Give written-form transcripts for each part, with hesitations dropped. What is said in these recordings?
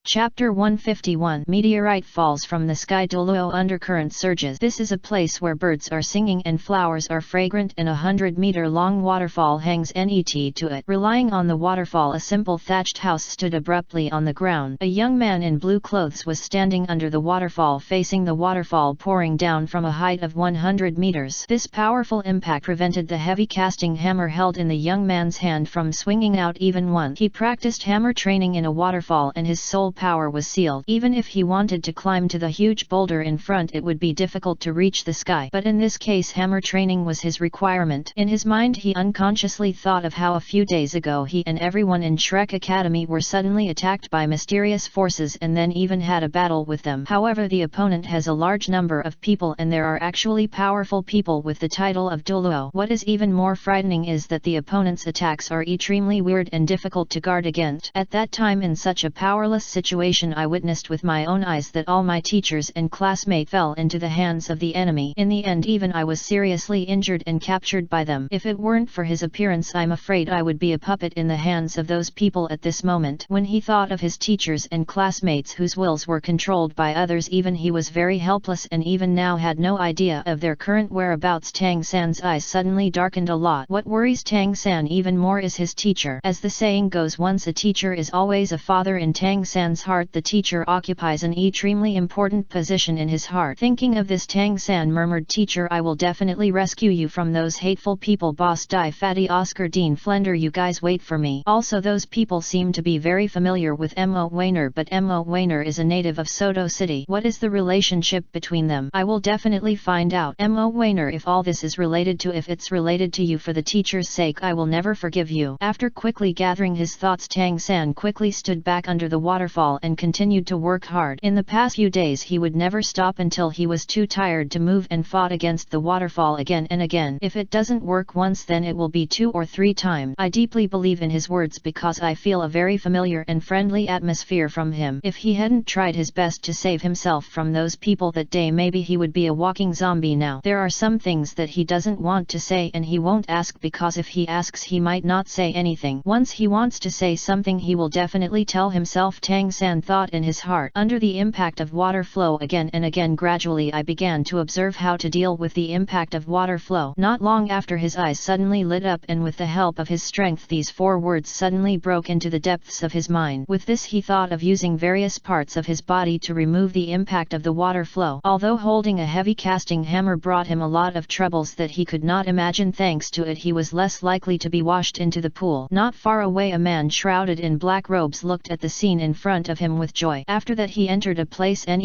Chapter 151 Meteorite falls from the sky. Douluo undercurrent surges. This is a place where birds are singing and flowers are fragrant, and a 100-meter-long waterfall hangs net to it. Relying on the waterfall, a simple thatched house stood abruptly on the ground. A young man in blue clothes was standing under the waterfall, facing the waterfall pouring down from a height of 100 meters. This powerful impact prevented the heavy casting hammer held in the young man's hand from swinging out even once. He practiced hammer training in a waterfall, and his soul power was sealed. Even if he wanted to climb to the huge boulder in front, it would be difficult to reach the sky. But in this case, hammer training was his requirement. In his mind, he unconsciously thought of how a few days ago he and everyone in Shrek Academy were suddenly attacked by mysterious forces and then even had a battle with them. However, the opponent has a large number of people, and there are actually powerful people with the title of Douluo. What is even more frightening is that the opponent's attacks are extremely weird and difficult to guard against. At that time, in such a powerless situation, I witnessed with my own eyes that all my teachers and classmates fell into the hands of the enemy. In the end, even I was seriously injured and captured by them. If it weren't for his appearance, I'm afraid I would be a puppet in the hands of those people at this moment. When he thought of his teachers and classmates whose wills were controlled by others, even he was very helpless and even now had no idea of their current whereabouts. Tang San's eyes suddenly darkened a lot. What worries Tang San even more is his teacher. As the saying goes, once a teacher is always a father. In Tang San's heart, the teacher occupies an extremely important position in his heart. Thinking of this, Tang San murmured, "Teacher, I will definitely rescue you from those hateful people. Boss Die Fatty Oscar Dean Flender, you guys wait for me." Also, those people seem to be very familiar with Mo Wainer, but Mo Wainer is a native of Soto City. What is the relationship between them? I will definitely find out. Mo Wainer, if all this is related to, if it's related to you, for the teacher's sake, I will never forgive you. After quickly gathering his thoughts, Tang San quickly stood back under the waterfall and continued to work hard. In the past few days, he would never stop until he was too tired to move, and fought against the waterfall again and again. If it doesn't work once, then it will be 2 or 3 times. I deeply believe in his words because I feel a very familiar and friendly atmosphere from him. If he hadn't tried his best to save himself from those people that day, maybe he would be a walking zombie now. There are some things that he doesn't want to say, and he won't ask, because if he asks, he might not say anything. Once he wants to say something, he will definitely tell himself. Tang San thought in his heart. Under the impact of water flow again and again, gradually I began to observe how to deal with the impact of water flow. Not long after, his eyes suddenly lit up, and with the help of his strength, these 4 words suddenly broke into the depths of his mind. With this, he thought of using various parts of his body to remove the impact of the water flow. Although holding a heavy casting hammer brought him a lot of troubles that he could not imagine, thanks to it he was less likely to be washed into the pool. Not far away, a man shrouded in black robes looked at the scene in front of him with joy. After that, he entered a place net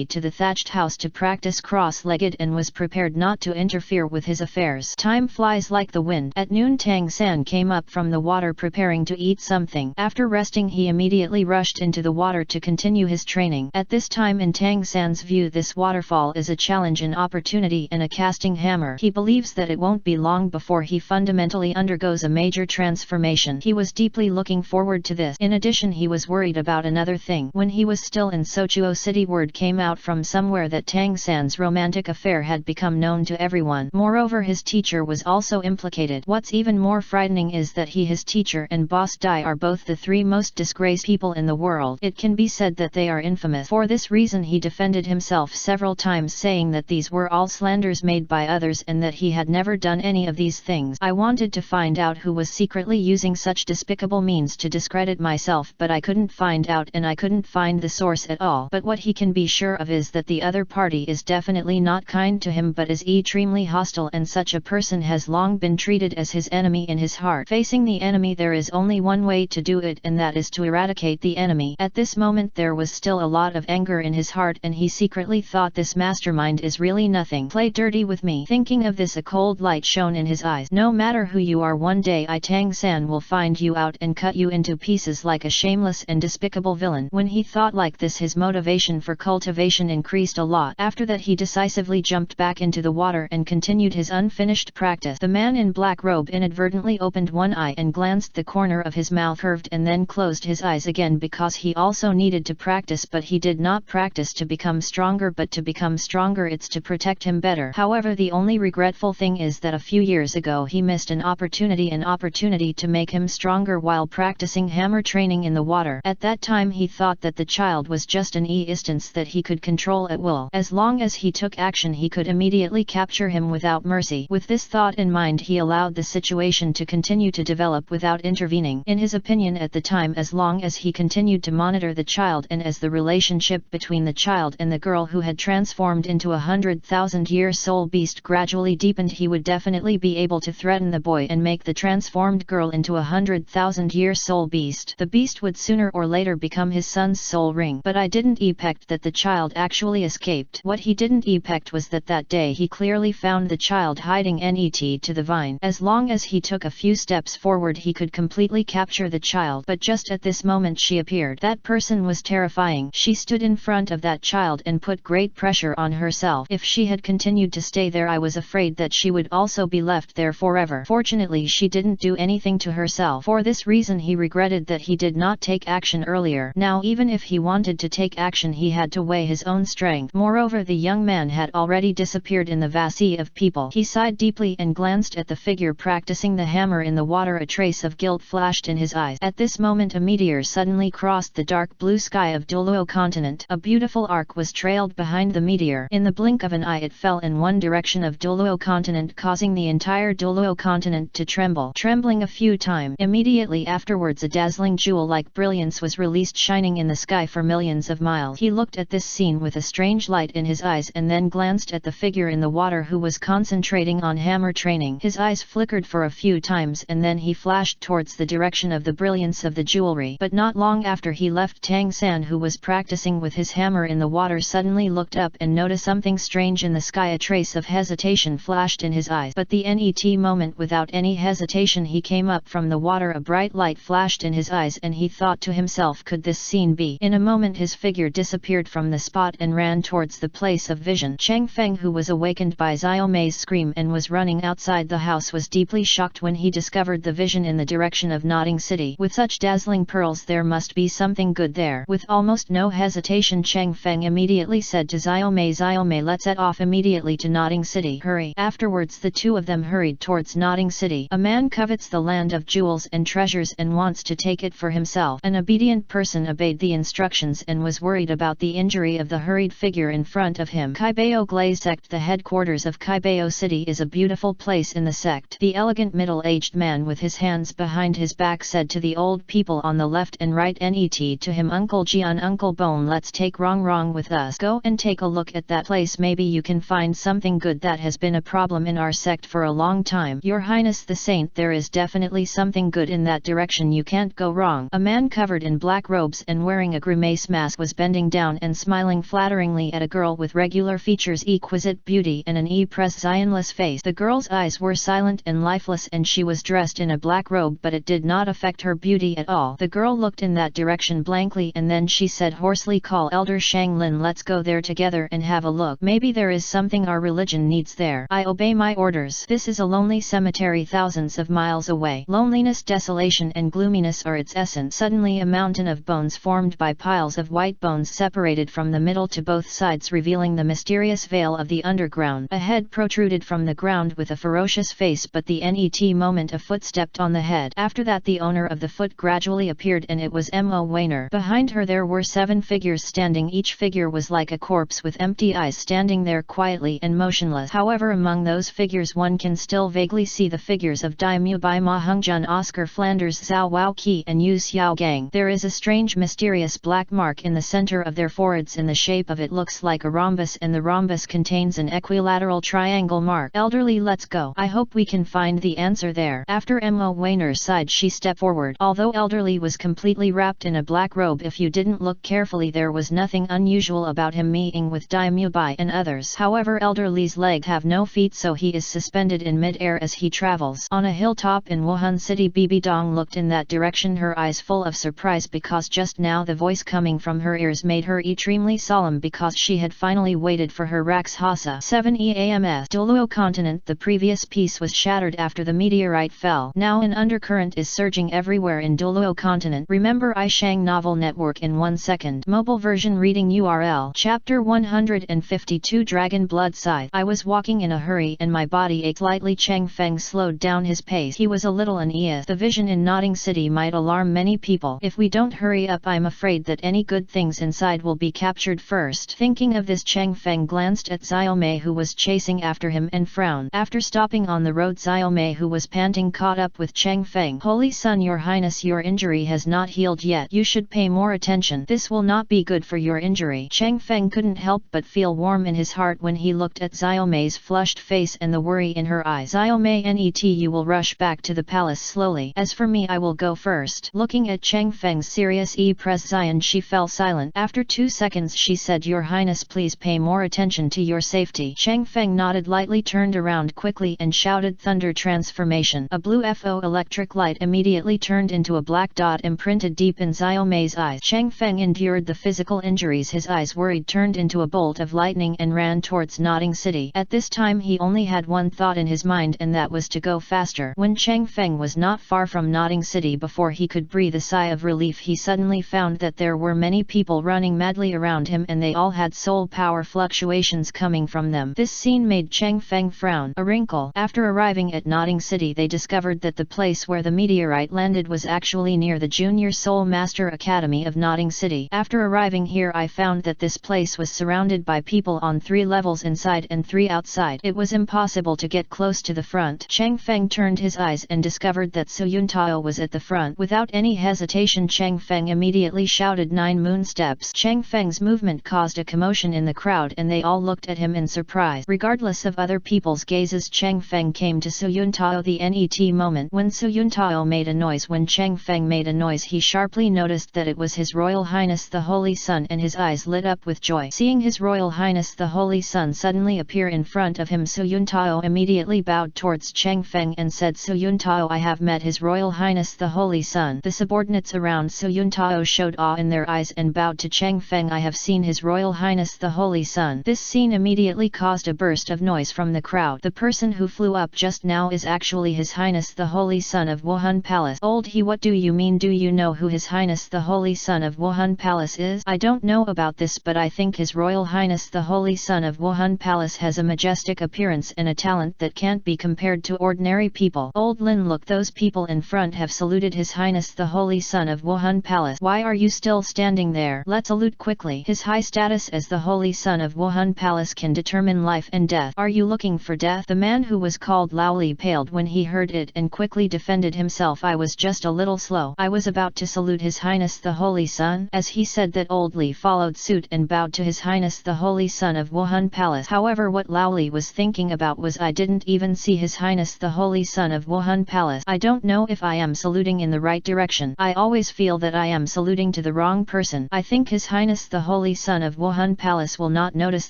to the thatched house to practice cross-legged, and was prepared not to interfere with his affairs. Time flies like the wind. At noon, Tang San came up from the water preparing to eat something. After resting, he immediately rushed into the water to continue his training. At this time, in Tang San's view, this waterfall is a challenge, an opportunity, and a casting hammer. He believes that it won't be long before he fundamentally undergoes a major transformation. He was deeply looking forward to this. In addition, he was worried about another thing. When he was still in Sochuo City, word came out from somewhere that Tang San's romantic affair had become known to everyone. Moreover, his teacher was also implicated. What's even more frightening is that his teacher and Boss Dai are both the 3 most disgraced people in the world. It can be said that they are infamous. For this reason, he defended himself several times, saying that these were all slanders made by others and that he had never done any of these things. I wanted to find out who was secretly using such despicable means to discredit myself, but I couldn't find out, and I couldn't find the source at all. But what he can be sure of is that the other party is definitely not kind to him, but is extremely hostile, and such a person has long been treated as his enemy in his heart. Facing the enemy, there is only one way to do it, and that is to eradicate the enemy. At this moment, there was still a lot of anger in his heart, and he secretly thought, this mastermind is really nothing. Play dirty with me. Thinking of this, a cold light shone in his eyes. No matter who you are, one day I, Tang San, will find you out and cut you into pieces like a shameless and despicable villain. When he thought like this, his motivation for cultivation increased a lot. After that, he decisively jumped back into the water and continued his unfinished practice. The man in black robe inadvertently opened one eye and glanced the corner of his mouth curved, and then closed his eyes again, because he also needed to practice, but he did not practice to become stronger, but to become stronger. It's to protect him better. However, the only regretful thing is that a few years ago he missed an opportunity to make him stronger while practicing hammer training in the water. At that time, he thought that the child was just an instance that he could control at will. As long as he took action he could immediately capture him without mercy. With this thought in mind he allowed the situation to continue to develop without intervening. In his opinion at the time, as long as he continued to monitor the child and as the relationship between the child and the girl who had transformed into 100,000-year soul beast gradually deepened, he would definitely be able to threaten the boy and make the transformed girl into 100,000-year soul beast. The beast would sooner or later become his son's soul ring. But I didn't expect that the child actually escaped. What he didn't expect was that day he clearly found the child hiding net to the vine. As long as he took a few steps forward he could completely capture the child. But just at this moment she appeared. That person was terrifying. She stood in front of that child and put great pressure on herself. If she had continued to stay there I was afraid that she would also be left there forever. Fortunately she didn't do anything to herself. For this reason he regretted that he did not take action earlier. Now even if he wanted to take action he had to weigh his own strength. Moreover the young man had already disappeared in the vast sea of people. He sighed deeply and glanced at the figure practicing the hammer in the water. A trace of guilt flashed in his eyes. At this moment a meteor suddenly crossed the dark blue sky of Douluo continent. A beautiful arc was trailed behind the meteor. In the blink of an eye it fell in one direction of Douluo continent, causing the entire Douluo continent to tremble. Trembling a few times, immediately afterwards a dazzling jewel-like brilliance was released, shining in the sky for millions of miles. He looked at this scene with a strange light in his eyes and then glanced at the figure in the water who was concentrating on hammer training. His eyes flickered for a few times and then he flashed towards the direction of the brilliance of the jewelry. But not long after he left, Tang San, who was practicing with his hammer in the water, suddenly looked up and noticed something strange in the sky. A trace of hesitation flashed in his eyes, but the net moment without any hesitation he came up from the water. A bright light flashed in his eyes and he thought to himself, could this scene be? In a moment his figure disappeared from the spot and ran towards the place of vision. Cheng Feng, who was awakened by Xiao Mei's scream and was running outside the house, was deeply shocked when he discovered the vision in the direction of Nodding City. With such dazzling pearls there must be something good there. With almost no hesitation Cheng Feng immediately said to Xiao Mei, let's set off immediately to Nodding City. Hurry. Afterwards the two of them hurried towards Nodding City. A man covets the land of jewels and treasures and wants to take it for himself. An obedient person obeyed the instructions and was worried about the injury of the hurried figure in front of him. Kaibao Glaze Sect. The headquarters of Kaibao City is a beautiful place in the sect. The elegant middle-aged man with his hands behind his back said to the old people on the left and right net to him, Uncle Jian, Uncle Bone, let's take Rong with us. Go and take a look at that place, maybe you can find something good. That has been a problem in our sect for a long time. Your Highness the Saint, there is definitely something good in that direction, you can't go wrong. A man covered in black robes and wearing a grimace mask was bending down and smiling flatteringly at a girl with regular features, exquisite beauty and an expressionless face. The girl's eyes were silent and lifeless and she was dressed in a black robe, but it did not affect her beauty at all. The girl looked in that direction blankly and then she said hoarsely, call Elder Shang Lin, let's go there together and have a look. Maybe there is something our religion needs there. I obey my orders. This is a lonely cemetery thousands of miles away. Loneliness, desolation and gloominess are its essence. Suddenly a mountain of bones formed by piles of white bones separated from the middle to both sides, revealing the mysterious veil of the underground. A head protruded from the ground with a ferocious face, but the net moment a foot stepped on the head. After that the owner of the foot gradually appeared and it was Mo Weiner. Behind her there were 7 figures standing. Each figure was like a corpse with empty eyes, standing there quietly and motionless. However, among those figures one can still vaguely see the figures of Dai Mu Bai Ma Hongjun, Oscar Flanders, Zhao Wao Qi and Yu Xiao Gang. There is a strange mysterious black mark in the center of their foreheads, and the shape of it looks like a rhombus, and the rhombus contains an equilateral triangle mark. Elderly, let's go. I hope we can find the answer there. After Mo Weiner sighed, she stepped forward. Although Elderly was completely wrapped in a black robe, if you didn't look carefully there was nothing unusual about him meeting with Dai Mu Bai and others. However, Elderly's legs have no feet, so he is suspended in mid-air as he travels. On a hilltop in Wuhan City, Bibi Dong looked in that direction, her eyes full of surprise because just now the voice coming from her ears made her extremely solemn because she had finally waited for her Rax Hasa 7 EAMS. Douluo continent. The previous piece was shattered after the meteorite fell. Now an undercurrent is surging everywhere in Douluo continent. Remember iShang Novel Network in 1 second. Mobile version reading URL. Chapter 152 Dragon Blood Scythe. I was walking in a hurry and my body ached lightly. Cheng Feng slowed down his pace. He was a little uneasy. The vision in Nodding City might alarm many people. If we don't hurry hurry up, I'm afraid that any good things inside will be captured first. Thinking of this, Chang Feng glanced at Xiaomei who was chasing after him and frowned. After stopping on the road, Xiaomei who was panting caught up with Chang Feng. Holy Sun, your highness, your injury has not healed yet. You should pay more attention. This will not be good for your injury. Chang Feng couldn't help but feel warm in his heart when he looked at Xiaomei's flushed face and the worry in her eyes. Xiaomei, net you will rush back to the palace slowly. As for me, I will go first. Looking at Chang Feng's serious expression, she fell silent. After 2 seconds she said, Your Highness, please pay more attention to your safety. Chang Feng nodded lightly, turned around quickly and shouted, Thunder transformation. A blue FO electric light immediately turned into a black dot imprinted deep in Xiaomei's eyes. Chang Feng endured the physical injuries. His eyes worried turned into a bolt of lightning and ran towards Nodding City. At this time he only had one thought in his mind, and that was to go faster. When Chang Feng was not far from Nodding City, before he could breathe a sigh of relief, he suddenly found that there were many people running madly around him, and they all had soul power fluctuations coming from them. This scene made Chang Feng frown a wrinkle. After arriving at Nodding City, they discovered that the place where the meteorite landed was actually near the Junior Soul Master Academy of Nodding City. After arriving here, I found that this place was surrounded by people on 3 levels inside and 3 outside. It was impossible to get close to the front. Chang Feng turned his eyes and discovered that Su Yuntao was at the front. Without any hesitation, Chang Feng immediately shouted 9 moon steps. Chang Feng's movement caused a commotion in the crowd and they all looked at him in surprise. Regardless of other people's gazes, Chang Feng came to Su Yuntao. The net moment when Su Yuntao made a noise. When Chang Feng made a noise, he sharply noticed that it was His Royal Highness the Holy Sun, and his eyes lit up with joy. Seeing His Royal Highness the Holy Sun suddenly appear in front of him, Su Yuntao immediately bowed towards Chang Feng and said, Su Yuntao, I have met His Royal Highness the Holy Sun. The subordinates around Su Yuntao showed awe in their eyes and bowed to Chang Feng. I have seen His Royal Highness the Holy Sun. This scene immediately caused a burst of noise from the crowd. The person who flew up just now is actually His Highness the Holy Sun of Wuhan Palace. Old he, what do you mean? Do you know who His Highness the Holy Sun of Wuhan Palace is? I don't know about this, but I think His Royal Highness the Holy Sun of Wuhan Palace has a majestic appearance and a talent that can't be compared to ordinary people. Old Lin, look, those people in front have saluted His Highness the Holy Sun of Wuhan Palace. Why are you still standing there? Let's salute quickly. His high status as the Holy Sun of Wuhan Palace can determine life and death. Are you looking for death? The man who was called Lao Li paled when he heard it and quickly defended himself. I was just a little slow. I was about to salute His Highness the Holy Sun. As he said that, Old Li followed suit and bowed to His Highness the Holy Sun of Wuhan Palace. However, what Lao Li was thinking about was, I didn't even see His Highness the Holy Sun of Wuhan Palace. I don't know if I am saluting in the right direction. I always feel that I am saluting to the wrong person. I think His Highness the Holy Sun of Wuhan Palace will not notice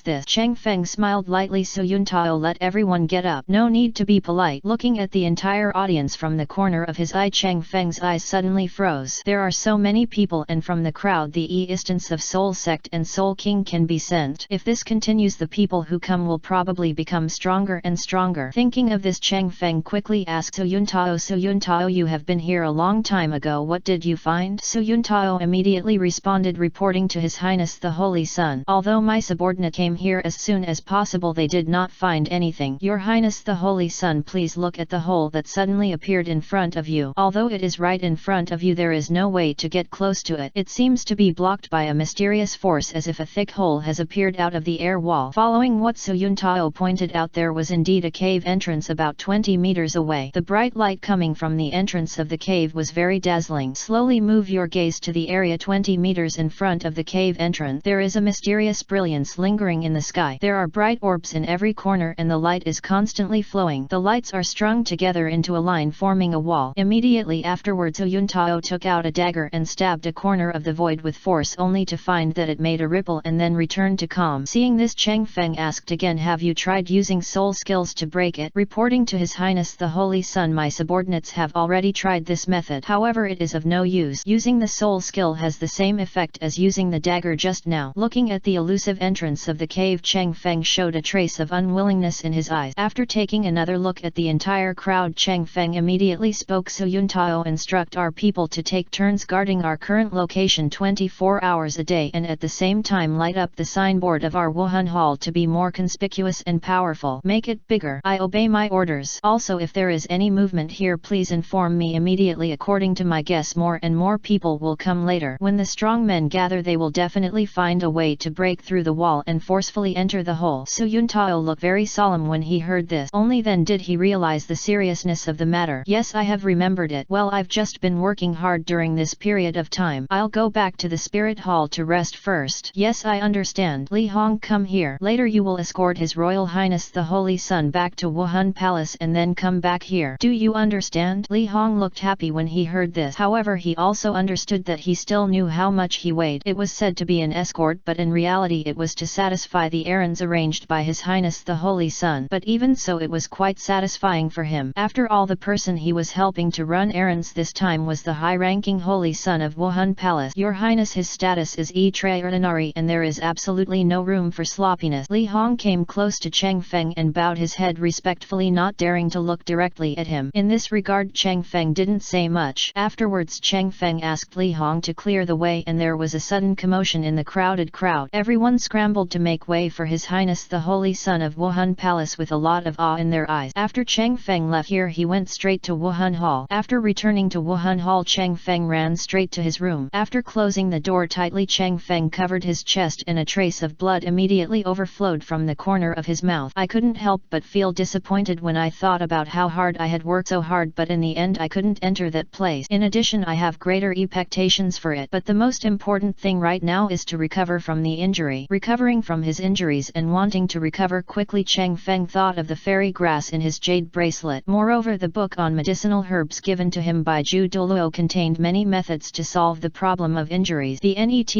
this. Chang Feng smiled lightly. Su Yuntao, let everyone get up. No need to be polite. Looking at the entire audience from the corner of his eye, Chang Feng's eyes suddenly froze. There are so many people, and from the crowd the instance of Soul Sect and Soul King can be sensed. If this continues, the people who come will probably become stronger and stronger. Thinking of this, Chang Feng quickly asked Su Yuntao, Su Yuntao, you have been here a long time ago. What did you find? Su Yuntao immediately responded, reporting to His Highness the Holy Sun. Although my subordinate came here as soon as possible, they did not find anything. Your Highness the Holy Sun, please look at the hole that suddenly appeared in front of you. Although it is right in front of you, there is no way to get close to it. It seems to be blocked by a mysterious force, as if a thick hole has appeared out of the air wall. Following what Su Yuntao pointed out, there was indeed a cave entrance about 20 meters away. The bright light coming from the entrance of the cave was very dazzling. Slowly move your gaze to the area 20 meters in front of the cave entrance. There is a mysterious brilliance lingering in the sky. There are bright orbs in every corner and the light is constantly flowing. The lights are strung together into a line forming a wall. Immediately afterwards, Su Yuntao took out a dagger and stabbed a corner of the void with force, only to find that it made a ripple and then returned to calm. Seeing this, Chang Feng asked again, have you tried using soul skills to break it? Reporting to His Highness the Holy Sun, my subordinates have already tried this method. However, it is of no use. Using the soul skill has the same effect as using the dagger just now. Looking at the elusive entrance of the cave, Chang Feng showed a trace of unwillingness in his eyes. After taking another look at the entire crowd, Chang Feng immediately spoke, Su Yuntao, instruct our people to take turns guarding our current location 24 hours a day, and at the same time light up the signboard of our Wuhan Hall to be more conspicuous and powerful. Make it bigger. I obey my orders. Also, if there is any movement here, please inform me immediately. According to my guess, more and more people will come later. When the strong men gather, they will definitely find a way to break through the wall and forcefully enter the hole. Su Yuntao looked very solemn when he heard this. Only then did he realize the seriousness of the matter. Yes, I have remembered it. Well, I've just been working hard during this period of time. I'll go back to the spirit hall to rest first. Yes, I understand. Li Hong, come here. Later you will escort His Royal Highness the Holy Sun back to Wuhan Palace and then come back here. Do you understand? Li Hong looked happy when he heard this. However, he also understood that he still knew how much he weighed. It was said to be an escort, but in reality it was to satisfy the errands arranged by His Highness the Holy Sun. But even so, it was quite satisfying for him. After all, the person he was helping to run errands this time was the high-ranking Holy Son of Wuhan Palace. Your Highness, his status is extraordinary and there is absolutely no room for sloppiness. Li Hong came close to Cheng Feng and bowed his head respectfully, not daring to look directly at him. In this regard, Cheng Feng didn't say much. Afterwards, Cheng Feng asked Li Hong to clear the way and there was a sudden commotion in the crowded crowd. Everyone scrambled to make way for His Highness the Holy Son of Wuhan Palace with a lot of awe in their eyes. After Cheng Feng left here, he went straight to Wuhan Hall. After returning to Wuhan Hall, Cheng Feng ran straight to his room. After closing the door tightly, Cheng Feng covered his chest and a trace of blood immediately overflowed from the corner of his mouth. I couldn't help but feel disappointed when I thought about how hard I had worked so hard, but in the end I couldn't enter that place. In addition, I have greater expectations for it. But the most important thing right now is to recover from the injury. Recovering from his injuries and wanting to recover quickly, Cheng Feng thought of the fairy grass in his jade bracelet. Moreover, the book on medicinal herbs given to him by Zhu Douluo contained many methods to solve the problem of injuries. The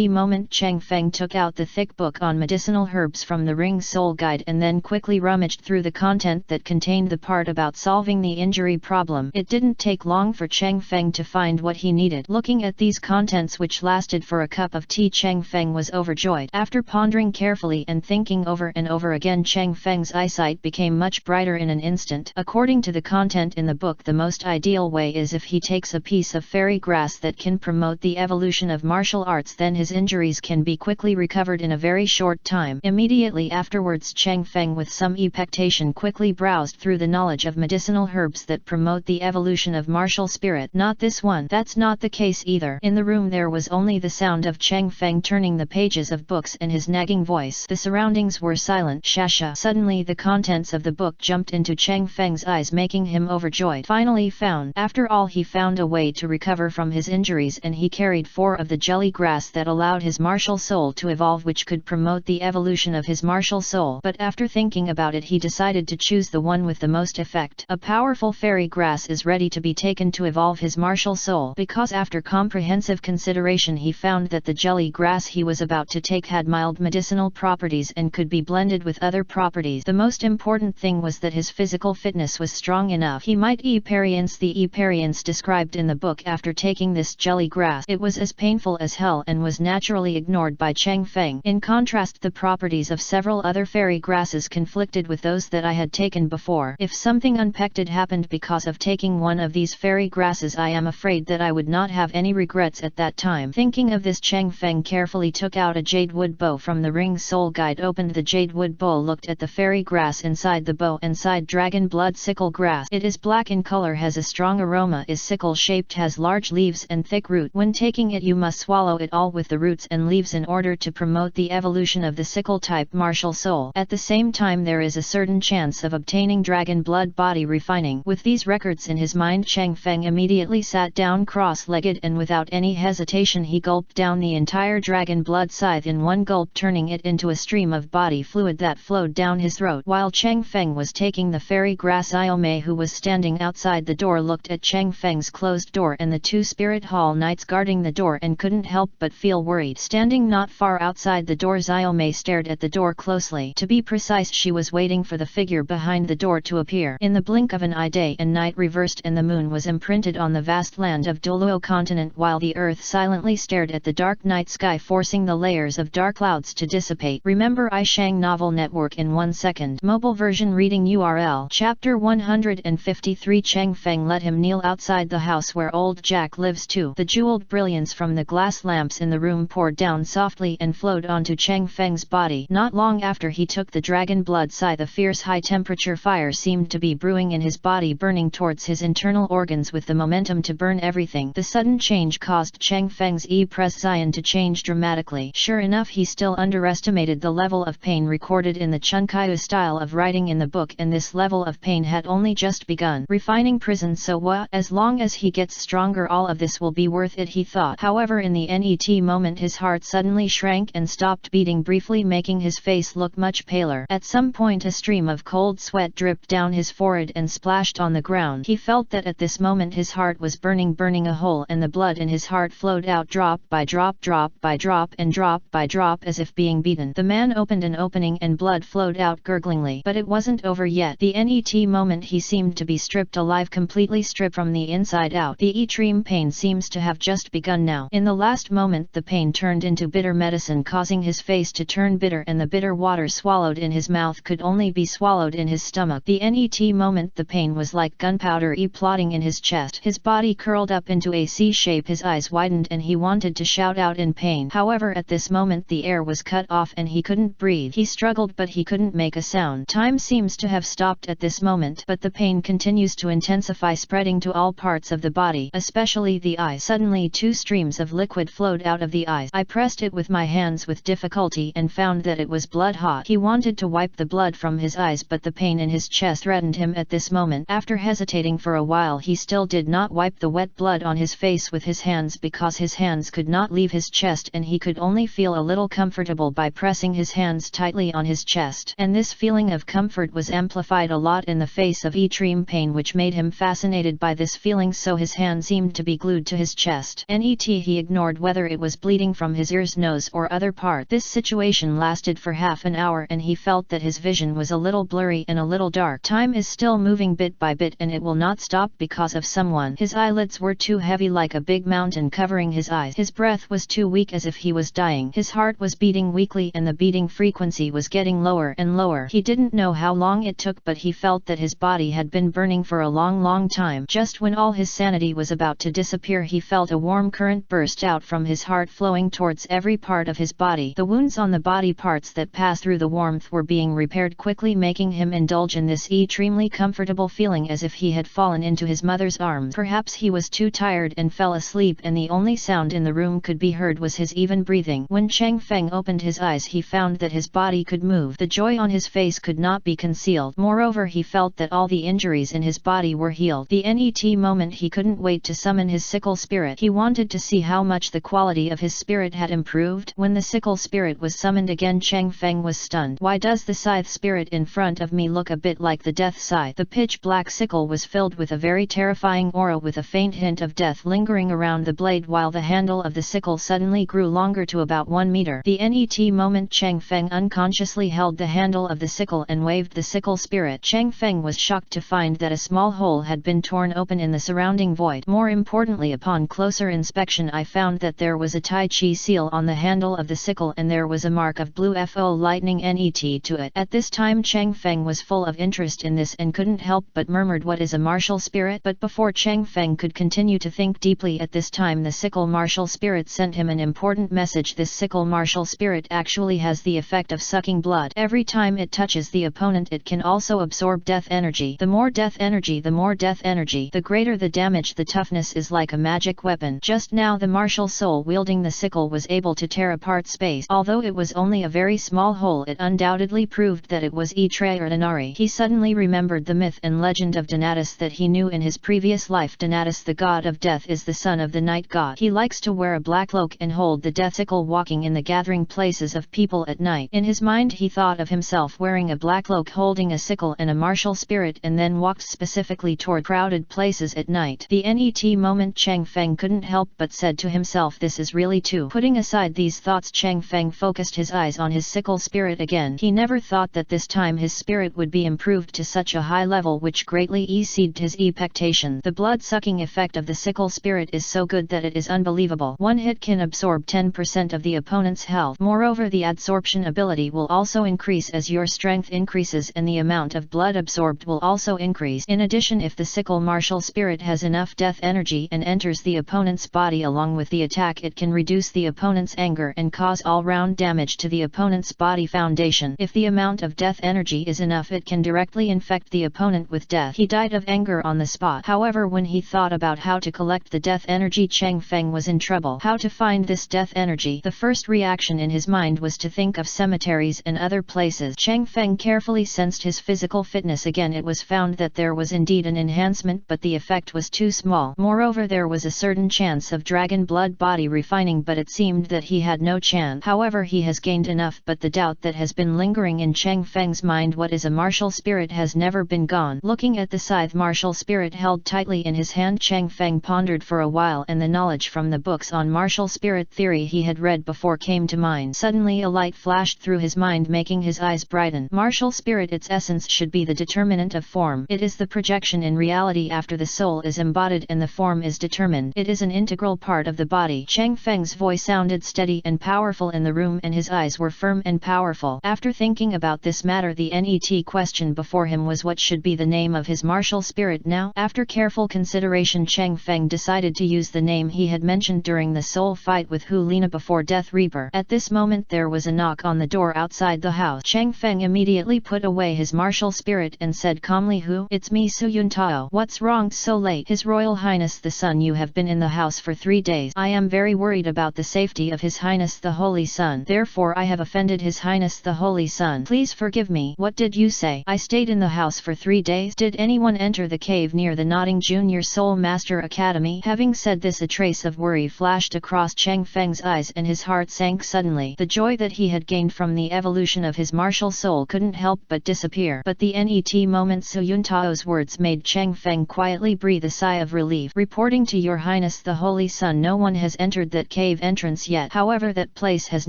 moment Cheng Feng took out the thick book on medicinal herbs from the Ring Soul Guide and then quickly rummaged through the content that contained the part about solving the injury problem. It didn't take long for Cheng Feng to find what he needed. Looking at these contents, which lasted for a cup of tea, Cheng Feng was overjoyed. After pondering carefully and thinking over and over again, Cheng Feng's eyesight became much brighter in an instant. According to the content in the book, the most ideal way is if he takes a piece of fairy grass that can promote the evolution of martial arts, then his injuries can be quickly recovered in a very short time. Immediately afterwards, Cheng Feng with some expectation quickly browsed through the knowledge of medicinal herbs that promote the evolution of martial spirit. Not this one. That's not the case either. In the room there was only the sound of Cheng Feng turning the pages of books and his nagging voice. The surroundings were silent. Shasha. Suddenly the contents of the book jumped into Cheng Feng's eyes, making him overjoyed. Finally found. After all, he found a way to recover from his injuries, and he carried 4 of the jelly grass that allowed his martial soul to evolve, which could promote the evolution of his martial soul. But after thinking about it, he decided to choose the one with the most effect. A powerful fairy grass is ready to be taken to evolve his martial soul, because after comprehensive consideration he found that the jelly grass he was about to take had mild medicinal properties and could be blended with other properties. The most important thing was that his physical fitness was strong enough. He might experience the experience described in the book after taking this jelly grass. It was as painful as hell and was naturally ignored by Cheng Feng. In contrast, the properties of several other fairy grasses conflicted with those that I had taken before. If something unexpected happened because of taking one of these fairy grasses, I am afraid that I would not have any regrets at that time. Thinking of this, Cheng Feng carefully took out a jade wood bow from the Ring Soul Guide, opened the jade wood bow, looked at the fairy grass inside the bow and sighed. Dragon blood sickle grass. It is black in color, has a strong aroma, is sickle shaped, has large leaves and thick root. When taking it, you must swallow it all with the roots and leaves in order to promote the evolution of the sickle type martial soul. At the same time, there is a certain chance of obtaining dragon blood body refining. With these records in his mind, Cheng Feng immediately sat down cross-legged and without any hesitation he gulped down the entire dragon blood scythe in one gulp, turning it into a stream of body fluid that flowed down his throat. While Cheng Feng was taking the fairy grass, Iomei, who was standing outside the door, looked at Cheng Feng's closed door and the 2 spirit hall knights guarding the door and couldn't help but feel worried. Standing not far outside the door, Iomei stared at the door closely. To be precise, she was waiting for the figure behind the door to appear. In the blink of an eye, day and night reversed and the moon was imprinted on the vast land of Douluo continent, while the earth silently stared at the dark night sky, forcing the layers of dark clouds to dissipate. Remember iShang Novel Network in 1 second. Mobile version reading URL. Chapter 153. Cheng Feng let him kneel outside the house where old Jack lives too. The jeweled brilliance from the glass lamps in the room poured down softly and flowed onto Cheng Feng's body. Not long after he took the dragon blood scythe, a fierce high-temperature fire seemed to be brewing in his body, burning towards his internal organs with the momentum to burn everything. The sudden change change caused Chang Feng's E-Pression to change dramatically. Sure enough, he still underestimated the level of pain recorded in the Chunkaiyu style of writing in the book, and this level of pain had only just begun. Refining prison, so what? As long as he gets stronger, all of this will be worth it, he thought. However, in the NET moment his heart suddenly shrank and stopped beating briefly, making his face look much paler. At some point a stream of cold sweat dripped down his forehead and splashed on the ground. He felt that at this moment his heart was burning a hole, and the blood in his heart flowed out drop by drop, drop by drop, and drop by drop, as if being beaten. The man opened an opening and blood flowed out gurglingly. But it wasn't over yet. The NET moment he seemed to be stripped alive, completely stripped from the inside out. The extreme pain seems to have just begun now. In the last moment the pain turned into bitter medicine, causing his face to turn bitter, and the bitter water swallowed in his mouth could only be swallowed in his stomach. The NET moment the pain was like gunpowder plotting in his chest. His body curled up into a C shape, his eyes widened, and he wanted to shout out in pain. However, at this moment the air was cut off and he couldn't breathe. He struggled but he couldn't make a sound. Time seems to have stopped at this moment, but the pain continues to intensify, spreading to all parts of the body, especially the eyes. Suddenly 2 streams of liquid flowed out of the eyes. I pressed it with my hands with difficulty and found that it was blood hot. He wanted to wipe the blood from his eyes, but the pain in his chest threatened him at this moment. After hesitating for a while, he still did not wipe the wet blood on his face with his hands, because his hands could not leave his chest and he could only feel a little comfortable by pressing his hands tightly on his chest. And this feeling of comfort was amplified a lot in the face of extreme pain, which made him fascinated by this feeling, so his hand seemed to be glued to his chest. NET he ignored whether it was bleeding from his ears, nose or other part. This situation lasted for half an hour and he felt that his vision was a little blurry and a little dark. Time is still moving bit by bit and it will not stop because of someone. His eyelids were too heavy, like a big mountain covering his eyes. His breath was too weak, as if he was dying. His heart was beating weakly and the beating frequency was getting lower and lower. He didn't know how long it took, but he felt that his body had been burning for a long time. Just when all his sanity was about to disappear, he felt a warm current burst out from his heart, flowing towards every part of his body. The wounds on the body parts that passed through the warmth were being repaired quickly, making him indulge in this extremely comfortable feeling, as if he had fallen into his mother's arms. Perhaps he was too tired and fell asleep, and the only sound in the room could be heard was his even breathing. When Chang Feng opened his eyes, he found that his body could move. The joy on his face could not be concealed. Moreover, he felt that all the injuries in his body were healed. The NET moment he couldn't wait to summon his sickle spirit. He wanted to see how much the quality of his spirit had improved. When the sickle spirit was summoned again, Chang Feng was stunned. Why does the scythe spirit in front of me look a bit like the death scythe? The pitch black sickle was filled with a very terrifying aura, with a faint hint of death lingering around the blade, while the handle of the sickle suddenly grew longer to about 1 meter. The NET moment Chang Feng unconsciously held the handle of the sickle and waved the sickle spirit. Chang Feng was shocked to find that a small hole had been torn open in the surrounding void. More importantly, upon closer inspection, I found that there was a Tai Chi seal on the handle of the sickle, and there was a mark of blue FO lightning NET to it. At this time Chang Feng was full of interest in this and couldn't help but murmured, "What is a martial spirit?" But before Chang Feng could continue to think deeply at this time, the sickle martial spirit sent him an important message. This sickle martial spirit actually has the effect of sucking blood. Every time it touches the opponent, it can also absorb death energy. The more death energy, the more death energy, the greater the damage. The toughness is like a magic weapon. Just now the martial soul wielding the sickle was able to tear apart space. Although it was only a very small hole, it undoubtedly proved that it was extraordinary. He suddenly remembered the myth and legend of Donatus that he knew in his previous life. Donatus, the god of death, is the son of the night god. He likes to wear a black cloak and hold the death sickle, walking in the gathering places of people at night. In his mind he thought of himself wearing a black cloak, holding a sickle and a martial spirit, and then walked specifically toward crowded places at night. The NET moment Chang Feng couldn't help but said to himself, "This is really too." Putting aside these thoughts, Chang Feng focused his eyes on his sickle spirit again. He never thought that this time his spirit would be improved to such a high level, which greatly exceeded his expectation. The blood-sucking effect of the sickle spirit is so good that it is unbelievable. One hit can absorb 10% of the opponent's health. Moreover, the adsorption ability will also increase as your strength increases, and the amount of blood absorbed will also increase. In addition, if the sickle martial spirit has enough death energy and enters the opponent's body along with the attack, it can reduce the opponent's anger and cause all-round damage to the opponent's body foundation. If the amount of death energy is enough, it can directly infect the opponent with death. He died of anger on the spot. However, when he thought about how to collect the death energy energy, Chang Feng was in trouble. How to find this death energy? The first reaction in his mind was to think of cemeteries and other places. Chang Feng carefully sensed his physical fitness again. It was found that there was indeed an enhancement, but the effect was too small. Moreover, there was a certain chance of dragon blood body refining, but it seemed that he had no chance. However, he has gained enough, but the doubt that has been lingering in Chang Feng's mind, what is a martial spirit, has never been gone. Looking at the scythe martial spirit held tightly in his hand, Chang Feng pondered for a while, and the knowledge from the books on martial spirit theory he had read before came to mind. Suddenly a light flashed through his mind, making his eyes brighten. Martial spirit, its essence should be the determinant of form. It is the projection in reality after the soul is embodied and the form is determined. It is an integral part of the body. Chang Feng's voice sounded steady and powerful in the room, and his eyes were firm and powerful. After thinking about this matter, the net question before him was what should be the name of his martial spirit now. After careful consideration, Chang Feng decided to use the name he had mentioned during the soul fight with Hu Lina before Death Reaper. At this moment there was a knock on the door outside the house. Chang Feng immediately put away his martial spirit and said calmly, "Who?" "It's me, Su Yuntao." "What's wrong so late?" "His Royal Highness the Sun. You have been in the house for 3 days. I am very worried about the safety of His Highness the Holy Sun. Therefore I have offended His Highness the Holy Sun. Please forgive me." "What did you say?" "I stayed in the house for 3 days. Did anyone enter the cave near the Nodding Junior Soul Master Academy?" Having said this, a trace of worry flashed across Chang Feng's eyes and his heart sank suddenly. The joy that he had gained from the evolution of his martial soul couldn't help but disappear. But the net moment Su Yuntao's words made Chang Feng quietly breathe a sigh of relief. "Reporting to Your Highness the Holy Sun, no one has entered that cave entrance yet. However, that place has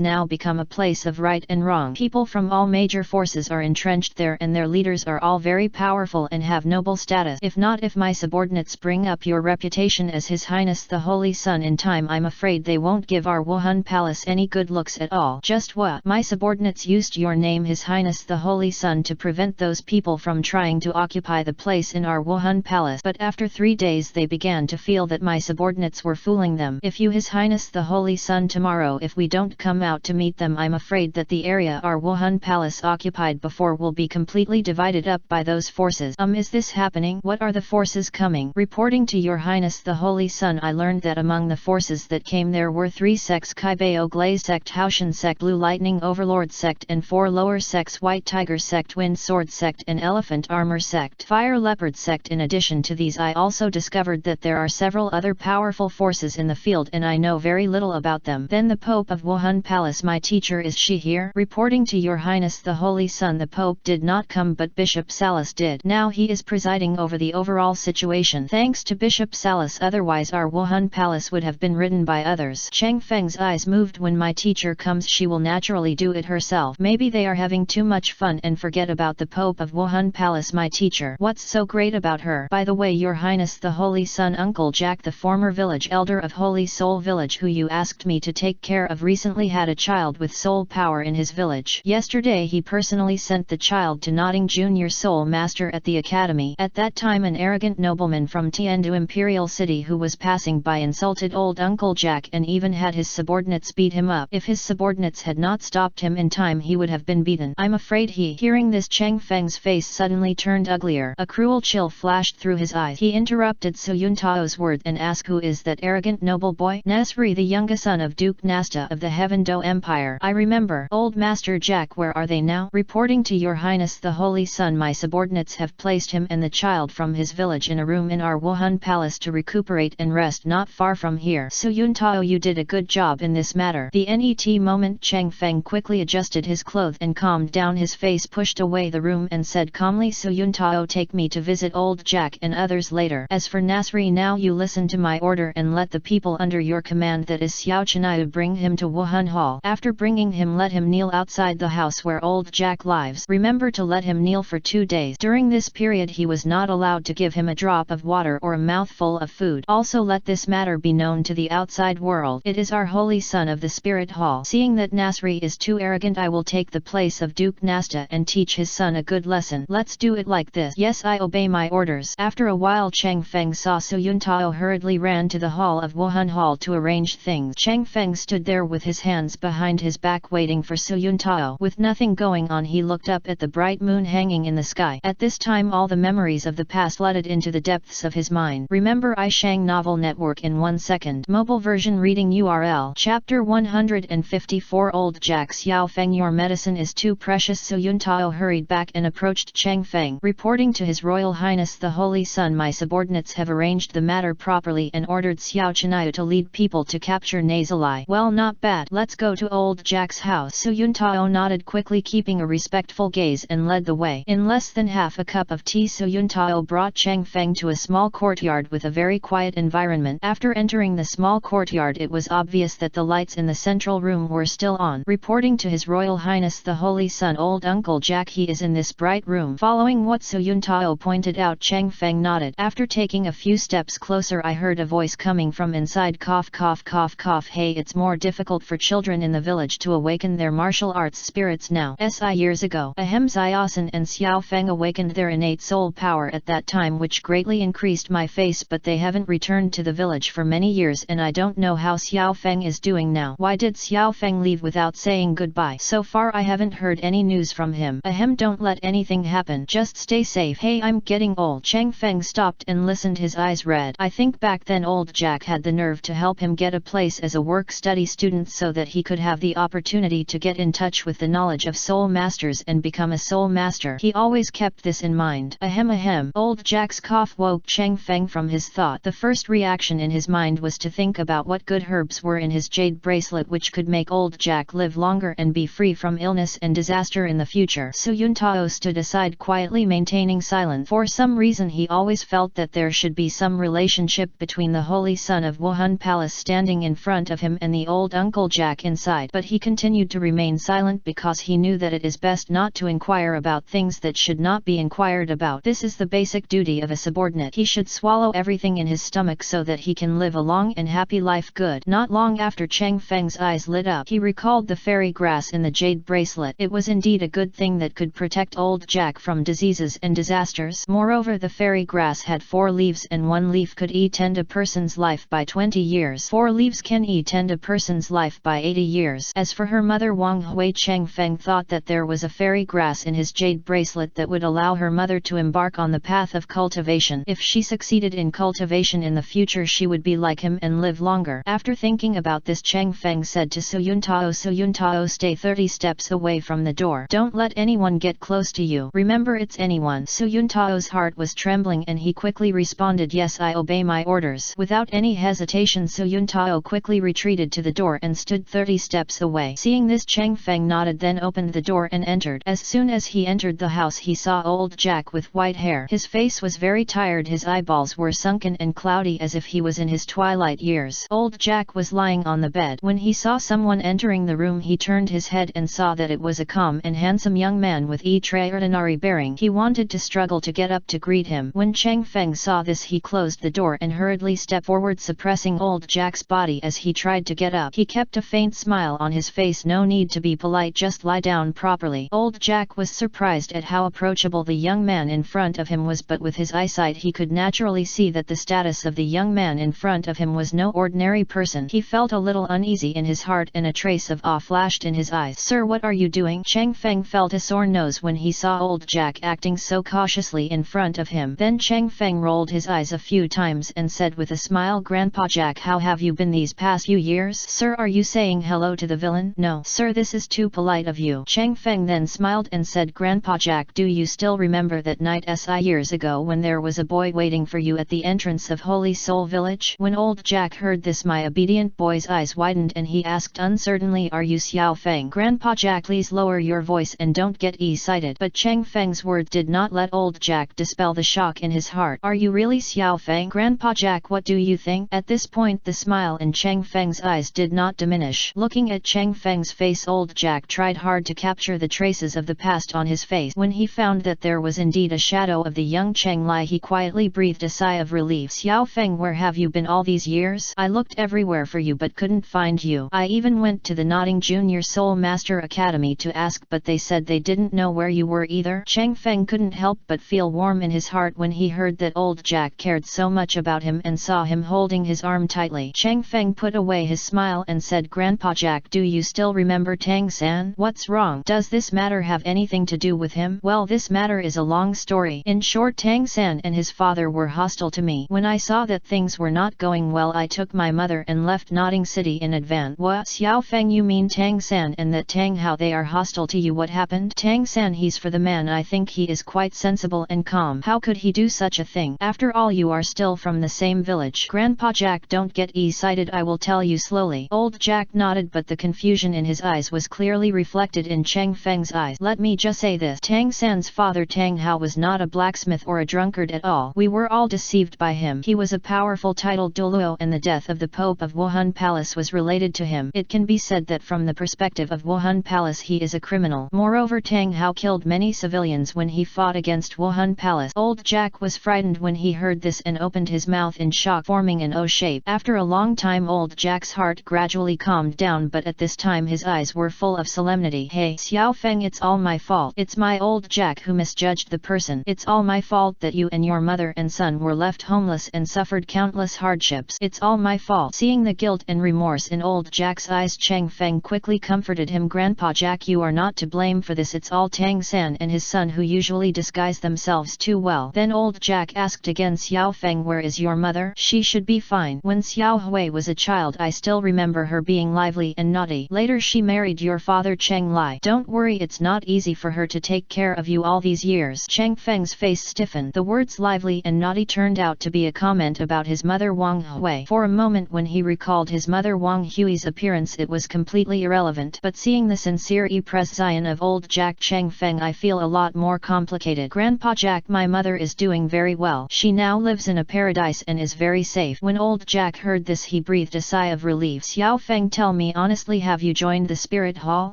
now become a place of right and wrong. People from all major forces are entrenched there, and their leaders are all very powerful and have noble status. If my subordinates bring up your reputation as His Highness the Holy Sun in time, I'm afraid they won't give our Wuhan Palace any good looks at all." "Just what?" "My subordinates used your name, His Highness the Holy Sun, to prevent those people from trying to occupy the place in our Wuhan Palace. But after 3 days they began to feel that my subordinates were fooling them. If you, His Highness the Holy Sun, tomorrow if we don't come out to meet them, I'm afraid that the area our Wuhan Palace occupied before will be completely divided up by those forces." Is this happening? What are the forces coming?" "Reporting to Your Highness the Holy Sun, I learned that among the forces that came there were 3 sects: Kaibao Glaze sect, Haoshan sect, Blue Lightning Overlord sect, and 4 lower sects: White Tiger sect, Wind Sword sect, and Elephant Armor sect, Fire Leopard sect. In addition to these, I also discovered that there are several other powerful forces in the field, and I know very little about them." "Then the Pope of Wuhan Palace, my teacher, is she here?" "Reporting to Your Highness the Holy Sun, the Pope did not come, but Bishop Salas did. Now he is presiding over the overall situation. Thanks to Bishop Salas, otherwise our Wuhan Palace would have been ridden by others." Chang Feng's eyes moved. "When my teacher comes, she will naturally do it herself. Maybe they are having too much fun and forget about the Pope of Wuhan Palace, my teacher. What's so great about her? By the way, Your Highness the Holy Sun, Uncle Jack, the former village elder of Holy Soul Village who you asked me to take care of, recently had a child with soul power in his village. Yesterday he personally sent the child to Nodding Junior Soul Master at the Academy. At that time an arrogant nobleman from Tiandu Imperial City who was passing by insulted old Uncle Jack and even had his subordinates beat him up. If his subordinates had not stopped him in time, he would have been beaten. I'm afraid he..." Hearing this, Chang Feng's face suddenly turned uglier. A cruel chill flashed through his eyes. He interrupted Su Yuntao's words and asked, "Who is that arrogant noble boy?" "Nasri, the youngest son of Duke Nasta of the Heaven Do Empire." "I remember." "Old Master Jack, where are they now?" "Reporting to Your Highness the Holy Sun, my subordinates have placed him and the child from his village in a room in our Wuhan Palace to recuperate and rest not far from here." "Su Yuntao, you did a good job in this matter." The net moment Chang Feng quickly adjusted his clothes and calmed down his face, pushed away the room and said calmly, "Su Yuntao, take me to visit old Jack and others later. As for Nasri, now you listen to my order and let the people under your command, that is Xiao Chenaya, bring him to Wuhan Hall. After bringing him, let him kneel outside the house where old Jack lives. Remember to let him kneel for 2 days. During this period he was not allowed to give him a drop of water or a mouthful of food. Also let this matter be known to the outside world. It is our holy son of the Spirit Hall. Seeing that Nasri is too arrogant, I will take the place of Duke Nasta and teach his son a good lesson. Let's do it like this." "Yes, I obey my orders." After a while Chang Feng saw Su Yuntao hurriedly ran to the hall of Wuhan Hall to arrange things. Chang Feng stood there with his hands behind his back waiting for Su Yuntao. With nothing going on, he looked up at the bright moon hanging in the sky. At this time all the memories of the past flooded into the depths of his mind. "Remember I Shang novel network in 1 second. Mobile version reading URL. Chapter 154 Old Jack Xiao Feng, your medicine is too precious. Su Yuntao hurried back and approached Cheng Feng, reporting to His Royal Highness the Holy Sun, my subordinates have arranged the matter properly and ordered Xiao Chenaya to lead people to capture Nasali. Well, not bad. Let's go to Old Jack's house. Su Yuntao nodded quickly, keeping a respectful gaze, and led the way. In less than half a cup of tea, Su Yuntao brought Cheng Feng to a small courtyard with a very quiet environment. After entering the small courtyard, it was obvious that the lights in the central room were still on. Reporting to His Royal Highness the Holy Sun, old Uncle Jack, he is in this bright room. Following what Su Yuntao pointed out, Cheng Feng nodded. After taking a few steps closer, I heard a voice coming from inside. Cough, cough, cough, cough. Hey, it's more difficult for children in the village to awaken their martial arts spirits now. Years ago, Ahem Xiaosan and Xiao Feng awakened their innate soul power at that time, which greatly increased my face, but they haven't returned to the village for many years, and I don't know how Xiao Feng is doing now. Why did Xiao Feng leave without saying goodbye? So far I haven't heard any news from him. Ahem, don't let anything happen. Just stay safe. Hey, I'm getting old. Cheng Feng stopped and listened, his eyes red. I think back then old Jack had the nerve to help him get a place as a work-study student so that he could have the opportunity to get in touch with the knowledge of soul masters and become a soul master. He always kept this in mind. Ahem ahem. Old Jack's cough woke Cheng Feng from his thought. The first reaction in his mind was to think about what good herbs were in his jade bracelet which could make old Jack live longer and be free from illness and disaster in the future. Su Yuntao stood aside quietly, maintaining silence. For some reason he always felt that there should be some relationship between the Holy Son of Wuhan Palace standing in front of him and the old Uncle Jack inside, but he continued to remain silent because he knew that it is best not to inquire about things that should not be inquired about. This is the basic duty of a subordinate. He should swallow everything in his stomach so that he can live a long and happy life. Good. Not long after, Cheng Feng's eyes lit up. He recalled the fairy grass in the jade bracelet. It was indeed a good thing that could protect old Jack from diseases and disasters. Moreover, the fairy grass had 4 leaves and 1 leaf could extend a person's life by 20 years. 4 leaves can extend a person's life by 80 years. As for her mother Wang Hui, Cheng Feng thought that there was a fairy grass in his jade bracelet that would allow her mother to embark on the path of cultivation. If she succeeded in cultivation in the future, she would be like him and live longer. After thinking about this, Cheng Feng said to Su Yuntao, Su Yuntao, stay 30 steps away from the door. Don't let anyone get close to you. Remember, it's anyone. Su Yuntao's heart was trembling and he quickly responded, yes, I obey my orders. Without any hesitation, Su Yuntao quickly retreated to the door and stood 30 steps away. Seeing this, Cheng Feng nodded, then opened the door and entered. As soon as he entered the house, he saw old Jack with white hair. His face was very tired, his eyeballs were sunken and cloudy as if he was in his twilight years. Old Jack was lying on the bed. When he saw someone entering the room, he turned his head and saw that it was a calm and handsome young man with extraordinary bearing. He wanted to struggle to get up to greet him. When Cheng Feng saw this, he closed the door and hurriedly stepped forward, suppressing old Jack's body as he tried to get up. He kept a faint smile on his face. No need to be polite, just lie down properly. Old Jack was surprised at how approachable the young man in front of him was, but with his eyesight he could naturally see that the status of the young man in front of him was no ordinary person. He felt a little uneasy in his heart and a trace of awe flashed in his eyes. Sir, what are you doing? Cheng Feng felt a sore nose when he saw old Jack acting so cautiously in front of him. Then Cheng Feng rolled his eyes a few times and said with a smile, Grandpa Jack, how have you been these past few years? Sir, are you saying hello to the villain? No, sir, this is too polite of you. Cheng Feng then smiled and said, Grandpa Jack, do you still remember that night years ago when there was a boy waiting for you at the entrance of Holy Soul Village? When old Jack heard this, my obedient boy's eyes widened and he asked uncertainly, are you Xiao Feng? Grandpa Jack, please lower your voice and don't get excited. But Cheng Feng's words did not let old Jack dispel the shock in his heart. Are you really Xiao Feng? Grandpa Jack, what do you think? At this point the smile in Cheng Feng's eyes did not diminish. Looking at Cheng Feng's face, old Jack tried hard to capture the traces of the past on his face. When he found that there was indeed a shadow of the young Cheng Lai, he quietly breathed a sigh of relief. Xiao Feng, where have you been all these years? I looked everywhere for you but couldn't find you. I even went to the Notting Junior Soul Master Academy to ask, but they said they didn't know where you were either. Cheng Feng couldn't help but feel warm in his heart when he heard that old Jack cared so much about him and saw him holding his arm tightly. Cheng Feng put away his smile and said, Grandpa Jack, do you still remember Tang San? What's wrong? Does this matter have anything to do with him? Well, this matter is a long story. In short, Tang San and his father were hostile to me. When I saw that that things were not going well I took my mother and left Nodding City in advance. What? Xiao Feng, you mean Tang San and that Tang Hao, they are hostile to you? What happened? Tang San, he's for the man. I think he is quite sensible and calm. How could he do such a thing? After all, you are still from the same village. Grandpa Jack, don't get excited, I will tell you slowly. Old Jack nodded, but the confusion in his eyes was clearly reflected in Cheng Feng's eyes. Let me just say this. Tang San's father Tang Hao was not a blacksmith or a drunkard at all. We were all deceived by him. He was a powerful titled Douluo, and the death of the Pope of Wuhan Palace was related to him. It can be said that from the perspective of Wuhan Palace he is a criminal. Moreover, Tang Hao killed many civilians when he fought against Wuhan Palace. Old Jack was frightened when he heard this and opened his mouth in shock, forming an O shape. After a long time, Old Jack's heart gradually calmed down, but at this time his eyes were full of solemnity. Hey, Xiao Feng, it's all my fault. It's my Old Jack who misjudged the person. It's all my fault that you and your mother and son were left homeless and suffered countless hardships. It's all my fault. Seeing the guilt and remorse in Old Jack's eyes, Cheng Feng quickly comforted him. Grandpa Jack, you are not to blame for this. It's all Tang San and his son who usually disguise themselves too well. Then Old Jack asked again, Xiao Feng, where is your mother? She should be fine. When Xiao Hui was a child, I still remember her being lively and naughty. Later she married your father Cheng Lai. Don't worry, it's not easy for her to take care of you all these years. Cheng Feng's face stiffened. The words lively and naughty turned out to be a comment about his mother Wang Hui. For a moment when he recalled his mother Wang Hui's appearance, it was completely irrelevant. But seeing the sincere expression of Old Jack, Cheng Feng, I feel a lot more complicated. Grandpa Jack, my mother is doing very well. She now lives in a paradise and is very safe. When Old Jack heard this, he breathed a sigh of relief. Xiao Feng, tell me honestly, have you joined the Spirit Hall?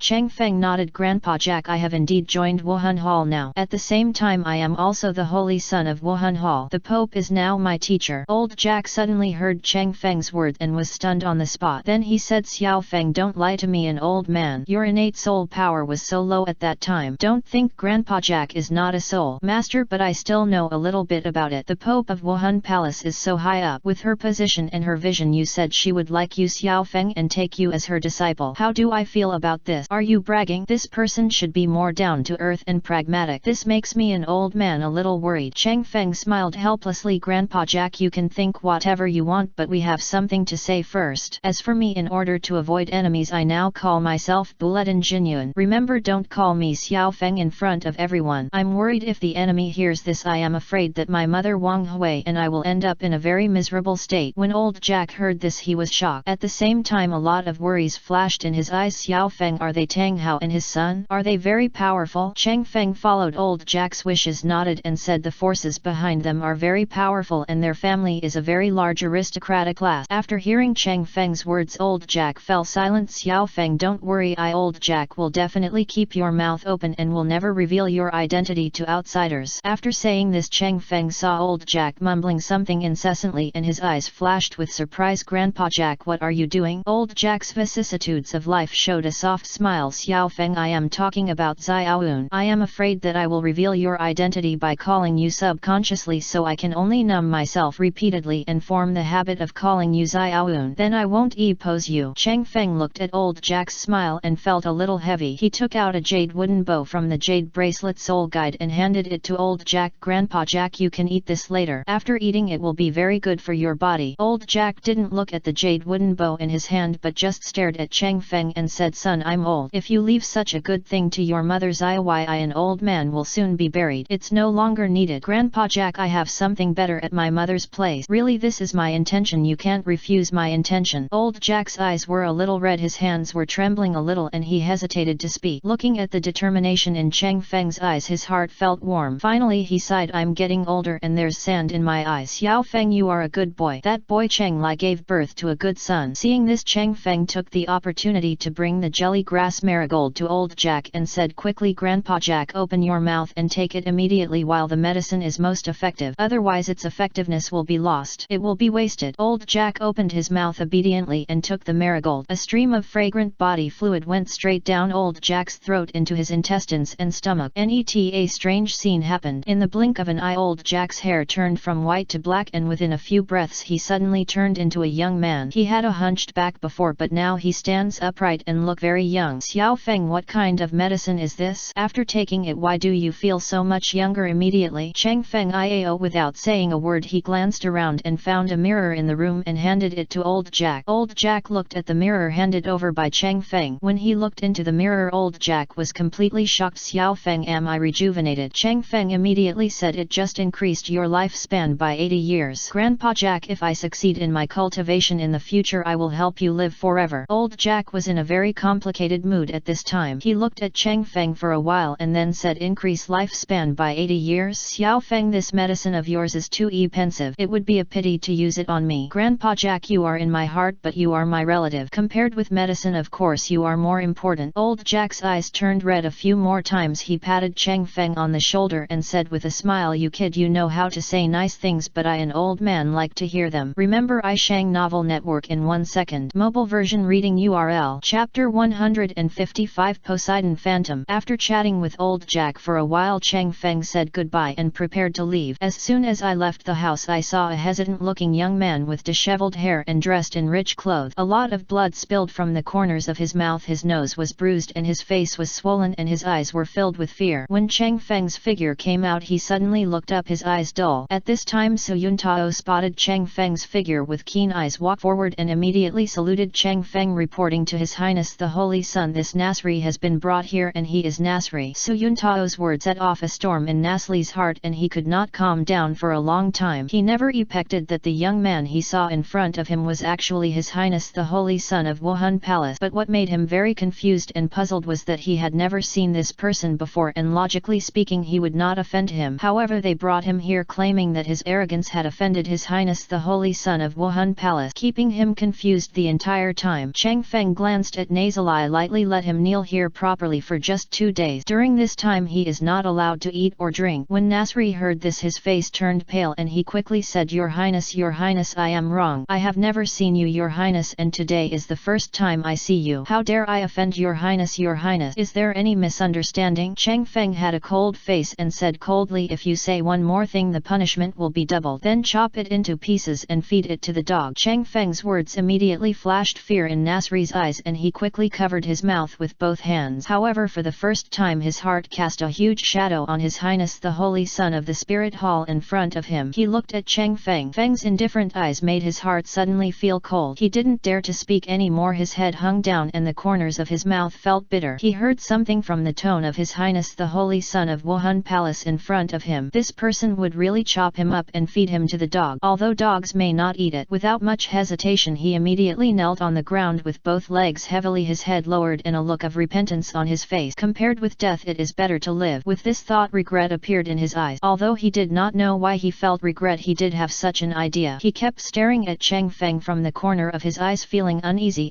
Cheng Feng nodded. Grandpa Jack, I have indeed joined Wuhan Hall now. At the same time, I am also the Holy Son of Wuhan Hall. The Pope is now my teacher. Old Jack suddenly heard Cheng Feng's words and was stunned on the spot. Then he said, Xiao Feng, don't lie to me, an old man. Your innate soul power was so low at that time. Don't think Grandpa Jack is not a soul master, but I still know a little bit about it. The Pope of Wuhan Palace is so high up. With her position and her vision, you said she would like you, Xiao Feng, and take you as her disciple. How do I feel about this? Are you bragging? This person should be more down to earth and pragmatic. This makes me, an old man, a little worried. Cheng Feng smiled helplessly. Grandpa Jack, you can think whatever you want, but we have something to say first. As for me, in order to avoid enemies, I now call myself Bulletin Jinyuan. Remember, don't call me Xiao Feng in front of everyone. I'm worried if the enemy hears this. I am afraid that my mother Wang Hui and I will end up in a very miserable state. When Old Jack heard this, he was shocked. At the same time, a lot of worries flashed in his eyes. Xiao Feng, are they Tang Hao and his son? Are they very powerful? Cheng Feng followed Old Jack's wishes, nodded and said the forces behind them are very powerful and their family is a very large aristocratic class. After hearing Cheng Feng's words, Old Jack fell silent. Xiao Feng, don't worry, Old Jack will definitely keep your mouth open and will never reveal your identity to outsiders. After saying this, Cheng Feng saw Old Jack mumbling something incessantly and his eyes flashed with surprise. Grandpa Jack, what are you doing? Old Jack's vicissitudes of life showed a soft smile. Xiao Feng, I am talking about Xiaoun. I am afraid that I will reveal your identity by calling you subconsciously, so I can only numb myself repeatedly and form the habit of calling you Xiaoun. Then I won't oppose you. Cheng Feng looked at Old Jack's smile and felt a little heavy. He took out a jade wooden bow from the jade bracelet soul guide and handed it to Old Jack. Grandpa Jack, you can eat this later. After eating it will be very good for your body. Old Jack didn't look at the jade wooden bow in his hand, but just stared at Cheng Feng and said, son, I'm old. If you leave such a good thing to your mother's eye, an old man will soon be buried. It's no longer needed. Grandpa Jack, I have something better at my mother's place. Really, this is my intention. You can't refuse my intention. Old Jack's eyes were a little red, his hands were trembling a little and he hesitated to speak. Looking at the determination in Cheng Feng's eyes, his heart felt warm. Finally he sighed, I'm getting older and there's sand in my eyes. Xiao Feng, you are a good boy. That boy Cheng Lai gave birth to a good son. Seeing this, Cheng Feng took the opportunity to bring the jelly grass marigold to Old Jack and said quickly, Grandpa Jack, open your mouth and take it immediately while the medicine is most effective. Otherwise its effectiveness will be lost. It will be wasted. Old Jack opened his mouth obediently and took the marigold. A stream of fragrant body fluid went straight down Old Jack's throat into his intestines and stomach. A strange scene happened. In the blink of an eye, Old Jack's hair turned from white to black and within a few breaths he suddenly turned into a young man. He had a hunched back before, but now he stands upright and look very young. Xiao Feng, what kind of medicine is this? After taking it, why do you feel so much younger immediately? Cheng Feng Iao, without saying a word, he glanced around around and found a mirror in the room and handed it to Old Jack. Old Jack looked at the mirror handed over by Chang Feng. When he looked into the mirror, Old Jack was completely shocked. Xiao Feng, am I rejuvenated? Chang Feng immediately said, it just increased your lifespan by 80 years. Grandpa Jack, if I succeed in my cultivation in the future, I will help you live forever. Old Jack was in a very complicated mood at this time. He looked at Chang Feng for a while and then said, increase lifespan by 80 years? Xiao Feng, this medicine of yours is too expensive. It would be a pity to use it on me. Grandpa Jack, you are in my heart, but you are my relative. Compared with medicine, of course you are more important. Old Jack's eyes turned red a few more times. He patted Chang Feng on the shoulder and said with a smile, you kid, you know how to say nice things, but I, an old man, like to hear them. Remember I Shang Novel Network in 1 second. Mobile version reading URL. Chapter 155 Poseidon Phantom. After chatting with Old Jack for a while, Chang Feng said goodbye and prepared to leave. As soon as I left the house, I saw a hesitant-looking young man with disheveled hair and dressed in rich clothes. A lot of blood spilled from the corners of his mouth. His nose was bruised and his face was swollen and his eyes were filled with fear. When Chang Feng's figure came out, he suddenly looked up, his eyes dull. At this time Su Yuntao spotted Chang Feng's figure with keen eyes, walked forward and immediately saluted Chang Feng, reporting to His Highness the Holy Sun, this Nasri has been brought here and he is Nasri. Su Yuntao's words set off a storm in Nasri's heart and he could not calm down for a long time. He never expected that the young man he saw in front of him was actually His Highness the Holy Sun of Wuhan Palace. But what made him very confused and puzzled was that he had never seen this person before, and logically speaking he would not offend him. However, they brought him here claiming that his arrogance had offended His Highness the Holy Sun of Wuhan Palace, keeping him confused the entire time. Chang Feng glanced at Nasali, lightly let him kneel here properly for just 2 days. During this time he is not allowed to eat or drink. When Nasri heard this, his face turned pale and he quickly said, Your Highness, I am wrong. I have never seen you, Your Highness, and today is the first time I see you. How dare I offend Your Highness, Your Highness? Is there any misunderstanding? Chang Feng had a cold face and said coldly, if you say one more thing the punishment will be doubled. Then chop it into pieces and feed it to the dog. Chang Feng's words immediately flashed fear in Nasri's eyes and he quickly covered his mouth with both hands. However, for the first time his heart cast a huge shadow on His Highness the Holy Sun of the Spirit Hall in front of him. He looked at Chang Feng. Feng's indifferent eyes made his heart suddenly feel cold. He didn't dare to speak any more. His head hung down and the corners of his mouth felt bitter. He heard something from the tone of His Highness the Holy Sun of Wuhan Palace in front of him. This person would really chop him up and feed him to the dog, although dogs may not eat it. Without much hesitation he immediately knelt on the ground with both legs heavily, his head lowered and a look of repentance on his face. Compared with death it is better to live. With this thought regret appeared in his eyes. Although he did not know why he felt regret, he did have such an idea. He kept staring at Chang Feng from the corner of his eyes, feeling uneasy.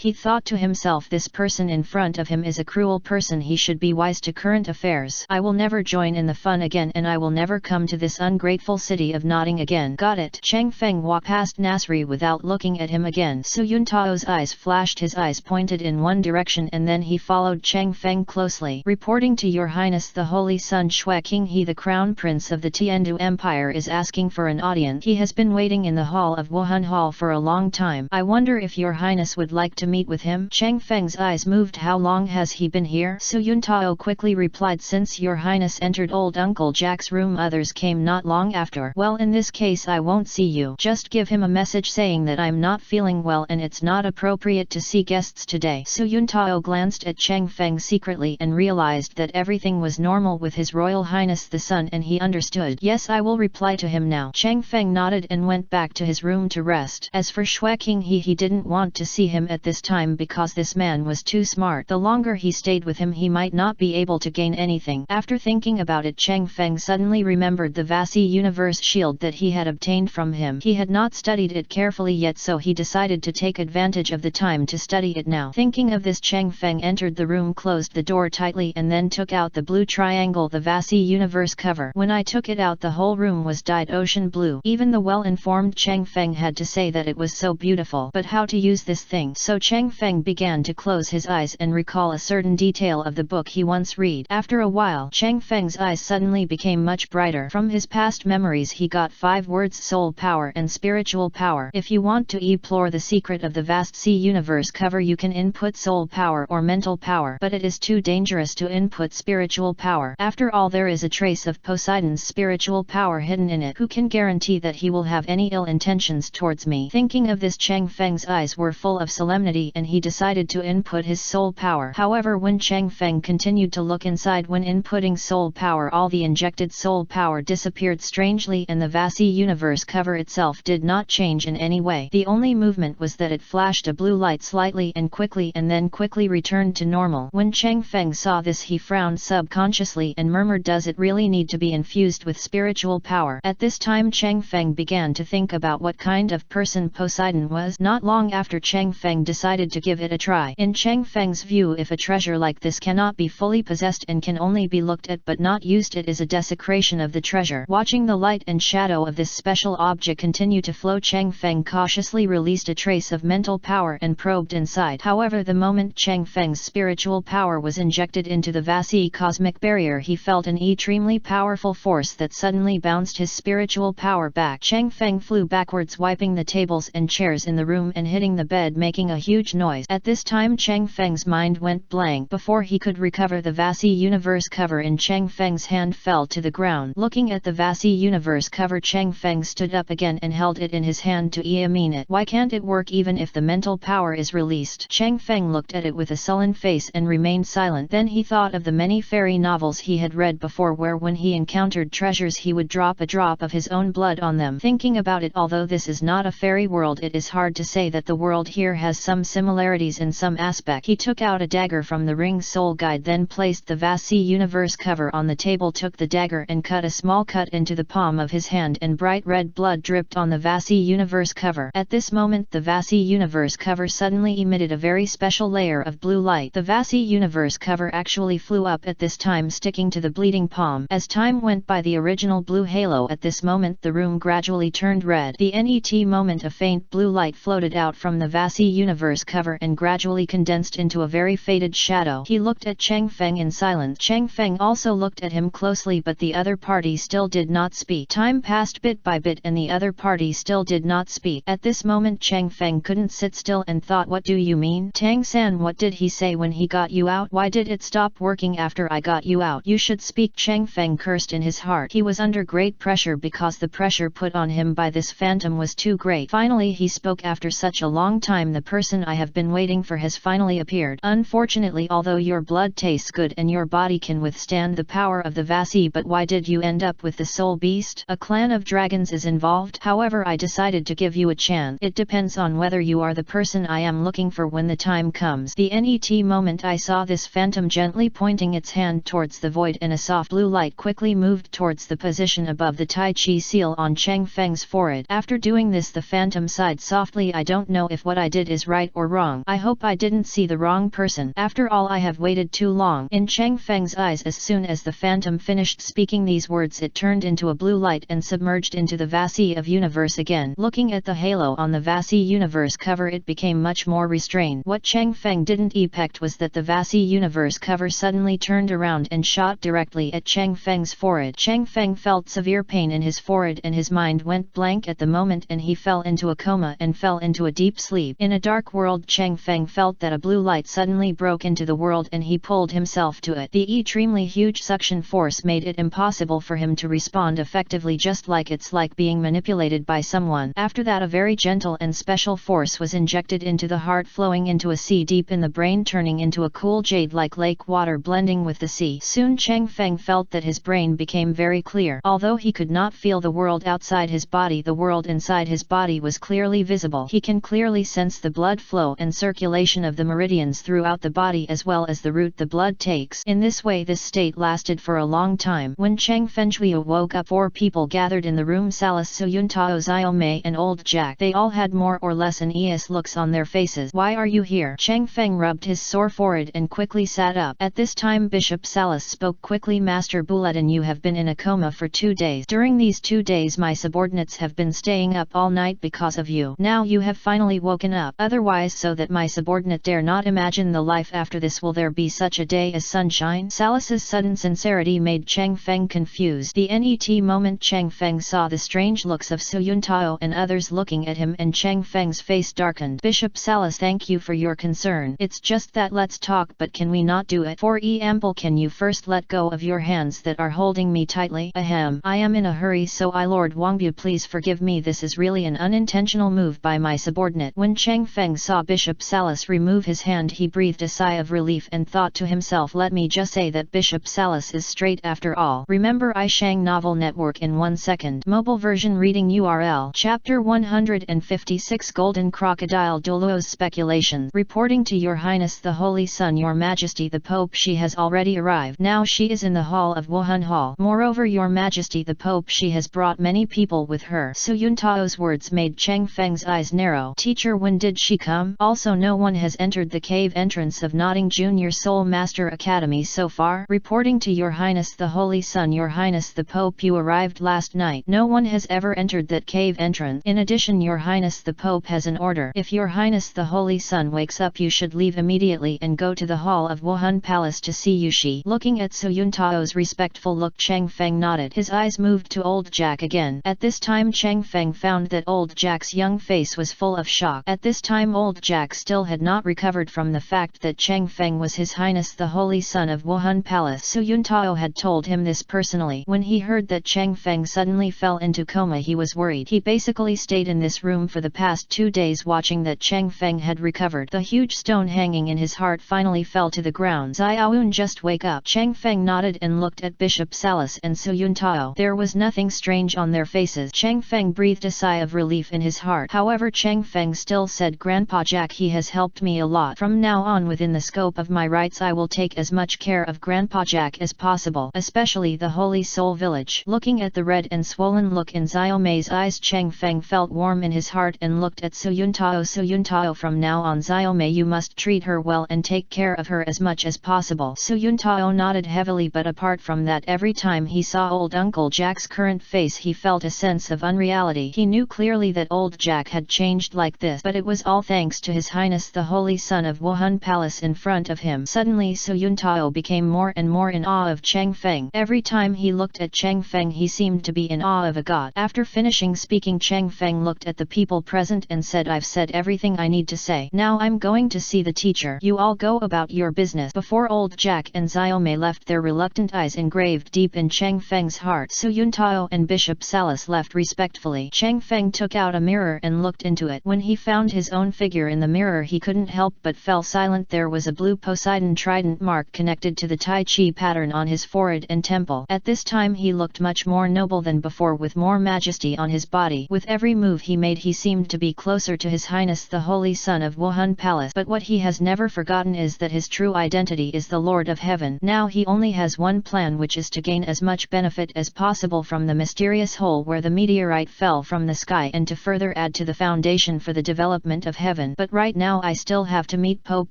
He thought to himself, this person in front of him is a cruel person. He should be wise to current affairs. I will never join in the fun again and I will never come to this ungrateful city of nodding again. Got it. Chang Feng walked past Nasri without looking at him again. Su Yuntao's eyes flashed, his eyes pointed in one direction and then he followed Chang Feng closely. Reporting to Your Highness the Holy Sun, Shui King, he the Crown Prince of the Tiandu Empire is asking for an audience. He has been waiting in the hall of Wuhan Hall for a long time. I wonder if Your Highness would like to meet with him? Chang Feng's eyes moved. How long has he been here? Su Yuntao quickly replied, since Your Highness entered old Uncle Jack's room, others came not long after. Well, in this case I won't see you. Just give him a message saying that I'm not feeling well and it's not appropriate to see guests today. Su Yuntao glanced at Chang Feng secretly and realized that everything was normal with His Royal Highness the Sun, and he understood. Yes, I will reply to him now. Chang Feng nodded and went back to his room to rest. As for Shui King, he didn't want to see him at this time because this man was too smart. The longer he stayed with him he might not be able to gain anything. After thinking about it, Chang Feng suddenly remembered the Vasi Universe shield that he had obtained from him. He had not studied it carefully yet, so he decided to take advantage of the time to study it now. Thinking of this, Chang Feng entered the room, closed the door tightly and then took out the blue triangle, the Vasi Universe cover. When I took it out, the whole room was dyed ocean blue. Even the well-informed Chang Feng had to say that it was so beautiful. But how to use this thing? So Chang Feng began to close his eyes and recall a certain detail of the book he once read. After a while, Chang Feng's eyes suddenly became much brighter. From his past memories he got 5 words: soul power and spiritual power. If you want to explore the secret of the vast sea universe cover, you can input soul power or mental power, but it is too dangerous to input spiritual power. After all, there is a trace of Poseidon's spiritual power hidden in it. Who can guarantee guarantee that he will have any ill intentions towards me. Thinking of this, Chang Feng's eyes were full of solemnity and he decided to input his soul power. However, when Chang Feng continued to look inside when inputting soul power, all the injected soul power disappeared strangely and the vast universe cover itself did not change in any way. The only movement was that it flashed a blue light slightly and quickly and then quickly returned to normal. When Chang Feng saw this, he frowned subconsciously and murmured, does it really need to be infused with spiritual power? At this time Chang Feng began to think about what kind of person Poseidon was. Not long after, Chang Feng decided to give it a try. In Chang Feng's view, if a treasure like this cannot be fully possessed and can only be looked at but not used, it is a desecration of the treasure. Watching the light and shadow of this special object continue to flow, Chang Feng cautiously released a trace of mental power and probed inside. However, the moment Chang Feng's spiritual power was injected into the vast cosmic barrier, he felt an extremely powerful force that suddenly bounced his spiritual power back. Chang Feng flew backwards, wiping the tables and chairs in the room and hitting the bed, making a huge noise. At this time Chang Feng's mind went blank. Before he could recover, the vast universe cover in Chang Feng's hand fell to the ground. Looking at the vast universe cover, Chang Feng stood up again and held it in his hand to mean it. Why can't it work even if the mental power is released? Chang Feng looked at it with a sullen face and remained silent. Then he thought of the many fairy novels he had read before, where when he encountered treasures he would drop a drop of his own blood on them. Thinking about it, although this is not a fairy world, it is hard to say that the world here has some similarities in some aspect. He took out a dagger from the ring soul guide, then placed the vast universe cover on the table, took the dagger and cut a small cut into the palm of his hand, and bright red blood dripped on the vast universe cover. At this moment the vast universe cover suddenly emitted a very special layer of blue light. The vast universe cover actually flew up at this time, sticking to the bleeding palm. As time went by, the original blue halo at this moment the room gradually turned red. The net moment a faint blue light floated out from the vast universe cover and gradually condensed into a very faded shadow. He looked at Chang Feng in silence. Chang Feng also looked at him closely, but the other party still did not speak. Time passed bit by bit and the other party still did not speak. At this moment Chang Feng couldn't sit still and thought, what do you mean? Tang San, what did he say when he got you out? Why did it stop working after I got you out? You should speak. Chang Feng cursed in his heart. He was under great pressure because the pressure put on him by this phantom was too great. Finally he spoke, after such a long time the person I have been waiting for has finally appeared. Unfortunately, although your blood tastes good and your body can withstand the power of the Vasi, but why did you end up with the soul beast? A clan of dragons is involved. However, I decided to give you a chance. It depends on whether you are the person I am looking for when the time comes. The net moment I saw this phantom gently pointing its hand towards the void, and a soft blue light quickly moved towards the position above the Tai Chi seal on Chang Feng's forehead. After doing this, the phantom sighed softly. I don't know if what I did is right or wrong. I hope I didn't see the wrong person. After all, I have waited too long. In Chang Feng's eyes, as soon as the phantom finished speaking these words, it turned into a blue light and submerged into the Vasi of universe again. Looking at the halo on the Vasi universe cover, it became much more restrained. What Chang Feng didn't expect was that the Vasi universe cover suddenly turned around and shot directly at Chang Feng's forehead. Chang Feng felt severe pain in his forehead and his mind went blank at the moment, and he fell into a coma and fell into a deep sleep. In a dark world, Chang Feng felt that a blue light suddenly broke into the world and he pulled himself to it. The extremely huge suction force made it impossible for him to respond effectively, just like it's like being manipulated by someone. After that, a very gentle and special force was injected into the heart, flowing into a sea deep in the brain, turning into a cool jade-like lake water blending with the sea. Soon Chang Feng felt that his brain became very clear. Although he could not feel the world outside his body, the world inside his body was clearly visible. He can clearly sense the blood flow and circulation of the meridians throughout the body, as well as the route the blood takes. In this way, this state lasted for a long time. When Chang Fenghui woke up, 4 people gathered in the room: Salis, Suyuntao, Zio Mei and Old Jack. They all had more or less uneasy looks on their faces. Why are you here? Chang Feng rubbed his sore forehead and quickly sat up. At this time Bishop Salis spoke quickly. Master Buledin, you have been in a coma for 2 days. During these 2 days my subordinates have been staying up all night because of you. Now you have finally woken up. Otherwise, so that my subordinate dare not imagine the life after this. Will there be such a day as sunshine? Salis's sudden sincerity made Chang Feng confused. The net moment Chang Feng saw the strange looks of Suyuntao and others looking at him, and Chang Feng's face darkened. Bishop Salis, thank you for your concern. It's just that let's talk, but can we not do it? For example, can you first let go of your hands that are holding me tightly? Ahem. I am in a hurry, so I Lord Wangbu, please forgive me, this is really an unintentional move by my subordinate. When Chang Feng saw Bishop Salas remove his hand, he breathed a sigh of relief and thought to himself, let me just say that Bishop Salas is straight after all. Remember I Shang Novel Network in 1 second. Mobile version reading URL. Chapter 156 Golden Crocodile Douluo's Speculation. Reporting to Your Highness the Holy Sun, Your Majesty the Pope, she has already arrived. Now she is in the hall of Wuhan Hall. Moreover, Your Majesty the Pope, she has brought many people with her. Su Yuntao's words made Chang Feng's eyes narrow. Teacher, when did she come? Also, no one has entered the cave entrance of Notting Junior Soul Master Academy so far. Reporting to Your Highness the Holy Sun, Your Highness the Pope, you arrived last night. No one has ever entered that cave entrance. In addition, Your Highness the Pope has an order. If Your Highness the Holy Sun wakes up, you should leave immediately and go to the hall of Wuhan Palace to see Yushi. Looking at Su Yuntao's respectful look, Chang Feng nodded. His eyes moved to Old Jack again. At this time Chang Feng found that Old Jack's young face was full of shock. At this time Old Jack still had not recovered from the fact that Chang Feng was His Highness the Holy Son of Wuhan Palace. Su Yuntao had told him this personally. When he heard that Chang Feng suddenly fell into coma, he was worried. He basically stayed in this room for the past 2 days watching that Chang Feng had recovered. The huge stone hanging in his heart finally fell to the ground. Xiaoyun, just wake up. Chang Feng nodded and looked at Bishop Salas and Su Yuntao. There was nothing strange on their faces. Chang Feng breathed a sigh of relief in his heart. However, Chang Feng still said, Grandpa Jack, he has helped me a lot. From now on, within the scope of my rights, I will take as much care of Grandpa Jack as possible, especially the Holy Soul Village. Looking at the red and swollen look in Xiaomei's eyes, Chang Feng felt warm in his heart and looked at Su Yuntao. Su Yuntao, from now on, Xiaomei, you must treat her well and take care of her as much as possible. Su Yuntao nodded heavily, but apart from that, every time he saw old Uncle Jack's current face, he felt a sense of unreality. He knew clearly that old Jack had changed like this, but it was all thanks to His Highness the Holy Son of Wuhan Palace in front of him. Suddenly Su Yuntao became more and more in awe of Chang Feng. Every time he looked at Chang Feng, he seemed to be in awe of a god. After finishing speaking, Chang Feng looked at the people present and said, I've said everything I need to say. Now I'm going to see the teacher. You all go about your business. Before old Jack and Xiaomei left, their reluctant eyes engraved deep in Chang Feng's heart. Su Yuntao and Bishop Salas left respectfully. Chang Feng took out a mirror and looked into it. When he found his own figure in the mirror, he couldn't help but fell silent. There was a blue Poseidon trident mark connected to the Tai Chi pattern on his forehead and temple. At this time he looked much more noble than before, with more majesty on his body. With every move he made, he seemed to be closer to His Highness the Holy Son of Wuhan Palace. But what he has never forgotten is that his true identity is the Lord of Heaven. Now he only has one plan, which is to gain as much benefit as possible from the mysterious hole where the meteorite fell from the sky, and to further add to the foundation for the development of heaven. But right now I still have to meet Pope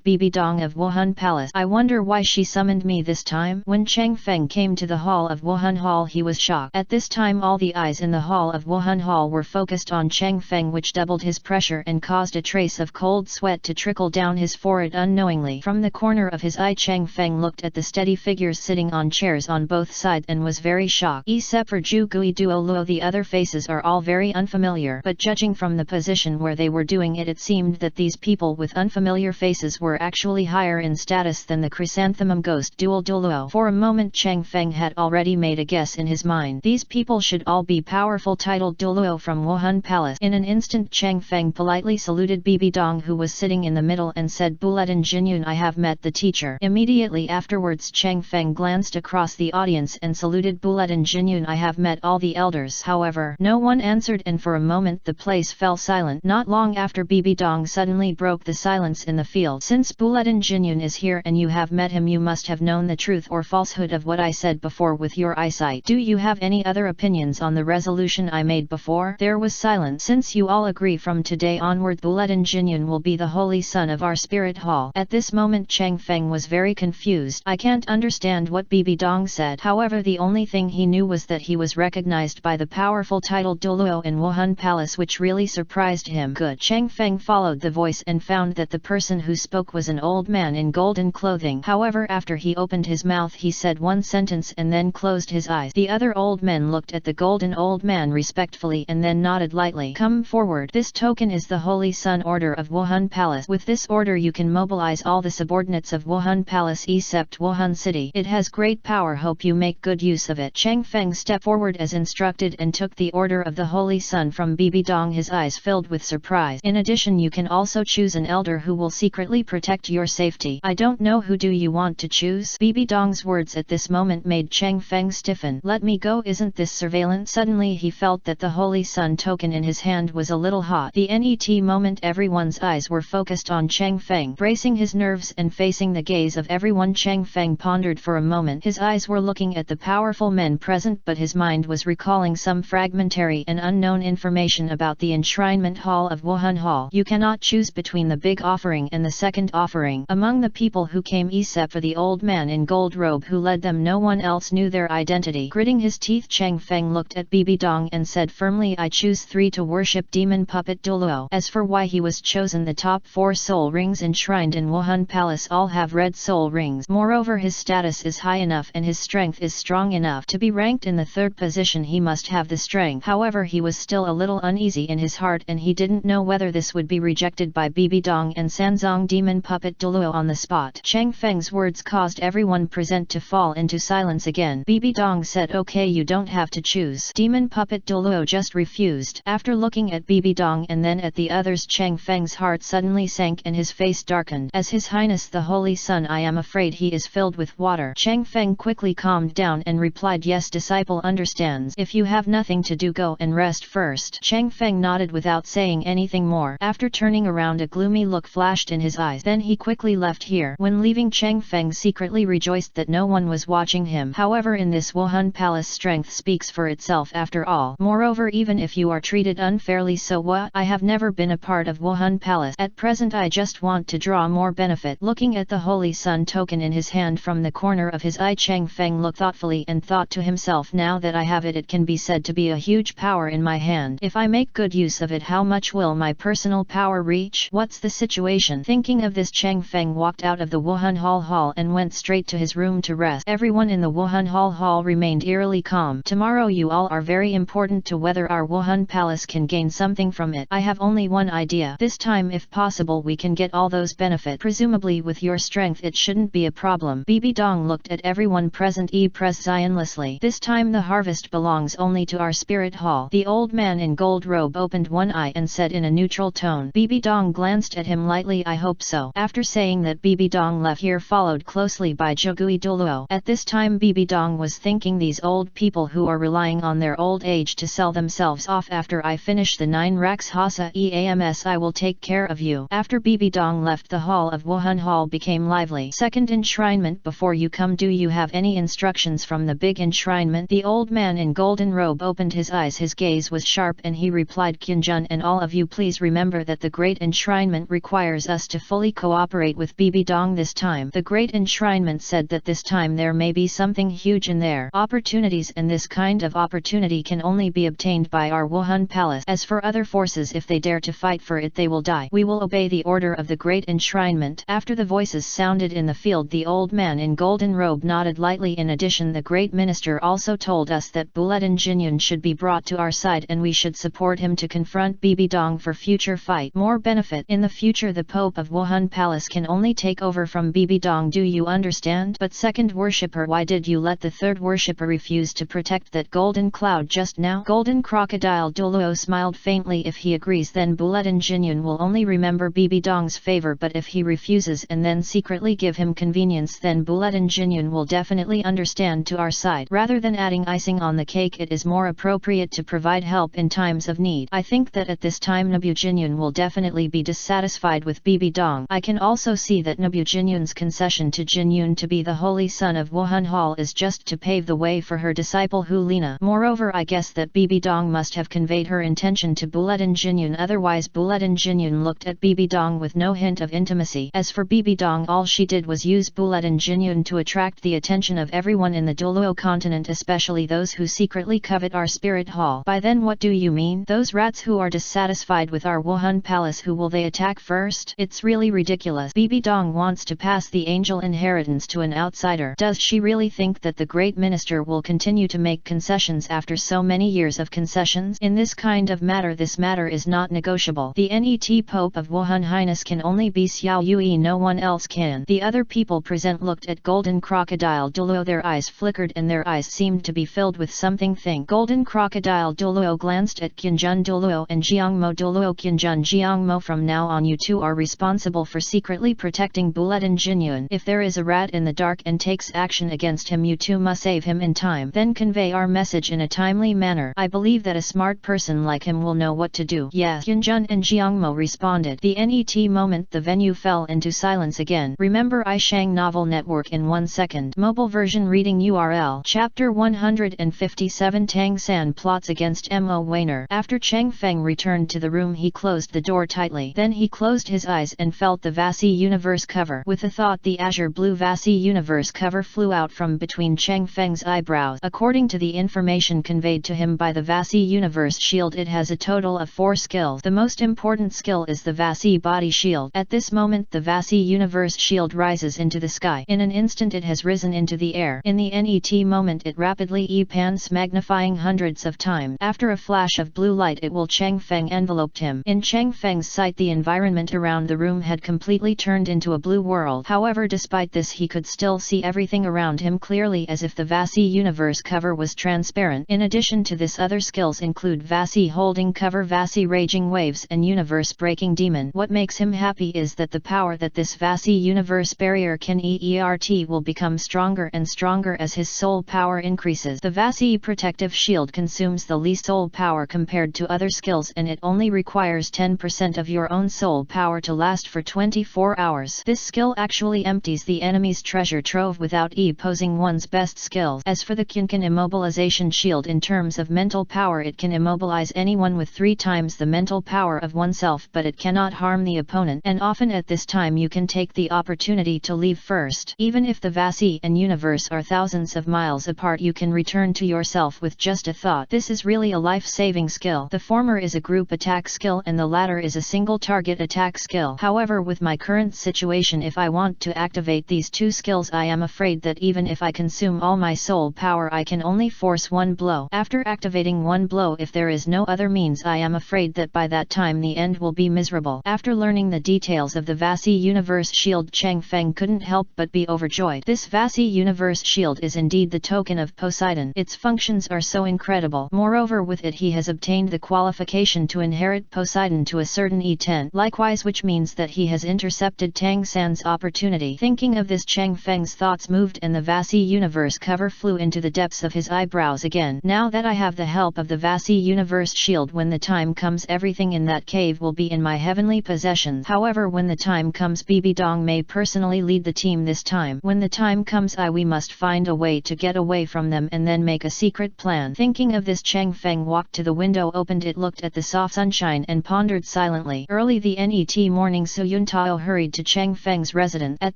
Bibi Dong of Wuhan Palace. I wonder why she summoned me this time. When Chang Feng came to the hall of Wuhan Hall, he was shocked. At this time all the eyes in the hall of Wuhan Hall were focused on Chang Feng, which doubled his pressure and caused a trace of cold sweat to trickle down his forehead unknowingly. From the corner of his eye, Chang Feng looked at the steady figures sitting on chairs on both sides and was very shocked. Except for Zhu Gui Duoluo, the other faces are all very unfamiliar, but judging from the position where they were doing it, it seemed that these people with unfamiliar faces were actually higher in status than the chrysanthemum ghost Douluo. For a moment Chang Feng had already made a guess in his mind. These people should all be powerful, titled Douluo from Wuhan Palace. In an instant Chang Feng politely saluted Bibi Dong, who was sitting in the middle, and said, Bulletin Jinyun, I have met the teacher. Immediately afterwards Chang Feng glanced across the audience and saluted Bulletin Jinyun, I have met all the elders. However, no one answered, and for a moment the place fell silent. Not long after, Bibi Dong suddenly broke the silence in the field. Since Bulletin Jinyun is here and you have met him, you must have known the truth or falsehood of what I said before with your eyesight. Do you have any other opinions on the resolution I made before? There was silence. Since you all agree, from today onward Bulletin Jinyun will be the holy son of our spirit hall. At this moment Chang Feng was very confused. I can't understand what Bibi Dong said. However, the only thing he knew was that he was recognized by the powerful titled Douluo in Wuhan Palace, which really surprised him. Good. Chang Feng followed the voice and found that the person who spoke was an old man in golden clothing. However, after he opened his mouth, he said one sentence and then closed his eyes. The other old men looked at the golden old man respectfully and then nodded lightly. Come forward. This token is the Holy Sun Order of Wuhan Palace. With this order you can mobilize all the subordinates of Wuhan Palace except Wuhan City. It has great power. Hope you make good use of it. Chang Feng stepped forward as instructed instructed and took the order of the Holy Sun from Bibi Dong, his eyes filled with surprise. In addition, you can also choose an elder who will secretly protect your safety. I don't know, who do you want to choose? Bibi Dong's words at this moment made Cheng Feng stiffen. Let me go, isn't this surveillance? Suddenly he felt that the Holy Sun token in his hand was a little hot. The net moment everyone's eyes were focused on Cheng Feng. Bracing his nerves and facing the gaze of everyone, Cheng Feng pondered for a moment. His eyes were looking at the powerful men present, but his mind was recalling some fragmentary and unknown information about the enshrinement hall of Wuhan Hall. You cannot choose between the big offering and the second offering. Among the people who came except for the old man in gold robe who led them, no one else knew their identity. Gritting his teeth, Cheng Feng looked at Bibi Dong and said firmly, I choose 3 to worship demon puppet Douluo. As for why he was chosen, the top 4 soul rings enshrined in Wuhan Palace all have red soul rings. Moreover, his status is high enough and his strength is strong enough to be ranked in the 3rd position. He must have the strength. However, he was still a little uneasy in his heart, and he didn't know whether this would be rejected by Bibi Dong and Sanzong demon puppet Douluo on the spot. Cheng Feng's words caused everyone present to fall into silence again. Bibi Dong said, okay, you don't have to choose. Demon puppet Douluo just refused. After looking at Bibi Dong and then at the others, Cheng Feng's heart suddenly sank and his face darkened. As His Highness the Holy Sun, I am afraid he is filled with water. Cheng Feng quickly calmed down and replied, yes, disciple understands. If you have nothing to do, go and rest first. Cheng Feng nodded without saying anything more. After turning around, a gloomy look flashed in his eyes. Then he quickly left here. When leaving, Cheng Feng secretly rejoiced that no one was watching him. However, in this Wuhan Palace, strength speaks for itself after all. Moreover, even if you are treated unfairly, so what? I have never been a part of Wuhan Palace. At present I just want to draw more benefit. Looking at the Holy Sun token in his hand from the corner of his eye, Cheng Feng looked thoughtfully and thought to himself, now that I have it, it can be said to be a huge power in my hand. If I make good use of it, how much will my personal power reach? What's the situation? Thinking of this, Cheng Feng walked out of the Wuhan Hall and went straight to his room to rest. Everyone in the Wuhan Hall remained eerily calm. Tomorrow you all are very important to whether our Wuhan Palace can gain something from it. I have only one idea. This time, if possible, we can get all those benefits. Presumably with your strength it shouldn't be a problem. Bibi Dong looked at everyone present presentiously. This time the harvest belongs only to our spirit hall. The old man in gold robe opened one eye and said in a neutral tone. Bibi Dong glanced at him lightly. I hope so. After saying that, Bibi Dong left here, followed closely by Jogui Douluo. At this time Bibi Dong was thinking, these old people who are relying on their old age to sell themselves off. After I finish the 9 racks Hasa EAMS, I will take care of you. After Bibi Dong left, the hall of Wuhan Hall became lively. Second enshrinement. Before you come, do you have any instructions from the big enshrinement? The old man in golden robe opened his eyes. His gaze was sharp and he replied, Qinjun and all of you, please remember that the great enshrinement requires us to fully cooperate with Bibi Dong this time. The great enshrinement said that this time there may be something huge in there. Opportunities, and this kind of opportunity can only be obtained by our Wuhan Palace. As for other forces, if they dare to fight for it, they will die. We will obey the order of the great enshrinement. After the voices sounded in the field, the old man in golden robe nodded lightly. In addition, the great minister also told us that Bulletin Jinyun should be brought to our side and we should support him to confront Bibi Dong for future fight. More benefit. In the future the Pope of Wuhan Palace can only take over from Bibi Dong. Do you understand? But second worshipper, why did you let the third worshipper refuse to protect that golden cloud just now? Golden crocodile Douluo smiled faintly. If he agrees, then Bulletin Jinyun will only remember Bibi Dong's favor, but if he refuses and then secretly give him convenience, then Bulletin Jinyun will definitely understand to our side. Rather than adding icing on the cake, it is more appropriate to provide help in times of need. I think that at this time Nabu Jinyun will definitely be dissatisfied with Bibi Dong. I can also see that Nabu Jinyun's concession to Jinyun to be the holy son of Wuhan Hall is just to pave the way for her disciple Hu Lina. Moreover, I guess that Bibi Dong must have conveyed her intention to Bulletin Jinyun, otherwise Bulletin Jinyun looked at Bibi Dong with no hint of intimacy. As for Bibi Dong, all she did was use Bulletin Jinyun to attract the attention of everyone in the Douluo continent, especially those who secretly covet our spirit hall. By then, what do you mean? Those rats who are dissatisfied with our Wuhan Palace, who will they attack first? It's really ridiculous. Bibi Dong wants to pass the angel inheritance to an outsider. Does she really think that the great minister will continue to make concessions after so many years of concessions? In this kind of matter, this matter is not negotiable. The NET Pope of Wuhan Highness can only be Xiao Yue, no one else can. The other people present looked at golden crocodile Douluo. Their eyes flickered and their eyes seemed to be filled with something something think. Golden Crocodile Douluo glanced at Qianjun Douluo and Jiangmo Douluo. Qianjun Jiangmo, from now on you two are responsible for secretly protecting Bulletin Jinyun. If there is a rat in the dark and takes action against him, you two must save him in time. Then convey our message in a timely manner. I believe that a smart person like him will know what to do. Yes, Qianjun and Jiangmo responded. The net moment the venue fell into silence again. Remember iShang Novel Network in 1 second. Mobile version reading URL. Chapter 157 Tang San plots against Mo Weiner. After Cheng Feng returned to the room, he closed the door tightly. Then he closed his eyes and felt the Vasi universe cover. With a thought, the azure blue Vasi universe cover flew out from between Cheng Feng's eyebrows. According to the information conveyed to him by the Vasi universe shield, it has a total of 4 skills. The most important skill is the Vasi body shield. At this moment the Vasi universe shield rises into the sky. In an instant it has risen into the air. In the net moment it rapidly expands, magnifying hundreds of times. After a flash of blue light it will Cheng Feng enveloped him. In Cheng Feng's sight the environment around the room had completely turned into a blue world. However, despite this he could still see everything around him clearly, as if the Vasi universe cover was transparent. In addition to this, other skills include Vasi holding cover, Vasi raging waves and universe breaking demon. What makes him happy is that the power that this Vasi universe barrier can exert will become stronger and stronger as his soul power increases. The Vasi protective shield consumes the least soul power compared to other skills, and it only requires 10% of your own soul power to last for 24 hours. This skill actually empties the enemy's treasure trove without posing one's best skills. As for the Qinkan immobilization shield, in terms of mental power it can immobilize anyone with 3 times the mental power of oneself, but it cannot harm the opponent, and often at this time you can take the opportunity to leave first. Even if the Vasi and universe are thousands of miles apart, you can return to yourself with just a thought. This is really a life-saving skill. The former is a group attack skill and the latter is a single target attack skill. However, with my current situation, if I want to activate these 2 skills, I am afraid that even if I consume all my soul power, I can only force 1 blow. After activating 1 blow, if there is no other means, I am afraid that by that time the end will be miserable. After learning the details of the Vasi universe shield, Cheng Feng couldn't help but be overjoyed. This Vasi universe shield is indeed the token of Poseidon. Its functions are so incredible. Moreover, with it he has obtained the qualification to inherit Poseidon to a certain E10. Likewise, which means that he has intercepted Tang San's opportunity. Thinking of this, Cheng Feng's thoughts moved and the Vasi universe cover flew into the depths of his eyebrows again. Now that I have the help of the Vasi universe shield, when the time comes everything in that cave will be in my heavenly possessions. However, when the time comes, Bibi Dong may personally lead the team this time. When the time comes, we must find a way to get away from them and then make a secret plan. Thinking of this, Cheng Feng walked to the window, opened it, looked at the soft sunshine and pondered silently. Early the net morning, So Yun Tao hurried to Cheng Feng's residence. At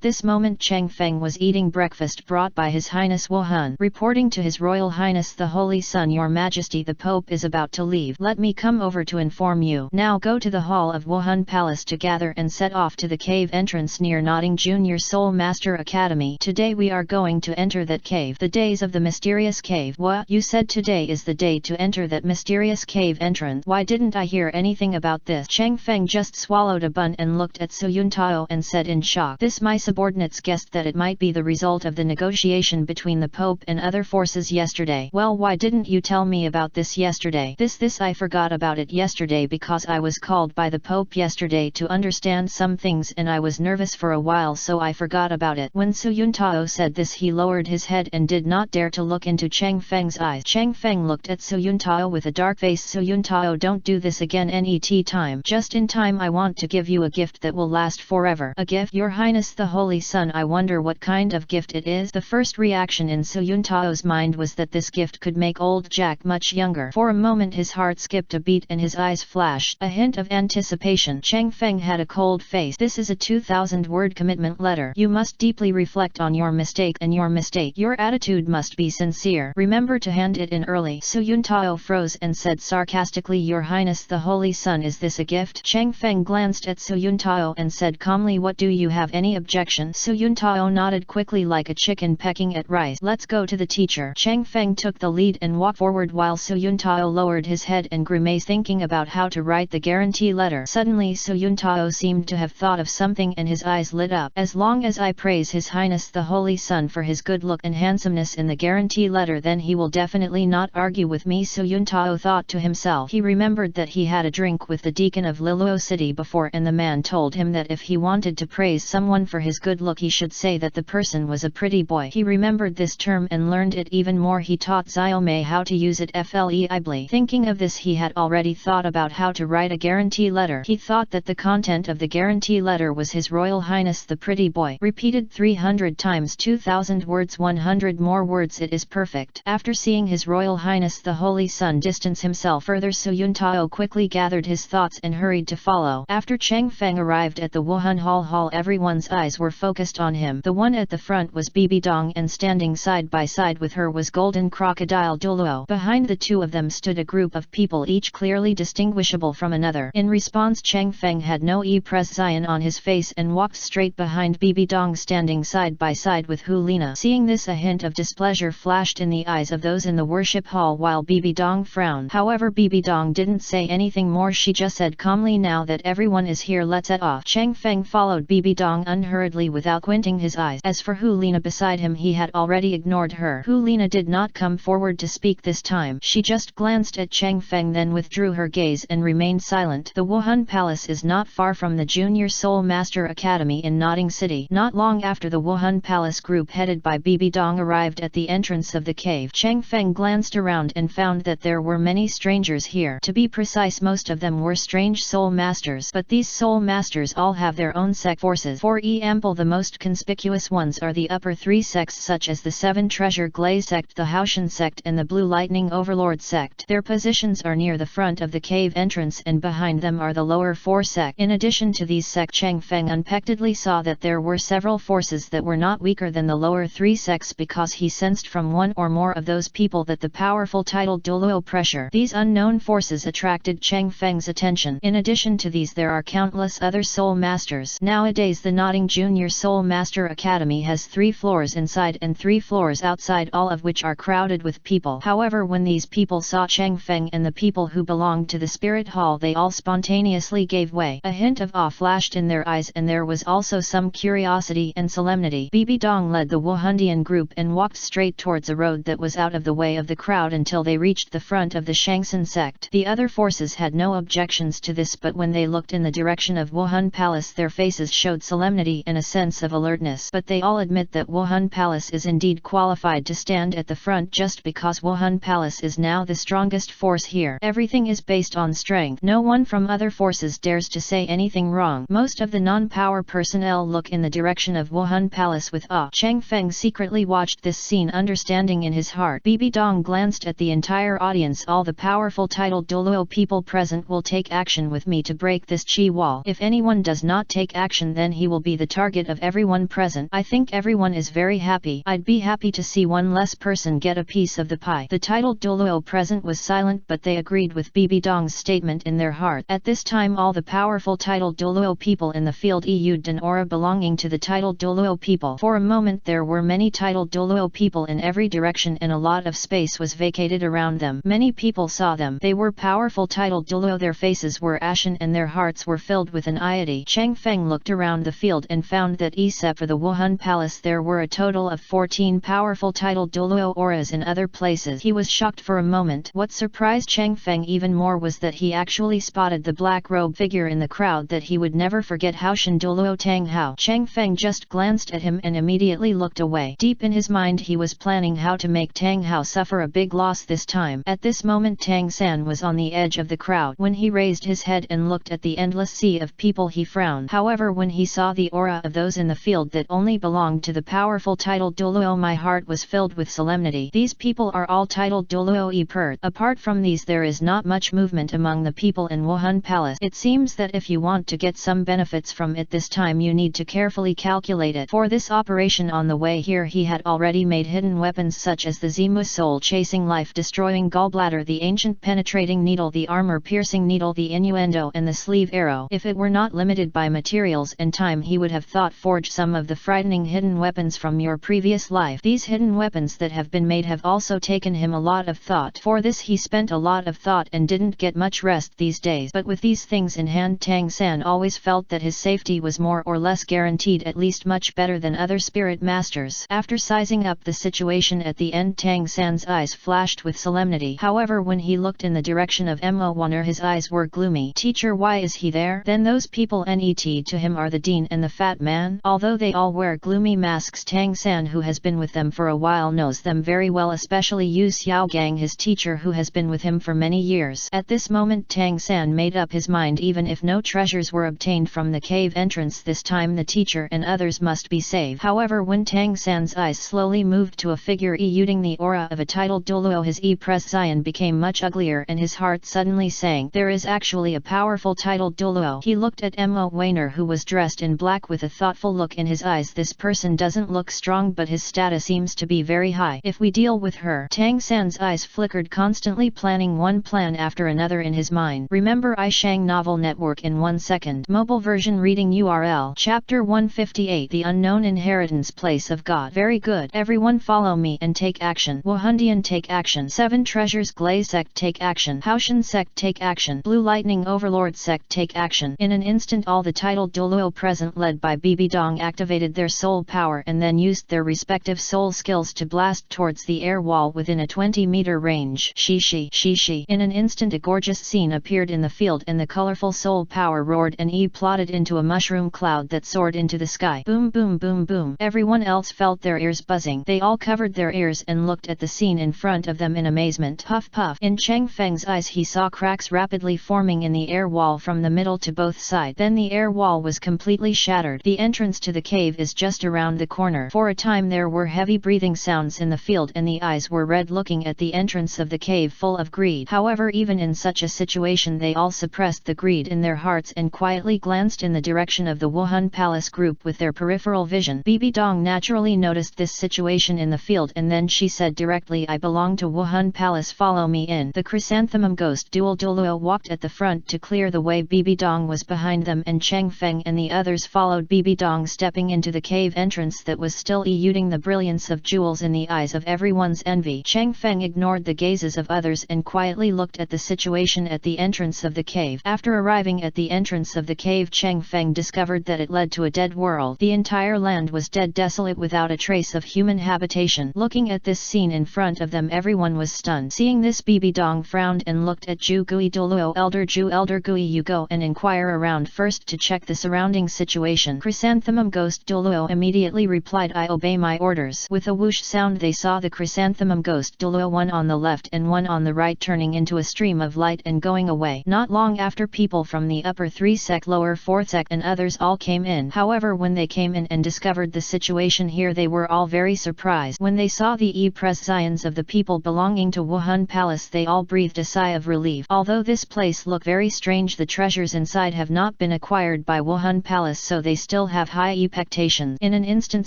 this moment Cheng Feng was eating breakfast brought by His Highness Wu Hun. Reporting to His Royal Highness the Holy Sun, Your Majesty, the Pope is about to leave. Let me come over to inform you. Now go to the hall of Wu Hun Palace to gather and set off to the cave entrance near Notting Junior Soul Master Academy. Today we are going to enter that cave. The days of the mysterious cave. What? You said today is the day to enter that mysterious cave entrance. Why didn't I hear anything about this? Cheng Feng just swallowed a bun and looked at So Yun Tao and said in shock, this my subordinates guessed that it might be the result of the negotiation between the Pope and other forces yesterday. Well, why didn't you tell me about this yesterday? This I forgot about it yesterday because I was called by the Pope yesterday to understand some things and I was nervous for a while, so I forgot about it. When So Yun Tao said this, he lowered his head and did not dare to look into Cheng Feng's eyes. Cheng Feng looked at So Yun Tao with a dark face. So Yun Tao, don't do this again. Net time. Just in time. I want to give you a gift that will last forever. A gift? Your Highness the Holy Sun, I wonder what kind of gift it is. The first reaction in So Yun Tao's mind was that this gift could make old Jack much younger. For a moment his heart skipped a beat and his eyes flashed a hint of anticipation. Cheng Feng had a cold face. This is a 2,000-word commitment letter. You must deeply reflect on your mistake, and your mistake. Your attitude must be sincere. Remember to hand it in early. So Yun Tao froze and said sarcastically, Your Highness the Holy Sun, is this a gift? Cheng Feng glanced at So Yun Tao and said calmly, what, do you have any objection? So Yun Tao nodded quickly like a chicken pecking at rice. Let's go to the teacher. Cheng Feng took the lead and walked forward while So Yun Tao lowered his head and grimaced, thinking about how to write the guarantee letter. Suddenly So Yun Tao seemed to have thought of something and his eyes lit up. As long as I praise His Highness the Holy Sun for his good look and handsomeness in the guarantee letter, then he will definitely not argue with me, Su Yuntao thought to himself. He remembered that he had a drink with the deacon of Douluo city before, and the man told him that if he wanted to praise someone for his good look he should say that the person was a pretty boy. He remembered this term and learned it even more. He taught Xiaomei how to use it fleibly. Thinking of this, he had already thought about how to write a guarantee letter. He thought that the content of the guarantee letter was His Royal Highness the pretty boy. Repeated 300 times, 2000 words, 100 more words, it is perfect. After seeing His Royal Highness the Holy Sun distance himself further, Su Yuntao quickly gathered his thoughts and hurried to follow. After Cheng Feng arrived at the Wuhan Hall, everyone's eyes were focused on him. The one at the front was Bibi Dong, and standing side by side with her was Golden Crocodile Douluo. Behind the two of them stood a group of people, each clearly distinguishable from another. In response, Cheng Feng had no expression on his face and walked straight behind Bibi Dong, standing side by side with Hu Lina. Seeing this, a hint of displeasure flashed in the eyes of those in the worship hall while Bibi Dong frowned. However, Bibi Dong didn't say anything more. She just said calmly, "Now that everyone is here, let's set off." Cheng Feng followed Bibi Dong unhurriedly without squinting his eyes. As for Hu Lina beside him, he had already ignored her. Hu Lina did not come forward to speak this time. She just glanced at Cheng Feng, then withdrew her gaze and remained silent. The Wuhan Palace is not far from the Junior Soul Master Academy in Notting City. Not long after the Wuhan Palace group headed by Bibi Dong arrived at the entrance of the cave, Cheng Feng glanced around and found that there were many strangers here. To be precise, most of them were strange soul masters, but these soul masters all have their own sect forces. For example, the most conspicuous ones are the upper three sects, such as the Seven Treasure Glaze sect, the Haoshan sect, and the Blue Lightning Overlord sect. Their positions are near the front of the cave entrance, and behind them are the lower four sects. In addition to these sects, Cheng Feng unexpectedly saw that there were several forces that were not weaker than the lower three sects, because he sensed from one or more of those people that the powerful titled Douluo pressure. These unknown forces attracted Cheng Feng's attention. In addition to these, there are countless other soul masters. Nowadays, the Notting Junior Soul Master Academy has 3 floors inside and 3 floors outside, all of which are crowded with people. However, when these people saw Cheng Feng and the people who belonged to the Spirit Hall, they all spontaneously gave way. A hint of awe flashed in their eyes, and there was also some curiosity and solemnity. Bibi Dong led the Wuhandian group and walked straight towards a road that was out of the way of the crowd until they reached the front of the Shangsan sect. The other forces had no objections to this, but when they looked in the direction of Wuhan Palace, their faces showed solemnity and a sense of alertness. But they all admit that Wuhan Palace is indeed qualified to stand at the front just because Wuhan Palace is now the strongest force here. Everything is based on strength. No one from other forces dares to say anything wrong. Most of the non-power personnel look in the direction of Wuhan Palace with awe. Cheng Feng secretly watched this scene, understanding in his heart. Bibi Dong glanced at the entire audience. All the powerful titled Douluo people present will take action with me to break this chi wall. If anyone does not take action, then he will be the target of everyone present. I think everyone is very happy. I'd be happy to see one less person get a piece of the pie. The titled Douluo present was silent, but they agreed with Bibi Dong's statement in their heart. At this time, all the powerful titled Douluo people in the field used an aura belonging to the titled Douluo people. For a moment there were many titled Douluo people in every direction, and a lot of space was vacated around them. Many people saw them. They were powerful titled Douluo. Their faces were ashen and their hearts were filled with anxiety. Cheng Feng looked around the field and found that except for the Wuhan Palace there were a total of 14 powerful titled Douluo auras in other places. He was shocked for a moment. What surprised Cheng Feng even more was that he actually spotted the black robe figure in the crowd that he would never forget, Haoshan Douluo Tang Hao. Cheng Feng just glanced at him and immediately looked away. Deep in his mind he was planning how to make Tang Hao suffer a big loss this time. At this moment Tang San was on the edge of the crowd. When he raised his head and looked at the endless sea of people, he frowned. However, when he saw the aura of those in the field that only belonged to the powerful titled Douluo, my heart was filled with solemnity. These people are all titled Douluo Epert. Apart from these, there is not much movement among the people in Wuhan Palace. It seems that if you want to get some benefits from it this time, you need to carefully calculate it. For this operation on the way here, he had already made hidden weapons such as the Zimu soul chasing life destroying gallbladder, the ancient penetrating needle, the armor piercing needle, the innuendo, and the sleeve arrow. If it were not limited by materials and time, he would have thought forge some of the frightening hidden weapons from your previous life. These hidden weapons that have been made have also taken him a lot of thought. For this he spent a lot of thought and didn't get much rest these days. But with these things in hand, Tang San always felt that his safety was more or less guaranteed, at least much better than other spirit masters. After sizing up the situation at the end, Tang Tang San's eyes flashed with solemnity. However, when he looked in the direction of Mo Wanner, his eyes were gloomy. Teacher, why is he there? Then those people net to him are the dean and the fat man. Although they all wear gloomy masks, Tang San, who has been with them for a while, knows them very well, especially Yu Xiaogang, his teacher, who has been with him for many years. At this moment Tang San made up his mind, even if no treasures were obtained from the cave entrance this time, the teacher and others must be saved. However, when Tang San's eyes slowly moved to a figure eluding the aura of a titled Douluo, his presence became much uglier and his heart suddenly sang. There is actually a powerful titled Douluo. He looked at Mo Wanner, who was dressed in black, with a thoughtful look in his eyes. This person doesn't look strong, but his status seems to be very high. If we deal with her. Tang San's eyes flickered, constantly planning one plan after another in his mind. Remember I Shang Novel Network in 1 second. Mobile version reading URL. Chapter 158, The Unknown Inheritance Place of God. Very good. Everyone follow me and take action. Wahundian, take action. 7 Treasures Glaze Sect, take action. Haoshan Sect, take action. Blue Lightning Overlord Sect, take action. In an instant all the titled Douluo present, led by Bibi Dong, activated their soul power and then used their respective soul skills to blast towards the air wall within a 20-meter range. Shishi. In an instant a gorgeous scene appeared in the field and the colorful soul power roared and plotted into a mushroom cloud that soared into the sky. Boom boom boom boom. Everyone else felt their ears buzzing. They all covered their ears and looked at the scene in front of them in amazement. Puff puff. In Cheng Feng's eyes he saw cracks rapidly forming in the air wall from the middle to both sides. Then the air wall was completely shattered. The entrance to the cave is just around the corner. For a time there were heavy breathing sounds in the field and the eyes were red, looking at the entrance of the cave full of greed. However, even in such a situation they all suppressed the greed in their hearts and quietly glanced in the direction of the Wuhan Palace group with their peripheral vision. Bibi Dong naturally noticed this situation in the field and then she said directly, I belong to Wuhan Palace, follow me in. The chrysanthemum ghost dual Douluo walked at the front to clear the way. Bibi Dong was behind them and Cheng Feng and the others followed Bibi Dong, stepping into the cave entrance that was still eluding the brilliance of jewels in the eyes of everyone's envy. Cheng Feng ignored the gazes of others and quietly looked at the situation at the entrance of the cave. After arriving at the entrance of the cave, Cheng Feng discovered that it led to a dead world. The entire land was dead, desolate, without a trace of human habitation. Looking at this scene in front of them, everyone was stunned. Seeing this, Bibi Dong frowned and looked at Ju Gui Douluo. Elder Ju, Elder Gui, you go and inquire around first to check the surrounding situation. Chrysanthemum ghost Douluo immediately replied, I obey my orders. With a whoosh sound they saw the chrysanthemum ghost Douluo, one on the left and one on the right, turning into a stream of light and going away. Not long after, people from the upper 3 sect, lower 4 sect and others all came in. However, when they came in and discovered the situation here, they were all very surprised. When they saw the presence of the people belonging to Wuhan Palace, they all breathed a sigh of relief. Although this place looked very strange, the treasures inside have not been acquired by Wuhan Palace, so they still have high expectations. In an instant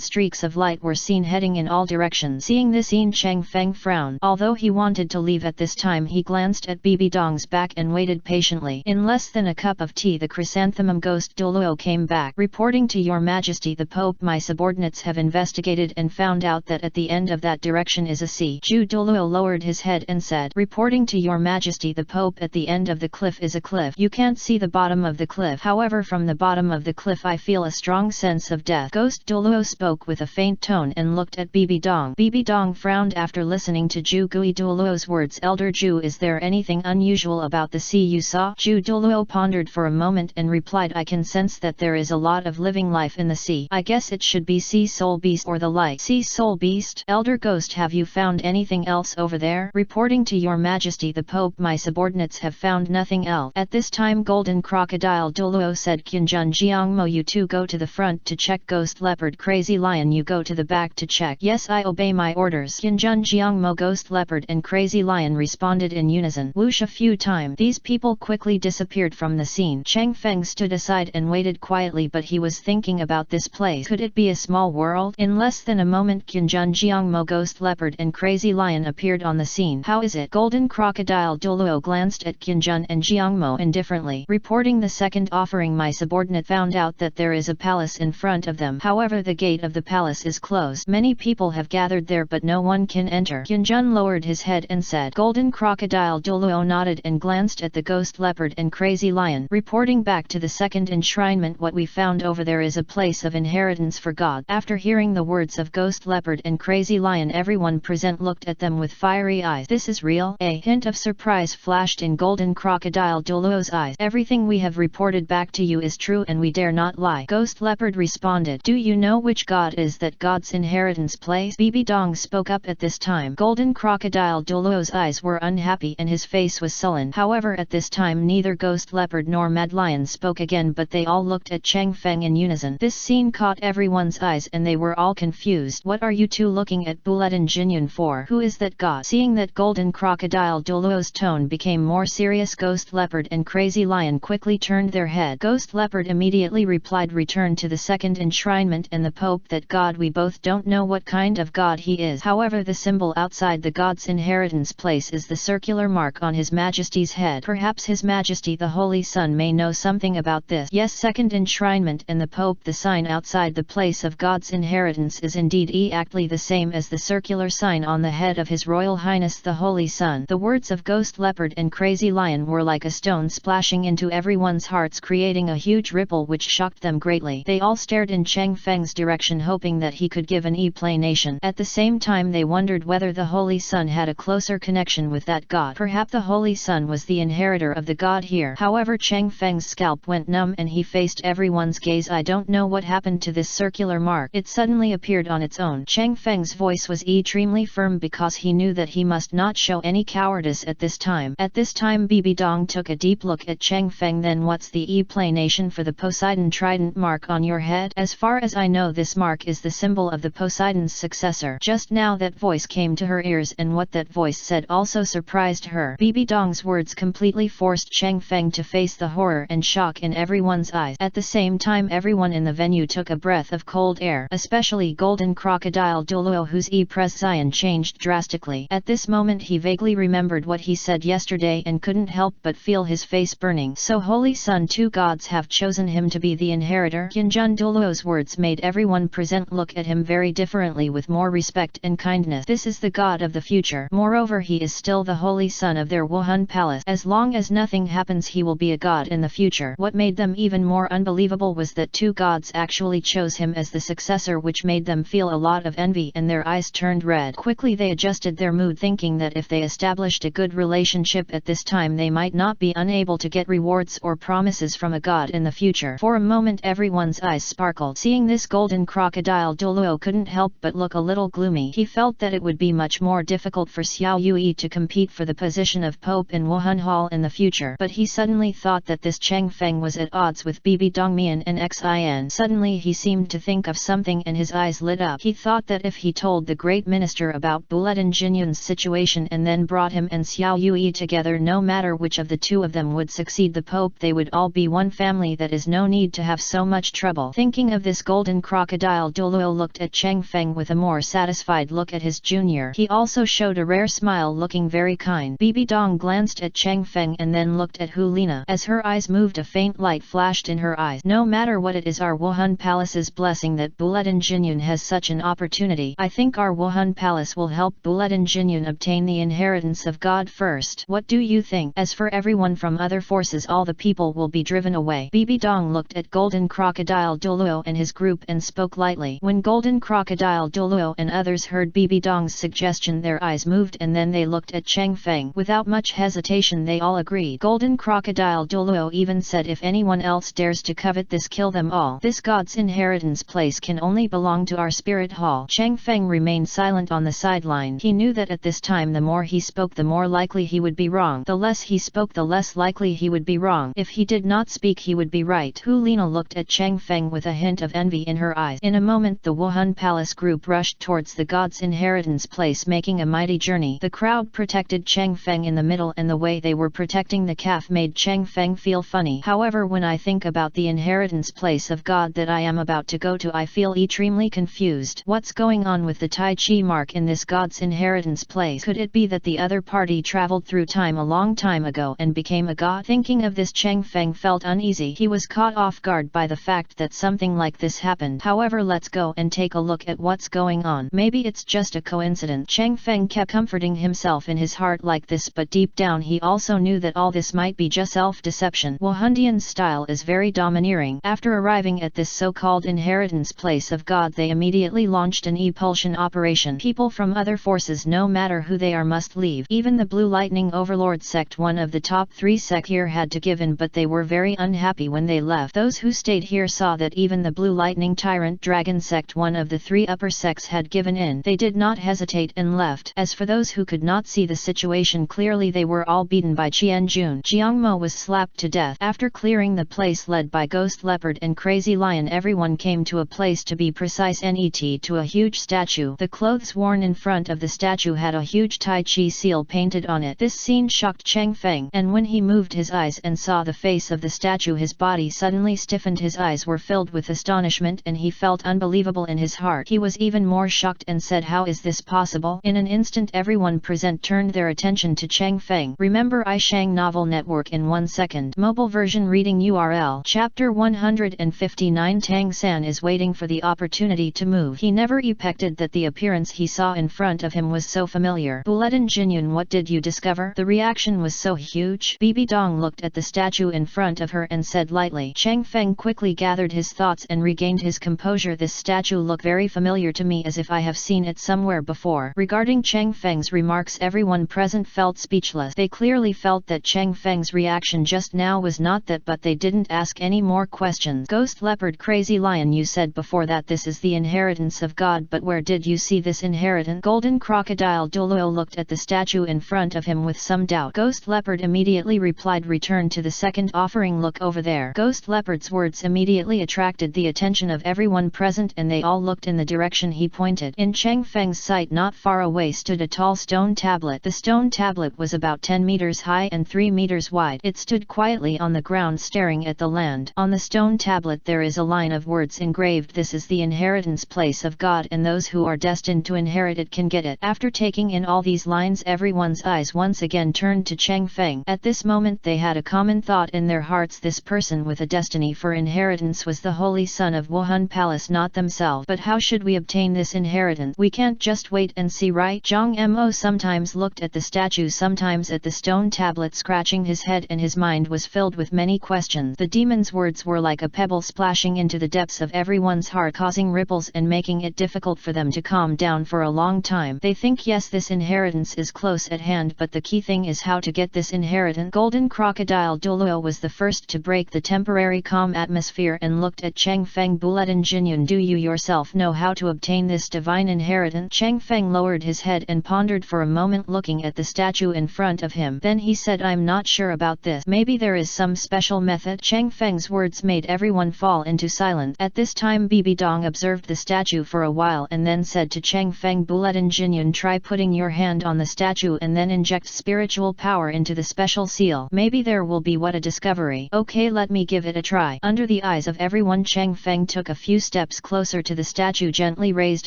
streaks of light were seen heading in all directions. Seeing this, Cheng Feng frowned. Although he wanted to leave at this time, he glanced at Bibi Dong's back and waited patiently. In less than a cup of tea, the chrysanthemum ghost Douluo came back, reporting to Your Majesty the Pope. My subordinates have investigated and found out that at the end of that direction is a sea. Ju Douluo lowered his head and said, reporting to Your Majesty the Pope, at the end of the cliff is a cliff. You can't see the bottom of the cliff. However, from the bottom of the cliff I feel a strong sense of death. Ghost Douluo spoke with a faint tone and looked at Bibi Dong. Bibi Dong frowned after listening to Ju Gui Douluo's words. Elder Ju, is there anything unusual about the sea you saw? Ju Douluo pondered for a moment and replied, I can sense that there is a lot of living life in the sea. I guess it should be sea soul beast or the like. Sea soul beast? Elder Ghost, have you found anything else over there? Reporting to Your Majesty the Pope, my subordinates have found nothing else. At this time, Golden Crocodile Douluo said, Qianjun Jiangmo, you two go to the front to check. Ghost Leopard Crazy Lion, you go to the back to check. Yes, I obey my orders. Qianjun Jiangmo, Ghost Leopard and Crazy Lion responded in unison. Whoosh, a few times these people quickly disappeared from the scene. Cheng Feng stood aside and waited quietly, but he was thinking about this place. Could it be a small world? In less than a moment, Qianjun Jiangmo, Ghost Leopard and Crazy Lion appeared on the scene. How is it? Golden Crocodile Douluo glanced at Qianjun and Jiangmo indifferently. Reporting the second offering, my subordinate found out that there is a palace in front of them. However, the gate of the palace is closed. Many people have gathered there, but no one can enter. Qianjun lowered his head and said. Golden Crocodile Douluo nodded and glanced at the Ghost Leopard and Crazy Lion. Reporting back to the second enshrinement, what we found over there is a place of inheritance for God. After hearing the words of Ghost Leopard and Crazy Lion, everyone present looked at them with fiery eyes. This is real? A hint of surprise flashed in Golden Crocodile Douluo's eyes. Everything we have reported back to you is true and we dare not lie. Ghost Leopard responded. Do you know which god is that god's inheritance place? Bibi Dong spoke up at this time. Golden Crocodile Douluo's eyes were unhappy and his face was sullen. However, at this time neither Ghost Leopard nor Mad Lion spoke again, but they all looked at Cheng Feng in unison. This scene caught everyone's eyes and they were all confused. What are you two looking at Bulletin Jinyan for? Who is that god? Seeing that Golden Crocodile Douluo's tone became more serious, Ghost Leopard and Crazy Lion quickly turned their head. Ghost Leopard immediately replied, return to the second enshrinement and the Pope. That god, we both don't know what kind of god he is. However, the symbol outside the god's inheritance place is the circular mark on His Majesty's head. Perhaps His Majesty the Holy Sun may know something about this. Yes, second enshrinement and the Pope. The sign outside the place of God's inheritance is indeed exactly the same as the circular sign on the head of His Royal Highness the Holy Sun. The words of Ghost Leopard and Crazy Lion were like a stone splashing into everyone's hearts, creating a huge ripple which shocked them greatly. They all stared in Cheng Feng's direction, hoping that he could give an explanation. At the same time they wondered whether the Holy Sun had a closer connection with that god. Perhaps the Holy Sun was the inheritor of the god here. However, Cheng Feng's scalp went numb and he faced everyone's gaze. I don't know what happened to this circular mark. It suddenly appeared on its own. Cheng Feng's voice was extremely firm because he knew that he must not show any cowardice at this time. At this time Bibi Dong took a deep look at Cheng Feng. Then what's the explanation for the Poseidon trident mark on your head? As far as I know, this mark is the symbol of the Poseidon's successor. Just now that voice came to her ears, and what that voice said also surprised her. Bibi Dong's words completely forced Cheng Feng to face the horror and shock in everyone's eyes. At the same time everyone in the venue took a breath of cold air, especially Golden Crocodile Douluo, whose presence changed drastically. At this moment he vaguely remembered what he said yesterday and couldn't help but feel his face burning. So Holy Sun, two gods have chosen him to be the inheritor? Yinjun Douluo's words made everyone present look at him very differently, with more respect and kindness. This is the god of the future. Moreover, he is still the Holy Sun of their Wuhan palace. As long as nothing happens, he will be a god in the future. What made them even more unbelievable was that two gods actually chose him as the successor, which made them feel a lot of envy and their eyes turned red. Quickly they adjusted their mood, thinking that if they established a good relationship at this time, they might not be unable to get rewards or promises from a god in the future. For a moment everyone's eyes sparkled. Seeing this, Golden Crocodile Douluo couldn't help but look a little gloomy. He felt that it would be much more difficult for Xiao Yui to compete for the position of Pope in Wuhan Hall in the future. But he suddenly thought that this Cheng Feng was at odds with Bibi Dongmian and Xin. Suddenly he seemed to think of something and his eyes lit up. He thought that if he told the great minister about Bulletin Jinyan's situation and then brought him and Xiao Yui together, no matter which of the two of them would succeed the Pope, they would all be one family. That is no need to have so much trouble. Thinking of this, Golden Crocodile Douluo looked at Cheng Feng with a more satisfied look at his junior. He also showed a rare smile, looking very kind. Bibi Dong glanced at Cheng Feng and then looked at Hulina. As her eyes moved, a faint light flashed in her eyes. No matter what, it is our Wuhan Palace's blessing that Bulletin Jinyan has such an opportunity. I think our Wuhan Palace will help Bulletin Jinyan obtain the inheritance of God first. What do you think? As for everyone from other forces, all the people will be driven away. Bibi Dong looked at Golden Crocodile Douluo and his group and spoke lightly. When Golden Crocodile Douluo and others heard Bibi Dong's suggestion, their eyes moved and then they looked at Cheng Feng. Without much hesitation they all agreed. Golden Crocodile Douluo even said, if anyone else dares to covet this, kill them all. This god's inheritance place can only belong to our spirit hall. Cheng Feng remained silent on the sideline. He knew that at this time the more he spoke, the more likely he would be wrong. The less he spoke, the less likely he would be wrong. If he did not speak, he would be right. Hulina looked at Cheng Feng with a hint of envy in her eyes. In a moment the Wuhan Palace group rushed towards the god's inheritance place, making a mighty journey. The crowd protected Cheng Feng in the middle, and the way they were protecting the calf made Cheng Feng feel funny. However, when I think about the inheritance place of God that I am about to go to, I feel extremely confused. What's going on with the Tai Chi mark in this god's inheritance place? Could it be that the other party traveled through time a long time ago and became a god? Thinking of this, Cheng Feng felt uneasy. He was caught off guard by the fact that something like this happened. However, let's go and take a look at what's going on. Maybe it's just a coincidence. Cheng Feng kept comforting himself in his heart like this, but deep down he also knew that all this might be just self-deception. Wuhandian's style is very domineering. After arriving at this so-called inheritance place of God, they immediately launched an expulsion operation. People people from other forces, no matter who they are, must leave. Even the Blue Lightning Overlord Sect, one of the top 3 sect here, had to give in, but they were very unhappy when they left. Those who stayed here saw that even the Blue Lightning Tyrant Dragon Sect, one of the 3 upper sects, had given in. They did not hesitate and left. As for those who could not see the situation clearly, they were all beaten by Qianjun. Jiangmo was slapped to death. After clearing the place led by Ghost Leopard and Crazy Lion, everyone came to a place, to be precise net to a huge statue. The clothes worn in front of the statue had a huge Tai Chi seal painted on it. This scene shocked Cheng Feng, and when he moved his eyes and saw the face of the statue, his body suddenly stiffened. His eyes were filled with astonishment and he felt unbelievable in his heart. He was even more shocked and said, "How is this possible?" In an instant everyone present turned their attention to Cheng Feng. Remember iShang Novel Network in 1 second. Mobile version reading URL. Chapter 159. Tang San is waiting for the opportunity to move. He never expected that the appearance he saw in front of him was so familiar. Bulletin Jinyun, what did you discover? The reaction was so huge. Bibi Dong looked at the statue in front of her and said lightly. Cheng Feng quickly gathered his thoughts and regained his composure. This statue looked very familiar to me, as if I have seen it somewhere before. Regarding Cheng Feng's remarks, everyone present felt speechless. They clearly felt that Cheng Feng's reaction just now was not that, but they didn't ask any more questions. Ghost Leopard Crazy Lion, you said before that this is the inheritance of God, but where did you see this inheritance? Golden Crocodile Douluo looked at the statue in front of him with some doubt. Ghost Leopard immediately replied, return to the second offering, look over there. Ghost Leopard's words immediately attracted the attention of everyone present and they all looked in the direction he pointed. In Cheng Feng's sight not far away stood a tall stone tablet. The stone tablet was about 10 meters high and 3 meters wide. It stood quietly on the ground staring at the land. On the stone tablet there is a line of words engraved, this is the inheritance place of God and those who are destined to inherit it can get it. After taking in all these lines, everyone's eyes once again turned to Cheng Feng. At this moment they had a common thought in their hearts, this person with a destiny for inheritance was the holy son of Wuhan Palace, not themselves. But how should we obtain this inheritance? We can't just wait and see, right? Zhang Mo sometimes looked at the statue, sometimes at the stone tablet, scratching his head, and his mind was filled with many questions. The demon's words were like a pebble splashing into the depths of everyone's heart, causing ripples and making it difficult for them to calm down for a long time. They think yes, this inheritance is close at hand, but the key thing is how to get this inheritance. Golden Crocodile Douluo was the first to break the temporary calm atmosphere and looked at Cheng Feng. Bulletin Jinyun, do you yourself know how to obtain this divine inheritance? Cheng Feng lowered his head and pondered for a moment, looking at the statue in front of him. Then he said, I'm not sure about this. Maybe there is some special method. Cheng Feng's words made everyone fall into silence. At this time Bibi Dong observed the statue for a while and then said to Cheng Feng, Bulletin Jinyun, try putting your hand on the statue and then inject spiritual power into the special seal. Maybe there will be what a discovery. Okay, let me give it a try. Under the eyes of everyone, Cheng Feng took a few steps closer to the statue, gently raised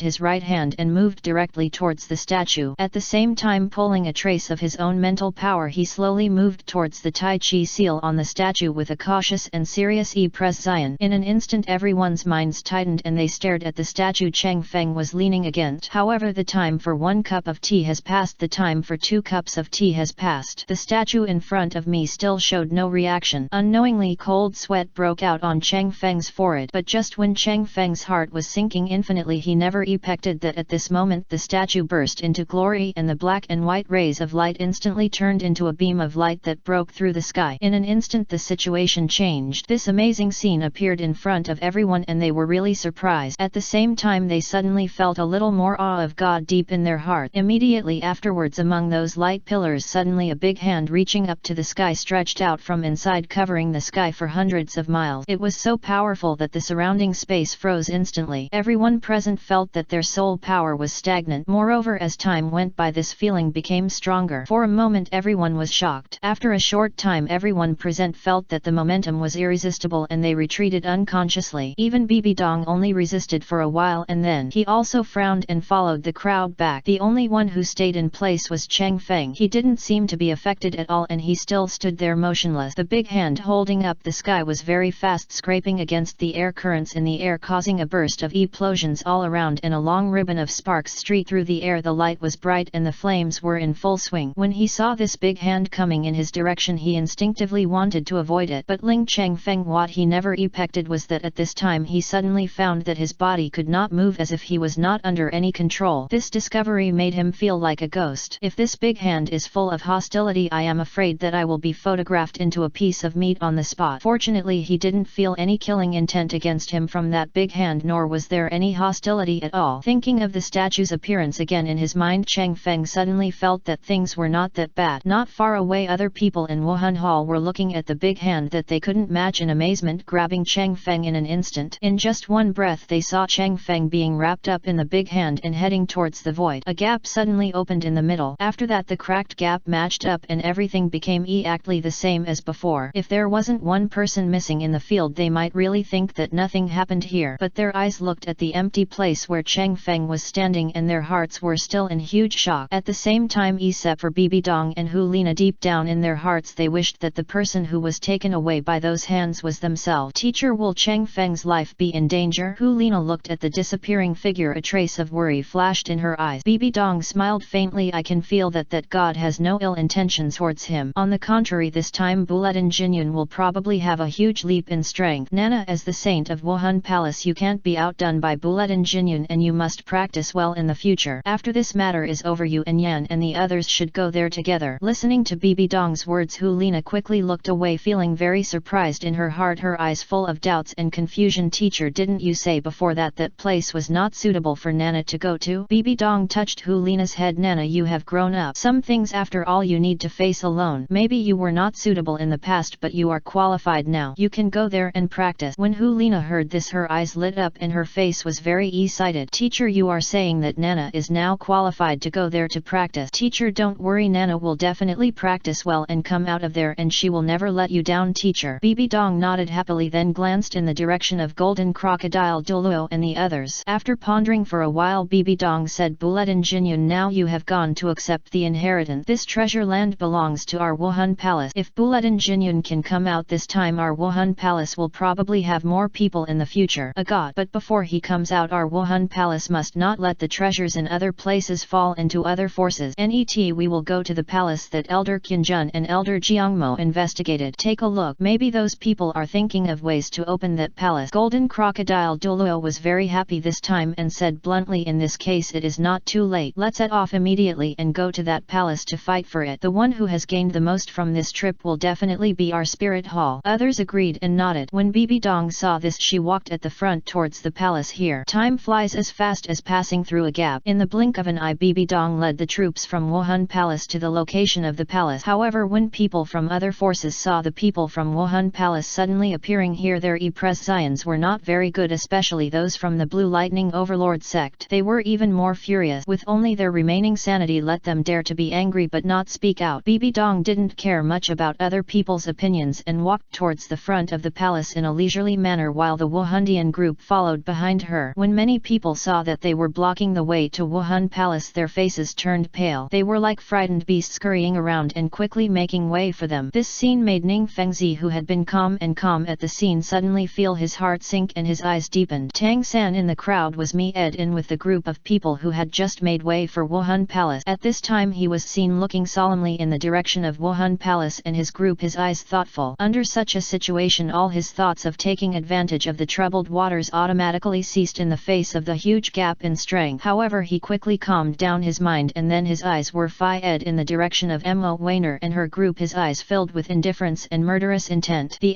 his right hand and moved directly towards the statue. At the same time, pulling a trace of his own mental power, he slowly moved towards the Tai Chi seal on the statue with a cautious and serious presence. In an instant everyone's minds tightened and they stared at the statue Cheng Feng was leaning against. However, the time for 1 cup of tea has passed, the time for 2 cups of tea has passed. The statue in front of me still showed no reaction. Unknowingly cold sweat broke out on Cheng Feng's forehead, but just when Cheng Feng's heart was sinking infinitely, he never expected that at this moment the statue burst into glory and the black and white rays of light instantly turned into a beam of light that broke through the sky. In an instant the situation changed. This amazing scene appeared in front of everyone and they were really surprised. At the same time they suddenly felt a little more awe of God deep in their heart. Immediately afterwards, among those light pillars, suddenly a big hand reaching up to the sky stretched out from inside, covering the sky for hundreds of miles. It was so powerful that the surrounding space froze instantly. Everyone present felt that their soul power was stagnant. Moreover, as time went by, this feeling became stronger. For a moment everyone was shocked. After a short time everyone present felt that the momentum was irresistible and they retreated unconsciously. Even Bibi Dong only resisted for a while and then he also frowned and followed the crowd back. The only one who stayed in place was Cheng Feng. He didn't seem to be affected at all and he still stood there motionless. The big hand holding up the sky was very fast, scraping against the air currents in the air, causing a burst of explosions all around and a long ribbon of sparks streaked through the air. The light was bright and the flames were in full swing. When he saw this big hand coming in his direction, he instinctively wanted to avoid it. But Ling Cheng Feng, what he never expected was that at this time he suddenly found that his body could not move, as if he was not under any control. control. This discovery made him feel like a ghost. If this big hand is full of hostility, I am afraid that I will be photographed into a piece of meat on the spot. Fortunately, he didn't feel any killing intent against him from that big hand, nor was there any hostility at all. Thinking of the statue's appearance again in his mind, Chang Feng suddenly felt that things were not that bad. Not far away, other people in Wuhan Hall were looking at the big hand that they couldn't match in amazement, grabbing Chang Feng in an instant. In just one breath they saw Chang Feng being wrapped up in the big hand and heading towards the void. A gap suddenly opened in the middle. After that the cracked gap matched up and everything became exactly the same as before. If there wasn't one person missing in the field, they might really think that nothing happened here. But their eyes looked at the empty place where Chang Feng was standing and their hearts were still in huge shock. At the same time, except for Bibi Dong and Hu Lina, deep down in their hearts they wished that the person who was taken away by those hands was themselves. Teacher, will Chang Feng's life be in danger? Hu Lina looked at the disappearing figure. A trace of worry flashed in her eyes. Bibi Dong smiled faintly. I can feel that God has no ill intentions towards him. On the contrary, this time Bulletin Jinyun will probably have a huge leap in strength. Nana, as the saint of Wuhan Palace, you can't be outdone by Bulletin Jinyun, and you must practice well in the future. After this matter is over, you and Yan and the others should go there together. Listening to Bibi Dong's words, Hu Lina quickly looked away, feeling very surprised in her heart, her eyes full of doubts and confusion. Teacher, didn't you say before that place was not suitable for Nana to go to? Bibi Dong touched Hu Lina's head. Nana, you have grown up. Some things after all you need to face alone. Maybe you were not suitable in the past, but you are qualified now. You can go there and practice. When Hu Lina heard this, her eyes lit up and her face was very excited. Teacher, you are saying that Nana is now qualified to go there to practice? Teacher, don't worry, Nana will definitely practice well and come out of there, and she will never let you down. Teacher. Bibi Dong nodded happily, then glanced in the direction of Golden Crocodile, Douluo and the others. After pondering for a while, Bibi Dong said, Bulletin Jinyun, now you have gone to accept the inheritance. This treasure land belongs to our Wuhan Palace. If Bulletin Jinyun can come out this time, our Wuhan Palace will probably have more people in the future. A god. But before he comes out, our Wuhan Palace must not let the treasures in other places fall into other forces. We will go to the palace that Elder Qinjun and Elder Jiangmo investigated. Take a look. Maybe those people are thinking of ways to open that palace. Golden Crocodile Douluo was very happy this time and said bluntly, in this case it is not too late. Let's set off immediately and go to that palace to fight for it. The one who has gained the most from this trip will definitely be our spirit hall. Others agreed and nodded. When Bibi Dong saw this, she walked at the front towards the palace. Here, time flies as fast as passing through a gap. In the blink of an eye, Bibi Dong led the troops from Wuhan Palace to the location of the palace. However, when people from other forces saw the people from Wuhan Palace suddenly appearing here, their impressions were not very good, especially those from the Blue Lightning Overlord sect. They were even more furious. With only their remaining sanity let them dare to be angry but not speak out. Bibi Dong didn't care much about other people's opinions and walked towards the front of the palace in a leisurely manner while the Wuhandian group followed behind her. When many people saw that they were blocking the way to Wuhan Palace, their faces turned pale. They were like frightened beasts scurrying around and quickly making way for them. This scene made Ning Fengzi, who had been calm at the scene, suddenly feel his heart sink and his eyes deepened. Tang San in the crowd was in with the group of people who had just made way for Wuhan Palace. At this time he was seen looking solemnly in the direction of Wuhan Palace and his group, his eyes thoughtful. Under such a situation, all his thoughts of taking advantage of the troubled waters automatically ceased in the face of the huge gap in strength. However, he quickly calmed down his mind and then his eyes were fired in the direction of Mo Weiner and her group, his eyes filled with indifference and murderous intent. The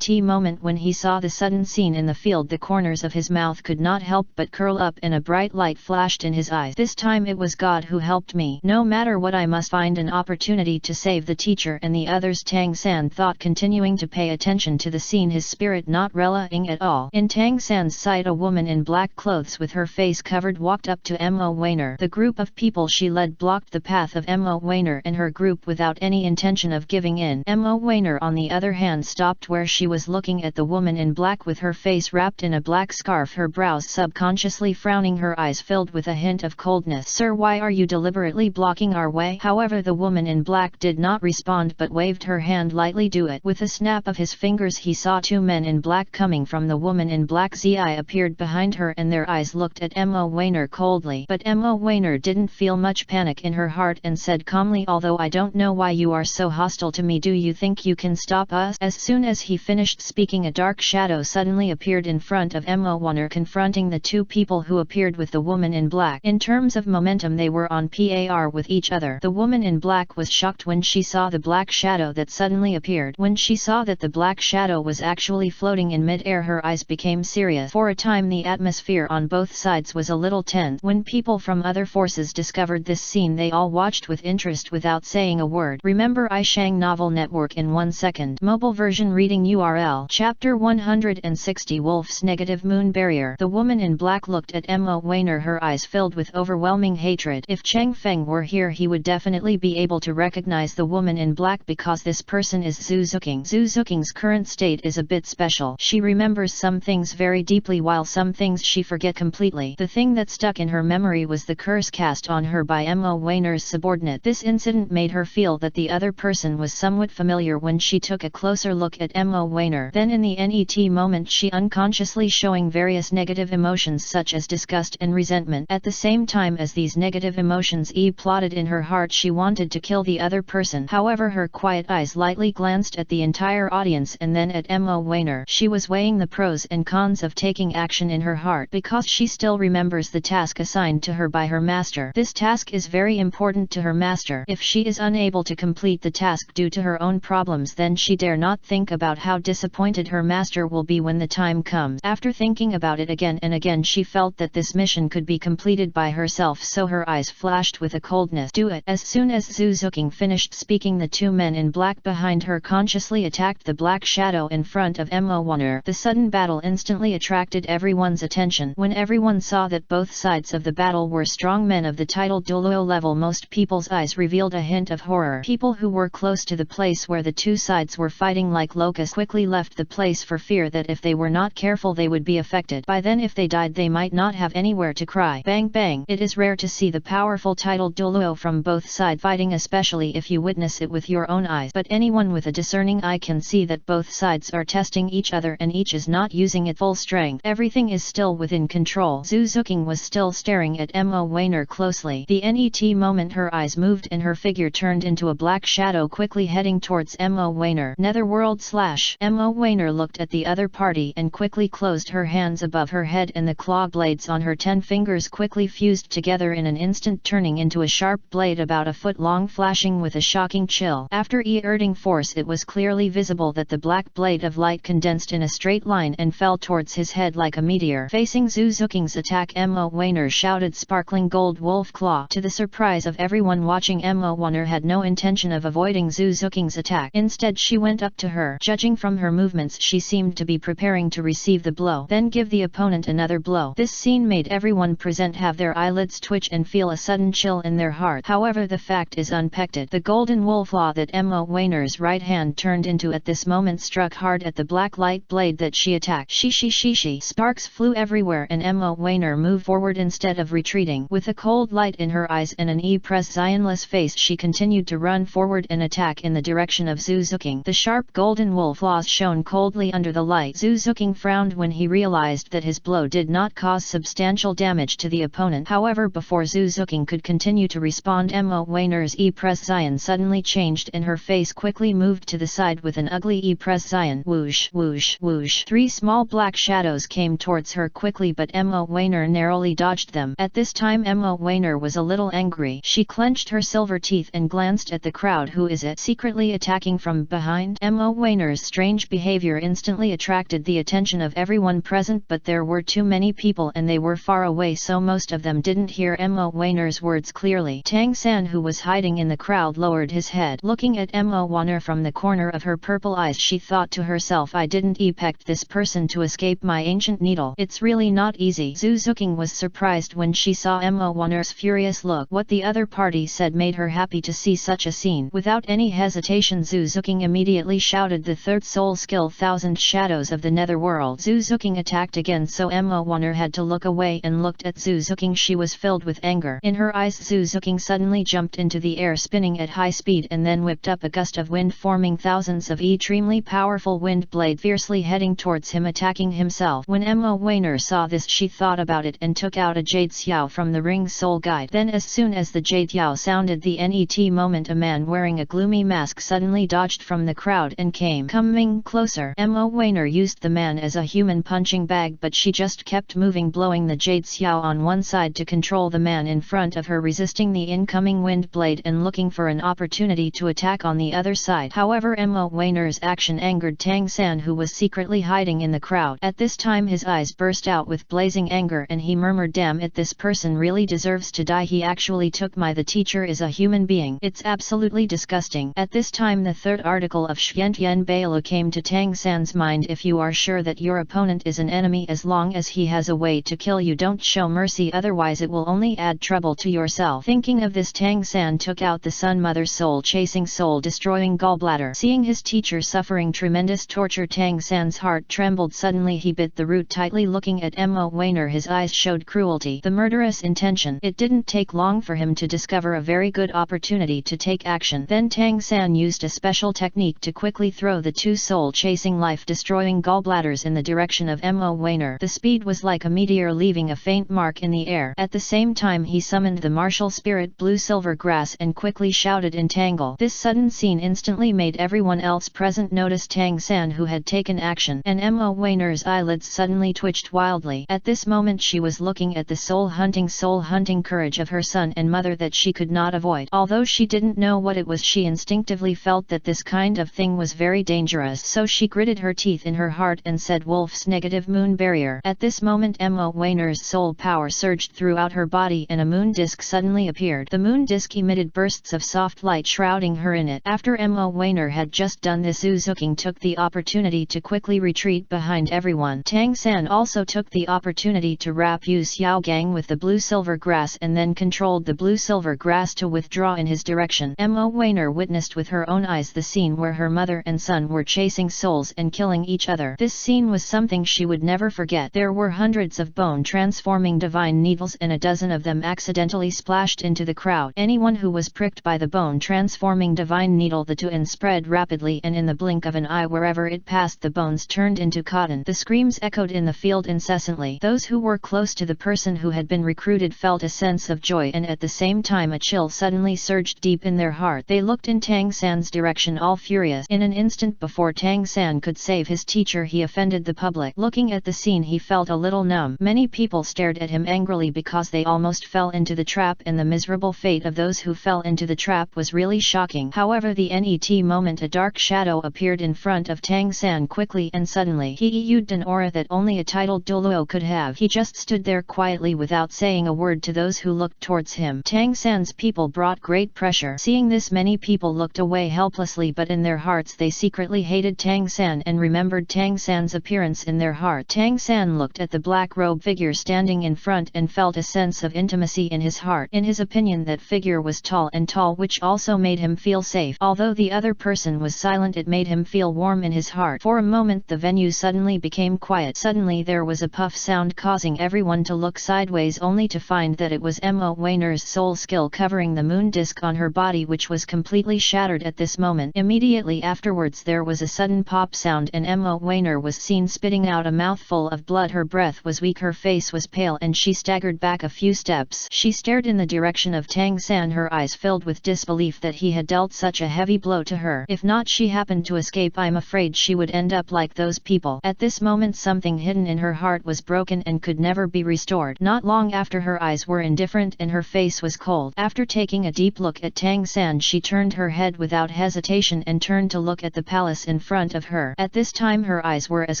moment when he saw the sudden scene in the field, the corners of his mouth could not help but curl up and a bright light flashed in his eyes. This time it was God who helped me. No matter what, I must find an opportunity to save the teacher and the others, Tang San thought, continuing to pay attention to the scene, his spirit not relaying at all. In Tang San's sight, a woman in black clothes with her face covered walked up to Mo Weiner. The group of people she led blocked the path of Mo Weiner and her group without any intention of giving in. Mo Weiner on the other hand stopped where she was, looking at the woman in black with her face wrapped in a black scarf, her brows subconsciously frowning, her eyes filled with a hint of coldness. Sir, why are you deliberately blocking our way? However, the woman in black did not respond but waved her hand lightly. Do it. With a snap of his fingers he saw two men in black coming from the woman in black. Zi appeared behind her and their eyes looked at Mo Weiner coldly. But Mo Weiner didn't feel much panic in her heart and said calmly, although I don't know why you are so hostile to me, do you think you can stop us? As soon as he finished speaking, a dark shadow suddenly appeared in front of Mo Weiner, confronting the two people who appeared with the woman in black. In terms of momentum they were on par with each other. The woman in black was shocked when she saw the black shadow that suddenly appeared. When she saw that the black shadow was actually floating in mid-air, her eyes became serious. For a time the atmosphere on both sides was a little tense. When people from other forces discovered this scene they all watched with interest without saying a word. Remember iShang Novel Network in 1 second. Mobile version reading URL. Chapter 160 Wolf's Negative Moon Barrier. The woman in black looked at Mo Weiner, her eyes filled with overwhelming hatred. If Cheng Feng were here he would definitely be able to recognize the woman in black because this person is Zhu Zuqing. Zhu Zuqing's current state is a bit special. She remembers some things very deeply while some things she forget completely. The thing that stuck in her memory was the curse cast on her by Mo Weiner's subordinate. This incident made her feel that the other person was somewhat familiar when she took a closer look at Mo Weiner. Then in the NET moment she unconsciously showing various negative emotions such as disgust and resentment. At the same time as these negative emotions plotted in her heart, she wanted to kill the other person. However, her quiet eyes lightly glanced at the entire audience and then at Mo Weiner. She was weighing the pros and cons of taking action in her heart because she still remembers the task assigned to her by her master. This task is very important to her master. If she is unable to complete the task due to her own problems, then she dare not think about how disappointed her master will be when the time comes. After thinking about it again and again, she felt that this mission could be completed by herself, so her eyes flashed with a coldness. Do it. As soon as Zhu Zuqing finished speaking, the two men in black behind her consciously attacked the black shadow in front of Mo Weiner. The sudden battle instantly attracted everyone's attention. When everyone saw that both sides of the battle were strong men of the titled Douluo level, most people's eyes revealed a hint of horror. People who were close to the place where the two sides were fighting like locusts quickly left the place for fear that if they were not careful they would be affected. By then if they died they might not have anywhere to cry. Bang bang. It is rare to see the powerful titled Douluo from both sides fighting, especially if you witness it with your own eyes. But anyone with a discerning eye can see that both sides are testing each other and each is not using it full strength. Everything is still within control. Zhu Zuqing was still staring at Mo Weiner closely. The NET moment her eyes moved and her figure turned into a black shadow quickly heading towards Mo Weiner. Netherworld / Mo Weiner looked at the other party and quickly closed her hands above her head, and the claw blades on her 10 fingers quickly fused together in an instant, turning into a sharp blade about a foot long, flashing with a shocking chill. After exerting force it was clearly visible that the black blade of light condensed in a straight line and fell towards his head like a meteor. Facing Zhu Zuqing's attack, Mo Weiner shouted sparkling gold wolf claw. To the surprise of everyone watching, Mo Weiner had no intention of avoiding Zhu Zuqing's attack. Instead she went up to her. Judging from her movements she seemed to be preparing to receive the blow, then give the opponent another blow. This scene made everyone present have their eyelids twitch and feel a sudden chill in their heart. However, the fact is unpected. The golden wolf claw that Mo Weiner's right hand turned into at this moment struck hard at the black light blade that she attacked. She. Sparks flew everywhere and Mo Weiner moved forward instead of retreating. With a cold light in her eyes and an expressionless face she continued to run forward and attack in the direction of Zhu Zuqing. The sharp golden wolf claws shone coldly under the light. Zhu Zuqing frowned when he realized that his blow did not cause substantial damage to the opponent. However, before Zhu Zuqing could continue to respond, Mo Weiner's expression suddenly changed and her face quickly moved to the side with an ugly expression. Whoosh, whoosh, whoosh. 3 small black shadows came towards her quickly, but Mo Weiner narrowly dodged them. At this time Mo Weiner was a little angry. She clenched her silver teeth and glanced at the crowd. Who is it secretly attacking from behind? Mo Weiner's strange behavior instantly attracted the attention of everyone present, but there were too many people and they were far away, so most of them didn't hear Mo Weiner's words clearly. Tang San, who was hiding in the crowd, lowered his head. Looking at Mo Weiner from the corner of her purple eyes, she thought to herself, I didn't expect this person to escape my ancient needle. It's really not easy. Zhu Zuqing was surprised when she saw Mo Weiner's furious look. What the other party said made her happy to see such a scene. Without any hesitation, Zhu Zuqing immediately shouted the third soul skill, Thousand Shadows of the Netherworld. Zhu Zuqing attacked again, so Mo Weiner had to look away and looked at Zhu Zuqing. She was filled with anger. In her eyes, Zhu Zuqing suddenly jumped into the air, spinning at high speed, and then whipped up a gust of wind, forming thousands of extremely powerful wind blades fiercely heading towards him, attacking himself. When Mo Weiner saw this, she thought about it and took out a jade xiao from the ring soul guide. Then as soon as the jade xiao sounded the NET moment, a man wearing a gloomy mask suddenly dodged from the crowd and came coming closer. Mo Weiner used the man as a human punching bag, but she just kept moving, blowing the jade xiao on one side to control the man in front of her, resisting the incoming wind blade and looking for an opportunity to attack on the other side. However, Mo Weiner's action angered Tang San, who was secretly hiding in the crowd. At this time his eyes burst out with blazing anger and he murmured, "Damn it, this person really deserves to die. He actually took the teacher is a human being. It's absolutely disgusting." At this time the third article of Xiantian Bailu came to Tang San's mind. If you are sure that your opponent is an enemy, as long as he has a way to kill you, don't show mercy, otherwise it will only add trouble to yourself. Thinking of this, Tang San took out the Sun Mother's soul-chasing, soul-destroying gallbladder. Seeing his teacher suffering tremendous torture, Tang San's heart trembled. Suddenly he bit the root tightly. Looking at Mo Weiner, his eyes showed cruelty, the murderous intention. It didn't take long for him to discover a very good opportunity to take action. Then Tang San used a special technique to quickly throw the two soul-chasing, life-destroying gallbladders in the direction of Mo Weiner. The speed was like a meteor, leaving a faint mark in the air. At the same time he summoned the martial spirit Blue Silver Grass and quickly shouted, "Entangle." This sudden scene instantly made everyone else present notice Tang San, who had taken action, and Mo Weiner's eyelids suddenly twitched wildly. At this moment she was looking at the soul-hunting courage of her son and mother that she could not avoid. Although she didn't know what it was, she instinctively felt that this kind of thing was very dangerous. So she gritted her teeth in her heart and said, "Wolf's negative moon barrier." At this moment Mo Weiner's soul power surged throughout her body and a moon disk suddenly appeared. The moon disk emitted bursts of soft light, shrouding her in it. After Mo Weiner had just done this, Zhu Zuking took the opportunity to quickly retreat behind everyone. Tang San also took the opportunity to wrap Yu Xiaogang with the Blue Silver Grass and then controlled the Blue Silver Grass to withdraw in his direction. Mo Weiner witnessed with her own eyes the scene where her mother and son were chasing souls and killing each other. This scene was something she would never forget. There were hundreds of bone-transforming divine needles and a dozen of them accidentally splashed into the crowd. Anyone who was pricked by the bone-transforming divine needle, the toxin spread rapidly, and in the blink of an eye wherever it passed the bones turned into cotton. The screams echoed in the field incessantly. Those who were close to the person who had been recruited felt a sense of joy, and at the same time a chill suddenly surged deep in their heart. They looked in Tang San's direction, all furious. In an instant before Tang San could save his teacher, he offended the public. Looking at the scene he felt a little numb. Many people stared at him angrily because they almost fell into the trap, and the miserable fate of those who fell into the trap was really shocking. However, the net moment a dark shadow appeared in front of Tang San quickly and suddenly. He used an aura that only a titled Douluo could have. He just stood there quietly without saying a word to those who looked towards him. Tang San's people brought great pressure. Seeing this, many people looked away helplessly, but in their hearts they secretly hated Tang San and remembered Tang San's appearance in their heart. Tang San looked at the black robe figure standing in front and felt a sense of intimacy in his heart. In his opinion, that figure was tall, which also made him feel safe. Although the other person was silent, it made him feel warm in his heart. For a moment the venue suddenly became quiet. Suddenly there was a puff sound, causing everyone to look sideways, only to find that it was Mo Weiner's soul skill covering the moon disk on her body, which was completely shattered at this moment. Immediately afterwards there was a sudden pop sound and Mo Weiner was seen spitting out a mouthful of blood. Her breath was weak, her face was pale, and she staggered back a few steps. She stared in the direction of Tang San, her eyes filled with disbelief that he had dealt such a heavy blow to her. If not she happened to escape, I'm afraid she would end up like those people. At this moment something hidden in her heart was broken and could never be restored. Not long after, her eyes were indifferent and her face was cold. After taking a deep look at Tang San, she turned her head without hesitation and turned to look at the palace in front of her. At this time her eyes were as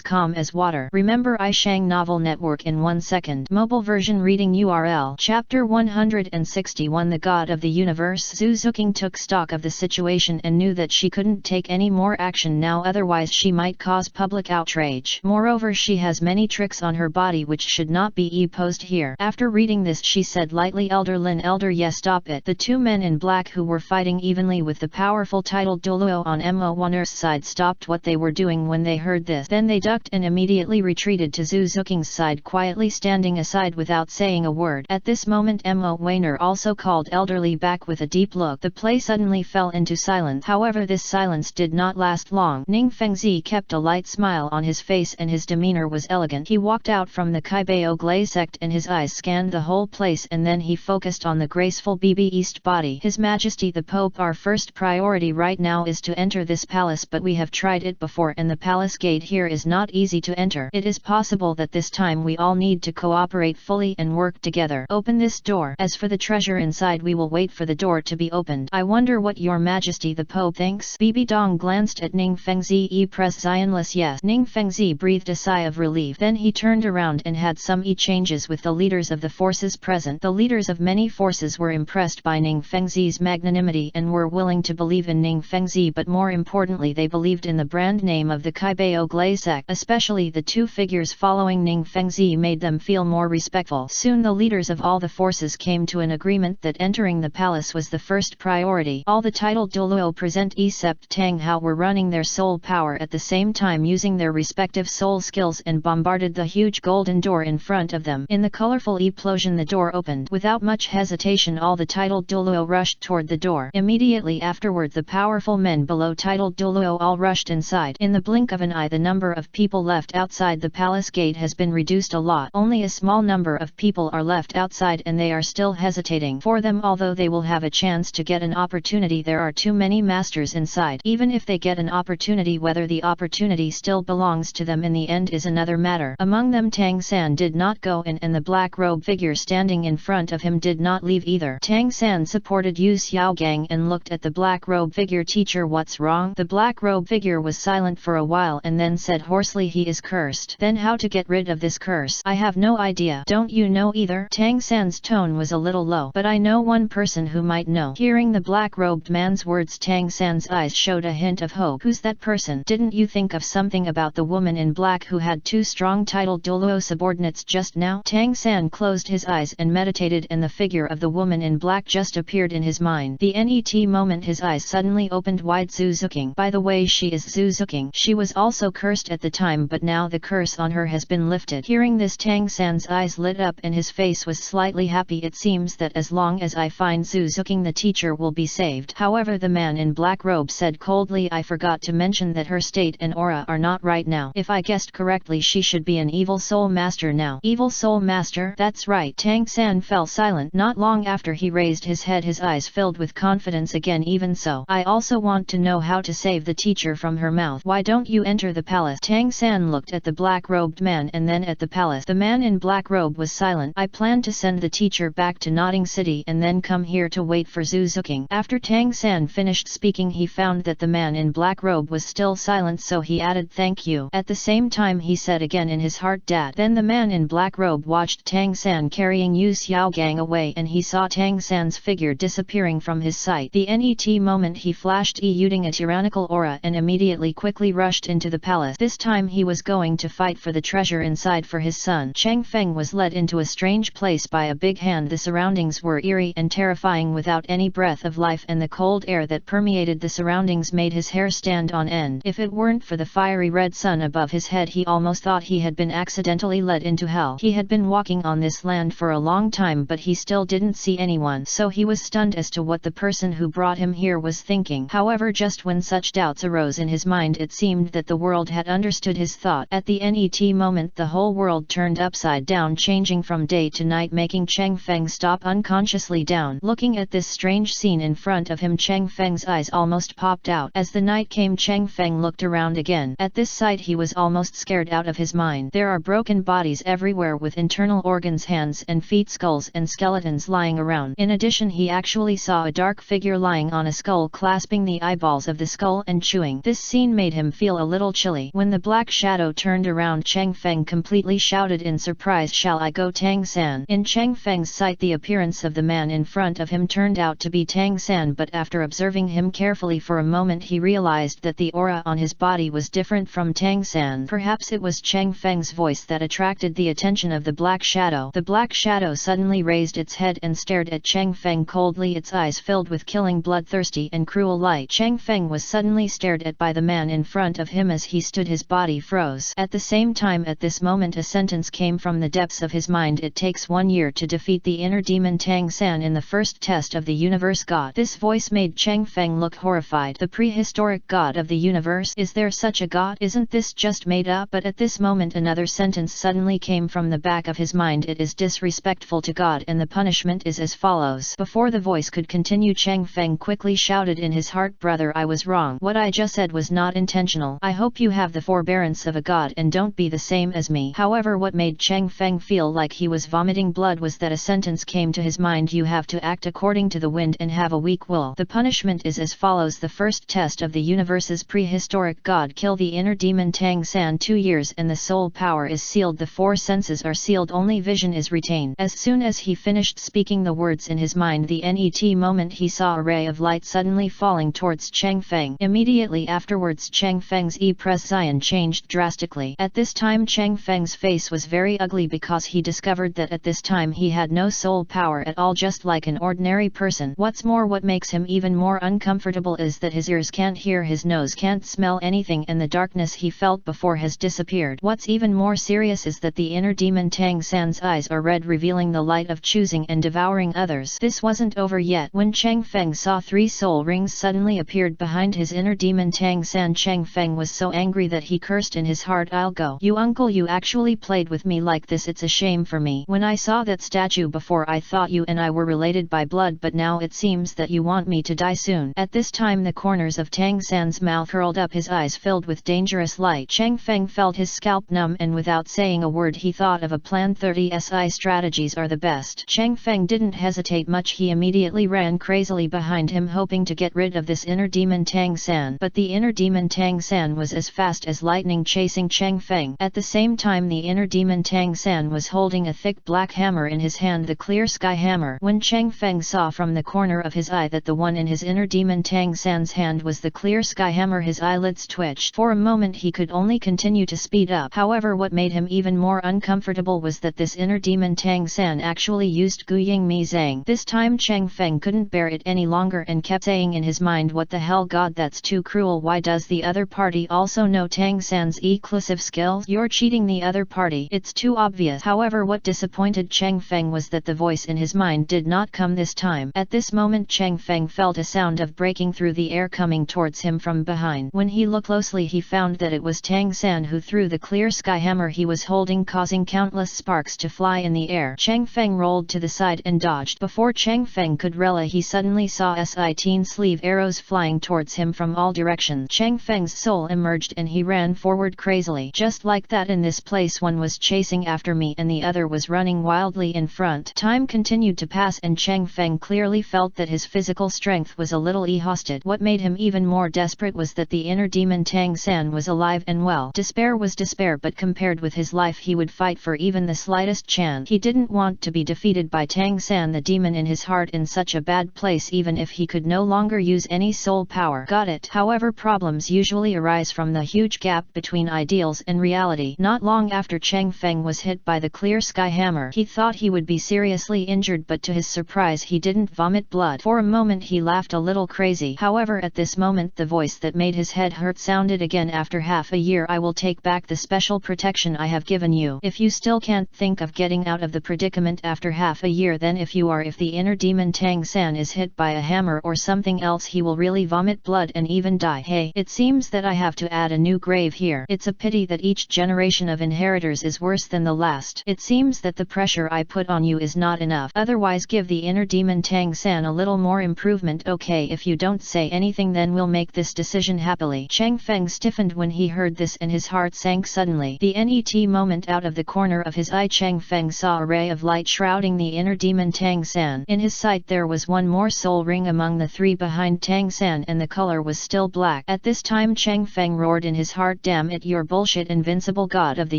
calm as water. Remember iShang Novel Network in 1 second. Mobile version reading URL. Chapter 161 The God of the Universe. Zhu Zuking took stock of the situation and knew that she couldn't take any more action now, otherwise she might cause public outrage. Moreover, she has many tricks on her body which should not be posed here. After reading this she said lightly, Elder Lin, Elder, yes, stop it. The two men in black who were fighting evenly with the powerful titled Douluo on Mo Weiner's side stopped what they were doing when they heard this. Then they ducked and immediately retreated to Zhu Zuking's side, quietly standing aside without saying a word. At this moment Mo Weiner also called Elderly back with a deep look. The play suddenly fell into silence. However, this silence did not last long. Ning Fengzi kept a light smile on his face and his demeanor was elegant. He walked out from the Kaibao Glay sect and his eyes scanned the whole place, and then he focused on the graceful BB East body. His Majesty the Pope, our first priority right now is to enter this palace, but we have tried it before and the palace gate here is not easy to enter. It is possible that this time we all need to cooperate cooperate fully and work together. Open this door. As for the treasure inside, we will wait for the door to be opened. I wonder what your majesty the Pope thinks? Bibi Dong glanced at Ning Fengzi. Press Zionless yes. Ning Fengzi breathed a sigh of relief. Then he turned around and had some exchanges with the leaders of the forces present. The leaders of many forces were impressed by Ning Fengzi's magnanimity and were willing to believe in Ning Fengzi, but more importantly they believed in the brand name of the Kaibao Glai sect. Especially the two figures following Ning Fengzi made them feel more respectful. Soon the leaders of all the forces came to an agreement that entering the palace was the first priority. All the titled Douluo present except Tang Hao were running their soul power at the same time using their respective soul skills and bombarded the huge golden door in front of them. In the colorful explosion the door opened. Without much hesitation all the titled Douluo rushed toward the door. Immediately afterward the powerful men below titled Douluo all rushed inside. In the blink of an eye the number of people left outside the palace gate has been reduced a lot. Only a small number of people are left outside and they are still hesitating. For them, although they will have a chance to get an opportunity, there are too many masters inside. Even if they get an opportunity, whether the opportunity still belongs to them in the end is another matter. Among them Tang San did not go in and the black robe figure standing in front of him did not leave either. Tang San supported Yu Xiaogang and looked at the black robe figure. Teacher, what's wrong? The black robe figure was silent for a while and then said hoarsely, he is cursed. Then how to get rid of this curse? I have no idea. Don't you know either? Tang San's tone was a little low. But I know one person who might know. Hearing the black-robed man's words, Tang San's eyes showed a hint of hope. Who's that person? Didn't you think of something about the woman in black who had two strong titled Douluo subordinates just now? Tang San closed his eyes and meditated and the figure of the woman in black just appeared in his mind. The net moment his eyes suddenly opened wide. Zuzuking. By the way, she is Zuzuking. She was also cursed at the time, but now the curse on her has been lifted. Hearing this, Tang San's eyes lit up and his face was slightly happy. It seems that as long as I find Zuzuking the teacher will be saved. However, the man in black robe said coldly, I forgot to mention that her state and aura are not right now. If I guessed correctly, she should be an evil soul master now. Evil soul master? That's right. Tang San fell silent. Not long after he raised his head, his eyes filled with confidence again. Even so, I also want to know how to save the teacher from her mouth. Why don't you enter the palace? Tang San looked at the black-robed man and then at the palace. The man in black robe was silent. I plan to send the teacher back to Notting City and then come here to wait for Zuzuking. After Tang San finished speaking, he found that the man in black robe was still silent, so he added thank you. At the same time he said again in his heart, Dad. Then the man in black robe watched Tang San carrying Yu Xiaogang away and he saw Tang San's figure disappearing from his sight. The net moment he flashed using a tyrannical aura and immediately quickly rushed into the palace. This time he was going to fight for the treasure inside for his son. Cheng Feng was led into a strange place by a big hand. The surroundings were eerie and terrifying without any breath of life, and the cold air that permeated the surroundings made his hair stand on end. If it weren't for the fiery red sun above his head, he almost thought he had been accidentally led into hell. He had been walking on this land for a long time, but he still didn't see anyone, so he was stunned as to what the person who brought him here was thinking. However, just when such doubts arose in his mind, it seemed that the world had understood his thought. At the net moment, the whole world turned upside down, changing from day to night, making Cheng Feng stop unconsciously down. Looking at this strange scene in front of him, Cheng Feng's eyes almost popped out. As the night came, Cheng Feng looked around again. At this sight he was almost scared out of his mind. There are broken bodies everywhere with internal organs, hands and feet, skulls and skeletons lying around. In addition, he actually saw a dark figure lying on a skull, clasping the eyeballs of the skull and chewing. This scene made him feel a little chilly. When the black shadow turned around, Cheng Feng completely shouted in surprise, Shall I go, Tang San? In Cheng Feng's sight, the appearance of the man in front of him turned out to be Tang San, but after observing him carefully for a moment he realized that the aura on his body was different from Tang San. Perhaps it was Cheng Feng's voice that attracted the attention of the black shadow. The black shadow suddenly raised its head and stared at Cheng Feng coldly, its eyes filled with killing, bloodthirsty and cruel light. Cheng Feng was suddenly stared at by the man in front of him. As he stood, his body froze. At the same time, at this moment, a sentence came from the depths of his mind. It takes 1 year to defeat the inner demon Tang San in the first test of the universe god. This voice made Cheng Feng look horrified. The prehistoric god of the universe? Is there such a god? Isn't this just made up? But at this moment another sentence suddenly came from the back of his mind. It is disrespectful to God, and the punishment is as follows. Before the voice could continue, Cheng Feng quickly shouted in his heart, Brother, I was wrong. What I just said was not intentional. I hope you have the forbearance of a god and don't be the same as me. However, what made Cheng Feng feel like he was vomiting blood was that a sentence came to his mind: you have to act according to the wind and have a weak will. The punishment is as follows: the first test of the universe's prehistoric god: kill the inner demon Tang San. 2 years and the soul power is sealed. The 4 senses are sealed, only vision is retained. As soon as he finished speaking the words in his mind, the net moment he saw a ray of light suddenly falling towards Cheng Feng. Immediately afterwards Cheng Feng's presence changed drastically. At this time Cheng Feng's face was very ugly because he discovered that at this time he had no soul power at all, just like an ordinary person. What's more, what makes him even more uncomfortable is that his ears can't hear, his nose can't smell anything, and the darkness he felt before has disappeared. What's even more serious is that the inner demon Tang San's eyes are red, revealing the light of choosing and devouring others. This wasn't over yet. When Cheng Feng saw 3 soul rings suddenly appeared behind his inner demon Tang San, Cheng Feng was so angry that he cursed in his heart, "I'll go. You uncle, you actually played with me like this. It's a shame for me. When I saw that statue before I thought you and I were related by blood, but now it seems that you want me to die soon." At this time the corners of Tang San's mouth curled up, his eyes filled with dangerous light. Cheng Feng felt his scalp numb, and without saying a word he thought of a plan. 30 SI strategies are the best. Cheng Feng didn't hesitate much. He immediately ran crazily behind him, hoping to get rid of this inner demon Tang San. But the inner demon Tang San was as fast as lightning chasing Cheng Feng. At the same time the inner demon Tang San was holding a thick black hammer in his hand, the clear sky hammer. When Cheng Feng saw from the corner of his eye that the one in his inner demon Tang San's hand was the clear sky hammer, his eyelids twitched. For a moment he could only continue to speed up. However, what made him even more uncomfortable was that this inner demon Tang San actually used Guying Mi Zhang. This time Cheng Feng couldn't bear it any longer and kept saying in his mind, "What the hell, God, that's too cruel. Why does the other party also know Tang San's exclusive skills? You're cheating the other party. It's too obvious." However, what disappointed Cheng Feng was that the voice in his mind did not come this time. At this moment Cheng Feng felt a sound of breaking through the air coming towards him from behind. When he looked closely he found that it was Tang San who threw the clear sky hammer he was holding, causing countless sparks to fly in the air. Cheng Feng rolled to the side and dodged. Before Cheng Feng could rally, he suddenly saw 18 sleeve arrows flying towards him from all directions. Cheng Feng's soul emerged and he ran forward crazily. Just like that, in this place one was chasing after me and the other was running wildly in front. Time continued to pass and Cheng Feng clearly felt that his physical strength was a little exhausted. What made him even more desperate was that the inner demon Tang San was alive and well. Despair was despair, but compared with his life he would fight for even the slightest chance. He didn't want to be defeated by Tang San, the demon in his heart, in such a bad place, even if he could no longer use any soul power. Got it. However, problems usually arise from the huge gap between ideals and reality. Not long after Cheng Feng was hit by the clear sky hammer, he thought he would be seriously injured, but to his surprise he didn't vomit blood. For a moment he laughed a little crazy. However, at this moment the voice that made his head hurt sounded again. "After half a year I will take back the special protection I have given you. If you still can't think of getting out of the predicament after half a year, then if the inner demon Tang San is hit by a hammer or something else, he will really vomit blood and even die. Hey, it seems that I have to add a new grave here. It's a pity that each generation of inheritors is worse than the last. It seems that the pressure I put on you is not enough. Otherwise give the inner demon Tang San a little more improvement. Okay, if you don't say anything then we'll make this decision happily." Cheng Feng stiffened when he heard this and his heart sank suddenly. The net moment, out of the corner of his eye Cheng Feng saw a ray of light shrouding the inner demon Tang San. In his sight there was one more soul ring among the 3 behind Tang San, and the color was still black. At this time Cheng Feng roared in his heart, "Damn it, your bullshit invincible god of the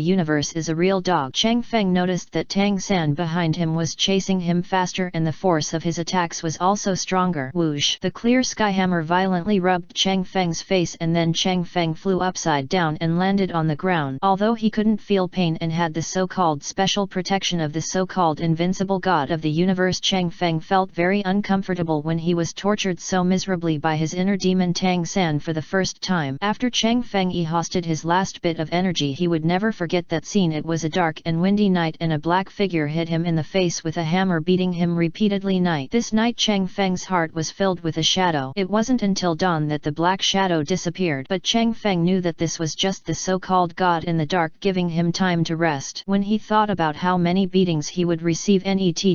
universe is a real dog." Cheng Feng noticed that Tang San behind him was chasing him faster and the force of his attacks was also stronger. Whoosh! The clear sky hammer violently rubbed Cheng Feng's face and then Cheng Feng flew upside down and landed on the ground. Although he couldn't feel pain and had the so-called special protection of the so-called invincible god of the universe, Cheng Feng felt very uncomfortable when he was tortured so miserably by his inner demon Tang San for the first time. After Cheng Feng exhausted his last bit of energy, he would never forget that scene. It was a dark and windy night and a black figure hit him in the face with a hammer, beating him repeatedly. This night Cheng Feng's heart was filled with a shadow. It wasn't until dawn that the black shadow disappeared, but Cheng Feng knew that this was just the so-called god in the dark giving him time to rest. When he thought about how many beatings he would receive,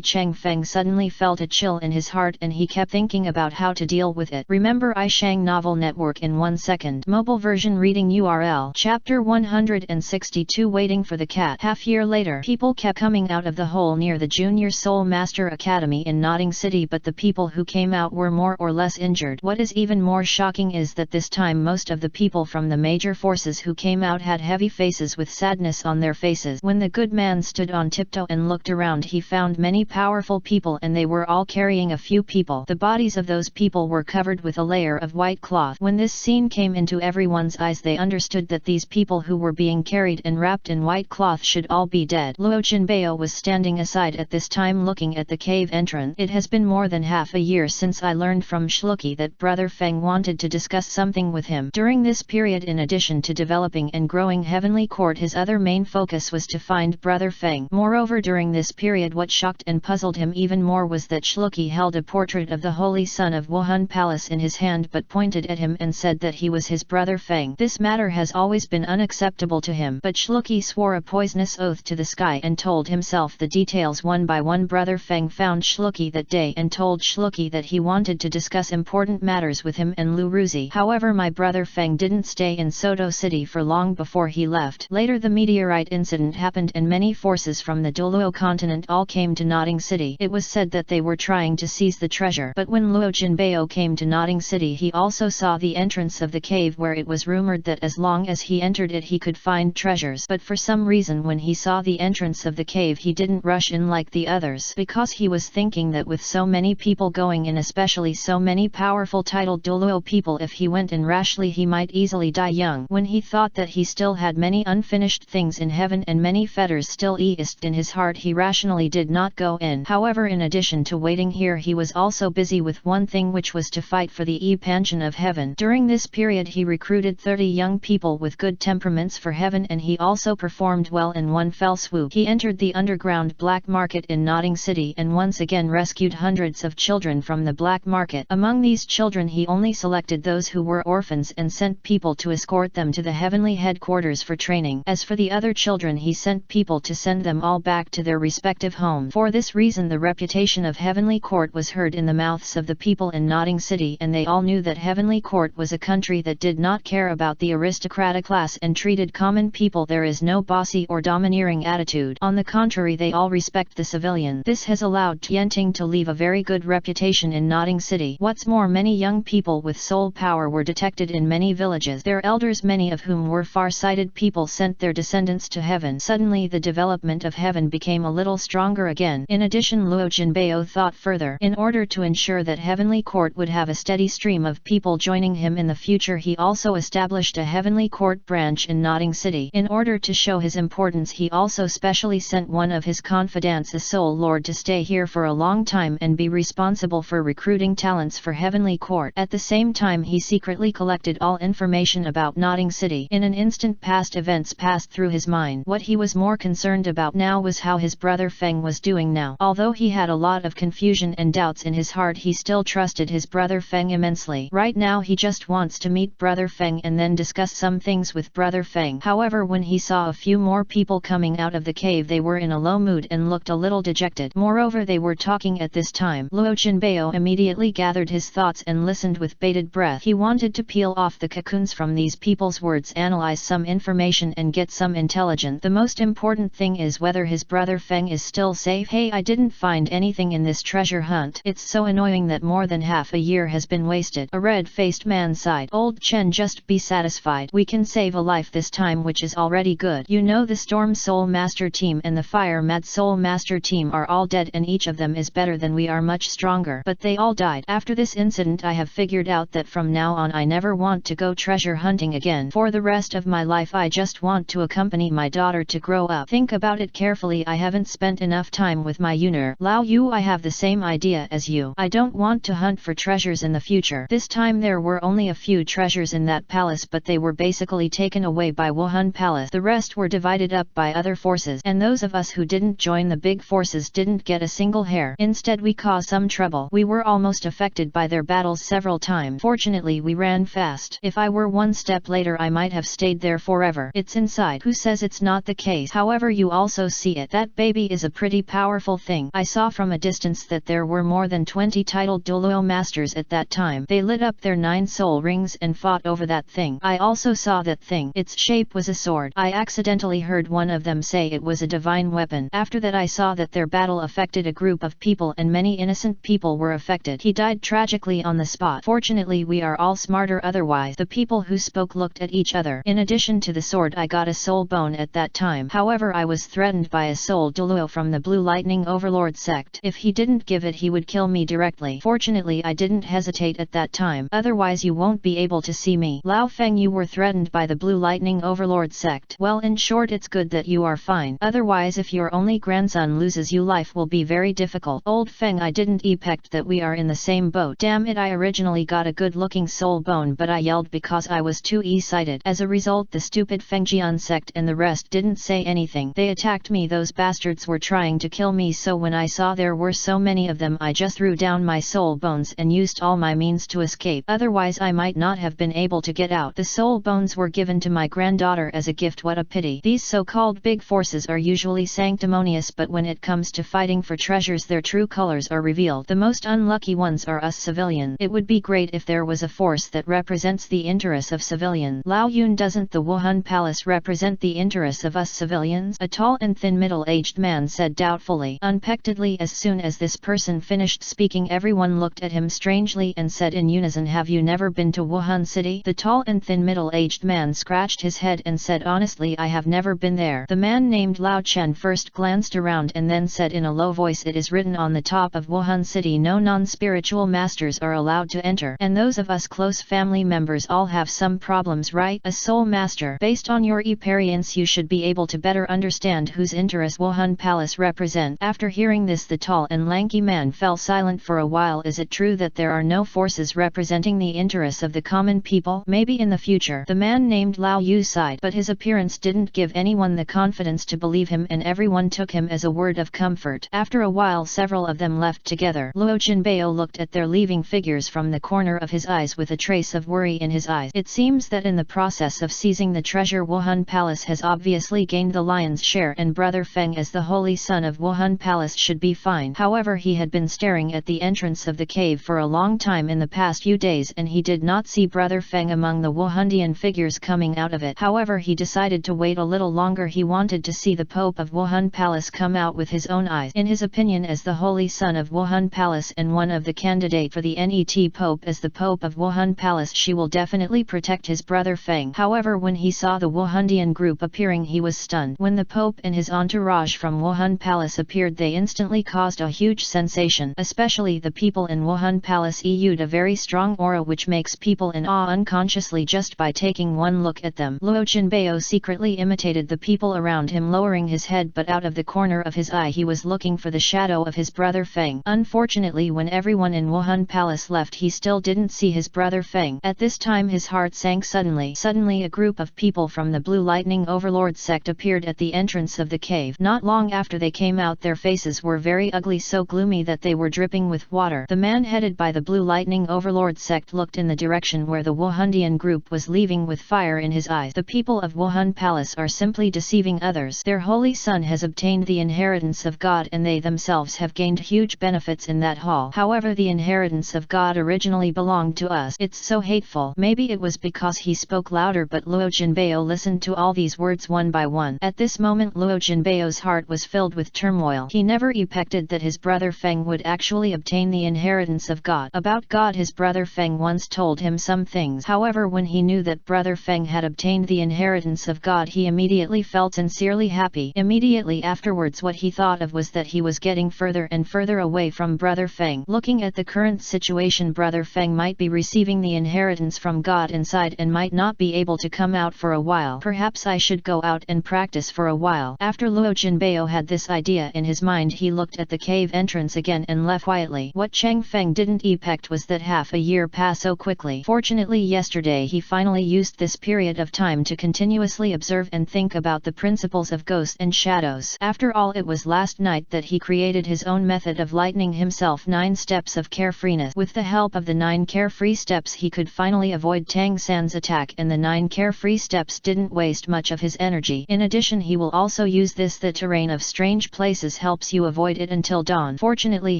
Cheng Feng suddenly felt a chill in his heart and he kept thinking about how to deal with it. Remember iShang Novel Network in 1 second. Mobile version reading URL. Chapter 162, Waiting for the Cat. Half year later. later, people kept coming out of the hole near the Junior Soul Master Academy in Notting City, but the people who came out were more or less injured. What is even more shocking is that this time most of the people from the major forces who came out had heavy faces with sadness on their faces. When the good man stood on tiptoe and looked around, he found many powerful people, and they were all carrying a few people. The bodies of those people were covered with a layer of white cloth. When this scene came into everyone's eyes, they understood that these people who were being carried and wrapped in white cloth should all be dead. Luo Jinbei was standing aside at this time looking at the cave entrance. It has been more than half a year since I learned from Shluki that Brother Feng wanted to discuss something with him. During this period, in addition to developing and growing Heavenly Court, his other main focus was to find Brother Feng. Moreover, during this period, what shocked and puzzled him even more was that Shluki held a portrait of the Holy Son of Wuhan Palace in his hand, but pointed at him and said that he was his brother Feng. This matter has always been unacceptable to him, but Shluki swore a poisonous oath to the sky and told himself the details one by one. Brother Feng found Shluki that day and told Shluki that he wanted to discuss important matters with him and Lu Ruzi. However, my brother Feng didn't stay in Soto City for long before he left. Later, the meteorite incident happened and many forces from the Douluo continent all came to Notting City. It was said that they were trying to seize the treasure, but when Luo Jinbei came to Notting City, he also saw the entrance of the cave, where it was rumored that as long as he entered it he could find treasures. But for some reason, when he saw the entrance of the cave, he didn't rush in like the others, because he was thinking that with so many people going in, especially so many powerful titled Douluo people, if he went in rashly he might easily die young. When he thought that he still had many unfinished things in heaven and many fetters still east in his heart, he rationally did not go in. However, in addition to waiting here, he was also busy with one thing, which was to fight for the e-pension of heaven. During this period he recruited 30 young people with good temperaments for heaven, and he also performed well in one fell swoop. He entered the underground black market in Notting City and once again rescued hundreds of children from the black market. Among these children he only selected those who were orphans and sent people to escort them to the heavenly headquarters for training. As for the other children, he sent people to send them all back to their respective homes. For this reason the reputation of Heavenly Court was heard in the mouths of the people in Notting City, and they all knew that Heavenly Court was a country that did not care about the aristocratic class and treated common people. There is no bossy or domineering attitude. On the contrary, they all respect the civilian. This has allowed Tianting to leave a very good reputation in Notting City. What's more, many young people with soul power were detected in many villages. Their elders, many of whom were far-sighted people, sent their descendants to heaven. Suddenly the development of heaven became a little stronger again. In addition, Luo Jinbei thought further. In order to ensure that Heavenly Court would have a steady stream of people joining him in the future, he also established a Heavenly Court branch in Notting City. In order to show his importance, he also specially sent one of his confidants, a soul lord, to stay here for a long time and be responsible for recruiting talents for Heavenly Court. At the same time, he secretly collected all information about Notting City. In an instant, past events passed through his mind. What he was more concerned about now was how his brother Feng was doing now. Although he had a lot of confusion and doubts in his heart, he still trusted his brother Feng immensely. Right now he just wants to meet brother Feng and then discuss some things with brother Feng. However, when he saw a few more people coming out of the cave, they were in a low mood and looked a little dejected. Moreover, they were talking at this time. Luo Jinbei immediately gathered his thoughts and listened with bated breath. He wanted to peel off the cocoons from these people's words, analyze some information and get some intelligence. The most important thing is whether his brother Feng is still safe. Hey, I didn't find anything in this treasure hunt. It's so annoying that more than half a year has been wasted. A red-faced man sighed. Old Chen, just be satisfied. We can save a life this time, which is already good. You know, the Storm Soul Master team and the Fire Mad Soul Master team are all dead, and each of them is better than we are, much stronger. But they all died. After this incident, I have figured out that from now on I never want to go treasure hunting again. For the rest of my life I just want to accompany my daughter to grow up. Think about it carefully. I haven't spent enough time with my Yuner. Lao Yu, I have the same idea as you. I don't want to hunt for treasures in the future. This time there were only a few treasures in that palace, but they were basically taken away by Wuhan Palace. The rest were divided up by other forces, and those of us who didn't join the big forces didn't get a single hair. Instead, we caused some trouble. We were almost affected by their battles several times. Fortunately, we ran fast. If I were one step later, I might have stayed there forever. It's inside. Who says it's not the case? However, you also see it. That baby is a pretty powerful thing. I saw from a distance that there were more than 20 titled Douluo masters at that time. They lit up their 9 soul rings and fought over that thing. I also saw that thing. Its shape was a sword. I accidentally heard one of them say it was a divine weapon. After that I saw that their battle affected a group of people and many innocent people were affected. He died tragically on the spot. Fortunately we are all smarter, otherwise the people who spoke looked at each other. In addition to the sword I got a soul bone at that time. However, I was threatened by a soul Douluo from the Blue Lightning Overlord sect. If he didn't give it he would kill me directly. Fortunately I didn't hesitate at that time, otherwise you won't be able to see me. Lao Feng, you were threatened by the Blue Lightning Overlord sect. Well, in short, it's good that you are fine. Otherwise if your only grandson loses you, life will be very difficult. Old Feng, I didn't expect that we are in the same boat. Damn it, I originally got a good looking soul bone but I yelled because I was too excited. As a result the stupid Fengjian sect and the rest didn't say anything. They attacked me. Those bastards were trying to kill me, so when I saw there were so many of them I just threw down my soul bones and used all my means to escape. Otherwise I might not have been able to get out. The soul bones were given to my granddaughter as a gift. What a pity. These so-called big forces are usually sanctimonious, but when it comes to fighting for treasures their true colors are revealed. The most unlucky ones are us civilians. It would be great if there was a force that represents the interests of civilians. Lao Yun, doesn't the Wuhan Palace represent the interests of us civilians? A tall and thin middle-aged man said doubtfully. Unexpectedly, as soon as this person finished speaking, everyone looked at him strangely and said in unison, have you never been to Wuhan City? The tall and thin middle-aged man scratched his head and said, honestly I have never been there. The man named Lao Chen first glanced around and then said in a low voice, it is written on the top of Wuhan City no non-spiritual masters are allowed to enter, and those of us close family members all have some problems, right? A soul master. Based on your experience you should be able to better understand whose interests Wuhan Palace represent. After hearing this the tall and lanky man fell silent for a while. Is it true that there are no forces representing the interests of the common people? Maybe in the future. The man named Lao Yu sighed, but his appearance didn't give anyone the confidence to believe him and everyone took him as a word of comfort. After a while several of them left together. Luo Jinbei looked at their leaving figures from the corner of his eyes with a trace of worry in his eyes. It seems that in the process of seizing the treasure Wuhan Palace has obviously gained the lion's share, and Brother Feng as the holy son of Wuhan Palace should be fine. However, he had been staring at the entrance of the cave for a long time in the past few days and he did not see Brother Feng among the Wuhandian figures coming out of it. However, he decided to wait a little longer. He wanted to see the Pope of Wuhan Palace come out with his own eyes. In his opinion, as the holy son of Wuhan Palace and one of the candidate for the NET Pope as the Pope of Wuhan Palace, she will definitely protect his brother Feng. However, when he saw the Wuhandian group appearing he was stunned. When the Pope and his entourage from Wuhan Palace appeared they instantly caused a huge sensation. Especially the people in Wuhan Palace exude a very strong aura which makes people in awe unconsciously just by taking one look at them. Luo Jinbei secretly imitated the people around him, lowering his head, but out of the corner of his eye he was looking for the shadow of his brother Feng. Unfortunately, when everyone in Wuhan Palace left he still didn't see his brother Feng. At this time his heart sank suddenly. Suddenly a group of people from the Blue Lightning Overlord sect appeared at the entrance of the cave. Not long after they came out their faces were very ugly, so gloomy that they were dripping with water. The man headed by the Blue Lightning Overlord sect looked in the direction where the Wuhandian group was leaving with fire in his eyes. The people of Wuhan Palace are simply deceiving others. Their holy son has obtained the inheritance of God and they themselves have gained huge benefits in that hall. However, the inheritance of God originally belonged to us. It's so hateful. Maybe it was because he spoke louder, but Luo Jinbei listened to all these words one by one. At this moment Luo Jinbei's heart was filled with turmoil. He never expected that his brother Feng would actually obtain the inheritance of God. About God, his brother Feng once told him some things. However, when he knew that brother Feng had obtained the inheritance of God he immediately felt sincerely happy. Immediately afterwards what he thought of was that he was getting further and further away from brother Feng. Looking at the current situation, brother Feng might be receiving the inheritance from God inside and might not be able to come out for a while. Perhaps I should go out and practice for a while. After Luo Jinbei had this idea in his mind he looked at the cave entrance again and left quietly. What Cheng Feng didn't expect was that half a year passed so quickly. Fortunately, yesterday he finally used this period of time to continuously observe and think about the principles of ghosts and shadows. After all, it was last night that he created his own method of lightening himself, 9 steps of carefreeness. With the help of the 9 carefree steps he could finally avoid Tang San's attack, and the 9 carefree steps didn't waste much of his energy. In addition, he will also use this. The terrain of strange places helps you avoid it until dawn. Fortunately,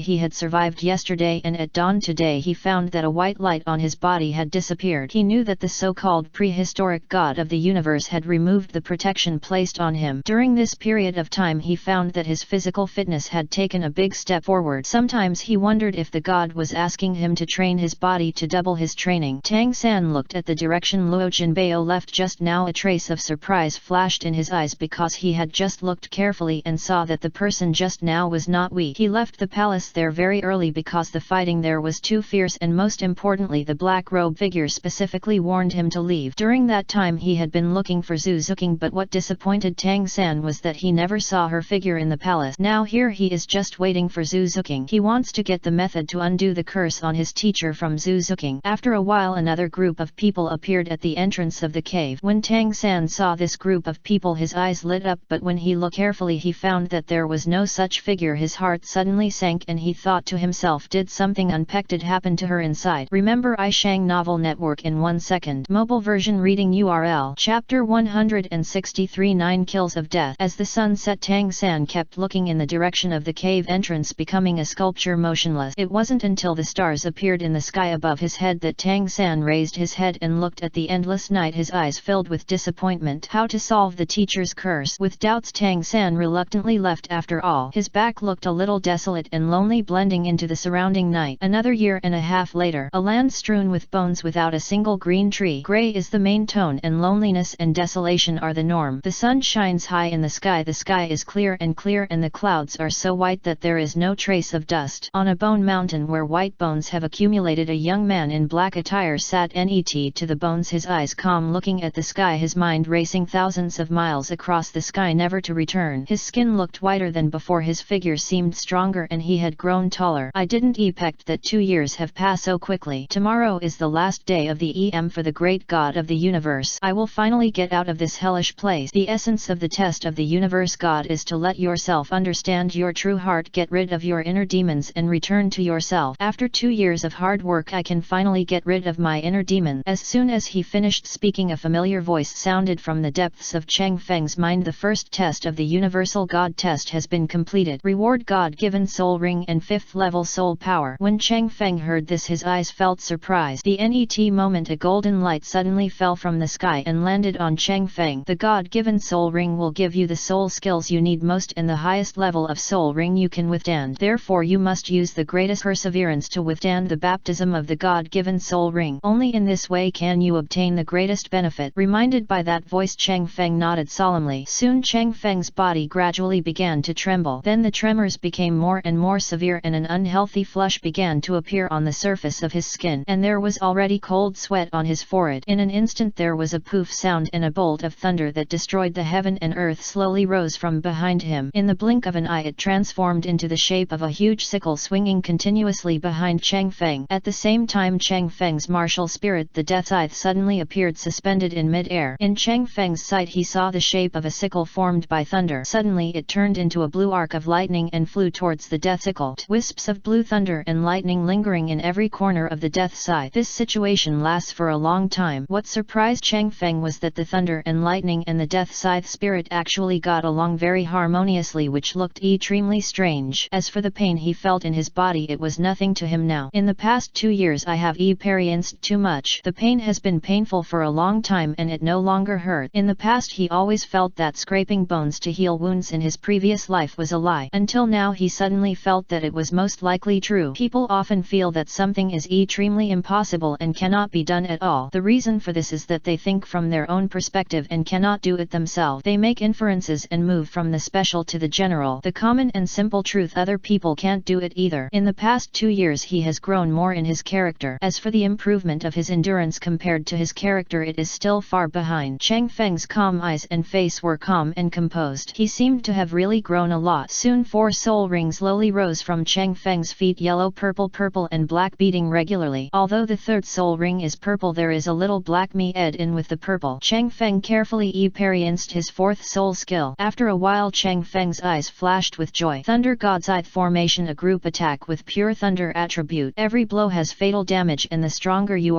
he had survived yesterday, and at dawn today he found that a white light on his body had disappeared. He knew that the so-called prehistoric god of the universe had removed the protection placed on on him. During this period of time he found that his physical fitness had taken a big step forward. Sometimes he wondered if the god was asking him to train his body to double his training. Tang San looked at the direction Luo Jinbei left just now. A trace of surprise flashed in his eyes because he had just looked carefully and saw that the person just now was not weak. He left the palace there very early because the fighting there was too fierce, and most importantly the black robe figure specifically warned him to leave. During that time he had been looking for Zhu Zuqing, but what disappointed Tang San was that he never saw her figure in the palace. Now here he is just waiting for Zhu Zuqing. He wants to get the method to undo the curse on his teacher from Zhu Zuqing. After a while another group of people appeared at the entrance of the cave. When Tang San saw this group of people his eyes lit up, but when he looked carefully he found that there was no such figure. His heart suddenly sank and he thought to himself, did something unexpected happen to her inside? Remember iShang Novel Network in 1 second. Mobile version reading URL Chapter 163 9 Kills of Death. As the sun set, Tang San kept looking in the direction of the cave entrance, becoming a sculpture motionless. It wasn't until the stars appeared in the sky above his head that Tang San raised his head and looked at the endless night, his eyes filled with disappointment. How to solve the teacher's curse? With doubts Tang San reluctantly left. After all, his back looked a little desolate and lonely, blending into the surrounding night. Another year and a half later, a land strewn with bones without a single green tree. Gray is the main tone and loneliness and desolation are the norm. The sun shines high in the sky is clear and the clouds are so white that there is no trace of dust. On a bone mountain where white bones have accumulated, a young man in black attire sat net to the bones, his eyes calm, looking at the sky, his mind racing thousands of miles across the sky never to return. His skin looked whiter than before, his figure seemed stronger and he had grown taller. I didn't expect that 2 years have passed so quickly. Tomorrow is the last day of the EM for the great god of the universe. I will finally get out of this hellish place. The essence of the test of the universe god is to let yourself understand your true heart, get rid of your inner demons and return to yourself. After 2 years of hard work I can finally get rid of my inner demon. As soon as he finished speaking, a familiar voice sounded from the depths of Cheng Feng's mind. The first test of the universal god test has been completed. Reward God-given soul ring and 5th level soul power. When Cheng Feng heard this his eyes felt surprise. The net moment a golden light suddenly fell from the sky and landed on Cheng Feng. The God-given soul ring will give you the soul skills you need most and the highest level of soul ring you can withstand. Therefore you must use the greatest perseverance to withstand the baptism of the God-given soul ring. Only in this way can you obtain the greatest benefit. Reminded by that voice, Cheng Feng nodded solemnly. Soon Cheng Feng's body gradually began to tremble. Then the tremors became more and more severe and an unhealthy flush began to appear on the surface of his skin, and there was already cold sweat on his forehead. In an instant there was a poof sound and a bolt of thunder that destroyed the heaven and earth slowly rose from behind him. In the blink of an eye it transformed into the shape of a huge sickle swinging continuously behind Cheng Feng. At the same time Cheng Feng's martial spirit, the death scythe, suddenly appeared suspended in mid-air. In Cheng Feng's sight he saw the shape of a sickle formed by thunder. Suddenly it turned into a blue arc of lightning and flew towards the death sickle. Wisps of blue thunder and lightning lingering in every corner of the death scythe. This situation lasts for a long time. What surprised Cheng Feng was that the thunder and lightning and the death scythe spirit actually got along very harmoniously, which looked extremely strange. As for the pain he felt in his body, it was nothing to him now. In the past 2 years I have experienced too much. The pain has been painful for a long time and it no longer hurt. In the past he always felt that scraping bones to heal wounds in his previous life was a lie. Until now he suddenly felt that it was most likely true. People often feel that something is extremely impossible and cannot be done at all. The reason for this is that they think from their own perspective and cannot do it themselves. They make inferences and move from the special to the general, the common and simple truth. Other people can't do it either. In the past 2 years he has grown more in his character. As for the improvement of his endurance compared to his character, it is still far behind. Cheng Feng's calm eyes and face were calm and composed. He seemed to have really grown a lot. Soon 4 soul rings slowly rose from Cheng Feng's feet, yellow, purple and black, beating regularly. Although the 3rd soul ring is purple, there is a little black mixed in with the purple. Cheng Feng carefully experienced his 4th soul skill. After a while Cheng Feng's eyes flashed with joy. Thunder God Scythe formation, a group attack with pure thunder attribute. Every blow has fatal damage and the stronger you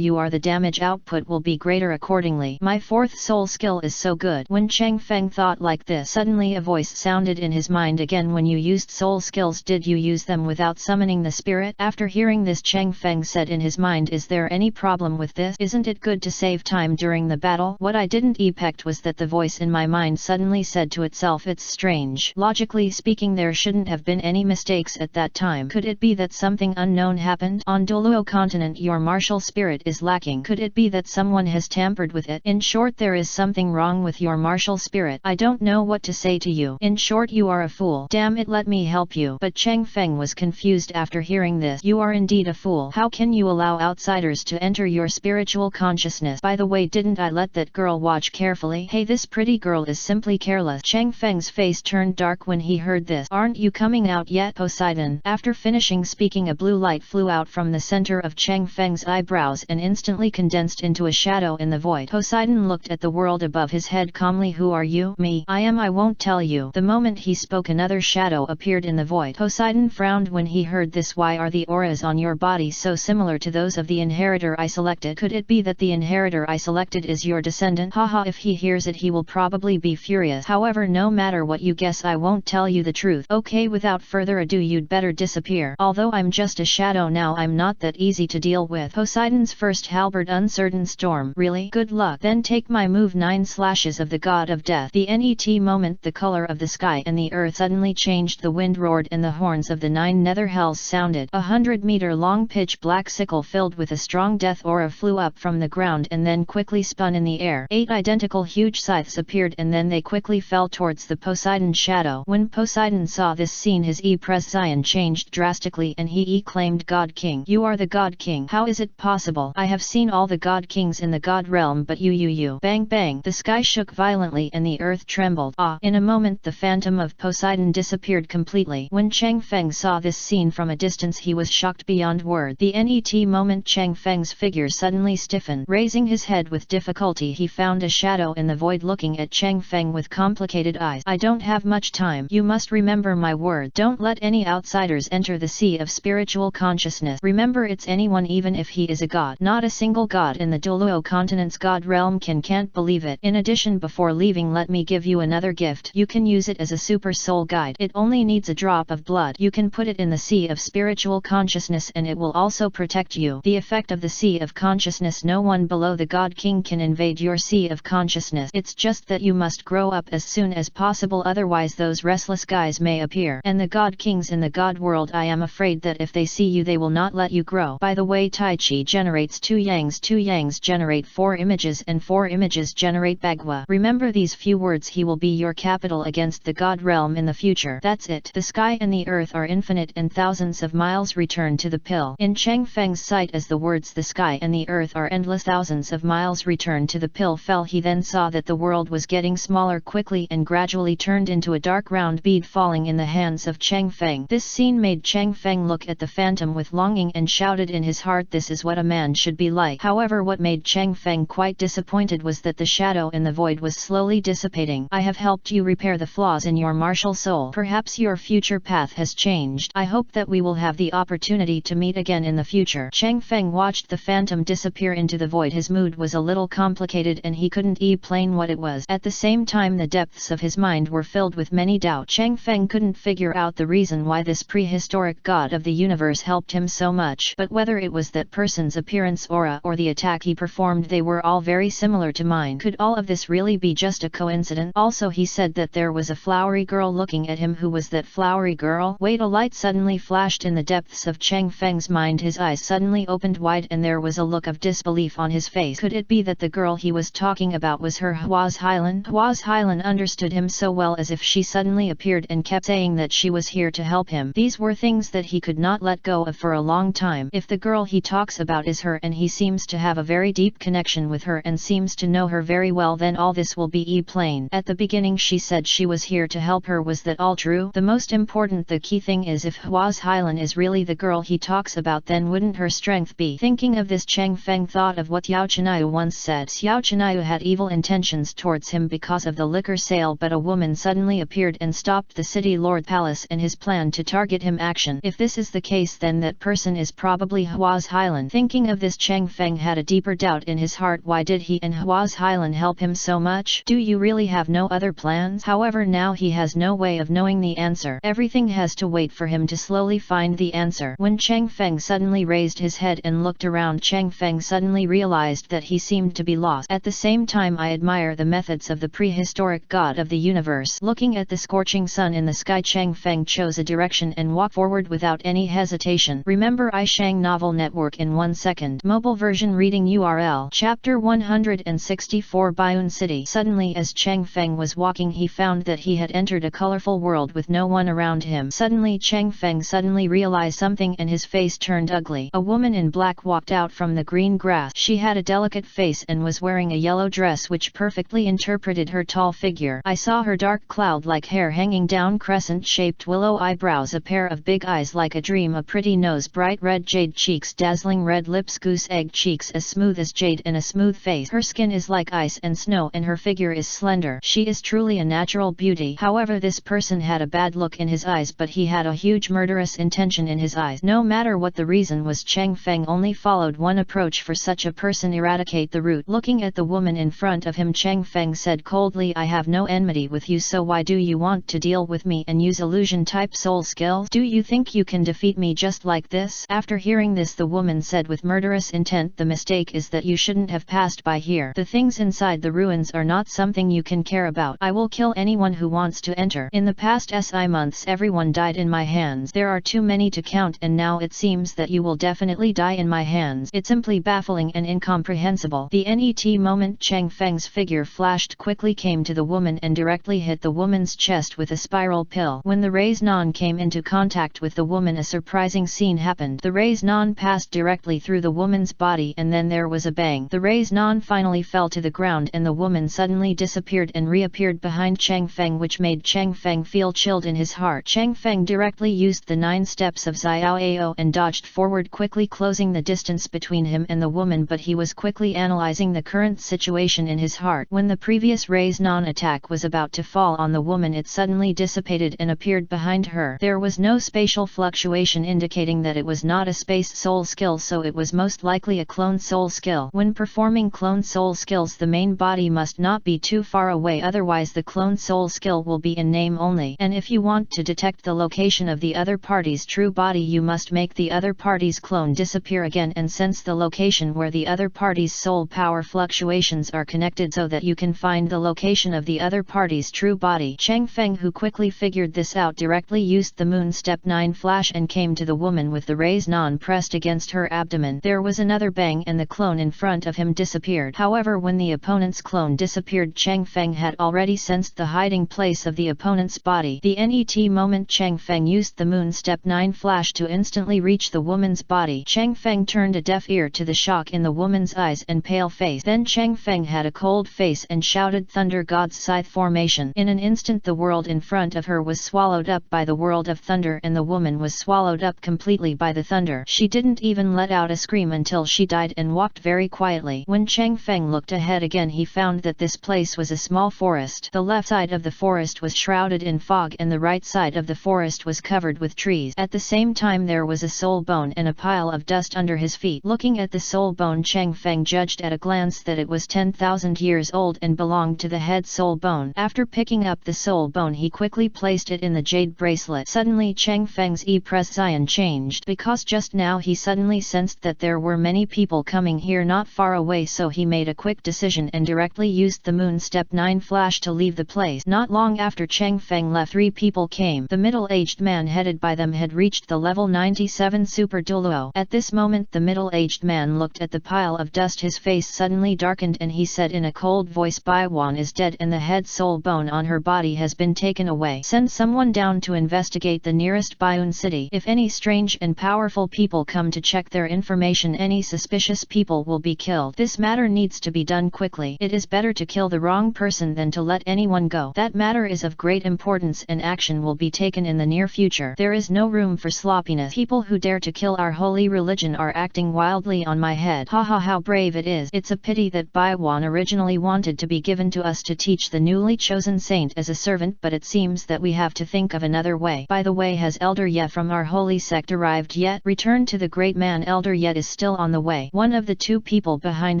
are, the damage output will be greater accordingly. My 4th soul skill is so good. When Cheng Feng thought like this, suddenly a voice sounded in his mind again. When you used soul skills, did you use them without summoning the spirit? After hearing this, Cheng Feng said in his mind, is there any problem with this? Isn't it good to save time during the battle? What I didn't expect was that the voice in my mind suddenly said to itself, it's strange. Logically speaking, there shouldn't have been any mistakes at that time. Could it be that something unknown happened? On Douluo continent your martial spirit is lacking. Could it be that someone has tampered with it? In short, there is something wrong with your martial spirit. I don't know what to say to you. In short, you are a fool. Damn it, let me help you. But Cheng Feng was confused after hearing this. You are indeed a fool. How can you allow outsiders to enter your spiritual consciousness? By the way, didn't I let that girl watch carefully? Hey, this pretty girl is simply careless. Cheng Feng's face turned dark when he heard this. Aren't you coming out yet, Poseidon? After finishing speaking, a blue light flew out from the center of Cheng Feng's eyebrows and instantly condensed into a shadow in the void. Poseidon looked at the world above his head calmly. Who are you? Me. I won't tell you. The moment he spoke, another shadow appeared in the void. Poseidon frowned when he heard this. Why are the auras on your body so similar to those of the inheritor I selected? Could it be that the inheritor I selected is your descendant? Haha, if he hears it he will probably be furious. However, no matter what you guess, I won't tell you the truth. Okay, without further ado, you'd better disappear. Although I'm just a shadow now, I'm not that easy to deal with. Poseidon's first halberd, uncertain storm. Really? Good luck. Then take my move. 9 slashes of the god of death. The net moment the color of the sky and the earth suddenly changed. The wind roared and the horns of the 9 nether hells sounded. 100-meter long pitch black sickle filled with a strong death aura flew up from the ground and then quickly spun in the air. 8 identical huge scythes appeared and then they quickly fell towards the Poseidon shadow. When Poseidon saw this scene, his presence changed drastically and he claimed, God King. You are the God King. How is it possible? I have seen all the God Kings in the God realm, but you. Bang bang. The sky shook violently and the earth trembled. In a moment the phantom of Poseidon disappeared completely. When Cheng Feng saw this scene from a distance, he was shocked beyond word. The net moment Cheng Feng's figure suddenly stiffened. Raising his head with difficulty, he found a shadow in the void looking at Cheng Feng with complicated eyes. I don't have much time. You must remember my word. Don't let any outsiders enter the sea of spiritual consciousness. Remember, it's anyone, even if he is a god. Not a single god in the Douluo continent's god realm can't believe it. In addition, before leaving, let me give you another gift. You can use it as a super soul guide. It only needs a drop of blood. You can put it in the sea of spiritual consciousness and it will also protect you. The effect of the sea of consciousness: no one below the God King can invade your sea of consciousness. It's just that you must grow up as soon as possible, otherwise those restless guys may appear. And the God Kings in the God world, I am afraid that if they see you they will not let you grow. By the way, Tai Chi generates 2 yangs. 2 yangs generate 4 images and 4 images generate Bagua. Remember these few words. He will be your capital against the God realm in the future. That's it. The sky and the earth are infinite and thousands of miles. Return to the pill. In Cheng Feng's sight, as the words the sky and the earth are endless thousands of miles return to the pill fell, he then saw that the world was getting smaller quickly and gradually turned into a dark round bead falling in the hands of Cheng Feng. This scene made Cheng Feng look at the phantom with longing and shouted in his heart, this is what a man should be like. However, what made Cheng Feng quite disappointed was that the shadow in the void was slowly dissipating. I have helped you repair the flaws in your martial soul. Perhaps your future path has changed. I hope that we will have the opportunity to meet again in the future. Cheng Feng watched the phantom disappear into the void. His mood was a little complicated and he couldn't explain what it was. At the same time, the depths of his mind were filled with many doubts. Cheng Feng couldn't figure out the reason why this prehistoric god of the universe helped him so much. But whether it was that person's appearance, aura, or the attack he performed, they were all very similar to mine. Could all of this really be just a coincidence? Also, he said that there was a flowery girl looking at him. Who was that flowery girl? Wait, a light suddenly flashed in the depths of Cheng Feng's mind. His eyes suddenly opened wide and there was a look of disbelief on his face. Could it be that the girl he was talking about was her Hwaz Hylan? Hwaz Hylan understood him so well, as if she suddenly appeared and kept saying that she was here to help him. These were things that he could not let go of for a long time. If the girl he talks about is her and he seems to have a very deep connection with her and seems to know her very well, then all this will be plain. At the beginning she said she was here to help her. Was that all true? The most important, the key thing is, if Hwaz Hylan is really the girl he talks about, then wouldn't her strength be? Thinking of this, Cheng Feng thought of what Xiao Chenyu once said. Xiao Chenyu had evil intentions towards him because of the liquor sale, but a woman suddenly appeared and stopped the city lord palace and his plan to target him action. If this is the case, then that person is probably Hwaz Hylan. Thinking of this, Cheng Feng had a deeper doubt in his heart. Why did he and Hwaz Hylan help him so much? Do you really have no other plans? However, now he has no way of knowing the answer. Everything has to wait for him to slowly find the answer. When Cheng Feng suddenly raised his head and looked around, Cheng Feng suddenly realized that he seemed to be lost. At the same time, I admire the the methods of the prehistoric god of the universe. Looking at the scorching sun in the sky, Chang Feng chose a direction and walked forward without any hesitation. Remember iShang Novel Network in 1 second. Mobile version reading URL. Chapter 164 Baiyun City. Suddenly, as Chang Feng was walking, he found that he had entered a colorful world with no one around him. Suddenly Chang Feng suddenly realized something and his face turned ugly. A woman in black walked out from the green grass. She had a delicate face and was wearing a yellow dress which perfectly interpreted her tall figure. I saw her dark cloud-like hair hanging down, crescent-shaped willow eyebrows, a pair of big eyes like a dream, a pretty nose, bright red jade cheeks, dazzling red lips, goose egg cheeks as smooth as jade, and a smooth face. Her skin is like ice and snow and her figure is slender. She is truly a natural beauty. However, this person had a bad look in his eyes, but he had a huge murderous intention in his eyes. No matter what the reason was, Chang Feng only followed one approach for such a person: eradicate the root. Looking at the woman in front of him, Chang Feng said coldly, I have no enmity with you, so why do you want to deal with me and use illusion type soul skills? Do you think you can defeat me just like this? After hearing this, the woman said with murderous intent, the mistake is that you shouldn't have passed by here. The things inside the ruins are not something you can care about. I will kill anyone who wants to enter. In the past months everyone died in my hands. There are too many to count, and now it seems that you will definitely die in my hands. It's simply baffling and incomprehensible. The net moment Chang Feng's figure flashed quickly came to the woman and directly hit the woman's chest with a spiral pill. When the rays non came into contact with the woman, a surprising scene happened. The rays non passed directly through the woman's body and then there was a bang. The rays non finally fell to the ground and the woman suddenly disappeared and reappeared behind Chang Feng, which made Chang Feng feel chilled in his heart. Chang Feng directly used the 9 steps of Xiao Ao and dodged forward, quickly closing the distance between him and the woman, but he was quickly analyzing the current situation in his heart. When the previous rays non attack was about to fall on the woman, it suddenly dissipated and appeared behind her. There was no spatial fluctuation indicating that it was not a space soul skill, so it was most likely a clone soul skill. When performing clone soul skills, the main body must not be too far away, otherwise the clone soul skill will be in name only. And if you want to detect the location of the other party's true body, you must make the other party's clone disappear again and sense the location where the other party's soul power fluctuations are connected so that you can find the location of the other party's true body. Chang Feng, who quickly figured this out, directly used the Moon Step 9 flash and came to the woman with the rays non pressed against her abdomen. There was another bang and the clone in front of him disappeared. However, when the opponent's clone disappeared, Chang Feng had already sensed the hiding place of the opponent's body. The net moment Chang Feng used the Moon Step 9 flash to instantly reach the woman's body. Chang Feng turned a deaf ear to the shock in the woman's eyes and pale face. Then Chang Feng had a cold face and shouted, Thunder God's Scythe formation. In an instant the world in front of her was swallowed up by the world of thunder and the woman was swallowed up completely by the thunder. She didn't even let out a scream until she died and walked very quietly. When Chang Feng looked ahead again, he found that this place was a small forest. The left side of the forest was shrouded in fog and the right side of the forest was covered with trees. At the same time there was a soul bone and a pile of dust under his feet. Looking at the soul bone, Chang Feng judged at a glance that it was 10,000 years old and belonged to the head soul bone. After picking up the soul bone, he quickly placed it in the jade bracelet. Suddenly Chang Feng's expression changed, because just now he suddenly sensed that there were many people coming here not far away, so he made a quick decision and directly used the Moon Step 9 flash to leave the place. Not long after Chang Feng left, 3 people came. The middle-aged man headed by them had reached the level 97 Super Douluo. At this moment the middle-aged man looked at the pile of dust. His face suddenly darkened and he said in a cold voice, Baiwan is dead and the head soul bone on her body has been taken away. Send someone down to investigate the nearest Baiyun city. If any strange and powerful people come to check their information, any suspicious people will be killed. This matter needs to be done quickly. It is better to kill the wrong person than to let anyone go. That matter is of great importance and action will be taken in the near future. There is no room for sloppiness. People who dare to kill our holy religion are acting wildly on my head. Haha, how brave it is. It's a pity that Baiwan originally wanted to be given to us to teach the newly chosen saint as a servant, but it seems that we have to think of another way. By the way, has Elder Ye from our holy sect arrived yet? Return to the great man. Elder Ye is still on the way. One of the 2 people behind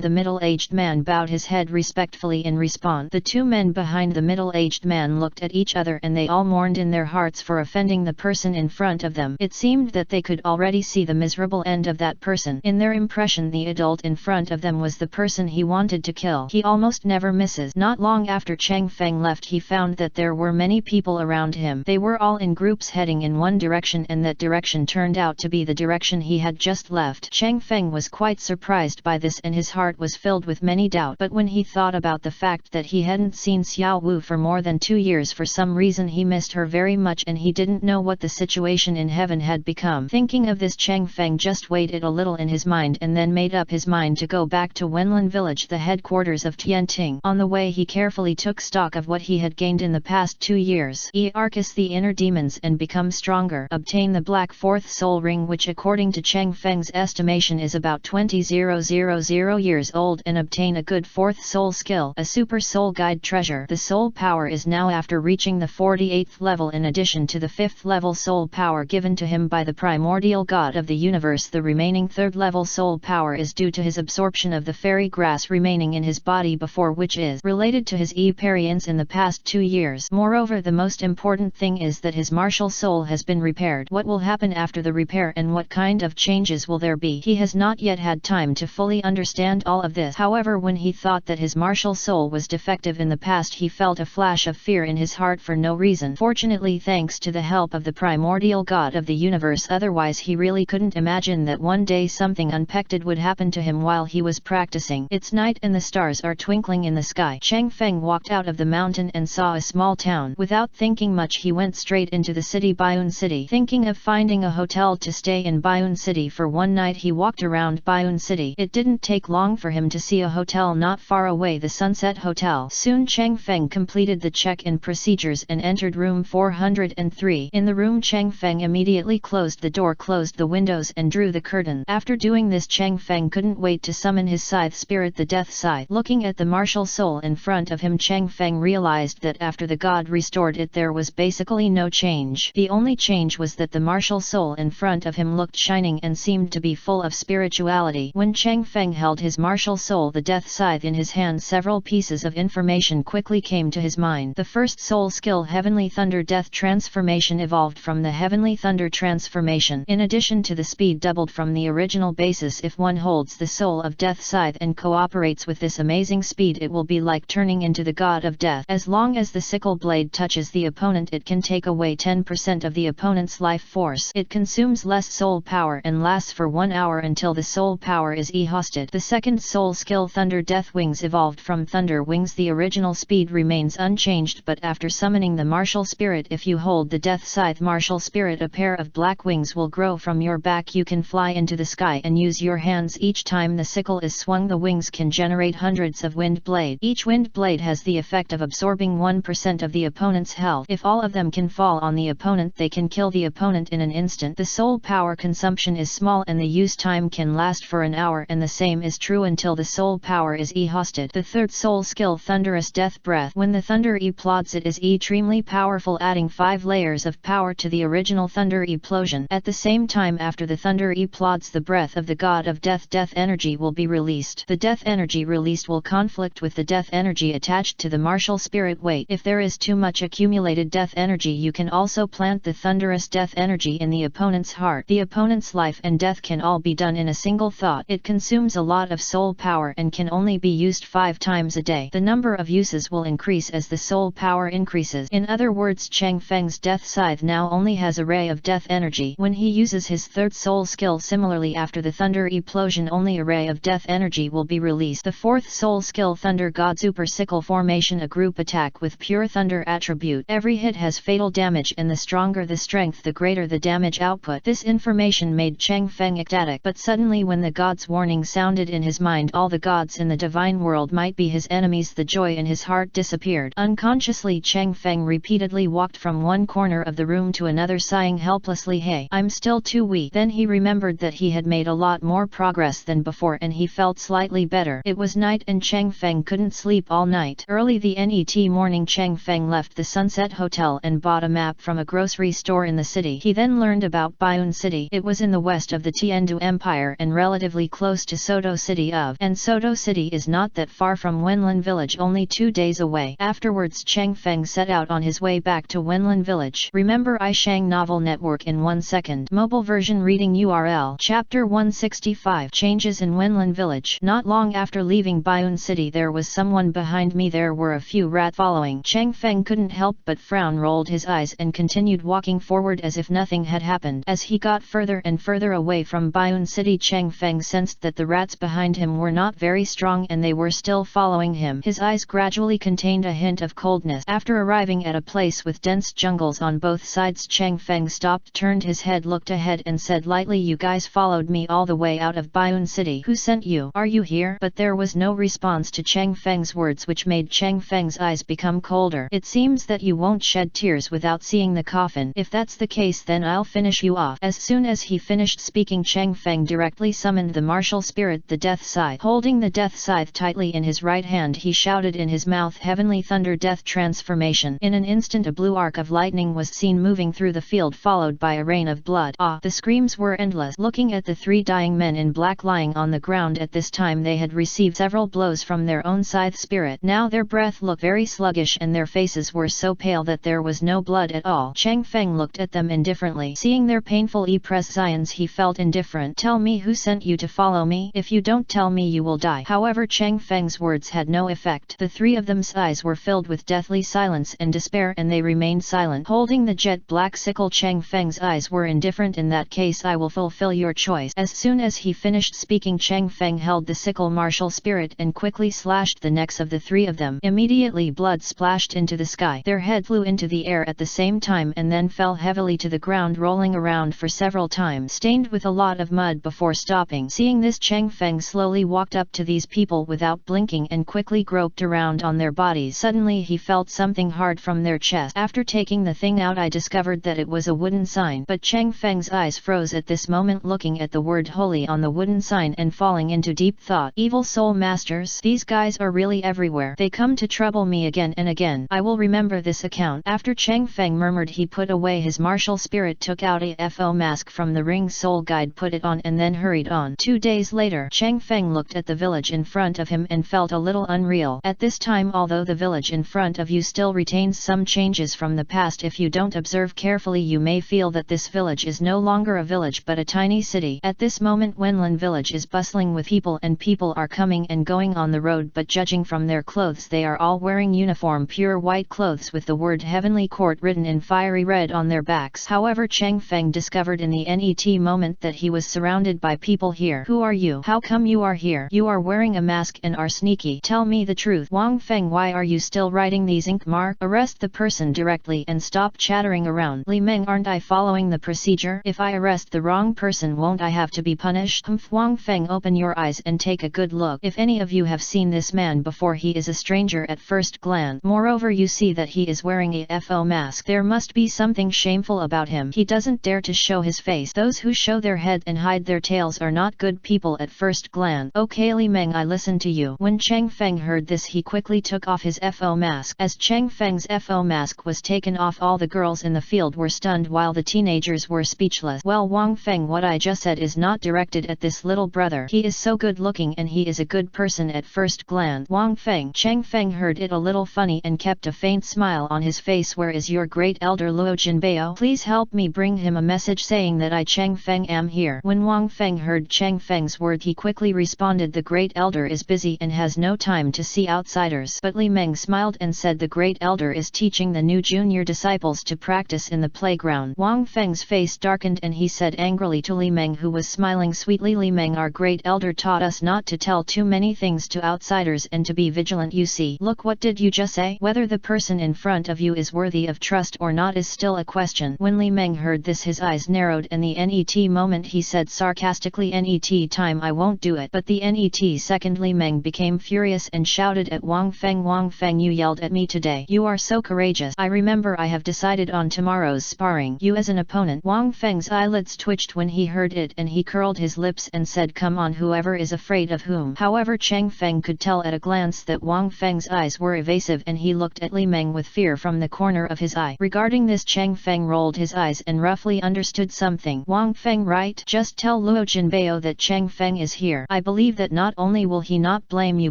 the middle-aged man bowed his head respectfully in response. The 2 men behind the middle-aged man looked at each other and they all mourned in their hearts for offending the person in front of them. It seemed that they could already see the miserable end of that person. In their impression, the adult in front of them was the person he wanted to kill. He almost just never misses. Not long after Chang Feng left, he found that there were many people around him. They were all in groups heading in one direction, and that direction turned out to be the direction he had just left. Chang Feng was quite surprised by this, and his heart was filled with many doubt. But when he thought about the fact that he hadn't seen Xiao Wu for more than 2 years, for some reason he missed her very much, and he didn't know what the situation in heaven had become. Thinking of this, Chang Feng just waited a little in his mind and then made up his mind to go back to Wenlin village, the headquarters of Tianting. On the way he carefully took stock of what he had gained in the past 2 years. Arcus the inner demons and become stronger. Obtain the black fourth soul ring, which according to Chang Feng's estimation is about 20,000 years old, and obtain a good fourth soul skill, a super soul guide treasure. The soul power is now after reaching the 48th level, in addition to the 5th level soul power given to him by the primordial god of the universe. The remaining 3rd level soul power is due to his absorption of the fairy grass remaining in his body before, which is related to his experience in the past 2 years. Moreover, the most important thing is that his martial soul has been repaired. What will happen after the repair and what kind of changes will there be? He has not yet had time to fully understand all of this. However, when he thought that his martial soul was defective in the past, he felt a flash of fear in his heart for no reason. Fortunately, thanks to the help of the primordial god of the universe, otherwise he really couldn't imagine that one day something unexpected would happen to him while he was practicing. It's night and the stars are twinkling in the sky. Chang Feng walked out of the mountain and saw a small town. Without thinking much, he went straight into the city, Baiyun City. Thinking of finding a hotel to stay in Baiyun City for one night, he walked around Baiyun City. It didn't take long for him to see a hotel not far away, the Sunset Hotel. Soon Chang Feng completed the check-in procedures and entered room 403. In the room, Chang Feng immediately closed the door, closed the windows and drew the curtain. After doing this, Chang Feng couldn't wait to summon his scythe spirit, the death scythe. Looking at the martial soul in front of him, Chang Feng realized that after the god restored it, there was basically no change. The only change was that the martial soul in front of him looked shining and seemed to be full of spirituality. When Chang Feng held his martial soul, the death scythe, in his hand, several pieces of information quickly came to his mind. The first soul skill, Heavenly Thunder Death Transformation, evolved from the Heavenly Thunder Transformation. In addition to the speed doubled from the original basis, if one holds the soul of Death Scythe and cooperates with this amazing speed, it will be like turning into the god of death. As long as the sickle blade touches the opponent, it can take away 10% of the opponent's life force. It consumes less soul power and lasts for 1 hour until the soul power is exhausted. The second soul skill, Thunder Death Wings, evolved from Thunder Wings. The original speed remains unchanged, but after summoning the martial spirit, if you hold the Death Scythe martial spirit, a pair of black wings will grow from your back. You can fly into the sky and use your hands. Each time the sickle is swung, the wings can generate hundreds of wind blade. Each wind blade has the effect of absorbing 1% of the opponent's health. If all of them can fall on the opponent, they can kill the opponent in an instant. The soul power consumption is small and the use time can last for an hour, and the same is true until the soul power is exhausted. The third soul skill, Thunderous Death Breath. When the thunder explodes, it is extremely powerful, adding 5 layers of power to the original thunder explosion. At the same time, after the thunder explodes, the breath of the god of death, death energy, will be released. The death energy released will conflict with the death energy attached to the martial spirit weight. If there is too much accumulated death energy, you can also plant the thunderous death energy in the opponent's heart. The opponent's life and death can all be done in a single thought. It consumes a lot of soul power and can only be used 5 times a day. The number of uses will increase as the soul power increases. In other words, Chang Feng's death scythe now only has a ray of death energy. When he uses his third soul skill, similarly after the thunder explosion, only a ray of death energy will be released. The fourth soul skill, Thunder God Super Sickle Formation, a group attack with pure thunder attribute. Every hit has fatal damage, and the stronger the strength, the greater the damage output. This information made Chang Feng ecstatic, but suddenly when the god's warning sounded in his mind, all the gods in the divine world might be his enemies, the joy in his heart disappeared. Unconsciously, Chang Feng repeatedly walked from one corner of the room to another, sighing helplessly, "Hey, I'm still too weak." Then he remembered that he had made a lot more progress than before, and he felt slightly better. It was night and Chang Feng couldn't sleep all night. Early the next morning, Chang Feng left the Sunset Hotel and bought a map from a grocery store in the city. He then learned about Baiyun City. It was in the west of the Tiandu Empire and relatively close to Soto City and Soto City is not that far from Wenlin Village, only 2 days away. Afterwards, Chang Feng set out on his way back to Wenlin Village. Remember iShang Novel Network in 1 second. Mobile version reading URL. Chapter 165. Changes in Wenlin Village. Not long after leaving Baiyun City, there was someone behind me. There were a few rats following. Chang Feng couldn't help but frown, rolled his eyes and continued walking forward as if nothing had happened. As he got further and further away from Baiyun City, Chang Feng sensed that the rats behind him were not very strong and they were still following him. His eyes gradually contained a hint of coldness. After arriving at a place with dense jungles on both sides, Chang Feng stopped, turned his head, looked ahead and said lightly, "You guys followed me all the way out of Baiyun City. Who sent you? Are you here?" But there was no response to Chang Feng's words, which made Chang Feng's eyes become colder. "It seems that you won't shed tears without seeing the coffin. If that's the case, then I'll finish you off." As soon as he finished speaking, Chang Feng directly summoned the martial spirit, the death scythe. Holding the death scythe tightly in his right hand, he shouted in his mouth, "Heavenly thunder, death transformation." In an instant a blue arc of lightning was seen moving through the field, followed by a rain of blood. The screams were endless. Looking at the three dying men in black lying on the ground, at this time they had received several blows from their own scythe spirit. Now their breath looked very sluggish and their faces were so pale that there was no blood at all. Chang Feng looked at them indifferently. Seeing their painful expressions, he felt indifferent. "Tell me who sent you to follow me. If you don't tell me, you will die." However, Chang Feng's words had no effect. The three of them's eyes were filled with deathly silence and despair, and they remained silent. Holding the jet black sickle, Chang Feng's eyes were indifferent. "In that case, I will fulfill your choice." As soon as he finished speaking, Chang Feng held the sickle martial spirit and quickly slashed the necks of the three of them. Immediately blood splashed into the sky. Their head flew into the air at the same time and then fell heavily to the ground, rolling around for several times, stained with a lot of mud before stopping. Seeing this, Chang Feng slowly walked up to these people without blinking and quickly groped around on their bodies. Suddenly he felt something hard from their chest. After taking the thing out, I discovered that it was a wooden sign. But Chang Feng's eyes froze at this moment, looking at the word holy on the wooden sign and falling into deep thought. Evil soul masters, these guys are really everywhere. They come to trouble me again and again. I will remember this account. After Chang Feng murmured, he put away his martial spirit, took out a FO mask from the ring soul guide, put it on and then hurried on. 2 days later, Chang Feng looked at the village in front of him and felt a little unreal. At this time, although the village in front of you still retains some changes from the past, if you don't observe carefully you may feel that this village is no longer a village but a tiny city. At this moment Wenlin village is bustling with people and people are coming and going on the road, but judging from their clothes they are all wearing uniform pure white clothes with the word Heavenly Court written in fiery red on their backs. However, Chang Feng discovered in the net moment that he was surrounded by people here. "Who are you? How come you are here? You are wearing a mask and are sneaky. Tell me the truth. Wang Feng, why are you still writing these ink marks? Arrest the person directly and stop chattering around." "Li Meng, aren't I following the procedure? If I arrest the wrong person, won't I have to be punished?" "Humph, Wang Feng, open your eyes and take a good look. If any of you have seen this man before, he is a stranger at first glance. Moreover, you see that he is wearing a FO mask. There must be something shameful about him. He doesn't dare to show his face. Those who show their head and hide their tails are not good people at first glance." "Okay, Li Meng, I listen to you." When Chang Feng heard this, he quickly took off his FO mask. As Chang Feng's FO mask was taken off, all the girls in the field were stunned while the teenagers were speechless. "Well, Wang Feng, what I just said is not directed at this little brother. He is so good looking and he is a good person at first glance." "Wang Feng." Chang Feng heard it a little funny and kept a faint smile on his face. "Where is your great elder Luo Jinbei? Please help me bring him a message saying that I, Chang Feng, am here." When Wang Feng heard Chang Feng's word, he quickly responded, "The great elder is busy and has no time to see outsiders." But Li Meng smiled and said, "The great elder is teaching the new junior disciples to practice in the playground." Wang Feng's face darkened and he said angrily to Li Meng, who was smiling sweetly, "Li Meng, our great elder taught us not to tell too many things to outsiders and to be vigilant. You see." "Look, what did you just say? Whether the person in front of you is worthy of trust or not is still a question." When Li Meng heard this, his eyes narrowed and the net moment he said sarcastically, "Net time, I won't do it." But the net second, Li Meng became furious and shouted at Wang Feng, "Wang Feng, you yelled at me today. You are so courageous. I remember I have decided on tomorrow's sparring you as an opponent." Wang Feng's eyelids twitched when he heard it and he curled his lips and said, "Come on, whoever is afraid of whom." However, Chang Feng could tell at a glance that Wang Feng's eyes were evasive and he looked at Li Meng with fear from the corner of his eye. Regarding this, Chang Feng rolled his eyes and roughly understood something. "Wang Feng, right? Just tell Luo Jinbei that Chang Feng is here. I believe that not only will he not blame you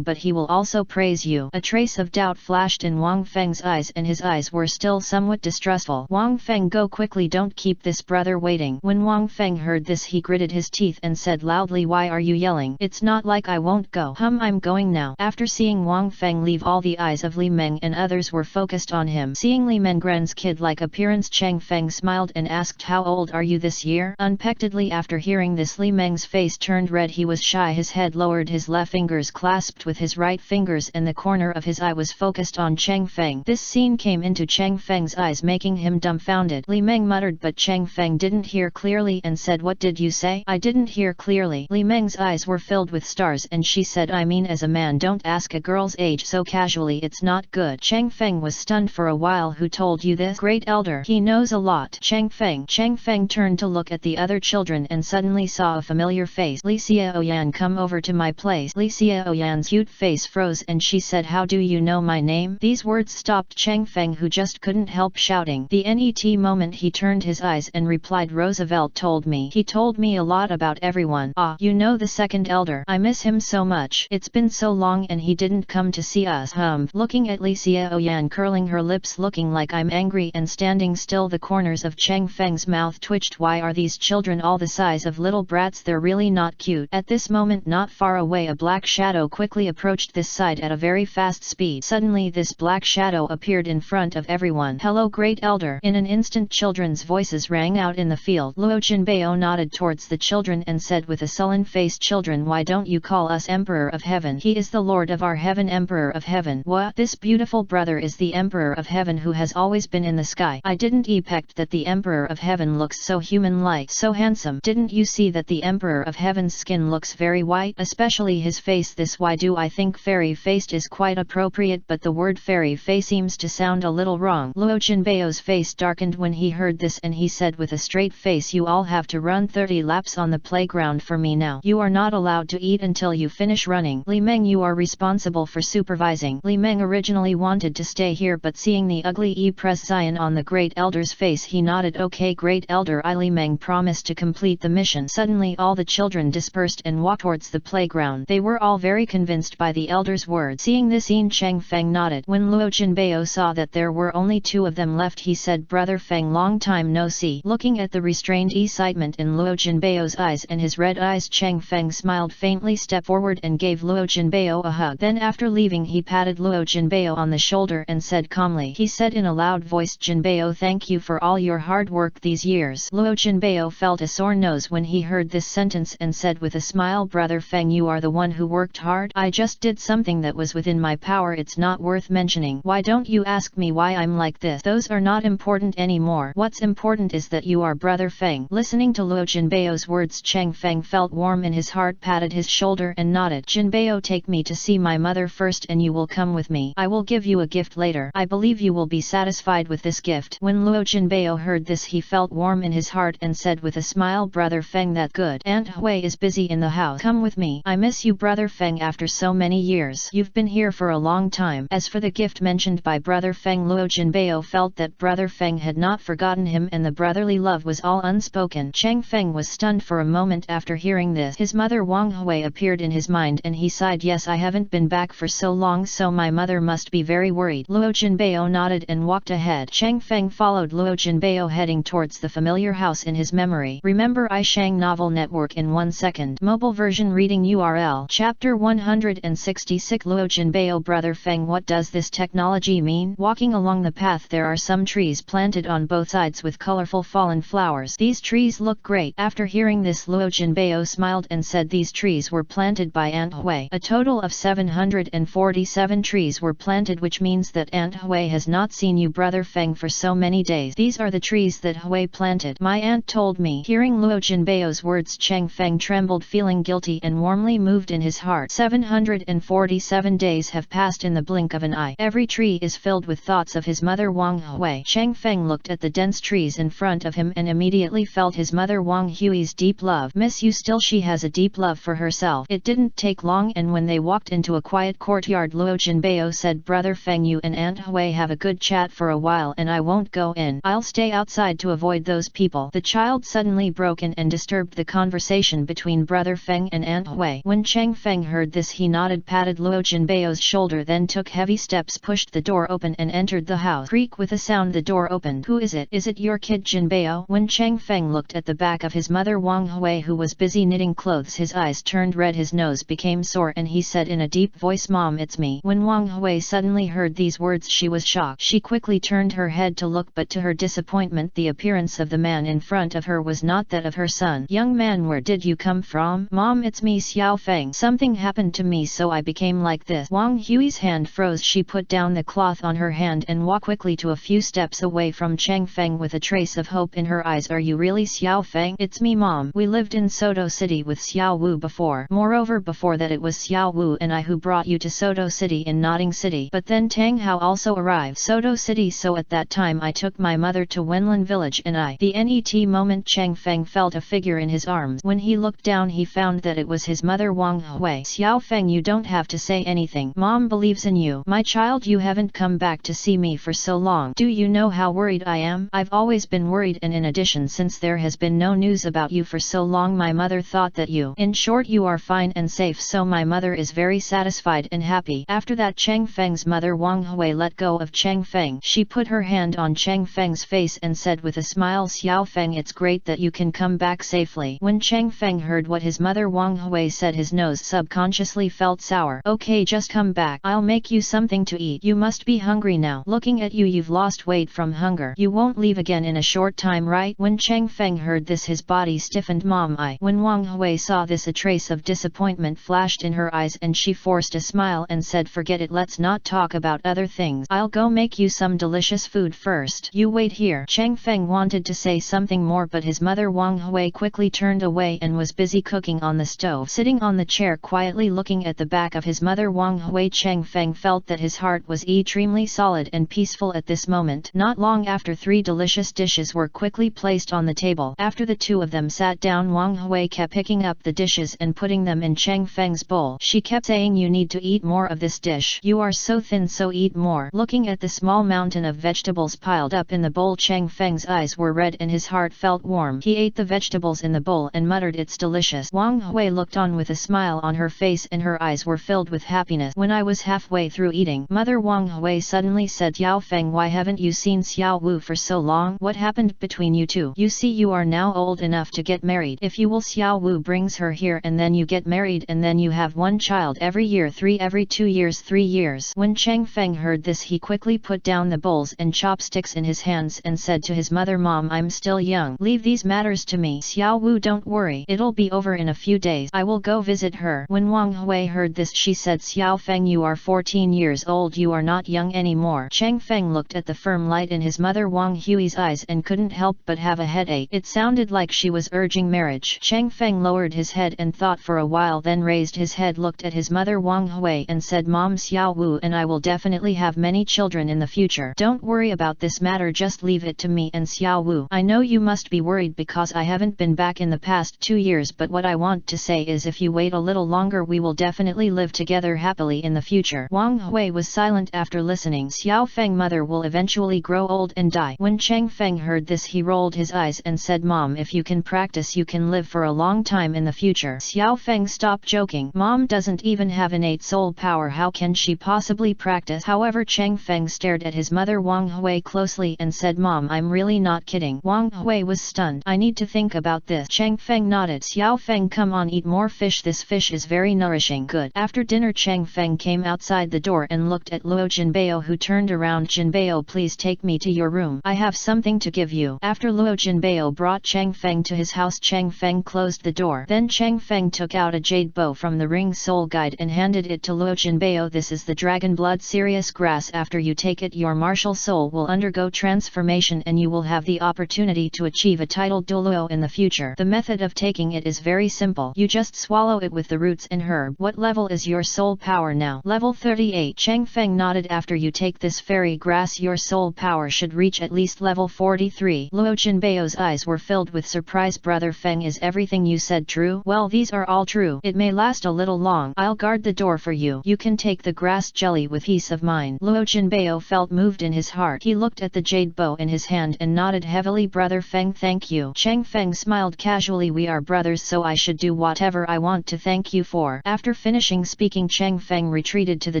but he will also praise you." A trace of doubt flashed in Wang Feng's eyes and his eyes were still somewhat distrustful. "Wang Feng, go quickly, don't keep this brother waiting." When Wang Feng heard this, he gritted his teeth and said loudly, "Why are you yelling? It's not like I won't go." "I'm going now. After seeing Wang Feng leave, all the eyes of Li Meng and others were focused on him. Seeing Li Menggren's kid-like appearance, Chang Feng smiled and asked, "How old are you this year?" Unexpectedly after hearing this, Li Meng's face turned red. He was shy. His head lowered, his left fingers clasped with his right fingers, and the corner of his eye was focused on Chang Feng. This scene came into Chang Feng's eyes, making him dumbfounded. Li Meng muttered, but Chang Feng didn't hear clearly and said, "What did you say?" "I didn't hear clearly." Li Meng's eyes were filled with stars and she said, "I mean, as a man, don't ask a girl's age so casually, it's not good." Chang Feng was stunned for a while. "Who told you this?" "Great elder. He knows a lot." Chang Feng turned to look at the other children and suddenly saw a familiar face. "Li Xiaoyan, come over to my place." Li Xiaoyan's cute face froze and she said, "How do you know my name?" These words stopped Chang Feng, who just couldn't help shouting. The net moment he turned his eyes and replied, "Roosevelt told me. He told me a lot about everyone." "Ah, you know the second elder. I miss him so much. It's been so long and he didn't come to see us." Looking at Li Xiaoyan curling her lips, looking like I'm angry and standing still, the corners of Chang Feng's mouth twitched. Why are these children all the size of little brats? They're really not cute. At this moment, not far away, a black shadow quickly approached this side at a very fast speed. Suddenly this black shadow appeared in front of everyone. "Hello, great elder." In an instant children's voices rang out in the field. Luo Jinbei nodded towards the children and said with a sullen face, "Children, why don't you call us Emperor of Heaven? He is the Lord of our heaven, Emperor of Heaven." "What? This beautiful brother is the Emperor of Heaven who has always been in the sky. I didn't expect that the Emperor of Heaven looks so human-like, so handsome. Didn't you see that the Emperor of Heaven's skin looks very white, especially his face? This why do I think fairy-faced is quite appropriate, but the word fairy face seems to sound a little wrong." Luo Jinbeo's face darkened when he heard this and he said with a straight face, "You all have to run 30 laps on the playground for me now. You are not allowed to eat until you finish running. Li Meng, you are responsible for supervising." Li Meng originally wanted to stay here, but seeing the ugly expression on the great elder's face, he nodded. "Okay, great elder." Li Meng promised to complete the mission. Suddenly all the children dispersed and walked towards the playground. They were all very convinced by the elder's words. Seeing this scene, Chang Feng nodded. When Luo Jinbei saw that there were only 2 of them left, he said, "Brother Feng, long time no see." Looking at the restrained excitement in Luo Jinbei's eyes and his red eyes, Chang Feng smiled faintly, stepped forward and gave Luo Jinbei a hug. Then after leaving, he patted Luo Jinbei on the shoulder and said calmly, he said in a loud voice, "Jinbei, thank you for all your hard work these years." Luo Jinbei felt a sore nose when he heard this sentence and said with a smile, "Brother Feng, you are the one who worked hard. I just did something that was within my power. It's not worth mentioning. Why don't you ask me why I'm like this? Those are not important anymore. What's important is that you are Brother Feng." Listening to Luo Jinbei's words, Chang Feng felt warm in his heart, patted his shoulder and nodded. "Jinbei, take me to see my mother first and you will come with me. I will give you a gift later. I believe you will be satisfied with this gift." When Luo Jinbei heard this, he felt warm in his heart and said with a smile, "Brother Feng, that good. Aunt Hui is busy in the house. Come with me. I miss you, Brother Feng, after so many years. You've been here for a long time." As for the gift mentioned by Brother Feng, Luo Jinbei felt that Brother Feng had not forgotten him and the brotherly love was all unspoken. Chang Feng was stunned for a moment after hearing this. His mother Wang Hui appeared in his mind and he sighed, "Yes, I haven't been back for so long, so my mother must be very worried." Luo Jinbei nodded and walked ahead. Chang Feng followed Luo Jinbei heading towards the familiar house in his memory. Remember iShang Novel Network in 1 second. Mobile version reading URL. Chapter 166. Luo Jinbei. Brother Feng, what does this technology mean? Walking along the path, there are some trees planted on both sides with colorful fallen flowers. These trees look great. After hearing this, Luo Jinbei smiled and said these trees were planted by Aunt Hui. A total of 747 trees were planted, which means that Aunt Hui has not seen you, Brother Feng, for so many days. These are the trees that Hui planted. My aunt told me. Hearing Luo Jinbei's words, Chang Feng trembled, feeling guilty and warmly moved in his heart. 747 days have passed in the blink of an eye. Every tree is filled with thoughts of his mother Wang Hui. Chang Feng looked at the dense trees in front of him and immediately felt his mother Wang Hui's deep love. Miss you still, she has a deep love for herself. It didn't take long, and when they walked into a quiet courtyard, Luo Jinbei said, "Brother Feng, you and Aunt Hui have a good chat for a while and I won't go in. I'll stay outside to avoid those people." The child suddenly broke in and disturbed the conversation between Brother Feng and Aunt Hui. When Chang Feng heard this, he nodded, patted Luo Jinbei's shoulder, then took heavy steps, pushed the door open and entered the house. Creak, with a sound the door opened. "Who is it? Is it your kid, Jinbei?" When Chang Feng looked at the back of his mother Wang Hui, who was busy knitting clothes, his eyes turned red, his nose became sore and he said in a deep voice, Mom, it's me. When Wang Hui suddenly heard these words, she was shocked. She quickly turned her head to look, but to her disappointment the appearance of the man in front of her was not that of her son. Young man, where did you come from? Mom, it's me, Xiao Feng. Something happened to me, so I became like this. Wang Hui's hand froze. She put down the cloth on her hand and walked quickly to a few steps away from Chang Feng with a trace of hope in her eyes. Are you really Xiao Feng? It's me, Mom. We lived in Soto City with Xiao Wu before. Moreover, before that it was Xiao Wu and I who brought you to Soto City in Notting City. But then Tang Hao also arrived Soto City, so at that time I took my mother to Wenlin village and the net moment Chang Feng felt a figure in his arms. When he looked down he found that it was his mother Wang Hui. Xiao Feng, you don't have to say anything. Mom believes in you. My child, you haven't come back to see me for so long. Do you know how worried I am? I've always been worried, and in addition, since there has been no news about you for so long, my mother thought that you, in short, you are fine and safe, so my mother is very satisfied and happy. After that, Chang Feng's mother Wang Hui let go of Chang Feng. She put her hand on Chang Feng's face and said with a smile, Xiao Feng, it's great that you can come back safely. When Chang Feng heard what his mother Wang Hui said, his nose subconsciously felt sour. Okay, just come back. I'll make you something to eat. You must be hungry now. Looking at you, you've lost weight from hunger. You won't leave again in a short time, right? When Chang Feng heard this, his body stiffened. Mom, When Wang Hui saw this, a trace of disappointment flashed in her eyes and she forced a smile and said, forget it, let's not talk about other things. I'll go make you some delicious food first. You wait here. Chang Feng wanted to say something more, but his mother Wang Hui quickly turned away and was busy cooking on the stove. Sitting on the chair quietly looking at the back of his mother Wang Hui, Chang Feng felt that his heart was extremely solid and peaceful at this moment. Not long after, 3 delicious dishes were quickly placed on the table. After the two of them sat down, Wang Hui kept picking up the dishes and putting them in Chang Feng's bowl. She kept saying, you need to eat more of this dish. You are so thin, so eat more. Looking at the small mountain of vegetables piled up in the bowl, Chang Feng's eyes were red and his heart felt warm. He ate the vegetables in the bowl and muttered, it's delicious. Wang Hui looked on with a smile on her face and her eyes were filled with happiness. When I was halfway through eating, Mother Wang Hui suddenly said, Yao Feng, why haven't you seen Xiao Wu for so long? What happened between you two? You see, you are now old enough to get married. If you will, Xiao Wu brings her here and then you get married and then you have 1 child every year, 3 every 2 years, 3 years. When Chang Feng heard this, he quickly put down the bowls and chopsticks in his hands and said to his mother, Mom, I'm still young. Leave these matters to me. Xiao Wu, don't worry. It'll be over in a few days. I will go visit her. When Wang Hui heard this, she said, Xiao Feng, you are 14 years old. You are not young anymore. Chang Feng looked at the firm light in his mother Wang Hui's eyes and couldn't help but have a headache. It sounded like she was urging marriage. Chang Feng lowered his head and thought for a while, then raised his head, looked at his mother Wang Hui and said, Mom, Xiao Wu and I will definitely have many children in the future. Don't worry about this matter, just leave it to me and Xiao Wu. I know you must be worried because I haven't been back in the past 2 years, but what I want to say is if you wait a little longer we will definitely live together happily in the future. Wang Hui was silent after listening. Xiao Feng mother will eventually grow old and die. When Chang Feng heard this, he rolled his eyes and said, Mom, if you can practice you can live for a long time in the future. Xiao Feng, stop joking. Mom doesn't even have innate soul power. How can she possibly practice? However, Chang Feng stared at his mother Wang Hui closely and said, Mom, I'm really not kidding. Wang Hui was stunned. I need to think about this. Chang Feng nodded. Xiao Feng, come on, eat more fish. This fish is very nourishing. Good. After dinner, Chang Feng came outside the door and looked at Luo Jinbei, who turned around. Jinbei, please take me to your room. I have something to give you. After Luo Jinbei brought Chang Feng to his house, Chang Feng closed the door. Then Chang Feng took out a jade bow from the Ring Soul Guide and handed it to Luo Jinbei. This is the Dragon Blood Sirius grass. After you take it, your martial soul will undergo transformation and you will have the opportunity to achieve a title Douluo in the future. The method of taking it is very simple. You just swallow it with the roots and herb. What level is your soul power now? Level 38. Chang Feng nodded. After you take this fairy grass, your soul power should reach at least level 43. Luo Jinbei's eyes were filled with surprise. Brother Feng, is everything you said true? Well, these are all true. It may last a little long. I'll guard the door for you. You can take the grass jelly with peace of mind. Luo Jinbei felt moved in his heart. He looked at the jade bow in his hand and nodded heavily. Brother Feng, thank you. Chang Feng smiled casually. We are brothers, so I should do whatever I want to thank you for. After finishing speaking, Chang Feng retreated to the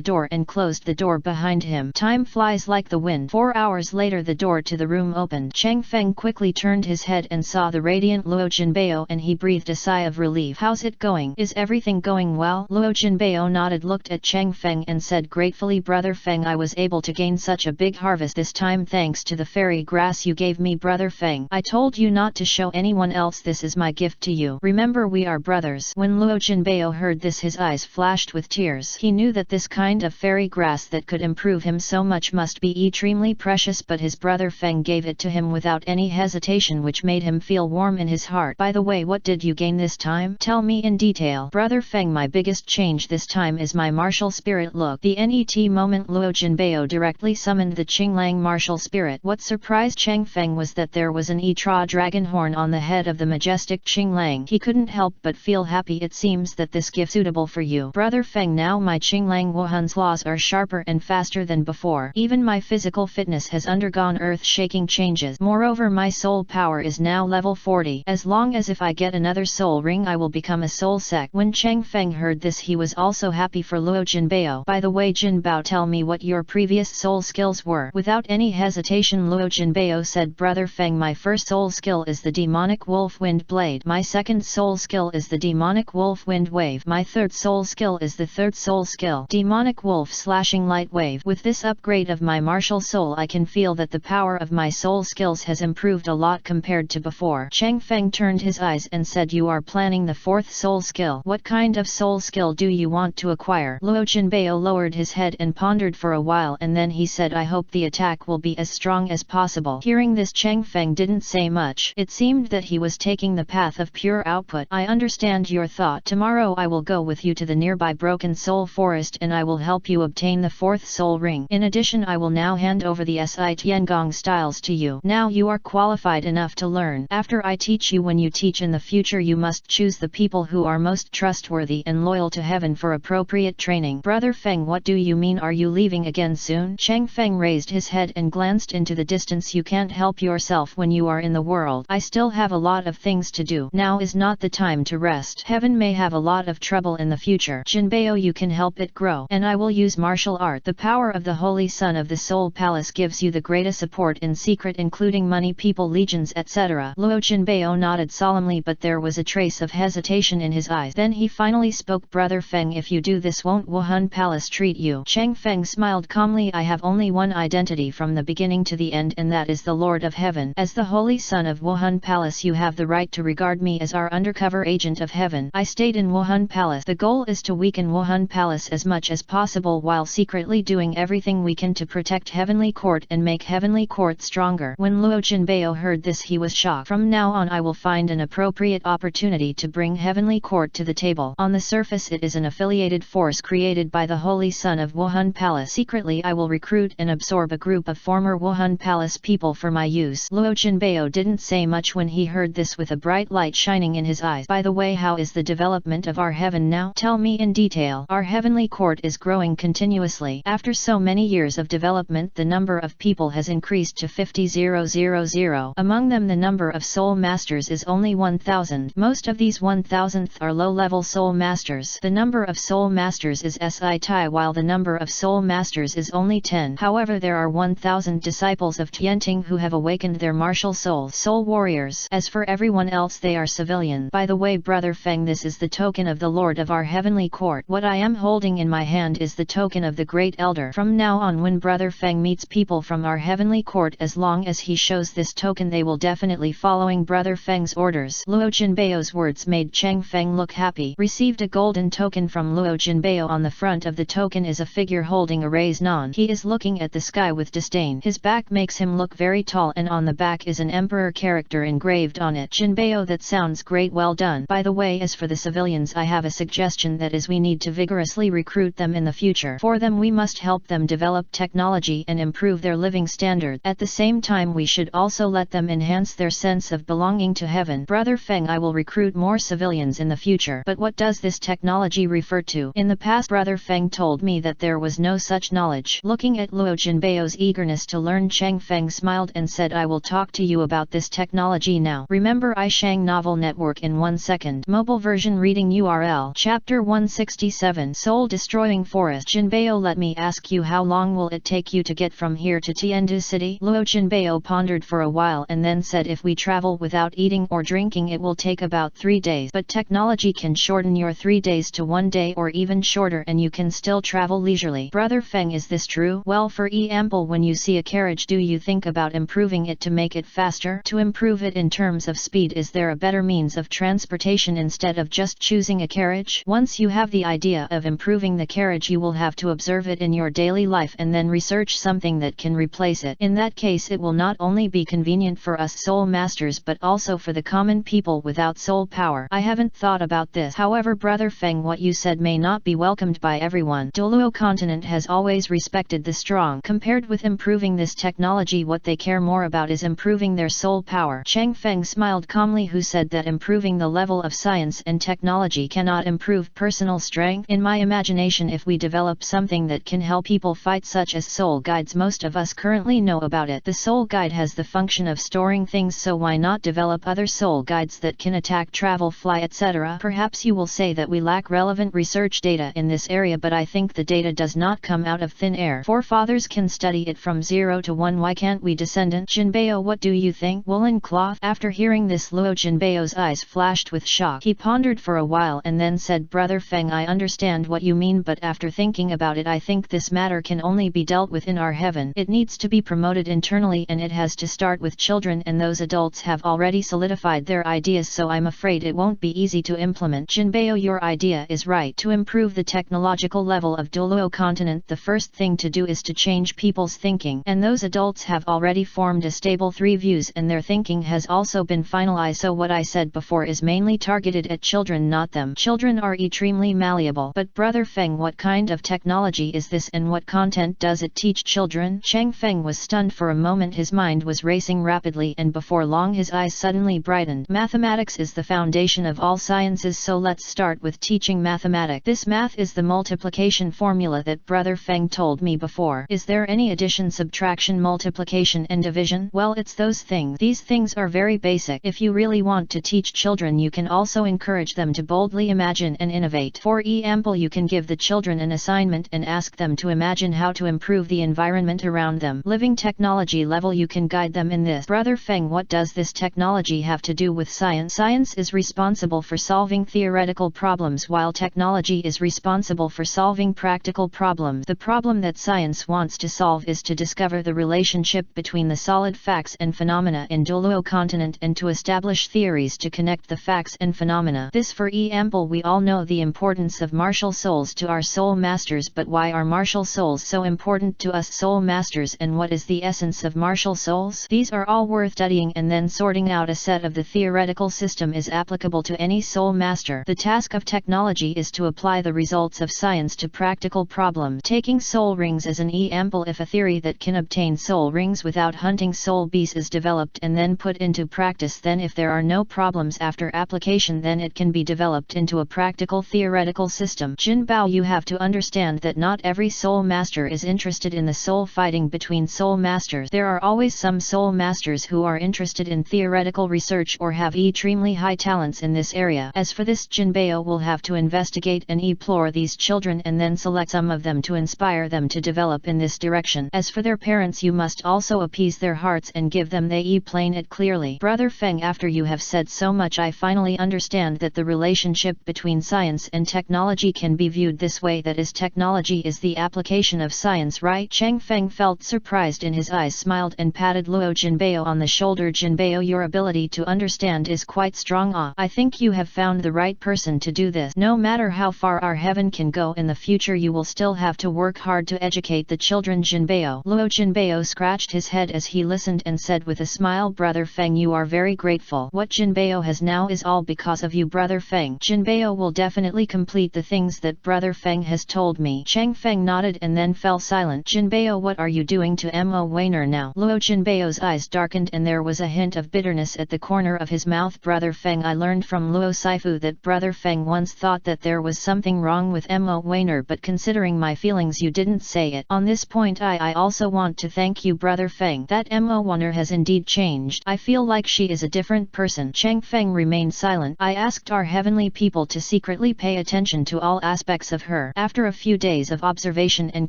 door and closed the door behind him. Time flies like the wind. 4 hours later, the door to the room opened. Chang Feng quickly turned his head and saw the radiant Luo Jinbei and he breathed a sigh of relief. How's it going? Is everything going well? Luo Jinbei nodded, looked at Chang Feng and said gratefully, Brother Feng, I was able to gain such a big harvest this time thanks to the fairy grass you gave me. Brother Feng, I told you not to show anyone else, this is my gift to you. Remember, we are brothers. When Luo Jinbei heard this, his eyes flashed with tears. He knew that this kind of fairy grass that could improve him so much must be extremely precious, but his brother Feng gave it to him without any hesitation, which made him feel warm in his heart. By the way, what did you gain this time? Tell me in detail. Brother Feng, my biggest change this time is my martial spirit. Look, the net moment Luo Jinbei directly summoned the Qinglang martial spirit. What surprised Chang Feng was that there was an Etra dragon horn on the head of the majestic Qinglang. He couldn't help but feel happy. It seems that this gift suitable for you, Brother Feng. Now my Qinglang Wuhan's laws are sharper and faster than before. Even my physical fitness has undergone earth-shaking changes. Moreover, my soul power is now level 40. As long as if I get another soul ring, I will become a soul sec. When Chang Feng heard this, he was also happy for Luo Jinbei. By the way, Jinbao, tell me what your previous soul skills were. Without any hesitation, Luo Jinbei said, Brother Feng, my first soul skill is the demonic wolf wind blade. My second soul skill is the demonic wolf wind wave. My third soul skill is the third soul skill, demonic wolf slashing light wave. With this upgrade of my martial soul, I can feel that the power of my soul skills has improved a lot compared to before. Chang Feng turned his eyes and said, you are planning the fourth soul skill. What kind of soul skill do you want to acquire? Luo Jinbei lowered his head and pondered for a while, and then he said, I hope the attack will be as strong as possible. Hearing this, Chang Feng didn't say much. It seemed that he was taking the path of pure output. I understand your thought. Tomorrow I will go with you to the nearby Broken Soul Forest and I will help you obtain the fourth soul ring. In addition, I will now hand over the Si Tiangong styles to you. Now you are qualified enough to learn. After I teach you, when you teach in the future, you must choose the people who are most trustworthy and loyal to heaven for appropriate training. Brother Feng, what do you mean? Are you leaving again soon? Chang Feng raised his head and glanced into the distance. You can't help yourself when you are in the world. I still have a lot of things to do. Now is not the time to rest. Heaven may have a lot of trouble in the future. Jinbei, you can help it grow, and I will use martial art. The power of the Holy Son of the Soul Palace gives you the greatest support in secret, including money, people, legions, etc. Luo Jinbei nodded solemnly, but there was a trace of hesitation in his eyes. Then he finally spoke, Brother Feng, if you do this, won't Wuhan Palace treat you? Chang Feng smiled calmly, I have only one identity from the beginning to the end, and that is the Lord of Heaven. As the Holy Son of Wuhan Palace, you have the right to regard me as our undercover agent of heaven. I stayed in Wuhan Palace. The goal is to weaken Wuhan Palace as much as possible while secretly doing everything we can to protect Heavenly Court and make Heavenly Court stronger. When Luo Jinbei heard this, he was shocked. From now on I will find an appropriate opportunity to bring Heavenly Court to the table. On the surface it is an affiliated force created by the Holy Son of Wuhan Palace. Secretly I will recruit and absorb a group of former Wuhan Palace people for my use. Luo Jinbei didn't say much when he heard this, with a bright light shining in his eyes. By the way, how is the development of our heaven now? Tell me in detail. Our Heavenly Court is growing continuously. After so many years of development, the number of people has increased to 50,000. Among them, the number of soul masters is only 1,000. Most of these 1,000th are low-level soul masters. The number of soul masters is Si Tai, while the number of soul masters is only 10. However, there are 1,000 disciples of Tianting who have awakened their martial souls, soul warriors. As for everyone else, they are civilian. By the way, Brother Feng, this is the token of the Lord of our Heavenly Court. What I am holding in my hand is the token of the Great Elder. From now on, when Brother Feng meets people from our Heavenly Court, as long as he shows this token, they will definitely following Brother Feng's orders. Luo Jinbei's words made Chang Feng look happy. Received a golden token from Luo Jinbei. On the front of the token is a figure holding a raised non. He is looking at the sky with disdain. His back makes him look very tall, and on the back is an emperor character engraved on it. Jinbei, that sounds great, well done. By the way, as for the civilians, I have a suggestion, that is, we need to vigorously recruit them in the future. For them we must help them develop technology and improve their living standard. At the same time, we should also let them enhance their sense of belonging to heaven. Brother Feng, I will recruit more civilians in the future. But what does this technology refer to? In the past, Brother Feng told me that there was no such knowledge. Looking at Luo Jinbei's eagerness to learn, Chang Feng smiled and said, I will talk to you about this technology now. Remember iShang Novel Network in 1 second. Mobile version reading URL. Chapter 167. Soul Destroying Forest. Jinbei, let me ask you, how long will it take you to get from here to Tiandu City? Luo Jinbei pondered for a while and then said, if we travel without eating or drinking, it will take about 3 days. But technology can shorten your 3 days days to 1 day or even shorter, and you can still travel leisurely. Brother Feng, is this true? Well, for example, when you see a carriage, do you think about improving it to make it faster? To improve it in terms of speed, is there a better means of transportation instead of just choosing a carriage? Once you have the idea of improving the carriage, you will have to observe it in your daily life and then research something that can replace it. In that case, it will not only be convenient for us soul masters but also for the common people without soul power. I haven't thought about this. However, Brother Feng, what you said may not be welcomed by everyone. Douluo continent has always respected the strong. Compared with improving this technology, what they care more about is improving their soul power. Chang Feng smiled calmly, who said that improving the level of science and technology cannot improve personal strength. In my imagination, if we develop something that can help people fight, such as soul guides, most of us currently know about it. The soul guide has the function of storing things, so why not develop other soul guides that can attack, travel, fly, etc. Perhaps you will say that we lack relevant research data in this area, but I think the data does not come out of thin air. Forefathers can study it from 0 to 1. Why can't we, descendant? Jinbei, what do you think? Woolen cloth? After hearing this, Luo Jinbei's eyes flashed with shock. He pondered for a while and then said, Brother Feng, I understand what you mean, but after thinking about it, I think this matter can only be dealt with in our heaven. It needs to be promoted internally, and it has to start with children, and those adults have already solidified their ideas, so I'm afraid it won't be easy to implement. Jinbei, your idea is right. To improve the technological level of Douluo continent, the first thing to do is to change people's thinking, and those adults have already formed a stable 3 views, and their thinking has also been finalized. So what I said before is mainly targeted at children, not them. Children are extremely malleable. But Brother Feng, what kind of technology is this, and what content does it teach children? Chang Feng was stunned for a moment. His mind was racing rapidly, and before long his eyes suddenly brightened. Mathematics is the foundation of all sciences, so let's start with teaching mathematics. This math is the multiplication formula that Brother Feng told me before. Is there any addition, subtraction, multiplication and division? Well, it's those things. These things are very basic. If you really want to teach children, you can also encourage them to boldly imagine and innovate. For example, you can give the children an assignment and ask them to imagine how to improve the environment around them. Living technology level, you can guide them in this. Brother Feng, what does this technology have to do with science? Science is responsible for solving theoretical problems, while technology is responsible for solving practical problems. The problem that science wants to solve is to discover the relationship between the solid facts and phenomena in Douluo continent, and to establish theories to connect the facts and phenomena. This, for example, we all know the importance of martial souls to our soul masters, but why are martial souls so important to us soul masters, and what is the essence of martial souls? These are all worth studying, and then sorting out a set of the theoretical system is applicable to any soul master. The task of technology is to apply the results of science to practical problems. Taking soul rings as an example, if a theory that can obtain soul rings without hunting soul bees is developed and then put into practice, then if there are no problems after application, then it can be developed into a practical theoretical system. Jin Bao, you have to understand that not every soul master is interested in the soul fighting between soul masters. There are always some soul masters who are interested in theoretical research or have extremely high talents in this area. As for this, Jinbei will have to investigate and explore these children and then select some of them to inspire them to develop in this direction. As for their parents, you must also appease their hearts and give them they explain it clearly. Brother Feng, after you have said so much, I finally understand that the relationship between science and technology can be viewed this way, that is, technology is the application of science, right? Chang Feng felt surprised in his eyes, smiled and patted Luo Jinbei on the shoulder. Jinbei, your ability to understand is quite strong. I think you have found the right person to do this. No matter how far our heaven can go in the future, you will still have to work hard to educate the children. Jinbei. Luo Jinbei scratched his head as he listened and said with a smile, Brother Feng, you are very grateful. What Jinbei has now is all because of you, Brother Feng. Jinbei will definitely complete the things that Brother Feng has told me. Chang Feng nodded and then fell silent. Jinbei, what are you doing to Mo Weiner now? Luo Jinbei's eyes darkened and there was a hint of bitterness at the corner of his mouth. Brother Feng, I learned from Luo Saifu that Brother Feng once thought that there was something wrong with Mo Weiner, but considering my feelings, you didn't say it. On this point, I also want to thank you, Brother Feng. That Mo Weiner has indeed changed. I feel like she is a different person. Chang Feng remained silent. I asked our heavenly people to secretly pay attention to all aspects of her. After a few days of observation and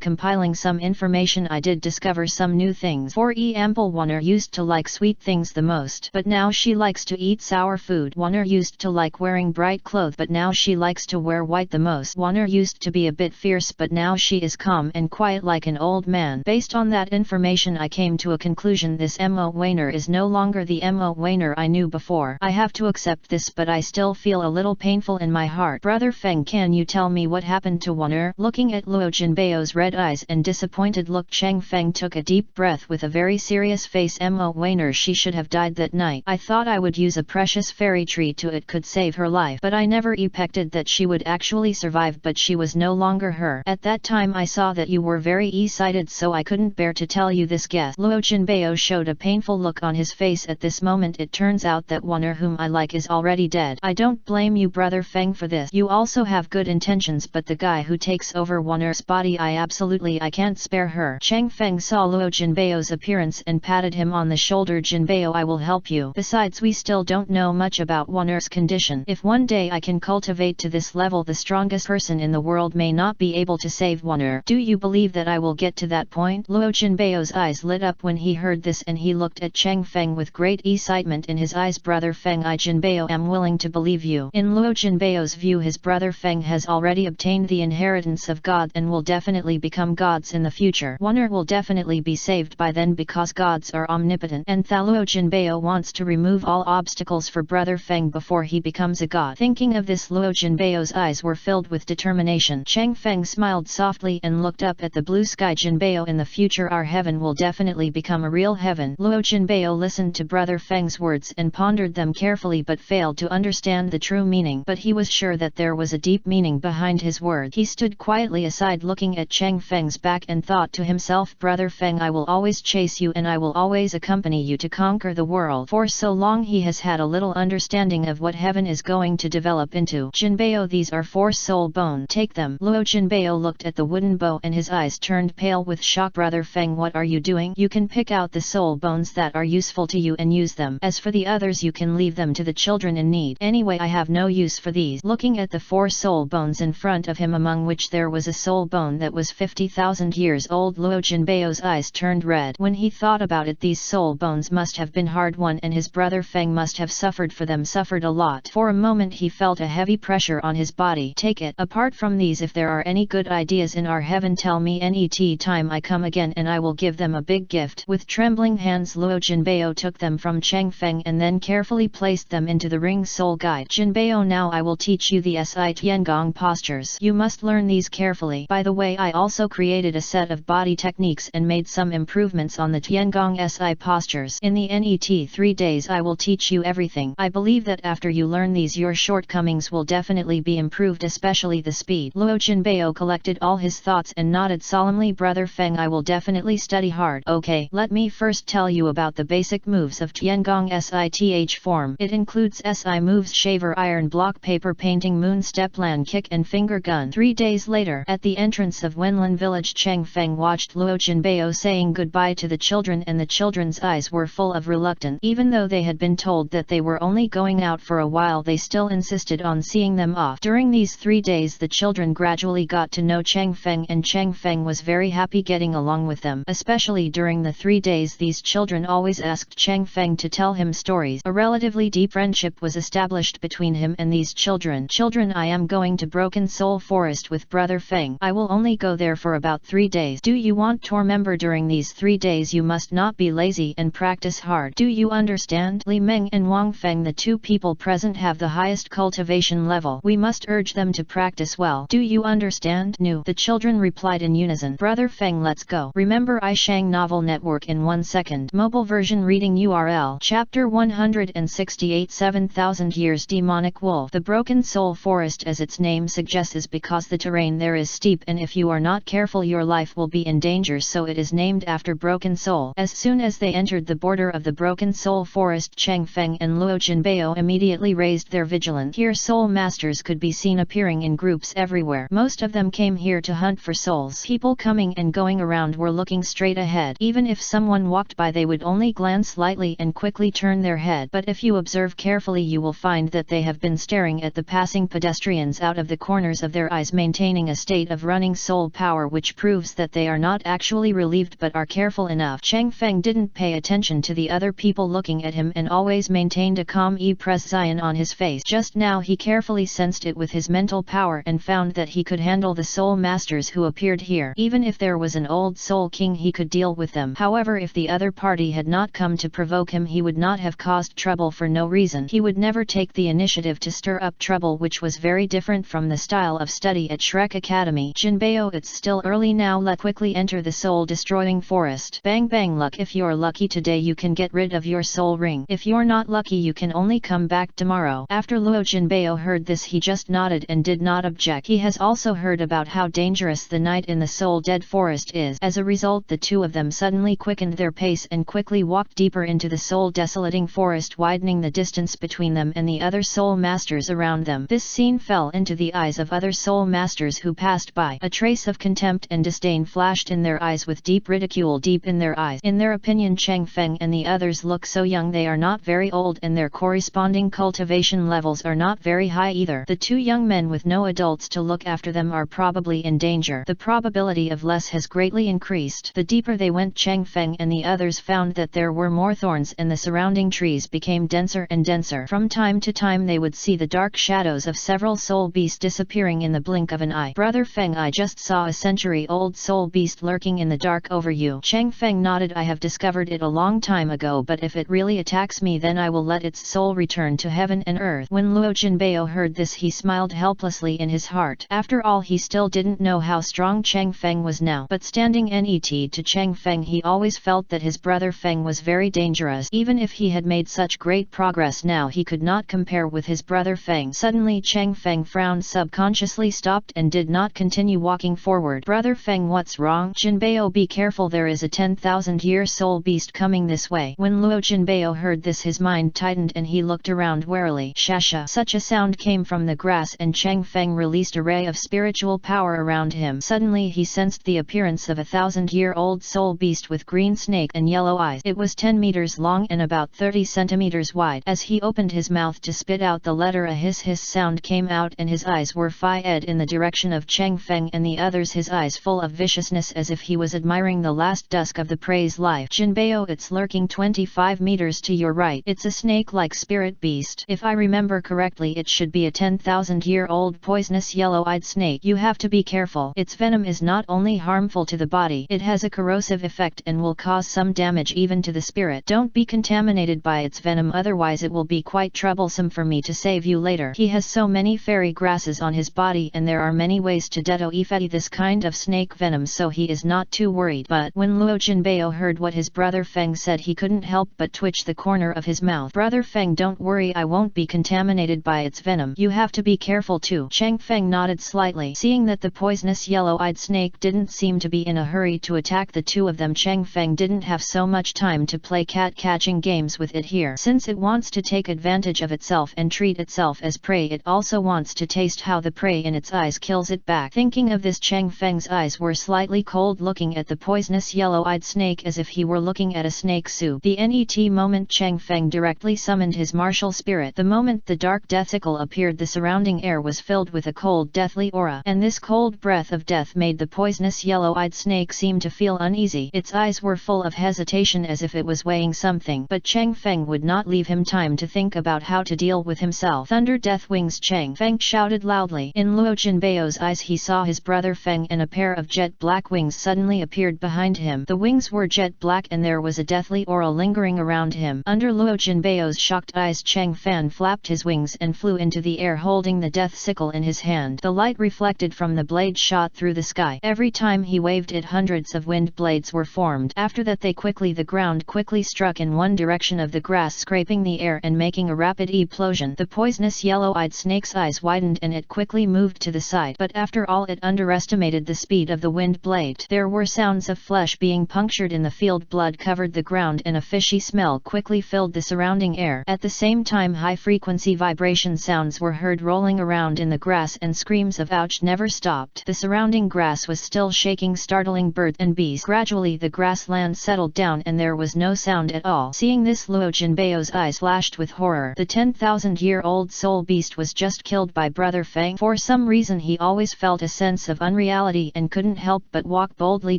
compiling some information, I did discover some new things. For example, Weiner used to like sweet things the most, but now she likes to eat sour food. Weiner used to like wearing bright clothes, but now she likes to wear white the most. Wanner used to be a bit fierce, but now she is calm and quiet like an old man. Based on that information, I came to a conclusion: this Mo Wainer is no longer the Mo Wainer I knew before. I have to accept this, but I still feel a little painful in my heart. Brother Feng, can you tell me what happened to Wanner? Looking at Luo Jinbeo's red eyes and disappointed look, Cheng Feng took a deep breath with a very serious face. Mo Wainer, she should have died that night. I thought I would use a precious fairy tree to it could save her life, but I never expected that she would actually survive. But she was no longer her. At that time I saw that you were very excited, so I couldn't bear to tell you this. Guess. Luo Jinbeo showed a painful look on his face at this moment. It turns out that Wanner, whom I like, is already dead. I don't blame you, Brother Feng, for this. You also have good intentions, but the guy who takes over Wanner's body, I can't spare her. Cheng Feng saw Luo Jinbeo's appearance and patted him on the shoulder. Jinbeo, I will help you. Besides, we still don't know much about Wanner's condition. If one day I can cultivate to this level, the strongest person in the world may not be able to save Wanner. Do you believe that I will get to that point? Luo Jinbeo's eyes lit up when he heard this, and he looked at Cheng Feng with great excitement in his eyes. Brother Feng, I Jinbeo am willing to believe you. In Luo Jinbeo's view, his brother Feng has already obtained the inheritance of God and will definitely become gods in the future. Wanner will definitely be saved by then because gods are omnipotent, and Luo Jinbeo wants to remove all obstacles for brother Feng before he becomes a god. Thinking of this, Luo Jinbeo's eyes were filled with determination. Cheng Feng smiled softly and looked up at the blue sky. Jinbeo, in the future our heaven will definitely become a real heaven. Luo Jinbeo listened to brother Feng's words and pondered them carefully, but failed to understand the true meaning. But he was sure that there was a deep meaning behind his word. He stood quietly aside looking at Cheng Feng's back and thought to himself, Brother Feng, I will always chase you and I will always accompany you to conquer the world. For so long he has had a little understanding of what heaven is going to develop into. Jinbeo, these are 4 soul bones. Take them. Luo Jinbeo looked at the wooden bow and his eyes turned pale with shock. Brother Feng, what are you doing? You can pick out the soul bones that are useful to you and use them. As for the others, you can leave them to the children in need. Anyway, I have no use for these. Looking at the 4 soul bones in front of him, among which there was a soul bone that was 50,000 years old, Luo Jinbeo's eyes turned red. When he thought about it, these soul bones must have been hard won and his brother Feng must have suffered for them, suffered a lot. For a moment he felt a heavy pressure on his body. Take it. Apart from these, if there are any good ideas in our heaven, tell me any time I come again and I will give them a big gift. With trembling hands, Luo Jinbeo took them from Cheng Feng and then carefully placed them into the Ring Soul Guide. Jinbeo, now I will teach you the Si Tiangong postures. You must learn these carefully. By the way, I also created a set of body techniques and made some improvements on the Tiangong Si postures. In the NET 3 days I will teach you everything. I believe that after you learn these, your shortcomings will definitely be improved, especially the speed. Luo Jinbeo collected all his thoughts and nodded solemnly. Brother Feng, I will definitely study hard. Okay, let me first tell you about the basic moves of Tiangong SITH form. It includes SI moves: shaver, iron block, paper painting, moon step, land kick and finger gun. 3 days later, at the entrance of Wenlin village, Cheng Feng watched Luo Jinbeo saying goodbye to the children, and the children's eyes were full of reluctance. Even though they had been told that they were only going out for a while, they still insisted on seeing them off. During these 3 days the children gradually got to know Cheng Feng, and Cheng Feng was very happy getting along with them. Especially during the 3 days, these children always asked Cheng Feng to tell him stories. A relatively deep friendship was established between him and these children. Children, I am going to Broken Soul Forest with Brother Feng. I will only go there for about 3 days. Do you want to remember, during these 3 days you must not be lazy and practice hard. Do you understand? Li Meng and Wang Feng, the 2 people present, have the highest cultivation level. We must urge them to practice well. Do you understand? No. The children replied in unison. Brother Feng, let's go. Remember iShang Novel Network in 1 second. Mobile version reading URL. Chapter 168, 7,000 Years Demonic Wolf. The Broken Soul Forest, as its name suggests, is because the terrain there is steep, and if you are not careful your life will be in danger, so it is named after Broken Soul. As soon as they entered the border of the Broken Soul Forest, Cheng Feng and Luo Jinbeo immediately raised their vigilance. Here soul masters could be seen appearing in groups everywhere. Most of them came here to hunt for souls. People coming and going around were looking straight ahead. Even if someone walked by, they would only glance lightly and quickly turn their head. But if you observe carefully, you will find that they have been staring at the passing pedestrians out of the corners of their eyes, maintaining a state of running soul power, which proves that they are not actually relieved but are careful enough. Cheng Feng didn't pay attention to the other people looking at him and always maintained a calm expression on his face. Just now he carefully sensed it with his mental power and found that he could handle the soul masters who appeared here. Even if there was an old soul king, he could deal with them. However, if the other party had not come to provoke him, he would not have caused trouble for no reason. He would never take the initiative to stir up trouble, which was very different from the style of study at Shrek Academy. Jinbei, it's still early now, let's quickly enter the soul-destroying forest. Bang bang luck. If you're lucky today, you can get rid of your soul ring. If you're not lucky, you can only come back tomorrow. After Luo Jinbei heard this, he just nodded and did not object. He has also heard about how dangerous the night in the soul-dead forest is. As a result, the two of them suddenly quickened their pace and quickly walked deeper into the soul-desolating forest, widening the distance between them and the other soul masters around them. This scene fell into the eyes of other soul masters who passed by. A trace of contempt and disdain flashed in their eyes, with deep ridicule deep in their eyes. In their opinion, Chang Feng and the others look so young. They are not very old, and their corresponding cultivation levels are not very high either. The two young men with no adults to look after them are probably in danger. The probability of less has greatly increased. The deeper they went, Chang Feng and the others found that there were more thorns, and the surrounding trees became denser and denser. From time to time they would see the dark shadows of several soul beasts disappearing in the blink of an eye. Brother Feng, I just saw a century-old soul beast lurking in the dark over you. Chang Feng nodded. I have discovered it a long time ago, but if it really attacks me, then I will let its soul return to heaven and earth. When Luo Jinbei heard this, he smiled helplessly in his heart. After all, he still didn't know how strong Chang Feng was now, but standing net to Chang Feng, he always felt that his brother Feng was very dangerous. Even if he had made such great progress now, he could not compare with his brother Feng. Suddenly Chang Feng frowned, subconsciously stopped and did not continue walking forward. Brother Feng, what's wrong? Jinbei, be careful, there is a 10,000-year soul beast coming this way. When Luo Jinbei heard this, his mind tightened and he looked around warily. Shasha! Such a sound came from the grass, and Chang Feng released a ray of spiritual power around him. Suddenly he sensed the appearance of a 1,000-year-old soul beast with green snake and yellow eyes. It was 10 meters long and about 30 centimeters wide. As he opened his mouth to spit out the letter, a hiss sound came out, and his eyes were fired in the direction of Chang Feng and the others, his eyes full of viciousness as if he was admiring the last dusk of the prey's life. Jinbei, it's lurking 25 meters to your right. It's a snake-like spirit beast. If I remember correctly, it should be a 10,000-year-old poisonous yellow-eyed snake. You have to be careful. Its venom is not only harmful to the body, it has a corrosive effect and will cause some damage even to the spirit. Don't be contaminated by its venom, otherwise it will be quite troublesome for me to save you later. He has so many fairy grasses on his body, and there are many ways to defeat this kind of snake venom, so he is not too worried. But when Luo Jinbei heard what his brother Feng said, he couldn't help but twitch the corner of his mouth. Brother Feng, don't worry, I won't be contaminated by its venom. You have to be careful too. Chang Feng nodded slightly. Seeing that the poisonous yellow-eyed snake didn't seem to be in a hurry to attack the two of them, Chang Feng didn't have so much time to play cat-catching games with it here. Since it wants to take advantage of itself and treat itself as prey, it also wants to taste how the prey in its eyes kills it back. Thinking of this, Chang Feng's eyes were slightly cold, looking at the poisonous yellow-eyed snake as if he were looking at a snake soup. The net moment, Chang Feng directly summoned his martial spirit. The moment the dark deathsicle appeared, the surrounding air was filled with a cold, deathly aura, and this cold breath of death made the poisonous yellow-eyed snake seem to feel uneasy. Its eyes were full of hesitation as if it was weighing something, but Chang Feng would not leave him time to think about how to deal with himself. Thunder Death Wings! Chang Feng shouted loudly. In Luo Jinbei's eyes, he saw his brother Feng, and a pair of jet black wings suddenly appeared behind him. The wings were jet black and there was a deathly aura lingering around him. Under Luo Jinbei's shocked eyes, Chang Feng flapped his wings and flew into the air, holding the death sickle in his hand. The light reflected from the blade shot through the sky. Every time he waved it, hundreds of wind blades were formed. After that the ground quickly struck in one direction of the grass, scraping the air and making a rapid explosion. The poisonous yellow-eyed snake's eyes widened and it quickly moved to the side, but after all it underestimated the speed of the wind blade. There were sounds of flesh being punctured in the field, blood covered the ground, and a fishy smell quickly filled the surrounding air. At the same time, high-frequency vibration sounds were heard rolling around in the grass, and screams of ouch never stopped. The surrounding grass was still shaking, startling birds and bees. Gradually the grassland settled down and there was no sound at all. Seeing this, Luo Jinbei's eyes flashed with horror. The 10,000-year-old soul beast was just killed by Brother Feng. For some reason he always felt a sense of unreality and couldn't help but walk boldly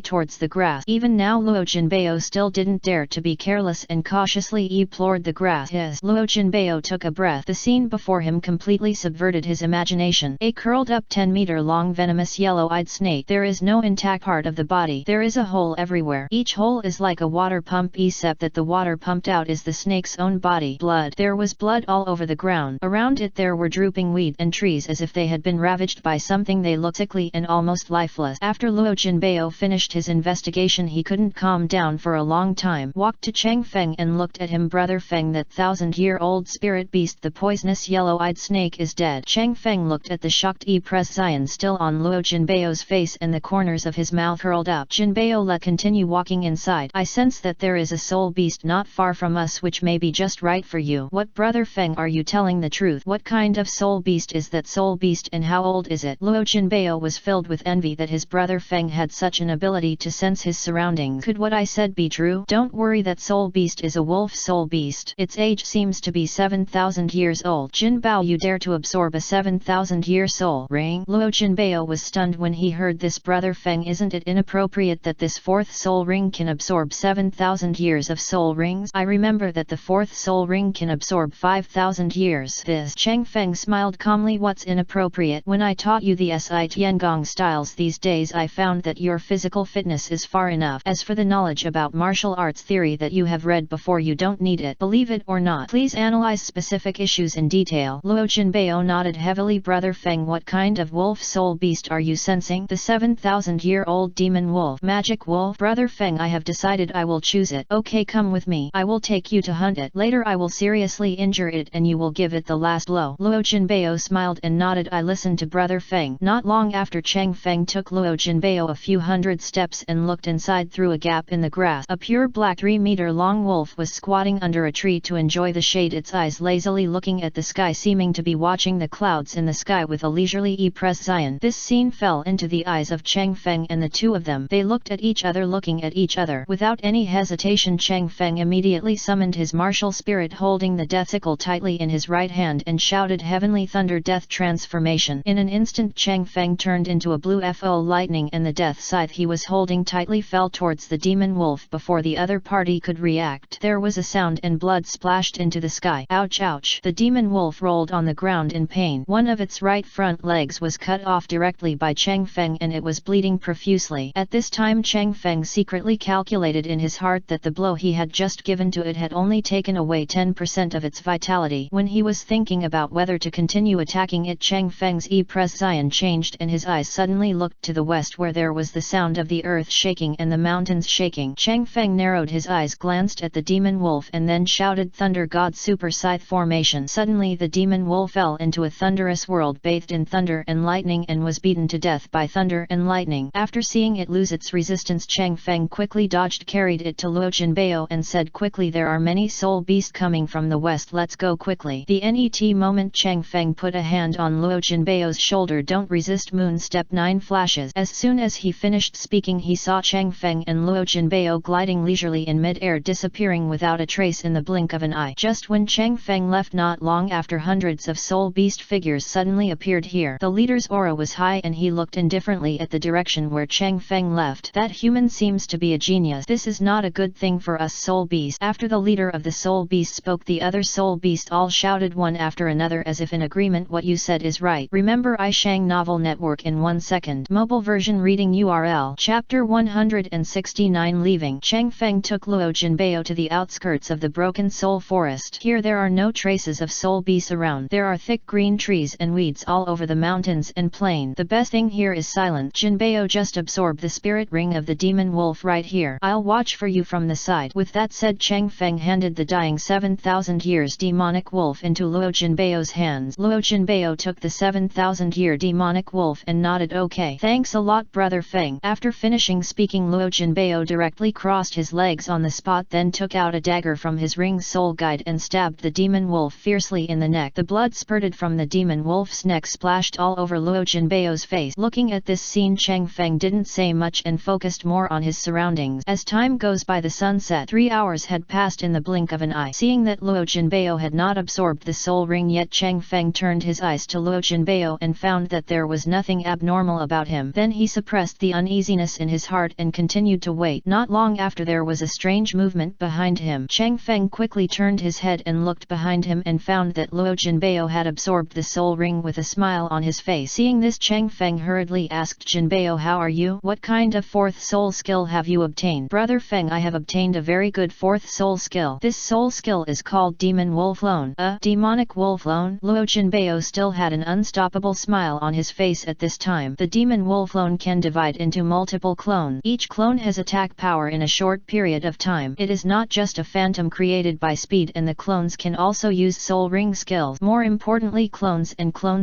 towards the grass. Even now Luo Jinbei still didn't dare to be careless and cautiously explored the grass. Luo Jinbei took a breath. The scene before him completed completely subverted his imagination. A curled up 10-meter-long venomous yellow-eyed snake. There is no intact part of the body. There is a hole everywhere. Each hole is like a water pump, except that the water pumped out is the snake's own body. Blood. There was blood all over the ground. Around it there were drooping weeds and trees as if they had been ravaged by something. They looked sickly and almost lifeless. After Luo Jinbei finished his investigation, he couldn't calm down for a long time. Walked to Chang Feng and looked at him. Brother Feng, that 1000-year-old spirit beast, the poisonous yellow-eyed snake, is dead. Chang Feng looked at the shocked expression still on Luo Jinbei's face and the corners of his mouth curled up. Jinbei, let continue walking inside. I sense that there is a soul beast not far from us which may be just right for you. What, Brother Feng, are you telling the truth? What kind of soul beast is that soul beast and how old is it? Luo Jinbei was filled with envy that his brother Feng had such an ability to sense his surroundings. Could what I said be true? Don't worry, that soul beast is a wolf soul beast. Its age seems to be 7,000 years old. Jin Bao, you dare to absorb a 7,000-year soul ring? Luo Jinbei was stunned when he heard this. Brother Feng, isn't it inappropriate that this fourth soul ring can absorb 7,000 years of soul rings? I remember that the fourth soul ring can absorb 5,000 years. This. Chang Feng smiled calmly. What's inappropriate? When I taught you the Si Tiangong styles these days, I found that your physical fitness is far enough. As for the knowledge about martial arts theory that you have read before, you don't need it. Believe it or not, please analyze specific issues in detail. Luo Jinbei nodded heavily. Brother Feng, what kind of wolf soul beast are you sensing? The 7,000-year-old demon wolf. Magic wolf? Brother Feng, I have decided I will choose it. Okay, come with me. I will take you to hunt it. Later I will seriously injure it and you will give it the last blow. Luo Jinbei smiled and nodded. I listened to Brother Feng. Not long after, Chang Feng took Luo Jinbei a few hundred steps and looked inside through a gap in the grass. A pure black 3-meter-long wolf was squatting under a tree to enjoy the shade, its eyes lazily looking at the sky, seeming to be watching the clouds in the sky with a leisurely expression. This scene fell into the eyes of Chang Feng, and the two of them, they looked at each other, looking at each other. Without any hesitation, Chang Feng immediately summoned his martial spirit, holding the death sickle tightly in his right hand, and shouted heavenly thunder death transformation. In an instant, Chang Feng turned into a blue FO lightning, and the death scythe he was holding tightly fell towards the demon wolf before the other party could react. There was a sound and blood splashed into the sky. Ouch, ouch! The demon wolf rolled on the ground in pain. One of its right front legs was cut off directly by Chang Feng and it was bleeding profusely. At this time, Chang Feng secretly calculated in his heart that the blow he had just given to it had only taken away 10% of its vitality. When he was thinking about whether to continue attacking it, Chang Feng's expression changed and his eyes suddenly looked to the west, where there was the sound of the earth shaking and the mountains shaking. Chang Feng narrowed his eyes, glanced at the demon wolf and then shouted, Thunder God Super Scythe Formation. Suddenly the demon wolf fell into a thunderous world bathed in thunder and lightning and was beaten to death by thunder and lightning. After seeing it lose its resistance, Chang Feng quickly dodged, carried it to Luo Jinbei and said quickly, there are many soul beasts coming from the west, let's go quickly. The net moment, Chang Feng put a hand on Luo Jinbei's shoulder. Don't resist, moon step 9 flashes. As soon as he finished speaking, he saw Chang Feng and Luo Jinbei gliding leisurely in mid-air, disappearing without a trace in the blink of an eye. Just when Chang Feng left, not long after, hundreds of soul beast figures suddenly appeared here. The leader's aura was high and he looked indifferently at the direction where Chang Feng left. That human seems to be a genius. This is not a good thing for us soul beasts. After the leader of the soul beast spoke, the other soul beasts all shouted one after another as if in agreement, what you said is right. Remember I Shang Novel Network in 1 second. Mobile version reading URL. Chapter 169. Leaving. Chang Feng took Luo Jinbei to the outskirts of the Broken Soul Forest. Here there are no traces of soul beasts around. There are thick green trees and weeds all over the mountains and plain. The best thing here is silent. Jinbei just absorbed the spirit ring of the demon wolf right here. I'll watch for you from the side. With that said, Chang Feng handed the dying 7,000 years demonic wolf into Luo Jinbei's hands. Luo Jinbei took the 7,000-year demonic wolf and nodded. Okay, thanks a lot, Brother Feng. After finishing speaking, Luo Jinbei directly crossed his legs on the spot, then took out a dagger from his ring soul guide and stabbed the demon wolf fiercely in the neck. The blood spurted from the demon wolf's neck, splashed all over Luo Jinbei's face. Looking at this scene, Chang Feng didn't say much and focused more on his surroundings. As time goes by, the sun set. 3 hours had passed in the blink of an eye. Seeing that Luo Jinbei had not absorbed the soul ring yet, Chang Feng turned his eyes to Luo Jinbei and found that there was nothing abnormal about him. Then he suppressed the uneasiness in his heart and continued to wait. Not long after, there was a strange movement behind him. Chang Feng quickly turned his head and looked behind him and found that Luo Jinbei Jinbei had absorbed the soul ring with a smile on his face. Seeing this, Chang Feng hurriedly asked Jinbei, how are you? What kind of fourth soul skill have you obtained? Brother Feng, I have obtained a very good fourth soul skill. This soul skill is called Demon Wolf Clone. A demonic wolf clone? Luo Jinbei still had an unstoppable smile on his face at this time. The Demon Wolf Clone can divide into multiple clones. Each clone has attack power in a short period of time. It is not just a phantom created by speed, and the clones can also use soul ring skills. More importantly, clones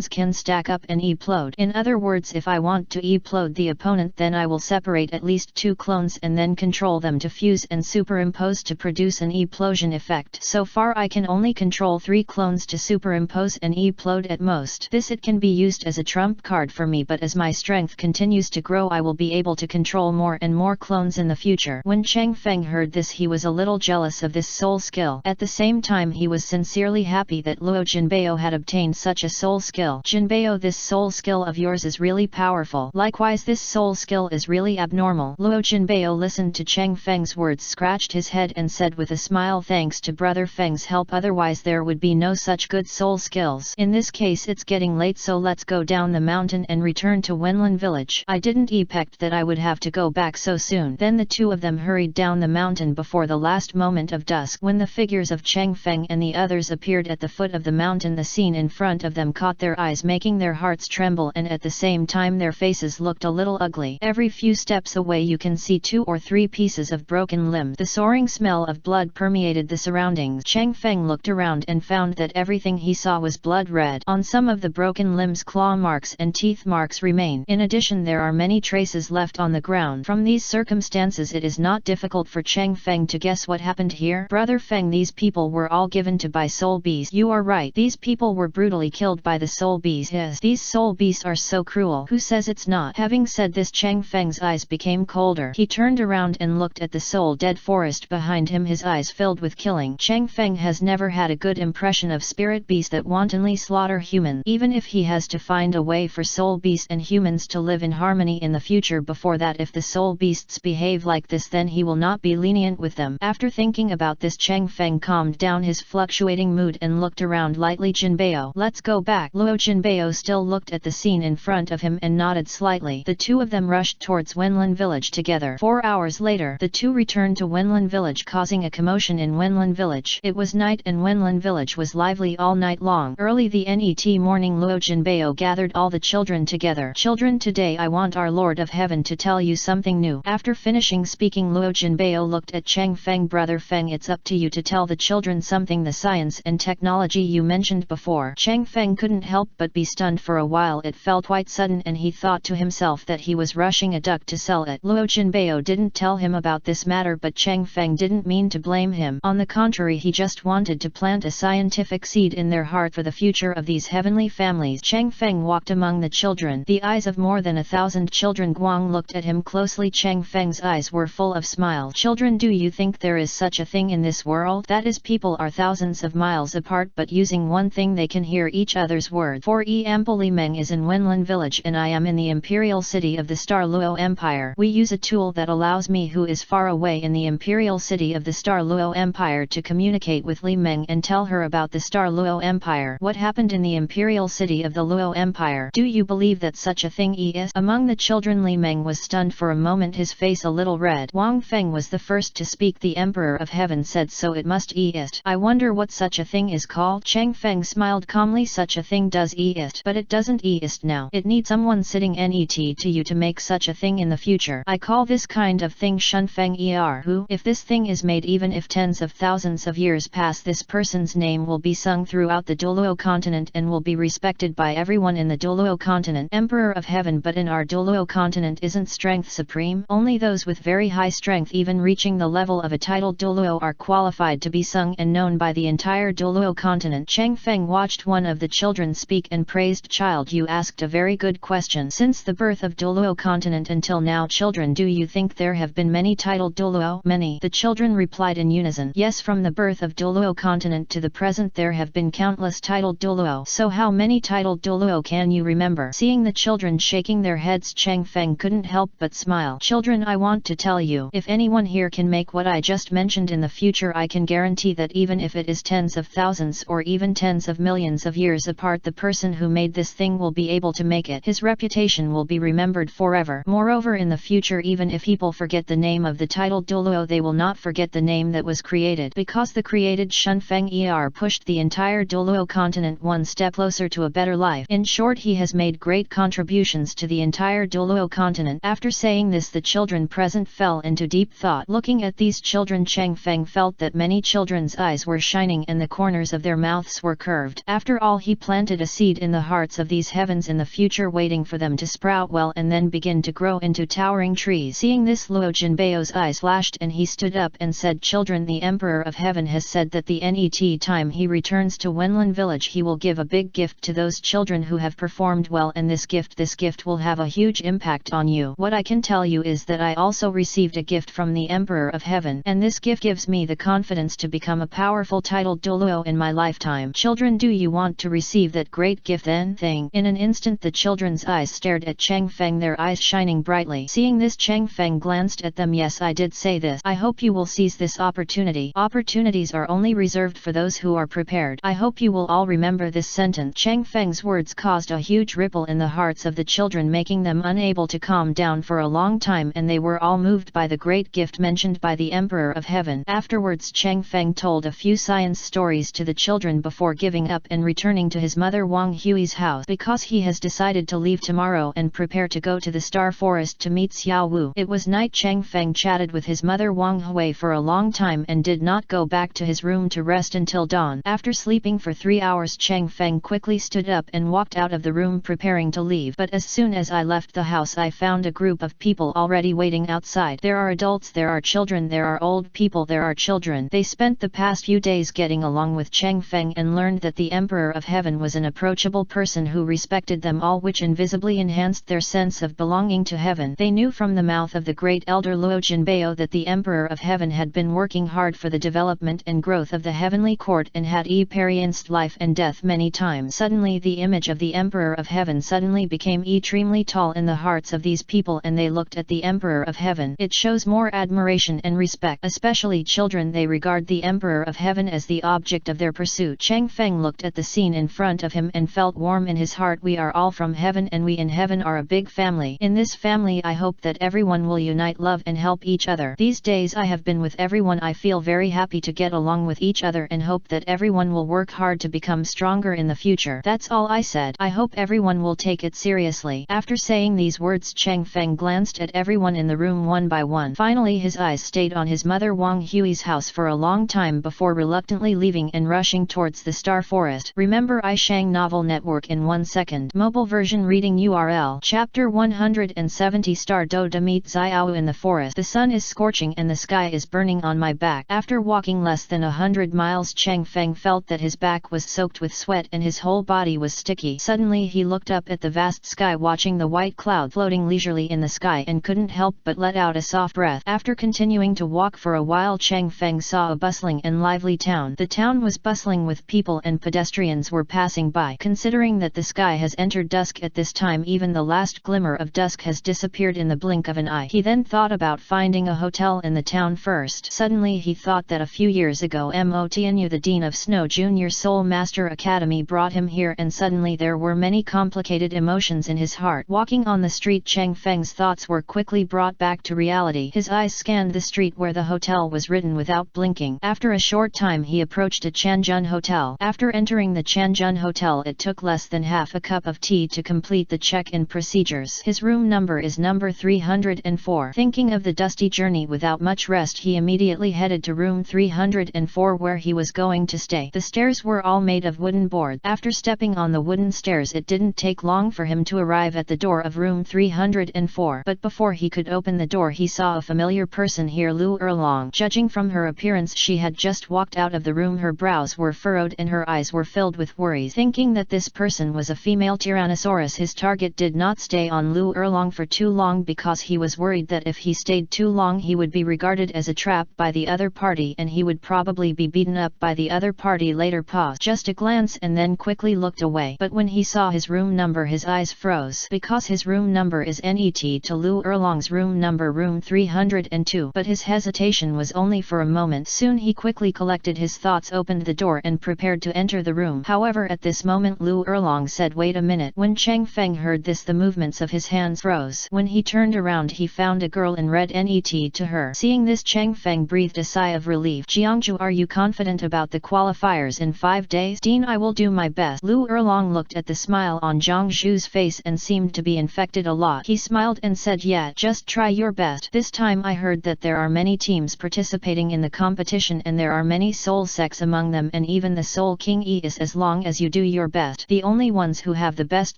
can stack up and implode. In other words, if I want to implode the opponent, then I will separate at least 2 clones and then control them to fuse and superimpose to produce an implosion effect. So far I can only control 3 clones to superimpose and implode at most. It can be used as a trump card for me, but as my strength continues to grow I will be able to control more and more clones in the future. When Chang Feng heard this, he was a little jealous of this soul skill. At the same time, he was sincerely happy that Luo Jinbei had obtained such a soul skill. Jinbei, this soul skill of yours is really powerful. Likewise, this soul skill is really abnormal. Luo Jinbei listened to Chang Feng's words, scratched his head and said with a smile, thanks to Brother Feng's help, otherwise there would be no such good soul skills. In this case it's getting late, so let's go down the mountain and return to Wenlin village. I didn't expect that I would have to go back so soon. Then the two of them hurried down the mountain before the last moment of dusk. When the figures of Chang Feng and the others appeared at the foot of the mountain, the scene in front of them caught their eyes, making their hearts tremble, and at the same time their faces looked a little ugly. Every few steps away you can see 2 or 3 pieces of broken limbs. The soaring smell of blood permeated the surroundings. Chang Feng looked around and found that everything he saw was blood red. On some of the broken limbs claw marks and teeth marks remain. In addition, there are many traces left on the ground. From these circumstances it is not difficult for Chang Feng to guess what happened here. Brother Feng, these people were all given to by soul beasts. You are right. These people were brutally killed by the soul beasts. Yes, these soul beasts are so cruel. Who says it's not? Having said this, Chang Feng's eyes became colder. He turned around and looked at the soul dead forest behind him, his eyes filled with killing. Chang Feng has never had a good impression of spirit beasts that wantonly slaughter humans. Even if he has to find a way for soul beasts and humans to live in harmony in the future, before that, if the soul beasts behave like this, then he will not be lenient with them. After thinking about this, Chang Feng calmed down his fluctuating mood and looked around lightly. Jinbei, let's go back. Luo Jinbei still looked at the scene in front of him and nodded slightly. The two of them rushed towards Wenlin village together. 4 hours later, the two returned to Wenlin village, causing a commotion in Wenlin village. It was night and Wenlin village was lively all night long. Early the next morning, Luo Jinbei gathered all the children together. Children, today I want our Lord of Heaven to tell you something new. After finishing speaking, Luo Jinbei looked at Chang Feng. Brother Feng, it's up to you to tell the children something, the science and technology you mentioned before. Chang Feng couldn't help but be stunned for a while. It felt quite sudden and he thought to himself that he was rushing a duck to sell it. Luo Jinbei didn't tell him about this matter, but Chang Feng didn't mean to blame him. On the contrary, he just wanted to plant a scientific seed in their heart for the future of these heavenly families. Chang Feng walked among the children. The eyes of more than 1,000 children Guang looked at him closely. Chang Feng's eyes were full of smiles. Children, do you think there is such a thing in this world? That is, people are thousands of miles apart, but using one thing they can hear each other's words. For example, Li Meng is in Wenlin village and I am in the imperial city of the Star Luo Empire. We use a tool that allows me, who is far away in the imperial city of the Star Luo Empire, to communicate with Li Meng and tell her about the Star Luo Empire. What happened in the imperial city of the Luo Empire? Do you believe that such a thing is? Among the children, Li Meng was stunned for a moment, his face a little red. Wang Feng was the first to speak. The Emperor of Heaven said so, it must exist. I wonder what such a thing is called. Chang Feng smiled calmly. Such a thing does exist, but it doesn't exist now. It needs someone sitting net to you to make such a thing in the future. I call this kind of thing Shun Feng Er. Who? If this thing is made, even if tens of thousands of years pass, this person's name will be sung throughout the Douluo continent and will be respected by everyone in the Douluo continent. Emperor of Heaven, but in our Douluo continent isn't strength supreme? Only those with very high strength, even reaching the level of a titled Douluo, are qualified to be sung and known by the entire Douluo continent. Chang Feng watched one of the children speak and praised, child, you asked a very good question. Since the birth of Douluo continent until now, children, do you think there have been many titled Douluo? Many, the children replied in unison. Yes, from the birth of Douluo continent to the present there have been countless titled Douluo. So how many titled Douluo can you remember? Seeing the children shaking their heads, Chang Feng couldn't help but smile. Children, I want to tell you, if anyone here can make what I just mentioned in the future, I can guarantee that even if it is tens of thousands or even tens millions of years apart, the person who made this thing will be able to make it. His reputation will be remembered forever. Moreover, in the future, even if people forget the name of the titled Douluo, they will not forget the name that was created, because the created Shunfeng Er pushed the entire Douluo continent one step closer to a better life. In short, he has made great contributions to the entire Douluo continent. After saying this, the children present fell into deep thought. Looking at these children, Cheng Feng felt that many children's eyes were shining and the corners of their mouths were curved. After all, he planted a seed in the hearts of these heavens in the future, waiting for them to sprout well and then begin to grow into towering trees. Seeing this, Luo Jinbeo's eyes flashed and he stood up and said, "Children, the Emperor of Heaven has said that the net time he returns to Wenlin village, he will give a big gift to those children who have performed well, and this gift will have a huge impact on you. What I can tell you is that I also received a gift from the Emperor of Heaven, and this gift gives me the confidence to become a powerful titled Douluo in my lifetime. Children, do you want to receive that great gift then?" In an instant, the children's eyes stared at Cheng Feng, their eyes shining brightly. Seeing this, Cheng Feng glanced at them. "Yes, I did say this. I hope you will seize this opportunity. Opportunities are only reserved for those who are prepared. I hope you will all remember this sentence." Cheng Feng's words caused a huge ripple in the hearts of the children, making them unable to calm down for a long time, and they were all moved by the great gift mentioned by the Emperor of Heaven. Afterwards, Cheng Feng told a few science stories to the children before giving up and returning to his mother Wang Hui's house, because he has decided to leave tomorrow and prepare to go to the Star Forest to meet Xiao Wu. It was night. Cheng Feng chatted with his mother Wang Hui for a long time and did not go back to his room to rest until dawn. After sleeping for 3 hours, Cheng Feng quickly stood up and walked out of the room preparing to leave. But as soon as I left the house, I found a group of people already waiting outside. There are adults, there are children, there are old people, there are children. They spent the past few days getting along with Cheng Feng and learned that the Emperor of Heaven was an approachable person who respected them all, which invisibly enhanced their sense of belonging to heaven. They knew from the mouth of the great elder Luo Jinbeo that the Emperor of Heaven had been working hard for the development and growth of the heavenly court and had experienced life and death many times. Suddenly, the image of the Emperor of Heaven suddenly became extremely tall in the hearts of these people, and they looked at the Emperor of Heaven. It shows more admiration and respect. Especially children, they regard the Emperor of Heaven as the object of their pursuit. Cheng Feng looked at the scene in front of him and felt warm in his heart. We are all from heaven, and we in heaven are a big family. In this family, I hope that everyone will unite, love and help each other. These days I have been with everyone. I feel very happy to get along with each other and hope that everyone will work hard to become stronger in the future. That's all I said. I hope everyone will take it seriously. After saying these words, Cheng Feng glanced at everyone in the room one by one. Finally, his eyes stayed on his mother Wang Hui's house for a long time before reluctantly leaving and rushing towards the Star Forest. Remember iShang Novel Network in 1 second. Mobile version reading URL. Chapter 170. Star Do to meet Xiao in the forest. The sun is scorching and the sky is burning on my back. After walking less than 100 miles, Cheng Feng felt that his back was soaked with sweat and his whole body was sticky. Suddenly he looked up at the vast sky, watching the white cloud floating leisurely in the sky, and couldn't help but let out a soft breath. After continuing to walk for a while, Cheng Feng saw a bustling and lively town. The town was bustling with people and pedestrians were passing by. Considering that the sky has entered dusk at this time, even the last glimmer of dusk has disappeared in the blink of an eye. He then thought about finding a hotel in the town first. Suddenly he thought that a few years ago Motnu, the Dean of Snow Junior Soul Master Academy, brought him here, and suddenly there were many complicated emotions in his heart. Walking on the street, Cheng Feng's thoughts were quickly brought back to reality. His eyes scanned the street where the hotel was written without blinking. After a short time he approached a Chanjun hotel. After entering the Chanjun hotel, it took less than half a cup of tea to complete the check-in procedures. His room number is number 304. Thinking of the dusty journey without much rest, he immediately headed to room 304 where he was going to stay. The stairs were all made of wooden boards. After stepping on the wooden stairs, it didn't take long for him to arrive at the door of room 304. But before he could open the door, he saw a familiar person here, Lu Erlong. Judging from her appearance, she had just walked out of the room. Her brows were furrowed and her eyes were filled with worries. Thinking that this person was a female Tyrannosaurus, his target did not stay on Lu Erlong for too long, because he was worried that if he stayed too long he would be regarded as a trap by the other party and he would probably be beaten up by the other party later. Paused just a glance and then quickly looked away. But when he saw his room number, his eyes froze, because his room number is NET to Lu Erlong's room number, room 302. But his hesitation was only for a moment. Soon he quickly collected his thoughts, opened the door and prepared to to enter the room. However, at this moment Lu Erlong said, "Wait a minute." When Cheng Feng heard this, the movements of his hands froze. When he turned around, he found a girl in red net to her. Seeing this, Cheng Feng breathed a sigh of relief. "Jiangzhu, are you confident about the qualifiers in 5 days?" "Dean, I will do my best." Lu Erlong looked at the smile on Zhang Zhu's face and seemed to be infected a lot. He smiled and said, "Yeah, just try your best. This time I heard that there are many teams participating in the competition and there are many soul sects among them, and even the Soul King is. As long as you do your best, the only ones who have the best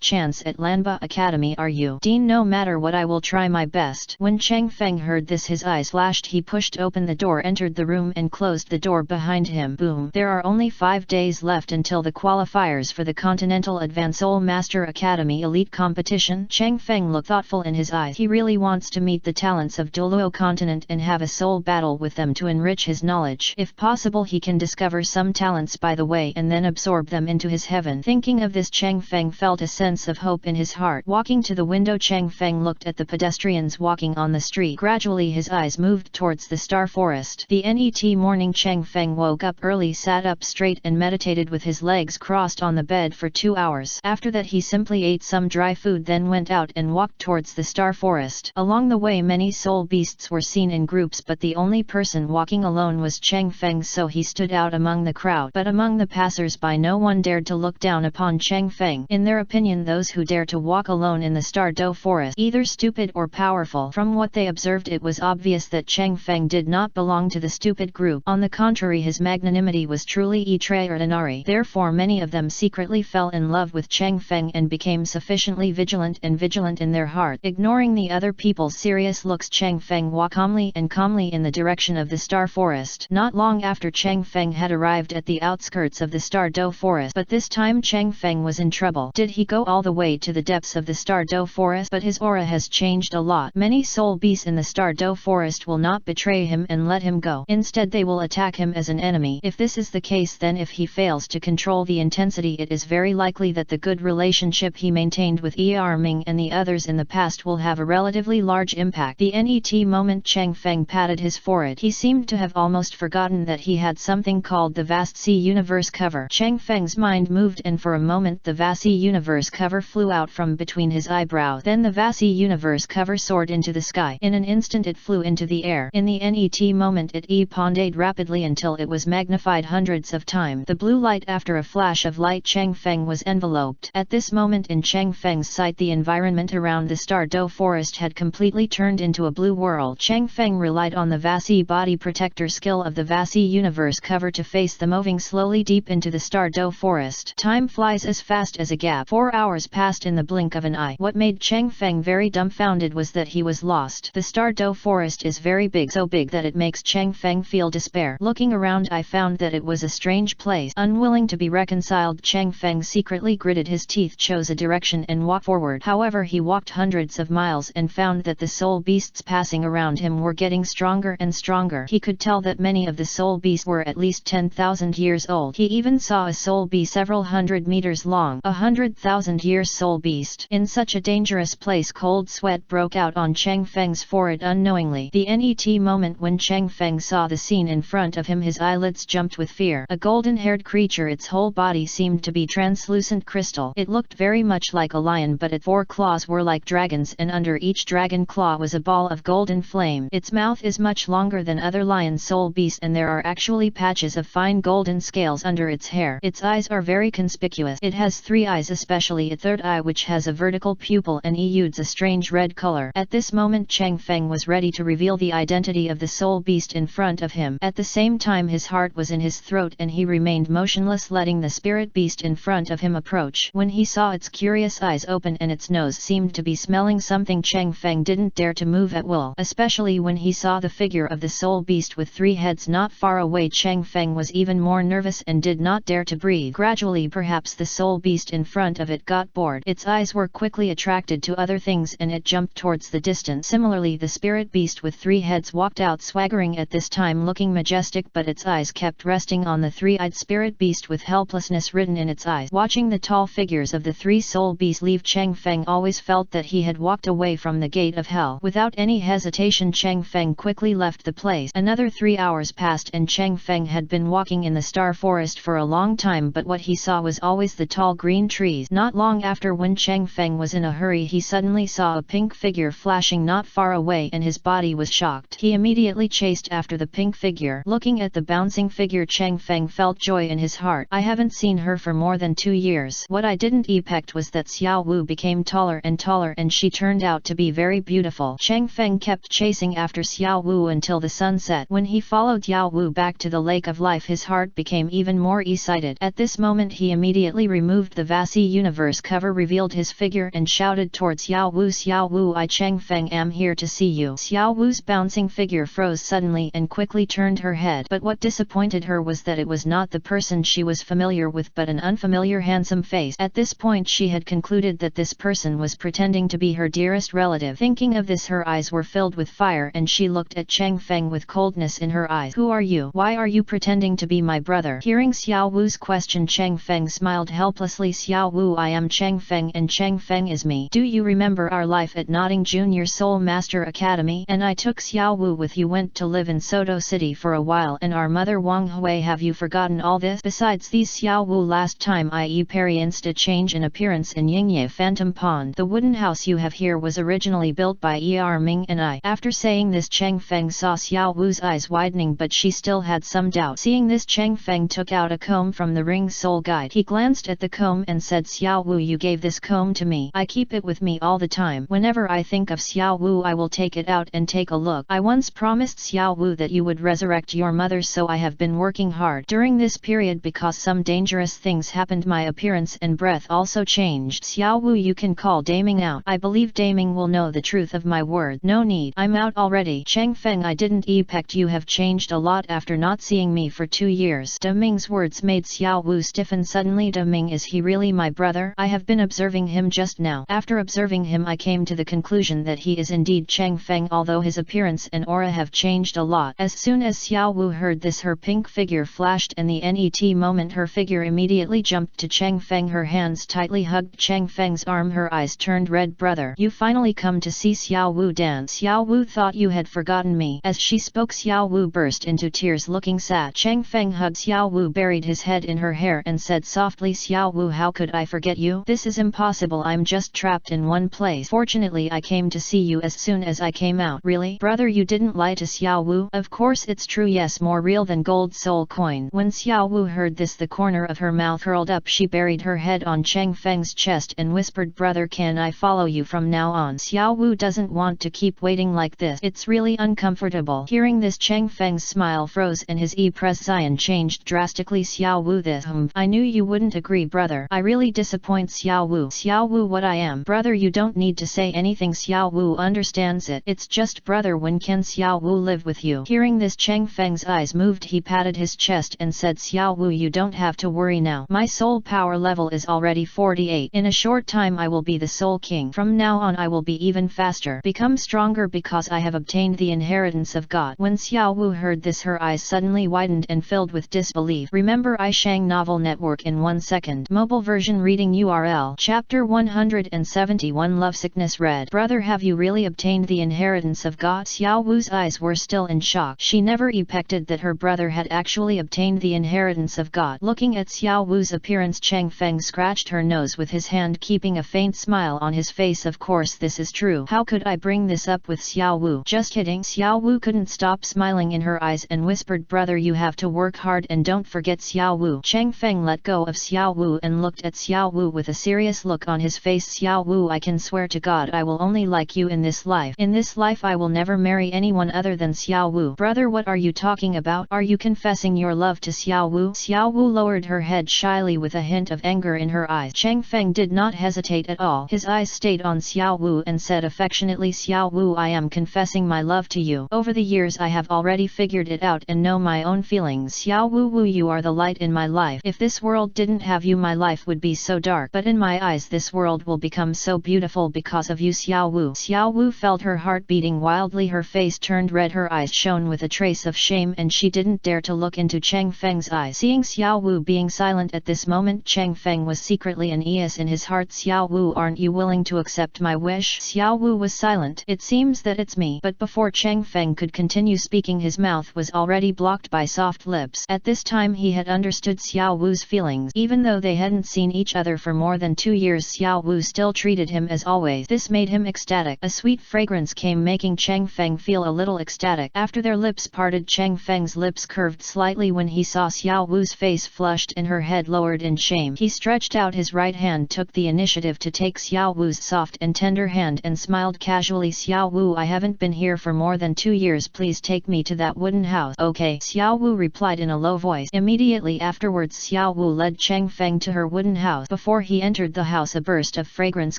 chance at Lanba Academy are you." "Dean, no matter what, I will try my best." When Cheng Feng heard this, his eyes flashed. He pushed open the door, entered the room and closed the door behind him. Boom. There are only 5 days left until the qualifiers for the Continental Advanced Soul Master Academy Elite Competition. Cheng Feng looked thoughtful in his eyes. He really wants to meet the talents of Douluo continent and have a soul battle with them to enrich his knowledge. If possible, he can discover some talents by the way and then absorb them into his heaven. Thinking of this, Cheng Feng felt a sense of hope in his heart. Walking to the window, Cheng Feng looked at the pedestrians walking on the street. Gradually his eyes moved towards the star forest. The net morning, Cheng Feng woke up early, sat up straight and meditated with his legs crossed on the bed for 2 hours. After that he simply ate some dry food, then went out and walked towards the star forest. Along the way many soul beasts were seen in groups, but the only person walking alone was Cheng Feng, so he stood out among the crowd. But among the passers-by no one dared to look down upon Cheng Feng. In their opinion, those who dare to walk alone in the Star Do forest either stupid or powerful. From what they observed, it was obvious that Cheng Feng did not belong to the stupid group. On the contrary, his magnanimity was truly extraordinary. Therefore many of them secretly fell in love with Cheng Feng and became sufficiently vigilant in their heart. Ignoring the other people's serious looks, Cheng Feng walked calmly in the direction of the Star Forest. Not long after, Cheng Feng had arrived at the outskirts of the Star Do Forest, but this time Cheng Feng was in trouble. Did he go all the way to the depths of the Star Do Forest? But his aura has changed a lot. Many soul beasts in the Star Do Forest will not betray him and let him go. Instead they will attack him as an enemy. If this is the case, then if he fails to control the intensity, it is very likely that the good relationship he maintained with Ming and the others in the past will have a relatively large impact. The net moment, Cheng Feng patted his forehead. He seemed to have almost forgotten that he had something called the Vast Sea Universe cover. Cheng Feng's mind moved, and for a moment the Vast Sea Universe cover flew out from between his eyebrows. Then the Vast Sea Universe cover soared into the sky. In an instant it flew into the air. In the net moment it expanded rapidly until it was magnified hundreds of times. The blue light, after a flash of light, Cheng Feng was enveloped. At this moment in Cheng Feng's sight, the environment around the Star Do Forest had completely turned into a blue world. Cheng Feng relied on the Vasi body protector skill of the Vasi universe cover to face the moving slowly deep into the Star Do Forest. Time flies as fast as a gap. 4 hours passed in the blink of an eye. What made Cheng Feng very dumbfounded was that he was lost. The Star Do Forest is very big, so big that it makes Cheng Feng feel despair. Looking around, I found that it was a strange place. Unwilling to be reconciled, Cheng Feng secretly gritted his teeth, chose a direction and walked forward. However, he walked hundreds of miles and found that the soul beasts passing around him were getting stronger and stronger. He could tell that many of the soul beasts were at least 10,000 years old. He even saw a soul beast several hundred meters long, 100,000 years soul beast. In such a dangerous place, cold sweat broke out on Cheng Feng's forehead unknowingly. The net moment when Cheng Feng saw the scene in front of him, his eyelids jumped with fear. A golden-haired creature, its whole body seemed to be translucent crystal. It looked very much like a lion, but its 4 claws were like dragons, and under each dragon claw was a ball of golden flame. Its mouth is much longer than other lion soul beasts, and there are actually patches of fine golden scales under its hair. Its eyes are very conspicuous. It has 3 eyes, especially a third eye which has a vertical pupil and exudes a strange red color. At this moment Cheng Feng was ready to reveal the identity of the soul beast in front of him. At the same time his heart was in his throat and he remained motionless, letting the spirit beast in front of him approach. When he saw its curious eyes open and its nose seemed to be smelling something, Cheng Feng didn't dare to move at will. Especially when he saw the figure of the soul beast with 3 heads not far away, Cheng Feng was even more nervous and did not dare to breathe. Gradually, perhaps the soul beast in front of it got bored. Its eyes were quickly attracted to other things and it jumped towards the distance. Similarly, the spirit beast with 3 heads walked out swaggering, at this time looking majestic, but its eyes kept resting on the 3-eyed spirit beast with helplessness written in its eyes. Watching the tall figures of the 3 soul beasts leave, Cheng Feng always felt that he had walked away from the gate of hell. Without any hesitation, Cheng Feng quickly left the place. Another 3 hours passed and Cheng Feng had been walking in the Star Forest for a long time, but what he saw was always the tall green trees. Not long after, when Chang Feng was in a hurry, he suddenly saw a pink figure flashing not far away and his body was shocked. He immediately chased after the pink figure. Looking at the bouncing figure, Chang Feng felt joy in his heart. I haven't seen her for more than 2 years. What I didn't expect was that Xiao Wu became taller and taller, and she turned out to be very beautiful. Chang Feng kept chasing after Xiao Wu until the sun set. When he followed Xiao Wu back to the Lake of Life, his heart became even more excited. At this moment he immediately removed the Vasi universe cover, revealed his figure and shouted towards Xiao Wu, "Xiao Wu, I Chang Feng am here to see you." Xiao Wu's bouncing figure froze suddenly and quickly turned her head, but what disappointed her was that it was not the person she was familiar with but an unfamiliar handsome face. At this point she had concluded that this person was pretending to be her dearest relative. Thinking of this, her eyes were filled with fire and she looked at Chang Feng with coldness in her eyes. "Who are you? Why are you pretending to be my brother?" Hearing Xiao Wu's question, Chang Feng smiled helplessly. "Xiao Wu, I am Chang Feng and Chang Feng is me. Do you remember our life at Notting Junior Soul Master Academy? And I took Xiao Wu with you, went to live in Soto City for a while, and our mother Wang Hui. Have you forgotten all this? Besides these, Xiao Wu, last time I experienced a change in appearance in Yingye Phantom Pond. The wooden house you have here was originally built by Er Ming and I." After saying this, Chang Feng saw Xiao Wu's eyes widening, but she still had some doubt. Seeing this, Chang Feng took out a comb from the Ring Soul Guide. He glanced at the comb and said, "Xiao Wu, you gave this comb to me. I keep it with me all the time. Whenever I think of Xiao Wu, I will take it out and take a look. I once promised Xiao Wu that you would resurrect your mother, so I have been working hard. During this period, because some dangerous things happened, my appearance and breath also changed. Xiao Wu, you can call Daming out. I believe Daming will know the truth of my word." "No need, I'm out already." "Chang Feng, I didn't expect you have changed a lot after not seeing me for 2 years. Daming's words made Xiao Wu stiffen suddenly. "Daming, is he really my brother? I have been observing him just now. After observing him, I came to the conclusion that he is indeed Chang Feng, although his appearance and aura have changed a lot." As soon as Xiao Wu heard this, her pink figure flashed, and the net moment her figure immediately jumped to Chang Feng. Her hands tightly hugged Chang Feng's arm. Her eyes turned red. "Brother, you finally come to see Xiao Wu dance. Xiao Wu thought you had forgotten me." As she spoke, Xiao Wu burst into tears, looking sad. Chang Feng hugged Xiao Wu, buried his head in her hair and said softly, "Xiao Wu, how could I forget you? This is impossible. I'm just trapped in one place. Fortunately I came to see you as soon as I came out." "Really? Brother, you didn't lie to Xiao Wu?" "Of course it's true, yes, more real than gold soul coin." When Xiao Wu heard this, the corner of her mouth curled up. She buried her head on Chang Feng's chest and whispered, "Brother, can I follow you from now on? Xiao Wu doesn't want to keep waiting like this. It's really uncomfortable." Hearing this, Chang Feng's smile froze and his expression changed drastically. "Xiao Wu, this I knew you wouldn't agree, brother. I really disappoint Xiao Wu." "Xiao Wu, what I am? Brother, you don't need to say anything. Xiao Wu understands it. It's just, brother, when can Xiao Wu live with you?" Hearing this, Chang Feng's eyes moved. He patted his chest and said, "Xiao Wu, you don't have to worry now. My soul power level is already 48. In a short time I will be the Soul King. From now on I will be even faster, become stronger, because I have obtained the inheritance of God." When Xiao Wu heard this, her eyes suddenly widened and filled with disbelief. Remember iShang Novel Network in 1 second. Mobile version reading URL. Chapter 171 Lovesickness. Read. "Brother, have you really obtained the inheritance of God?" Xiao Wu's eyes were still in shock. She never expected that her brother had actually obtained the inheritance of God. Looking at Xiao Wu's appearance, Chang Feng scratched her nose with his hand, keeping a faint smile on his face. "Of course this is true. How could I bring this up with Xiao Wu? Just kidding." Xiao Wu couldn't stop smiling in her eyes and whispered, "Brother, you have to work hard and don't forget Xiao Wu." Chang Feng let go of Xiao Wu and looked at Xiao Wu with a serious look on his face. "Xiao Wu, I can swear to God I will only like you in this life. In this life I will never marry anyone other than Xiao Wu." "Brother, what are you talking about? Are you confessing your love to Xiao Wu?" Xiao Wu lowered her head shyly with a hint of anger in her eyes. Chang Feng did not hesitate at all. His eyes stayed on Xiao Wu and said affectionately, "Xiao Wu, I am confessing my love to you. Over the years I have already figured it out and know my own feelings. Xiao Wu, you are the light in my life. If this world didn't have you, my life would be so dark. But in my eyes this world will become so beautiful because of you, Xiao Wu." Xiao Wu felt her heart beating wildly. Her face turned red. Her eyes shone with a trace of shame, and she didn't dare to look into Chang Feng's eyes. Seeing Xiao Wu being silent at this moment, Chang Feng was secretly uneasy in his heart. "Xiao Wu, aren't you willing to accept my wish?" Xiao Wu was silent. "It seems that it's me." But before Chang Feng could continue speaking, his mouth was already blocked by soft lips. At this time he had understood Xiao Wu's feelings. Even though they hadn't seen each other for more than 2 years, Xiao Wu still treated him as always. This made him ecstatic. A sweet fragrance came, making Chang Feng feel a little ecstatic. After their lips parted, Chang Feng's lips curved slightly when he saw Xiao Wu's face flushed and her head lowered in shame. He stretched out his right hand, took the initiative to take Xiao Wu's soft and tender hand, and smiled casually. Xiao Wu, I haven't been here for more than 2 years. Please take me to that wooden house. Okay, Xiao Wu replied in a low voice. Immediately afterwards, Xiao Wu led Chang Feng to her wooden house. Before he entered the house, a burst of fragrance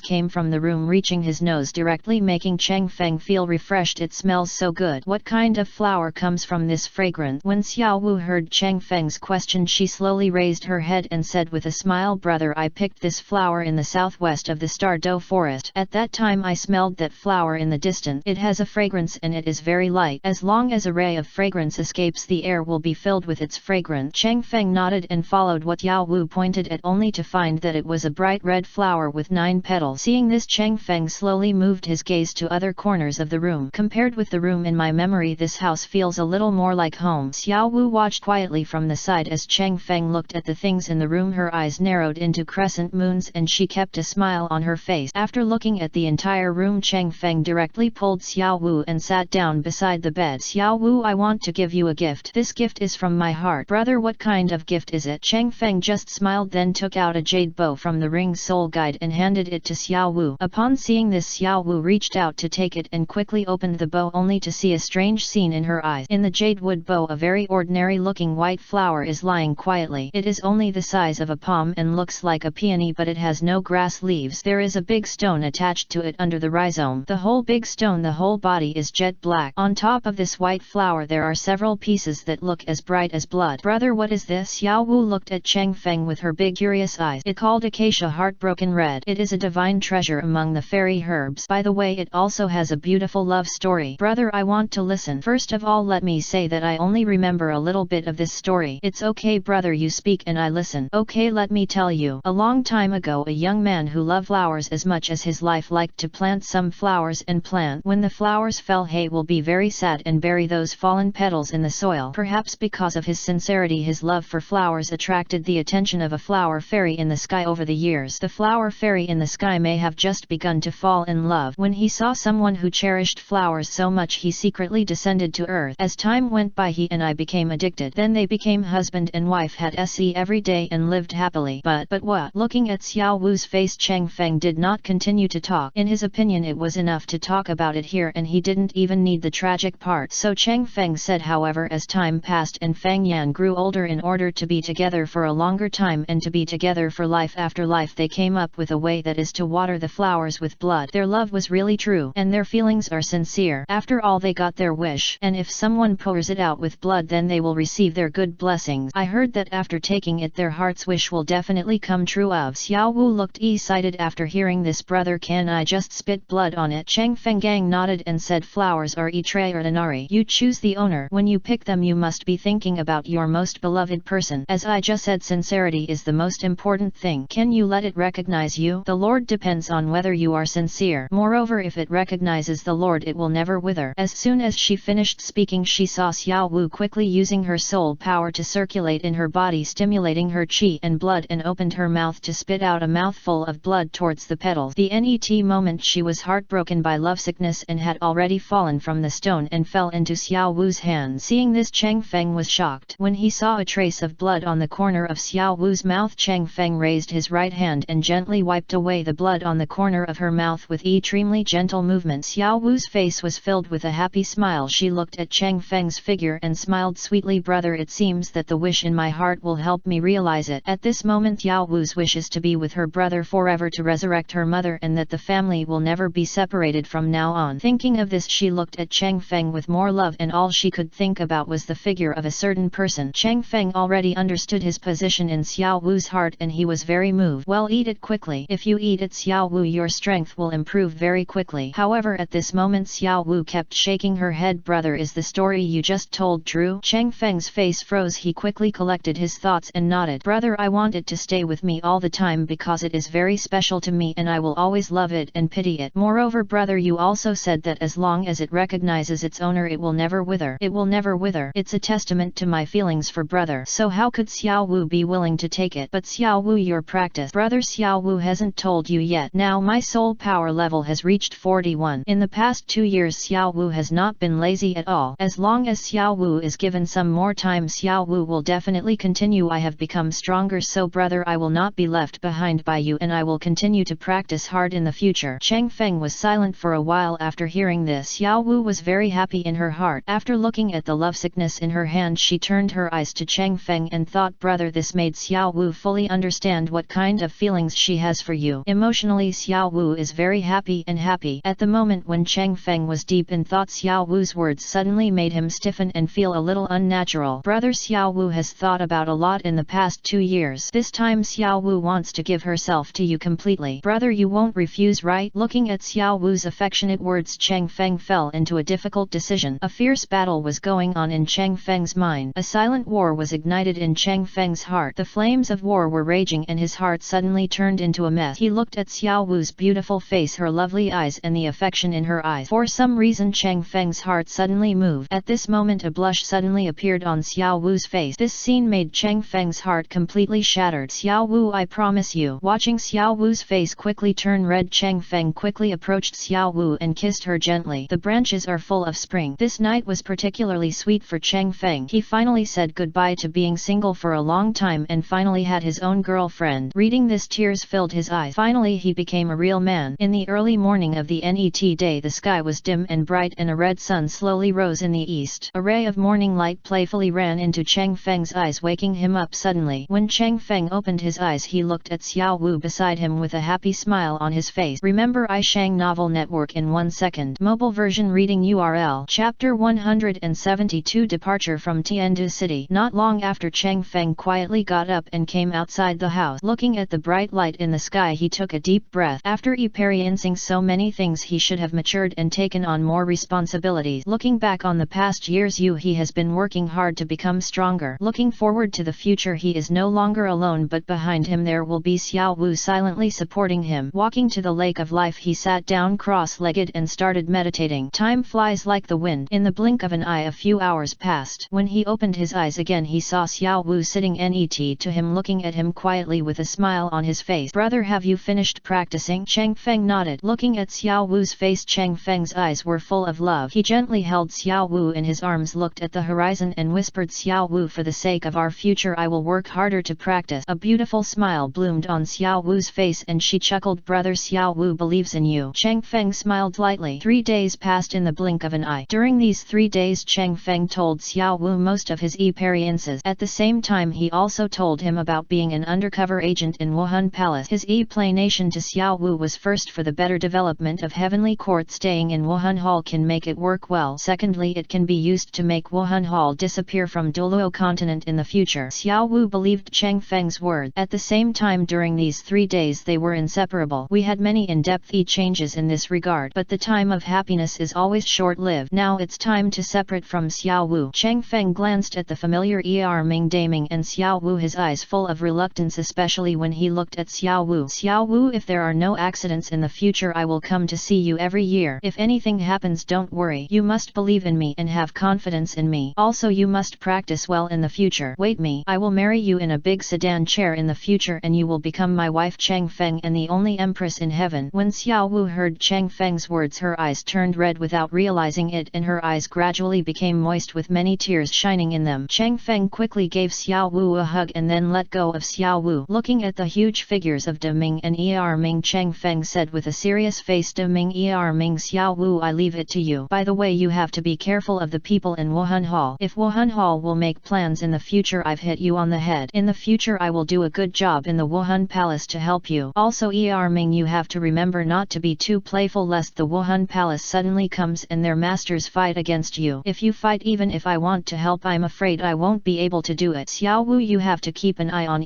came from the room, reaching his nose directly, making Chang Feng feel refreshed. It smells so good. What kind of flower comes from this fragrance? When Xiao Wu heard Chang Feng's question, she slowly raised her head and said with a smile, brother, I picked this flower in the southwest of the Stardo forest. At that time I smelled that flower in the distance. It has a fragrance and it is very light. As long as a ray of fragrance escapes, the air will be filled with its fragrance. Chang Feng nodded and followed what Xiao Wu pointed at, only to find that it was a bright red flower with 9 petals. Seeing this, Chang Feng slowly moved his gaze to other corners of the room. Compared with the room in my memory, this house feels a little more like home. Xiao Wu watched quietly from the side as Chang Feng looked at the things in the room. Her eyes narrowed into crescent moons and she kept a smile on her face. After looking at the entire room, Chang Feng directly pulled Xiao Wu and sat down beside the bed. Xiao Wu, I want to give you a gift. This gift is from my heart. Brother, what kind of gift is it? Chang Feng just smiled, then took out a jade bow from the ring soul guide and handed it to Xiao Wu. Upon seeing this, Xiao Wu reached out to take it and quickly opened the bow, only to see a strange scene in her eyes. In the jade wood bow, a very ordinary looking white flower is lying quietly. It is only the size of a palm and looks like a peony, but it has no grass leaves. There is a big stone attached to it under the rhizome. The whole big stone, the whole body is jet black. On top of this white flower there are several pieces that look as bright as blood. Brother, what is this? Xiao Wu looked at Chang Feng with her big curious eyes. It's called acacia heartbroken red. It is a divine treasure among the fairy herbs. By the way, it also has a beautiful love story. Brother, I want to listen. First of all, let me say that I only remember a little bit of this story. It's okay brother, you speak and I listen. Okay, let me tell you. A long time ago, a young man who loved flowers as much as his life liked to plant some flowers and plant. When the flowers fell, he will be very sad and bury those fallen petals in the soil. Perhaps because of his sincerity, his love for flowers attracted the attention of a flower fairy in the sky. Over the years, the flower fairy in the sky may have just begun to fall in love. When he saw someone who cherished flowers so much, he secretly descended to earth. As time went by, he and I became addicted. Then they became husband and wife, had se every day and lived happily. But what? Looking at Xiao Wu's face, Chang Feng did not continue to talk. In his opinion, it was enough to talk about it here and he didn't even need the tragic part. So Chang Feng said, however, as time passed and Feng Yan grew older, in order to be together for a longer time and to be together for life after life, they came up with a way, that is to water the flowers with blood. Their love was really true and their feelings are sincere. After all, they got their wish, and if someone pours it out with blood, then they will receive their good blessings. I heard that after taking it, their heart's wish will definitely come true. Of Xiao Wu looked excited after hearing this. Brother, can I just spit blood on it? Chang Fenggang nodded and said, flowers are extraordinary. You choose the owner. When you pick them, you must be thinking about your most beloved person. As I just said, sincerity is the most important thing. Can you let it recognize you? The Lord depends on whether you are sincere. Moreover, if it recognizes the Lord, it will never wither. As soon as she finished speaking, she saw Xiao Wu quickly using her soul power to circulate in her body, stimulating her chi and blood, and opened her mouth to spit out a mouthful of blood towards the petals. The net moment she was heartbroken by lovesickness and had already fallen from the stone and fell into Xiao Wu's hands. Seeing this, Chang Feng was shocked. When he saw a trace of blood on the corner of Xiao Wu's mouth, Chang Feng raised his right hand and gently wiped away the blood on the corner of her mouth with extremely gentle movement. Xiao Wu's face was filled with a happy smile. She looked at Chang Feng's figure and smiled sweetly. Brother, it seems that the wish in my heart will help me realize it. At this moment, Xiao Wu's wish is to be with her brother forever, to resurrect her mother, and that the family will never be separated from now on. Thinking of this, she looked at Chang Feng with more love, and all she could think about was the figure of a certain person. Chang Feng already understood his position in Xiao Wu's heart and he was very moved. Well, eat it quickly. If you eat it, Xiao Wu, your strength will improve very quickly. However, at this moment Xiao Wu kept shaking her head. Brother, is the story you just told true? Chang Feng's face froze. He quickly collected his thoughts and nodded. Brother, I want it to stay with me all the time because it is very special to me and I will always love it and pity it. Moreover, brother, you also said that as long as it recognizes its owner, it will never wither. It will never wither. It's a testament to my feelings for brother. brother. So how could Xiao Wu be willing to take it? But Xiao Wu, your practice. Brother Xiao Wu hasn't told you yet. Now my soul power level has reached 41. In the past 2 years Xiao Wu has not been lazy at all. As long as Xiao Wu is given some more time, Xiao Wu will definitely continue. I have become stronger, so brother, I will not be left behind by you, and I will continue to practice hard in the future. Cheng Feng was silent for a while. After hearing this, Xiao Wu was very happy in her heart. After looking at the lovesickness in her hand, she turned her eyes to Cheng Feng and thought, brother, this made Xiao Wu fully understand what kind of feelings she has for you. Emotionally, Xiao Wu is very happy and happy. At the moment when Cheng Feng was deep in thought, Xiao Wu's words suddenly made him stiffen and feel a little unnatural. Brother Xiao Wu has thought about a lot in the past 2 years. This time Xiao Wu wants to give herself to you completely. Brother, you won't refuse, right? Looking at Xiao Wu's affectionate words, Cheng Feng fell into a difficult decision. A fierce battle was going on in Cheng Feng's mind. A silent war was ignited in Cheng Feng's heart. The flames of war were raging and his heart suddenly turned into a mess. He looked at Xiao Wu's beautiful face, her lovely eyes and the affection in her eyes. For some reason Cheng Feng's heart suddenly moved. At this moment a blush suddenly appeared on Xiao Wu's face. This scene made Cheng Feng's heart completely shattered. Xiao Wu, I promise you. Watching Xiao Wu's face quickly turn red, Cheng Feng quickly approached Xiao Wu and kissed her gently. The branches are full of spring. This night was particularly sweet for Cheng Feng. He finally said goodbye to being single for a long time and finally had his own girlfriend. Reading this, tears filled his eyes. Finally he became a real man. In the early morning of the NET day, the sky was dim and bright and a red sun slowly rose in the east. A ray of morning light playfully ran into Cheng Feng's eyes, waking him up suddenly. When Cheng Feng opened his eyes, he looked at Xiao Wu beside him with a happy smile on his face. Remember iShang Novel Network in 1 second. Mobile version reading URL. Chapter 172, Departure from Tiandu City. Not long after, Cheng Feng quietly got up and came outside the house. Looking at the bright light in the sky, he took a deep breath. After experiencing so many things, he should have matured and taken on more responsibilities. Looking back on the past years, he has been working hard to become stronger. Looking forward to the future, he is no longer alone, but behind him there will be Xiao Wu silently supporting him. Walking to the lake of life, he sat down cross-legged and started meditating. Time flies like the wind. In the blink of an eye a few hours passed. When he opened his eyes again, he saw Xiao Wu sitting net to him, looking at him quietly with a smile on his face. Brother, have you finished practicing? Cheng Feng nodded. Looking at Xiao Wu's face, Cheng Feng's eyes were full of love. He gently held Xiao Wu in his arms, looked at the horizon and whispered, Xiao Wu, for the sake of our future I will work harder to practice. A beautiful smile bloomed on Xiao Wu's face and she chuckled. Brother, Xiao Wu believes in you. Cheng Feng smiled lightly. 3 days passed in the blink of an eye. During these 3 days, Cheng Feng told Xiao Wu most of his experiences. At the same time, he also told him about being an undercover agent in Wuhan Palace. His explanation to Xiao Wu was, first, for the better development of Heavenly Court, staying in Wuhan Hall can make it work well. Secondly, it can be used to make Wuhan Hall disappear from Douluo continent in the future. Xiao Wu believed Cheng Feng's word. At the same time, during these 3 days they were inseparable. We had many in-depth exchanges in this regard, but the time of happiness is always short-lived. Now it's time to separate from Xiao Wu. Cheng Feng glanced at the familiar Ming Daming and Xiao Wu, his eyes full of reluctance, especially when he looked at Xiao Wu. Xiao Wu, if there are no accidents in the future, I will come to see you every year. If anything happens, don't worry. You must believe in me and have confidence in me. Also, you must practice well in the future. Wait me. I will marry you in a big sedan chair in the future and you will become my wife, Cheng Feng, and the only empress in heaven. When Xiao Wu heard Cheng Feng's words, her eyes turned red without realizing it, and her eyes gradually became moist with many tears shining in them. Cheng Feng quickly gave Xiao Wu a hug and then let go of Xiao Wu. Looking at the huge figures of De Ming and Ming, Cheng Feng said with a serious face, De Ming, Ming, Xiao Wu, I leave it to you. By the way, you have to be careful of the people in Wuhan Hall. If Wuhan Hall will make plans in the future, I've hit you on the head. In the future I will do a good job in the Wuhan Palace to help you. Also, Ming, you have to remember not to be too playful, lest the Wuhan Palace suddenly comes and their masters fight against you. If you fight, even if I want to help, I'm afraid I won't be able to do it. Xiao Wu, you have to keep an eye on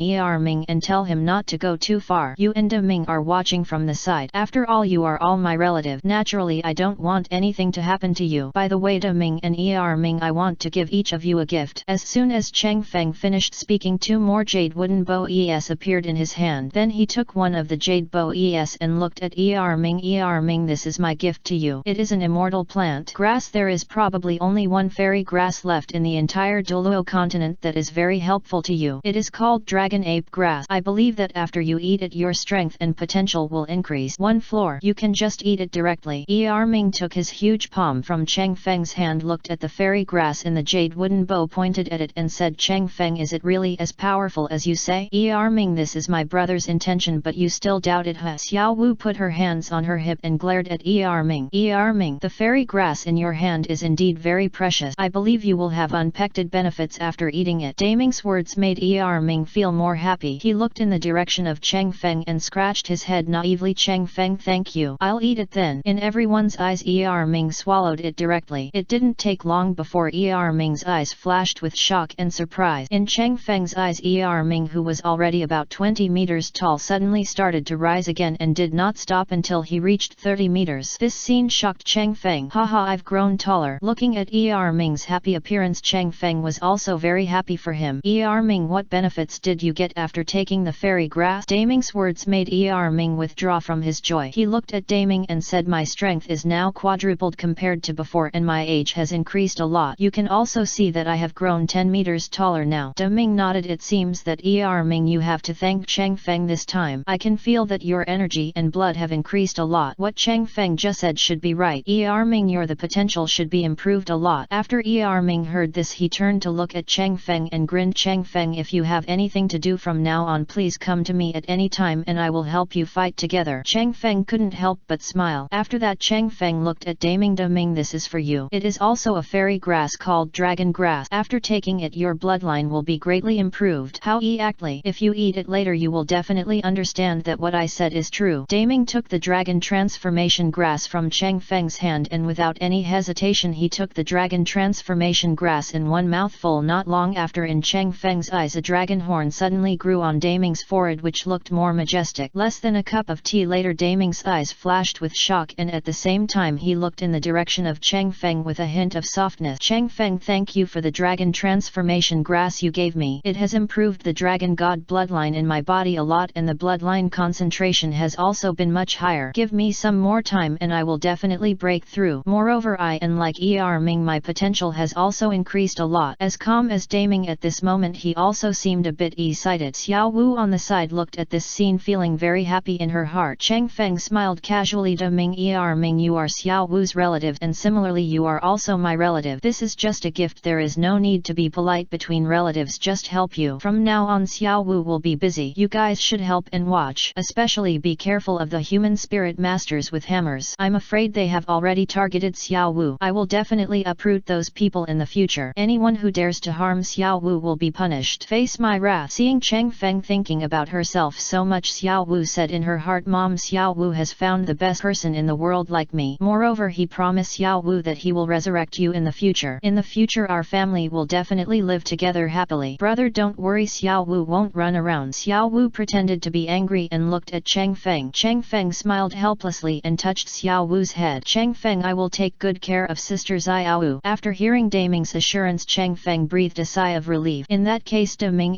Ming and tell him not to go too far. You and De Ming are watching from the side. After all, you are all my relative. Naturally, I don't want anything to happen to you. By the way, De Ming and Ming, I want to give each of you a gift. As soon as Cheng Feng finished speaking, 2 more jade wooden bows appeared in his hand. Then he took one of the jade bows and looked at Ming. Ming, this is my gift to you. It is an immortal plant. Grass. There is probably only one fairy grass left in the entire Douluo continent. continent that is very helpful to you. It is called dragon ape grass. I believe that after you eat it your strength and potential will increase. 1 floor. You can just eat it directly. Ming took his huge palm from Cheng Feng's hand, looked at the fairy grass in the jade wooden bow, pointed at it and said, Cheng Feng, is it really as powerful as you say? Ming, this is my brother's intention but you still doubt it, huh? Xiao Wu put her hands on her hip and glared at Ming. Ming, the fairy grass in your hand is indeed very precious. I believe you will have unpected benefits after eating it. Ming's words made Ming feel more happy. He looked in the direction of Cheng Feng and scratched his head naively. Cheng Feng, thank you. I'll eat it then. In everyone's eyes, Ming swallowed it directly. It didn't take long before Ming's eyes flashed with shock and surprise. In Cheng Feng's eyes, Ming, who was already about 20 meters tall, suddenly started to rise again and did not stop until he reached 30 meters. This scene shocked Cheng Feng. Haha, I've grown taller. Looking at Ming's happy appearance, Cheng Feng was also very happy for him. Ming, what benefits did you get after taking the fairy grass? Ming's words made Ming withdraw from his joy. He looked at Ming and said, my strength is now quadrupled compared to before and my age has increased a lot. You can also see that I have grown 10 meters taller now. Ming nodded. It seems that Ming, you have to thank Cheng Feng this time. I can feel that your energy and blood have increased a lot. What Cheng Feng just said should be right. Ming, your the potential should be improved a lot. After Ming heard this, he turned to look at Cheng Feng and grinned. Cheng Feng, if you have anything to do from now on, please come to me at any time and I will help you fight together. Cheng Feng couldn't help but smile. After that, Cheng Feng looked at Ming. Ming, this is for you. It is also a fairy grass called dragon grass. After taking it, your bloodline will be greatly improved. How exactly? If you eat it later, you will definitely understand that what I said is true. Ming took the dragon transformation grass from Cheng Feng's hand and without any hesitation he took the dragon transformation grass in one mouthful. Not long after, in Cheng Feng's eyes, a dragon horn suddenly grew on Ming's forehead, which looked more majestic. Less than a cup of tea later, Ming's eyes flashed with shock and at the same time he looked in the direction of Cheng Feng with a hint of softness. Cheng Feng, thank you for the dragon transformation grass you gave me. It has improved the dragon god bloodline in my body a lot and the bloodline concentration has also been much higher. Give me some more time and I will definitely break through. Moreover, I, unlike Ming, my potential has also increased a lot. As calm as Ming at this moment, he also seemed a bit excited. Xiao Wu on the side looked at this scene feeling very happy in her heart. Cheng Feng smiled casually to Ming. Ming, you are Xiao Wu's relative and similarly you are also my relative. This is just a gift. There is no need to be polite between relatives, just help you. From now on Xiao Wu will be busy. You guys should help and watch. Especially be careful of the human spirit masters with hammers. I'm afraid they have already targeted Xiao Wu. I will definitely uproot those people in the future. Anyone who dares to harm Xiao Wu will be punished. Face my wrath. Seeing Cheng Feng thinking about herself so much, Xiao Wu said in her heart, Mom, Xiao Wu has found the best person in the world like me. Moreover, he promised Xiao Wu that he will resurrect you in the future. In the future our family will definitely live together happily. Brother, don't worry, Xiao Wu won't run around. Xiao Wu pretended to be angry and looked at Cheng Feng. Cheng Feng smiled helplessly and touched Xiao Wu's head. Cheng Feng, I will take good care of Sister Xiao Wu. After hearing Ming's assurance, Cheng Feng breathed a sigh of relief. In that case, Ming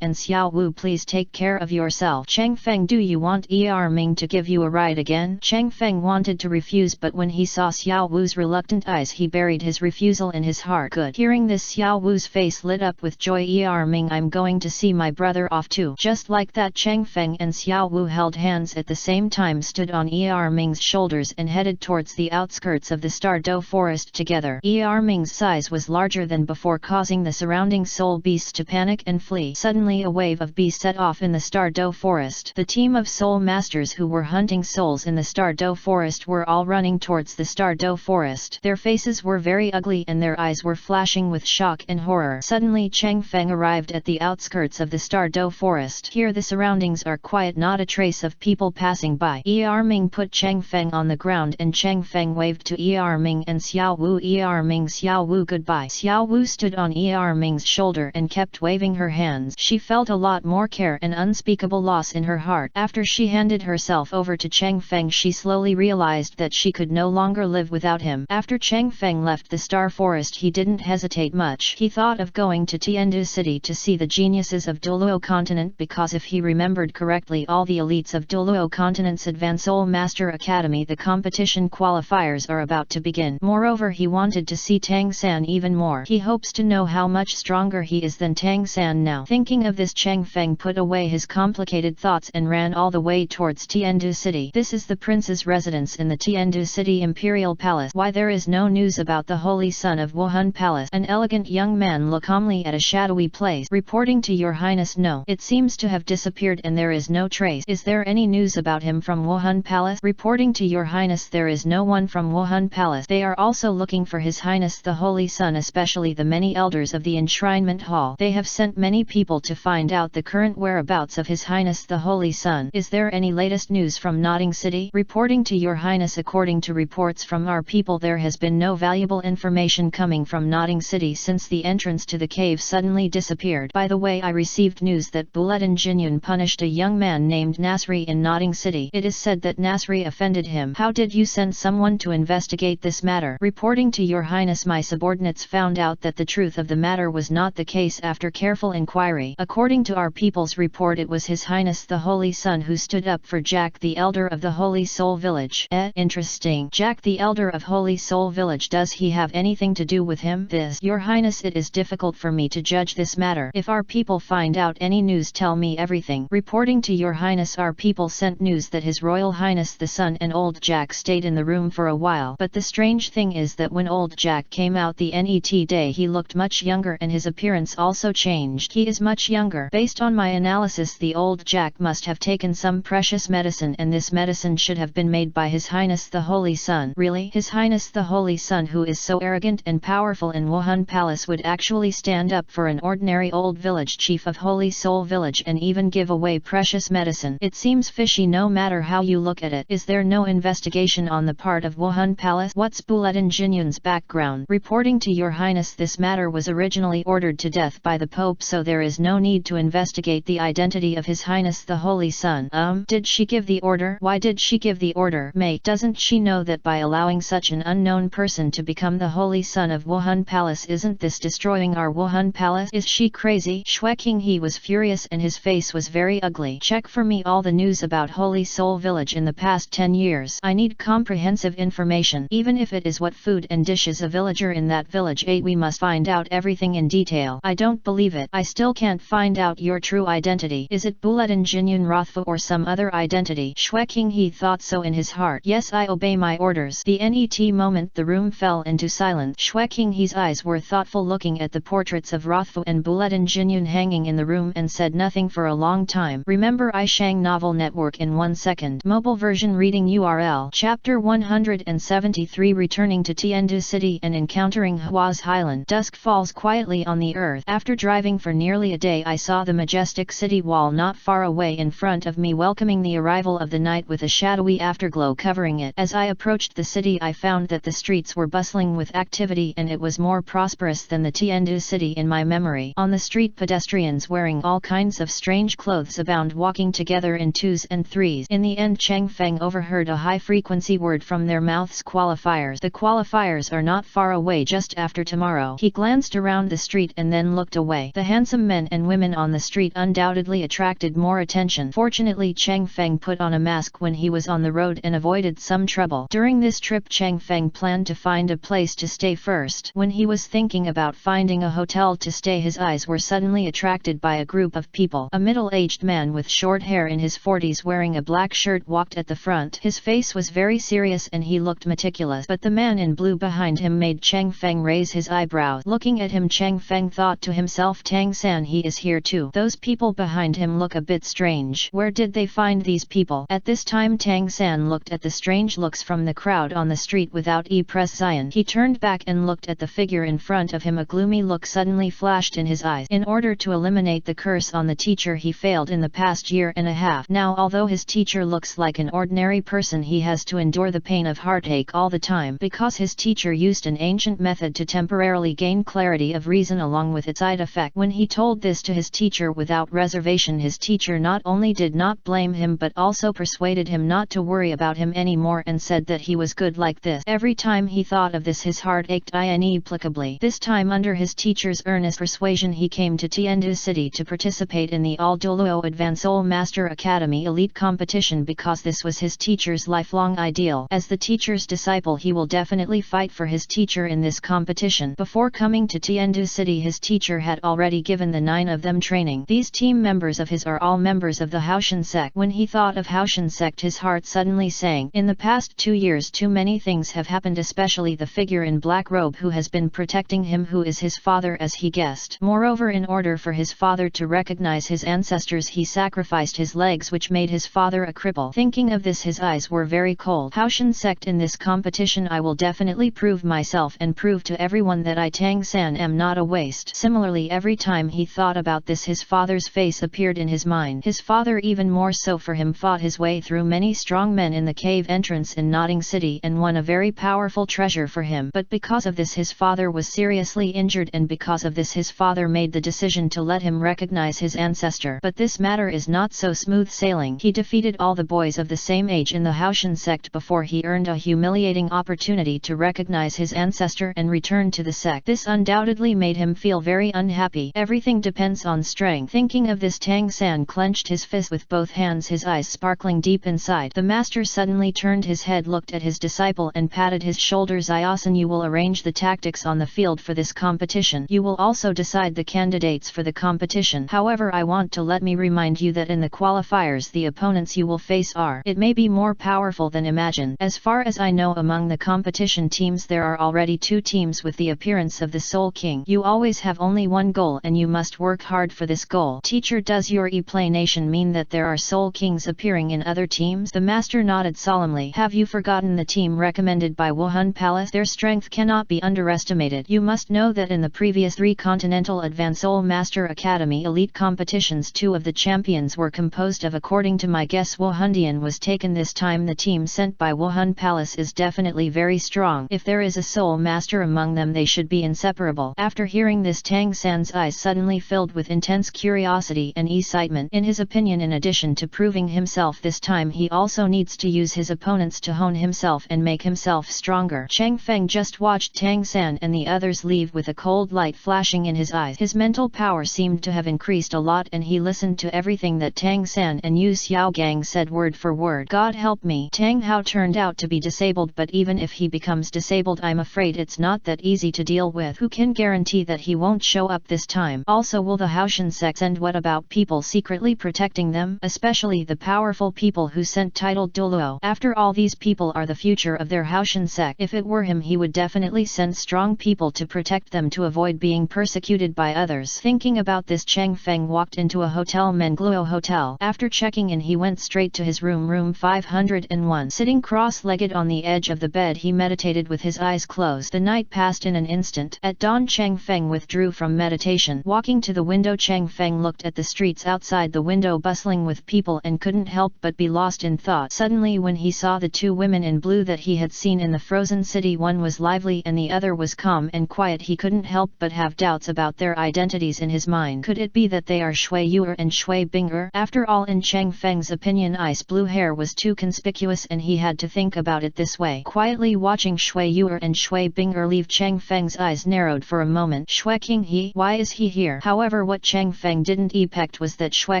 and Xiao Wu, please take care of yourself. Cheng Feng, do you want Ming to give you a ride again? Cheng Feng wanted to refuse, but when he saw Xiao Wu's reluctant eyes, he buried his refusal in his heart. Good. Hearing this, Xiao Wu's face lit up with joy. Ming, I'm going to see my brother off too. Just like that, Cheng Feng and Xiao Wu held hands at the same time, stood on Ming's shoulders and headed towards the outskirts of the Stardow forest together. Ming's size was larger than before, causing the surrounding soul beasts to panic and flee. Suddenly a wave of beasts set off in the Stardow forest. The team of soul masters who were hunting souls in the Stardow forest were all running towards the Stardow forest. Their faces were very ugly and their eyes were flashing with shock and horror. Suddenly Cheng Feng arrived at the outskirts of the Stardow forest. Here the surroundings are quiet, not a trace of people passing by. Ming put Cheng Feng on the ground and Cheng Feng waved to Ming and Xiao Wu. Ming, Xiao Wu, goodbye. Xiao Wu stood on Ming's shoulder and kept waving her hands. She felt a lot more care and unspeakable loss in her heart. After she handed herself over to Cheng Feng, she slowly realized that she could no longer live without him. After Cheng Feng left the Star Forest, he didn't hesitate much. He thought of going to Tiandu City to see the geniuses of Douluo continent, because if he remembered correctly, all the elites of Douluo continent's Advanced Soul Master Academy, the competition qualifiers are about to begin. Moreover, he wanted to see Tang San even more. He hopes to know how much stronger he is than Tang San now. Thinking of this, Cheng Feng put away his complicated thoughts and ran all the way towards Tiandu City. This is the prince's residence in the Tiandu City Imperial Palace. Why there is no news about the holy son of Wuhan Palace? An elegant young man looked calmly at a shadowy place. Reporting to your highness. No, it seems to have disappeared and there is no trace. Is there any news about him from Wuhan Palace? Reporting to your highness, there is no one from Wuhan Palace. They are also looking for his highness the holy son, especially the many elders of the enshrinement hall. They have sent many people to find out the current whereabouts of his highness the holy son. Is there any latest news from Notting City? Reporting to your highness, according to reports from our people, there has been no valuable information coming from Notting City since the entrance to the cave suddenly disappeared. By the way, I received news that Bulletin Jinyun punished a young man named Nasri in Notting City. It is said that Nasri offended him. How did you send someone to investigate this matter? Reporting to your highness, my subordinates found out that the truth of the matter was not the case after careful inquiry. According to our people's report, it was his highness the holy son who stood up for Jack the elder of the Holy Soul Village. Interesting. Jack the elder of Holy Soul Village, does he have anything to do with him? This, your highness, it is difficult for me to judge this matter. If our people find out any news, tell me everything. Reporting to your highness, our people sent news that his royal highness the son and old Jack stayed in the room for a while, but the strange thing is that when old Jack came out the NET day, he looked much younger and his appearance also changed. He is much younger. Based on my analysis, the old Jack must have taken some precious medicine, and this medicine should have been made by his highness the holy son. Really? His highness the holy son, who is so arrogant and powerful in Wuhan Palace, would actually stand up for an ordinary old village chief of Holy Soul Village and even give away precious medicine? It seems fishy no matter how you look at it. Is there no investigation on the part of Wuhan Palace? What's Bulletin Jinyun's background? Reporting to your highness, this matter was originally ordered to death by the Pope, so there is no need to investigate the identity of his highness the holy son. Did she give the order? Why did she give the order? Mate, doesn't she know that by allowing such an unknown person to become the holy son of Wuhan Palace, isn't this destroying our Wuhan Palace? Is she crazy? Xue Qinghe was furious and his face was very ugly. Check for me all the news about Holy Soul Village in the past 10 years. I need comprehensive information. Even if it is what food and dishes a villager in that village ate, we must find out everything in detail. I don't believe it. I still can't find out your true identity. Is it Bulletin Jinyun Rothfu or some other identity? Xue Qinghe thought so in his heart. Yes, I obey my orders. The NET moment the room fell into silence. Xue Qinghe's eyes were thoughtful, looking at the portraits of Rothfu and Bulletin Jinyun hanging in the room, and said nothing for a long time. Remember iShang Novel Network in 1 second. Mobile version reading URL. Chapter 173. Returning to Tiandu City and encountering Hua's Highland. Dusk falls quietly on the earth. After driving for nearly a day, I saw the majestic city wall not far away in front of me, welcoming the arrival of the night with a shadowy afterglow covering it. As I approached the city, I found that the streets were bustling with activity and it was more prosperous than the Tiandu City in my memory. On the street, pedestrians wearing all kinds of strange clothes abound, walking together in 2s and 3s. In the end, Cheng Feng overheard a high-frequency word from their mouths: qualifiers. The qualifiers are not far away, just after tomorrow. He glanced around the street and then looked away. The handsome men and women on the street undoubtedly attracted more attention. Fortunately, Cheng Feng put on a mask when he was on the road and avoided some trouble. During this trip, Cheng Feng planned to find a place to stay first. When he was thinking about finding a hotel to stay, his eyes were suddenly attracted by a group of people. A middle-aged man with short hair in his 40s wearing a black shirt walked at the front. His face was very serious and he looked meticulous, but the man in blue behind him made Cheng Feng raise his eyebrows. Looking at him, Cheng Feng thought to himself, Tang San, he is here too. Those people behind him look a bit strange. Where did they find these people? At this time, Tang San looked at the strange looks from the crowd on the street without pression. He turned back and looked at the figure in front of him. A gloomy look suddenly flashed in his eyes. In order to eliminate the curse on the teacher he failed in the past year and a half. Now, although his teacher looks like an ordinary person, he has to endure the pain of heartache all the time because his teacher used an ancient method to temporarily gain clarity of reason along with its side effect. When he told this to his teacher without reservation, his teacher not only did not blame him but also persuaded him not to worry about him anymore and said that he was good like this. Every time he thought of this, his heart ached inexplicably. This time, under his teacher's earnest persuasion, he came to Tiandu City to participate in the Douluo Advanced Soul Master Academy Elite Competition because this was his teacher's lifelong ideal. As the teacher's disciple, he will definitely fight for his teacher in this competition. Before coming to to Tiandu City. His teacher had already given the 9 of them training. These team members of his are all members of the Haoshan sect. When he thought of Haoshan sect, his heart suddenly sang. In the past 2 years too many things have happened, especially the figure in black robe who has been protecting him, who is his father as he guessed. Moreover, in order for his father to recognize his ancestors, he sacrificed his legs, which made his father a cripple. Thinking of this, his eyes were very cold. Haoshan sect, in this competition I will definitely prove myself and prove to everyone that I, Tang San, am not a waste. Similarly, every time he thought about this, his father's face appeared in his mind. His father, even more so for him, fought his way through many strong men in the cave entrance in Nodding City and won a very powerful treasure for him. But because of this, his father was seriously injured, and because of this his father made the decision to let him recognize his ancestor. But this matter is not so smooth sailing. He defeated all the boys of the same age in the Haoshan sect before he earned a humiliating opportunity to recognize his ancestor and return to the sect. This undoubtedly made him feel very unhappy. Everything depends on strength. Thinking of this, Tang San clenched his fist with both hands, his eyes sparkling deep inside. The master suddenly turned his head, looked at his disciple and patted his shoulders. Iasan, you will arrange the tactics on the field for this competition. You will also decide the candidates for the competition. However, I want to let me remind you that in the qualifiers the opponents you will face are, it may be more powerful than imagined. As far as I know, among the competition teams there are already 2 teams with the appearance of the Soul King. You always have only one goal and you must work hard for this goal. Teacher, does your explanation mean that there are Soul Kings appearing in other teams? The master nodded solemnly. Have you forgotten the team recommended by Wuhan Palace? Their strength cannot be underestimated. You must know that in the previous 3 Continental Advanced Soul Master Academy elite competitions, 2 of the champions were composed of, according to my guess, Wuhandian was taken. This time the team sent by Wuhan Palace is definitely very strong. If there is a soul master among them, they should be inseparable. After hearing this, Tang San's eyes suddenly filled with intense curiosity and excitement. In his opinion, in addition to proving himself this time, he also needs to use his opponents to hone himself and make himself stronger. Cheng Feng just watched Tang San and the others leave with a cold light flashing in his eyes. His mental power seemed to have increased a lot, and he listened to everything that Tang San and Yu Xiaogang said word for word. God help me. Tang Hao turned out to be disabled, but even if he becomes disabled, I'm afraid it's not that easy to deal with. Who can guarantee that he won't show up this time? Also, will the Haoshan sect, and what about people secretly protecting them, especially the powerful people who sent titled Douluo? After all, these people are the future of their Haoshan sect. If it were him, he would definitely send strong people to protect them to avoid being persecuted by others. Thinking about this, Cheng Feng walked into a hotel, Mengluo Hotel. After checking in, he went straight to his room 501. Sitting cross-legged on the edge of the bed, he meditated with his eyes closed. The night passed in an instant. At dawn, Cheng Feng withdrew from meditation. Walking to the window, Cheng Feng looked at the streets outside the window bustling with people and couldn't help but be lost in thought. Suddenly, when he saw the 2 women in blue that he had seen in the frozen city, one was lively and the other was calm and quiet, he couldn't help but have doubts about their identities in his mind. Could it be that they are Shui Yuer and Shui Bing'er? After all, in Cheng Feng's opinion, ice blue hair was too conspicuous and he had to think about it this way. Quietly watching Shui Yuer and Shui Bing'er leave, Cheng Feng's eyes narrowed for a moment. Shui Qinghe, why is he here? However, what Cheng Feng didn't expect was that Shui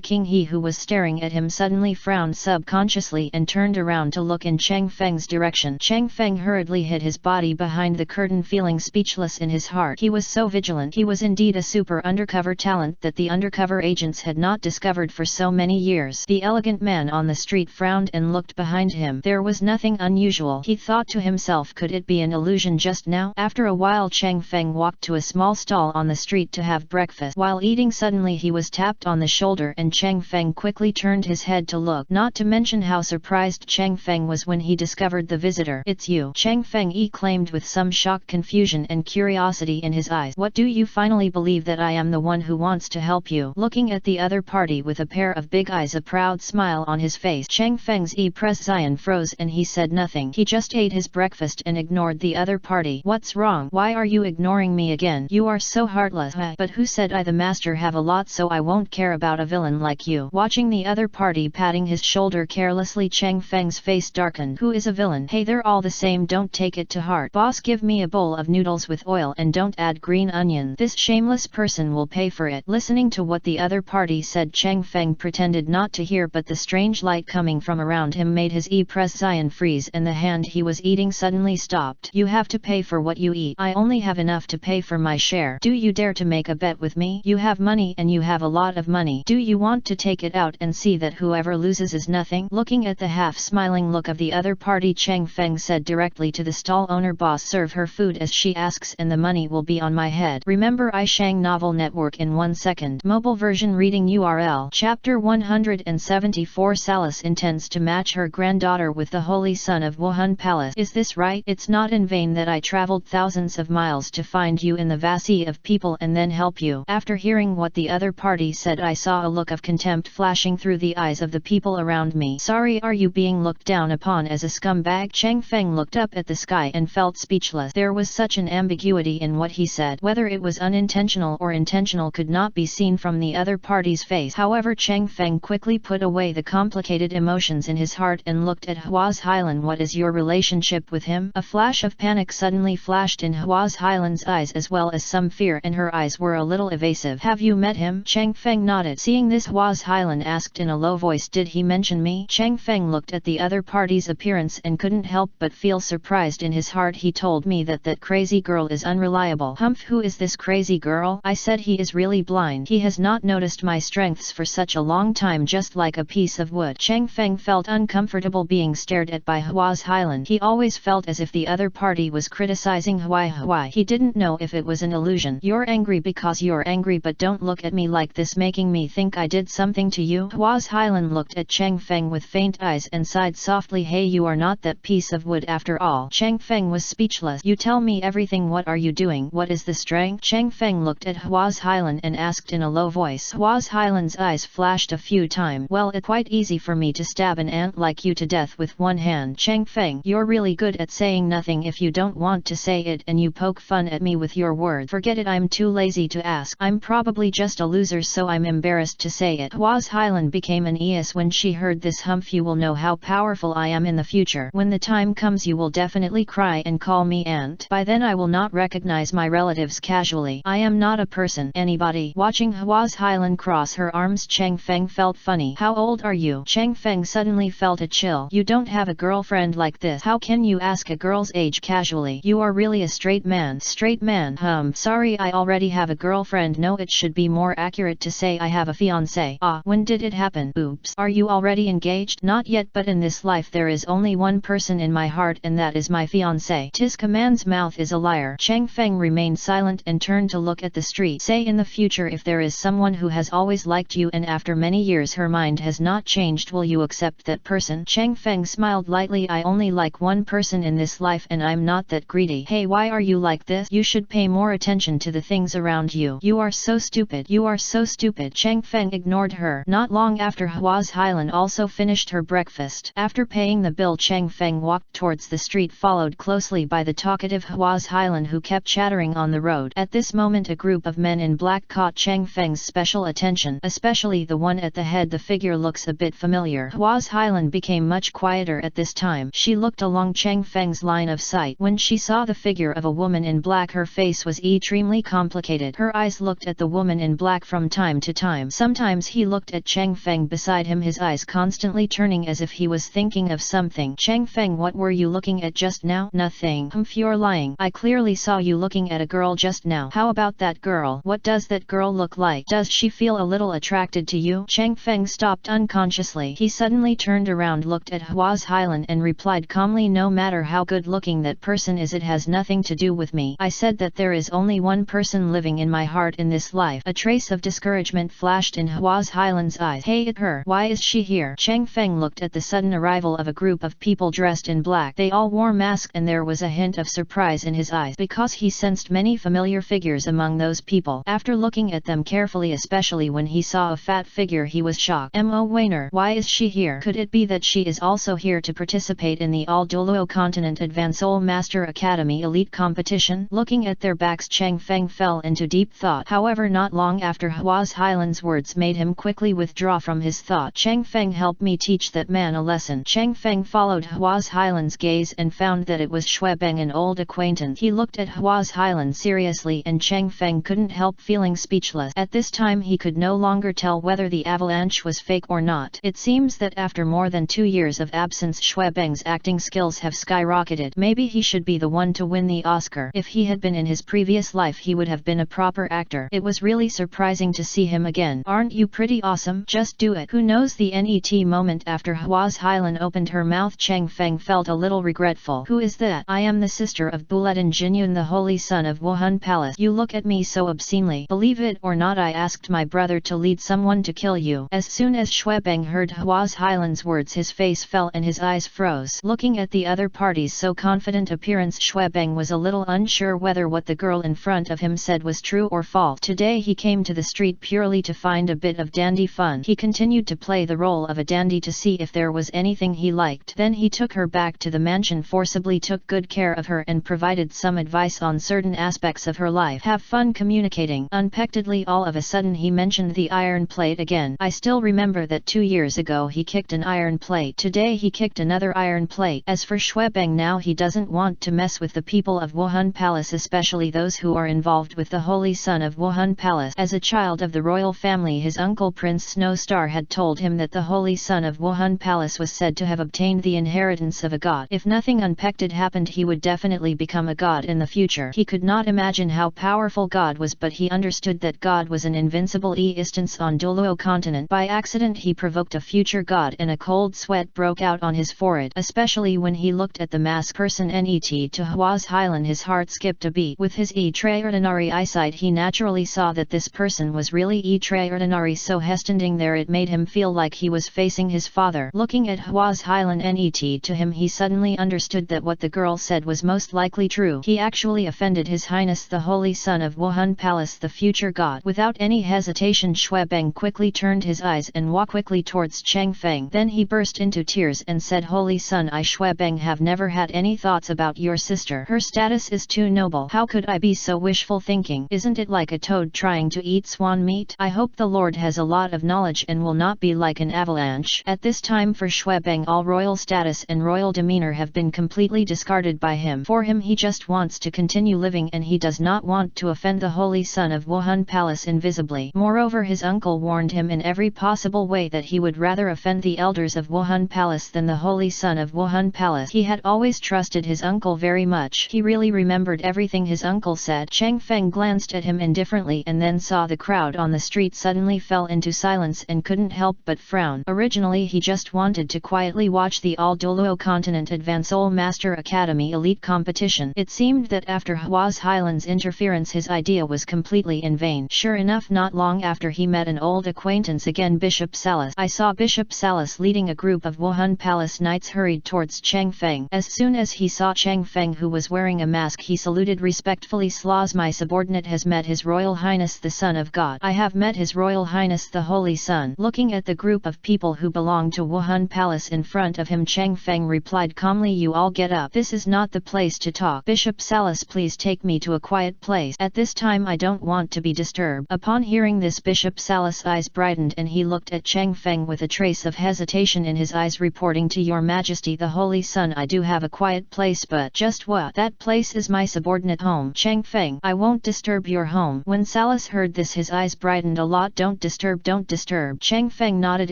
Qinghe, who was staring at him, suddenly frowned subconsciously and turned around to look in Cheng Feng's direction. Cheng Feng hurriedly hid his body behind the curtain, feeling speechless in his heart. He was so vigilant. He was indeed a super undercover talent that the undercover agents had not discovered for so many years. The elegant man on the street frowned and looked behind him. There was nothing unusual. He thought to himself, could it be an illusion just now? After a while, Cheng Feng walked to a small stall on the street to have breakfast. While eating, suddenly he was tapped on the shoulder and Cheng Feng quickly turned his head to look. Not to mention how surprised Cheng Feng was when he discovered the visitor. It's you, Cheng Feng exclaimed with some shock, confusion and curiosity in his eyes. What, do you finally believe that I am the one who wants to help you? Looking at the other party with a pair of big eyes, a proud smile on his face, Cheng Feng's expression froze and he said nothing. He just ate his breakfast and ignored the other party. What's wrong? Why are you ignoring me again? You are so heartless. But who said I? The master have a lot, so I won't care about a villain like you. Watching the other party patting his shoulder carelessly, Cheng Feng's face darkened. Who is a villain? Hey, they're all the same, don't take it to heart. Boss, give me a bowl of noodles with oil and don't add green onion. This shameless person will pay for it. Listening to what the other party said, Cheng Feng pretended not to hear, but the strange light coming from around him made his expression freeze and the hand he was eating suddenly stopped. You have to pay for what you eat. I only have enough to pay pay for my share. Do you dare to make a bet with me? You have money and you have a lot of money. Do you want to take it out and see that whoever loses is nothing? Looking at the half-smiling look of the other party, Chang Feng said directly to the stall owner, boss, serve her food as she asks and the money will be on my head. Remember I Shang Novel Network in 1 second. Mobile version reading URL. Chapter 174. Salis intends to match her granddaughter with the holy son of Wuhan Palace. Is this right? It's not in vain that I traveled thousands of miles to find you in the vast sea of people and then help you. After hearing what the other party said, I saw a look of contempt flashing through the eyes of the people around me. Sorry, are you being looked down upon as a scumbag? Chang Feng looked up at the sky and felt speechless. There was such an ambiguity in what he said. Whether it was unintentional or intentional could not be seen from the other party's face. However, Chang Feng quickly put away the complicated emotions in his heart and looked at Hua's Hailan. What is your relationship with him? A flash of panic suddenly flashed in Hua's Hailan's eyes, as well as some fear, and her eyes were a little evasive. Have you met him? Chang Feng nodded. Seeing this, Hua's Hailan asked in a low voice, did he mention me? Chang Feng looked at the other party's appearance and couldn't help but feel surprised in his heart. He told me that crazy girl is unreliable. Humph, who is this crazy girl? I said he is really blind. He has not noticed my strengths for such a long time, just like a piece of wood. Chang Feng felt uncomfortable being stared at by Hua's Hailan. He always felt as if the other party was criticizing Huai. He didn't know if it was an illusion. You're angry because you're angry, but don't look at me like this, making me think I did something to you. Hua's Hailan looked at Chang Feng with faint eyes and sighed softly. Hey, you are not that piece of wood after all. Chang Feng was speechless. You tell me everything. What are you doing? What is the strength? Chang Feng looked at Hua's Hailan and asked in a low voice. Hua's Hailan's eyes flashed a few times. Well, it's quite easy for me to stab an ant like you to death with one hand. Chang Feng, you're really good at saying nothing if you don't want to say it, and you poke fun at me with your words. Forget it, I'm too lazy to ask. I'm probably just a loser, so I'm embarrassed to say it. Hua's Hailan became an ease when she heard this. Humph, you will know how powerful I am in the future. When the time comes, you will definitely cry and call me aunt. By then I will not recognize my relatives casually. I am not a person. Anybody. Watching Hua's Hailan cross her arms, Chang Feng felt funny. How old are you? Chang Feng suddenly felt a chill. You don't have a girlfriend like this. How can you ask a girl's age casually? You are really a straight man. Straight man? Sorry, I already have a girlfriend. No, it should be more accurate to say I have a fiancé. Ah, when did it happen? Oops. Are you already engaged? Not yet, but in this life there is only one person in my heart, and that is my fiancé. Tisk, a man's mouth is a liar. Chang Feng remained silent and turned to look at the street. Say, in the future, if there is someone who has always liked you and after many years her mind has not changed, will you accept that person? Chang Feng smiled lightly. I only like one person in this life, and I'm not that greedy. Hey, why are you like this? You should pay more attention to the things around you. You are so stupid. You are so stupid. Chang Feng ignored her. Not long after, Hua's Hailan also finished her breakfast. After paying the bill, Chang Feng walked towards the street, followed closely by the talkative Hua's Hailan, who kept chattering on the road. At this moment, a group of men in black caught Chang Feng's special attention, especially the one at the head. The figure looks a bit familiar. Hua's Hailan became much quieter at this time. She looked along Chang Feng's line of sight. When she saw the figure of a woman in black, her face was extremely complicated. Her eyes looked at the woman in black from time to time. Sometimes he looked at Chang Feng beside him, his eyes constantly turning as if he was thinking of something. Chang Feng, what were you looking at just now? Nothing. Humph, you're lying. I clearly saw you looking at a girl just now. How about that girl? What does that girl look like? Does she feel a little attracted to you? Chang Feng stopped unconsciously. He suddenly turned around, looked at Hua's Hailan and replied calmly, no matter how good looking that person is, it has nothing to do with me. I said that there is only one person living in my heart in this life. A trace of discouragement flashed in Hua's Hailan's eyes. Hey, it's her. Why is she here? Chang Feng looked at the sudden arrival of a group of people dressed in black. They all wore masks, and there was a hint of surprise in his eyes because he sensed many familiar figures among those people. After looking at them carefully, especially when he saw a fat figure, he was shocked. Mo Wainer, why is she here? Could it be that she is also here to participate in the All Douluo Continent Advanced Soul Master Academy Elite Competition? Looking at their backs, Chang Feng fell into deep thought. However, not long after, Hua's Hailan's words made him quickly withdraw from his thought. Chang Feng, help me teach that man a lesson. Chang Feng followed Hua's Hailan's gaze and found that it was Xuebeng, an old acquaintance. He looked at Hua's Hailan seriously, and Chang Feng couldn't help feeling speechless. At this time he could no longer tell whether the avalanche was fake or not. It seems that after more than 2 years of absence, Xuebeng's acting skills have skyrocketed. Maybe he should be the one to win the Oscar. If he had been in his previous life he would have been a proper actor. It was really surprising to see him again. Aren't you pretty awesome? Just do it. Who knows the net moment after Hua Hilan opened her mouth, Chang Feng felt a little regretful. Who is that? I am the sister of Buletin Jinyun, the holy son of Wuhan Palace. You look at me so obscenely. Believe it or not, I asked my brother to lead someone to kill you. As soon as Xuebeng heard Hua Hilan's words, his face fell and his eyes froze. Looking at the other party's so confident appearance, Xuebeng was a little unsure whether what the girl in front of him said was true or false. Today he came to the street purely to find a bit of dandy fun. He continued to play the role of a dandy to see if there was anything he liked. Then he took her back to the mansion, forcibly took good care of her and provided some advice on certain aspects of her life. Have fun communicating. Unexpectedly, all of a sudden he mentioned the iron plate again. I still remember that 2 years ago he kicked an iron plate. Today he kicked another iron plate. As for Xuebeng, now he doesn't want to mess with the people of Wuhan Palace, especially those who are involved with the holy son of Wuhan Palace. As a child of the royal family, his uncle Prince Snowstar had told him that the holy son of Wuhan Palace was said to have obtained the inheritance of a god. If nothing unexpected happened, he would definitely become a god in the future. He could not imagine how powerful God was, but he understood that God was an invincible instance on Douluo continent. By accident he provoked a future god and a cold sweat broke out on his forehead, especially when he looked at the masked person net to Hua's Highland. His heart skipped a beat. With his extraordinary eyesight he naturally saw that this person was really extraordinary, so standing there it made him feel like he was facing his father. Looking at Hua's Highland net to him, he suddenly understood that what the girl said was most likely true. He actually offended His Highness the Holy Son of Wuhan Palace, the future god. Without any hesitation, Xuebeng quickly turned his eyes and walked quickly towards Chang Feng. Then he burst into tears and said, Holy Son, I Xuebeng have never had any thoughts about your sister. Her status is too noble. How could I be so wishful thinking? Isn't it like a toad trying to eat swan meat? I hope the Lord has a lot of knowledge and will not be like an avalanche. At this time for Xuebeng, all royal status and royal demeanor have been completely discarded by him. For him, he just wants to continue living and he does not want to offend the holy son of Wuhan Palace invisibly. Moreover, his uncle warned him in every possible way that he would rather offend the elders of Wuhan Palace than the holy son of Wuhan Palace. He had always trusted his uncle very much. He really remembered everything his uncle said. Chang Feng glanced at him indifferently and then saw the crowd on the street suddenly fell into silence and couldn't help but frown. Originally he just wanted to quietly watch the All Douluo Continent Advance Soul Master Academy Elite Competition. It seemed that after Hua's Highland's interference his idea was completely in vain. Sure enough, not long after he met an old acquaintance again, Bishop Salas. I saw Bishop Salas leading a group of Wuhan Palace knights hurried towards Chang Feng. As soon as he saw Chang Feng, who was wearing a mask, he saluted respectfully. Slaws, my subordinate has met His Royal Highness the Son of God. I have met His Royal Highness the Holy Son. Looking at the group of people who belonged to Wuhan Palace in front of him, Chang Feng replied calmly, you all get up. This is not the place to talk. Bishop Salas, please take me to a quiet place. At this time I don't want to be disturbed. Upon hearing this, Bishop Salas' eyes brightened and he looked at Chang Feng with a trace of hesitation in his eyes, reporting to Your Majesty the Holy Son, I do have a quiet place, but just what? That place is my subordinate home. Chang Feng, I won't disturb your home. When Salas heard this, his eyes brightened a lot. Don't disturb, don't disturb. Chang Feng nodded.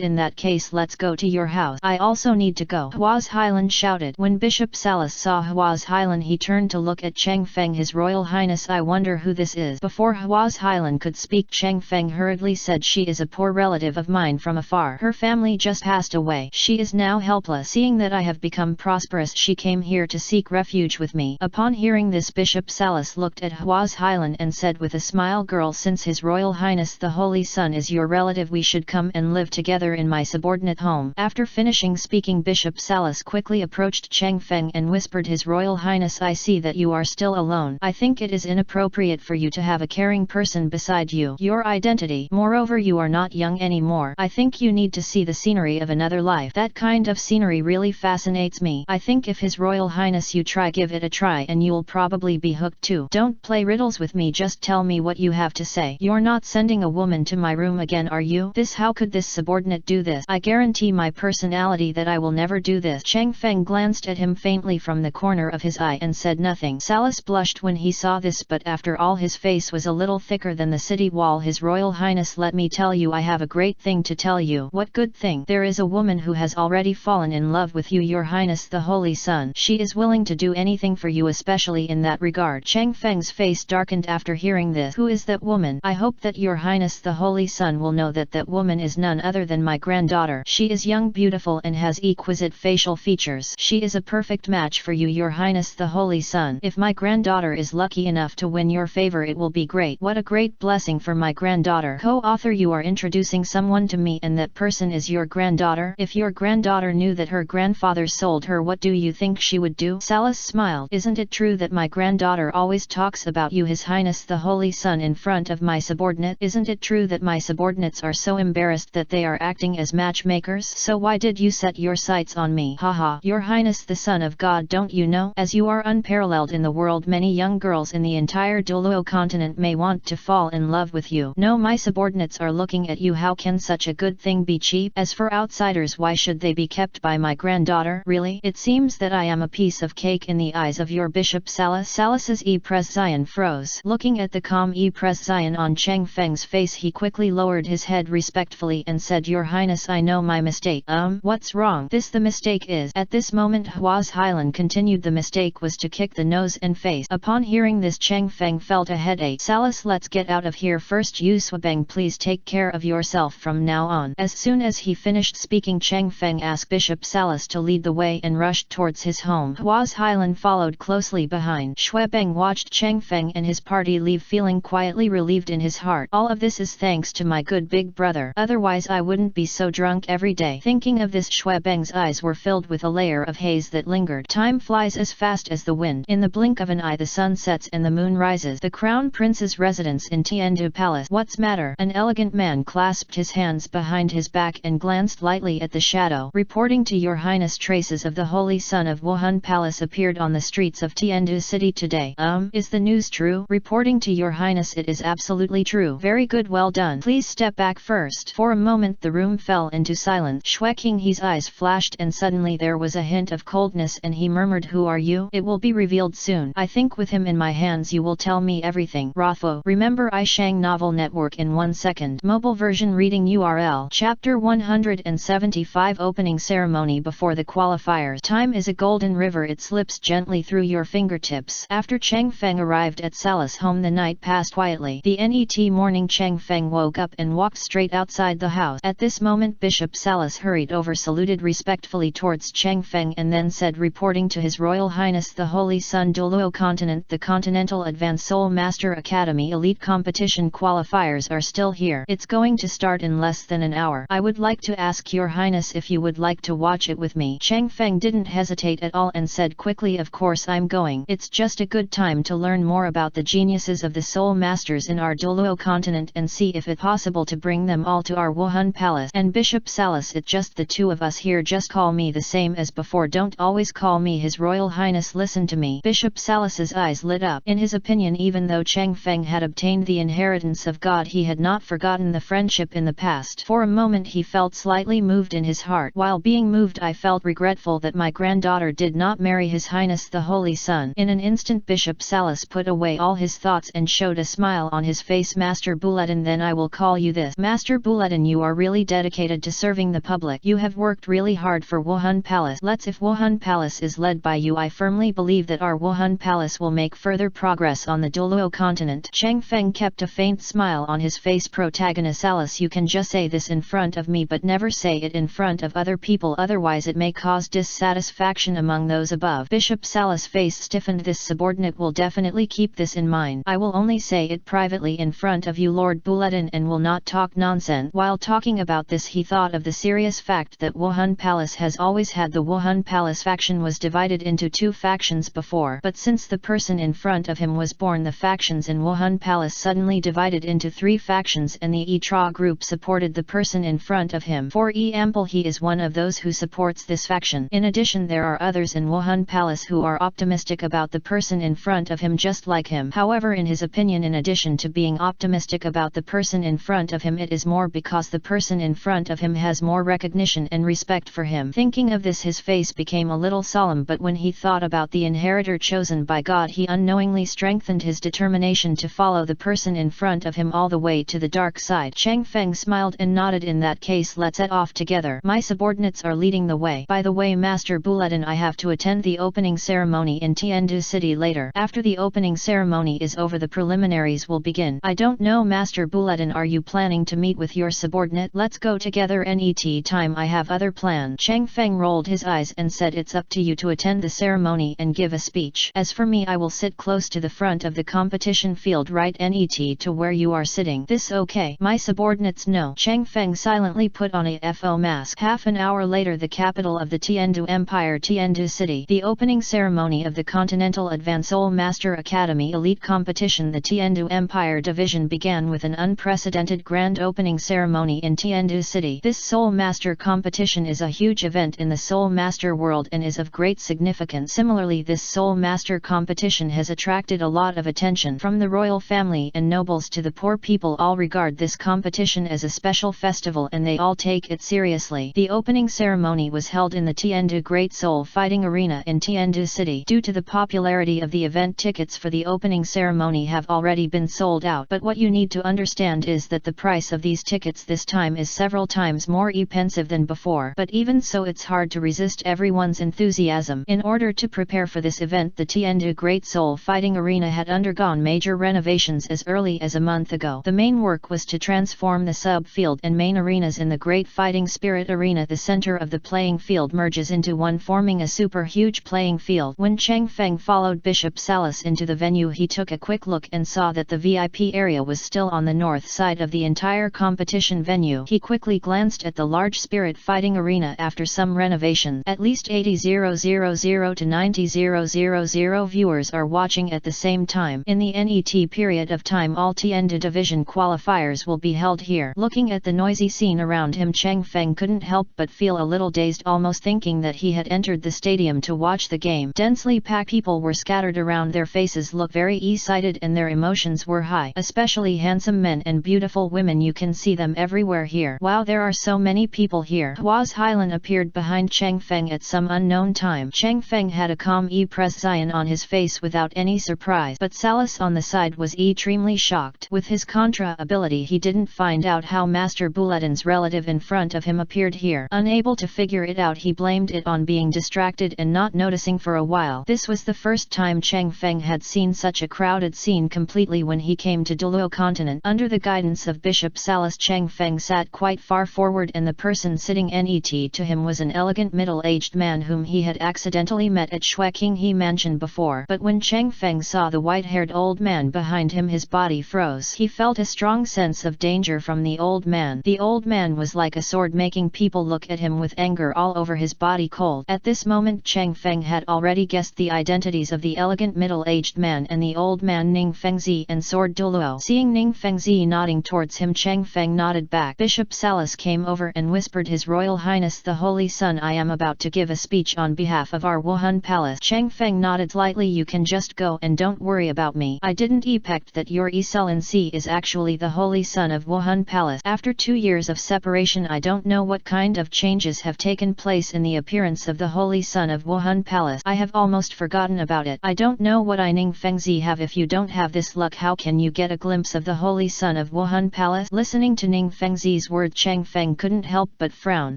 In that case, let's go to your house. I also need to go. Hua's Highland shouted. When Bishop Salas saw Hua's Highland, he turned to look at Chang Feng. His Royal Highness, I wonder who this is. Before Hua's Highland could speak, Chang Feng hurriedly said, she is a poor relative of mine from afar. Her family just passed away. She is now helpless. Seeing that I have become prosperous, she came here to seek refuge with me. Upon hearing this, Bishop Salas looked at Hua's Highland and said with a smile, girl, since His Royal Highness the Holy Son is your relative, we should come and live together in my subordinate home. After finishing speaking, Bishop Salas quickly approached Chang Feng and whispered, His Royal Highness, I see that you are still alone. I think it is inappropriate for you to have a caring person beside you. Your identity. Moreover, you are not young anymore. I think you need to see the scenery of another life. That kind of scenery really fascinates me. I think if His Royal Highness you give it a try and you'll probably be hooked too. Don't play riddles with me, just tell me what you have to say. You're not sending a woman to my room again, are you? How could this subordinate do this? I guarantee my personality that I will never do this. Chang Feng glanced at him faintly from the corner of his eye and said nothing. Salas blushed when he saw this, but after all his face was a little thicker than the city wall. His Royal Highness, let me tell you, I have a great thing to tell you. What good thing? There is a woman who has already fallen in love with you, Your Highness the Holy Son. She is willing to do anything for you, especially in that regard. guard. Chang Feng's face darkened after hearing this. Who is that woman? I hope that your highness the Holy Sun will know that that woman is none other than my granddaughter. She is young, beautiful and has exquisite facial features. She is a perfect match for you, your highness the Holy Sun. If my granddaughter is lucky enough to win your favor, it will be great. What a great blessing for my granddaughter. Co-author, you are introducing someone to me and that person is your granddaughter? If your granddaughter knew that her grandfather sold her, what do you think she would do? Salas smiled. Isn't it true that my granddaughter always talks about you, his highness the Holy Sun, in front of my subordinate? Isn't it true that my subordinates are so embarrassed that they are acting as matchmakers? So why did you set your sights on me? Haha, your highness the Son of God, don't you know? As you are unparalleled in the world, many young girls in the entire Douluo continent may want to fall in love with you. No, my subordinates are looking at you. How can such a good thing be cheap? As for outsiders, why should they be kept by my granddaughter? Really? It seems that I am a piece of cake in the eyes of your Bishop Salas. Salas's Pres Zion froze. Looking at the calm Pres Zion on Chang Feng's face, he quickly lowered his head respectfully and said, Your Highness, I know my mistake. What's wrong? This the mistake is. At this moment Hua's Highland continued, the mistake was to kick the nose and face. Upon hearing this, Chang Feng felt a headache. Salas, let's get out of here first. You Swabeng, please take care of yourself from now on. As soon as he finished speaking, Chang Feng asked Bishop Salas to lead the way and rushed towards his home. Hua's Highland followed closely behind. Swabeng watched Chang Feng and his party leave, feeling quietly relieved in his heart. All of this is thanks to my good big brother. Otherwise I wouldn't be so drunk every day. Thinking of this, Swabeng's eyes were filled with a layer of haze that lingered. Time flies as fast as the wind. In the blink of an eye the sun sets and the moon rises. The crown prince's residence in Tiandu Palace. What's matter? An elegant man clasped his hands behind his back and glanced lightly at the shadow. Reporting to your highness, traces of the Holy Son of Wuhan Palace appeared on the streets of Tiandu city today. Is the news true? Reporting to your highness, it is absolutely true. Very good, well done. Please step back first. For a moment the room fell into silence. Xue Qinghe's eyes flashed and suddenly there was a hint of coldness and he murmured, Who are you? It will be revealed soon. I think with him in my hands you will tell me everything. Rotho, remember I Shang Novel Network in 1 second. Mobile version reading URL. Chapter 175 Opening Ceremony before the qualifiers. Time is a golden river, it slips gently through your fingertips. After Chang Feng arrived at Salas' home, the night passed quietly. The NET morning, Chang Feng woke up and walked straight outside the house. At this moment Bishop Salas hurried over, saluted respectfully towards Chang Feng and then said, reporting to His Royal Highness the Holy Sun, Douluo Continent, the Continental Advanced Soul Master Academy Elite Competition qualifiers are still here. It's going to start in less than an hour. I would like to ask your highness if you would like to watch it with me. Chang Feng didn't hesitate at all and said quickly, Of course I'm going. It's just a good time to learn more about the geniuses of the soul masters in our Douluo continent and see if it's possible to bring them all to our Wuhan Palace. And Bishop Salas, it's just the two of us here, just call me the same as before, don't always call me His Royal Highness. Listen to me. Bishop Salas's eyes lit up. In his opinion, even though Chang Feng had obtained the inheritance of God, he had not forgotten the friendship in the past. For a moment he felt slightly moved in his heart. While being moved, I felt regretful that my granddaughter did not marry His Highness the Holy Sun. In an instant Bishop Salas put away all his thoughts and showed a smile on his face. Master Buletin, then I will call you this. Master Buletin, you are really dedicated to serving the public. You have worked really hard for Wuhan Palace. If Wuhan Palace is led by you, I firmly believe that our Wuhan Palace will make further progress on the Douluo continent. Chang Feng kept a faint smile on his face. Protagonist Salas, you can just say this in front of me but never say it in front of other people, otherwise it may cause dissatisfaction among those above. Bishop Salas' face stiffened. This subordinate will definitely keep this in mind. I will only say it privately in front of you, Lord Buletin, and will not talk nonsense. While talking about this, he thought of the serious fact that Wuhan Palace has always had the Wuhan Palace faction was divided into 2 factions before, but since the person in front of him was born, the factions in Wuhan Palace suddenly divided into 3 factions, and the Tra group supported the person in front of him. For example, he is one of those who supports this faction. In addition, there are others in Wuhan Palace who are optimistic about the person in front of him just like him. However, in his opinion, in addition to being optimistic about the person in front of him, it is more because the person in front of him has more recognition and respect for him. Thinking of this, his face became a little solemn, but when he thought about the inheritor chosen by God, he unknowingly strengthened his determination to follow the person in front of him all the way to the dark side. Chang Feng smiled and nodded. In that case, let's head off together. My subordinates are leading the way. By the way, Master Buletin, I have to attend the opening ceremony in Tiandu city later. later. After the opening ceremony is over, the preliminaries will begin. I don't know, Master Bulletin, are you planning to meet with your subordinate? Let's go together NET time, I have other plan. Chang Feng rolled his eyes and said, it's up to you to attend the ceremony and give a speech. As for me, I will sit close to the front of the competition field, right NET to where you are sitting. This okay? My subordinates know. Chang Feng silently put on a FO mask. Half an hour later, the capital of the Tiandu Empire, Tiandu City. The opening ceremony of the Continental Advanced Soul Master Academy Elite Competition, the Tiandu Empire Division, began with an unprecedented grand opening ceremony in Tiandu City. This Soul Master competition is a huge event in the Soul Master world and is of great significance. Similarly, this Soul Master competition has attracted a lot of attention from the royal family and nobles to the poor people. All regard this competition as a special festival and they all take it seriously. The opening ceremony was held in the Tiandu Great Soul Fighting Arena in Tiandu City. Due to the popularity of the event, tickets for the opening ceremony have already been sold out. But what you need to understand is that the price of these tickets this time is several times more expensive than before. But even so, it's hard to resist everyone's enthusiasm. In order to prepare for this event, the Tiandu Great Soul Fighting Arena had undergone major renovations as early as a month ago. The main work was to transform the sub-field and main arenas in the Great Fighting Spirit Arena. The center of the playing field merges into one, forming a super huge playing field. When Chang Feng followed Bishop Salas into the venue, he took a quick look and saw that the VIP area was still on the north side of the entire competition venue. He quickly glanced at the large Spirit Fighting Arena. After some renovation, at least 80,000 to 90,000 viewers are watching at the same time. In the NET period of time, all Tiandu Division qualifiers will be held here. Looking at the noisy scene around him, Chang Feng couldn't help but feel a little dazed, almost thinking that he had entered the stadium to watch the game. Densely packed people were scattered around. Their faces looked very excited and their emotions were high. Especially handsome men and beautiful women, you can see them everywhere here. Wow, there are so many people here. Hua's Hylan appeared behind Chang Feng at some unknown time. Chang Feng had a calm expression on his face without any surprise, but Salas on the side was extremely shocked. With his contra ability, he didn't find out how Master Bulletin's relative in front of him appeared here. Unable to figure it out, he blamed it on being distracted and not noticing for a while. This was the first time Chang Feng had seen such a crowded scene completely when he came to Douluo continent. Under the guidance of Bishop Salas, Chang Feng sat quite far forward, and the person sitting NET to him was an elegant middle-aged man whom he had accidentally met at Shueqinghe Mansion before. But when Chang Feng saw the white-haired old man behind him, his body froze. He felt a strong sense of danger from the old man. The old man was like a sword, making people look at him with anger all over his body cold. At this moment, Chang Feng had already guessed the identities of the elegant middle-aged man and the old man, Ning Fengzi and Sword Douluo. Seeing Ning Fengzi nodding towards him, Chang Feng nodded back. Bishop Salas came over and whispered, His Royal Highness the Holy Sun, I am about to give a speech on behalf of our Wuhan Palace. Chang Feng nodded slightly. You can just go and don't worry about me. I didn't expect that your Excellency is actually the Holy Son of Wuhan Palace. After 2 years of separation, I don't know what kind of changes have taken place in the appearance of the Holy Son of Wuhan Palace. I have almost forgotten about it. I don't know what I Ning Fengzi have. If you don't have this luck, how can you get a glimpse of the Holy Son of Wuhan Palace? Listening to Ning Fengzi's word, Chang Feng couldn't help but frown.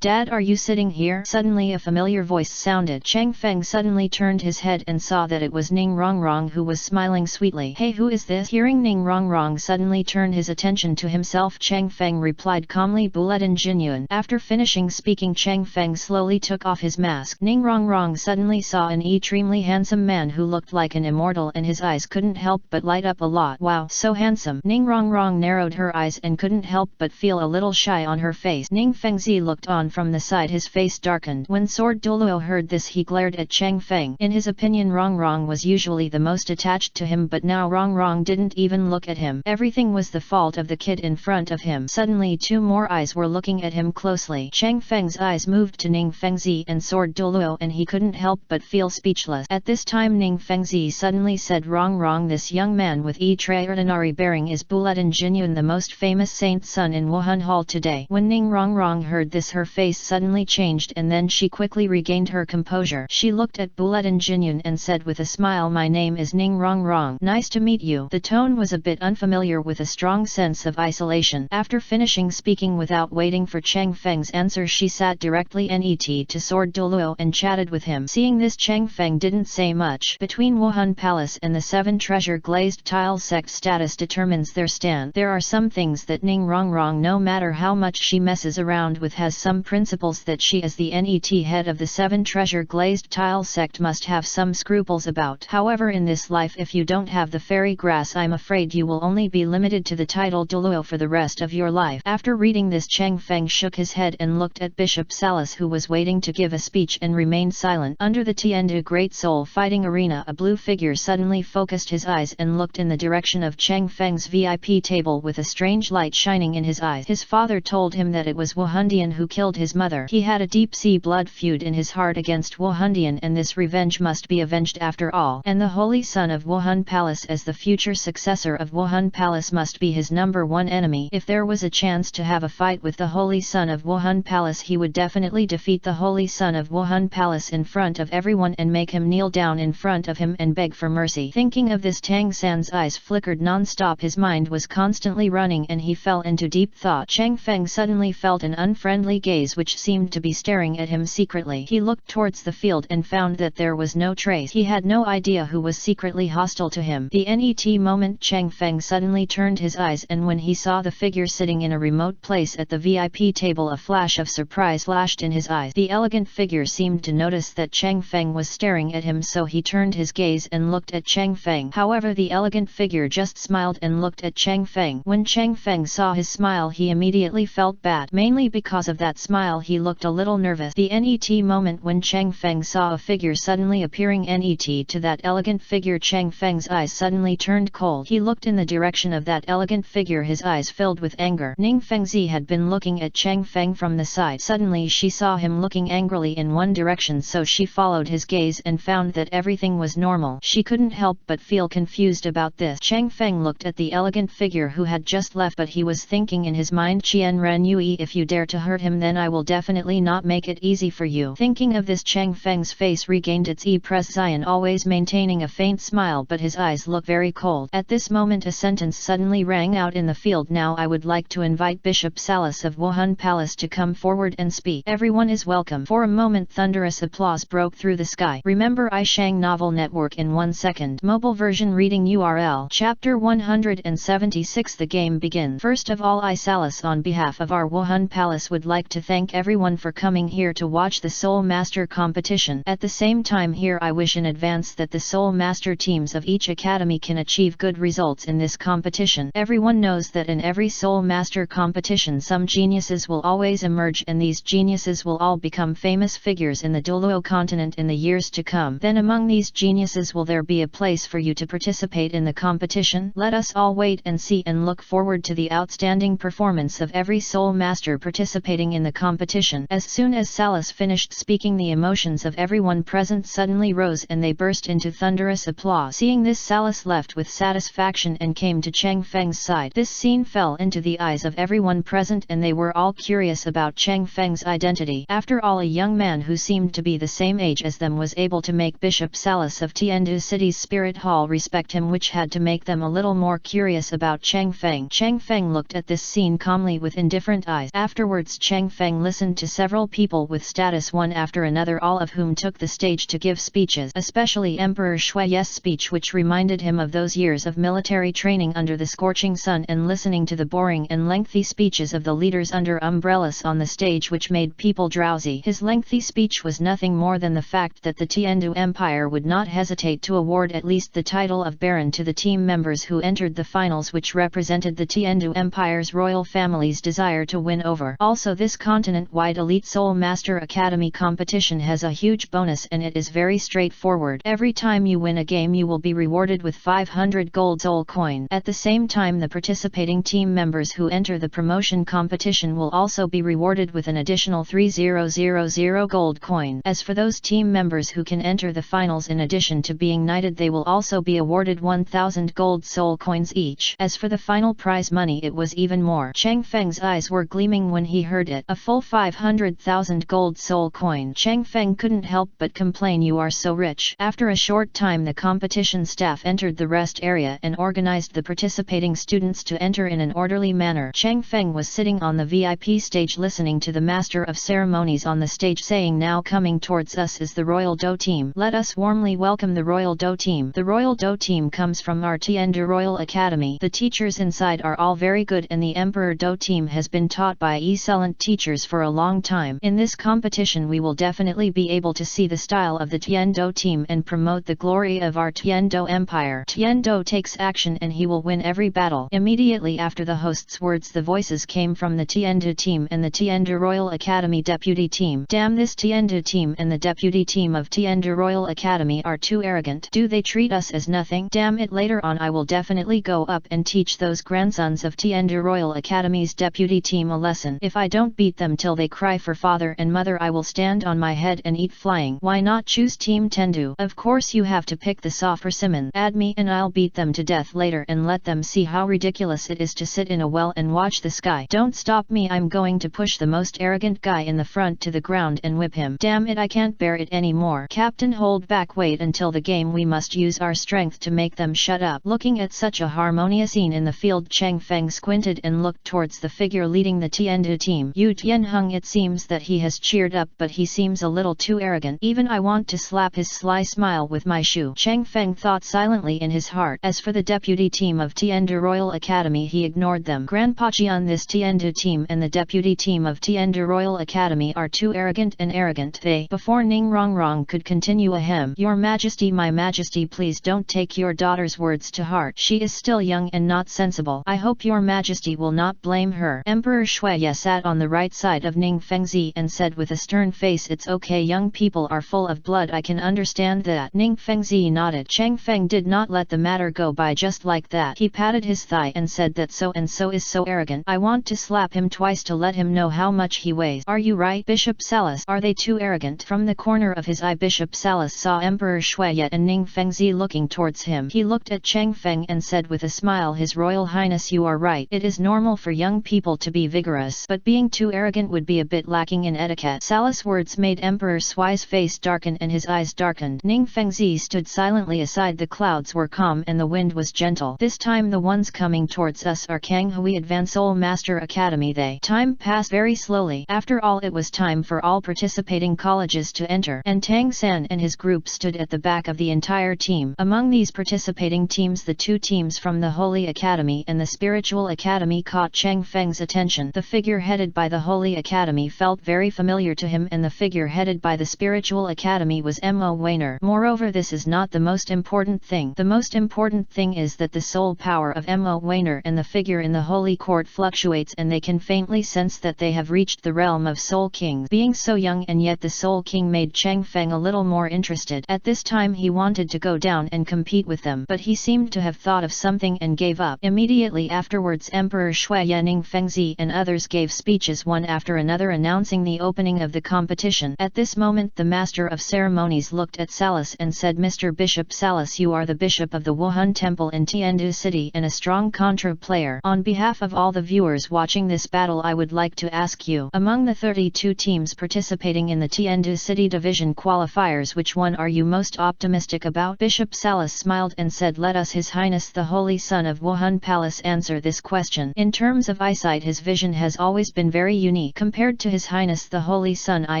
Dad, are you sitting here? Suddenly a familiar voice sounded. Chang Feng suddenly turned his head and saw that it was Ning Rongrong, who was smiling sweetly. Hey, who is this? Hearing Ning Rongrong suddenly turn his attention to himself, Chang Feng replied calmly, Bulletin Jinyuan. After finishing speaking, Chang Feng slowly took off his mask. Ning Rongrong suddenly saw an extremely handsome man who looked like an immortal, and his eyes couldn't help but light up a lot. Wow, so handsome. Ning Rongrong narrowed her eyes and couldn't help but feel a little shy on her face. Ning Fengzi looked on from the side, his face darkened. When Sword Douluo heard this, he glared at Chang Feng. In his opinion, Rongrong was usually the most attached to him, but now Rongrong didn't even look at him. Everything was the fault of the kid in front of him. Suddenly 2 more eyes were looking at him closely. Chang Feng's eyes moved to Ning Fengzi and Sword Douluo, and he couldn't help but feel speechless. At this time, Ning Fengzi suddenly said, Rongrong, this young man with extraordinary bearing is Bulletin Jinyuan, the most famous saint's son in Wuhan Hall today. When Ning Rongrong heard this, her face suddenly changed, and then she quickly regained her composure. She looked at Bulletin Jinyuan and said with a smile, My name is Ning Rongrong. Nice to meet you. The tone was a bit unfamiliar with a strong sense of isolation. After finishing speaking, without waiting for Chang Feng's answer, she sat directly NET to Sword Douluo and chatted with him. Seeing this, Chang Feng didn't say much. Between between Wuhan Palace and the 7 treasure glazed tile sect status determines their stand. There are some things that Ning Rongrong, no matter how much she messes around with, has some principles that she as the NET head of the 7 treasure glazed tile sect must have some scruples about. However, in this life, if you don't have the fairy grass, I'm afraid you will only be limited to the title Douluo for the rest of your life. After reading this, Cheng Feng shook his head and looked at Bishop Salas, who was waiting to give a speech, and remained silent. Under the Tiandu Great Soul Fighting Arena, a blue figure suddenly focused his eyes and looked in the direction of Cheng Feng's VIP table with a strange light shining in his eyes. His father told him that it was Wu Hundian who killed his mother. He had a deep-sea blood feud in his heart against Wu Hundian, and this revenge must be avenged after all. And the holy son of Wuhan Palace, as the future successor of Wuhan Palace, must be his #1 enemy. If there was a chance to have a fight with the holy son of Wuhan Palace, he would definitely defeat the holy son of Wuhan Palace in front of everyone and make him kneel down in front of him and beg for mercy. Thinking of this, Tang San's eyes flickered non-stop. His mind was constantly running and he fell into deep thought. Cheng Feng suddenly felt an unfriendly gaze which seemed to be staring at him secretly. He looked towards the field and found that there was no trace. He had no idea who was secretly hostile to him. The NET moment, Cheng Feng suddenly turned his eyes, and when he saw the figure sitting in a remote place at the VIP table, a flash of surprise flashed in his eyes. The elegant figure seemed to notice that Cheng Feng was staring at him, so he turned his gaze and looked at Cheng Feng. However, the elegant figure just smiled and looked at Cheng Feng. When Cheng Feng saw his smile, he immediately felt bad. Mainly because of that smile, he looked a little nervous. The NET moment when Cheng Feng saw a figure suddenly appearing NET to that elegant figure, Cheng Feng's eyes suddenly turned cold. He looked in the direction of that elegant figure, his eyes filled with anger. Ning Fengzi had been looking at Cheng Feng from the side. Suddenly she saw him looking angrily in one direction, so she followed his gaze and found that everything was normal. She couldn't help but feel confused about this. Cheng Feng looked at the elegant figure who had just left, but he was thinking in his mind, Qian Ren Yui, if you dare to hurt him, then I will definitely not make it easy for you. Thinking of this, Cheng Feng's face regained its presence, always maintaining a faint smile, but his eyes looked very cold. At this moment a sentence suddenly rang out in the field. Now I would like to invite Bishop Salas of Wuhan Palace to come forward and speak. Everyone is welcome. For a moment thunderous applause broke through the sky. Remember iShang Novel Network in 1 second. Mobile version reading URL. Chapter 176. The game begins. First of all, I Salas, on behalf of our Wuhan Palace, would like to thank everyone for coming here to watch the Soul Master competition. At the same time, here I wish in advance that the Soul Master teams of each academy can achieve good results in this competition. Everyone knows that in every Soul Master competition some geniuses will always emerge, and these geniuses will all become famous figures in the Douluo continent in the years to come. Then among these geniuses will there be a place for you to participate in the competition? Let us all wait and see and look forward to the outstanding performance of every Soul Master participating in the competition. As soon as Salas finished speaking, the emotions of everyone present suddenly rose and they burst into thunderous applause. Seeing this, Salas left with satisfaction and came to Cheng Feng's side. This scene fell into the eyes of everyone present and they were all curious about Cheng Feng's identity. After all, a young man who seemed to be the same age as them was able to make Bishop Salas of Tiandu City's Spirit Hall respect him, which had to make them a little more curious about Cheng Feng. Cheng Feng looked at this scene calmly with indifferent eyes. Afterwards, Cheng Feng listened to several people with status one after another, all of whom took the stage to give speeches, especially Emperor Shui's speech, which reminded him of those years of military training under the scorching sun, and listening to the boring and lengthy speeches of the leaders under umbrellas on the stage, which made people drowsy. His lengthy speech was nothing more than the fact that the Tiandu Empire would not hesitate to award at least the title of Baron to the team members who entered the finals, which represented the Tiandu Empire's royal family's desire to win over. Also, this continent-wide Elite Soul Master Academy competition has a huge bonus, and it is very straightforward. Every time you win a game, you will be rewarded with 500 gold soul coin. At the same time, the participating team members who enter the promotion competition will also be rewarded with an additional 3000 gold coin. As for those team members who can enter the finals, in addition to being knighted, they will also be awarded 1000 gold soul coins each. As for the final prize money, it was even more. Cheng Feng's eyes were gleaming when he heard it. A full 500,000 gold soul coin. Cheng Feng couldn't help but complain, "You are so rich." After a short time, the competition staff entered the rest area and organized the participating students to enter in an orderly manner. Cheng Feng was sitting on the VIP stage listening to the Master of Ceremonies on the stage saying, "Now coming towards us is the Royal Do team. Let us warmly welcome welcome the Royal Do team. The Royal Do team comes from our Tiandu Royal Academy. The teachers inside are all very good and the Emperor Do team has been taught by excellent teachers for a long time. In this competition we will definitely be able to see the style of the Tiandu team and promote the glory of our Tiandu Empire. Tiandu takes action and he will win every battle. Immediately after the host's words the voices came from the Tiandu team and the Tiandu Royal Academy deputy team. Damn, this Tiandu team and the deputy team of Tiandu Royal Academy are too arrogant. Do they treat us as nothing? Damn it, later on I will definitely go up and teach those grandsons of Tiandu Royal Academy's deputy team a lesson. If I don't beat them till they cry for father and mother I will stand on my head and eat flying. Why not choose Team Tendu? Of course you have to pick the soft persimmon. Add me and I'll beat them to death later and let them see how ridiculous it is to sit in a well and watch the sky. Don't stop me, I'm going to push the most arrogant guy in the front to the ground and whip him. Damn it, I can't bear it anymore. Captain, hold back, wait until the game, we must use our strength to make them shut up. Looking at such a harmonious scene in the field, Chang Feng squinted and looked towards the figure leading the Tiandu team. Yu Tianheng, it seems that he has cheered up but he seems a little too arrogant. Even I want to slap his sly smile with my shoe. Chang Feng thought silently in his heart. As for the deputy team of Tiandu Royal Academy, he ignored them. Grandpa Jian, this Tiandu team and the deputy team of Tiandu Royal Academy are too arrogant and arrogant. They, before Ning Rongrong could continue, ahem. Your Majesty, my Majesty, please don't take your daughter's words to heart. She is still young and not sensible. I hope your Majesty will not blame her. Emperor Shuya sat on the right side of Ning Fengzi and said with a stern face, it's okay, young people are full of blood, I can understand that. Ning Fengzi nodded. Chang Feng did not let the matter go by just like that. He patted his thigh and said that so and so is so arrogant. I want to slap him twice to let him know how much he weighs. Are you right, Bishop Salas? Are they too arrogant? From the corner of his eye Bishop Salas saw Emperor Shuya and Ning Fengzi looking towards him. He looked at Chang Feng and said with a smile, His Royal Highness, you are right. It is normal for young people to be vigorous, but being too arrogant would be a bit lacking in etiquette. Salas' words made Emperor Shui's face darken and his eyes darkened. Ning Fengzi stood silently aside. The clouds were calm and the wind was gentle. This time the ones coming towards us are Kang Hui Advanced Soul Master Academy. Time passed very slowly. After all, it was time for all participating colleges to enter, and Tang San and his group stood at the back of the entire team. Among these participating teams, the two teams from the Holy Academy and the Spiritual Academy caught Chang Feng's attention. The figure headed by the Holy Academy felt very familiar to him, and the figure headed by the Spiritual Academy was Mo Weiner. Moreover, this is not the most important thing. The most important thing is that the soul power of Mo Weiner and the figure in the Holy Court fluctuates, and they can faintly sense that they have reached the realm of Soul Kings. Being so young and yet the Soul King made Chang Feng a little more interested. At this time he wanted to go down and compete with them, but he seemed to have thought of something and gave up. Immediately afterwards Emperor Shuya, Ning Fengzi and others gave speeches one after another announcing the opening of the competition. At this moment the Master of Ceremonies looked at Salas and said, Mr. Bishop Salas, you are the Bishop of the Wuhan Temple in Tiandu City and a strong contra player. On behalf of all the viewers watching this battle, I would like to ask you, among the 32 teams participating in the Tiandu City Division qualifiers, which one are you most optimistic about? Bishop Salas smiled and said, let us His Highness the Holy Son of Wuhan Palace answer this question. In terms of eyesight, his vision has always been very unique. Compared to His Highness the Holy Son, I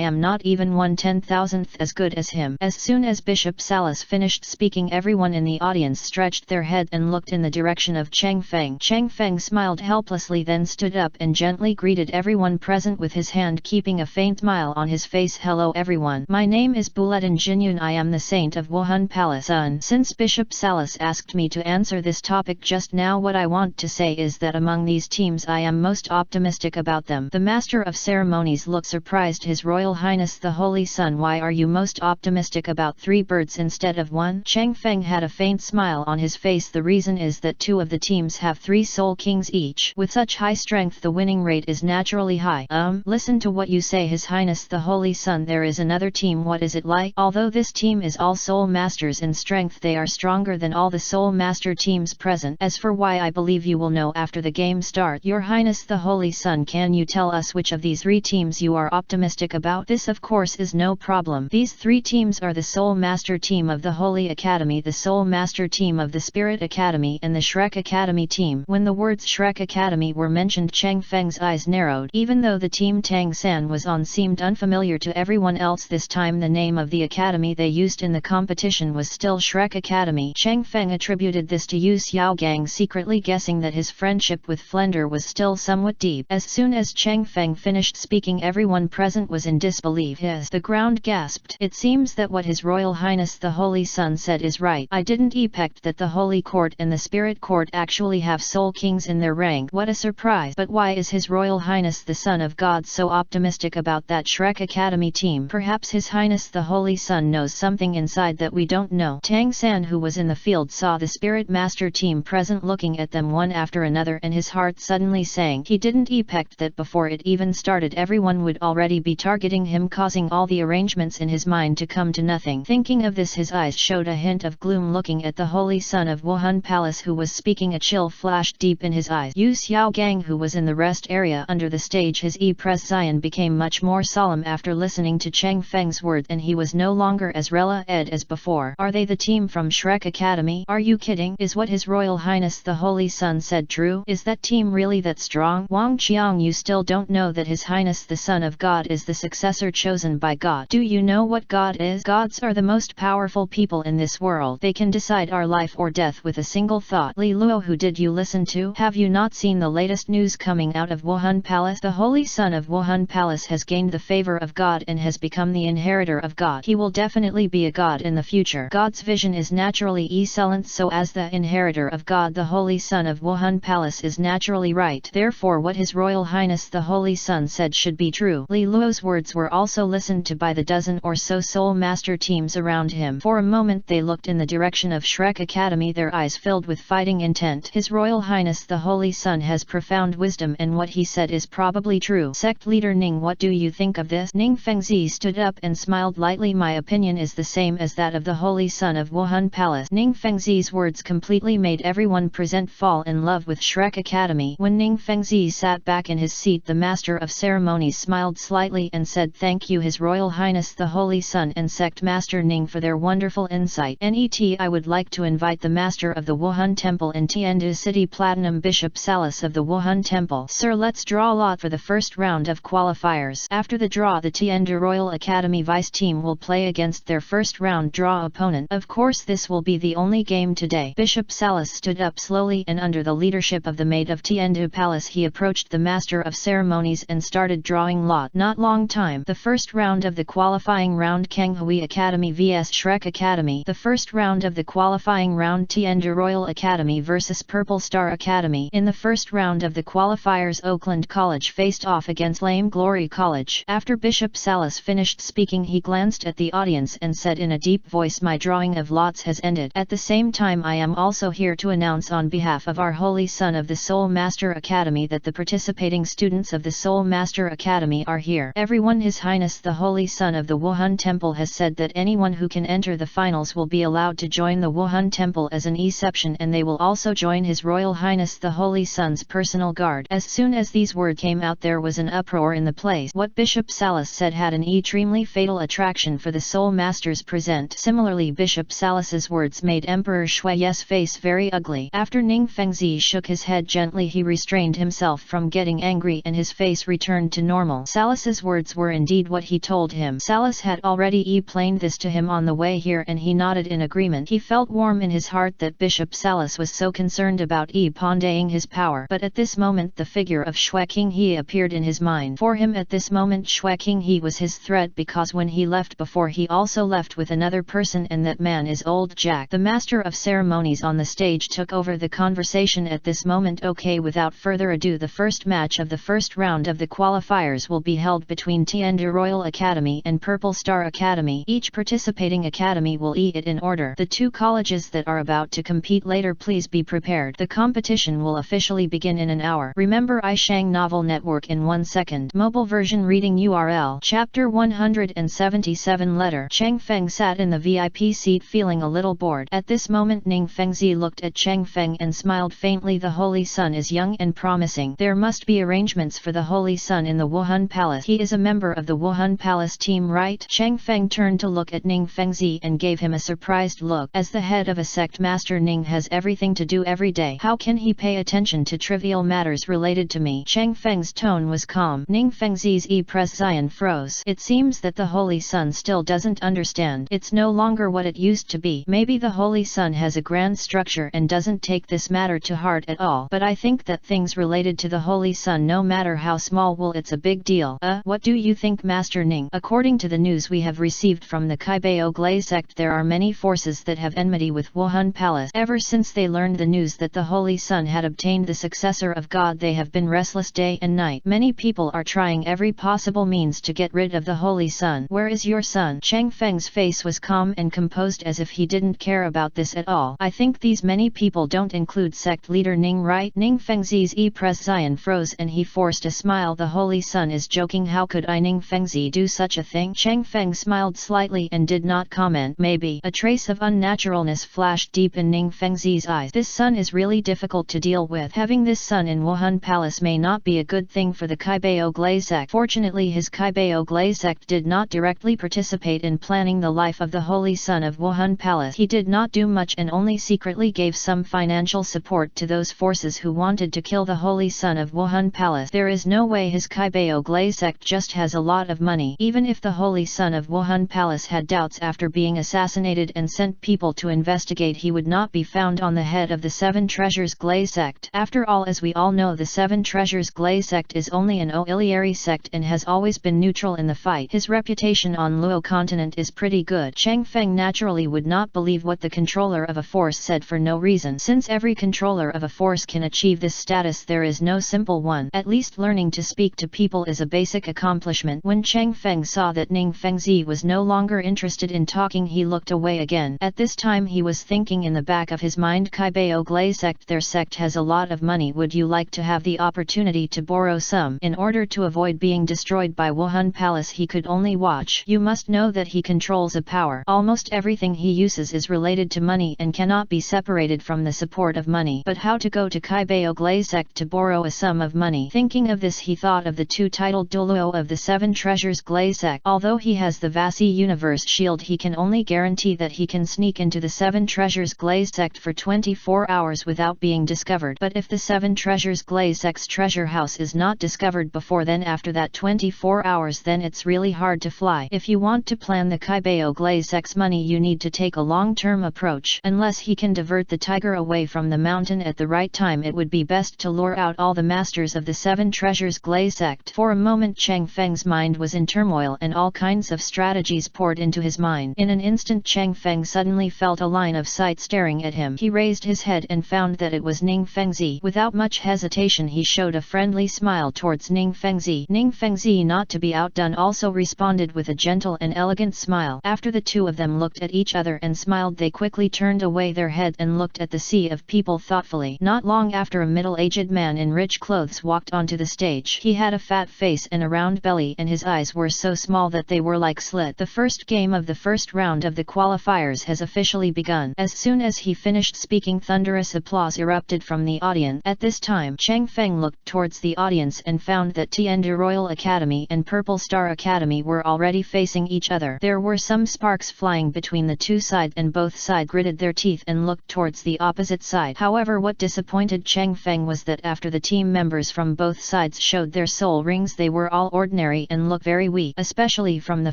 am not even 1/10,000th as good as him. As soon as Bishop Salas finished speaking, everyone in the audience stretched their head and looked in the direction of Chang Feng. Chang Feng smiled helplessly, then stood up and gently greeted everyone present with his hand, keeping a faint smile on his face. Hello everyone, my name is Buletin Jinyun, I am the saint of Wuhan Palace. Since Bishop Salas asked me to answer this topic just now, what I want to say is that among these teams I am most optimistic about them. The Master of Ceremonies looked surprised. His Royal Highness the Holy Son, why are you most optimistic about 3 birds instead of 1? Chang Feng had a faint smile on his face. The reason is that 2 of the teams have 3 Soul Kings each. With such high strength the winning rate is naturally high. Listen to what you say, His Highness the Holy Son. There is another team. What is it like? Although this team is all Soul Masters in strength, they are stronger than all the Soul Master teams present. As for why, I believe you will know after the game start. Your Highness the Holy Son, can you tell us which of these 3 teams you are optimistic about? This of course is no problem. These 3 teams are the Soul Master team of the Holy Academy, the Soul Master team of the Spirit Academy, and the Shrek Academy team. When the words Shrek Academy were mentioned, Chang Feng's eyes narrowed. Even though the team Tang San was on seemed unfamiliar to everyone else, this time the name of the academy they used in the competition was still Shrek Academy. Chang Feng attributed this to Yu Xiaogang secretly guessing that his friendship with Flender was still somewhat deep. As soon as Chang Feng finished speaking, everyone present was in disbelief. The ground gasped. It seems that what His Royal Highness the Holy Sun said is right. I didn't expect that the Holy Court and the Spirit Court actually have Soul Kings in their rank. What a surprise! But why is His Royal Highness the Son of God so optimistic about that Shrek Academy team? Perhaps His Highness the Holy Sun knows something inside that we don't know. Tang San, who was in the field, saw the Spirit Master team present looking at them one after another, and his heart suddenly sang. He didn't expect that before it even started everyone would already be targeting him, causing all the arrangements in his mind to come to nothing. Thinking of this, his eyes showed a hint of gloom. Looking at the Holy Son of Wuhan Palace who was speaking, a chill flashed deep in his eyes. Yu Xiaogang, who was in the rest area under the stage, his expression became much more solemn after listening to Chang Feng's words, and he was no longer as relaxed as before. Are they the team from Shrek Academy? Are you kidding? Is what His Royal Highness the Holy Sun said true? Is that team really that strong? Wang Qiang, you still don't know that His Highness the Son of God is the successor chosen by God. Do you know what God is? Gods are the most powerful people in this world. They can decide our life or death with a single thought. Li Luo, who did you listen to? Have you not seen the latest news coming out of Wuhan Palace? The Holy Son of Wuhan Palace has gained the favor of God and has become the inheritor of God. He will definitely be a god in the future. God's vision is naturally excellent, so as the inheritor of God, the Holy Son of Wuhan Palace is naturally right. Therefore what His Royal Highness the Holy Sun said should be true. Li Luo's words were also listened to by the dozen or so Soul Master teams around him. For a moment they looked in the direction of Shrek Academy, their eyes filled with fighting intent. His Royal Highness the Holy Sun has profound wisdom, and what he said is probably true. Sect leader Ning, what do you think of this? Ning Fengzi stood up and smiled lightly. My opinion is the same as that of the Holy Son of Wuhan Palace. Ning Fengzi's words completely made everyone present fall in love with Shrek Academy. When Ning Fengzi sat back in his seat, the Master of Ceremonies smiled slightly and said, "Thank you His Royal Highness the Holy Sun and Sect Master Ning for their wonderful insight. I would like to invite the Master of the Wuhan Temple in Tiandu City, Platinum Bishop Salas of the Wuhan Temple. Sir, let's draw a lot for the first round of qualifiers. After the draw, the Tiandu Royal Academy Vice Team will play against their first round draw opponent. Of course this will be the only game today." Bishop Salas stood up slowly, and under the leadership of the maid of Tiandu Palace he approached the Master of Ceremonies and started drawing lot. Not long time. The first round of the qualifying round, Kanghui Academy vs Shrek Academy. The first round of the qualifying round, Tiandu Royal Academy vs Purple Star Academy. In the first round of the qualifiers, Oakland College faced off against Lame Glory College. After Bishop Salas finished speaking, he glanced at the audience and said in a deep voice, "My drawing of lots has ended. At the same time I am also here to announce on behalf of our Holy Son of the Soul Master Academy that the participating students of the Soul Master Academy are here. Everyone, His Highness the Holy Son of the Wuhan Temple has said that anyone who can enter the finals will be allowed to join the Wuhan Temple as an exception, and they will also join His Royal Highness the Holy Son's personal guard." As soon as these words came out, there was an uproar in the place. What Bishop Salas said had an extremely fatal attraction for the Soul Masters present. Similarly, Bishop Salas's words made Emperor Shui's face very ugly. After Ning Fengzi shook his head gently, he restrained himself from getting angry and his face returned to normal. Salas's words were indeed what he told him. Salas had already explained this to him on the way here, and he nodded in agreement. He felt warm in his heart that Bishop Salas was so concerned about pondering his power. But at this moment the figure of Shui Qinghe appeared in his mind. For him at this moment Shui Qinghe was his threat, because when he left before he also left with another person, and that man is Old Jack. The Master of Ceremonies on the stage took over the conversation at this moment. "Okay, without further ado, the first match of the first round of the qualifiers will be held between Tiandu Royal Academy and Purple Star Academy. Each participating academy will eat it in order. The two colleges that are about to compete later, please be prepared. The competition will officially begin in an hour. Remember iShang Novel Network in 1 second. Mobile version reading URL. Chapter 177 Letter. Chang Feng sat in the VIP seat feeling a little bored. At this moment Ning Fengzi looked at Chang Feng and smiled faintly. The Holy Sun is young and promising. There must be arrangements for the Holy Sun in the Wuhan Palace. He is a member of the Wuhan Palace team, right? Chang Feng turned to look at Ning Fengzi and gave him a surprised look. As the head of a sect master, Ning has everything to do every day. How can he pay attention to trivial matters related to me? Chang Feng's tone was calm. Ning Fengzi's expression froze. It seems that the Holy Sun still doesn't understand. It's no longer what it used to be. Maybe the Holy Sun has a grand structure and doesn't take this matter to heart at all. But I think that things related to the Holy Sun, no matter how small, well, it's a big deal. What do you think, Master Ning? According to the news we have received from the Kaibao Glay sect, there are many forces that have enmity with Wuhan Palace. Ever since they learned the news that the Holy Sun had obtained the successor of God, they have been restless day and night. Many people are trying every possible means to get rid of the Holy Sun. Where is your son? Chang Feng's face was calm and composed as if he didn't care about this at all. I think these many people don't include sect leader Ning, right? Ning Fengzi's Zian froze and he forced a smile. The Holy Sun is joking. How could I, Ning Fengzi, do such a thing? Chang Feng smiled slightly and did not comment. Maybe. A trace of unnaturalness flashed deep in Ning Fengzi's eyes. This son is really difficult to deal with. Having this son in Wuhan Palace may not be a good thing for the Kaibao Glay sect. Fortunately, his Kaibao Glay sect did not directly participate in planning the life of the Holy Sun of Wuhan Palace. He did not do much and only secretly gave some financial support to those forces who wanted to kill the Holy Sun of Wuhan Palace. There is no way his Kaibao Glay sect just has a lot of money. Even if the Holy Sun of Wuhan Palace had doubts after being assassinated and sent people to investigate, he would not be found on the head of the Seven Treasures Glay sect. After all, as we all know, the Seven Treasures Glay sect is only an auxiliary sect and has always been neutral in the fight. His reputation on Luo continent is pretty good. Chang Feng naturally would not believe what the controller of a force said for no reason. Since every controller of a force can achieve this status, there is no simple one. At least learning to speak to people is a basic accomplishment. When Chang Feng saw that Ning Fengzi was no longer interested in talking, he looked away again. At this time he was thinking in the back of his mind, Kaibao Glay sect, their sect has a lot of money. Would you like to have the opportunity to borrow some? In order to avoid being destroyed by Wuhan Palace, he could only watch. You must know that he controls a power. Almost everything he uses is related to money and cannot be separated from the support of money. But how to go to Kaibao Glay sect to borrow a sum of money? Thinking of this, he thought of the two-titled Douluo of the Seven Treasures Glay sect. Although he has the Vasi Universe shield, he can only guarantee that he can sneak into the Seven Treasures Glay sect for 24 hours without being discovered. But if the Seven Treasures Glay sect's treasure house is not discovered before then, after that 24 hours, then it's really hard to fly. If you want to plan the Kaibao Glay sect's money, you need to take a long-term approach. Unless he can divert the tiger away from the mountain at the right time, it would be best to lure out all the masters of the Seven Treasures Glay sect. For a moment Chang Feng's mind was in turmoil and all kinds of strategies poured into his mind. In an instant Chang Feng suddenly felt a line of sight staring at him. He raised his head and found that it was Ning Fengzi. Without much hesitation he showed a friendly smile towards Ning Fengzi. Ning Fengzi, not to be outdone, also responded with a gentle and elegant smile. After the two of them looked at each other and smiled, they quickly turned away their head and looked at the sea of people thoughtfully. Not long after, a middle-aged man in rich clothes walked onto the stage. He had a fat face and a round belly, and his eyes were so small that they were like slit. The first game of the first round of the qualifiers has officially begun. As soon as he finished speaking, thunderous applause erupted from the audience. At this time Chang Feng looked towards the audience and found that Tiandu Royal Academy and Purple Star Academy were already facing each other. There were some sparks flying between the two sides, and both sides gritted their teeth and looked towards the opposite side. However, what disappointed Chang Feng was that after the team members from both sides showed their soul rings, they were all ordinary and looked very weak, especially from the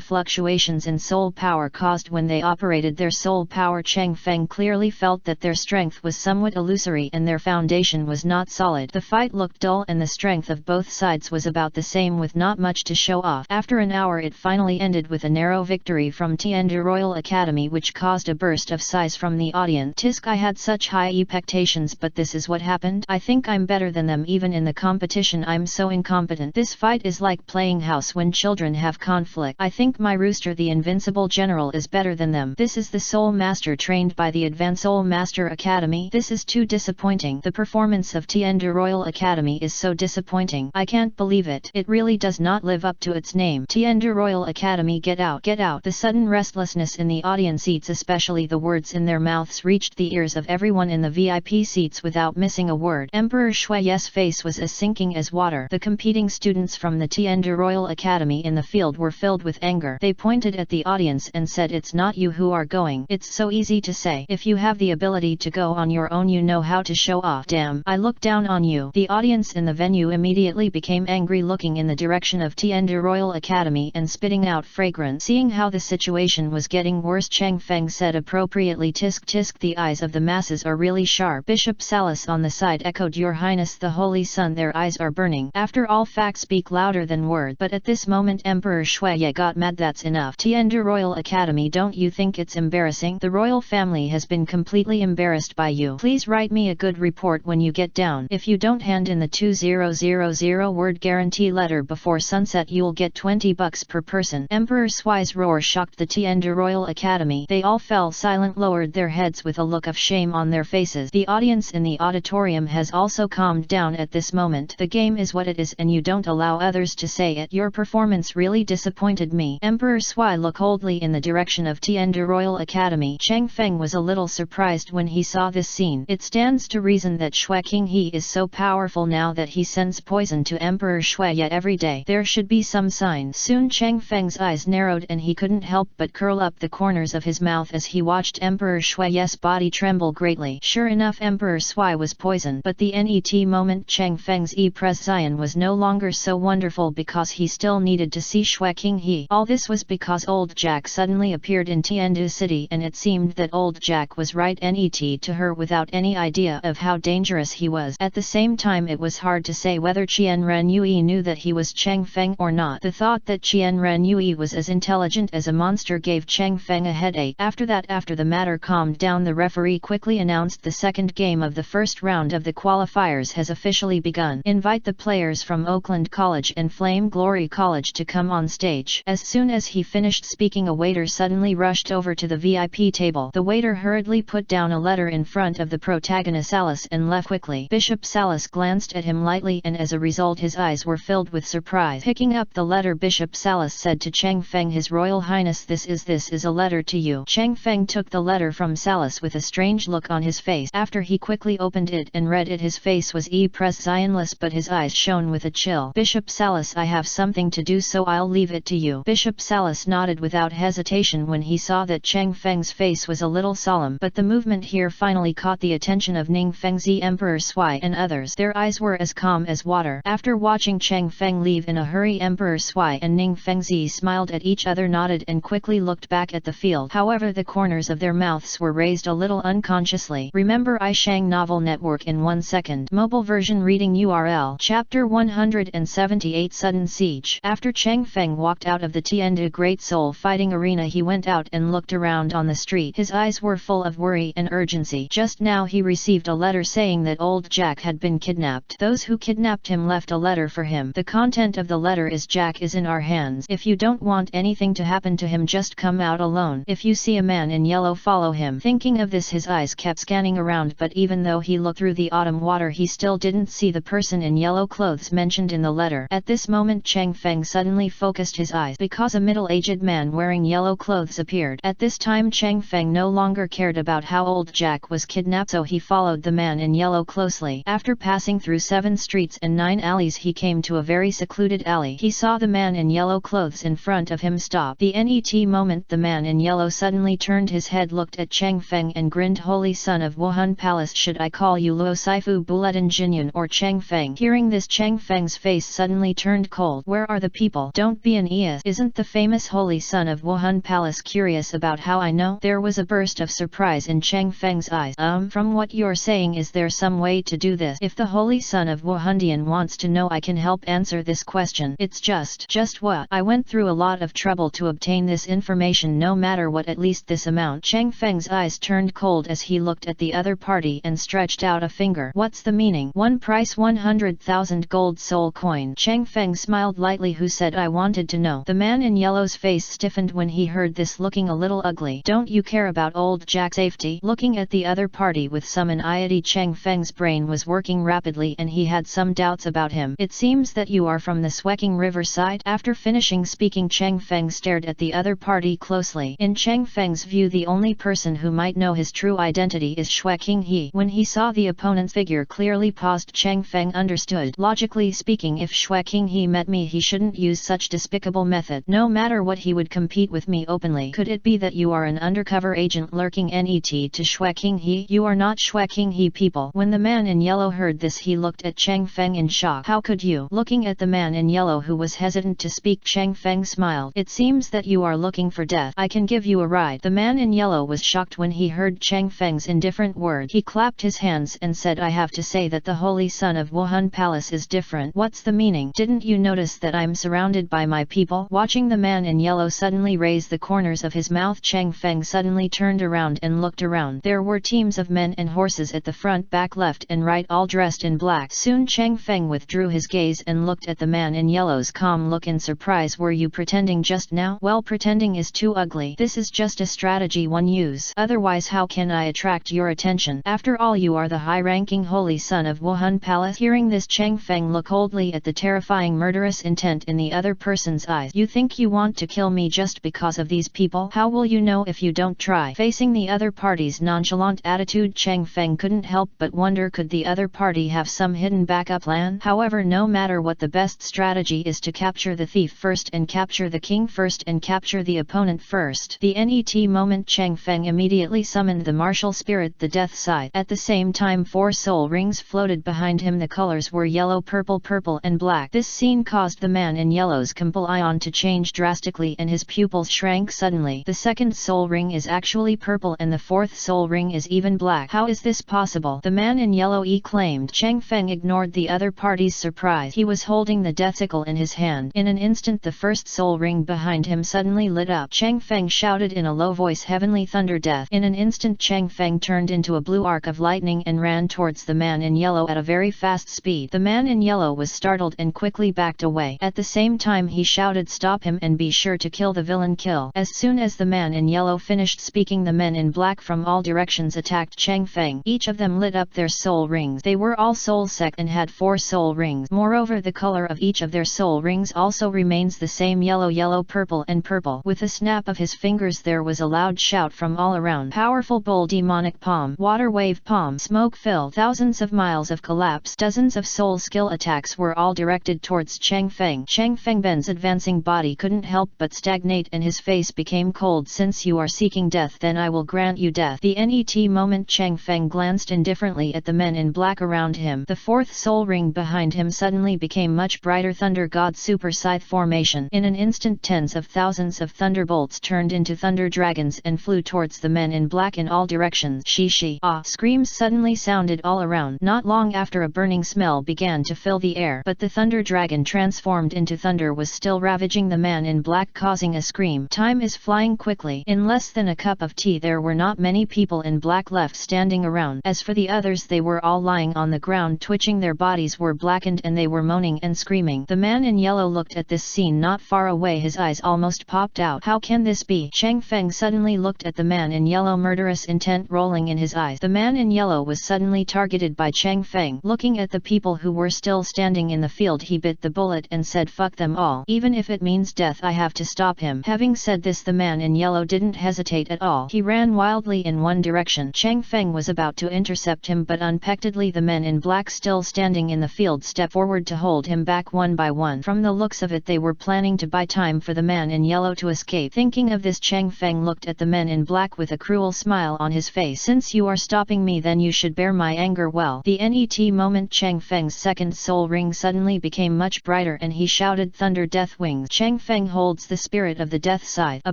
fluctuations in soul power caused when they operated their soul power. Chang Feng clearly felt that their strength was somewhat illusory and their foundation was not solid. The fight looked dull and the strength of both sides was about the same, with not much to show off. After an hour it finally ended with a narrow victory from Tiandu Royal Academy, which caused a burst of sighs from the audience. Tisk, I had such high expectations, but this is what happened. I think I'm better than them. Even in the competition I'm so incompetent. This fight is like playing house when children have conflict. I think my rooster, the invincible general, is better than them. This is the soul master trained by the Advanced Soul Master Academy. This is too disappointing. The performance of Tiandu Royal Academy is so disappointing. I can't believe it. It really does not live up to its name. Tiandu Royal Academy, get out, get out. The sudden restlessness in the audience seats, especially the words in their mouths, reached the ears of everyone in the VIP seats without missing a word. Emperor Shui's face was as sinking as water. The competing students from the Tiandu Royal Academy in the field were filled with anger. They pointed at the audience and said, "It's not you who are going. It's so easy to say. If you have the ability to go on your own, you know how to show off. Damn, I look down on you." The audience in the venue immediately became angry, looking in the direction of Tiandu Royal Academy and spitting out fragrance. Seeing how the situation situation was getting worse. Chang Feng said appropriately, tisk tisk, the eyes of the masses are really sharp. Bishop Salas on the side echoed, Your Highness the Holy Sun, their eyes are burning. After all, facts speak louder than words. But at this moment Emperor Shuye got mad. That's enough. Tiandu Royal Academy, don't you think it's embarrassing? The royal family has been completely embarrassed by you. Please write me a good report when you get down. If you don't hand in the 2000 word guarantee letter before sunset, you'll get 20 bucks per person. Emperor Shui's roar shocked the Tiandu Royal Academy. They all fell silent, lowered their heads with a look of shame on their faces. The audience in the auditorium has also calmed down at this moment. The game is what it is and you don't allow others to say it. Your performance really disappointed me. Emperor Sui looked coldly in the direction of Tiandu Royal Academy. Chang Feng was a little surprised when he saw this scene. It stands to reason that Shui Qinghe is so powerful now that he sends poison to Emperor Shui every day. There should be some sign. Soon Chang Feng's eyes narrowed and he couldn't help but curl up the corners of his mouth as he watched Emperor Shui's body tremble greatly. Sure enough, Emperor Sui was poisoned. But the net moment Chang Feng's presence was no longer so wonderful because he still needed to see Shui Qinghe. All this was because Old Jack suddenly appeared in Tiandu City, and it seemed that Old Jack was right net to her without any idea of how dangerous he was. At the same time, it was hard to say whether Qian Ren Yui knew that he was Chang Feng or not. The thought that Qian Ren Yui was as intelligent as a monster gave Chang Feng a headache. After that, after the matter calmed down, the referee quickly announced the second game of the first round of the qualifiers has officially begun. Invite the players from Oakland College and Flame Glory College to come on stage. As soon as he finished speaking, a waiter suddenly rushed over to the VIP table. The waiter hurriedly put down a letter in front of the protagonist Salas and left quickly. Bishop Salas glanced at him lightly, and as a result his eyes were filled with surprise. Picking up the letter, Bishop Salas said to Chang Feng, His Royal Highness, this is a letter to you. Chang Feng took the letter from Salas with a strange look on his face. After he quickly opened it and read it, his face was expressionless but his eyes shone with a chill. Bishop Salas, I have something to do, so I'll leave it to you. Bishop Salas nodded without hesitation when he saw that Chang Feng's face was a little solemn, but the movement here finally caught the attention of Ning Fengzi, Emperor Sui and others. Their eyes were as calm as water. After watching Chang Feng leave in a hurry, Emperor Sui and Ning Fengzi smiled at each other, nodded and quickly looked back at the field. However, the corners of their mouths were raised a little unconsciously. Remember iShang Novel Network in 1 second. Mobile version reading URL. Chapter 178 Sudden Siege. After Chang Feng walked out of the Tiandu Great Soul Fighting Arena, he went out and looked around on the street. His eyes were full of worry and urgency. Just now he received a letter saying that Old Jack had been kidnapped. Those who kidnapped him left a letter for him. The content of the letter is, Jack is in our hands. If you don't want anything to happen to him, just come out alone. If you see a man in yellow, follow him. Thinking of this, his eyes kept scanning around, but even though he looked through the autumn water, he still didn't see the person in yellow clothes mentioned in the letter. At this moment Chang Feng suddenly focused his eyes because a middle-aged man wearing yellow clothes appeared. At this time Chang Feng no longer cared about how Old Jack was kidnapped, so he followed the man in yellow closely. After passing through 7 streets and 9 alleys, he came to a very secluded alley. He saw the man in yellow clothes in front of him stop. The net moment the man in yellow suddenly turned his head, looked at Chang Feng and grinned, Holy Son of Wuhan Palace, should I call you Luo Saifu Bulletin Jinyun or Chang Feng? Hearing this, Chang Feng's face suddenly turned cold. Where are the people? Don't be an idiot. Isn't the famous Holy Son of Wuhan Palace curious about how I know? There was a burst of surprise in Chang Feng's eyes. From what you're saying, is there some way to do this? If the Holy Son of Wuhandian wants to know, I can help answer this question. It's just what? I went through a lot of trouble to obtain this information, no matter what, at least this amount. Chang Feng's eyes turned cold as he looked at the other party and stretched out a finger. What's the meaning? One price 100,000 gold soul coin. Chang Feng smiled lightly. Who said I wanted to know? The man in yellow's face stiffened when he heard this, looking a little ugly. Don't you care about Old Jack's safety? Looking at the other party with some anxiety, Chang Feng's brain was working rapidly and he had some doubts about him. It seems that you are from the Swecking Riverside. After finishing speaking, Chang Feng stared at the other party closely. In Chang Feng's view, the only person who might know his true identity is Shui Qinghe. When he saw the opponent's figure clearly paused, Chang Feng understood. Logically speaking, if Shui Qinghe met me, he shouldn't use such despicable method. No matter what, he would compete with me openly. Could it be that you are an undercover agent lurking net to Shui Qinghe? You are not Shui Qinghe, people. When the man in yellow heard this, he looked at Chang Feng in shock. How could you? Looking at the man in yellow who was hesitant to speak, Chang Feng smiled. It seems that you are looking looking for death. I can give you a ride. The man in yellow was shocked when he heard Chang Feng's indifferent words. He clapped his hands and said, I have to say that the holy son of Wuhan Palace is different. What's the meaning? Didn't you notice that I'm surrounded by my people? Watching the man in yellow suddenly raise the corners of his mouth, Chang Feng suddenly turned around and looked around. There were teams of men and horses at the front, back, left and right, all dressed in black. Soon Chang Feng withdrew his gaze and looked at the man in yellow's calm look in surprise. Were you pretending just now? Well, pretending is too ugly. This is just a strategy one use. Otherwise how can I attract your attention? After all, you are the high-ranking holy son of Wuhan Palace. Hearing this, Chang Feng looked coldly at the terrifying murderous intent in the other person's eyes. You think you want to kill me just because of these people? How will you know if you don't try? Facing the other party's nonchalant attitude, Chang Feng couldn't help but wonder, could the other party have some hidden backup plan? However, no matter what, the best strategy is to capture the thief first and capture the king first and capture the opponent first. The net moment, Chang Feng immediately summoned the martial spirit, the death side. At the same time, 4 soul rings floated behind him. The colors were yellow, purple, purple and black. This scene caused the man in yellow's complexion to change drastically and his pupils shrank suddenly. The second soul ring is actually purple and the fourth soul ring is even black. How is this possible? The man in yellow claimed. Chang Feng ignored the other party's surprise. He was holding the death sickle in his hand. In an instant, the first soul ring behind him suddenly lit up. Chang Feng shouted in a low voice, heavenly thunder, death. In an instant, Chang Feng turned into a blue arc of lightning and ran towards the man in yellow at a very fast speed. The man in yellow was startled and quickly backed away. At the same time, he shouted, stop him and be sure to kill the villain, kill. As soon as the man in yellow finished speaking, the men in black from all directions attacked Chang Feng. Each of them lit up their soul rings. They were all soul sect and had 4 soul rings. Moreover, the color of each of their soul rings also remains the same, yellow, yellow, purple and purple. With a snap of his fingers, there was a loud shout from all around. Powerful bull, demonic palm, water wave palm, smoke filled, thousands of miles of collapse, dozens of soul skill attacks were all directed towards Chang Feng. Chang Fengben's advancing body couldn't help but stagnate and his face became cold. Since you are seeking death, then I will grant you death. The net moment, Chang Feng glanced indifferently at the men in black around him. The fourth soul ring behind him suddenly became much brighter. Thunder God Super Scythe formation. In an instant, tens of thousands of thunderbolts turned into thunder dragons and flew towards the men in black in all directions. Shi ah! Screams suddenly sounded all around. Not long after, a burning smell began to fill the air, but the thunder dragon transformed into thunder was still ravaging the man in black, causing a scream. Time is flying quickly. In less than a cup of tea, there were not many people in black left standing around. As for the others, they were all lying on the ground, twitching. Their bodies were blackened and they were moaning and screaming. The man in yellow looked at this scene not far away. His eyes almost popped out. How can this be? Chang Feng suddenly looked at the man in yellow, murderous intent rolling in his eyes. The man in yellow was suddenly targeted by Chang Feng. Looking at the people who were still standing in the field, he bit the bullet and said, fuck them all. Even if it means death, I have to stop him. Having said this, the man in yellow didn't hesitate at all. He ran wildly in one direction. Chang Feng was about to intercept him, but unexpectedly the men in black still standing in the field stepped forward to hold him back one by one. From the looks of it, they were planning to buy time for the man in yellow to escape. Thinking of this, Chang Feng looked at the men in black with a cruel smile on his face. Since you are stopping me, then you should bear my anger well. The net moment, Chang Feng's second soul ring suddenly became much brighter and he shouted, thunder, death wings. Chang Feng holds the spirit of the death scythe. A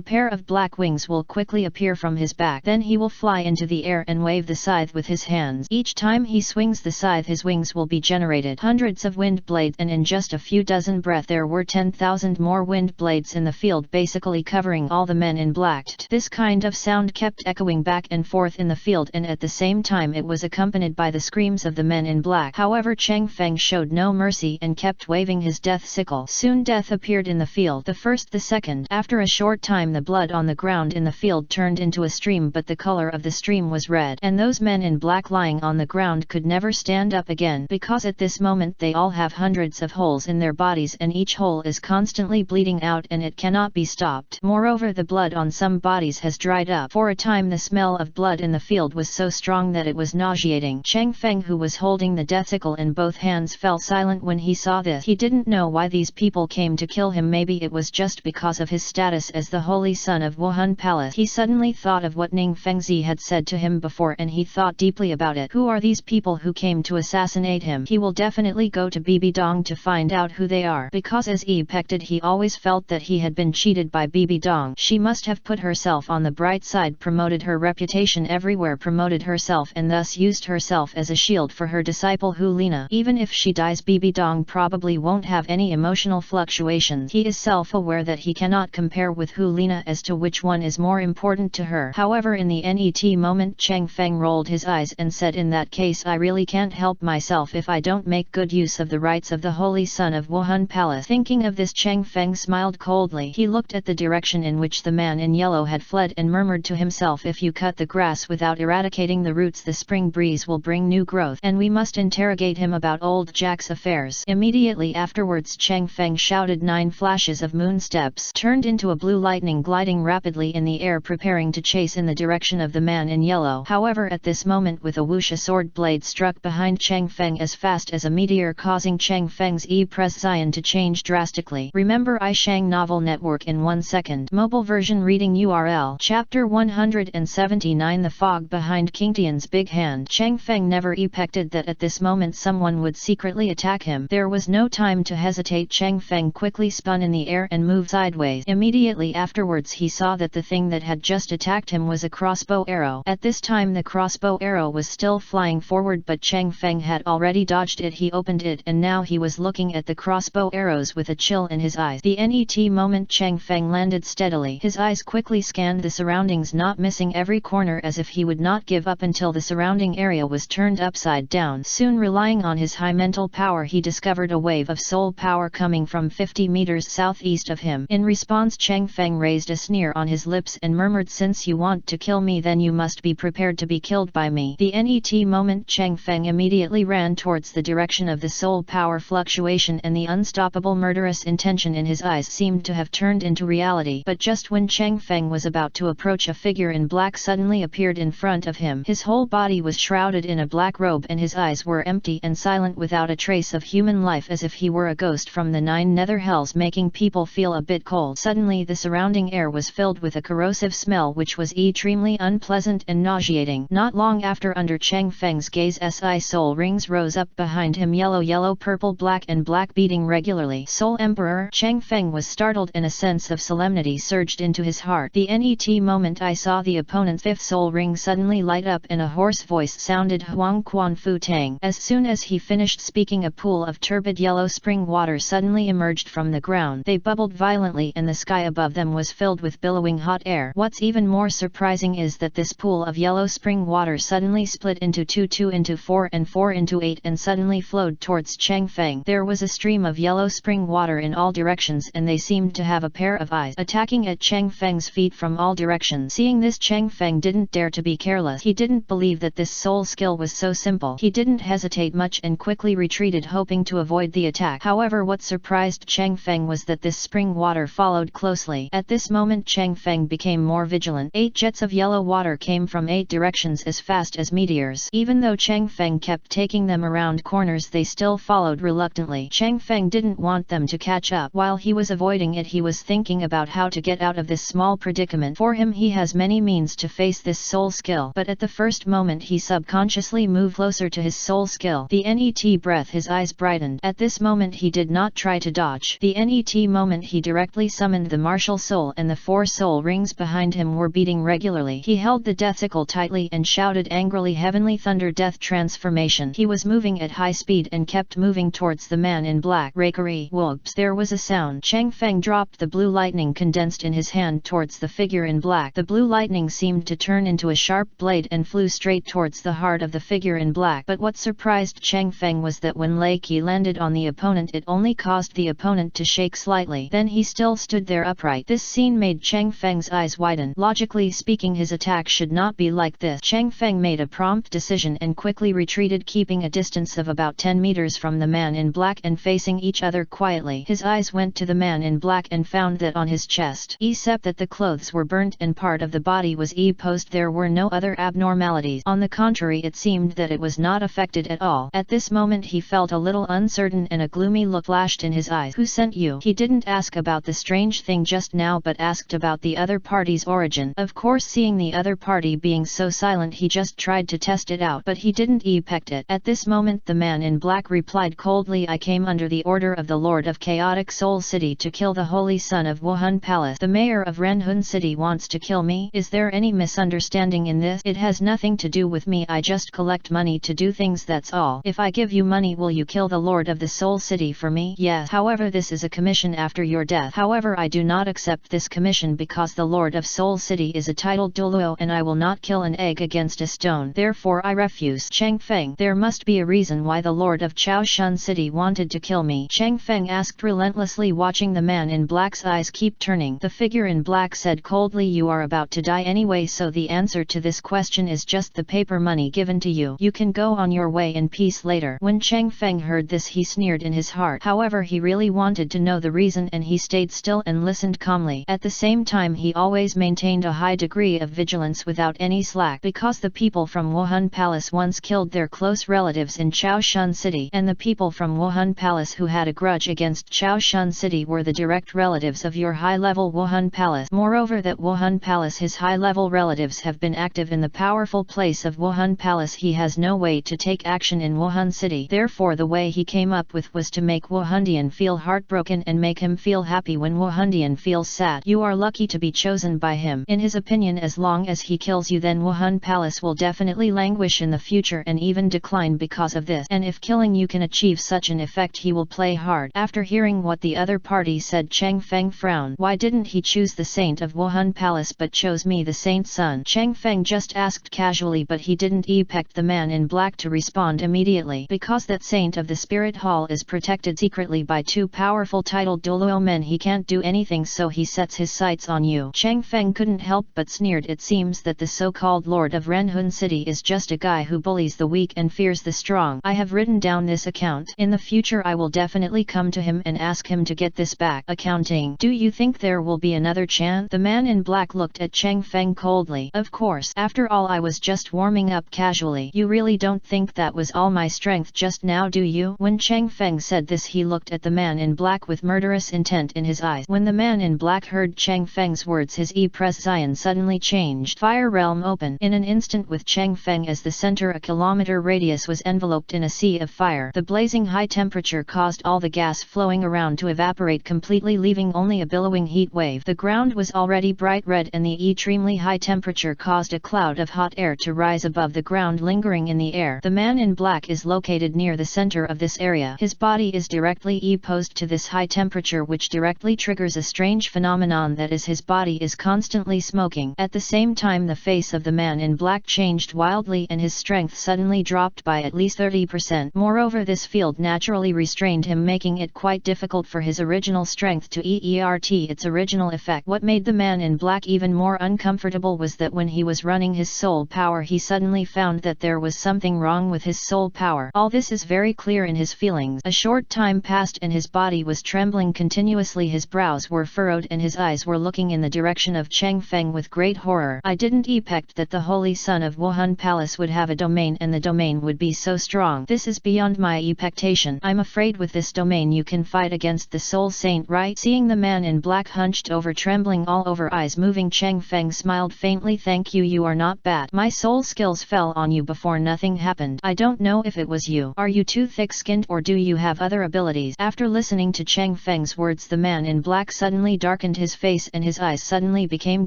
pair of black wings will quickly appear from his back. Then he will fly into the air and wave the scythe with his hands. Each time he swings the scythe, his wings will be generated hundreds of wind blades, and in just a few dozen breaths there were 10,000 more wind blades in the field, basically covering all the men in black. This kind of sound kept echoing back and forth in the field, and at the same time it was accompanied by the screams of the men in black. However, Chang Feng showed no mercy and kept waving his death sickle. Soon death appeared in the field, the first, the second. After a short time, the blood on the ground in the field turned into a stream, but the color of the stream was red, and those men in black lying on the ground could never stand up again, because at this moment they all have hundreds of holes in their bodies and each hole is constantly bleeding out and it cannot be stopped. Moreover, the blood on some bodies has dried up. For a time the smell of blood in the field was so strong that it was nauseating. Chang Feng, who was holding the death sickle in both hands, fell silent when he saw this. He didn't know why these people came to kill him. Maybe it was just because of his status as the holy son of Wuhan Palace. He suddenly thought of what Ning Fengzi had said to him before and he thought deeply about it. Who are these people who came to assassinate him? He will definitely go to Bibidong to find out who they are, because as he expected, he always felt that he had been cheated by Bibi Dong. She must have put herself on the bright side, promoted her reputation everywhere, promoted herself, and thus used herself as a shield for her disciple Hu Lina. Even if she dies, Bibi Dong probably won't have any emotional fluctuations. He is self-aware that he cannot compare with Hu Lina as to which one is more important to her. However, in the NET moment, Chang Feng rolled his eyes and said, in that case I really can't help myself if I don't make good use of the rights of the Holy Son of Wuhan Palace. Thinking of this, Chang Feng smiled coldly. He looked at the direction in which the man in yellow had fled and murmured to himself, if you cut the grass without eradicating the roots, the spring breeze will bring new growth, and we must interrogate him about old Jack's affairs. Immediately afterwards, Chang Feng shouted. 9 flashes of moon steps turned into a blue lightning gliding rapidly in the air, preparing to chase in the direction of the man in yellow. However, at this moment, with a whoosh, a sword blade struck behind Chang Feng as fast as a meteor, causing Chang Feng's E-Press Zion to change drastically. Remember iShang Novel Network in 1 second. Mobile version reading URL. Chapter 179. The fog behind King Tian's big hand. Chang Feng never expected that at this moment someone would secretly attack him. There was no time to hesitate. Chang Feng quickly spun in the air and moved sideways. Immediately afterwards, he saw that the thing that had just attacked him was a crossbow arrow. At this time, the crossbow arrow was still flying forward, but Chang Feng had already dodged it. He opened it and now he was looking at the crossbow arrows with a chill in his eyes. The NET moment, Chang Feng landed steadily. His eyes quickly scanned the surroundings, not missing every corner, as if he would not give up until the surrounding area was turned upside down. Soon, relying on his high mental power, he discovered a wave of soul power coming from 50 meters southeast of him. In response, Chang Feng raised a sneer on his lips and murmured, since you want to kill me, then you must be prepared to be killed by me. The NET moment, Chang Feng immediately ran towards the direction of the soul power fluctuation, and the unstoppable murderous intention in his eyes seemed to have turned into reality. But just when Chang Feng was about to approach, a figure in black suddenly appeared in front of him. His whole body was shrouded in a black robe and his eyes were empty and silent, without a trace of human life, as if he were a ghost from the 9 nether hells, making people feel a bit cold. Suddenly the surrounding air was filled with a corrosive smell which was extremely unpleasant and nauseating. Not long after, under Chang Feng's gaze, soul rings rose up behind him, yellow, purple, black and black, beating regularly. Soul Emperor! Chang Feng was startled and a sense of solemnity surged into his heart. The NET moment, I saw the opponent's 5th soul ring suddenly light up and a hoarse voice sounded, Huang Quan Fu Tang. As soon as he finished speaking, a pool of turbid yellow spring water suddenly emerged from the ground. They bubbled violently and the sky above them was filled with billowing hot air. What's even more surprising is that this pool of yellow spring water suddenly split into 2, 2 into 4 and 4 into 8 and suddenly flowed towards Chang Feng. There was a stream of yellow spring water in all directions and they seemed to have a pair of eyes attacking at Chang Feng's feet from all directions. Seeing this, Chang Feng didn't dare to be careless. He didn't believe that this soul skill was so simple. He didn't hesitate much and quickly retreated, hoping to avoid the attack. However, what surprised Chang Feng was that this spring water followed closely. At this moment, Chang Feng became more vigilant. 8 jets of yellow water came from 8 directions as fast as meteors. Even though Chang Feng kept taking them around corners, they still followed reluctantly. Chang Feng didn't want them to catch up. While he was avoiding it, he was thinking about how to get out of this small predicament. For him, he has many means to face this soul skill, but at the first moment he subconsciously moved closer to his soul skill. The NET breath, his eyes brightened. At this moment he did not try to dodge. The NET moment, he directly summoned the martial soul and the 4 soul rings behind him were beating regularly. He held the death sickle tightly and shouted angrily, heavenly thunder, death transformation. He was moving at high speed and kept moving towards the man in black. Rakery, whoops! There was a sound. Chang Feng dropped the blue lightning condensed in his hand towards the figure in black. The blue lightning seemed to turn into a sharp blade and flew straight towards the heart of the figure in black. But what surprised Chang Feng was that when Lei Qi landed on the opponent, it only caused the opponent to shake slightly. Then he still stood there upright. This scene made Chang Feng's eyes widen. Logically speaking, his attack should not be like this. Chang Feng made a prompt decision and quickly retreated, keeping a distance of about 10 meters from the man in black and facing each other quietly. His eyes went to the man in black and found that on his chest, except that the clothes were burnt and part of the body was exposed, there were no other abnormalities. On the contrary, it seemed that it was not affected at all. At this moment he felt a little uncertain and a gloomy look flashed in his eyes. Who sent you? He didn't ask about the strange thing just now, but asked about the other party's origin. Of course, seeing the other party being so silent, he just tried to test it out, but he didn't expect it. At this moment the man in black replied coldly, I came under the order of the Lord of Chaotic Soul City to kill the Holy Son of Wuhan Wuhan Palace. The mayor of Renhun City wants to kill me. Is there any misunderstanding in this? It has nothing to do with me. I just collect money to do things, that's all. If I give you money, will you kill the Lord of the Soul City for me? Yes. However, this is a commission after your death. However, I do not accept this commission because the Lord of Soul City is a titled Douluo and I will not kill an egg against a stone. Therefore I refuse. Cheng Feng, there must be a reason why the Lord of Chaoshan City wanted to kill me. Cheng Feng asked relentlessly, watching the man in black's eyes keep turning. The figure in black said coldly, you are about to die anyway, so the answer to this question is just the paper money given to you. You can go on your way in peace later. When Cheng Feng heard this, he sneered in his heart. However, he really wanted to know the reason and he stayed still and listened calmly. At the same time, he always maintained a high degree of vigilance without any slack, because the people from Wuhan Palace once killed their close relatives in Chaoshan City, and the people from Wuhan Palace who had a grudge against Chaoshan City were the direct relatives of your high-level Wuhan Palace. Moreover, that Wuhan Palace, his high-level relatives have been active in the powerful place of Wuhan Palace. He has no way to take action in Wuhan City. Therefore, the way he came up with was to make Wuhandian feel heartbroken and make him feel happy when Wuhandian feels sad. You are lucky to be chosen by him. In his opinion, as long as he kills you, then Wuhan Palace will definitely languish in the future and even decline because of this. And if killing you can achieve such an effect, he will play hard. After hearing what the other party said, Cheng Feng frowned. Why didn't he choose the saint of Wuhan Palace but chose me, the saint's son? Cheng Feng just asked casually, but he didn't expect the man in black to respond immediately. Because that saint of the spirit hall is protected secretly by two powerful titled Douluo men, he can't do anything, so he sets his sights on you. Cheng Feng couldn't help but sneered. It seems that the so-called Lord of Renhun City is just a guy who bullies the weak and fears the strong. I have written down this account. In the future I will definitely come to him and ask him to get this back. Accounting. Do you think there will be another chance? The man in black looked at Cheng Feng coldly. Of course. After all, I was just warming up casually. You really don't think that was all my strength just now, do you? When Cheng Feng said this, he looked at the man in black with murderous intent in his eyes. When the man in black heard Cheng Feng's words, his expression suddenly changed. Fire realm open. In an instant, with Cheng Feng as the center, a kilometer radius was enveloped in a sea of fire. The blazing high temperature caused all the gas flowing around to evaporate completely, leaving only a billowing heat wave. The ground was already bright red and the extremely high temperature caused a cloud of hot air to rise above the ground, lingering in the air. The man in black is located near the center of this area. His body is directly opposed to this high temperature, which directly triggers a strange phenomenon, that is, his body is constantly smoking. At the same time, the face of the man in black changed wildly and his strength suddenly dropped by at least 30%. Moreover, this field naturally restrained him, making it quite difficult for his original strength to exert its original effect. What made the man in black even more uncomfortable was that when he was running his soul power, he suddenly found that there was something wrong with his soul power. All this is very clear in his feelings. A short time passed and his body was trembling continuously. His brows were furrowed and his eyes were looking in the direction of Cheng Feng with great horror. I didn't expect that the holy son of Wuhan Palace would have a domain, and the domain would be so strong. This is beyond my expectation. I'm afraid with this domain you can fight against the soul saint, right? Seeing the man in black hunched over, trembling all over, eyes moving, Cheng Feng smiled faintly. Thank you, you are not bad. My soul skills fell on you before nothing happened. I don't know if it was you. Are you too thick-skinned or do you have other abilities? After listening to Cheng Feng's words, the man in black suddenly darkened his face and his eyes suddenly became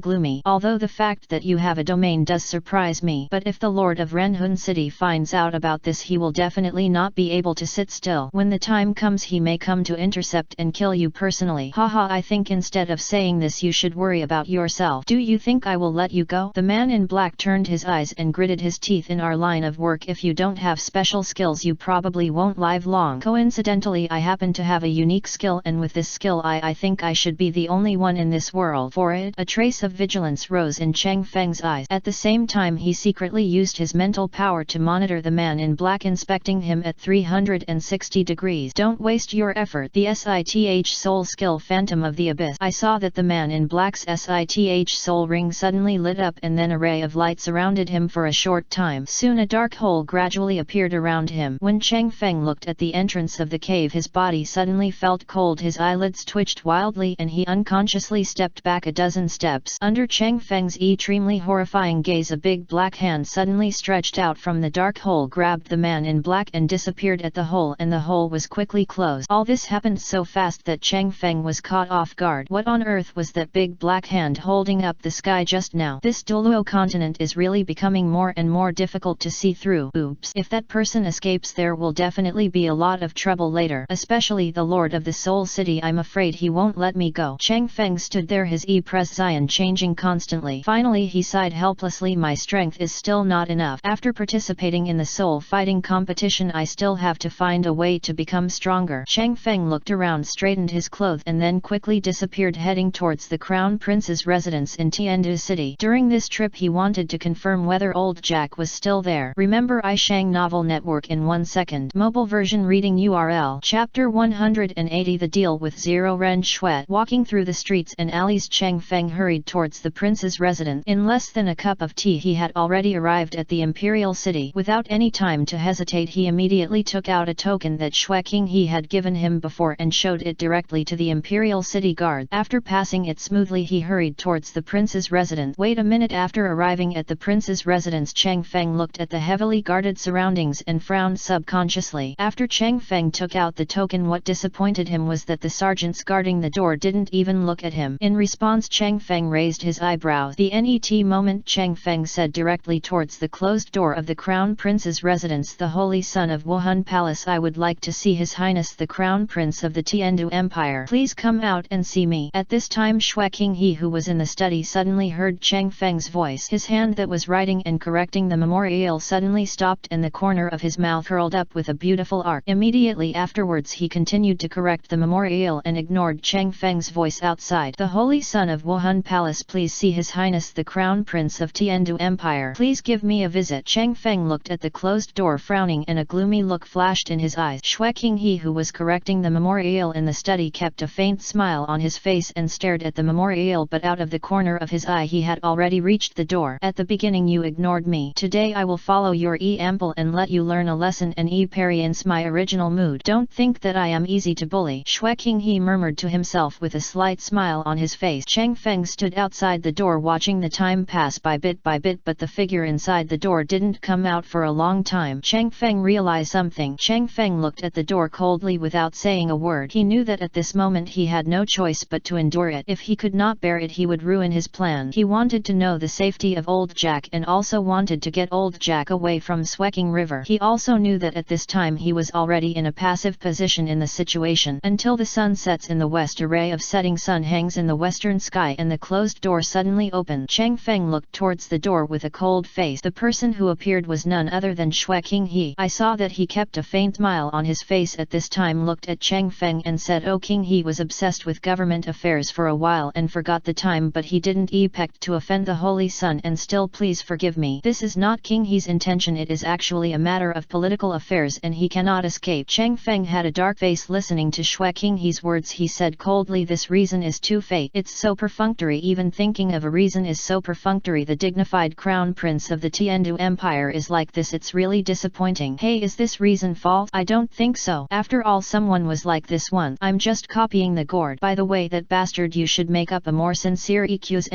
gloomy. Although the fact that you have a domain does surprise me, but if the Lord of Renhun City finds out about this, he will definitely not be able to sit still. When the time comes, he may come to intercept and kill you personally. Haha, I think instead of saying this you should worry about yourself. Do you think I will let you go? The man in black turned his eyes and gritted his teeth. In our line of work, if you don't have special skills, you probably won't live long. Coincidentally, I happen to have a unique skill, and with this skill I think I should be the only one in this world for it. A trace of vigilance rose in Cheng Feng's eyes. At the same time, he secretly used his mental power to monitor the man in black, inspecting him at 360 degrees. Don't waste your effort. The SITH soul skill, Phantom of the Abyss. I saw that the man in black's SITH soul ring suddenly lit up, and then a ray of light surrounded him for a short time. Soon a dark hole gradually appeared around him. When Cheng Feng looked at the entrance of the cave, his body suddenly felt cold, his eyelids twitched wildly, and he unconsciously stepped back a dozen steps. Under Cheng Feng's extremely horrifying gaze, a big black hand suddenly stretched out from the dark hole, grabbed the man in black and disappeared at the hole, and the hole was quickly closed. All this happened so fast that Cheng Feng was caught off guard. What on earth was that big black hand holding up the sky just now? This Douluo continent is really becoming more and more difficult to see through. Oops. If that person escapes, there will definitely be a lot of trouble later. Especially the Lord of the Soul City. I'm afraid he won't let me go. Chang Feng stood there, his expression changing constantly. Finally he sighed helplessly. My strength is still not enough. After participating in the soul fighting competition, I still have to find a way to become stronger. Chang Feng looked around, straightened his clothes and then quickly disappeared, heading towards the Crown Prince's residence in Tiandu City. During this trip he wanted to confirm whether old Jack was still there. Remember iShang Novel Network in 1 second. Mobile version reading URL. Chapter 180. The Deal with Zero Ren Shuet. Walking through the streets and alleys, Chang Feng hurried towards the prince's residence. In less than a cup of tea he had already arrived at the imperial city. Without any time to hesitate, he immediately took out a token that Xue Qinghe had given him before and showed it directly to the imperial city guard. After passing it smoothly he hurried towards the prince's residence. Wait a minute. After arriving at the prince's residence, Chang Feng looked at the heavily guarded surroundings and frowned subconsciously. After Chang Feng took out the token, what disappointed him was that the sergeants guarding the door didn't even look at him. In response, Chang Feng raised his eyebrows. The net moment, Chang Feng said directly towards the closed door of the Crown Prince's residence, the Holy Son of Wuhan Palace. I would like to see His Highness the Crown Prince of the Tiandu Empire. Please come out and see me. At this time Xue Qinghe, who was in the study, suddenly heard Chang Feng's voice. His hand that was writing and correcting the memorial suddenly stopped and the corner of his mouth curled up with a beautiful arc. Immediately afterwards he continued to correct the memorial and ignored Chang Feng's voice outside. The Holy Son of Wuhan Palace, please see His Highness the Crown Prince of Tiandu Empire. Please give me a visit. Chang Feng looked at the closed door, frowning, and a gloomy look flashed in his eyes. Xue Qinghe, who was correcting the memorial in the study, kept a faint smile on his face and stared at the memorial, but out of the corner of his eye he had already reached the door. At the beginning you ignored me. Today I will follow your example and let you learn a lesson and experience my original mood. Don't think that I am easy to bully. Xue Qinghe murmured to himself with a slight smile on his face. Chang Feng stood outside the door watching the time pass by bit, but the figure inside the door didn't come out for a long time. Chang Feng realized something. Chang Feng looked at the door coldly without saying a word. He knew that at this moment he had no choice but to endure it. If he could not bear it, he would ruin his plan. He wanted to know the safety of old Jack and also wanted to get old Jack away from Sweking River. He also knew that at this time he was already in a passive position in the situation. Until the sun sets in the west, a ray of setting sun hangs in the western sky and the closed door suddenly opened. Chang Feng looked towards the door with a cold face. The person who appeared was none other than Xue Qinghe. I saw that he kept a faint smile on his face at this time, looked at Chang Feng and said, "Oh, Qinghe was obsessed with government affairs for a while and forgot the time, but he didn't expect to offend the Holy Son, and still please forgive me. This is not Qinghe's intention, it is actually a matter of political affairs and he cannot escape." Chang Feng had a dark face listening to Xue Qinghe's words. He said coldly, "This reason is too fate. It's so perfunctory. Even thinking of a reason is so perfunctory. The dignified Crown Prince of the Tiandu Empire is like this. It's really disappointing. Hey, is this reason false? I don't think so. After all, someone was like this once. I'm just copying the gourd. By the way, that bastard, you should make up a more sincere EQ's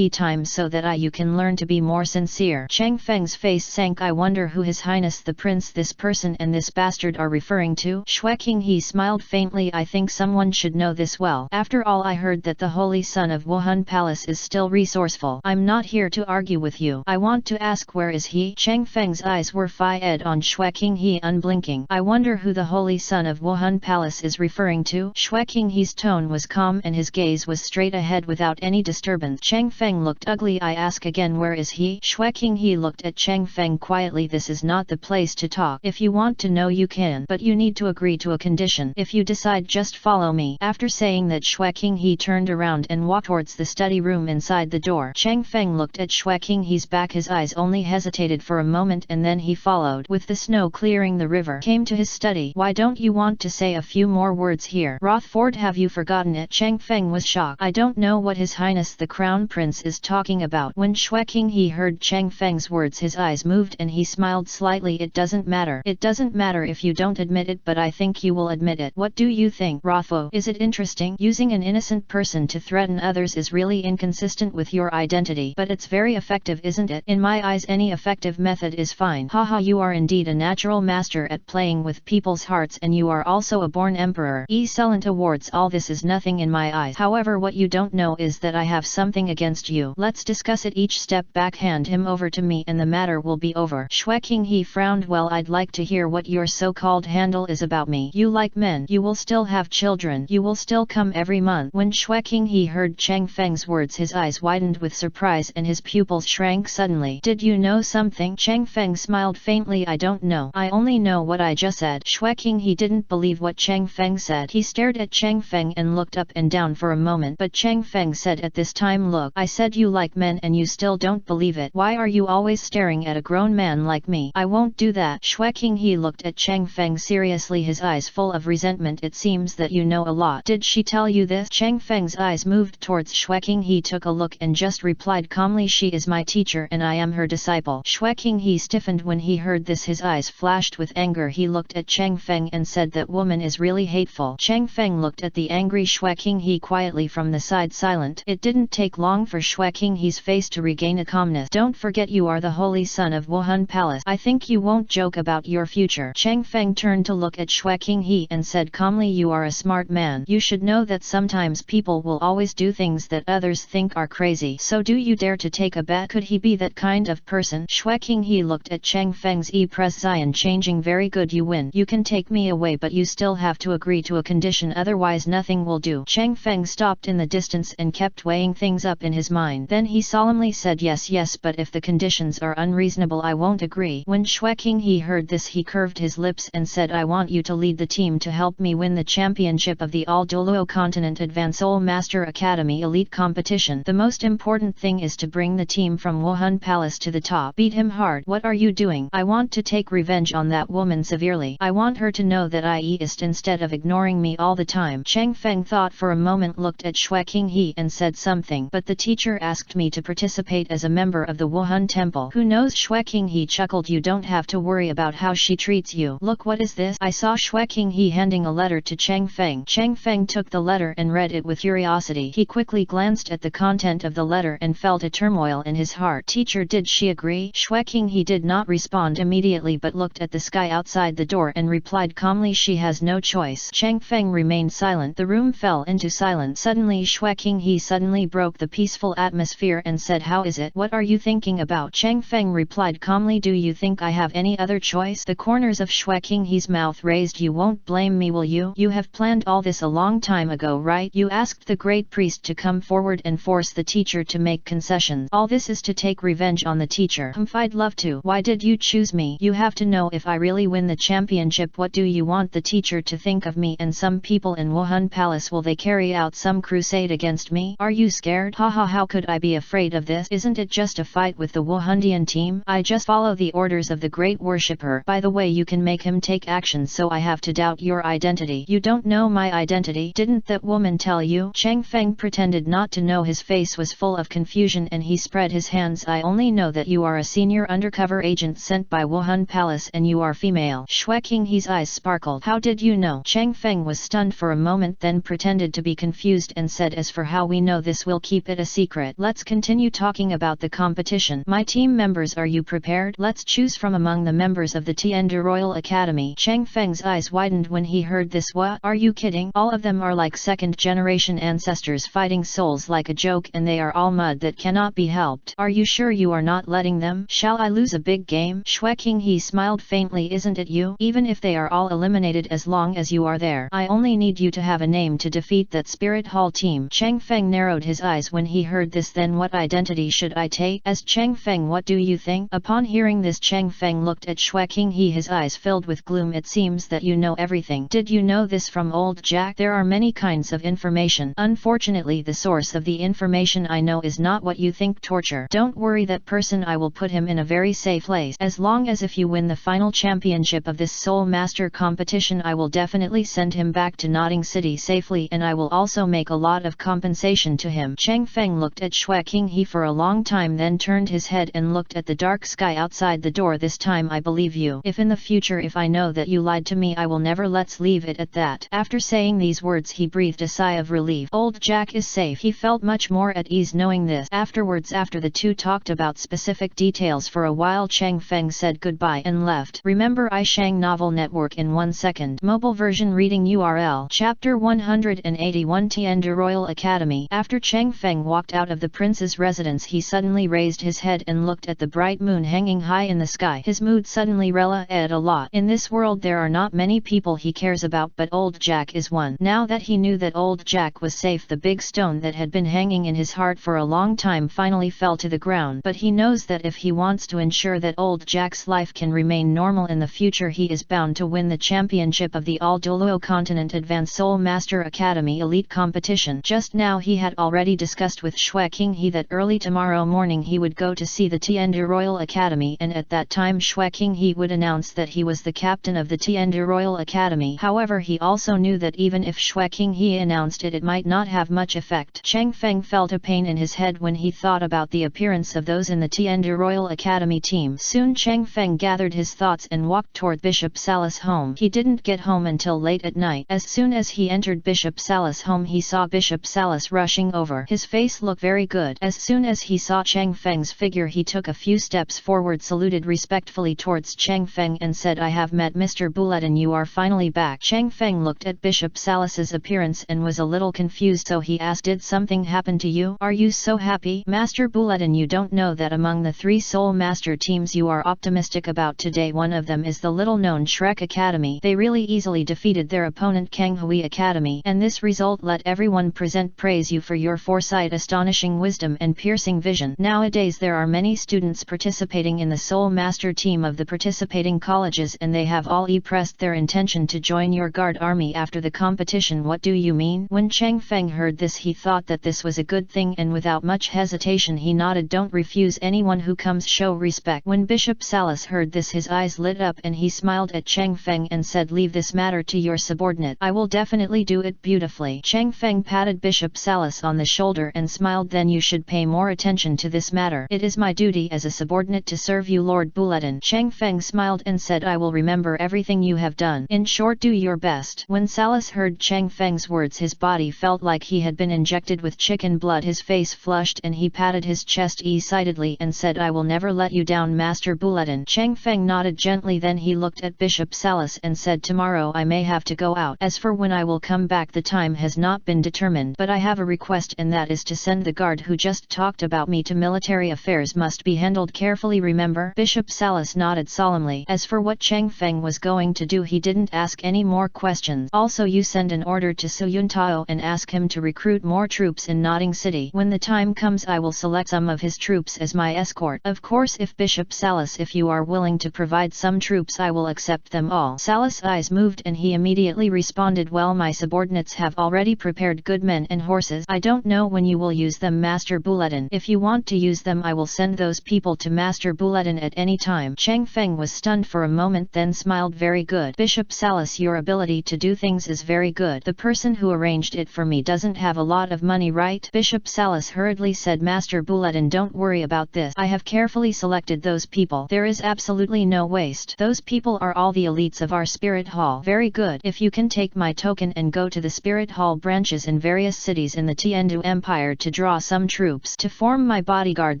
time so that you can learn to be more sincere." Chang Feng's face sank. I wonder who His Highness the Prince, this person and this bastard are referring to. Xue Qinghe smiled faintly. I think someone should know this well. After all, I heard that the Holy Son of Wuhan Palace is still resourceful. I'm not here to argue with you. I want to ask, where is he? Chang Feng's eyes were fixed on Xue Qinghe, unblinking. I wonder who the Holy Son of Wuhan Palace is referring to. Xue Qinghe's tone was calm and his gaze was straight ahead without any disturbance. Chang Feng looked ugly. I ask again, where is he? Xue Qinghe looked at Chang Feng quietly. This is not the place to talk. If you want to know you can, but you need to agree to a condition. If you decide, just follow me. After saying that, Xue Qinghe turned around and walked towards the study room inside the door. Chang Feng looked at Xue Qinghe's back. His eyes only hesitated for a moment and then he followed. With the snow clearing, the river came to his study. Why don't you want to say a few more words here? Rothford, have you forgotten it? Chang Feng was shocked. I don't know what His Highness the Crown Prince is talking about. When Xue Qinghe heard Chang Feng's words, his eyes moved and he smiled slightly. It doesn't matter. It doesn't matter if you don't admit it, but I think you will admit it. What do you think, Rothfo? Is it interesting? Using an innocent person to threaten others is really inconsistent with your identity, but it's very effective, isn't it? In my eyes, any effective method is fine. Haha, you are indeed a natural master at playing with people's hearts, and you are also a born emperor. Excellent awards. All this is nothing something in my eyes. However, what you don't know is that I have something against you. Let's discuss it. Each step back, hand him over to me and the matter will be over. Xue Qinghe frowned. Well, I'd like to hear what your so-called handle is about me. You like men. You will still have children. You will still come every month. When Xue Qinghe heard Chang Feng's words, his eyes widened with surprise and his pupils shrank suddenly. Did you know something? Chang Feng smiled faintly. I don't know. I only know what I just said. Xue Qinghe didn't believe what Chang Feng said. He stared at Chang Feng and looked up and down for a moment, but Chang Feng said at this time, look, I said you like men and you still don't believe it. Why are you always staring at a grown man like me? I won't do that. Xue Qinghe looked at Chang Feng seriously, his eyes full of resentment. It seems that you know a lot. Did she tell you this? Chang Feng's eyes moved towards Xue Qinghe, took a look and just replied calmly, she is my teacher and I am her disciple. Xue Qinghe stiffened when he heard this. His eyes flashed with anger. He looked at Chang Feng and said, that woman is really hateful. Chang Feng looked at the angry Xue Qinghe quietly from the side, silent. It didn't take long for Xue Qinghe's face to regain a calmness. Don't forget you are the holy son of Wuhan Palace. I think you won't joke about your future. Chang Feng turned to look at Xue Qinghe and said calmly, you are a smart man. You should know that sometimes people will always do things that others think are crazy. So do you dare to take a bet? Could he be that kind of person? Xue Qinghe looked at Chang Feng's expression changing. Very good, you win. You can take me away, but you still have to agree to a condition, otherwise nothing will do. Chang Feng stopped in the distance and kept weighing things up in his mind. Then he solemnly said, yes, but if the conditions are unreasonable I won't agree. When Xue Qinghe heard this, he curved his lips and said, I want you to lead the team to help me win the championship of the All Douluo Continent Advanced Soul Master Academy Elite Competition. The most important thing is to bring the team from Wuhan Palace to the top. Beat him hard. What are you doing? I want to take revenge on that woman severely. I want her to know that I east instead of ignoring me all the time. Chang Feng thought for a moment, looked at Xue Qinghe and said something. But the teacher asked me to participate as a member of the Wuhan Temple. Who knows? Xue Qinghe chuckled. You don't have to worry about how she treats you. Look, what is this? I saw Xue Qinghe handing a letter to Chang Feng. Chang Feng took the letter and read it with curiosity. He quickly glanced at the content of the letter and felt a turmoil in his heart. Teacher, did she agree? Xue Qinghe did not respond immediately but looked at the sky outside the door and replied calmly, she has no choice. Chang Feng remained silent. The room fell into silence. Suddenly Xue Qinghe suddenly broke the peaceful atmosphere and said, how is it? What are you thinking about? Chang Feng replied calmly, do you think I have any other choice? The corners of Xue Qinghe's mouth raised. You won't blame me, will you? You have planned all this a long time ago, right? You asked the great priest to come forward and force the teacher to make concessions. All this is to take revenge on the teacher. I'd love to. Why did you choose me? You have to know, if I really win the championship, what do you want the teacher to think of me and some people in Wuhan Palace? Will they carry out some crusade against me? Are you scared? Haha, how could I be afraid of this? Isn't it just a fight with the Wuhandian team? I just follow the orders of the great worshipper. By the way, you can make him take action, so I have to doubt your identity. You don't know my identity? Didn't that woman tell you? Chang Feng pretended not to know. His face was full of confusion and he spread his hands. I only know that you are a senior undercover agent sent by Wuhan Palace and you are female. Xue Qinghe's eyes sparkled. How did you know? Chang Feng was stunned for a moment, then pretended to be confused and said, as for how we know this, we'll keep it a secret. Let's continue talking about the competition. My team members, are you prepared? Let's choose from among the members of the Tiandu Royal Academy. Chang Feng's eyes widened when he heard this. What? Are you kidding? All of them are like second-generation ancestors fighting souls like a joke, and they are all mud that cannot be helped. Are you sure you are not letting them? Shall I lose a big game? Xue Qinghe smiled faintly. Isn't it you? Even if they are all eliminated, as long as you are there, I only need you to have a name to defeat that Spirit Hall team. Chang Feng narrowed his eyes when he heard this. Then what identity should I take? As Chang Feng, what do you think? Upon hearing this, Chang Feng looked at Xue Qinghe, his eyes filled with gloom. It seems that you know everything. Did you know this from old Jack? There are many kinds of information. Unfortunately, the source of the information I know is not what you think. Torture. Don't worry, that person, I will put him in a very safe place. As long as if you win the final championship of this Soul Master competition, I will definitely send him back to Notting City safely, and I will also make a lot of compensation to him. Chang Feng looked at Xue Qinghe for a long time, then turned his head and looked at the dark sky outside the door. This time I believe you. If in the future, if I know that you lied to me, I will never. Let's leave it at that. After saying these words, he breathed a sigh of relief. Old Jack is safe. He felt much more at ease knowing this. Afterwards, after the two talked about specific details for a while, Chang Feng said goodbye and left. Remember iShang Novel Network in 1 second. Mobile version reading URL. Chapter 100 181 Tiandu Royal Academy. After Cheng Feng walked out of the prince's residence, he suddenly raised his head and looked at the bright moon hanging high in the sky. His mood suddenly relaxed a lot. In this world there are not many people he cares about, but old Jack is one. Now that he knew that old Jack was safe, the big stone that had been hanging in his heart for a long time finally fell to the ground. But he knows that if he wants to ensure that old Jack's life can remain normal in the future, he is bound to win the championship of the All Douluo Continent Advanced Soul Master Academy Elite Competition. Just now he had already discussed with Shui Qinghe that early tomorrow morning he would go to see the Tiandu Royal Academy, and at that time Shui Qinghe would announce that he was the captain of the Tiandu Royal Academy. However, he also knew that even if Shui Qinghe announced it, it might not have much effect. Cheng Feng felt a pain in his head when he thought about the appearance of those in the Tiandu Royal Academy team. Soon Cheng Feng gathered his thoughts and walked toward Bishop Salah's home. He didn't get home until late at night. As soon as he entered Bishop Salah's home, he saw Bishop Salah rushing over. His face looked very good. As soon as he saw Cheng Feng's figure, he took a few steps forward, saluted respectfully towards Cheng Feng and said, "I have met Mr. Bouletin, you are finally back." Cheng Feng looked at Bishop Salah's appearance and was a little confused, so he asked, "Did something happen to you? Are you so happy?" "Master Bouletin, you don't know that among the 3 Soul Master teams you are optimistic about today, one of them is the little-known Shrek Academy. They really easily defeated their opponent Kanghui Academy, and this result let everyone present praise you for your foresight, astonishing wisdom and piercing vision. Nowadays there are many students participating in the Soul Master team of the participating colleges, and they have all expressed their intention to join your guard army after the competition. What do you mean?" When Cheng Feng heard this, he thought that this was a good thing, and without much hesitation he nodded. "Don't refuse anyone who comes, show respect." When Bishop Salas heard this, his eyes lit up and he smiled at Cheng Feng and said, "Leave this matter to your subordinate. I will definitely do it beautifully." Cheng Feng patted Bishop Salas on the shoulder and smiled. "Then you should pay more attention to this matter. It is my duty as a subordinate to serve you, Lord Bouletin." Cheng Feng smiled and said, "I will remember everything you have done. In short, do your best." When Salas heard Cheng Feng's words, his body felt like he had been injected with chicken blood. His face flushed and he patted his chest excitedly and said, "I will never let you down, Master Bouletin." Cheng Feng nodded gently, then he looked at Bishop Salas and said, "Tomorrow I may have to go out. As for when I will come back, the time has not been determined, but I have a request, and that is to send the guard who just talked about me to military affairs. Must be handled carefully, remember?" Bishop Salas nodded solemnly. As for what Cheng Feng was going to do, he didn't ask any more questions. "Also, you send an order to Su Yuntao and ask him to recruit more troops in Nodding City. When the time comes, I will select some of his troops as my escort. Of course, if Bishop Salas, if you are willing to provide some troops, I will accept them all." Salas' eyes moved and he immediately responded, "Well, my subordinates have already prepared good men and horses. I don't know when you will use them, Master Bouletin. If you want to use them, I will send those people to Master Bouletin at any time." Cheng Feng was stunned for a moment, then smiled. "Very good, Bishop Salas, your ability to do things is very good. The person who arranged it for me doesn't have a lot of money, right?" Bishop Salas hurriedly said, "Master Bouletin, don't worry about this. I have carefully selected those people. There is absolutely no waste. Those people are all the elites of our Spirit Hall." "Very good. If you can take my token and go to the Spirit Hall branches in various cities in the Tiandu Empire to draw some troops to form my bodyguard.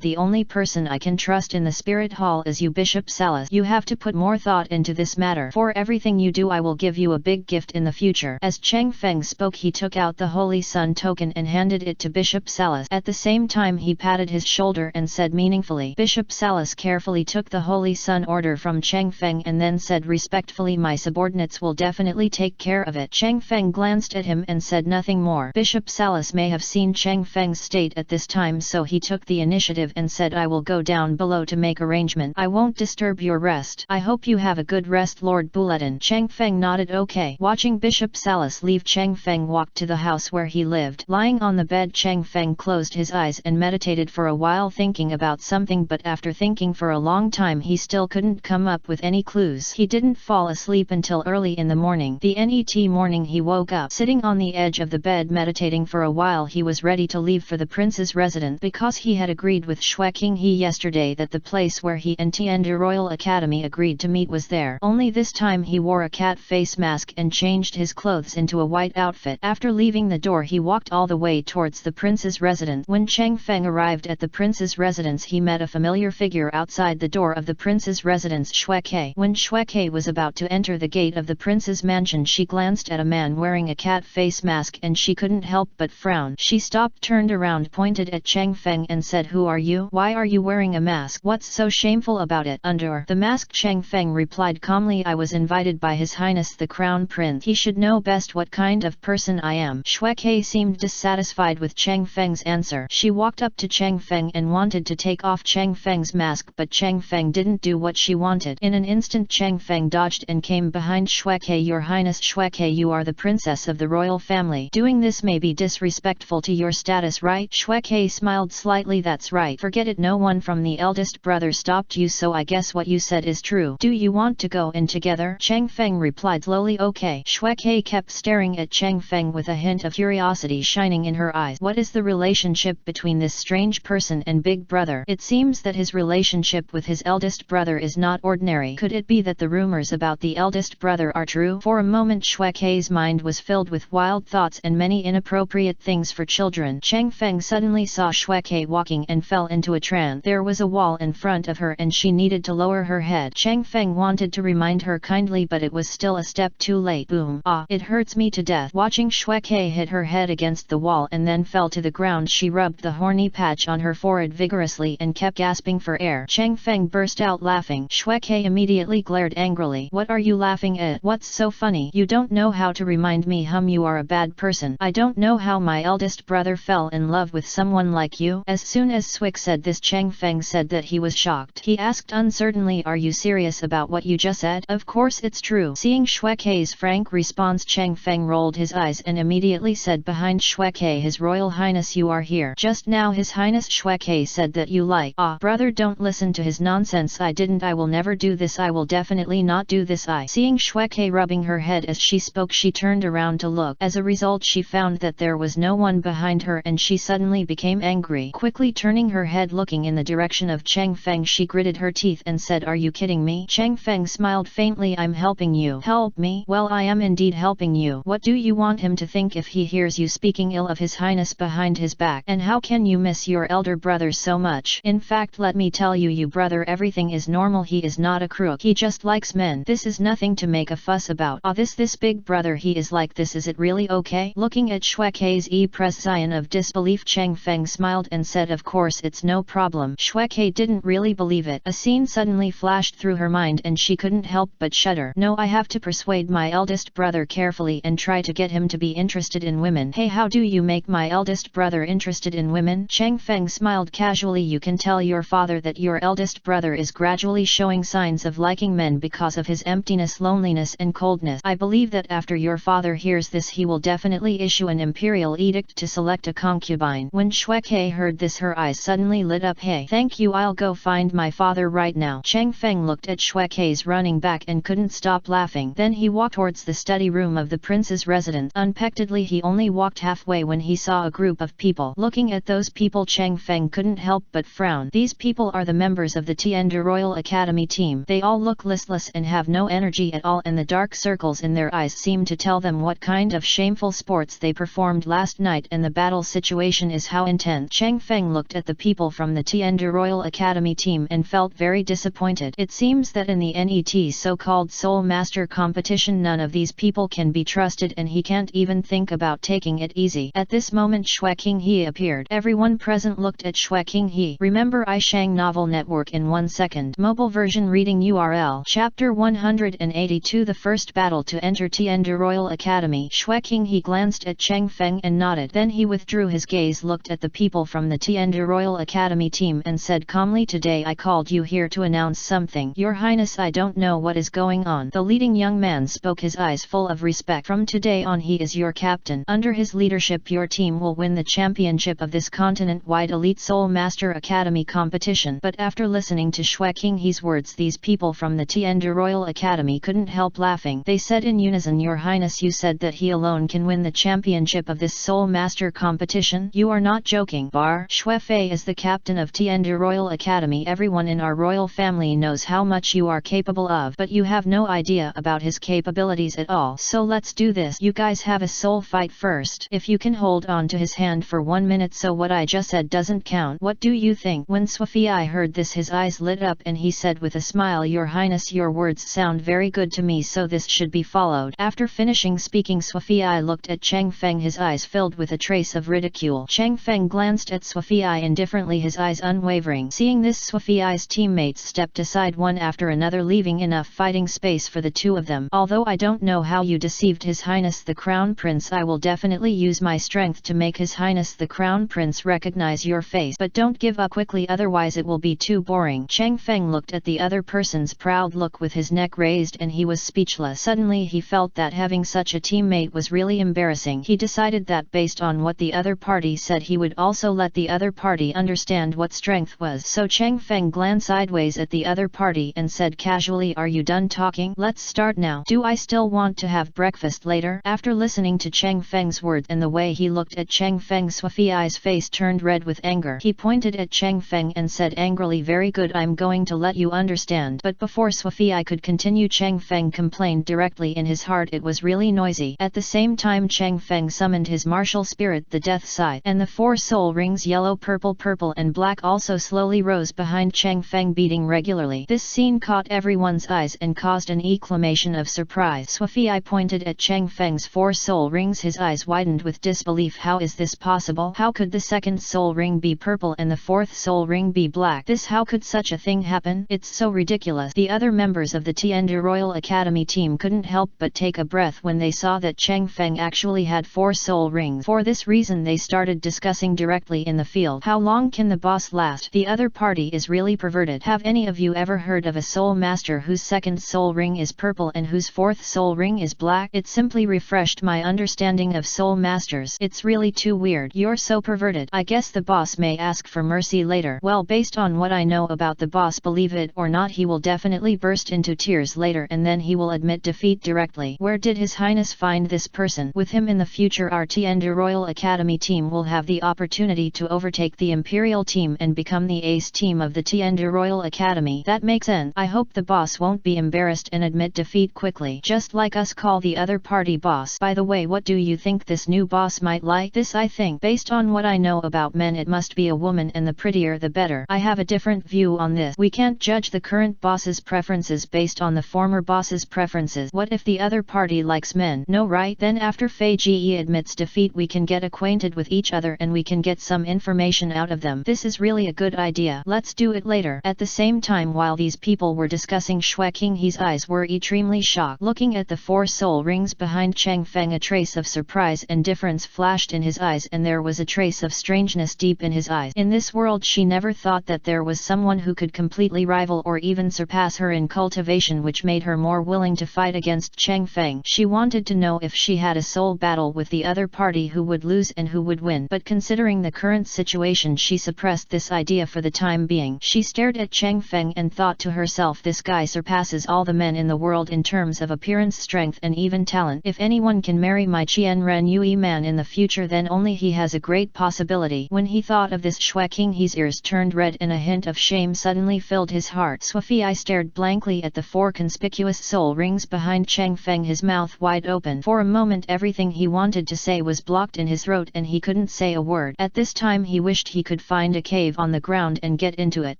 The only person I can trust in the Spirit Hall is you, Bishop Salas. You have to put more thought into this matter. For everything you do, I will give you a big gift in the future." As Cheng Feng spoke, he took out the Holy Sun token and handed it to Bishop Salas. At the same time, he patted his shoulder and said meaningfully. Bishop Salas carefully took the Holy Sun order from Cheng Feng and then said respectfully, "My subordinates will definitely take care of it." Cheng Feng glanced at him and said nothing more. Bishop Salas may have seen Cheng Feng's state at this time, so he took the initiative and said, "I will go down below to make arrangement. I won't disturb your rest. I hope you have a good rest, Lord Bouletin." Cheng Feng nodded okay. Watching Bishop Salas leave, Cheng Feng walked to the house where he lived. Lying on the bed, Cheng Feng closed his eyes and meditated for a while, thinking about something, but after thinking for a long time he still couldn't come up with any clues. He didn't fall asleep until early in the morning. The next morning he woke up. Sitting on the edge of the bed meditating for a while, he was ready to leave for the prince's residence, because he had agreed with Shui Qinghe yesterday that the place where he and Tiandu Royal Academy agreed to meet was there. Only this time he wore a cat face mask and changed his clothes into a white outfit. After leaving the door, he walked all the way towards the prince's residence. When Cheng Feng arrived at the prince's residence, he met a familiar figure outside the door of the prince's residence, Shui Ke. When Shui Ke was about to enter the gate of the prince's mansion, she glanced at a man wearing a cat face mask and she couldn't help but frown. She stopped, turned around, pointed at Chang Feng and said, "Who are you? Why are you wearing a mask? What's so shameful about it?" Under the mask, Chang Feng replied calmly, "I was invited by His Highness the Crown Prince. He should know best what kind of person I am." Xue Ke seemed dissatisfied with Chang Feng's answer. She walked up to Chang Feng and wanted to take off Chang Feng's mask, but Chang Feng didn't do what she wanted. In an instant Chang Feng dodged and came behind Xue Ke. "Your Highness Xue Ke, you are the princess of the royal family. Doing this may be disrespectful to your status, right?" Xue Ke smiled slightly. "That's right. Forget it. No one from the eldest brother stopped you, so I guess what you said is true. Do you want to go in together?" Chang Feng replied slowly, "Okay." Xue Ke kept staring at Chang Feng with a hint of curiosity shining in her eyes. What is the relationship between this strange person and Big Brother? It seems that his relationship with his eldest brother is not ordinary. Could it be that the rumors about the eldest brother are true? For a moment Xue Ke's mind was filled with wild thoughts and many inappropriate things for children. Chang Feng suddenly saw Xue Ke walking and fell into a trance. There was a wall in front of her and she needed to lower her head. Chang Feng wanted to remind her kindly, but it was still a step too late. Boom! "Ah, it hurts me to death." Watching Xue Ke hit her head against the wall and then fell to the ground, she rubbed the horny patch on her forehead vigorously and kept gasping for air. Chang Feng burst out laughing. Xue Ke immediately glared angrily. "What are you laughing at? What's so funny? You don't know how to remind me. You are a bad person. I don't know how my eldest brother fell in love with someone like you." As soon as Swick said this, Chang Feng said that he was shocked. He asked uncertainly, "Are you serious about what you just said?" "Of course it's true." Seeing Xue Ke's frank response, Chang Feng rolled his eyes and immediately said behind Xue Ke, "His Royal Highness, you are here. Just now His Highness Xue Ke said that you like." "Ah, brother, don't listen to his nonsense. I didn't. I will never do this. I will definitely not do this." Seeing Xue Ke rubbing her head as she spoke, she turned around to look. As a result, she found that there was no one behind her and she suddenly became angry. Quickly turning her head looking in the direction of Chang Feng, she gritted her teeth and said, "Are you kidding me?" Chang Feng smiled faintly. "I'm helping you." "Help me?" "Well, I am indeed helping you. What do you want him to think if he hears you speaking ill of His Highness behind his back? And how can you miss your elder brother so much? In fact, let me tell you, you brother, everything is normal. He is not a crook. He just likes men. This is nothing to make a fuss about." "Ah, this big brother, he is like this. Is it really okay?" Looking at Xue Ke's expression of disbelief, Chang Feng smiled and said, "Of course it's no problem." Xue Ke didn't really believe it. A scene suddenly flashed through her mind and she couldn't help but shudder. "No, I have to persuade my eldest brother carefully and try to get him to be interested in women." "Hey, how do you make my eldest brother interested in women?" Chang Feng smiled casually. "You can tell your father that your eldest brother is gradually showing signs of liking men because of his emptiness, loneliness and coldness. I believe that after your father hears this, he will definitely issue an imperial edict to select a concubine." When Xue Ke heard this, her eyes suddenly lit up. "Hey, thank you, I'll go find my father right now." Chang Feng looked at Xue Ke's running back and couldn't stop laughing. Then he walked towards the study room of the prince's residence. Unexpectedly, he only walked halfway when he saw a group of people. Looking at those people, Chang Feng couldn't help but frown. These people are the members of the Tianda Royal Academy team. They all look listless and have no energy at all, and the dark circles in their eyes seem to tell them what kind of shameful sports they performed last night, and the battle situation is how intense. Chang Feng looked at the people from the Tianda Royal Academy team and felt very disappointed. It seems that in the NET's so-called Soul Master competition, none of these people can be trusted, and he can't even think about taking it easy. At this moment, Xue Qinghe appeared. Everyone present looked at Xue Qinghe. Remember iShang Novel Network in 1 second. Mobile version reading URL. Chapter 182. The first battle to enter Tianda Royal Academy. Xue Qinghe glanced at Chang Feng and nodded. Then he withdrew his gaze, looked at the people from the Tianda Royal Academy team and said calmly, "Today I called you here to announce something. Your Highness, I don't know what is going on." The leading young man spoke, his eyes full of respect. "From today on, he is your captain. Under his leadership, your team will win the championship of this continent-wide Elite Soul Master Academy competition." But after listening to Xue Qinghe's words, these people from the Tianda Royal Academy couldn't help laughing. They said in unison, "Your Highness, you said that he alone can win the championship of this Soul Master competition? You are not joking." Bar Xue Fei is the captain of Tianda Royal Academy. Everyone in our royal family knows how much you are capable of, but you have no idea about his capabilities at all. So let's do this. You guys have a soul fight first. If you can hold on to his hand for 1 minute, so what I just said doesn't count. What do you think? When Swafei heard this, his eyes lit up and he said with a smile, "Your Highness, your words sound very good to me, so this should be followed." After finishing speaking, Swafei Sui looked at Chang Feng, his eyes filled with a trace of ridicule. Chang Feng glanced at Sui indifferently, his eyes unwavering. Seeing this, Sui's teammates stepped aside one after another, leaving enough fighting space for the two of them. Although I don't know how you deceived His Highness the Crown Prince, I will definitely use my strength to make His Highness the Crown Prince recognize your face. But don't give up quickly, otherwise it will be too boring. Chang Feng looked at the other person's proud look with his neck raised, and he was speechless. Suddenly he felt that having such a teammate was really embarrassing. He decided that based on what the other party said, he would also let the other party understand what strength was. So Chang Feng glanced sideways at the other party and said casually, "Are you done talking? Let's start now. Do I still want to have breakfast later?" After listening to Chang Feng's words and the way he looked at Chang Feng, Sui's face turned red with anger. He pointed at Chang Feng and said angrily, "Very good, I'm going to let you understand." But before Sui could continue, Chang Feng complained directly in his heart it was really noisy. At the same time, Chang Feng summoned his martial spirit, the death side, and the 4 soul rings yellow, purple and black also slowly rose behind Chang Feng, beating regularly. This scene caught everyone's eyes and caused an exclamation of surprise. Sui pointed at Chang Feng's 4 soul rings, his eyes widened with disbelief. How is this possible? How could the 2nd soul ring be purple and the 4th soul ring be black? How could such a thing happen? It's so ridiculous. The other members of the Tiandu Royal Academy team couldn't help but take a breath when they saw that Chang Feng actually had 4 soul rings. For this reason they started discussing directly in the field. How long can the boss last? The other party is really perverted. Have any of you ever heard of a soul master whose 2nd soul ring is purple and whose 4th soul ring is black? It simply refreshed my understanding of soul masters. It's really too weird. You're so perverted. I guess the boss may ask for mercy later. Well, based on what I know about the boss, believe it or not, he will definitely burst into tears later and then he will admit defeat directly. Where did His Highness find this person? With him in the future, our Tiandu Royal Academy team will have the opportunity to overtake the Imperial team and become the ace team of the Tiandu Royal Academy. That makes sense. I hope the boss won't be embarrassed and admit defeat quickly, just like us call the other party boss. By the way, what do you think this new boss might like? This, I think, based on what I know about men, it must be a woman, and the prettier the better. I have a different view on this. We can't judge the current boss's preferences based on the former boss's preferences. What if the other party likes men? No, right? Then after Fei Jie admits defeat, we can get acquainted with each other and we can get some information out of them. This is really a good idea. Let's do it later. At the same time, while these people were discussing, Shui Qinghe's eyes were extremely shocked. Looking at the 4 soul rings behind Chang Feng, a trace of surprise and difference flashed in his eyes, and there was a trace of strangeness deep in his eyes. In this world, she never thought that there was someone who could completely rival or even surpass her in cultivation, which made her more willing to fight against Chang Feng. She wanted to know if she had a soul battle with the other party, who would lose and who would win. But considering the current situation, she suppressed this idea for the time being. She stared at Chang Feng and thought to herself, this guy surpasses all the men in the world in terms of appearance, strength and even talent. If anyone can marry my Qian Ren Yui man in the future, then only he has a great possibility. When he thought of this, Shui Qinghe's ears turned red and a hint of shame suddenly filled his heart. Sui stared blankly at the 4 conspicuous soul rings behind Chang Feng, his mouth wide open. For a moment everything he wanted to say was blocked in his throat and he couldn't say a word. At this time he wished he could find a cave on the ground and get into it.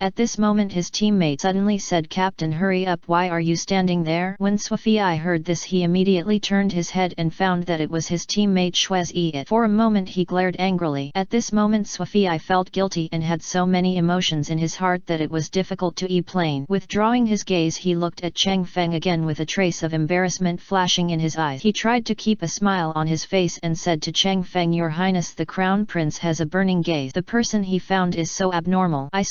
At this moment his teammate suddenly said, "Captain, hurry up, why are you standing there?" When Sui heard this, he immediately turned his head and found that it was his teammate Shui. For a moment he glared angrily. At this moment Sui felt guilty and had so many emotions in his heart that it was difficult to explain. Withdrawing his gaze, he looked at Chang Feng again with a trace of embarrassment flashing in his eyes. He tried to keep a smile on his face and said to Chang Feng, "Your Highness, the Crown Prince has a burning gaze. The person he found is so abnormal. I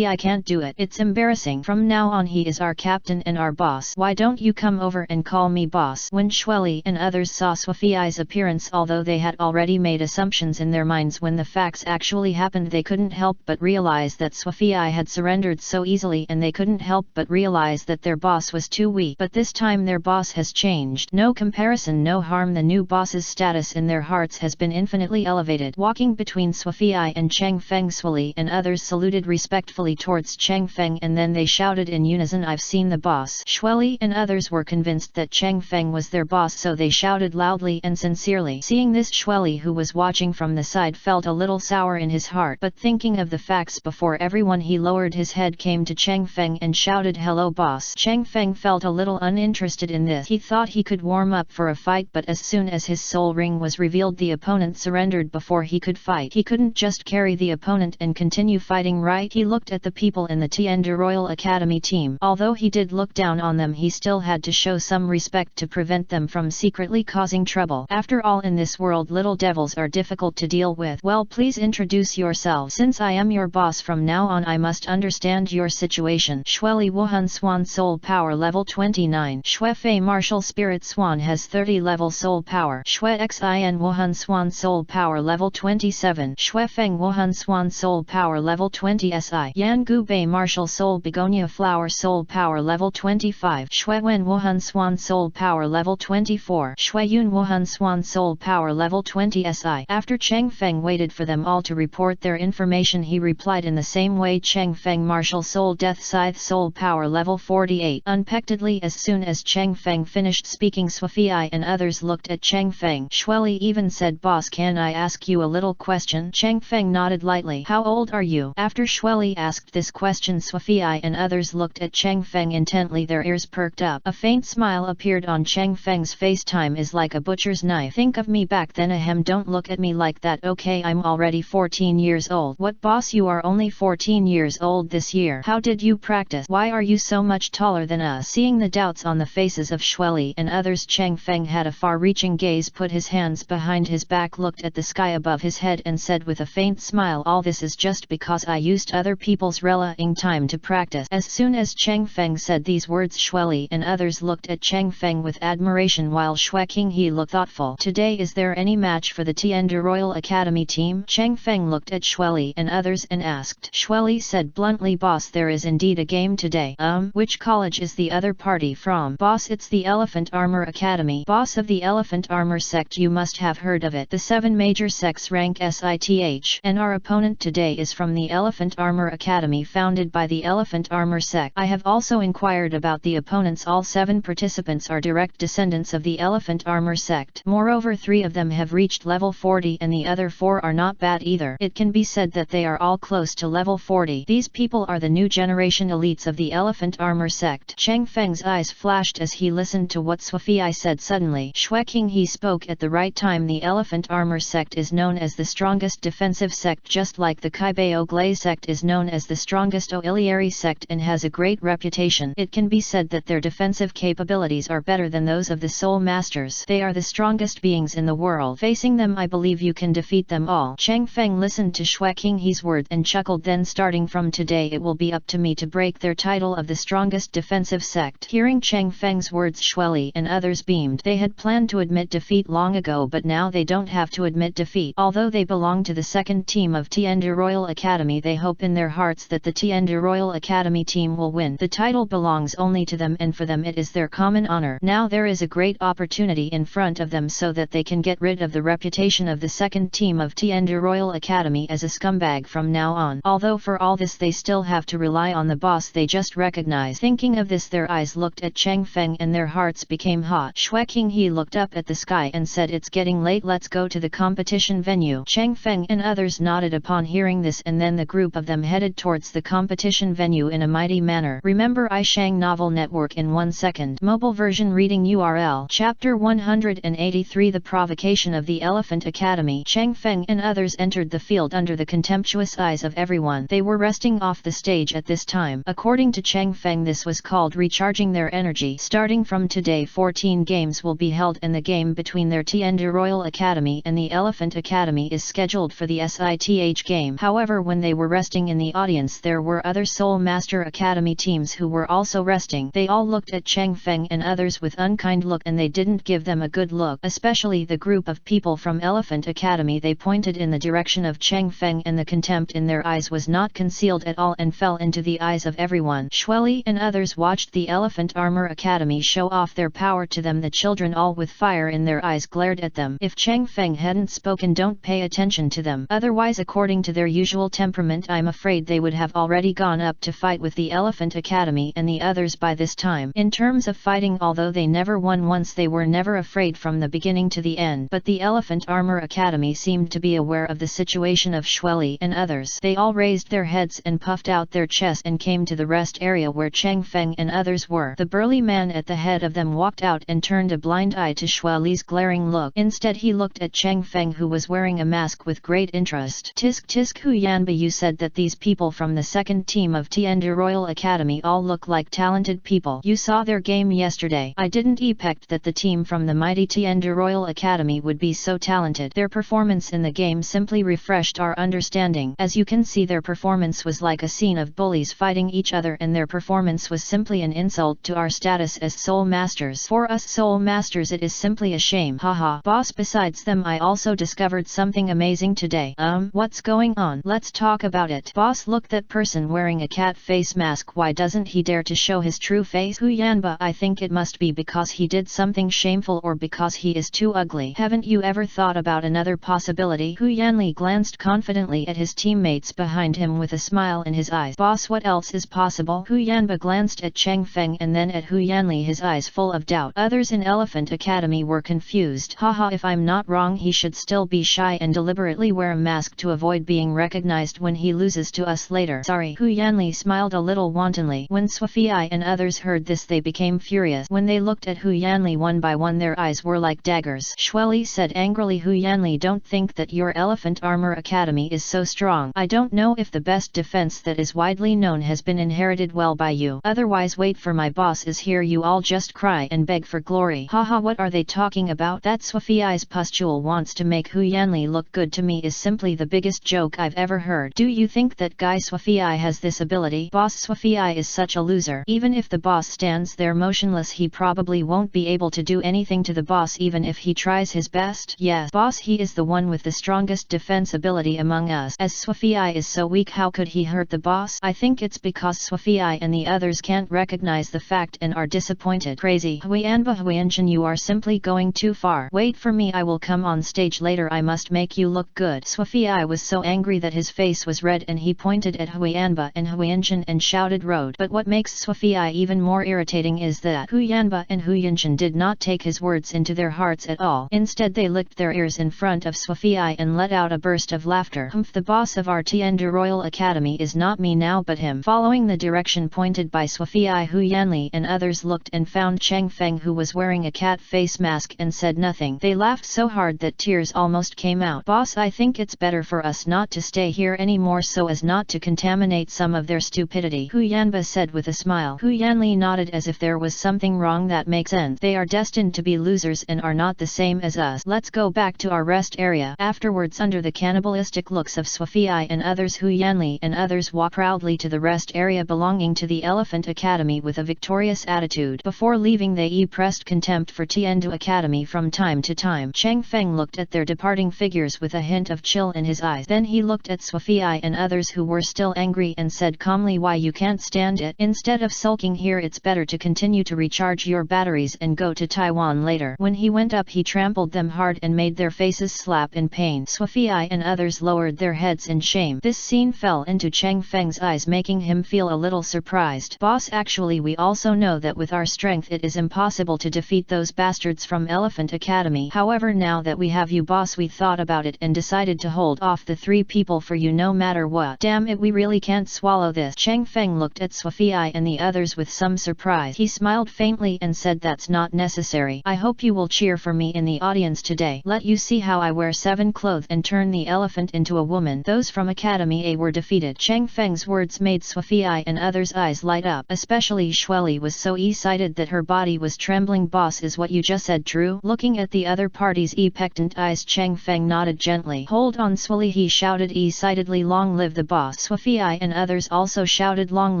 can't do it. It's embarrassing. From now on he is our captain and our boss. Why don't you come over and call me boss?" When Shueli and others saw Sui's appearance, although they had already made assumptions in their minds, when the facts actually happened they couldn't help but realize that Sui had surrendered so easily, and they couldn't help but realize that their boss was too weak. But this time their boss has changed. No comparison, no harm. The new boss's status in their hearts has been infinitely elevated. Walking between Sui and Chang Feng, Sui and others saluted respectfully towards Chang Feng, and then they shouted in unison, "I've seen the boss." Shueli and others were convinced that Chang Feng was their boss, so they shouted loudly and sincerely. Seeing this, Shueli, who was watching from the side, felt a little sour in his heart, but thinking of the facts before everyone, he lowered his head, came to Chang Feng and shouted, "Hello boss." Chang Feng felt a little uninterested in this. He thought he could warm up for a fight, but as soon as his soul ring was revealed the opponent surrendered before he could fight. He couldn't just carry the opponent and continue fighting, right? He looked at the people in the Tiandu Royal Academy team. Although he did look down on them, he still had to show some respect to prevent them from secretly causing trouble. After all, in this world little devils are difficult to deal with. Well, please introduce yourself. Since I am your boss from now on, I must understand your situation. Shueli Wuhan Swan Soul Power level 29. Shui Fei Martial Spirit Swan has 30 level soul power. Shui Xin Wuhan Swan Soul Power level 27. Shui Feng Wuhan Swan Soul Power level 20 Si. Yan Gu Bei Martial Soul Begonia Flower Soul Power level 25. Shui Wen Wuhan Swan Soul Power level 24. Shui Yun Wuhan Swan Soul Power level 20 Si. After Cheng Feng waited for them all to report their information, he replied in the same way. Cheng Feng Martial Soul Death Scythe Soul Power level 48. Unexpectedly, as soon as Cheng Feng finished speaking, Swafei and others looked at Cheng Feng. Shueli even said, "Boss, can I ask you a little question?" Cheng Feng nodded lightly. "How old are you?" After Shueli asked this question, Swafei and others looked at Cheng Feng intently, their ears perked up. A faint smile appeared on Cheng Feng's face. "Time is like a butcher's knife. Think of me back then. Ahem, don't look at me like that, okay? I'm already 14 years old." "What, boss, you are only 14 years old this year? How did you practice? Why are you so much taller than us?" Seeing the doubts on the faces of Shueli and others, Cheng Feng had a far-reaching gaze, put his hands behind his back, looked at the sky above his head and said with a faint smile, "All this is just because I used other people's relaying time to practice." As soon as Cheng Feng said these words, Shueli and others looked at Cheng Feng with admiration while Shui Qinghe looked thoughtful. "Today, is there any match for the Tiandu Royal Academy team?" Cheng Feng looked at Shueli and others and asked. Shueli said bluntly, "Boss, there is indeed a game today." Which college is the other party from?" "Boss, it's the Elephant Armor Academy." "Boss of the Elephant Armor sect, you must have heard of it. The 7 major sects rank SITH. And our opponent today is from the Elephant Armor Academy, founded by the Elephant Armor sect. I have also inquired about the opponents. All 7 participants are direct descendants of the Elephant Armor sect. Moreover, 3 of them have reached level 40 and the other 4 are not bad either. It can be said that they are all close to level 40. These people are the new generation elites of the Elephant Armor sect." Cheng Feng's eyes flashed as he listened to what Swafei said. Suddenly, Shui Qinghe spoke at the right time. "The Elephant Armor sect is known as the strongest defensive sect, just like the Kaibao Glaze sect is known as the strongest auxiliary sect and has a great reputation. It can be said that their defensive capabilities are better than those of the Soul Masters. They are the strongest beings in the world. Facing them, I believe you can defeat them all." Cheng Feng listened to Shui Qinghe's words and chuckled. "Then starting from today, it will be up to me to break their title of the strongest defensive sect." Hearing Cheng Feng's words, Shueli and others beamed. They had planned to admit defeat long ago, but now they don't have to admit defeat. Although they belong to the second team of Tiandu Royal Academy, they hope in their hearts that the Tiandu Royal Academy team will win. The title belongs only to them, and for them it is their common honor. Now there is a great opportunity in front of them so that they can get rid of the reputation of the second team of Tiandu Royal Academy as a scumbag from now on. Although for all this they still have to rely on the boss they just recognized. Thinking of this, their eyes looked at Cheng Feng and their hearts became hot. Shui Qinghe looked up at the sky and said, "It's getting late, let's go to the competition venue." Cheng Feng and others nodded upon hearing this, and then the group of them headed towards the competition venue in a mighty manner. Remember iShang Novel Network in 1 second. Mobile version reading URL. Chapter 183 The Provocation of the Elephant Academy. Cheng Feng and others entered the field under the contemptuous eyes of everyone. They were resting off the stage at this time. According to Cheng Feng, this was called recharging their energy. Starting from today, 14 games will be held, and the game between their Tiandu Royal Academy and the Elephant Academy is scheduled for the SITH game. However, when they were resting in the audience, there were other Soul Master Academy teams who were also resting. They all looked at Cheng Feng and others with unkind look, and they didn't give them a good look. Especially the group of people from Elephant Academy. They pointed in the direction of Cheng Feng, and the contempt in their eyes was not concealed at all and fell into the eyes of everyone. Shueli and others watched the Elephant Armor Academy show off their power to them. The children, all with fire in their eyes, glared at them. If Cheng Feng hadn't spoken, "Don't pay attention to them." Otherwise, according to their usual temperament, I'm afraid they would have already gone up to fight with the Elephant Academy and the others by this time. In terms of fighting, although they never won once, they were never afraid from the beginning to the end. But the Elephant Armor Academy seemed to be aware of the situation of Shueli and others. They all raised their heads and puffed out their chests and came to the rest area where Cheng Feng and others were. The burly man at the head of them walked out and turned a blind eye to Xue Li's glaring look. Instead he looked at Cheng Feng, who was wearing a mask, with great interest. Tisk tisk Hu Yanba, you said that these people from the second team of Tiandu Royal Academy all look like talented people. You saw their game yesterday. I didn't expect that the team from the mighty Tiandu Royal Academy would be so talented. Their performance in the game simply refreshed our understanding. As you can see, their performance was like a scene of bullies fighting each other, and their performance was simply an insult to our status as Soul Masters. For us Soul Masters it is simply a shame. Haha. Boss, besides them I also discovered something amazing today. What's going on? Let's talk about it. Boss, look, that person wearing a cat face mask. Why doesn't he dare to show his true face? Hu Yanba, I think it must be because he did something shameful or because he is too ugly. Haven't you ever thought about another possibility? Hu Yanli glanced confidently at his teammates behind him with a smile in his eyes. Boss, what else is possible? Hu Yanba glanced at Cheng Feng and then at Hu Yanli, his eyes full of doubt. Others in Elephant Academy were confused. Haha, if I'm not wrong, he should still be shy and deliberately wear a mask to avoid being recognized when he loses to us later. Sorry. Hu Yanli smiled a little wantonly. When Swafiai and others heard this, they became furious. When they looked at Hu Yanli one by one, their eyes were like daggers. Xue Li said angrily, Hu Yanli, don't think that your Elephant Armor Academy is so strong. I don't know if the best defense that is widely known has been inherited well by you. Otherwise wait for my boss is here, you all just cry and beg for glory. Haha, what are they talking about? That Swafiai's pustule wants to make Hu Yanli look good to me is simply the biggest joke I've ever heard. Do you think that guy Swafiai has this ability? Boss, Swafiai is such a loser. Even if the boss stands there motionless, he probably won't be able to do anything to the boss even if he tries his best. Yes, boss, he is the one with the strongest defense ability among us. As Swafiai is so weak, how could he hurt the boss? I think it's because Swafiai and the others can't recognize the fact and are disappointed. Crazy. Huianba, Huianchen, you are simply going too far. Wait for me, I will come on stage later. I must make you look good. Swafiai was so angry that his face was red and he pointed at Huianba and Huianchen and shouted road. But what makes Swafiai even more irritating is that Huianba and Huianchen did not take his words into their hearts at all. Instead they licked their ears in front of Swafiai and let out a burst of laughter. Humph, the boss of our Tiandu Royal Academy is not me now but him. Following the direction pointed by Swafiai, Hu Yanli and others looked and found Cheng Feng, who was wearing a cat face mask, and said nothing. They laughed so hard that tears almost came out. Boss, I think it's better for us not to stay here anymore so as not to contaminate some of their stupidity, Hu Yanba said with a smile. Hu Yanli nodded as if there was something wrong. That makes sense. They are destined to be losers and are not the same as us. Let's go back to our rest area. Afterwards, under the cannibalistic looks of Swafiai and others, Hu Yanli and others walked proudly to the rest area belonging to the Elephant Academy with a victorious attitude. Before leaving they expressed contempt for Tiandu Academy from time to time. Cheng Feng looked at their departing figures with a hint of chill in his eyes. Then he looked at Swafiai and others who were still angry and said calmly, why, you can't stand it? Instead of sulking here, it's better to continue to recharge your batteries and go to Taiwan later. When he went up, he trampled them hard and made their faces slap in pain. Swafiai and others lowered their heads in shame. This scene fell into Cheng Feng's eyes, making him feel a little surprised. Boss, actually we also know that with our strength it is impossible to defeat those bastards from Elephant Academy. However, now that we have you, boss, we thought about it and decided to hold off the 3 people for you no matter what. Damn it, we really can't swallow this. Cheng Feng looked at Swafiai and the others with some surprise. He smiled faintly and said, that's not necessary. I hope you will cheer for me in the audience today. Let you see how I wear 7 clothes and turn the elephant into a woman. Those from Academy A were defeated. Cheng Feng's words made Swafiai and others' eyes light up. Especially Xue Li was so excited that her body was trembling. Boss, is what you just said true? Looking at the other party's expectant eyes, Cheng Feng nodded gently. Hold on, Xue Li, he shouted excitedly. Long live the boss. Swafiai and others also shouted, long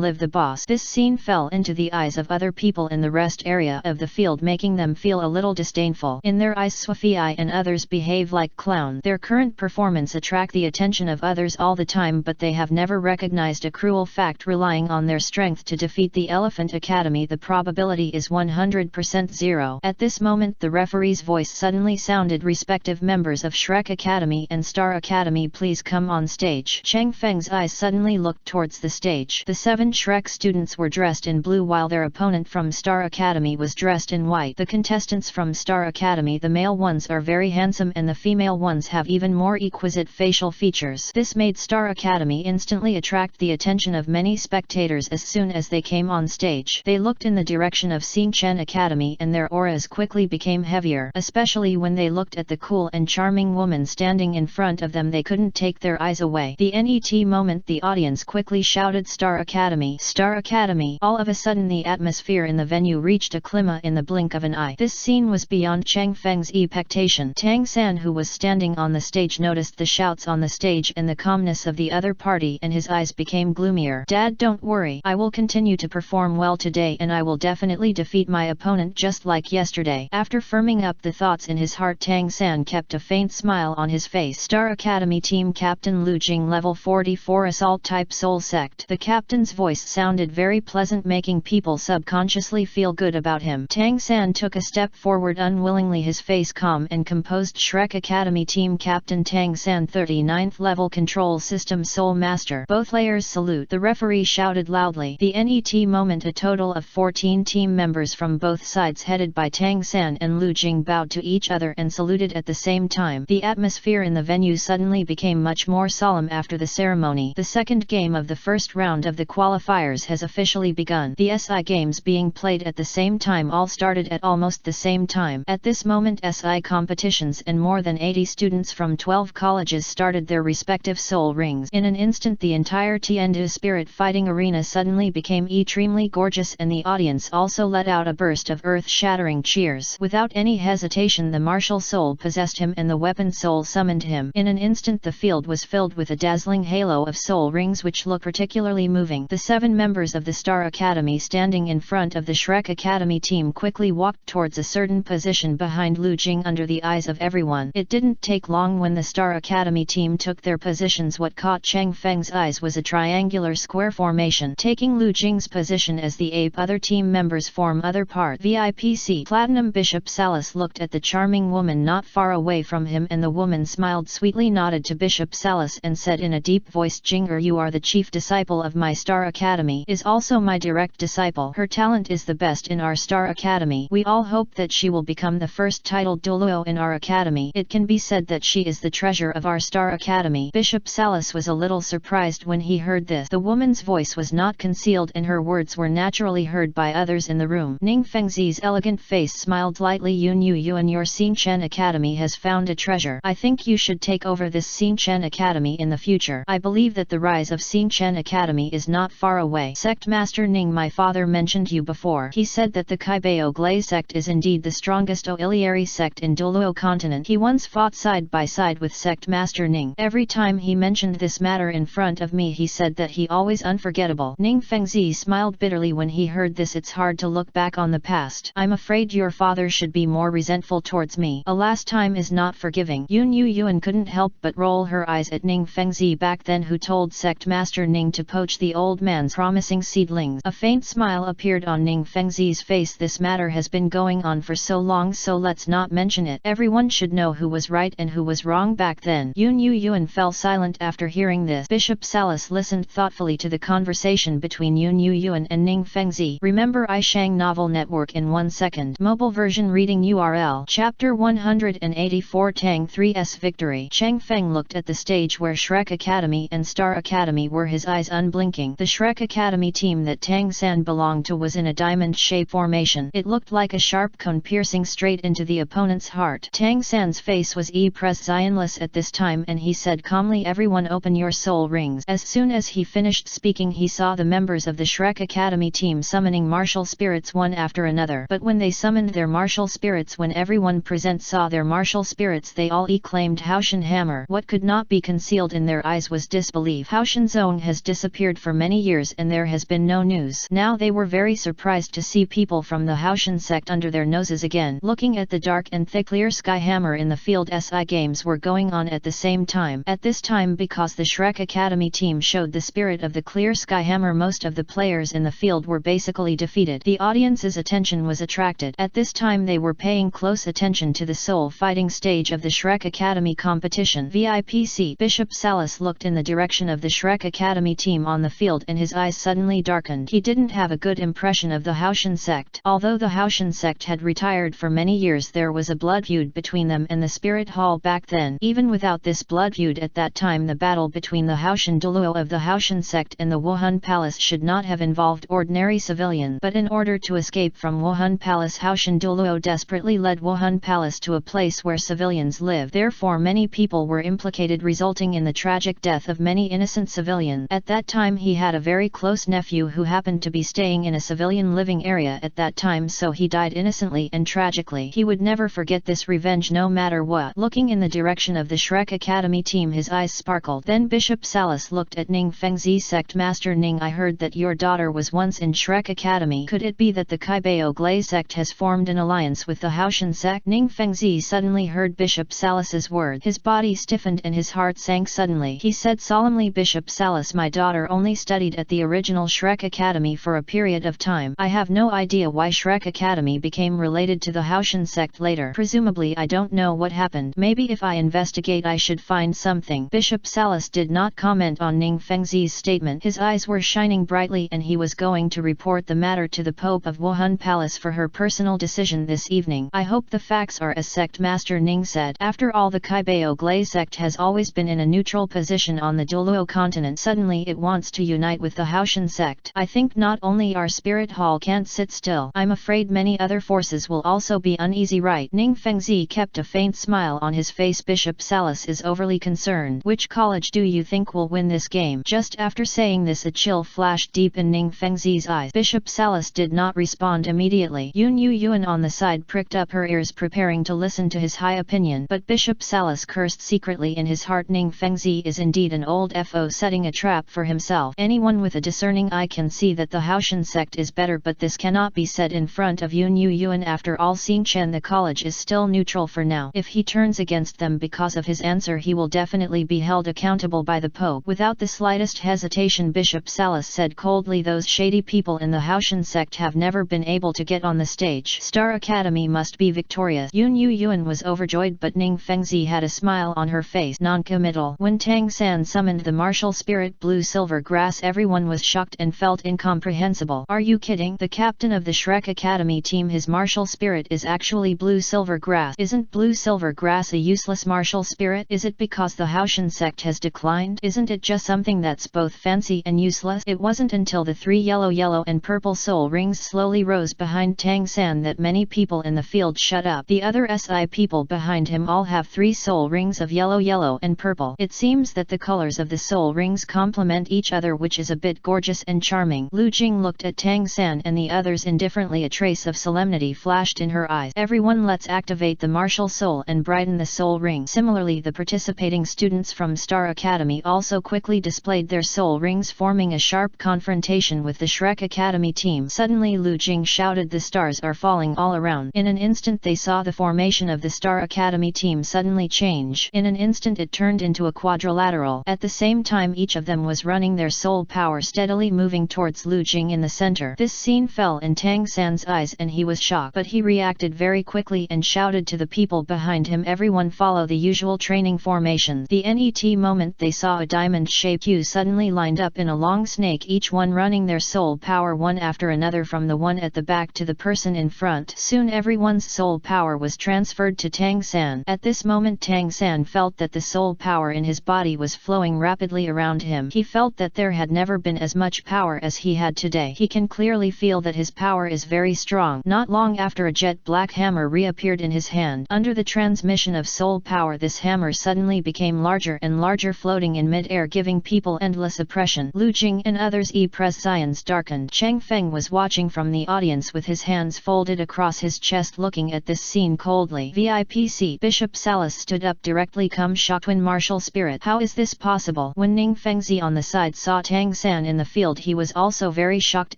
live the boss. This scene fell into the eyes of other people in the rest area of the field, making them feel a little disdainful. In their eyes, Swafiai and others behave like clowns. Their current performance attract the attention of others all the time, but they have never recognized a cruel fact: relying on their strength to defeat the Elephant Academy, the probability is 100% 0. At this moment the referee's voice suddenly sounded, respective members of Shrek Academy and Star Academy, please come on stage. Cheng Feng's eyes suddenly looked towards the stage. The 7 Shrek students were dressed in blue while their opponent from Star Academy was dressed in white. The contestants from Star Academy, the male ones are very handsome and the female ones have even more exquisite facial features. This made Star Academy instantly attract the attention of many spectators. As soon as they came on stage, they looked in the direction of Xingchen Academy and their auras quickly quickly became heavier, especially when they looked at the cool and charming woman standing in front of them. They couldn't take their eyes away. The NET moment, the audience quickly shouted, "Star Academy! Star Academy!" All of a sudden the atmosphere in the venue reached a climax in the blink of an eye. This scene was beyond Chang Feng's expectation. Tang San, who was standing on the stage, noticed the shouts on the stage and the calmness of the other party, and his eyes became gloomier. "Dad, don't worry. I will continue to perform well today, and I will definitely defeat my opponent just like yesterday." After firming up the thoughts in his heart, Tang San kept a faint smile on his face. Star Academy Team Captain Lu Jing, Level 44, Assault Type Soul Sect. The captain's voice sounded very pleasant, making people subconsciously feel good about him. Tang San took a step forward unwillingly, his face calm and composed. Shrek Academy Team Captain Tang San, 39th Level Control System Soul Master. Both players salute. The referee shouted loudly. The NET moment, a total of 14 team members from both sides headed by Tang San and Lu Jing bowed to each other and saluted at the same time. The atmosphere in the venue suddenly became much more solemn after the ceremony. The second game of the first round of the qualifiers has officially begun. The SI games being played at the same time all started at almost the same time. At this moment, SI competitions and more than 80 students from 12 colleges started their respective soul rings. In an instant, the entire Tiandu spirit fighting arena suddenly became extremely gorgeous, and the audience also let out a burst of earth-shattering cheers. Without any hesitation, the martial soul possessed him and the weapon soul summoned him. In an instant, the field was filled with a dazzling halo of soul rings which looked particularly moving. The 7 members of the Star Academy standing in front of the Shrek Academy team quickly walked towards a certain position behind Lu Jing under the eyes of everyone. It didn't take long when the Star Academy team took their positions. What caught Chang Feng's eyes was a triangular square formation. Taking Lu Jing's position as the ape, other team members form other part. VIPC Platinum Bishop Salis looked at the charming woman not far away from him, and the woman smiled sweetly, nodded to Bishop Salis and said in a deep voice, "Jinger, you are the chief disciple of my Star Academy, is also my direct disciple. Her talent is the best in our Star Academy. We all hope that she will become the first titled Douluo in our academy. It can be said that she is the treasure of our Star Academy." Bishop Salis was a little surprised when he heard this. The woman's voice was not concealed and her words were naturally heard by others in the room. Ning Fengzi's elegant face smiled lightly. "Yun Yu and your Xinchen Academy has found a treasure. I think you should take over this Xinchen Academy in the future. I believe that the rise of Xinchen Academy is not far away." Sect Master Ning, my father mentioned you before. He said that the Kaibao Glay sect is indeed the strongest Oiliary sect in Douluo continent. He once fought side by side with Sect Master Ning. Every time he mentioned this matter in front of me, he said that he always unforgettable. Ning Fengzi smiled bitterly when he heard this. "It's hard to look back on the past. I'm afraid your father should be more resentful towards me. Alas, time is not forgiving." Yun Yuan couldn't help but roll her eyes at Ning Fengzi back then, who told Sect Master Ning to poach the old man's promising seedlings. A faint smile appeared on Ning Fengzi's face. "This matter has been going on for so long, so let's not mention it. Everyone should know who was right and who was wrong back then." Yun Yuan fell silent after hearing this. Bishop Salis listened thoughtfully to the conversation between Yun Yuan and Ning Fengzi. Remember iShang Novel Network in 1 second. Mobile version reading URL. Chapter 184 Tang 3's Victory. Chang Feng looked at the stage where Shrek Academy and Star Academy were, his eyes unblinking. The Shrek Academy team that Tang San belonged to was in a diamond-shaped formation. It looked like a sharp cone piercing straight into the opponent's heart. Tang San's face was expressionless at this time, and he said calmly, "Everyone open your soul rings." As soon as he finished speaking, he saw the members of the Shrek Academy team summoning martial spirits one after another. But when they summoned their martial spirits, when everyone present saw their martial spirits, they all exclaimed, "Haoshan Hammer!" What could not be concealed in their eyes was disbelief. Haoshan Zone has disappeared for many years and there has been no news. Now they were very surprised to see people from the Haoshan sect under their noses again. Looking at the dark and thick clear sky hammer in the field, SI games were going on at the same time. At this time, because the Shrek Academy team showed the spirit of the clear sky hammer, most of the players in the field were basically defeated. The audience's attention was attracted. At this time they were paying close attention to the soul fighting stage of the Shrek Academy competition. VIPC Bishop Salis looked in the direction of the Shrek Academy team on the field and his eyes suddenly darkened. He didn't have a good impression of the Haoshan sect. Although the Haoshan sect had retired for many years, there was a blood feud between them and the Spirit Hall back then. Even without this blood feud at that time, the battle between the Haoshan Douluo of the Haoshan sect and the Wuhan Palace should not have involved ordinary civilians. But in order to escape from Wuhan Palace, Haoshan King Douluo desperately led Wuhan Palace to a place where civilians live. Therefore many people were implicated, resulting in the tragic death of many innocent civilians. At that time he had a very close nephew who happened to be staying in a civilian living area at that time, so he died innocently and tragically. He would never forget this revenge no matter what. Looking in the direction of the Shrek Academy team, his eyes sparkled. Then Bishop Salas looked at Ning Fengzi. Sect Master Ning, I heard that your daughter was once in Shrek Academy. Could it be that the Kaibao Glay sect has formed an alliance with the Haoshan sect? Ning Fengzi suddenly heard Bishop Salas's word. His body stiffened and his heart sank suddenly. He said solemnly, Bishop Salas, my daughter only studied at the original Shrek Academy for a period of time. I have no idea why Shrek Academy became related to the Haoshan sect later. Presumably I don't know what happened. Maybe if I investigate I should find something. Bishop Salas did not comment on Ning Fengzi's statement. His eyes were shining brightly and he was going to report the matter to the Pope of Wuhan Palace for her personal decision this evening. I hope the facts are as Sect Master Ning said. After all, the Kaibao Glay sect has always been in a neutral position on the Douluo continent. Suddenly it wants to unite with the Haoshan sect. I think not only our spirit hall can't sit still, I'm afraid many other forces will also be uneasy, right? Ning Fengzi kept a faint smile on his face. Bishop Salas is overly concerned. Which college do you think will win this game? Just after saying this, a chill flashed deep in Ning Fengzi's eyes. Bishop Salas did not respond immediately. Yun Yuan on the side pricked up her ears, preparing to listen to his high opinion, but Bishop Salas cursed secretly in his heart. Ning Fengzi is indeed an old foe setting a trap for himself. Anyone with a discerning eye can see that the Haoshan sect is better, but this cannot be said in front of Yun Yuan. After all, Xingchen, the college is still neutral for now. If he turns against them because of his answer, he will definitely be held accountable by the Pope. Without the slightest hesitation, Bishop Salas said coldly, those shady people in the Haoshan sect have never been able to get on the stage. Star Academy must be victorious. Yun Yuan was overjoyed, but Ning Fengzi had a smile on her face. Non-committal. When Tang San summoned the martial spirit blue silver grass, everyone was shocked and felt incomprehensible. Are you kidding? The captain of the Shrek Academy team, his martial spirit is actually blue silver grass. Isn't blue silver grass a useless martial spirit? Is it because the Haoshan sect has declined? Isn't it just something that's both fancy and useless? It wasn't until the three yellow and purple soul rings slowly rose behind Tang San that many people in the field shut up. The other SI people behind him all have three soul rings of yellow and purple. It seems that the colors of the soul rings complement each other, which is a bit gorgeous and charming. Lu Jing looked at Tang San and the others indifferently. A trace of solemnity flashed in her eyes. Everyone, let's activate the martial soul and brighten the soul ring. Similarly, the participating students from Star Academy also quickly displayed their soul rings, forming a sharp confrontation with the Shrek Academy team. Suddenly Lu Jing shouted, the stars are falling all around. In an instant they saw the formation of the Star Academy team suddenly change. In an instant it turned into a quadrilateral. At the same time each of them was running their soul power steadily moving towards Lu Jing in the center. This scene fell in Tang San's eyes and he was shocked, but he reacted very quickly and shouted to the people behind him, everyone follow the usual training formations. The net moment they saw a diamond-shaped queue suddenly lined up in a long snake, each one running their soul power one after another from the one at the back to the person in front. Soon everyone's soul power was transferred to Tang San. At this moment Tang San felt that the soul power in his body was flowing rapidly around him. He felt that there had never been as much power as he had today. He can clearly feel that his power is very strong. Not long after, a jet black hammer reappeared in his hand. Under the transmission of soul power, this hammer suddenly became larger and larger, floating in mid-air, giving people endless oppression. Lu Jing and others' prescience darkened. Cheng Feng was watching from the audience with his hands folded across his chest, looking at this scene coldly. VIP seat. Bishop Salas stood up directly. Come, shock twin martial spirit. How is this possible? When Ning Fengzi on the side saw Tang San in the field, he was also very shocked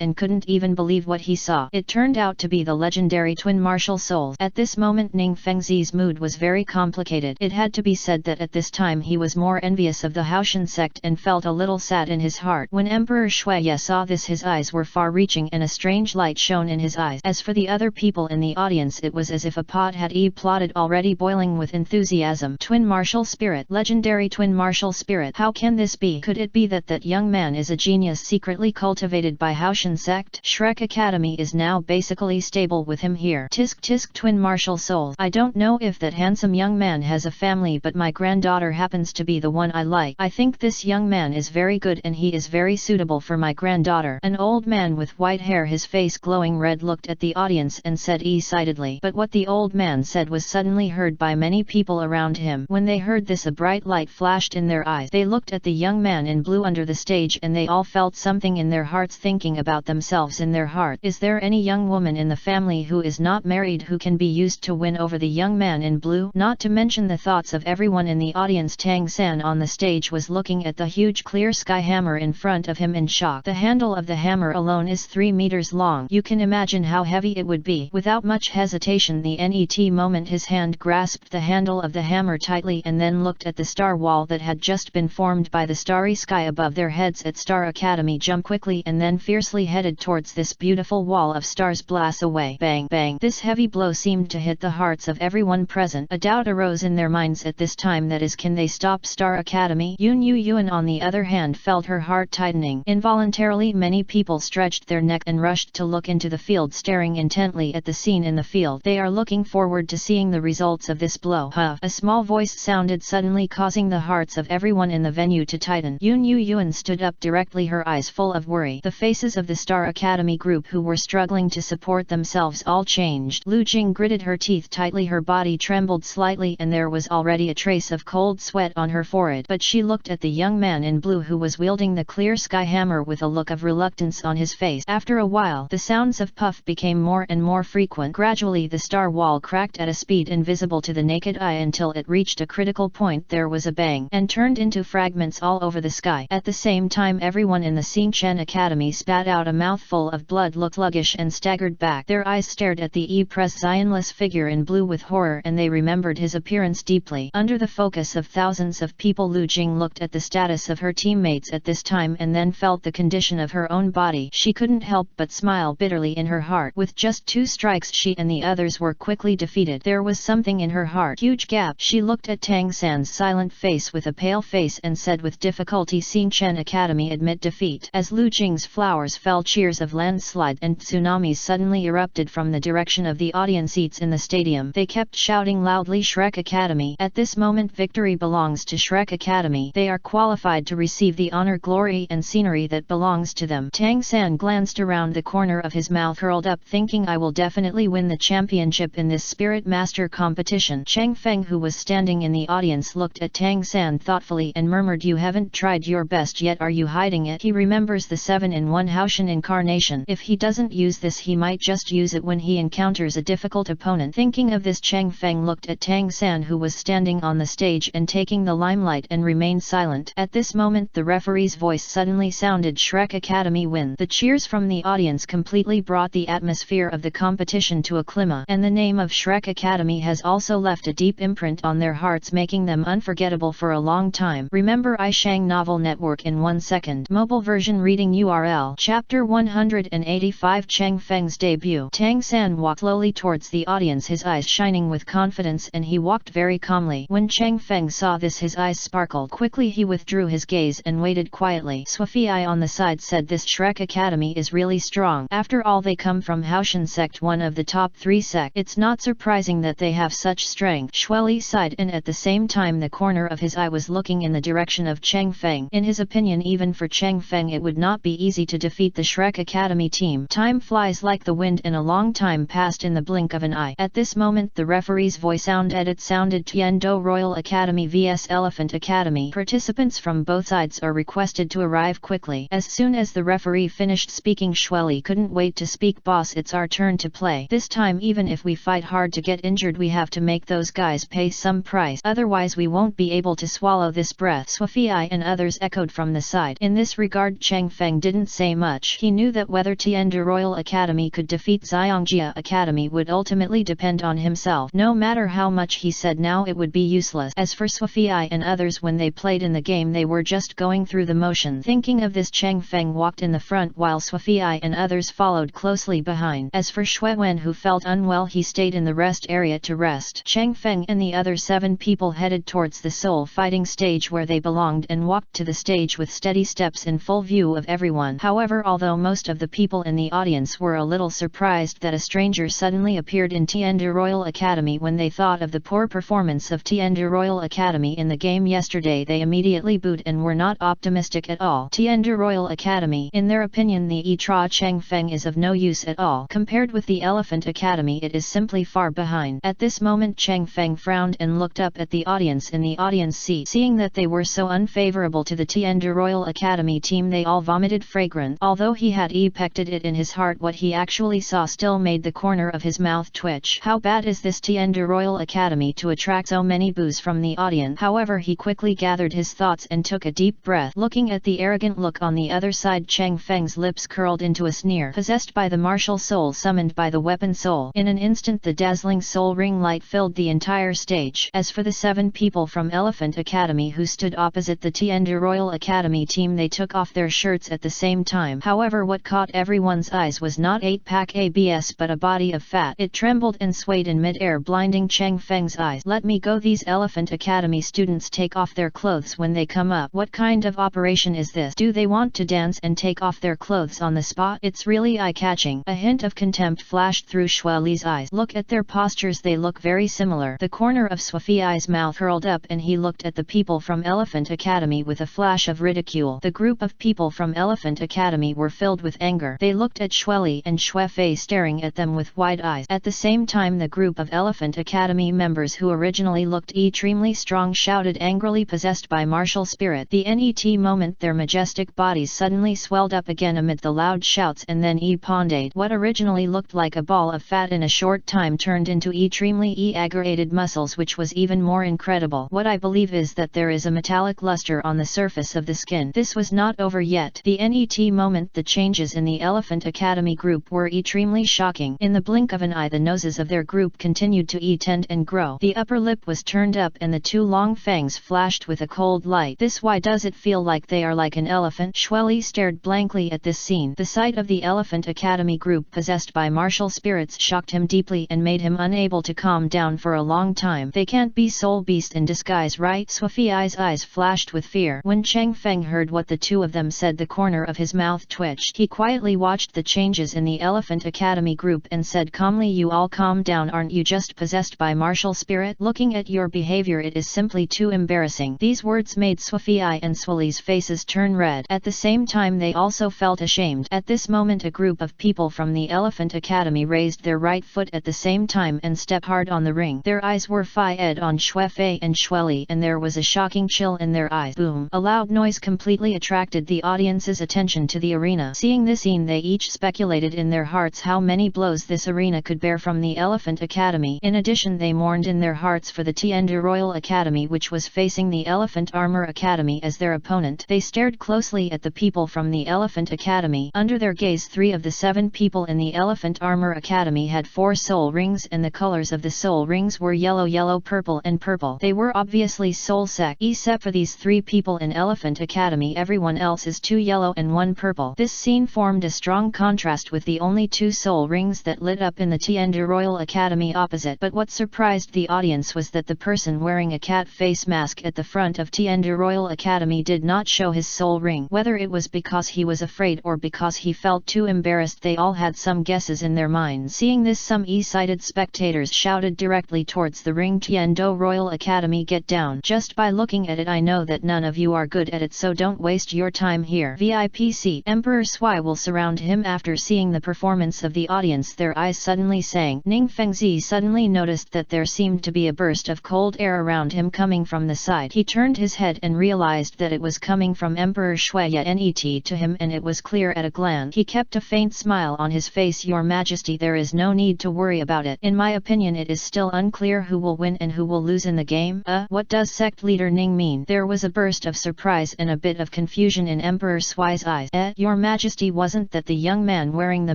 and couldn't even believe what he saw. It turned out to be the legendary twin martial souls. At this moment Ning Fengzi's mood was very complicated. It had to be said that at this time he was more envious of the Haoshan sect and felt a little sad in his heart. When Emperor Shuye saw this, his eyes were far-reaching and a strange light shone in his eyes. As for the other people in the audience, it was as if a pot had plotted, already boiling with enthusiasm. Twin martial spirit, legendary twin martial spirit. How can this be? Could it be that that young man is a genius secretly cultivated by Haoshan sect? Shrek Academy is now basically stable with him here. Tisk tisk, twin martial souls. I don't know if that handsome young man has a family, but my granddaughter happens to be the one I like. I think this young man is very good and he is very suitable for my granddaughter. An old man with white hair, his face glowing red, looked at the audience and said excitedly. But what the old man said was suddenly heard by many people around him. When they heard this, a bright light flashed in their eyes. They looked at the young man in blue under the stage, and they all felt something in their hearts, thinking about themselves in their heart. Is there any young woman in the family who is not married who can be used to win over the young man in blue? Not to mention the thoughts of everyone in the audience. Tang San on the stage was looking at the huge clear sky hammer in front of him in shock. The handle of the hammer alone is 3 meters long. You can imagine how heavy it would be. Without much hesitation, the net moment his hand grasped the handle of the hammer tightly and then looked at the star wall that had just been formed by the starry sky above their heads at Star Academy. Jump quickly and then fiercely headed towards this beautiful wall of stars. Blast away. Bang, bang. This heavy blow seemed to hit the hearts of everyone present. A doubt arose in their minds at this time, that is, can they stop Star Academy? Yun Yuan on the other hand felt her heart tightening. Involuntarily many people stretched their neck and rushed to look into the field, staring intently at the scene in the field. They are looking forward to seeing the results of this blow. Huh. A small voice sounded suddenly, causing the hearts of everyone in the venue to tighten. Yun Yuan stood up directly, her eyes full of worry. The faces of the Star Academy group who were struggling to support themselves all changed. Lu Jing gritted her teeth tightly, her body trembled slightly, and there was already a trace of cold sweat on her forehead. But she looked at the young man in blue who was wielding the clear sky hammer with a look of reluctance on his face. After a while, the sounds of puff became more and more frequent. Gradually the star wall cracked at a speed invisible to the naked eye until it reached a critical point. There was a bang, and turned into fragments all over the sky. At the same time, everyone in the Xingchen Academy spat out a mouthful of blood, looked sluggish and staggered back. Their eyes stared at the impressionless figure in blue with horror, and they remembered his appearance deeply. Under the focus of thousands of people, Lu Jing looked at the status of her teammates at this time and then felt the condition of her own body. She couldn't help but smile bitterly in her heart. With just 2 strikes, she and the others were quickly defeated. There was something in her heart. Huge gap. She looked at Tang San's silent face with a pale face and said with difficulty, Xingchen Academy admit defeat. As Lu Jing's flowers fell, cheers of landslide and tsunamis suddenly erupted from the direction of the audience seats in the stadium. They kept shouting loudly, Shrek Academy. At this moment, victory belongs to Shrek Academy. They are qualified to receive the honor, glory and scenery that belongs to them. Tang San glanced around, the corner of his mouth curled up, thinking, I will definitely win the championship in this Spirit Master competition. Cheng Feng, who was standing in the audience, looked at Tang San thoughtfully and murmured, you haven't tried your best yet, are you hiding it? He remembers the 7-in-1 Haoshan incarnation. If he doesn't use this, he might just use it when he encounters a difficult opponent. Thinking of this, Cheng Feng looked at Tang San, who was standing on the stage and taking the limelight, and remained silent. At this moment, the referee's voice suddenly sounded, Shrek Academy win. The cheers from the audience completely brought the atmosphere of the competition to a climax, and the name of Shrek Academy has also left a deep imprint on their hearts, making them unforgettable for a long time. Remember iShang Novel Network in 1 second. Mobile version reading URL. Chapter 185, Cheng Feng's debut. Tang San walked slowly towards the audience, his eyes shining with confidence, and he walked very calmly. When Cheng Feng saw this, his eyes sparkled. Quickly he withdrew his gaze and waited quietly. Swafi on the side said, this Shrek Academy is really strong. After all, they come from Haoshan sect, one of the top 3 sects. It's not surprising that they have such strength. Shueli sighed, and at the same time the corner of his eye was looking in the direction of Cheng Feng. In his opinion, even for Cheng Feng, it would not be easy to defeat the Shrek Academy team. Time flies like the wind, and a long time passed in the blink of an eye. At this moment, the referee's voice sounded, Tiando Royal Academy vs Elephant Academy. Participants from both sides are requested to arrive quickly. As soon as the referee finished speaking, Shueli couldn't wait to speak. Boss, it's our turn to play. This time, even if we fight hard to get injured, we have to make those guys pay some price. Otherwise we won't be able to swallow this breath. Swafi and others echoed from the side. In this regard, Cheng Feng didn't say much. He knew that whether Tianda Royal Academy could defeat Xiangjia Academy would ultimately depend on himself. No matter how much he said now, it would be useless. As for Swafi and others, when they played in the game, they were just going through the motion. Thinking of this, Cheng Feng walked in the front while Swafi and others followed closely behind. As for Shui Wen, who felt unwell, he stayed in the rest area to rest. Cheng Feng and the other 7 people headed towards the soul fighting stage where they belonged and walked to the stage with steady steps in full view of everyone. However, although most of the people in the audience were a little surprised that a stranger suddenly appeared in Tianda Royal Academy when they thought of the poor performance of Tianda Royal Academy in the game yesterday, they immediately booed and were not optimistic at all. Tianda Royal Academy, in their opinion, the Etra Cheng Feng is of no use at all. Compared Compared with the Elephant Academy, it is simply far behind. At this moment Cheng Feng frowned and looked up at the audience in the audience seat. Seeing that they were so unfavorable to the Tiandu Royal Academy team, they all vomited fragrance. Although he had expected it in his heart, what he actually saw still made the corner of his mouth twitch. How bad is this Tiandu Royal Academy to attract so many boos from the audience? However, he quickly gathered his thoughts and took a deep breath. Looking at the arrogant look on the other side, Cheng Feng's lips curled into a sneer. Possessed by the martial soul summoned by the weapon soul, in an instant the dazzling soul ring light filled the entire stage. As for the 7 people from Elephant Academy who stood opposite the Tiandu Royal Academy team, they took off their shirts at the same time. However, what caught everyone's eyes was not 8-pack abs but a body of fat. It trembled and swayed in mid-air, blinding Cheng Feng's eyes. Let me go. These Elephant Academy students take off their clothes when they come up. What kind of operation is this? Do they want to dance and take off their clothes on the spot? It's really eye-catching. A hint of contempt flashed through Xue Li's eyes. Look at their postures, they look very similar. The corner of Swafi's mouth curled up and he looked at the people from Elephant Academy with a flash of ridicule. The group of people from Elephant Academy were filled with anger. They looked at Xue Li and Xue Fei staring at them with wide eyes. At the same time, the group of Elephant Academy members who originally looked extremely strong shouted angrily, possessed by martial spirit. The net moment their majestic bodies suddenly swelled up again amid the loud shouts, and then ponded. What originally looked like a ball of fat in a short time turned into extremely aggregated muscles, which was even more incredible. What I believe is that there is a metallic luster on the surface of the skin. This was not over yet. The net moment the changes in the Elephant Academy group were extremely shocking. In the blink of an eye, the noses of their group continued to tend and grow. The upper lip was turned up and the 2 long fangs flashed with a cold light. This, why does it feel like they are like an elephant? Xue Li stared blankly at this scene. The sight of the Elephant Academy group possessed by martial spirits shocked him deeply and made him unable to calm down for a long time. They can't be soul beasts in disguise, right? Swafi's eyes flashed with fear. When Cheng Feng heard what the 2 of them said, the corner of his mouth twitched. He quietly watched the changes in the Elephant Academy group and said calmly, "You all calm down. Aren't you just possessed by martial spirit? Looking at your behavior, it is simply too embarrassing." These words made Swafi and Xue Li's faces turn red. At the same time, they also felt ashamed. At this moment, a group of people from the Elephant Academy raised their right foot at the same time and stepped hard on the ring. Their eyes were fixed on Xue Fei and Xue Li, and there was a shocking chill in their eyes. Boom! A loud noise completely attracted the audience's attention to the arena. Seeing this scene, they each speculated in their hearts how many blows this arena could bear from the Elephant Academy. In addition, they mourned in their hearts for the Tiandu Royal Academy, which was facing the Elephant Armor Academy as their opponent. They stared closely at the people from the Elephant Academy. Under their gaze, 3 of the 7 people in the Elephant Armor Academy had 4 soul rings, and the colors of the soul rings were yellow, yellow, purple and purple. They were obviously soul sect. Except for these 3 people in Elephant Academy, everyone else is 2 yellow and 1 purple. This scene formed a strong contrast with the only 2 soul rings that lit up in the Tiandu Royal Academy opposite. But what surprised the audience was that the person wearing a cat face mask at the front of Tiandu Royal Academy did not show his soul ring. Whether it was because he was afraid or because he felt too embarrassed, they all had some guesses in their minds. Seeing this, some excited spectators shouted directly towards the ring, "Tiandu Royal Academy, get down. Just by looking at it, I know that none of you are good at it, so don't waste your time here." VIP seat. Emperor Sui will surround him. After seeing the performance of the audience, their eyes suddenly sang. Ning Fengzi suddenly noticed that there seemed to be a burst of cold air around him coming from the side. He turned his head and realized that it was coming from Emperor Shui Net to him, and it was clear at a glance. He kept a faint smile on his face. "Your Majesty, there is no need to worry about it. In my opinion, it is still unclear who will win and who will lose in the game." What does sect leader Ning mean? There was a burst of surprise and a bit of confusion in Emperor Sui's eyes. Your Majesty, wasn't that the young man wearing the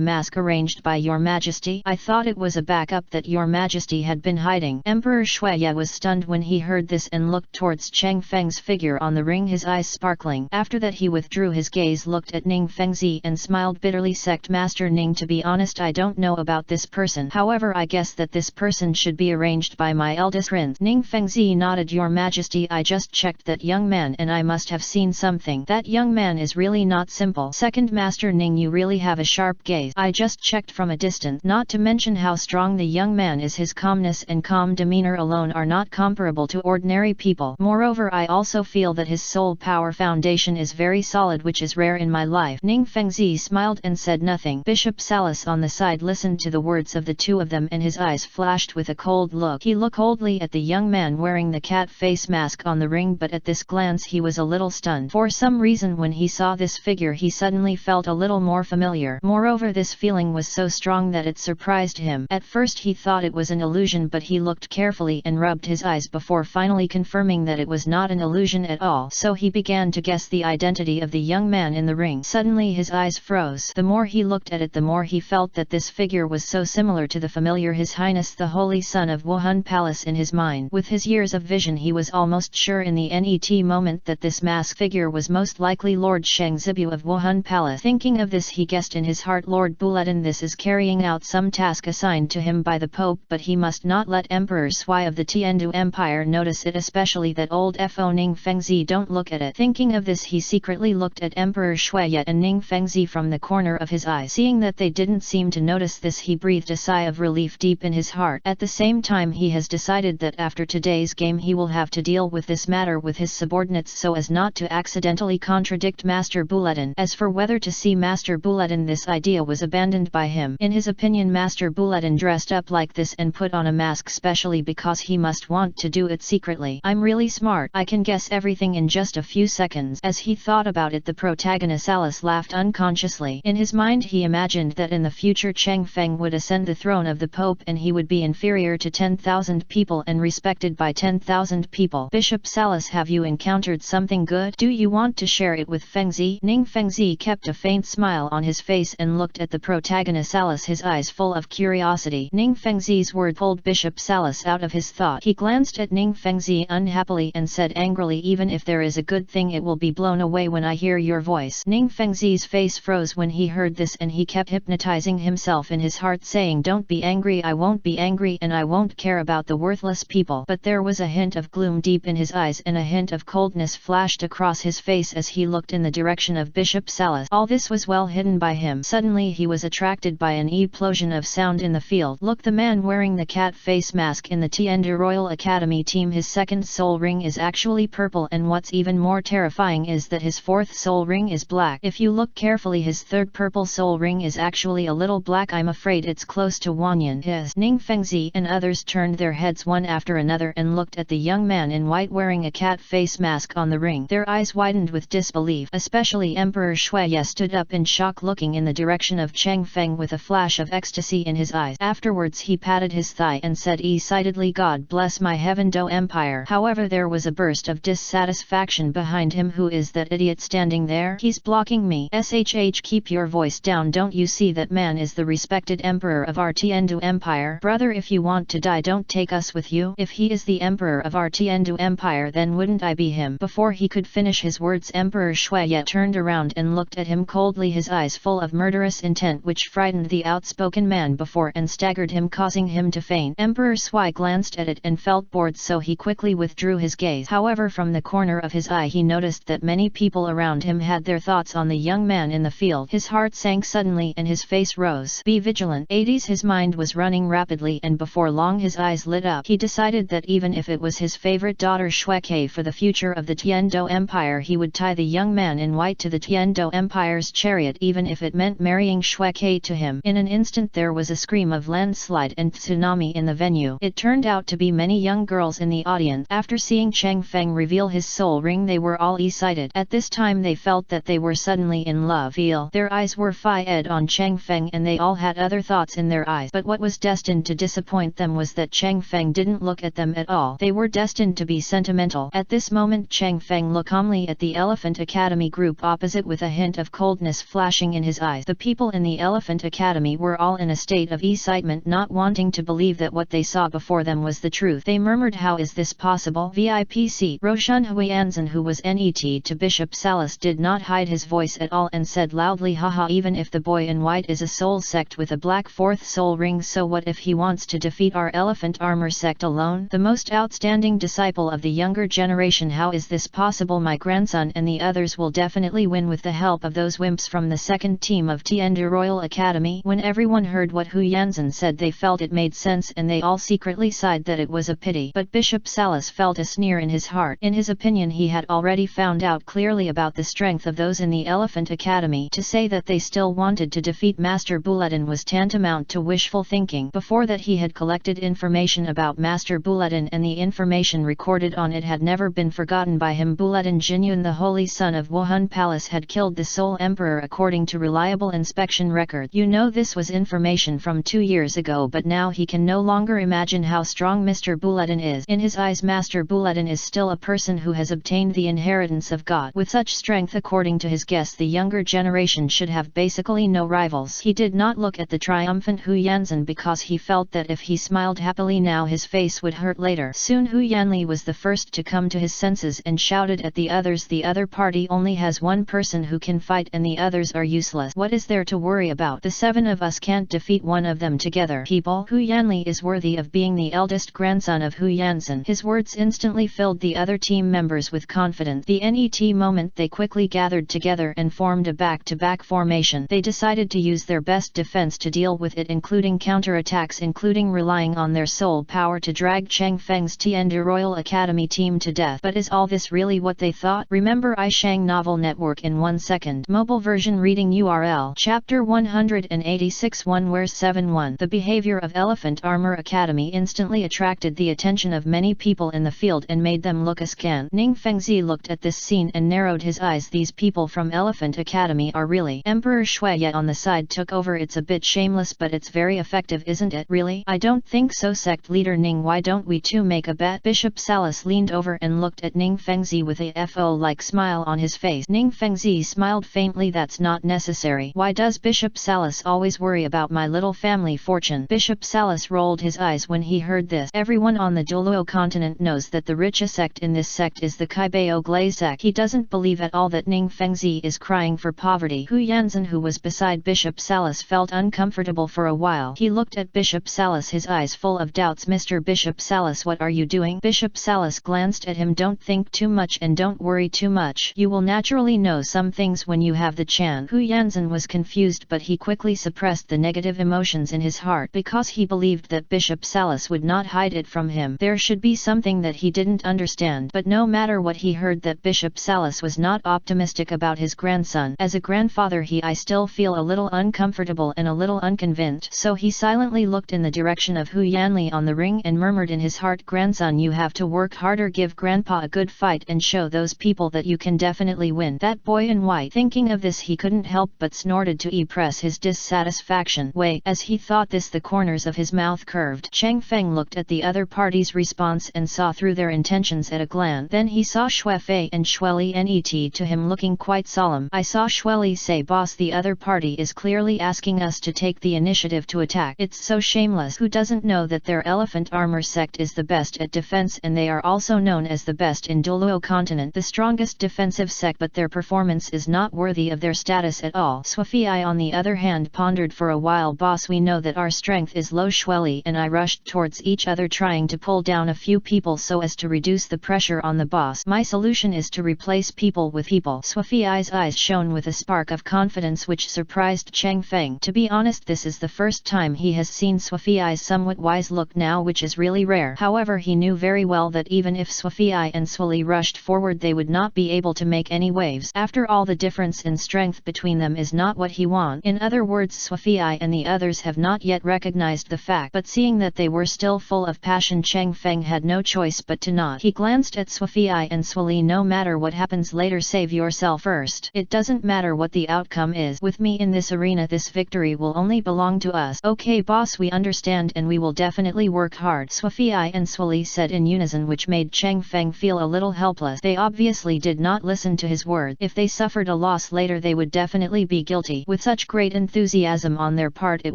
mask arranged by Your Majesty? I thought it was a backup that Your Majesty had been hiding. Emperor Shuya was stunned when he heard this and looked towards Cheng Feng's figure on the ring, his eyes sparkling. After that he withdrew his gaze, looked at Ning Fengzi and smiled bitterly. "Sect Master Ning, to be honest, I don't know about this person. However, I guess that this person should be arranged by my eldest prince." Ning Fengzi nodded. "Your Majesty, I just checked that young man and I must have seen something. That young man is really not simple." "Second Master Ning, you really have a sharp gaze. I just checked from a distance. Not to mention how strong the young man is, his calmness and calm demeanor alone are not comparable to ordinary people. Moreover, I also feel that his soul power foundation is very solid, which is rare in my life." Ning Fengzi smiled and said nothing. Bishop Salas on the the side listened to the words of the two of them and his eyes flashed with a cold look. He looked coldly at the young man wearing the cat face mask on the ring, but at this glance he was a little stunned. For some reason when he saw this figure he suddenly felt a little more familiar. Moreover, this feeling was so strong that it surprised him. At first he thought it was an illusion, but he looked carefully and rubbed his eyes before finally confirming that it was not an illusion at all. So he began to guess the identity of the young man in the ring. Suddenly his eyes froze. The more he looked at it, the more he felt that this figure was so similar to the familiar His Highness the Holy Son of Wuhan Palace in his mind. With his years of vision he was almost sure in the net moment that this mask figure was most likely Lord Shang Zibu of Wuhan Palace. Thinking of this, he guessed in his heart, Lord Bulletin, this is carrying out some task assigned to him by the Pope, but he must not let Emperor Sui of the Tiandu Empire notice it, especially that old Fo Ning Fengzi don't look at it. Thinking of this, he secretly looked at Emperor Shuye and Ning Fengzi from the corner of his eye. Seeing that they didn't seem to notice this, he breathed a sigh of relief deep in his heart. At the same time, he has decided that after today's game he will have to deal with this matter with his subordinates so as not to accidentally contradict Master Bulletin. As for whether to see Master Bulletin, this idea was abandoned by him. In his opinion, Master Bulletin dressed up like this and put on a mask specially because he must want to do it secretly. I'm really smart. I can guess everything in just a few seconds. As he thought about it, the protagonist Alice laughed unconsciously. In his mind he imagined that in the future Cheng Feng would ascend the throne of the Pope and he would be inferior to 10,000 people and respected by 10,000 people. Bishop Salas, have you encountered something good? Do you want to share it with Fengzi? Ning Fengzi kept a faint smile on his face and looked at the protagonist Alice, his eyes full of curiosity. Ning Fengzi's word pulled Bishop Salas out of his thought. He glanced at Ning Fengzi unhappily and said angrily, even if there is a good thing it will be blown away when I hear your voice. Ning Fengzi's face froze when he heard this and he kept hypnotizing himself in his heart saying, don't be angry, I won't be angry, and I won't care about the worthless people. But there was a hint of gloom deep in his eyes and a hint of coldness flashed across his face as he looked in the direction of Bishop Salas. All this was well hidden by him. Suddenly he was attracted by an explosion of sound in the field. Look, the man wearing the cat face mask in the Tiandu Royal Academy team, his second soul ring is actually purple, and what's even more terrifying is that his fourth soul ring is black. If you look carefully, his third purple soul ring is actually a little black. I'm afraid it's close to Wanyan. His Ning Fengzi and others turned their heads one after another and looked at the young man in white wearing a cat face mask on the ring. Their eyes widened with disbelief. Especially Emperor Shuye stood up in shock, looking in the direction of Cheng Feng with a flash of ecstasy in his eyes. Afterwards he patted his thigh and said excitedly, God bless my heaven Do Empire. However, there was a burst of dissatisfaction behind him. Who is that idiot standing there? He's blocking me. SHH, keep your voice down. Don't you see that man is the respected emperor of our Tiandu Empire? Brother, if you want to die, don't take us with you. If he is the emperor of our Tiandu Empire, then wouldn't I be him? Before he could finish his words, Emperor Shuye turned around and looked at him coldly, his eyes full of murderous intent, which frightened the outspoken man before and staggered him, causing him to faint. Emperor Sui glanced at it and felt bored, so he quickly withdrew his gaze. However, from the corner of his eye he noticed that many people around him had their thoughts on the young man in the field. His heart sank suddenly and his face rose. Be vigilant. 80s. His mind was running rapidly and before long his eyes lit up. He decided that even if it was his favorite daughter Shueke for the future of the Tiandu Empire, he would tie the young man in white to the Tiandu Empire's chariot, even if it meant marrying Shueke to him. In an instant there was a scream of landslide and tsunami in the venue. It turned out to be many young girls in the audience. After seeing Cheng Feng reveal his soul ring, they were all excited. At this time they felt that they were suddenly in love. Their eyes were fixed on Cheng Feng and they all had other thoughts in their eyes. But what was destined to disappoint them was that Cheng Feng didn't look at them at all. They were destined to be sentimental. At this moment Cheng Feng looked calmly at the Elephant Academy group opposite with a hint of coldness flashing in his eyes. The people in the Elephant Academy were all in a state of excitement, not wanting to believe that what they saw before them was the truth. They murmured, how is this possible? VIPC. Roshan Huianzan, who was NET to Bishop Salas, did not hide his voice at all and said loudly, haha, even if the boy in white is a soul sect with a black fourth soul ring, so what if he wants to defeat our elephant armor sect alone? The most outstanding disciple of the younger generation, how is this possible? My grandson and the others will definitely win with the help of those wimps from the second team of Tiandu Royal Academy. When everyone heard what Huianzan said, they felt it made sense and they all secretly sighed that it was a pity. But Bishop Salas felt a sneer in his heart. In his opinion, he had already found out clearly about the strength of those in the Elephant Academy. To say that they still wanted to defeat Master Master Bulletin was tantamount to wishful thinking. Before that he had collected information about Master Bulletin, and the information recorded on it had never been forgotten by him. Bulletin Jinyun, the holy son of Wuhan Palace, had killed the sole emperor according to reliable inspection record. You know, this was information from 2 years ago, but now he can no longer imagine how strong Mr. Bulletin is. In his eyes, Master Bulletin is still a person who has obtained the inheritance of God. With such strength, according to his guess, the younger generation should have basically no rivals. He did not look at the triumphant Hu Yanzhen because he felt that if he smiled happily now his face would hurt later. Soon Hu Yanli was the first to come to his senses and shouted at the others, "The other party only has one person who can fight and the others are useless. What is there to worry about? The 7 of us can't defeat one of them together. People, Hu Yanli is worthy of being the eldest grandson of Hu Yanzhen." His words instantly filled the other team members with confidence. The NET moment they quickly gathered together and formed a back-to-back formation. They decided to use their best defense to deal with it, including counterattacks, including relying on their soul power to drag Cheng Feng's Tiandi Royal Academy team to death. But is all this really what they thought? Remember iShang Novel Network in 1 second. Mobile version reading URL. Chapter 186 1 Where's 7-1. The behavior of Elephant Armor Academy instantly attracted the attention of many people in the field and made them look askance. Ning Fengzi looked at this scene and narrowed his eyes. These people from Elephant Academy are really Emperor Shui. Yet on the side took over. It's a bit shameless, but it's very effective, isn't it? Really? I don't think so. Sect leader Ning, why don't we two make a bet? Bishop Salas leaned over and looked at Ning Fengzi with a FO-like smile on his face. Ning Fengzi smiled faintly. That's not necessary. Why does Bishop Salas always worry about my little family fortune? Bishop Salas rolled his eyes when he heard this. Everyone on the Douluo continent knows that the richest sect in this sect is the Kaibao Glaze sect. He doesn't believe at all that Ning Fengzi is crying for poverty. Hu Yanzhen, who was beside Bishop Salas, felt uncomfortable for a while. He looked at Bishop Salas, his eyes full of doubts. Mr. Bishop Salas, what are you doing? Bishop Salas glanced at him. Don't think too much and don't worry too much. You will naturally know some things when you have the chance. Hu Yanzhen was confused, but he quickly suppressed the negative emotions in his heart because he believed that Bishop Salas would not hide it from him. There should be something that he didn't understand. But no matter what, he heard that Bishop Salas was not optimistic about his grandson. As a grandfather, I still feel a little uncomfortable and a little unconvinced. So he silently looked in the direction of Hu Yanli on the ring and murmured in his heart, "Grandson, you have to work harder. Give Grandpa a good fight and show those people that you can definitely win." That boy in white. Thinking of this, he couldn't help but snorted to express his dissatisfaction. Wait, as he thought this, the corners of his mouth curved. Cheng Feng looked at the other party's response and saw through their intentions at a glance. Then he saw Shui Fei and Shueli net to him looking quite solemn. I saw Shueli say, "Boss, the other party is clearly asking us to take the initiative to attack. It's so shameless. Who doesn't know that their Elephant Armor sect is the best at defense, and they are also known as the best in Douluo continent, the strongest defensive sect, but their performance is not worthy of their status at all." Swafi on the other hand pondered for a while. "Boss, we know that our strength is low." Shueli and I rushed towards each other trying to pull down a few people so as to reduce the pressure on the boss. My solution is to replace people with people. Swafi's eyes shone with a spark of confidence which surprised Cheng Feng. To be honest, this is the first time he has seen Swafi's somewhat wise look now, which is really rare. However, he knew very well that even if Swafi and Shueli rushed forward, they would not be able to make any waves. After all, the difference in strength between them is not what he wants. In other words, Swafi and the others have not yet recognized the fact, but seeing that they were still full of passion, Cheng Feng had no choice but to nod. He glanced at Swafi and Shueli. "No matter what happens later, save yourself first. It doesn't matter what the outcome is. With me in this arena, this victory will only belong to us." "Okay boss, we understand and we will definitely work hard," Swafi and Shueli said in unison, which made Cheng Feng feel a little helpless. They obviously did not listen to his word. If they suffered a loss later, they would definitely be guilty. With such great enthusiasm on their part, it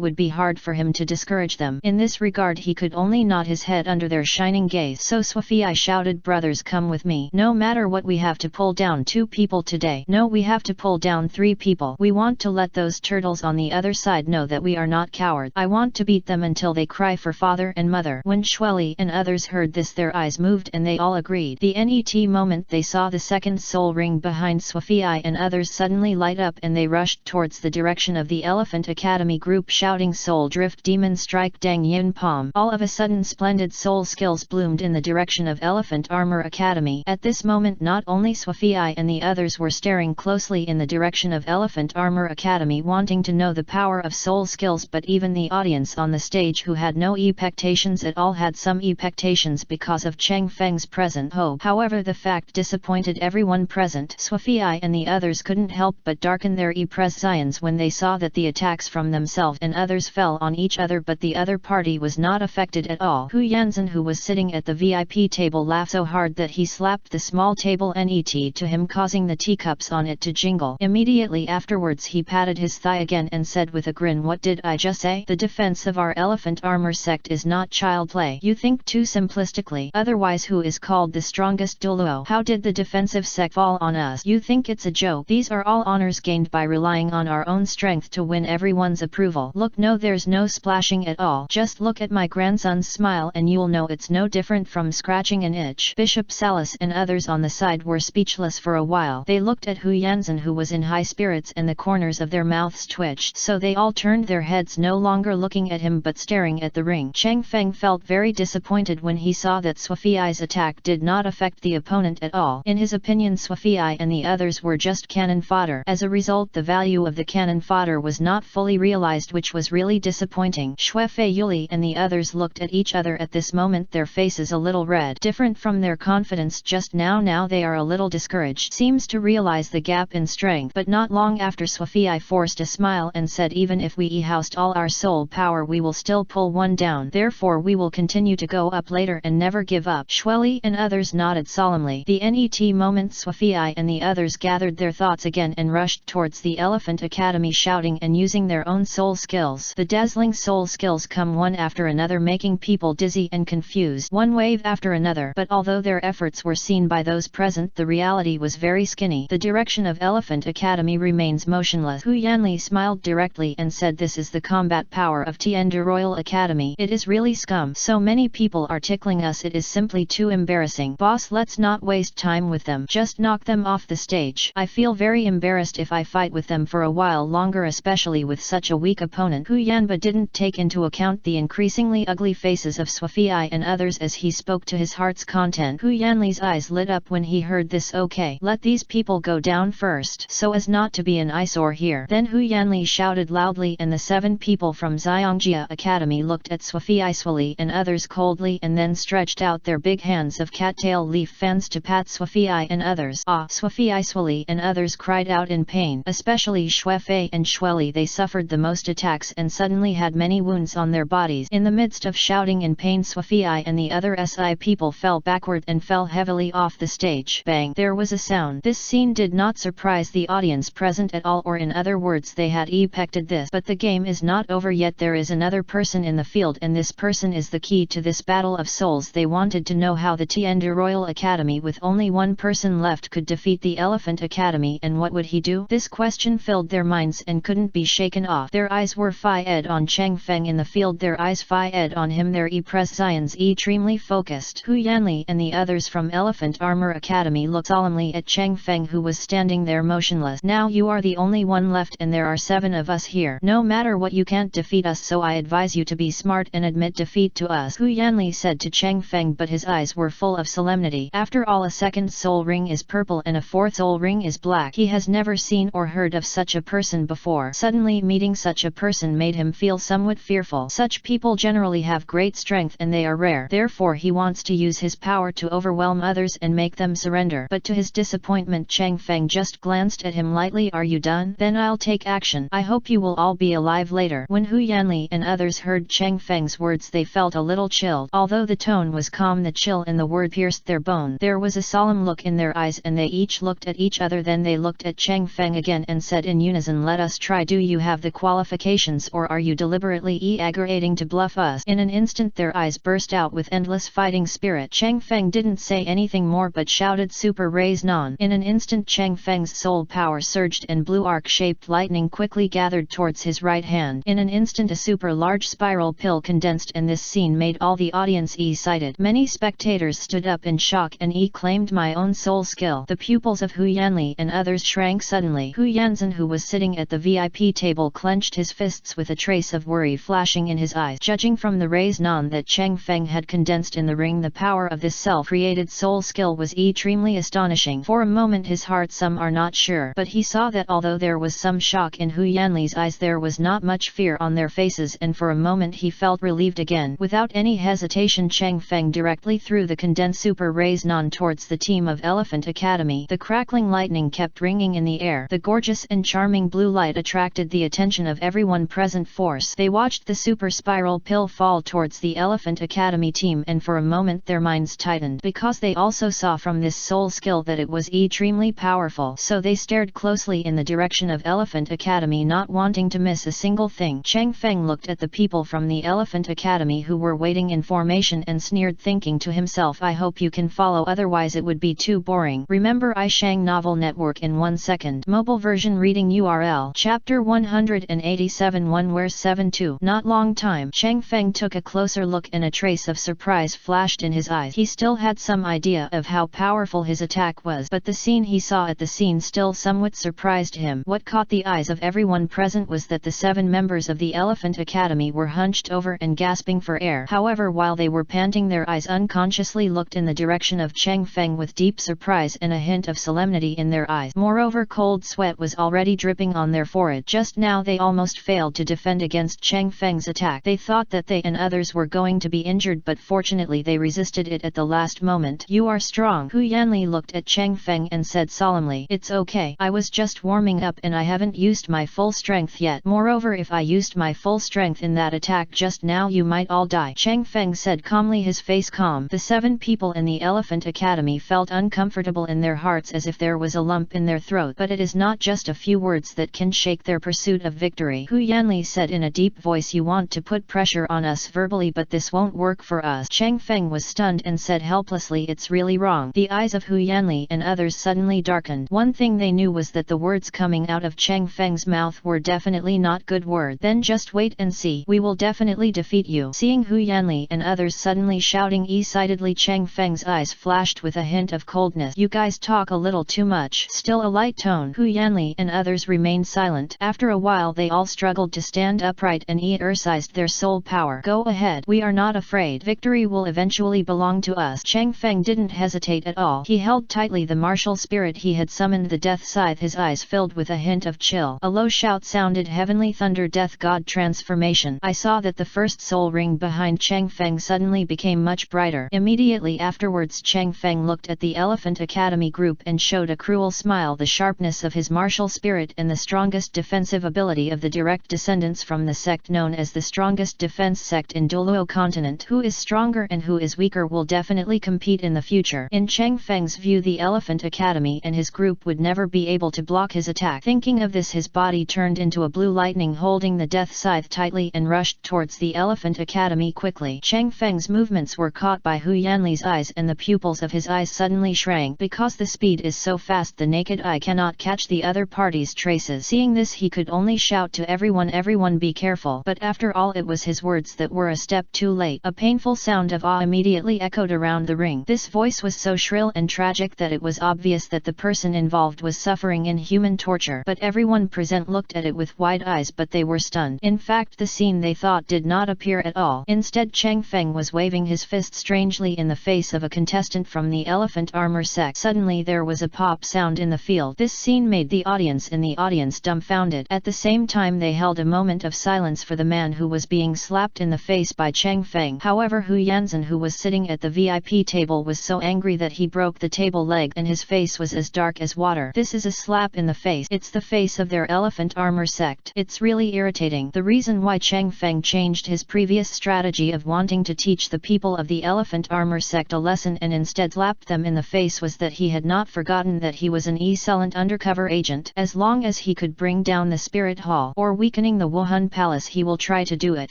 would be hard for him to discourage them. In this regard, he could only nod his head under their shining gaze. So Swafi shouted, "Brothers, come with me. No matter what, we have to pull down 2 people today. No, we have to pull down 3 people. We want to let those turtles on the other side know that we are not cowards. I want to beat them until they cry for father and mother." When Shueli and others heard this, their eyes moved and they all agreed. The NET moment they saw the second soul ring behind Swafi and others suddenly light up, and they rushed towards the direction of the Elephant Academy group shouting, "Soul Drift, Demon Strike, Dang Yin Palm." All of a sudden, splendid soul skills bloomed in the direction of Elephant Armor Academy. At this moment, not only Swafi and the others were staring closely in the direction of Elephant Armor Academy, wanting to know know the power of soul skills, but even the audience on the stage who had no expectations at all had some expectations because of Cheng Feng's present hope. However, the fact disappointed everyone present. Swafei and the others couldn't help but darken their expressions when they saw that the attacks from themselves and others fell on each other, but the other party was not affected at all. Hu Yanzhen, who was sitting at the VIP table, laughed so hard that he slapped the small table net to him, causing the teacups on it to jingle. Immediately afterwards he patted his thigh again and said with a grin, "What did I just say? The defense of our elephant armor sect is not child play. You think too simplistically. Otherwise, who is called the strongest Douluo? How did the defensive sect fall on us? You think it's a joke? These are all honors gained by relying on our own strength to win everyone's approval. Look, no, there's no splashing at all. Just look at my grandson's smile and you'll know it's no different from scratching an itch." Bishop Salas and others on the side were speechless for a while. They looked at Hu Yanzhen, who was in high spirits, and the corners of their mouths twitched, so they all turned their heads, no longer looking at him but staring at the ring. Cheng Feng felt very disappointed when he saw that Swafei's attack did not affect the opponent at all. In his opinion, Swafei and the others were just cannon fodder. As a result, the value of the cannon fodder was not fully realized, which was really disappointing. Shuefei Yuli and the others looked at each other at this moment, their faces a little red. Different from their confidence just now they are a little discouraged. Seems to realize the gap in strength. But not long after, Swafei forced a smile and said, "Even if we housed all our soul power, we will still pull one down. Therefore we will continue to go up later and never give up." Shueli and others nodded solemnly. The net moment, Swafei and the others gathered their thoughts again and rushed towards the Elephant Academy, shouting and using their own soul skills. The dazzling soul skills come one after another, making people dizzy and confused, one wave after another. But although their efforts were seen by those present, the reality was very skinny. The direction of Elephant Academy remains motionless. Hu Yanli smiled directly and said, "This is the combat power of Tiandu Royal Academy. It is really scum. So many people are tickling us, it is simply too embarrassing. Boss, let's not waste time with them. Just knock them off the stage. I feel very embarrassed if I fight with them for a while longer, especially with such a weak opponent." Hu Yanba didn't take into account the increasingly ugly faces of Swafei and others as he spoke to his heart's content. Hu Yanli's eyes lit up when he heard this. "Okay, let these people go down first, so as not to be an eyesore here." Then Hu Yanli shouted loudly, and the 7 people from Xiangjia Academy looked at Swafei Swali and others coldly and then stretched out their big hands of cattail leaf fans to pat Swafei and others. "Ah!" Swafei Swali and others cried out in pain, especially Shuefei and Shueli. They suffered the most attacks and suddenly had many wounds on their bodies. In the midst of shouting in pain, Swafei and the other SI people fell backward and fell heavily off the stage. Bang! There was a sound. This scene did not surprise the audience present at all, or in other words, they had expected this. But the game is not over yet. There is another person in the field, and this person is the key to this battle of souls. They wanted to know how the Tiandu Royal Academy, with only one person left, could defeat the Elephant Academy, and what would he do? This question filled their minds and couldn't be shaken off. Their eyes were fixed on Cheng Feng in the field, their eyes fixed on him, their expressions extremely focused. Hu Yanli and the others from Elephant Armor Academy looked solemnly at Cheng Feng, who was standing there motionless. "Now you are the only one left, and there are 7 of us here. No matter what, you can't defeat us, so I advise you to be smart and admit defeat to us," Hu Yanli said to Cheng Feng, but his eyes were full of solemnity. "After all, a 2nd soul ring is purple and a 4th soul ring is black. He has never seen or heard of such a person before. Suddenly meeting such a person made him feel somewhat fearful. Such people generally have great strength and they are rare. Therefore he wants to use his power to overwhelm others and make them surrender." But to his disappointment, Cheng Feng just glanced at him lightly. "Are you done? Then I'll take action. I hope you will all be alive later." When Hu Yanli and others heard Cheng Feng's words, they felt a little chilled. Although the tone was calm, the chill in the word pierced their bone. There was a solemn look in their eyes, and they each looked at each other. Then they looked at Cheng Feng again and said in unison, "Let us try. Do you have the qualifications, or are you deliberately aggravating to bluff us?" In an instant their eyes burst out with endless fighting spirit. Cheng Feng didn't say anything more but shouted, "Super Raise Non!" In an instant Cheng Feng's soul power surged and blue arc-shaped lightning quickly gathered towards his right hand. In an instant a super large spiral pill condensed, and this scene made all the audience excited. Many spectators stood up in shock and claimed, "My own soul skill." The pupils of Hu Yanli and others shrank suddenly. Hu Yanzhen, who was sitting at the VIP table, clenched his fists with a trace of worry flashing in his eyes. Judging from the raise non that Cheng Feng had condensed in the ring, the power of this self-created soul skill was extremely astonishing. For a moment his heart, some are not sure, but he saw that although there was some shock in Hu Yanli's eyes there was not much fear on their faces, and for a moment he felt relieved again. Without any hesitation, Chang Feng directly threw the condensed super rays non towards the team of Elephant Academy. The crackling lightning kept ringing in the air. The gorgeous and charming blue light attracted the attention of everyone present. Force. They watched the super spiral pill fall towards the Elephant Academy team, and for a moment their minds tightened, because they also saw from this soul skill that it was extremely powerful. So they stared closely in the direction of Elephant Academy, not wanting to miss a single thing. Chang Feng looked at the people from the Elephant Academy who were waiting in formation and sneered, thinking to himself, I hope you can follow, otherwise it would be too boring. Remember iShang Novel Network in 1 second. Mobile version reading URL. Chapter 187 1 where 72. Not long time. Chang Feng took a closer look and a trace of surprise flashed in his eyes. He still had some idea of how powerful his attack was, but the scene he saw at the scene still somewhat surprised him. What caught the eyes of everyone present was that the 7 members of the Elephant Academy were hunched over and gasping for air. However, while they were panting, their eyes unconsciously looked in the direction of Chang Feng with deep surprise and a hint of solemnity in their eyes. Moreover, cold sweat was already dripping on their forehead. Just now they almost failed to defend against Chang Feng's attack. They thought that they and others were going to be injured, but fortunately they resisted it at the last moment. You are strong. Hu Yanli looked at Chang Feng and said solemnly, it's okay. I was just warming up and I haven't used my full strength yet. Moreover, if I used my full strength in that attack just now, you might all die. Chang Feng said calmly, his face calm. The 7 people in the Elephant Academy felt uncomfortable in their hearts, as if there was a lump in their throat. But it is not just a few words that can shake their pursuit of victory. Hu Yanli said in a deep voice, you want to put pressure on us verbally, but this won't work for us. Chang Feng was stunned and said helplessly, it's really wrong. The eyes of Hu Yanli and others suddenly darkened. One thing they knew was that the words coming out of Chang Feng's mouth were definitely not good words. Then just wait and see. We will definitely defeat you. Seeing Hu Yanli and others suddenly shouting excitedly, Chang Feng's eyes flashed with a hint of coldness. You guys talk a little too much. Still a light tone. Hu Yanli and others remained silent. After a while they all struggled to stand upright and exercised their soul power. Go ahead. We are not afraid. Victory will eventually belong to us. Chang Feng didn't hesitate at all. He held tightly the martial spirit he had summoned, the death scythe, his eyes filled with a hint of chill. A low shout sounded, heavenly thunder, death god transformation. I saw that the first soul ring behind Chang Feng suddenly became much brighter. Immediately afterwards, Chang Feng looked at the Elephant Academy group and showed a cruel smile. The sharpness of his martial spirit and the strongest defensive ability of the direct descendants from the sect known as the strongest defense sect in Douluo continent. Who is stronger and who is weaker will definitely compete in the future. In Chang Feng's view, the Elephant Academy and his group would never be able to block his attack. Thinking of this, his body turned into a blue lightning, holding the death scythe tightly, and rushed towards the Elephant Academy quickly. Chang Feng's movements were caught by Hu Yanli's eyes, and the pupils of his eyes suddenly shrank. Because the speed is so fast, the naked eye cannot catch the other party's traces. Seeing this, he could only shout to everyone, everyone be careful. But after all, it was his words that were a step too late. A painful sound of awe immediately echoed around the ring. This voice was so shrill and tragic that it was obvious that the person involved was suffering inhuman torture. But everyone present looked at it with wide eyes, but they were stunned. In fact, the scene they thought did not appear at all. Instead, Chang Feng was waving his fist strangely in the face of a contestant from the Elephant Armor sect. Suddenly there was a pop sound in the field. This scene made the audience dumbfounded. At the same time, they held a moment of silence for the man who was being slapped in the face by Chang Feng. However, Hu Yanzhen, who was sitting at the VIP table, was so angry that he broke the table leg, and his face was as dark as water. This is a slap in the face. It's the face of their Elephant Armor sect. It's really irritating. The reason why Chang Feng changed his previous strategy of wanting to teach the people of the Elephant Armor sect a lesson and instead slapped them in the face was that he had not forgotten that he was an excellent undercover agent. As long as he could bring down the Spirit Hall or weakening the Wuhan Palace, he will try to do it.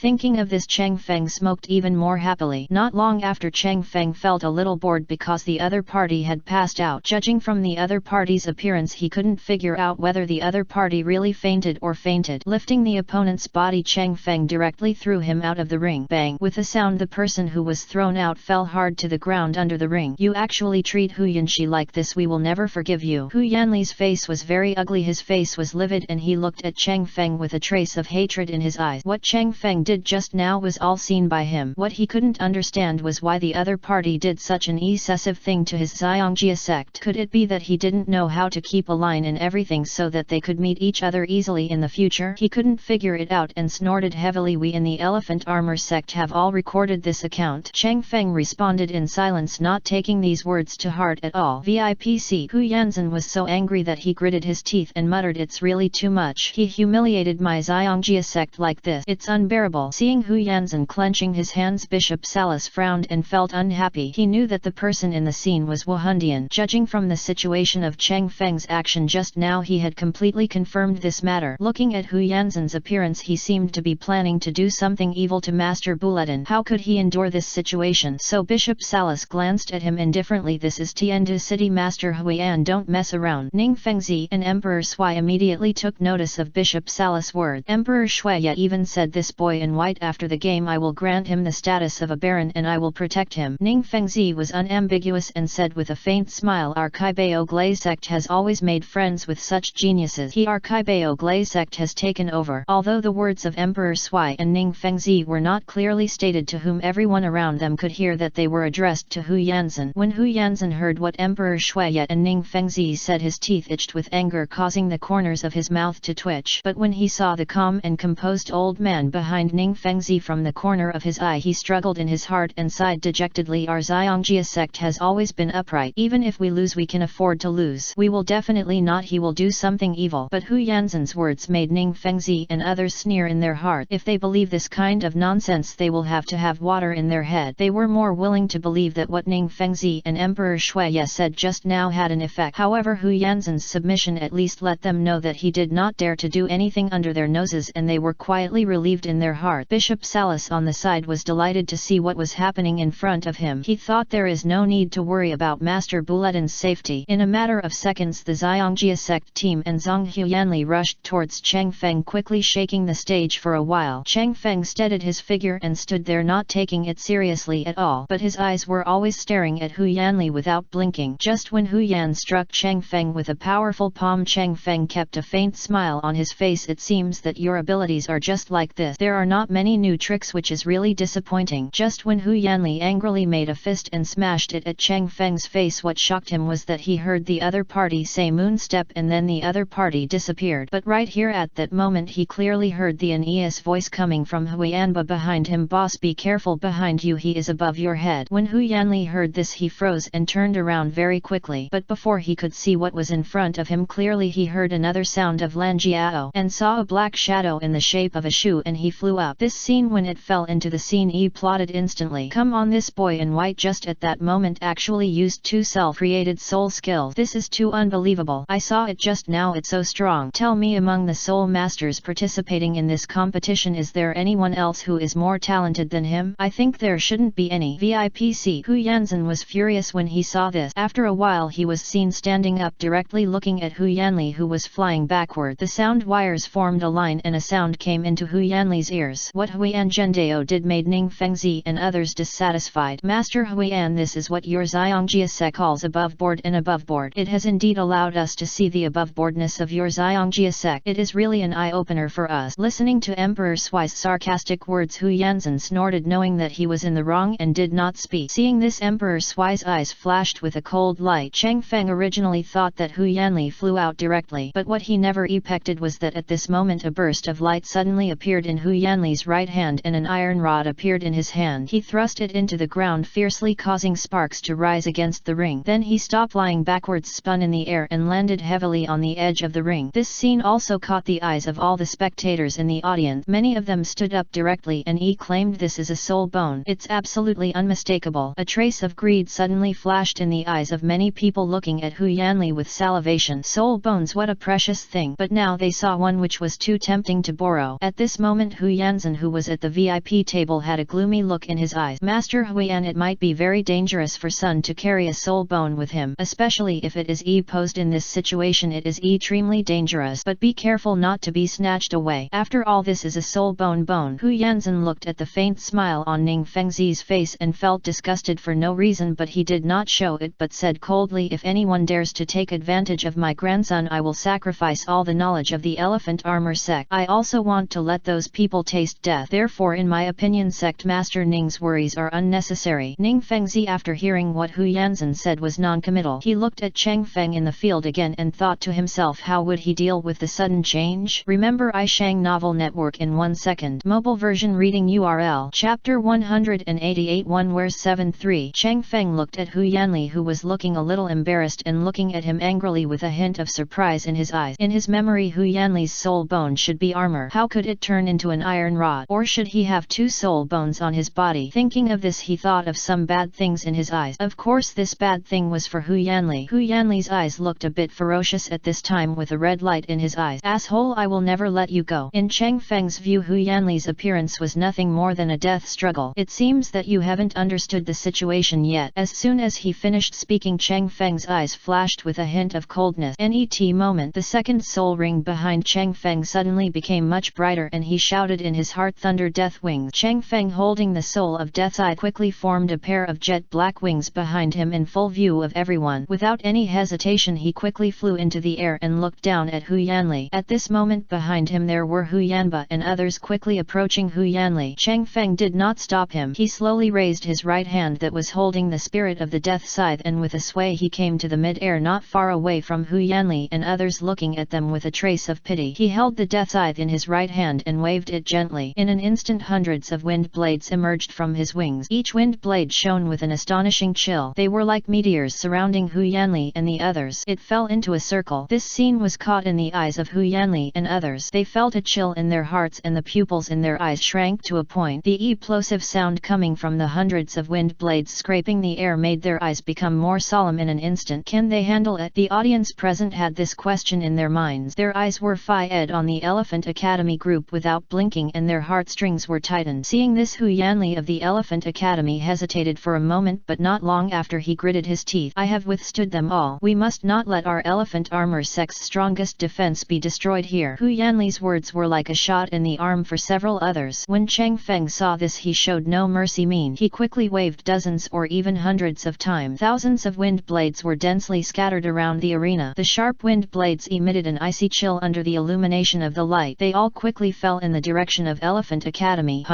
Thinking of this, Chang Feng smoked even more happily. Not long after, Chang Feng felt a little bored because the other party had passed out. Judging from the other party's appearance, he couldn't figure out whether the other party really fainted or fainted. Lifting the opponent's body, Chang Feng directly threw him out of the ring. Bang! With a sound, the person who was thrown out fell hard to the ground under the ring. You actually treat Hu Yanxi like this? We will never forgive you. Hu Yanli's face was very ugly. His face was livid and he looked at Chang Feng with a trace of hatred in his eyes. What Chang Feng did just now was all seen by him. What he couldn't understand was why the other party did such an excessive thing to his Xiangjia sect. Could it be that he didn't know how to keep a line in everything so that they could meet each other easily in the future? He couldn't figure it out and snorted heavily. We in the elephant armor sect have all recorded this account. Chang Feng responded in silence, not taking these words to heart at all. VIPC. Hu Yanzhen was so angry that he gritted his teeth and muttered, it's really too much. He humiliated my Xiangjia sect like this. It's unbearable. Seeing Hu Yanzhen clenching his hands, Bishop Salas frowned and felt unhappy. He knew that the person in the scene was Wu Hundian. Judging from the situation of Chang Feng's action just now, he had completely confirmed this matter. Looking at Hu Yanzhen's appearance, he seemed to be planning to do something evil to Master Bulletin. How could he endure this situation? So Bishop Salas glanced at him indifferently. This is Tiandu City Master Huiyan, don't mess around. Ning Fengzi and Emperor Shui immediately took notice of Bishop Salas' word. Emperor Shui even said, this boy in white, after the game I will grant him the status of a baron and I will protect him. Ning Fengzi was unambiguous and said with a faint smile, our Kaibao Glaze sect has always made friends with such geniuses. Our Kaibao Glaze sect has taken over. Although the words of Emperor Sui and Ning Fengzi were not clearly stated to whom, everyone around them could hear that they were addressed to Hu Yanzhen. When Hu Yanzhen heard what Emperor Shui and Ning Fengzi said, his teeth itched with anger, causing the corners of his mouth to twitch. But when he saw the calm and composed old man behind Ning Fengzi from the corner of his eye, he struggled in his heart and sighed dejectedly. Our Xiangjia sect has always been upright. Even if we lose, we can afford to lose. We will definitely not. He will do something evil. But Hu Yanzhen's words made Ning Fengzi and others sneer in their heart. If they believe this kind of nonsense, they will have to have water in their head. They were more willing to believe that what Ning Fengzi and Emperor Shui said just now had an effect. However, Hu Yanzhen's submission at least let them know that he did not dare to do anything under their noses, and they were quietly relieved in their heart. Bishop Salas on the side was delighted to see what was happening in front of him. He thought there is no need to worry about Master Bulletin's safety. In a matter of seconds, the Xiangjia sect team and Zhang Huyanli rushed towards Chang Feng, quickly shaking the stage for a while. Chang Feng steadied his figure and stood there, not taking it seriously at all, but his eyes were always staring at Hu Yanli without blinking. Just when Hu Yan struck Chang Feng with a powerful palm, Chang Feng kept a faint smile on his face. It seems that your abilities are just like this. There are not many new tricks, which is really disappointing. Just when Hu Yanli angrily made a fist and smashed it at Chang Feng's face, what shocked him was that he heard the other party say moon step, and then the other party disappeared. But right here at that moment he clearly heard the Aeneas voice coming from Huyanba behind him. Boss, be careful behind you, he is above your head. When Hu Yanli heard this, he froze and turned around very quickly. But before he could see what was in front of him clearly, he heard another sound of Lanjiao and saw a black shadow in the shape of a shoe, and he flew up. This scene, when it fell into the scene, he plotted instantly. Come on, this boy in white just at that moment actually used two self-created soul skills. This is too unbelievable. I saw it just now, it's so strong. Tell me, among the soul masters participating in this competition, is there anyone else who is more talented than him? I think there shouldn't be any. VIPC. Hu Yanzhen was furious when he saw this. After a while he was seen standing up directly looking at Hu Yanli, who was flying backward. The sound wires formed a line and a sound came into Hu Yanli's ears. What Huiyan Zhendao did made Ning Fengzi and others dissatisfied. Master Huiyan, this is what your Xiangjia sect calls above board and above board. It has indeed allowed us to see the above boardness of your Xiangjia sect. It is really an eye-opener for us. Listening to Emperor Sui's sarcastic words, Hu Yanzhen snorted, knowing that he was in the wrong, and did not speak. Seeing this, Emperor Sui's eyes flashed with a cold light. Chang Feng originally thought that Hu Yanli flew out directly, but what he never expected was that at this moment a burst of light suddenly appeared in Hu Yanli's right hand and an iron rod appeared in his hand. He thrust it into the ground fiercely, causing sparks to rise against the ring. Then he stopped flying backwards, spun in the air and landed heavily on the edge of the ring. This scene also caught the eyes of all the spectators in the audience. Many of them stood up directly and claimed this is a soul bone. It's absolutely unmistakable. A trace of greed suddenly flashed in the eyes of many people looking at Hu Yanli with salivation. Soul bones, what a precious thing. But now they saw one which was too tempting to borrow. At this moment Hu Yanzhen, who was at the VIP table, had a gloomy look in his eyes. Master Huiyan, it might be very dangerous for Sun to carry a soul bone with him, especially if it is posed in this situation. It is extremely dangerous, but be careful not to be snatched away. After all, this is a soul bone. Hu Yanzhen looked at the faint smile on Ning Fengzi's face and felt disgusted for no reason, but he did not show it, but said coldly, if anyone dares to take advantage of my grandson, I will sacrifice all the knowledge of the elephant armor sect. I also want to let those people taste death. Therefore, in my opinion, sect master Ning's worries are unnecessary. Ning Fengzi, after hearing what Hu Yanzhen said, was non-committal. He looked at Chang Feng in the field again and thought to himself, how would he deal with the sudden change? Remember I Shang Novel Network in 1 second. Mobile version reading URL. Chapter 188 1-73. Chang Feng looked at Hu Yanli, who was looking a little embarrassed and looking at him angrily with a hint of surprise in his eyes. In his memory, Hu Yanli's soul bone should be armor. How could it turn into an iron rod? Or should he have 2 soul bones on his body? Thinking of this, he thought of some bad things in his eyes. Of course this bad thing was for Hu Yanli. Hu Yanli's eyes looked a bit ferocious at this time with a red light in his eyes. Asshole, I will never let you go. In Chang Feng's view, Hu Yanli's appearance was nothing more than a death struggle. It seems that you haven't understood the situation yet. As soon as he finished speaking, Chang Feng's eyes flashed with a hint of coldness. Net moment, the second soul ring behind Chang Feng suddenly became much brighter and he shouted in his heart, thunder death wings. Chang Feng, holding the soul of Death's eye, quickly formed a pair of jet black wings behind him in full view of everyone. Without any hesitation, he quickly flew into the air and looked down at Hu Yanli. At this moment behind him there were Hu Yanba and others quickly approaching Hu Yanli. Chang Feng did not stop him. He slowly raised his right hand that was holding the spirit of the death scythe, and with a sway he came to the mid-air not far away from Hu Yanli and others, looking at them with a trace of pity. He held the death scythe in his right hand and waved it gently. In an instant hundreds of wind blades emerged from his wings. Each wind blade shone with an astonishing chill. They were like meteors surrounding Hu Yanli and the others. It fell into a circle. This scene was caught in the eyes of Hu Yanli and others. They felt a chill in their hearts and the pupils in their eyes shrank to a point. The explosive sound coming from the hundreds of wind blades scraping the air made their eyes become more solemn in an instant. Can they handle it? The audience present had this question in their minds. Their eyes were fixed on the Elephant Academy group without blinking and their heartstrings were tightened. Seeing this, Hu Yanli of the Elephant Academy hesitated for a moment, but not long after he gritted his teeth. I have withstood them all. We must not let our elephant armor sect's strongest defense be destroyed here. Hu Yanli's words were like a shot in the arm for several others. When Chang Feng saw this, he showed no mercy. He quickly waved dozens or even hundreds of times. Thousands of wind blades were densely scattered around the arena. The sharp wind blades emitted an icy chill under the illumination of the light. They all quickly fell in the direction of Elephant Academy.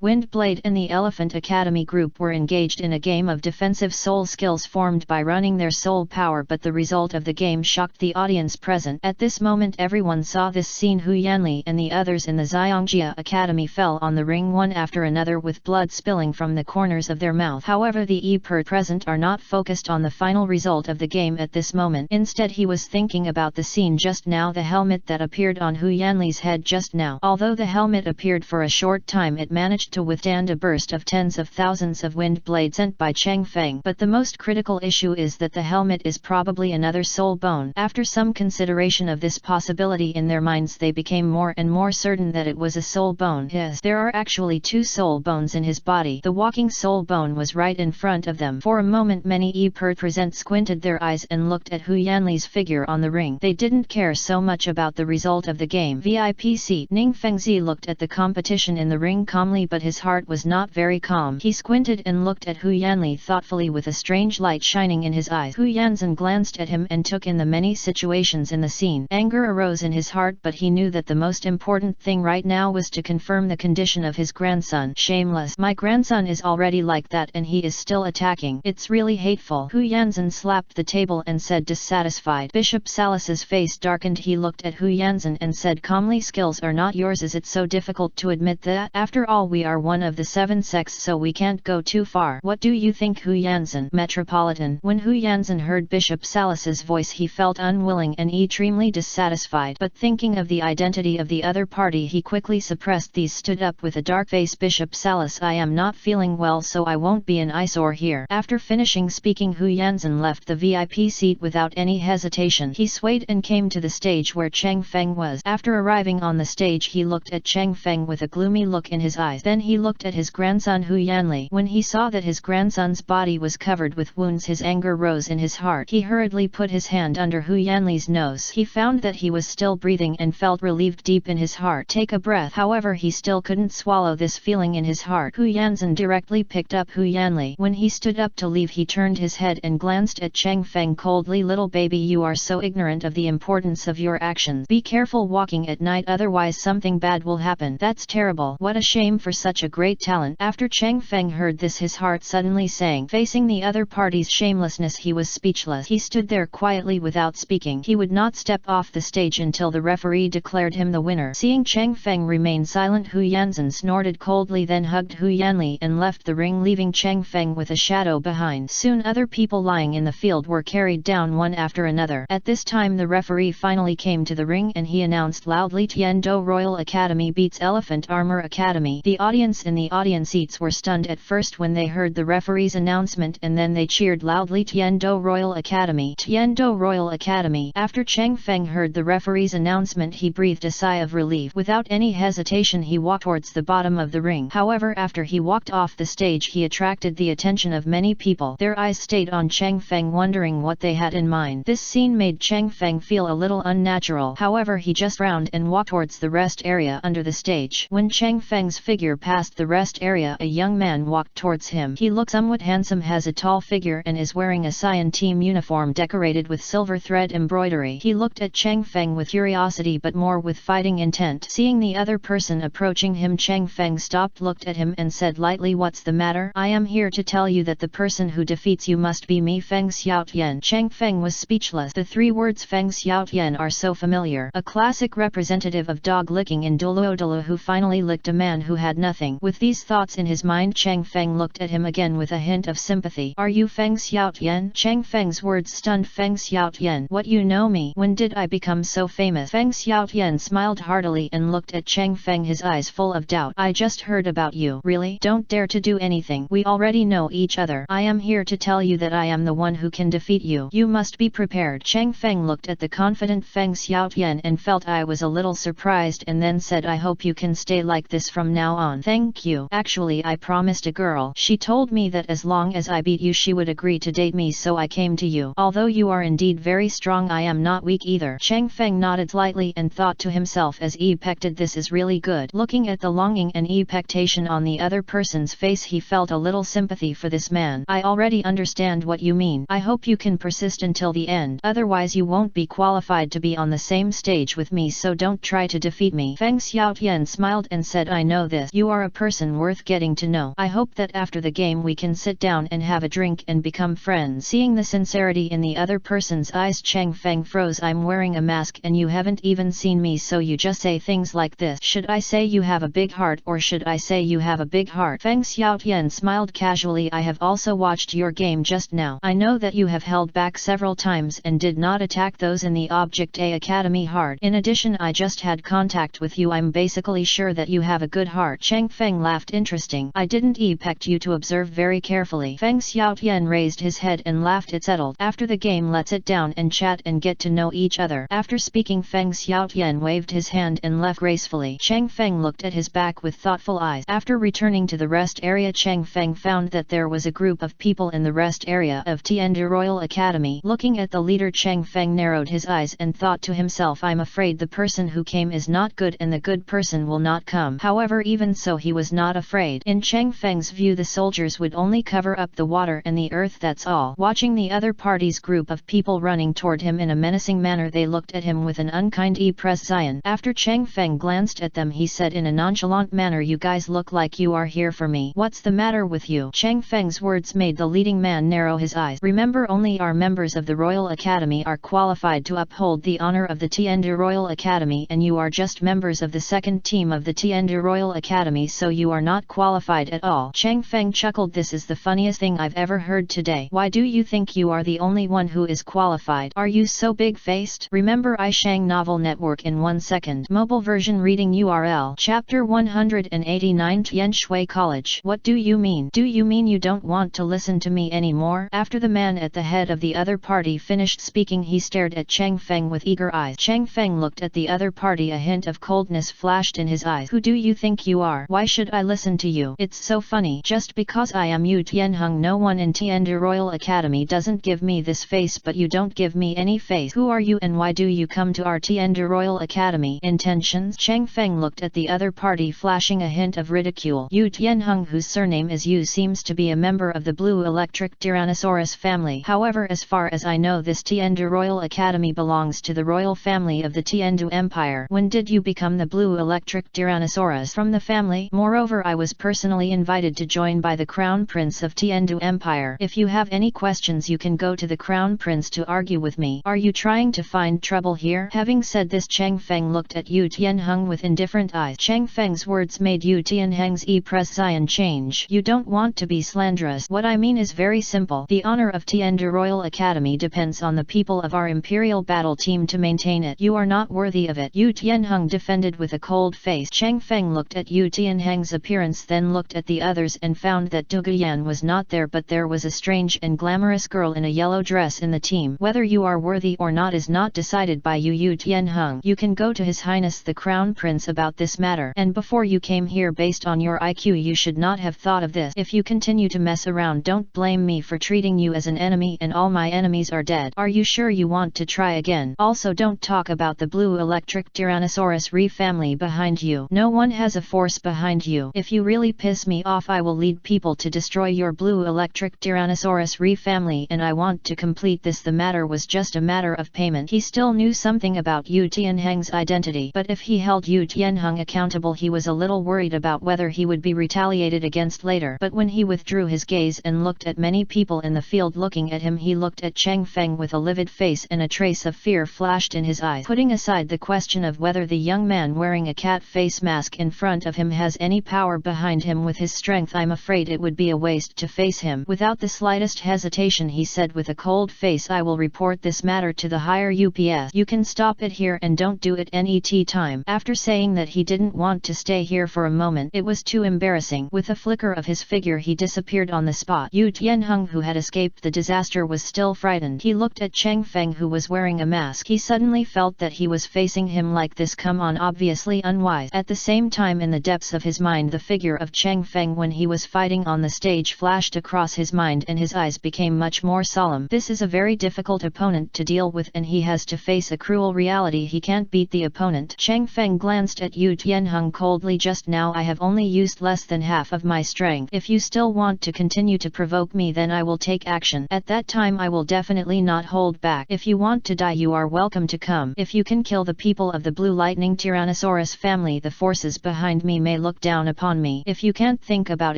Wind Blade and the Elephant Academy group were engaged in a game of defensive soul skills formed by running their soul power, but the result of the game shocked the audience present. At this moment everyone saw this scene. Hu Yanli and the others in the Xiangjia Academy fell on the ring one after another with blood spilling from the corners of their mouth. However, the present are not focused on the final result of the game at this moment. Instead, he was thinking about the scene just now, the helmet that appeared on Hu Yanli's head just now. Although the helmet appeared for a short time, it managed to withstand a burst of tens of thousands of wind blades sent by Chang Feng. But the most critical issue is that the helmet is probably another soul bone. After some consideration of this possibility in their minds, they became more and more certain that it was a soul bone. Yes, there are actually 2 soul bones in his body. The walking soul bone was right in front of them. For a moment many present squinted their eyes and looked at Hu Yanli's figure on the ring. They didn't care so much about the result of the game. VIP seat. Ning Fengzi looked at the competition in the ring calmly, but his heart was not very calm. He squinted and looked at Hu Yanli thoughtfully with a strange light shining in his eyes. Hu Yanzhen glanced at him and took in the many situations in the scene. Anger arose in his heart, but he knew that the most important thing right now was to confirm the condition of his grandson. Shameless. My grandson is already like that and he is still attacking. It's really hateful. Hu Yanzhen slapped the table and said, dissatisfied. Bishop Salas's face darkened. He looked at Hu Yanzhen and said calmly, skills are not yours. Is it so difficult to admit that? After all, we are one of the 7 sects, so we can't go too far. What do you think, Hu Yanzhen? Metropolitan. When Hu Yanzhen heard Bishop Salas's voice, he felt unwilling and extremely dissatisfied, but thinking of the identity of the other party, he quickly suppressed these. Stood up with a dark face. Bishop Salas, I am not feeling well, so I won't be an eyesore here. After finishing speaking, Hu Yanzhen left the VIP seat without any hesitation. He swayed and came to the stage where Chang Feng was. After arriving on the stage, he looked at Chang Feng with a gloomy look in his eyes. Then he looked at his grandson Hu Yanli. When he saw that his grandson's body was covered with wounds, his anger rose in his heart. He hurriedly put his hand under Hu Yanli's nose. He found that he was still breathing and felt relieved deep in his heart. Take a breath. However, he still couldn't swallow this feeling in his heart. Hu Yanzhen directly picked up Hu Yanli. When he stood up to leave, he turned his head and glanced at Chang Feng coldly. Little baby, you are so ignorant of the importance of your actions. Be careful walking at night, otherwise something bad will happen. That's terrible. What a shame for such a great talent. After Chang Feng heard this, his heart suddenly sank. Facing the other party's shamelessness, he was speechless. He stood there quietly without speaking. He would not step off off the stage until the referee declared him the winner. Seeing Cheng Feng remain silent, Hu Yanzhen snorted coldly, then hugged Hu Yanli and left the ring, leaving Cheng Feng with a shadow behind. Soon other people lying in the field were carried down one after another. At this time the referee finally came to the ring and he announced loudly, Tiando Royal Academy beats Elephant Armor Academy. The audience in the audience seats were stunned at first when they heard the referee's announcement, and then they cheered loudly, Tiando Royal Academy, Tiando Royal Academy. After Cheng Feng heard the referee's announcement, he breathed a sigh of relief. Without any hesitation he walked towards the bottom of the ring. However, after he walked off the stage he attracted the attention of many people. Their eyes stayed on Cheng Feng, wondering what they had in mind. This scene made Cheng Feng feel a little unnatural. However, he just frowned and walked towards the rest area under the stage. When Cheng Feng's figure passed the rest area, a young man walked towards him. He looked somewhat handsome, has a tall figure and is wearing a cyan team uniform decorated with silver thread embroidery. He looked at Cheng Feng with curiosity but more with fighting intent. Seeing the other person approaching him, Cheng Feng stopped, looked at him and said lightly, what's the matter? I am here to tell you that the person who defeats you must be me, Feng Xiaotian. Cheng Feng was speechless. The three words Feng Xiaotian are so familiar. A classic representative of dog licking in Douluo, who finally licked a man who had nothing. With these thoughts in his mind, Cheng Feng looked at him again with a hint of sympathy. Are you Feng Xiaotian? Cheng Feng's words stunned Feng Xiaotian. What, you know me? When did I become so famous? Feng Xiaotian smiled heartily and looked at Cheng Feng, his eyes full of doubt. I just heard about you. Really? Don't dare to do anything. We already know each other. I am here to tell you that I am the one who can defeat you. You must be prepared. Cheng Feng looked at the confident Feng Xiaotian and felt I was a little surprised, and then said, I hope you can stay like this from now on. Thank you. Actually, I promised a girl. She told me that as long as I beat you she would agree to date me, so I came to you. Although you are indeed very strong, I am not weak either. Cheng Feng nodded slightly and thought to himself as expected, this is really good. Looking at the longing and expectation on the other person's face, he felt a little sympathy for this man. I already understand what you mean. I hope you can persist until the end. Otherwise you won't be qualified to be on the same stage with me, so don't try to defeat me. Feng Xiaotian smiled and said, I know this. You are a person worth getting to know. I hope that after the game we can sit down and have a drink and become friends. Seeing the sincerity in the other person's eyes, Cheng Feng froze. I'm wearing a mask and you haven't even seen me, so you just say things like this. Should I say you have a big heart, or should I say you have a big heart? Feng Xiaotian smiled casually. I have also watched your game just now. I know that you have held back several times and did not attack those in the Object A Academy hard. In addition, I just had contact with you. I'm basically sure that you have a good heart. Cheng Feng laughed. Interesting. I didn't expect you to observe very carefully. Feng Xiaotian raised his head and laughed. It's settled. After the game let's sit down and chat and get to know each other. After speaking, Feng Xiaotian waved his hand and left gracefully. Cheng Feng looked at his back with thoughtful eyes. After returning to the rest area, Cheng Feng found that there was a group of people in the rest area of Tianda Royal Academy. Looking at the leader, Cheng Feng narrowed his eyes and thought to himself, I'm afraid the person who came is not good and the good person will not come. However, even so he was not afraid. In Cheng Feng's view, the soldiers would only cover up the water and the earth, that's all. Watching the other party's group of people running toward him in a menacing manner, they looked at him with an unkind expression. After Cheng Feng glanced at them, he said in a nonchalant manner, you guys look like you are here for me. What's the matter with you? Cheng Feng's words made the leading man narrow his eyes. Remember, only our members of the Royal Academy are qualified to uphold the honor of the Tianda Royal Academy, and you are just members of the second team of the Tianda Royal Academy, so you are not qualified at all. Cheng Feng chuckled. This is the funniest thing I've ever heard today. Why do you think you are the only one who is qualified? Are you so big-faced? Remember iShang Novel Network in 1 second. Mobile version reading URL. Chapter 189 Tian Shui College. What do you mean? Do you mean you don't want to listen to me anymore? After the man at the head of the other party finished speaking, he stared at Cheng Feng with eager eyes. Cheng Feng looked at the other party. A hint of coldness flashed in his eyes. Who do you think you are? Why should I listen to you? It's so funny. Just because I am Yu Tianheng, no one in Tianda Royal Academy doesn't give me this face, but you don't give me any face. Who are you and why do you come to our Tianda Royal Academy? Intentions? Cheng Feng looked at the other party, flashing a hint of ridicule. Yu Tianheng, whose surname is Yu, seems to be a member of the Blue Electric Tyrannosaurus family. However, as far as I know, this Tianda Royal Academy belongs to the royal family of the Tiandu Empire. When did you become the Blue Electric Tyrannosaurus? From the family. Moreover, I was personally invited to join by the Crown Prince of Tiandu Empire. If you have any questions, you can go to the Crown Prince to argue with me. Are you trying to find find trouble here? Having said this, Chang Feng looked at Yu Tianheng with indifferent eyes. Chang Feng's words made Yu Tianheng's expression change. You don't want to be slanderous. What I mean is very simple. The honor of Tianda Royal Academy depends on the people of our Imperial Battle Team to maintain it. You are not worthy of it. Yu Tianheng defended with a cold face. Chang Feng looked at Yu Tianheng's appearance, then looked at the others and found that Du Guyan was not there, but there was a strange and glamorous girl in a yellow dress in the team. Whether you are worthy or not is not decided by you, Yu Tianheng. You can go to His Highness the Crown Prince about this matter. And before you came here, based on your IQ, you should not have thought of this. If you continue to mess around, don't blame me for treating you as an enemy, and all my enemies are dead. Are you sure you want to try again? Also, don't talk about the blue electric Tyrannosaurus Rex family behind you. No one has a force behind you. If you really piss me off, I will lead people to destroy your blue electric Tyrannosaurus Rex family, and I want to complete this. The matter was just a matter of payment. He still knew something about Yu Tianheng's identity, but if he held Yu Tianheng accountable, he was a little worried about whether he would be retaliated against later. But when he withdrew his gaze and looked at many people in the field looking at him, he looked at Chang Feng with a livid face, and a trace of fear flashed in his eyes. Putting aside the question of whether the young man wearing a cat face mask in front of him has any power behind him with his strength, I'm afraid it would be a waste to face him. Without the slightest hesitation, he said with a cold face, I will report this matter to the higher UPS. You can stop it here and don't do it any time. After saying that, he didn't want to stay here for a moment. It was too embarrassing. With a flicker of his figure, he disappeared on the spot. Yu Tianheng, who had escaped the disaster, was still frightened. He looked at Chang Feng, who was wearing a mask. He suddenly felt that he was facing him like this. Come on, obviously unwise. At the same time, in the depths of his mind, the figure of Chang Feng when he was fighting on the stage flashed across his mind, and his eyes became much more solemn. This is a very difficult opponent to deal with, and he has to face a cruel reality. He can't beat the opponent. Chang Feng glanced at Yu Tianheng coldly. Just now I have only used less than half of my strength. If you still want to continue to provoke me, then I will take action. At that time I will definitely not hold back. If you want to die, you are welcome to come. If you can kill the people of the Blue Lightning Tyrannosaurus family, the forces behind me may look down upon me. If you can't think about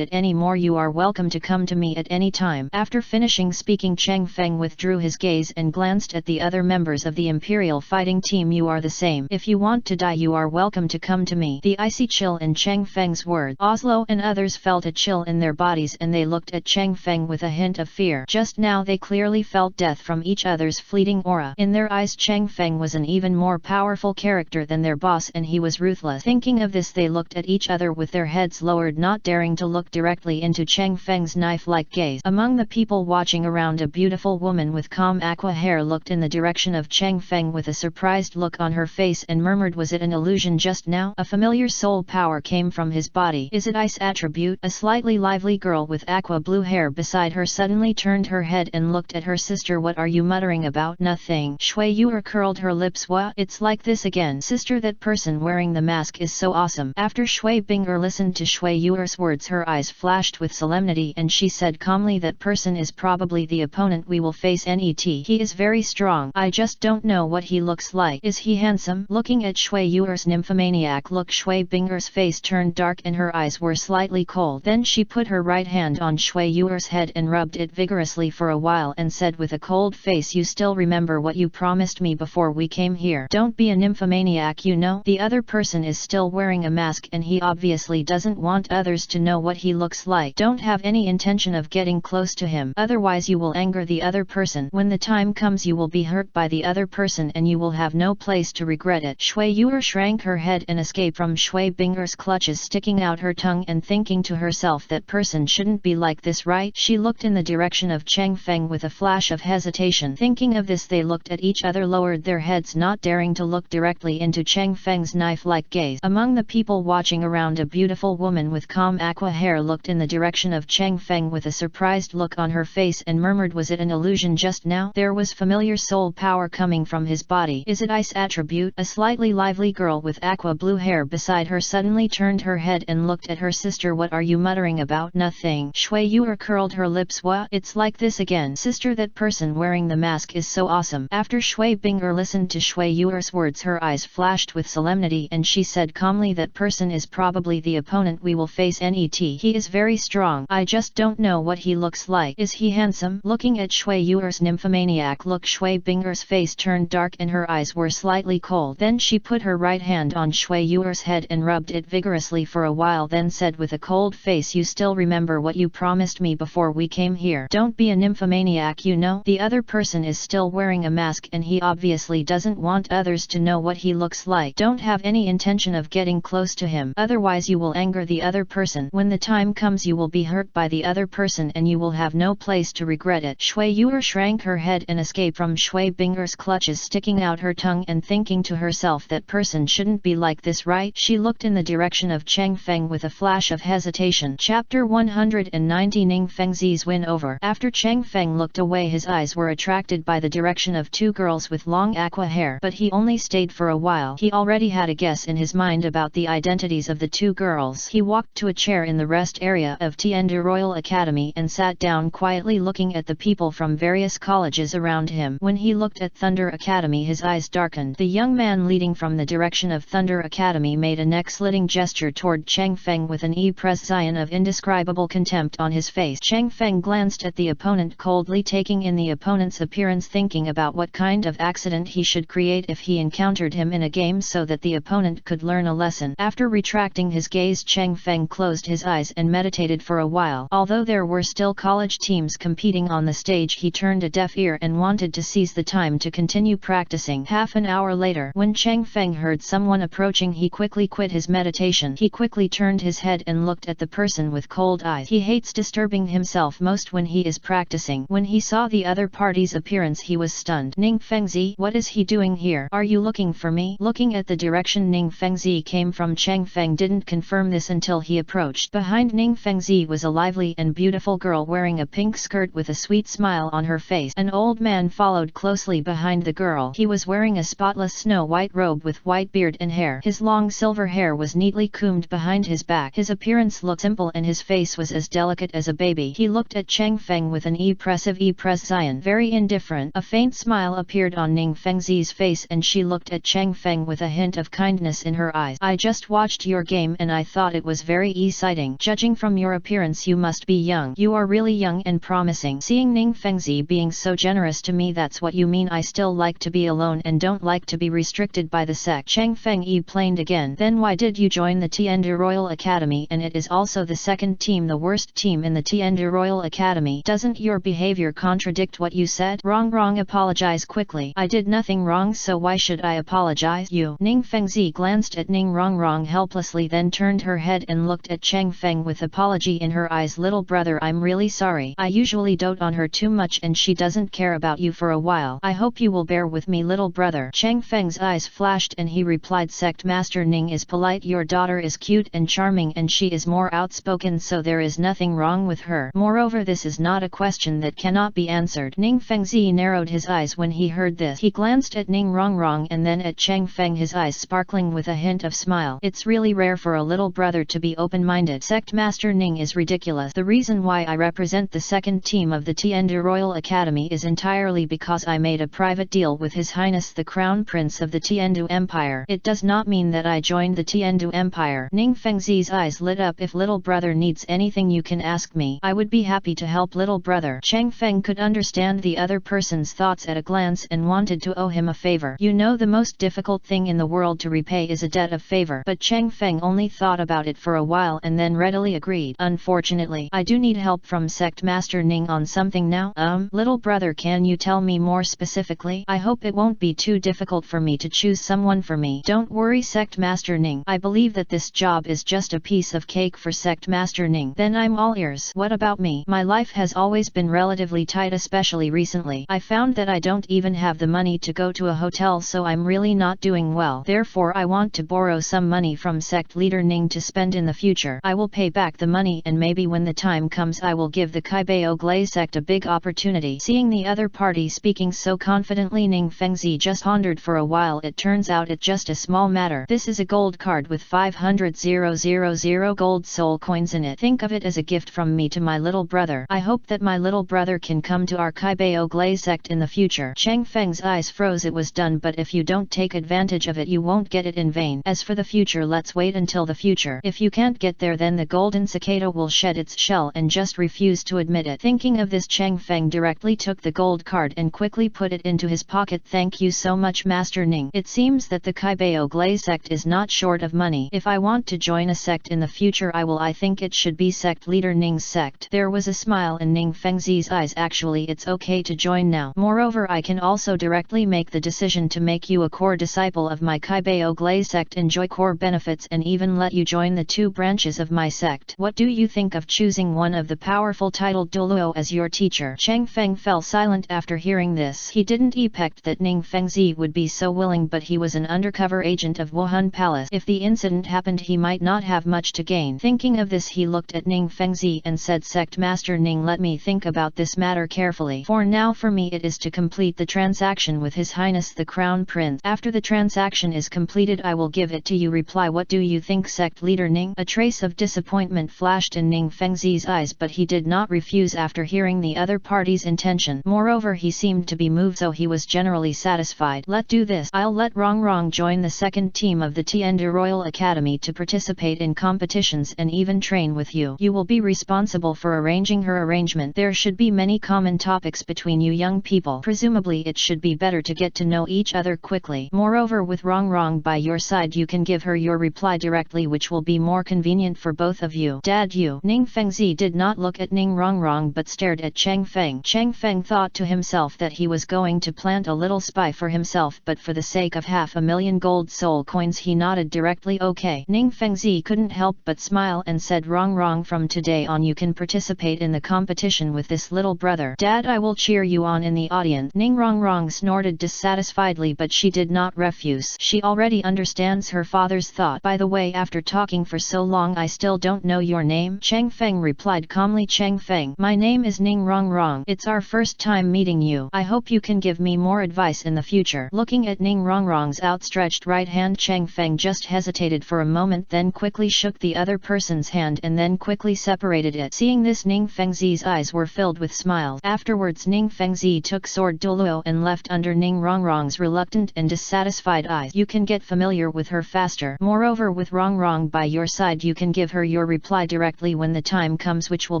it anymore, you are welcome to come to me at any time. After finishing speaking, Chang Feng withdrew his gaze and glanced at the other members of the Imperial fighting team. You are the same. If you want to die, you are welcome to come to me. The icy chill in Chang Feng's words. Oslo and others felt a chill in their bodies, and they looked at Chang Feng with a hint of fear. Just now they clearly felt death from each other's fleeting aura. In their eyes, Chang Feng was an even more powerful character than their boss, and he was ruthless. Thinking of this, they looked at each other with their heads lowered, not daring to look directly into Chang Feng's knife-like gaze. Among the people watching around, a beautiful woman with calm aqua hair looked in the direction of Chang Feng with a surprised look on her face and murmured, was it an illusion just now? A familiar soul power came from his body. Is it ice attribute? A slightly lively girl with aqua blue hair beside her suddenly turned her head and looked at her sister. What are you muttering about? Nothing. Shui Yuer curled her lips. What? It's like this again. Sister, that person wearing the mask is so awesome. After Shui Binger listened to Shui Yuer's words, her eyes flashed with solemnity, and she said calmly, that person is probably the opponent we will face. Net. He is very strong. I just don't know what he looks like. Is he handsome? Looking at Shui Yuer's nymphomaniac look, Shui Binger's face turned dark and her eyes were slightly cold. Then she put her right hand on Shui Yuer's head and rubbed it vigorously for a while and said with a cold face, you still remember what you promised me before we came here? Don't be a nymphomaniac, you know. The other person is still wearing a mask, and he obviously doesn't want others to know what he looks like. Don't have any intention of getting close to him, otherwise you will anger the other person. When the time comes, you will be hurt by the other person and you will have no place to regret it. Shui Yuer shrank her head and escaped from Shui Binger's clutches, sticking out her tongue and thinking to herself, that person shouldn't be like this, right? She looked in the direction of Chang Feng with a flash of hesitation. Thinking of this, they looked at each other, lowered their heads, not daring to look directly into Chang Feng's knife-like gaze. Among the people watching around, a beautiful woman with calm aqua hair looked in the direction of Chang Feng with a surprised look on her face and murmured, was it an illusion just now? There was familiar soul power coming from his body. Is it ice attribute? A slightly lively girl with aqua blue hair beside her suddenly turned her head and looked at her sister. What are you muttering about? Nothing. Shui Yuer curled her lips. What? It's like this again. Sister, that person wearing the mask is so awesome. After Shui Binger listened to Shui Yuer's words, her eyes flashed with solemnity and she said calmly, that person is probably the opponent we will face. Net. He is very strong. I just don't know what he looks like. Is he handsome? Looking at Shui Yuer's nymphomaniac look, Shui Binger's face turned turned dark and her eyes were slightly cold. Then she put her right hand on Shui Yuer's head and rubbed it vigorously for a while, then said with a cold face, "You still remember what you promised me before we came here? Don't be a nymphomaniac, you know. The other person is still wearing a mask and he obviously doesn't want others to know what he looks like. Don't have any intention of getting close to him, otherwise you will anger the other person. When the time comes you will be hurt by the other person and you will have no place to regret it." Shui Yuer shrank her head and escaped from Shui Binger's clutches, sticking out her tongue and thinking to herself, that person shouldn't be like this, right? She looked in the direction of Cheng Feng with a flash of hesitation. Chapter 190 Ning Fengzi's win over. After Cheng Feng looked away, his eyes were attracted by the direction of two girls with long aqua hair, but he only stayed for a while. He already had a guess in his mind about the identities of the two girls. He walked to a chair in the rest area of Tiandu Royal Academy and sat down quietly, looking at the people from various colleges around him. When he looked at Thunder Academy, his eyes darkened. The young man leading from the direction of Thunder Academy made a neck-slitting gesture toward Cheng Feng with an expression of indescribable contempt on his face. Cheng Feng glanced at the opponent coldly, taking in the opponent's appearance, thinking about what kind of accident he should create if he encountered him in a game so that the opponent could learn a lesson. After retracting his gaze, Cheng Feng closed his eyes and meditated for a while. Although there were still college teams competing on the stage, he turned a deaf ear and wanted to seize the time to continue practicing. Half an hour later, when Cheng Feng heard someone approaching, he quickly quit his meditation. He quickly turned his head and looked at the person with cold eyes. He hates disturbing himself most when he is practicing. When he saw the other party's appearance, he was stunned. "Ning Fengzi, what is he doing here? Are you looking for me?" Looking at the direction Ning Fengzi came from, Cheng Feng didn't confirm this until he approached. Behind Ning Fengzi was a lively and beautiful girl wearing a pink skirt with a sweet smile on her face. An old man followed closely behind the girl. He was wearing a spotless snow-white robe with white beard and hair. His long silver hair was neatly combed behind his back. His appearance looked simple and his face was as delicate as a baby. He looked at Cheng Feng with an expression very indifferent. A faint smile appeared on Ning Fengzi's face and she looked at Cheng Feng with a hint of kindness in her eyes. "I just watched your game and I thought it was very exciting. Judging from your appearance, you must be young. You are really young and promising." Seeing Ning Fengzi being so generous to me, "That's what you mean. I still like to be alone and don't like to be restricted by the sect." Cheng Feng explained again. "Then why did you join the Tiandu Royal Academy? And it is also the second team, the worst team in the Tiandu Royal Academy. Doesn't your behavior contradict what you said?" Wrong, apologize quickly. "I did nothing wrong, so why should I apologize?" "You." Ning Fengzi glanced at Ning Wrong helplessly, then turned her head and looked at Cheng Feng with apology in her eyes. "Little brother, I'm really sorry. I usually dote on her too much and she doesn't care about you for a while. I hope you will bear with me, little brother." Cheng Feng's eyes flashed and he replied, "Sect Master Ning is polite. Your daughter is cute and charming and she is more outspoken, so there is nothing wrong with her. Moreover, this is not a question that cannot be answered." Ning Fengzi narrowed his eyes when he heard this. He glanced at Ning Wrong and then at Cheng Feng, his eyes sparkling with a hint of smile. "It's really rare for a little brother to be open-minded. Sect Master Ning is ridiculous. The reason why I represent the second team of the Tiandu Royal Academy is entirely because I made a private deal with His Highness the Crown Prince of the Tiandu Empire. It does not mean that I joined the Tiandu Empire." Ning Fengzi's eyes lit up. "If little brother needs anything, you can ask me. I would be happy to help little brother." Cheng Feng could understand the other person's thoughts at a glance and wanted to owe him a favor. You know, the most difficult thing in the world to repay is a debt of favor. But Cheng Feng only thought about it for a while and then readily agreed. "Unfortunately, I do need help from Sect Master Ning on something now." Little brother, can you tell me more specifically? I hope it won't be too difficult for me to choose someone for me." "Don't worry, Sect Master Ning. I believe that this job is just a piece of cake for Sect Master Ning." "Then I'm all ears." "What about me? My life has always been relatively tight, especially recently. I found that I don't even have the money to go to a hotel, so I'm really not doing well. Therefore I want to borrow some money from Sect Leader Ning to spend in the future. I will pay back the money and maybe when the time comes I will give the Kaibao Glaze sect a big opportunity." Seeing the other party speaking so confidently, Ning Fengzi just pondered for a while. It turns out it's just a small matter. This is a gold card with 500,000 gold soul coins in it. Think of it as a gift from me to my little brother. I hope that my little brother can come to our Kaibao Glaze sect in the future. Cheng Feng's eyes froze. It was done, but if you don't take advantage of it you won't get it in vain. As for the future, let's wait until the future. If you can't get there, then the golden cicada will shed its shell and just refuse to admit it. Thinking of this, Cheng Feng directly took the gold card and quickly put it into his pocket. Thank you so much Master Ning. It seems that the Kaibao Glaze sect is not short of money. If I want to join a sect in the future I will. I think it should be sect leader Ning's sect. There was a smile in Ning Fengzi's eyes. Actually it's okay to join now. Moreover I can also directly make the decision to make you a core disciple of my Kaibao Glaze sect, enjoy core benefits and even let you join the 2 branches of my sect. What do you think of choosing one of the powerful titled Douluo as your teacher? Chang Feng fell silent after hearing this. He didn't expect that Ning Fengzi would be so willing, but he was an undercover agent of Wuhan Palace. If the incident happened he might not have much to gain. Thinking of this he looked at Ning Fengzi and said, Sect Master Ning, let me think about this matter carefully. For now for me it is to complete the transaction with His Highness the Crown Prince. After the transaction is completed I will give it to you. Reply, what do you think sect leader Ning? A trace of disappointment flashed in Ning Fengzi's eyes, but he did not refuse after hearing the other party's intention. Moreover he seemed to be moved, so he was generally satisfied. Let's do this. I'll let Rong join the second team of the Tiandi Royal Academy to participate in competitions and even train with you. You will be responsible for arranging her arrangement. There should be many common topics between you young people. Presumably it should be better to get to know each other quickly. Moreover with Rong by your side you can give her your reply directly, which will be more convenient for both of you. Dad you. Ning Fengzi did not look at Ning Rong but stared at Chang Feng. Chang Feng thought to himself that he was going to plant a little spy for himself, but for the sake of 500,000 gold soul coins he nodded directly. Okay. Ning Fengzi couldn't help but smile and said, Rong, from today on you can participate in the competition with this little brother. Dad, I will cheer you on in the audience. Ning Rong snorted dissatisfiedly, but she did not refuse. She already understands her father's thought. By the way, after talking for so long I still don't know your name. Chang Feng replied calmly. Chang Feng, my name is Ning Rong. It's our first time meeting you. I hope you can give me more advice in the future. Looking at Ning Rong's outstretched right hand, Chang Feng just hesitated for a moment, then quickly shook the other person's hand and then quickly separated it. Seeing this, Ning Fengzi's eyes were filled with smiles. Afterwards Ning Fengzi took sword Douluo and left under Ning Rong's reluctant and dissatisfied eyes. You can get familiar with her faster. Moreover with Rong by your side you can give her your reply directly when the time comes, which will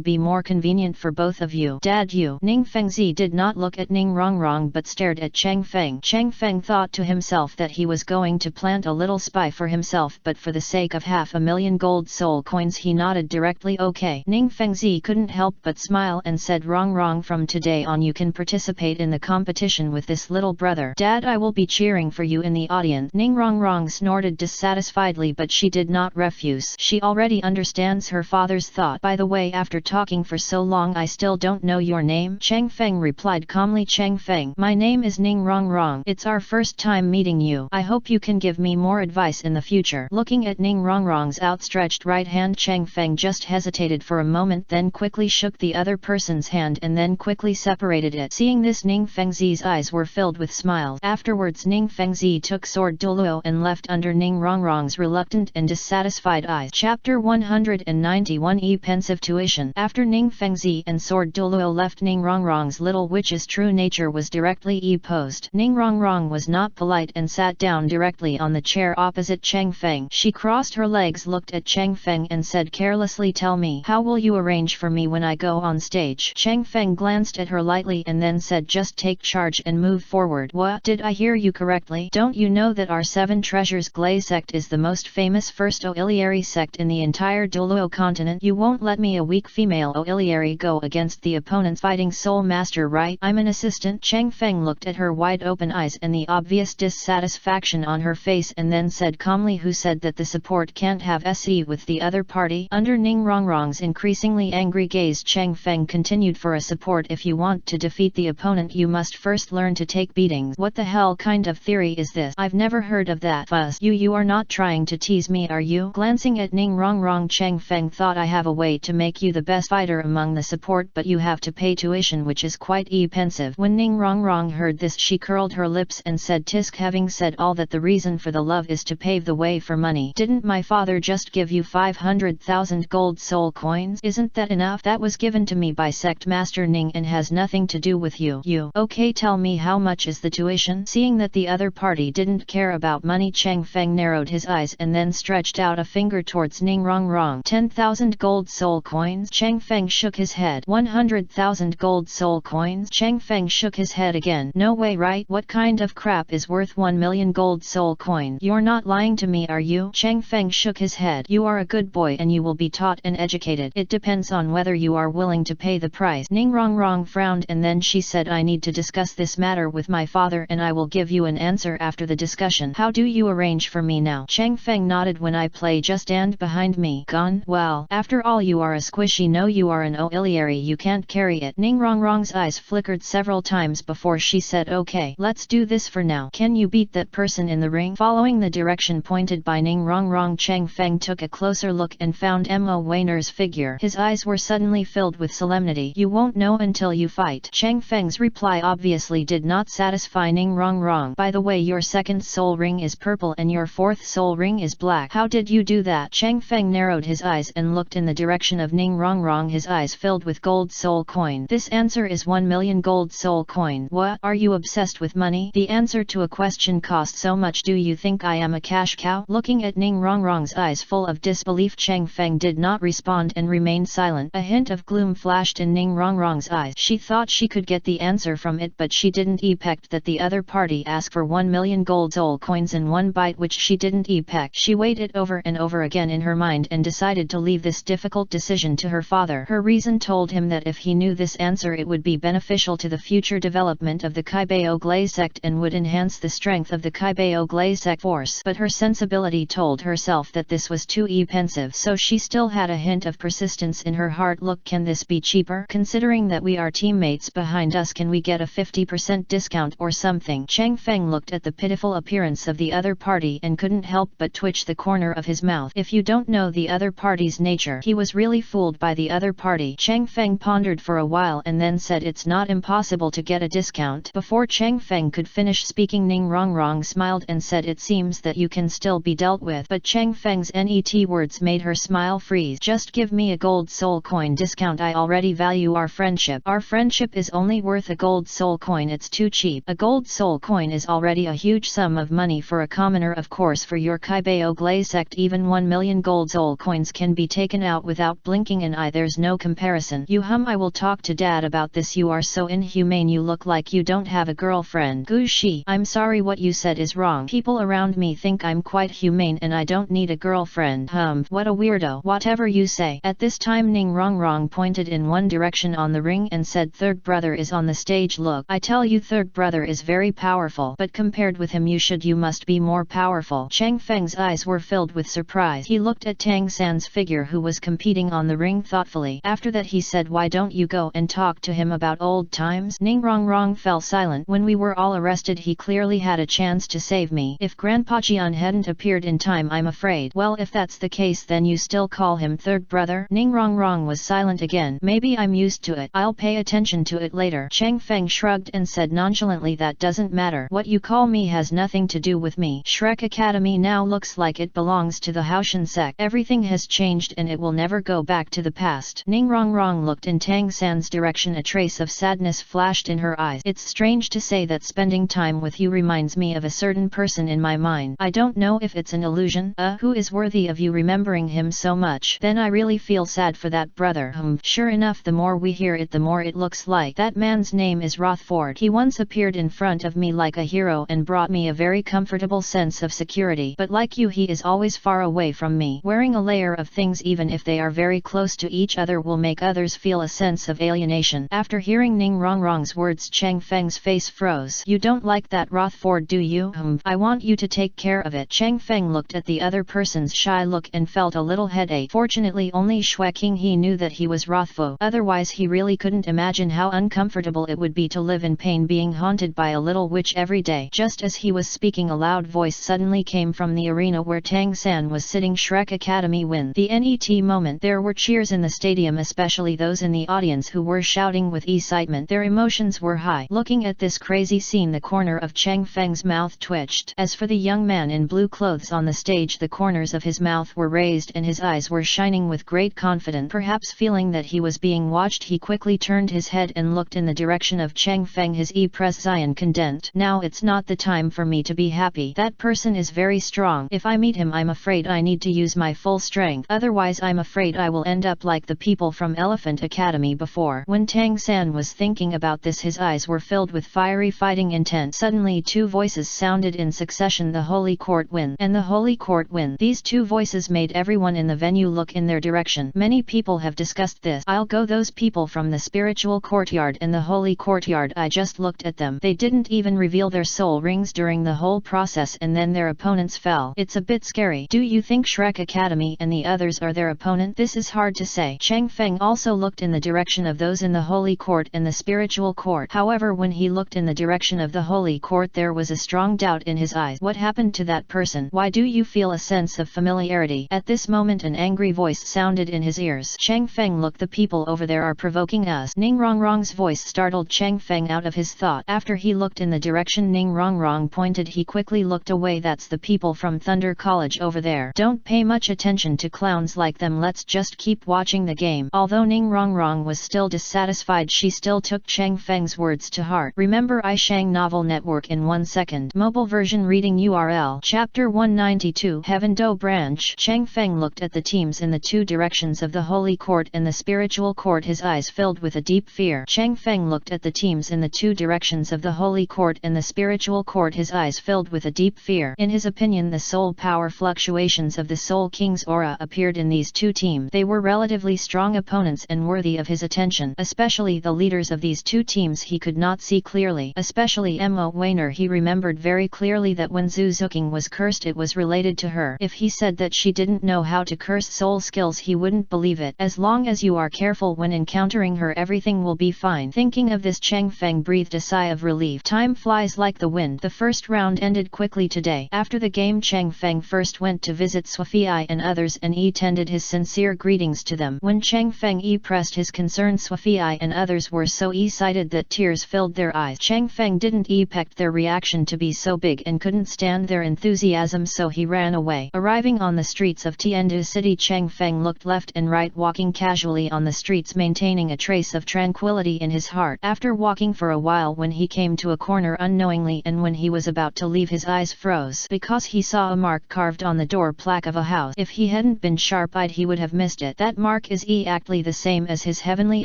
be more convenient for both of you. Dad you. Ning Fengzi did not look at Ning Rong but stared at Chang Feng. Chang Feng thought to himself that he was going to plant a little spy for himself, but for the sake of 500,000 gold soul coins he nodded directly. Okay. Ning Fengzi couldn't help but smile and said, Rong, from today on you can participate in the competition with this little brother. Dad, I will be cheering for you in the audience. Ning Rong snorted dissatisfiedly, but she did not refuse. She already understands her father's thought. By the way, after talking for so long I still don't know your name. Chang Feng replied calmly. Chang Feng, my name is Ning Rong. It's our first time meeting you. I hope you can give me more advice in the future. Looking at Ning Rong's outstretched right hand, Chang Feng just hesitated for a moment, then quickly shook the other person's hand and then quickly separated it. Seeing this, Ning Fengzi's eyes were filled with smiles. Afterwards Ning Fengzi took sword Douluo and left under Ning Rong's reluctant and dissatisfied eyes. Chapter 191 Pensive Tuition. After Ning Fengzi and sword Douluo left, Ning Rong's little witch's true nature was directly posed. Ning Rong was not polite and sat down directly on the chair opposite Chang Feng. She crossed her legs, looked at Chang Feng and said carelessly, tell me, how will you arrange for me when I go on stage? Chang Feng glanced at her lightly and then said, just take charge and move forward. What? Did I hear you correctly? Don't you know that our 7 Treasures Glaze sect is the most famous first Oiliary sect in the entire Douluo continent? You won't let me, a weak female Oiliary, go against the opponent's fighting soul master, right? I'm an assistant. Chang Feng looked at her wide open eyes and the obvious dissatisfaction on her face and then said calmly, who said that the support can't have SE with the other party? Under Ning Rong's increasingly angry gaze, Chang Feng continued, for a support, if you want to defeat the opponent you must first learn to take beatings. What the hell kind of theory is this? I've never heard of that. Fuzz. You are not trying to tease me, are you? Glancing at Ning Rong, Chang Feng thought, I have a way to make you the best fighter among the support, but you have to pay tuition, which is quite expensive. When Ning Rong heard this, she curled her lips and said, Tisk, having said all that, the reason for the love is to pave the way for money. Didn't my father just give you 500,000 gold soul coins? Isn't that enough? That was given to me by Sect Master Ning and has nothing to do with you. Okay, tell me, how much is the tuition? Seeing that the other party didn't care about money, Chang Feng narrowed his eyes and then stretched out a finger towards Ning Rong. 10,000 gold soul coins? Chang Feng shook his head. 100,000 gold soul coins? Chang Feng shook his head again. again. No way, right? What kind of crap is worth 1 million gold soul coin? You're not lying to me, are you? Chang Feng shook his head. You are a good boy and you will be taught and educated. It depends on whether you are willing to pay the price. Ning Rongrong frowned and then she said, I need to discuss this matter with my father and I will give you an answer after the discussion. How do you arrange for me now? Chang Feng nodded. When I play, just stand behind me. Gone? Well, after all you are a squishy. No, you are an auxiliary, you can't carry it. Ning Rongrong's eyes flickered several times before she said, okay, let's do this for now. Can you beat that person in the ring? Following the direction pointed by Ning Rongrong, Chang Feng took a closer look and found Mo Weiner's figure. His eyes were suddenly filled with solemnity. You won't know until you fight. Chang Feng's reply obviously did not satisfy Ning Rongrong. By the way, your second soul ring is purple and your fourth soul ring is black. How did you do that? Chang Feng narrowed his eyes and looked in the direction of Ning Rongrong, his eyes filled with gold soul coin. This answer is 1 million gold soul coin. What? Are you obsessed with money? The answer to a question costs so much. Do you think I am a cash cow? Looking at Ning Rongrong's eyes full of disbelief, Chang Feng did not respond and remained silent. A hint of gloom flashed in Ning Rongrong's eyes. She thought she could get the answer from it, but she didn't expect that the other party asked for 1 million gold soul coins in one bite, which she didn't expect. She weighed it over and over again in her mind and decided to leave this difficult decision to her father. Her reason told him that if he knew this answer it would be beneficial to the future development of the Kaibao Glaze sect and would enhance the strength of the Kaibao Glaze sect force. But her sensibility told herself that this was too expensive, so she still had a hint of persistence in her heart. Look, can this be cheaper? Considering that we are teammates behind us, can we get a 50% discount or something? Chang Feng looked at the pitiful appearance of the other party and couldn't help but twitch the corner of his mouth. If you don't know the other party's nature, he was really fooled by the other party. Chang Feng pondered for a while and then said, it's not impossible to get a discount. Before Chang Feng could finish speaking, Ning Rongrong smiled and said, it seems that you can still be dealt with. But Chang Feng's net words made her smile freeze. Just give me a gold soul coin discount. I already value our friendship. Our friendship is only worth a gold soul coin. It's too cheap. A gold soul coin is already a huge sum of money for a commoner. Of course, for your Kaibao Glaze sect, even 1 million gold soul coins can be taken out without blinking an eye. There's no comparison. You hum. I will talk to Dad about this. You are so inhumane. You look like you don't have a girlfriend. Gushi, I'm sorry, what you said is wrong. People around me think I'm quite humane and I don't need a girlfriend. What a weirdo. Whatever you say. At this time Ning Rongrong pointed in one direction on the ring and said, third brother is on the stage. Look, I tell you, third brother is very powerful, but compared with him you must be more powerful. Chang Feng's eyes were filled with surprise. He looked at Tang San's figure who was competing on the ring thoughtfully. After that he said, why don't you go and talk to him about old times? Ning Rongrong fell silent. When we were all arrested he clearly had a chance to save me. If Grandpa Jian hadn't appeared in time, I'm afraid. Well, if that's the case, then you still call him third brother? Ning Rongrong was silent again. Maybe I'm used to it. I'll pay attention to it later. Chang Feng shrugged and said nonchalantly, that doesn't matter. What you call me has nothing to do with me. Shrek Academy now looks like it belongs to the Haoshan sect. Everything has changed and it will never go back to the past. Ning Rongrong looked in Tang San's direction. A trace of sadness flashed in her eyes. It's strange to say that spending time with you reminds me of a certain person in my mind. I don't know if it's an illusion. Who is worthy of you remembering him so much? Then I really feel sad for that brother. Sure enough, the more we hear it, the more it looks like that man's name is Rothford. He once appeared in front of me like a hero and brought me a very comfortable sense of security. But like you, he is always far away from me. Wearing a layer of things, even if they are very close to each other, will make others feel a sense of alienation. After hearing Ning Rongrong's words, Chang Feng's face froze. You don't like that Rothford, do you? I want you to take care of it. Chang Feng looked at the other person's shy look and felt a little headache. Fortunately only Xue King he knew that he was Rothfo. Otherwise he really couldn't imagine how uncomfortable it would be to live in pain, being haunted by a little witch every day. Just as he was speaking, a loud voice suddenly came from the arena where Tang San was sitting. Shrek Academy win. The NET moment. There were cheers in the stadium, especially those in the audience who were shouting with excitement. Their emotions were high. Looking at this crazy scene, the corner of Chang Feng's mouth twitched. As for the young man in blue clothes on the stage, the corners of his mouth were raised and his eyes were shining with great confidence. Perhaps feeling that he was being watched, he quickly turned his head and looked in the direction of Chang Feng. His Zion condensed. Now it's not the time for me to be happy. That person is very strong. If I meet him, I'm afraid I need to use my full strength. Otherwise I'm afraid I will end up like the people from Elephant Academy before. When Tang San was thinking about this, his eyes were filled with fiery fighting intent. Suddenly 2 voices sounded in succession, the Holy Court win, and the Holy Court win. These 2 voices made everyone in the venue look in their direction. Many people have discussed this. I'll go those people from the spiritual courtyard and the holy courtyard, I just looked at them. They didn't even reveal their soul rings during the whole process, and then their opponents fell. It's a bit scary. Do you think Shrek Academy and the others are their opponent? This is hard to say. Chang Feng also looked in the direction of those in the holy court and the spiritual court. However, when he looked in the direction of the holy court, there was a strong doubt in his eyes. What happened to that person? Why do you feel a sense of familiarity? At this moment an angry voice sounded in his ears. Chang Feng, look, the people over there are provoking us. Ning Rongrong's voice startled Chang Feng out of his thought. After he looked in the direction Ning Rongrong pointed, he quickly looked away. That's the people from Thunder College over there. Don't pay much attention to clowns like them, let's just keep watching the game. Although Ning Rongrong was still dissatisfied, she still took Chang Feng's words to heart. Remember iShang Novel Network in 1 second. Mobile version reading URL. Chapter 192 Heaven Do Branch. Chang Feng looked at the teams in the 2 directions of the Holy Court and the Spiritual Court, his eyes filled with a deep fear. Chang Feng looked at the teams in the 2 directions of the Holy Court and the Spiritual Court, his eyes filled with a deep fear. In his opinion, the soul power fluctuations of the Soul King's aura appeared in these 2 teams. They were relatively strong opponents and worthy of his attention. Especially the leaders of these 2 teams he could not see clearly. Especially Mo Weiner, he remembered very clearly that when Zhu Zuking was cursed it was related to her. If he said that she didn't know how to curse soul skills, he wouldn't believe it. As long as you are careful when encountering her, everything will be fine. Thinking of this, Chang Feng breathed a sigh of relief. Time flies like the wind. The first round ended quickly today. After the game, Chang Feng first went to visit Swafei and others and tended his sincere greetings to them. When Chang Feng pressed his concern, Swafei and others were so excited that tears filled their eyes. Chang Feng didn't expect their reaction to be so big and couldn't stand their enthusiasm, so he ran away. Arriving on the streets of Tiandu City, Chang Feng looked left and right, walking casually on the streets, maintaining a trace of tranquility in his heart. After walking for a while, when he came to a corner unknowingly, and when he was about to leave, his eyes froze because he saw a mark carved on the door plaque of a house. If he hadn't been sharp-eyed, he would have missed it. That mark is exactly the same as his Heavenly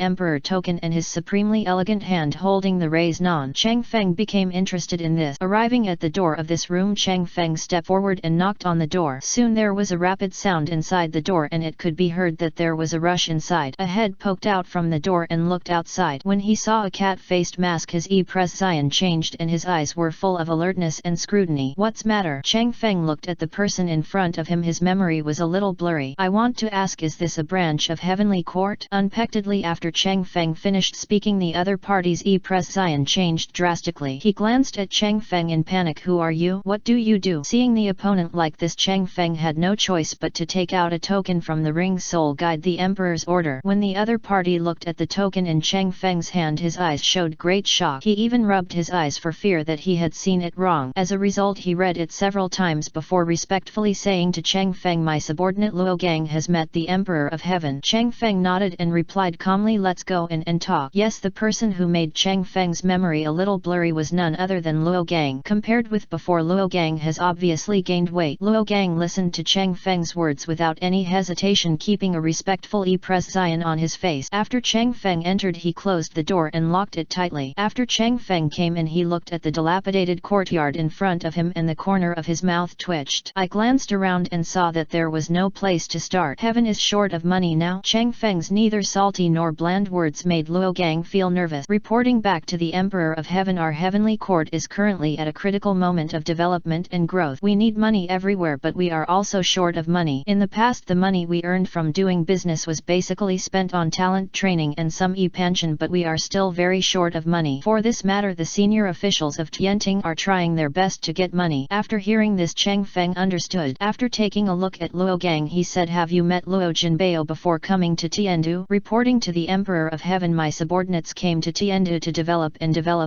Emperor token and his supremely elegant hand holding the raised non. Chang Feng became interested in this. Arriving at the door of this room, Chang Feng stepped forward and knocked on the door. Soon there was a rapid sound inside the door, and it could be heard that there was a rush inside. A head poked out from the door and looked outside. When he saw a cat-faced mask, his expression changed and his eyes were full of alertness and scrutiny. What's matter? Chang Feng looked at the person in front of him. His memory was a little blurry. I want to ask, is this a branch of Heavenly Court? Unexpectedly, after Chang Feng finished speaking, the other party's expression changed drastically. He glanced at Chang Feng in panic. Who are you? What do you do? Seeing the opponent like this, Chang Feng had no choice but to take out a token from the ring soul guide, the Emperor's order. When the other party looked at the token in Chang Feng's hand, his eyes showed great shock. He even rubbed his eyes for fear that he had seen it wrong. As a result, he read it several times before respectfully saying to Chang Feng, my subordinate Luo Gang has met the Emperor of Heaven. Chang Feng nodded and replied calmly, let's go in and talk. Yes, the person who made Chang Feng's memory a little blurry was none other than Luo Gang. Compared with before, Luo Gang has obviously gained weight. Luo Gang listened to Chang Feng's words without any hesitation, keeping a respectful expression on his face. After Chang Feng entered, he closed the door and locked it tightly. After Chang Feng came in, he looked at the dilapidated courtyard in front of him and the corner of his mouth twitched. I glanced around and saw that there was no place to start. Heaven is short of money now. Chang Feng's neither salty nor bland words made Luo Gang feel nervous. Reporting back to the Emperor of Heaven, our Heavenly Court is currently at a critical moment of development and growth. We need money everywhere, but we are also short of money. In the past, the money we earned from doing business was basically spent on talent training and some e-pension, but we are still very short of money. For this matter, the senior officials of Tianting are trying their best to get money. After hearing this, Chang Feng understood. After taking a look at Luo Gang, he said, have you met Luo Jinbei before coming to Tiandu? Reporting to the Emperor of Heaven, my subordinates came to Tiandu to develop.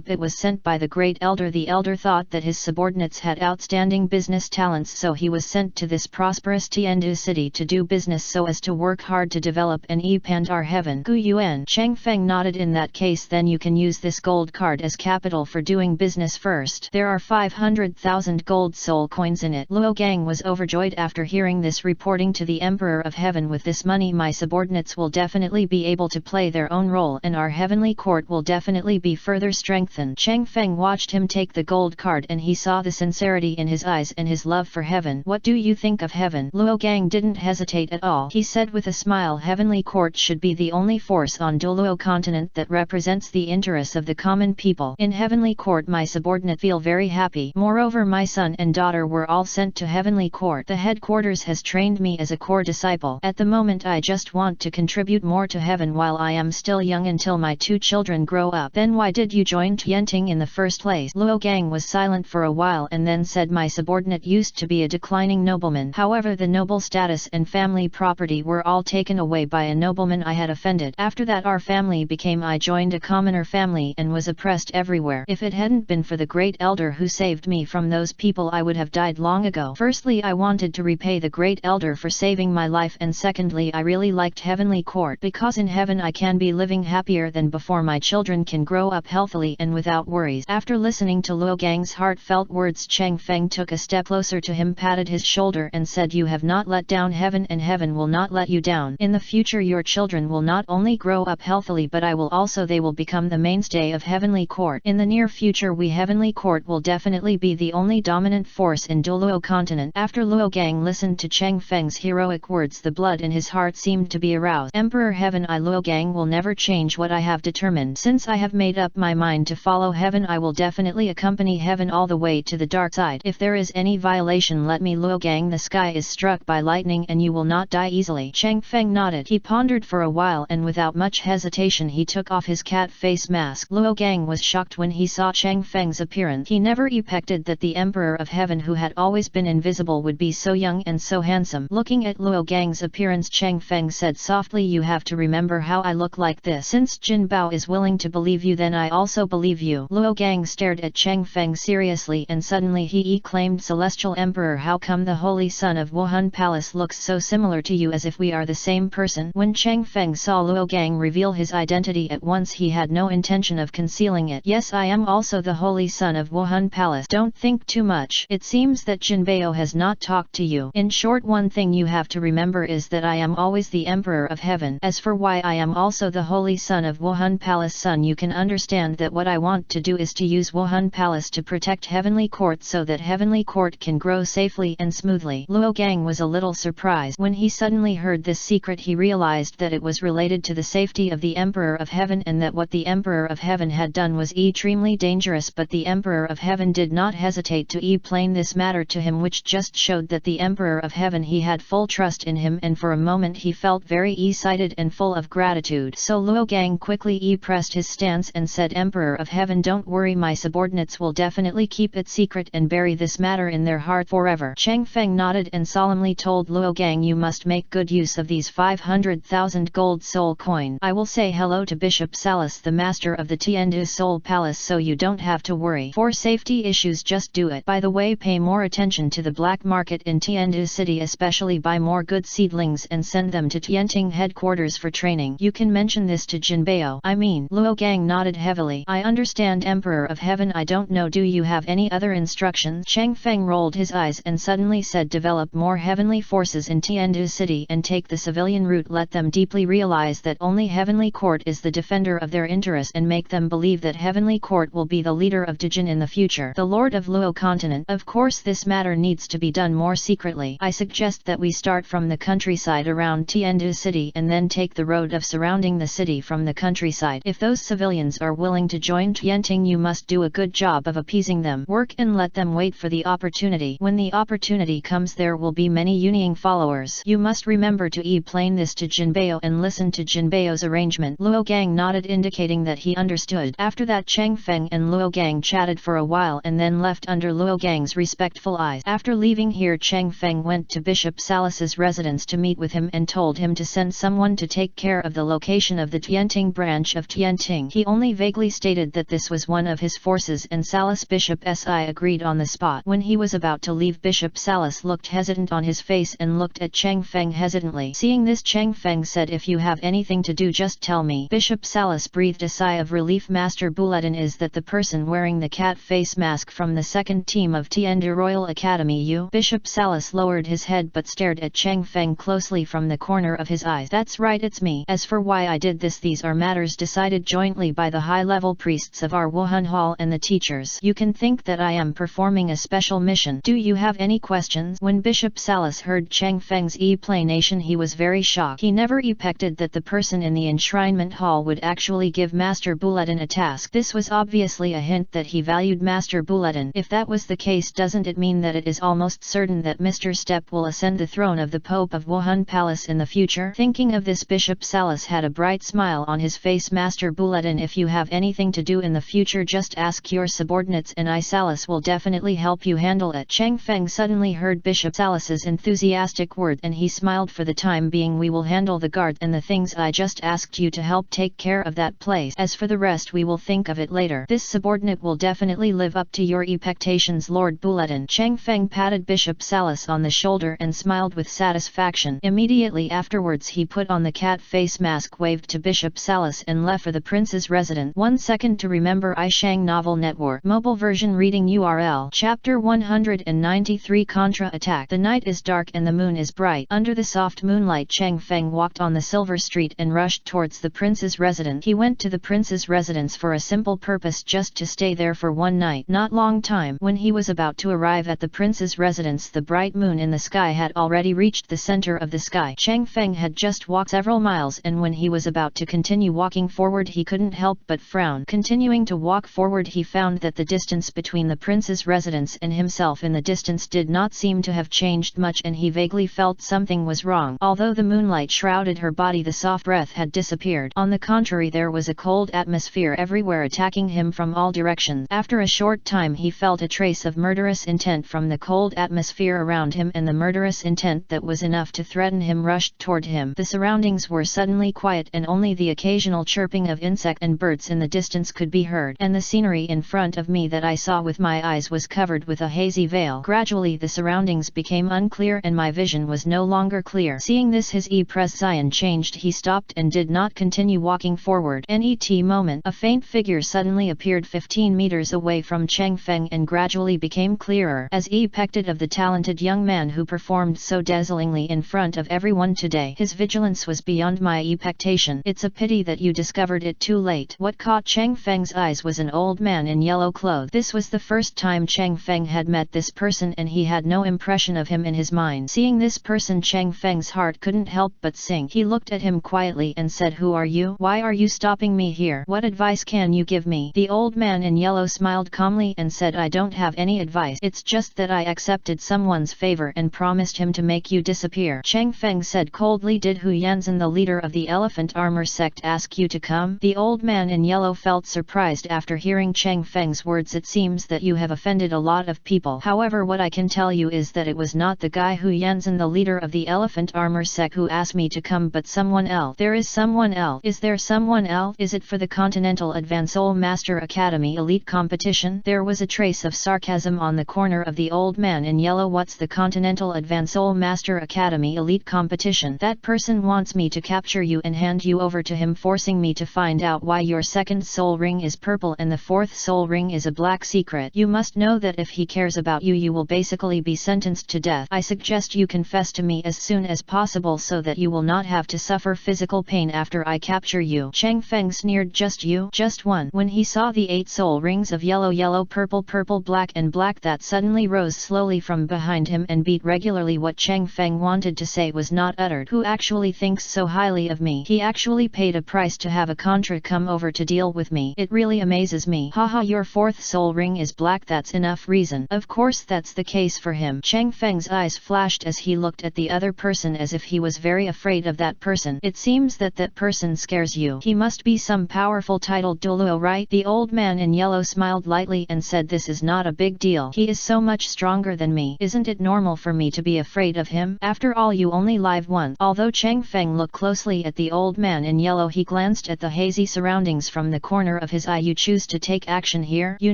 It was sent by the Great Elder. The Elder thought that his subordinates had outstanding business talents, so he was sent to this prosperous Tiandu city to do business so as to work hard to develop and expand our heaven. Gu Yuan. Chang Feng nodded. In that case, then you can use this gold card as capital for doing business first. There are 500,000 gold soul coins in it. Luo Gang was overjoyed after hearing this, reporting to the Emperor of Heaven, with this money my subordinates will definitely be able to play their own role and our Heavenly Court will definitely be further strengthened. Chang Feng watched him take the gold card and he saw the sincerity in his eyes and his love for heaven. What do you think of heaven? Luo Gang didn't hesitate at all. He said with a smile, Heavenly Court should be the only force on Douluo continent that represents the interests of the common people. In Heavenly Court my subordinate feel very happy. Moreover, my son and daughter were all sent to Heavenly Court. The headquarters has trained me as a core disciple. At the moment I just want to contribute more to heaven while I am still young until my 2 children grow up. Then why did you join Tianting in the first place? Luo Gang was silent for a while and then said, my subordinate used to be a declining nobleman. However, the noble status and family property were all taken away by a nobleman I had offended. After that our family became I joined a commoner family and was oppressed everywhere. If it hadn't been for the great elder who saved me from those people I would have died long ago. Firstly, I wanted to repay the great elder for saving my life, and secondly, I really liked Heavenly Court because in heaven I can be living happier than before. My children can grow up healthily and without worries. After listening to Luo Gang's heartfelt words, Chang Feng took a step closer to him, patted his shoulder and said, you have not let down heaven and heaven will not let you down. In the future your children will not only grow up healthily but they will become the mainstay of Heavenly Court. In the near future Heavenly Court will definitely be the only dominant force in Douluo continent. After Luo Gang listened to Chang Feng's heroic words, the blood in his heart seemed to be aroused. Emperor Heaven, I Luo Gang will never change what I have determined. Since I have made up my mind to follow heaven, I will definitely accompany heaven all the way to the dark side. If there is any violation, let me Luo Gang. The sky is struck by lightning and you will not die easily. Chang Feng nodded. He pondered for a while and without much hesitation he took off his cat face mask. Luo Gang was shocked when he saw Chang Feng's appearance. He never expected that the Emperor of Heaven, who had always been invisible, would be so young and so handsome. Looking at Luo Gang's appearance, Chang Feng said softly, you have to remember how I look like this. Since Jin Bao is willing to believe you, then I also believe you. Luo Gang stared at Chang Feng seriously and suddenly he exclaimed, Celestial Emperor, how come the Holy Son of Wuhan Palace looks so similar to you, as if we are the same person? When Chang Feng saw Luo Gang reveal his identity at once, he had no intention of concealing it. Yes, I am also the Holy Son of Wuhan Palace. Don't think too much. It seems that Jinbao has not talked to you. In short, one thing you have to remember is that I am always the Emperor of Heaven. As for why I am also the Holy Son of Wuhan Palace, son, you can understand that what I want to do is to use Wuhan Palace to protect Heavenly Court so that Heavenly Court can grow safely and smoothly. Luo Gang was a little surprised. When he suddenly heard this secret, he realized that it was related to the safety of the Emperor of Heaven and that what the Emperor of Heaven had done was extremely dangerous, but the Emperor of Heaven did not hesitate to explain this matter to him, which just showed that the Emperor of Heaven, he had full trust in him, and for a moment he felt very excited and full of gratitude. So Luo Gang quickly pressed his stance and said, Emperor of Heaven, don't worry, my subordinates will definitely keep it secret and bury this matter in their heart forever. Chang Feng nodded and solemnly told Luo Gang, you must make good use of these 500,000 gold soul coin. I will say hello to Bishop Salas, the master of the Tiandu Soul Palace, so you don't have to worry. For safety issues, just do it. By the way, pay more attention to the black market in Tiandu City, especially buy more good seedlings and send them to Tianting headquarters for training. You can mention this to Jinbao. I mean. Luo Gang nodded heavily. I understand, Emperor of Heaven. I don't know, do you have any other instructions? Chang Feng rolled his eyes and suddenly said, develop more heavenly forces in Tiandu City and take the civilian route. Let them deeply realize that only Heavenly Court is the defender of their interests and make them believe that Heavenly Court will be the leader of Dijin in the future, the Lord of Luo continent. Of course this matter needs to be done more secretly. I suggest that we start from the countryside around Tiandu City and then take the road of surrounding the city from the countryside. If those civilians are willing to join Tianting, you must do a good job of appeasing them. Work and let them wait for the opportunity. When the opportunity comes, there will be many Union followers. You must remember to explain this to Jinbao and listen to Jinbao's arrangement. Luo Gang nodded, indicating that he understood. After that, Chang Feng and Luo Gang chatted for a while and then left under Luo Gang's respectful eyes. After leaving here, Chang Feng went to Bishop Salas's residence to meet with him and told him to send someone to take care of the location of the Tianting branch of Tianting. He only vaguely stated that this was one of his forces, and Salas Bishop Si agreed on the spot. When he was about to leave, Bishop Salas looked hesitant on his face and looked at Chang Feng hesitantly. Seeing this, Chang Feng said, if you have anything to do, just tell me. Bishop Salas breathed a sigh of relief. Master Bulletin is that the person wearing the cat face mask from the second team of Tiandu Royal Academy. You? Bishop Salas lowered his head but stared at Chang Feng closely from the corner of his eyes. That's right, it's me. As for why I did this, these are matters decided jointly by the high high-level priests of our Wuhan Hall and the teachers. You can think that I am performing a special mission. Do you have any questions? When Bishop Salas heard Chang Feng's explanation, he was very shocked. He never expected that the person in the enshrinement hall would actually give Master Bulletin a task. This was obviously a hint that he valued Master Bulletin. If that was the case, doesn't it mean that it is almost certain that Mr. Steppe will ascend the throne of the Pope of Wuhan Palace in the future? Thinking of this, Bishop Salas had a bright smile on his face. Master Bulletin, if you have anything to do in the future, just ask your subordinates and I, Salas, will definitely help you handle it. Chang Feng suddenly heard Bishop Salas's enthusiastic word and he smiled. For the time being we will handle the guard and the things I just asked you to help take care of that place. As for the rest we will think of it later. This subordinate will definitely live up to your expectations, Lord Bulletin. Chang Feng patted Bishop Salas on the shoulder and smiled with satisfaction. Immediately afterwards he put on the cat face mask, waved to Bishop Salas and left for the prince's residence. 1 second to remember. iShang Novel Network Mobile Version Reading URL Chapter 193 Contra Attack. The night is dark and the moon is bright. Under the soft moonlight, Chang Feng walked on the silver street and rushed towards the prince's residence. He went to the prince's residence for a simple purpose, just to stay there for one night. Not long time. When he was about to arrive at the prince's residence, the bright moon in the sky had already reached the center of the sky. Chang Feng had just walked several miles, and when he was about to continue walking forward he couldn't help but frown. Continuing to walk forward, he found that the distance between the prince's residence and himself in the distance did not seem to have changed much, and he vaguely felt something was wrong. Although the moonlight shrouded her body, the soft breath had disappeared. On the contrary, there was a cold atmosphere everywhere, attacking him from all directions. After a short time he felt a trace of murderous intent from the cold atmosphere around him, and the murderous intent that was enough to threaten him rushed toward him. The surroundings were suddenly quiet, and only the occasional chirping of insect and birds in the distance could be heard, and the scenery in front of me that I saw with my eyes was covered with a hazy veil. Gradually the surroundings became unclear and my vision was no longer clear. Seeing this, his expression changed. He stopped and did not continue walking forward. Net moment, a faint figure suddenly appeared 15 meters away from Chang Feng and gradually became clearer. As expected of the talented young man who performed so dazzlingly in front of everyone today, his vigilance was beyond my expectation. It's a pity that you discovered it too late. What caught Chang Feng's eyes was an old man in yellow clothes. This was the first time Chang Feng had met this person, and he had no impression of him in his mind. Seeing this person, Chang Feng's heart couldn't help but sink. He looked at him quietly and said, "Who are you? Why are you stopping me here? What advice can you give me?" The old man in yellow smiled calmly and said, "I don't have any advice. It's just that I accepted someone's favor and promised him to make you disappear." Chang Feng said coldly, "Did Hu Yanzhen, the leader of the Elephant Armor sect, ask you to come?" The old man in yellow felt surprised after hearing Chang Feng's words. "It seems that you have offended a lot of people. However, what I can tell you is that it was not the guy Hu Yanzhen, the leader of the Elephant Armor sect, who asked me to come, but someone else." "There is someone else? Is there someone else? Is it for the Continental Advanced Soul Master Academy Elite Competition?" There was a trace of sarcasm on the corner of the old man in yellow. "What's the Continental Advanced Soul Master Academy Elite Competition?" "That person wants me to capture you and hand you over to him, forcing me to find out why your second soul ring is purple and the fourth soul ring is a black secret. You must know that if he cares about you, you will basically be sentenced to death. I suggest you confess to me as soon as possible so that you will not have to suffer physical pain after I capture you." Chang Feng sneered, "Just you? Just one?" When he saw the 8 soul rings of yellow, yellow, purple, purple, black and black that suddenly rose slowly from behind him and beat regularly, what Chang Feng wanted to say was not uttered. "Who actually thinks so highly of me? He actually paid a price to have a contra come over to deal with me. It really amazes me. Haha, your 4th soul ring is black, that's enough reason." Of course that's the case for him. Chang Feng's eyes flashed as he looked at the other person as if he was very afraid of that person. "It seems that that person scares you. He must be some powerful titled Douluo, right?" The old man in yellow smiled lightly and said, "This is not a big deal. He is so much stronger than me. Isn't it normal for me to be afraid of him? After all, you only live once." Although Chang Feng looked closely at the old man in yellow, he glanced at the hazy surroundings from the corner of his eye. "You choose to take action here? You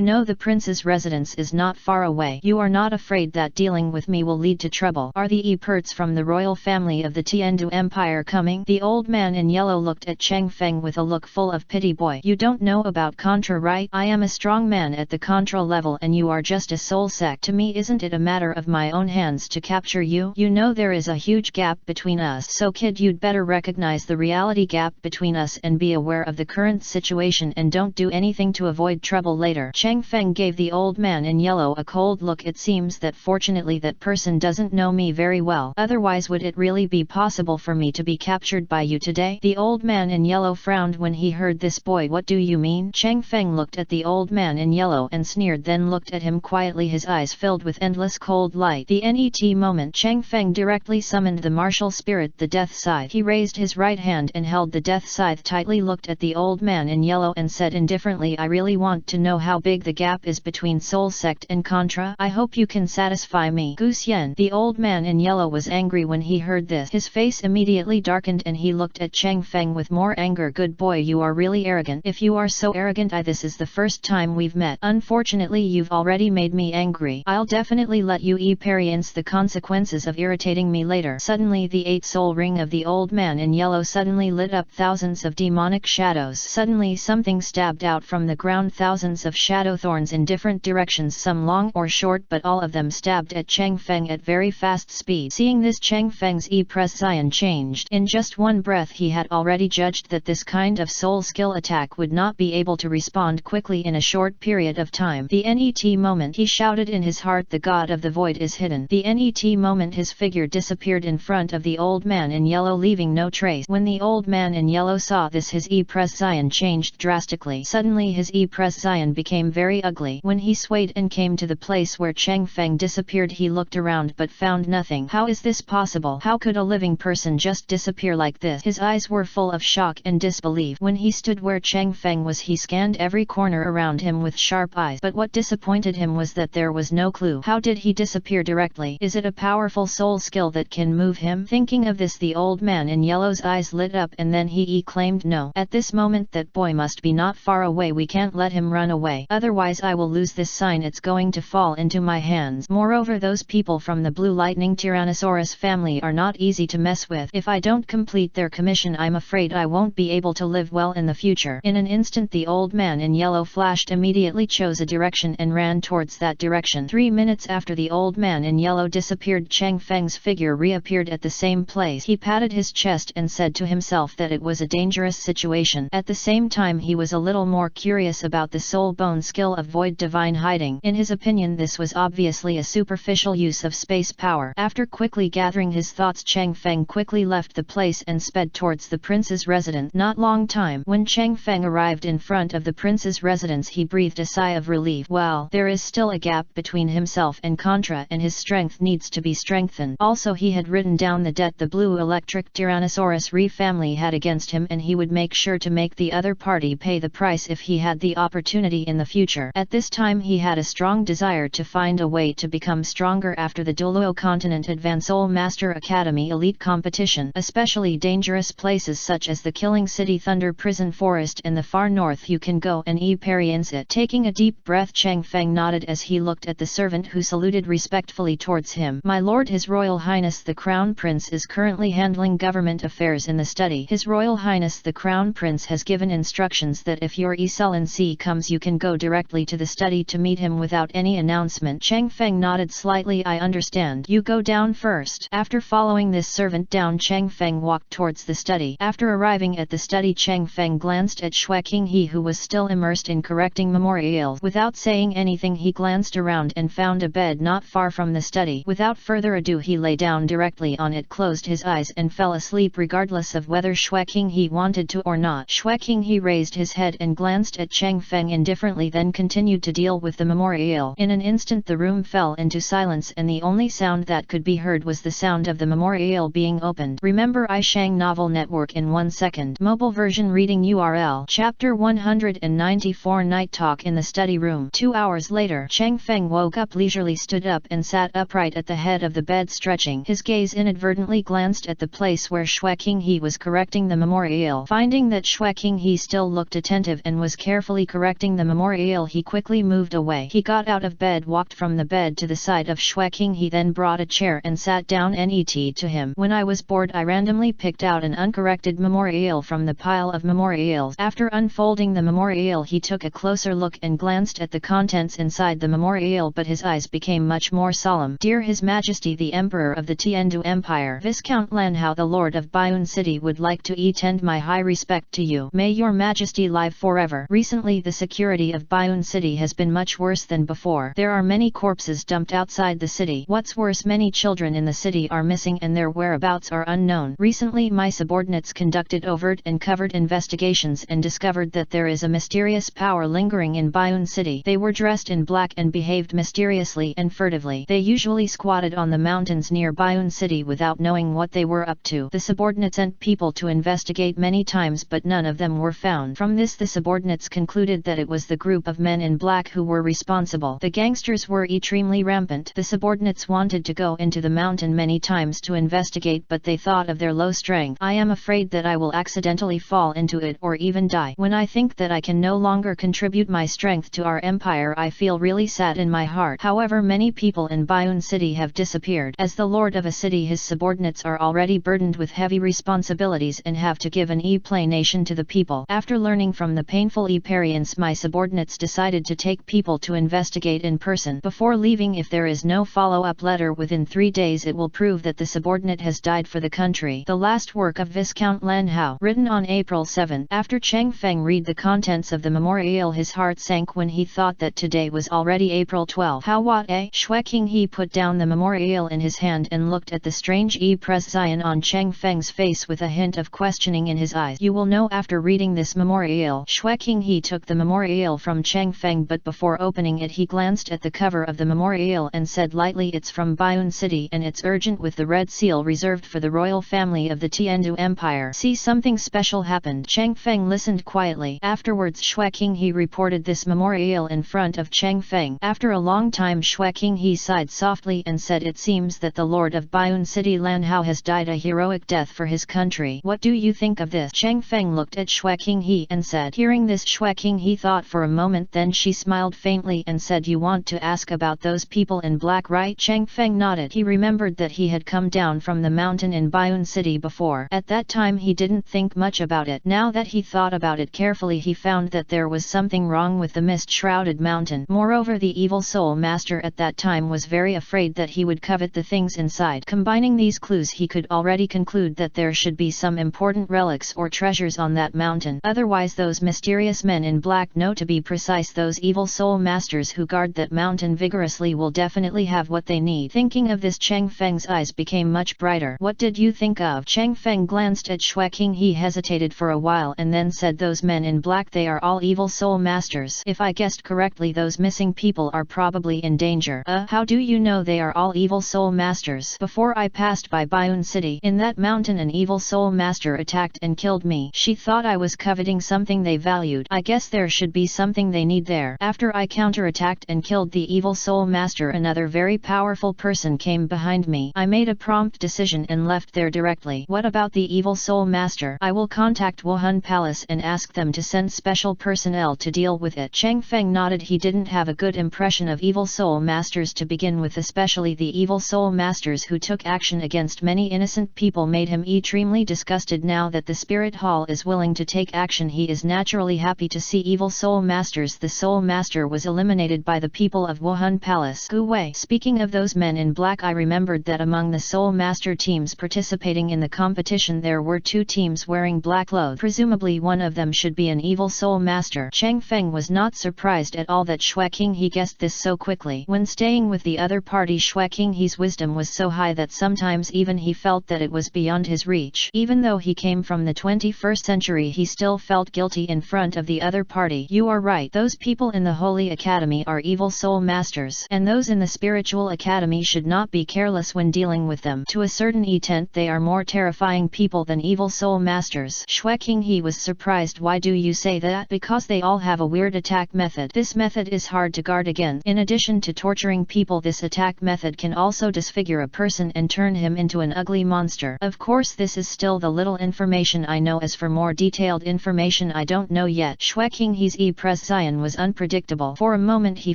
know the prince's residence is not far away. You are not afraid that dealing with me will lead to trouble? Are the Eperts from the royal family of the Tiandu Empire coming?" The old man in yellow looked at Chang Feng with a look full of pity. "Boy, you don't know about Contra, right? I am a strong man at the Contra level and you are just a soul sect. To me, isn't it a matter of my own hands to capture you? You know there is a huge gap between us, so kid, you'd better recognize the reality gap between us and be aware of the current situation situation and don't do anything to avoid trouble later. Chang Feng gave the old man in yellow a cold look. It seems that fortunately that person doesn't know me very well. Otherwise would it really be possible for me to be captured by you today? The old man in yellow frowned when he heard this. Boy, what do you mean? Chang Feng looked at the old man in yellow and sneered, then looked at him quietly, his eyes filled with endless cold light. The net moment, Chang Feng directly summoned the martial spirit, the death scythe. He raised his right hand and held the death scythe tightly, looked at the old man in yellow and said indifferently, I really want to know how big the gap is between Soul Sect and Contra. I hope you can satisfy me. Goose Yen. The old man in yellow was angry when he heard this. His face immediately darkened and he looked at Chang Feng with more anger. Good boy, you are really arrogant. If you are so arrogant, this is the first time we've met. Unfortunately you've already made me angry. I'll definitely let you experience the consequences of irritating me later. Suddenly the 8-soul ring of the old man in yellow suddenly lit up. Thousands of demonic shadows. Suddenly something stabbed out from the ground. Thousands of shadow thorns in different directions, some long or short, but all of them stabbed at Chang Feng at very fast speed. Seeing this, Chang Feng's expression changed. In just one breath he had already judged that this kind of soul skill attack would not be able to respond quickly in a short period of time. The net moment, he shouted in his heart, the god of the void is hidden. The net moment, his figure disappeared in front of the old man in yellow, leaving no trace. When the old man in yellow saw this, his expression changed drastically. Suddenly his expression became very ugly. When he swayed and came to the place where Chang Feng disappeared, he looked around but found nothing. How is this possible? How could a living person just disappear like this? His eyes were full of shock and disbelief. When he stood where Chang Feng was, he scanned every corner around him with sharp eyes. But what disappointed him was that there was no clue. How did he disappear directly? Is it a powerful soul skill that can move him? Thinking of this, the old man in yellow's eyes lit up and then he exclaimed, no. At this moment that boy must be not far away. We can't let him run away. Otherwise I will lose this sign. It's going to fall into my hands. Moreover, those people from the Blue Lightning Tyrannosaurus family are not easy to mess with. If I don't complete their commission, I'm afraid I won't be able to live well in the future. In an instant the old man in yellow flashed, immediately chose a direction and ran towards that direction. 3 minutes after the old man in yellow disappeared, Chang Feng's figure reappeared at the same place. He patted his chest and said to himself that it was a dangerous situation. At the same time he was a little more curious about the soul bone skill of void divine hiding. In his opinion this was obviously a superficial use of space power. After quickly gathering his thoughts, Chang Feng quickly left the place and sped towards the prince's residence. Not long time. When Chang Feng arrived in front of the prince's residence, he breathed a sigh of relief. Well, there is still a gap between himself and Contra and his strength needs to be strengthened. Also he had written down the debt the Blue Electric Tyrannosaurus family had against him, and he would make sure to make the other party pay the price if he had the opportunity in the future. At this time he had a strong desire to find a way to become stronger after the Douluo Continent Advanced Soul Master Academy Elite Competition. Especially dangerous places such as the Killing City Thunder Prison Forest in the far north, you can go and experience it. Taking a deep breath, Chang Feng nodded as he looked at the servant who saluted respectfully towards him. My lord, His Royal Highness the Crown Prince is currently handling government affairs in the study. His Royal Highness the Crown Prince has given instructions that if your Excellency comes you can go directly to the study to meet him without any announcement. Chang Feng nodded slightly. I understand. You go down first. After following this servant down, Chang Feng walked towards the study. After arriving at the study, Chang Feng glanced at Xue Qinghe, who was still immersed in correcting memorials. Without saying anything he glanced around and found a bed not far from the study. Without further ado he lay down directly on it, closed his eyes and fell asleep regardless of whether Xue Qinghe wanted to or not. Xue Qinghe raised his head and glanced at Chang Feng indifferently, then continued to deal with the memorial. In an instant the room fell into silence and the only sound that could be heard was the sound of the memorial being opened. Remember iShang Novel Network in 1 second. Mobile version reading URL. Chapter 194 Night Talk in the study room. 2 hours later, Chang Feng woke up leisurely, stood up and sat upright at the head of the bed, stretching. His gaze inadvertently glanced at the place where Xue Qinghe was correcting the memorial. Finding that Xue Qinghe still looked attentive and was carefully correcting the memorial, he quickly moved away. He got out of bed, walked from the bed to the side of Xue Qinghe, then brought a chair and sat down net to him. When I was bored I randomly picked out an uncorrected memorial from the pile of memorials. After unfolding the memorial he took a closer look and glanced at the contents inside the memorial, but his eyes became much more solemn. Dear His Majesty the Emperor of the Tiandu Empire, Viscount Lan Hao the Lord of Bayun City would like to extend my high respect to you. May your Majesty live forever. Recently the security of Bayun City has been much worse than before. There are many corpses dumped outside the city. What's worse, many children in the city are missing and their whereabouts are unknown. Recently my subordinates conducted overt and covert investigations and discovered that there is a mysterious power lingering in Bayun City. They were dressed in black and behaved mysteriously and furtively. They usually squatted on the mountains near Bayun City without knowing what they were up to. The subordinates sent people to investigate many times but none of them were found. From this the subordinates concluded that it was the group of men in black who were responsible. The gangsters were extremely rampant. The subordinates wanted to go into the mountain many times to investigate but they thought of their low strength. I am afraid that I will accidentally fall into it or even die. When I think that I can no longer contribute my strength to our empire I feel really sad in my heart. However, many people in Bayun City have disappeared. As the lord of a city his subordinates are already burdened with heavy responsibilities and have to give an explanation to the people. After learning from the painful experience my subordinates decided to take people to investigate in person. Before leaving, if there is no follow-up letter within 3 days it will prove that the subordinate has died for the country. The last work of Viscount Lan Hao, written on April 7. After Cheng Feng read the contents of the memorial his heart sank when he thought that today was already April 12. How what a? Shui Qinghe put down the memorial in his hand and looked at the strange expression on Cheng Feng's face with a hint of questioning in his eyes. You will know after reading this memorial. Shui Qinghe took the memorial from Cheng Feng but before opening it he glanced at the cover of the memorial and said lightly, it's from Bayun City and it's urgent with the red seal reserved for the royal family of the Tiandu Empire. See, something special happened. Cheng Feng listened quietly. Afterwards Shui Qinghe reported this memorial in front of Cheng Feng. After a long time Shui Qinghe sighed softly and said, it seems that the lord of Bayun City Lan Hao has died a heroic death for his country. What do you think of this? Cheng Feng looked at Shui Qinghe and said. Hearing this Shui Qinghe thought for a moment, then she smiled faintly and said, you want to ask about those people in black, right? Cheng Feng nodded. He remembered that he had come down from the mountain in Bayun City before. At that time he didn't think much about it. Now that he thought about it carefully he found that there was something wrong with the mist-shrouded mountain. Moreover, the evil soul master at that time was very afraid that he would covet the things inside. Combining these clues he could already conclude that there should be some important relics or treasures on that mountain. Otherwise those mysterious men in black, know to be precise those evil soul masters who guard that mountain vigorously, will definitely have what they need. Thinking of this Cheng Feng's eyes became much brighter. What did you think of? Cheng Feng glanced at Shui Qinghe. He hesitated for a while and then said, those men in black, they are all evil soul masters. If I guessed correctly, those missing people are probably in danger. How do you know they are all evil soul masters? Before I passed by Bayun City, in that mountain an evil soul master attacked and killed me. She thought I was coveting something they valued. I guess there should be something they need there. After I counterattacked and killed the evil soul master, another very powerful person came behind me. I made a prompt decision and left there directly. What about the evil soul master? I will contact Wuhan Palace and ask them to send special personnel to deal with it. Cheng Feng nodded. He didn't have a good impression of evil soul masters to begin with, especially the evil soul masters who took action against many innocent people made him extremely disgusted. Now that the spirit hall is willing to take action, he is naturally happy to see evil soul masters. The soul master was eliminated by the people of Wuhan Palace. Gu Wei. Speaking of those men in black, I remembered that among the soul master teams participating in the competition there were 2 teams wearing black clothes. Presumably one of them should be an evil soul master. Cheng Feng was not surprised at all that Shui Qinghe guessed this so quickly. When staying with the other party, Shui Qinghe's wisdom was so high that sometimes even he felt that it was beyond his reach. Even though he came from the 21st century, he still felt guilty in front of the other party. You are right. Those people in the Holy Academy are evil soul masters, and those in the Spiritual Academy should not be careless when dealing with them. To a certain extent they are more terrifying people than evil soul masters. Shui Qinghe was surprised. Why do you say that? Because they all have a weird attack method. This method is hard to guard against. In addition to torturing people, this attack method can also disfigure a person and turn him into an ugly monster. Of course, this is still the little information I know. As for more detailed information, I don't know yet. Shui Qinghe's expression was unpredictable. For a moment he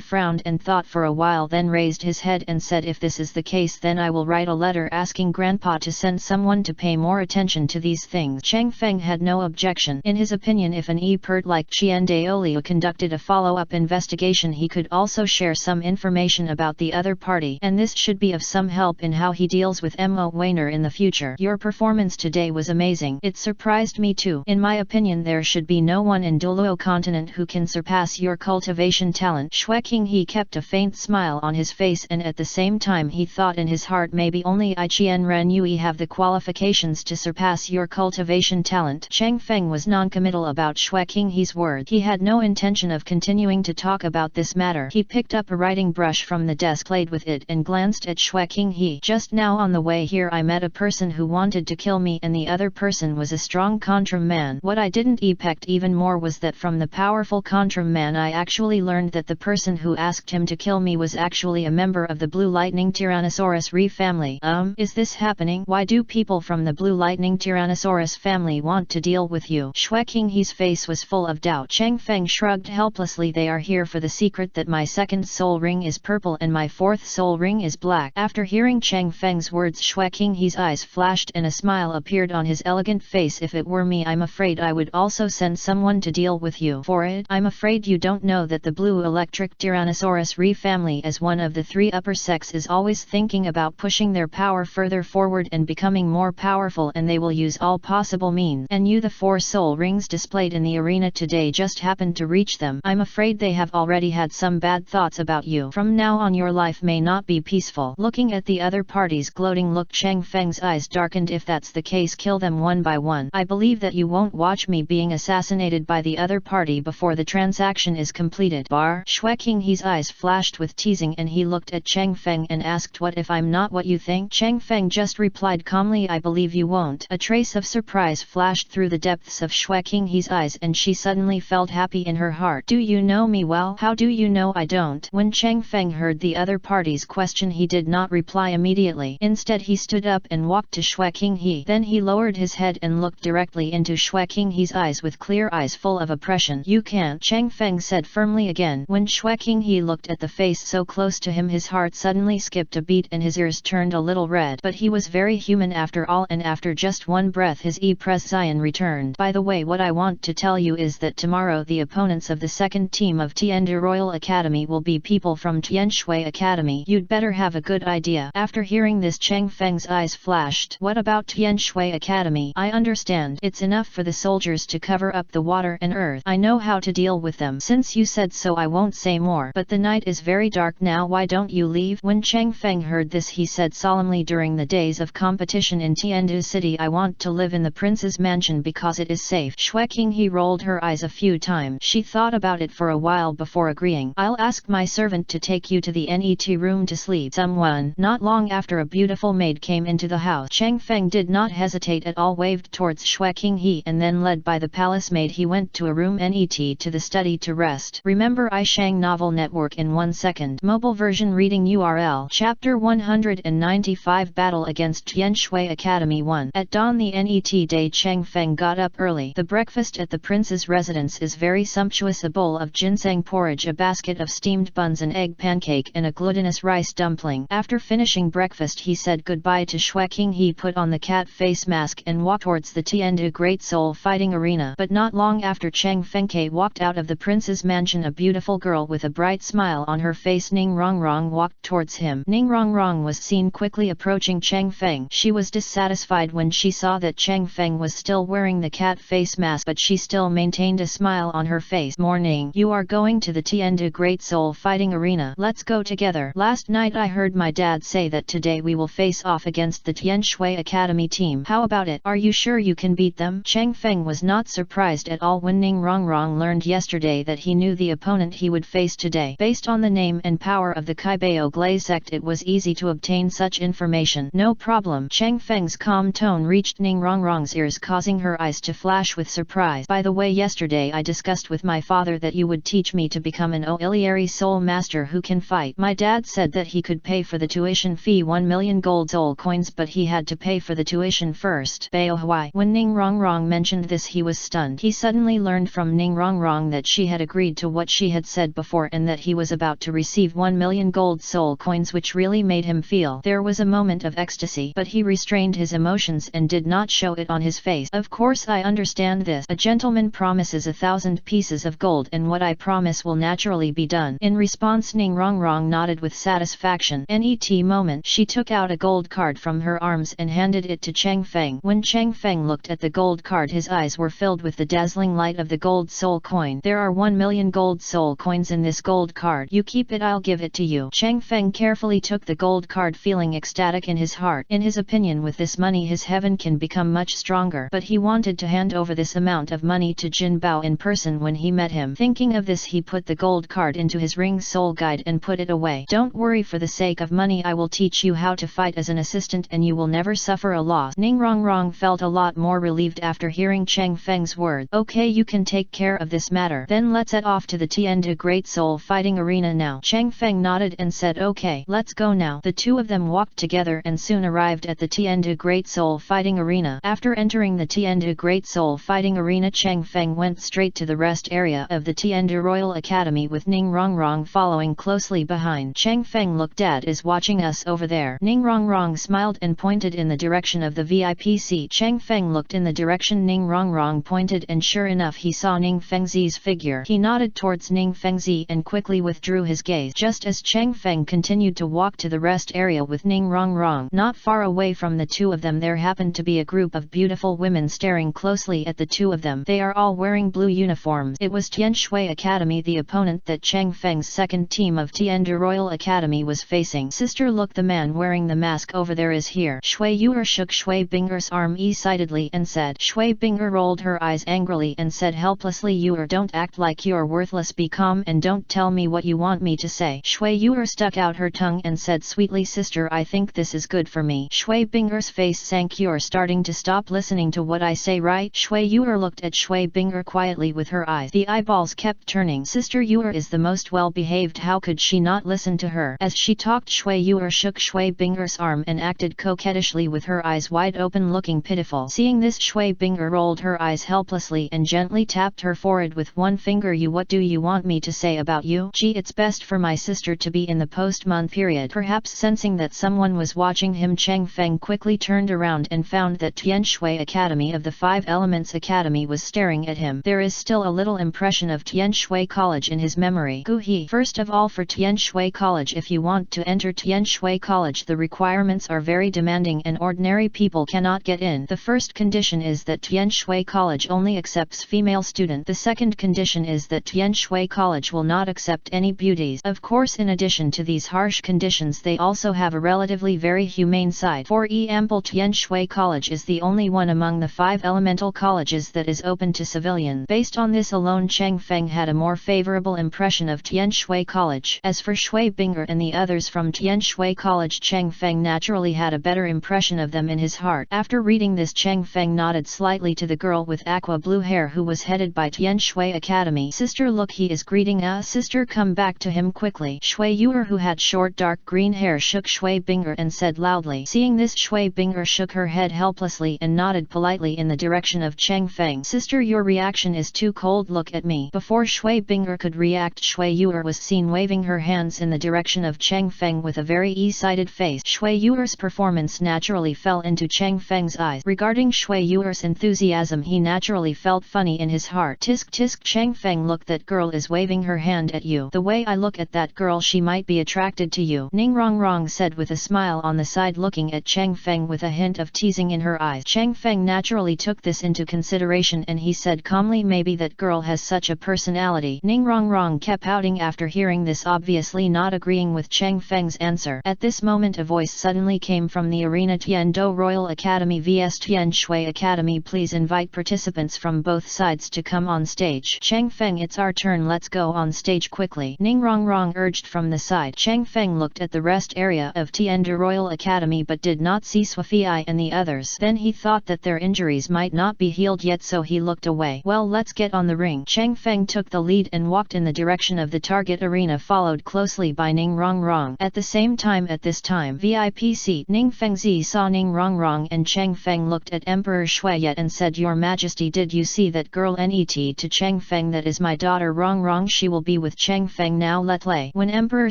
frowned and thought for a while, then raised his head and said, if this is the case, then I will write a letter asking Grandpa to send someone to pay more attention to these things. Cheng Feng had no objection. In his opinion, if an expert like Qian Douluo conducted a follow-up investigation, he could also share some information about the other party, and this should be of some help in how he deals with Mo Weiner in the future. Your performance today was amazing. It surprised me too. In my opinion, opinion there should be no one in Douluo continent who can surpass your cultivation talent. Xue Qinghe kept a faint smile on his face, and at the same time he thought in his heart, maybe only I Qian Ren Yui have the qualifications to surpass your cultivation talent. Chang Feng was non-committal about Xue Qinghe's word. He had no intention of continuing to talk about this matter. He picked up a writing brush from the desk, played with it, and glanced at Xue Qinghe. Just now on the way here I met a person who wanted to kill me, and the other person was a strong Contrum man. What I didn't expect even more was that from the powerful Contrum man I actually learned that the person who asked him to kill me was actually a member of the Blue Lightning Tyrannosaurus Re family. Is this happening? Why do people from the Blue Lightning Tyrannosaurus family want to deal with you? Xue Qinghe's face was full of doubt. Chang Feng shrugged helplessly. They are here for the secret that my second soul ring is purple and my fourth soul ring is black. After hearing Chang Feng's words, Xue Qinghe's eyes flashed and a smile appeared on his elegant face. If it were me, I'm afraid I would also send someone to deal with you. For it, I'm afraid you don't know that the Blue Electric Tyrannosaurus Re family, as one of the three upper sects, is always thinking about pushing their power further forward and becoming more powerful, and they will use all possible means. And you, the 4 soul rings displayed in the arena today, just happened to reach them. I'm afraid they have already had some bad thoughts about you. From now on your life may not be peaceful. Looking at the other party's gloating look, Chang Feng's eyes darkened. If that's the case, kill them one by one. I believe that you won't watch me being assassinated by the other party before the transaction is completed. Bar. Xue Qinghe's eyes flashed with teasing, and he looked at Chang Feng and asked, what if I'm not what you think? Chang Feng just replied calmly, I believe you won't. A trace of surprise flashed through the depths of Xue Qinghe's eyes, and she suddenly felt happy in her heart. Do you know me well? How do you know I don't? When Chang Feng heard the other party's question, he did not reply immediately. Instead he stood up and walked to Xue Qinghe. Then he lowered his head and looked directly into Xue Qinghe's eyes with clear eyes full of oppression. You can't, Chang Feng said firmly again. When Xue Qinghe looked at the face so close to him, his heart suddenly skipped a beat and his ears turned a little red. But he was very human after all, and after just one breath his Zion returned. By the way, what I want to tell you is that tomorrow the opponents of the second team of Tiandu Royal Academy will be people from Tianshui Academy. You'd better have a good idea. After hearing this, Chang Feng's eyes flashed. What about Tianshui Academy? I understand. It's enough for the soldiers to cover up the water and earth. I know how to deal with them. Since you said so, I won't say more. But the night is very dark now. Why don't you leave? When Chang Feng heard this, he said solemnly, during the days of competition in Tiandu City, I want to live in the prince's mansion because it is safe. Xue Qinghe rolled her eyes a few times. She thought about it for a while before agreeing. I'll ask my servant to take you to the NET room to sleep. Someone. Not long after, a beautiful maid came into the house. Chang Feng did not hesitate at all, waved towards Xue Qinghe, and then, led by the palace maid, he went to a room NET to the study to rest. Remember I Shang Novel Network in 1 second. Mobile version reading URL. Chapter 195 Battle against Tianshui Academy 1. At dawn the NET day, Chang Feng got up early. The breakfast at the prince's residence is very sumptuous. A bowl of ginseng porridge, a basket of steamed buns, an egg pancake, and a glutinous rice dumpling. After finishing breakfast, he said goodbye to Xue Qinghe, put on the cat face mask, and walked towards the Tiandu Great Soul Fighting Arena. But not long after Chang Fengke walked out of the prince's mansion, a beautiful girl with a bright smile on her face, Ning Rongrong, walked towards him. Ning Rongrong was seen quickly approaching Chang Feng. She was dissatisfied when she saw that Chang Feng was still wearing the cat face mask, but she still maintained a smile on her face. Morning. You are going to the Tiandu Great Soul Fighting Arena. Let's go together. Last night I heard my dad say that today we will face off against the Tianshui Academy team. How about it? Are you sure you can beat them? Chang Feng was not surprised at all when Ning Rongrong learned yesterday that he knew the opponent he would face today. Based on the name and power of the Kaibao Glaze sect, it was easy to obtain such information. No problem. Chang Feng's calm tone reached Ning Rongrong's ears, causing her eyes to flash with surprise. By the way, yesterday I discussed with my father that you would teach me to become an auxiliary soul master who can fight. My dad said that he could pay for the tuition fee 1 million gold soul coins, but he had to pay for the tuition first. When Ning Rongrong mentioned this, he was stunned. He suddenly learned from Ning Rongrong that she had agreed to what she had said before, and that he was about to receive 1 million gold soul coins, which really made him feel. There was a moment of ecstasy, but he restrained his emotions and did not show it on his face. Of course I understand this. A gentleman promises 1,000 pieces of gold, and what I promise will naturally be done. In response, Ning Rongrong nodded with satisfaction. NET moment. She took out a gold card from her arms and handed it to Chang Feng. When Chang Feng looked at the gold card, his eyes were filled with the dazzling light of the gold soul coin. There are 1,000,000 gold soul coins in this gold card. You keep it, I'll give it to you. Chang Feng carefully took the gold card, feeling ecstatic in his heart. In his opinion, with this money his heaven can become much stronger. But he wanted to hand over this amount of money to Jin Bao in person when he met him. Thinking of this, he put the gold card into his ring soul guide and put it away. Don't worry, for the sake of money I will teach you how to fight as an assistant and you will never suffer a loss. Ning Rongrong felt a lot more relieved after hearing Chang Feng's words. Okay, you can take care of this matter. Then let's head off to the Tianda Great Soul Fighting Arena now. Chang Feng nodded and said okay, let's go now. The two of them walked together and soon arrived at the Tianda Great Soul Fighting Arena. After entering the Tianda Great Soul Fighting Arena, Chang Feng went straight to the rest area of the Tianda Royal Academy with Ning Rongrong following closely behind. Chang Feng looked, Dad is watching us over there. Ning Rongrong smiled and pointed in the direction of the VIP seat. Chang Feng looked in the direction Ning Rongrong pointed and sure enough he saw Ning Fengzi's figure. He nodded towards Ning Fengzi and quickly withdrew his gaze. Just as Chang Feng continued to walk to the rest area with Ning Rongrong, not far away from the two of them there happened to be a group of beautiful women staring closely at the two of them. They are all wearing blue uniforms. It was Tian Shui Academy, the opponent that Chang Feng's second team of Tianda Royal Academy was facing. Sister, look, the man wearing the mask over there is here. Shui Yuer shook Shui Binger's arm excitedly and said. Shui Binger rolled her eyes angrily and said helplessly, Yuer, don't act like you're worthless, be calm and don't tell me what you want me to say. Shui Yuer stuck out her tongue and said sweetly, Sister, I think this is good for me. Shui Binger's face sank. You're starting to stop listening to what I say, right? Shui Yuer looked at Shui Binger quietly with her eyes. The eyeballs kept turning. Sister Yuer is the most well-behaved, how could she not listen to her? As she talked, Shui Yuer shook Shui Binger's arm and acted coquettishly with her eyes wide open, looking pitiful. Seeing this, Shui Binger rolled her eyes helplessly and gently tapped her forehead with one finger. What do you want me to say about you? Gee, it's best for my sister to be in the post-month period. Perhaps sensing that someone was watching him, Chang Feng quickly turned around and found that Tian Shui Academy of the Five Elements Academy was staring at him. There is still a little impression of Tian Shui College in his memory. Gu He. First of all, for Tian Shui College, if you want to enter Tian Shui College, the requirements are very demanding and ordinary people cannot get in. The first condition is that Tian Shui College only accepts female students. The second condition is that Tian Shui College will not accept any beauties. Of course, in addition to these harsh conditions, they also have a relatively very humane side. For example, Tian Shui College is the only one among the 5 elemental colleges that is open to civilians. Based on this alone, Chang Feng had a more favorable impression of Tian Shui College. As for Shui Binger and the others from Tian Shui College, Chang Feng naturally had a better impression of them in his heart. After reading this, Chang Feng nodded slightly to the girl with aqua blue hair who was headed by Tian Shui Academy. Sister, look, he is greeting us. Sister, come back to him quickly. Shui Yuer, who had short dark green hair, shook Shui Binger and said loudly. Seeing this, Shui Binger shook her head helplessly and nodded politely in the direction of Chang Feng. Sister, your reaction is too cold, look at me. Before Shui Binger could react, Shui Yuer was seen waving her hands in the direction of Chang Feng with a very excited face. Shui Yuer's performance naturally fell into Chang Feng's eyes. Regarding Shui Yuer's enthusiasm, he naturally felt funny in his heart. Tisk tisk, Chang Feng, look, that girl is waving her hand at you. The way I look at that girl, she might be attracted to you. Ning Rongrong said with a smile on the side, looking at Chang Feng with a hint of teasing in her eyes. Chang Feng naturally took this into consideration and he said calmly, maybe that girl has such a personality. Ning Rongrong kept pouting after hearing this, obviously not agreeing with Chang Feng's answer. At this moment a voice suddenly came from the arena. Tianda Royal Academy vs Tian Shui Academy, please invite participants from both sides to come on stage. Chang Feng, it's our turn, let's go on stage quickly. Ning Rongrong urged from the side. Chang Feng looked at the rest area of Tianda Royal Academy but did not see Swafei and the others. Then he thought that their injuries might not be healed yet, so he looked away. Well, let's get on the ring. Chang Feng took the lead and walked in the direction of the target arena, followed closely by Ning Rongrong. At the same time, at this time, VIP seat, Ning Fengzi saw Ning Rongrong and Chang Feng looked at Emperor Shuiyet and said, Your Majesty, did you see that girl? Net to Chang Feng, that is my daughter Rongrong, she will be with Chang Feng now, let play. When Emperor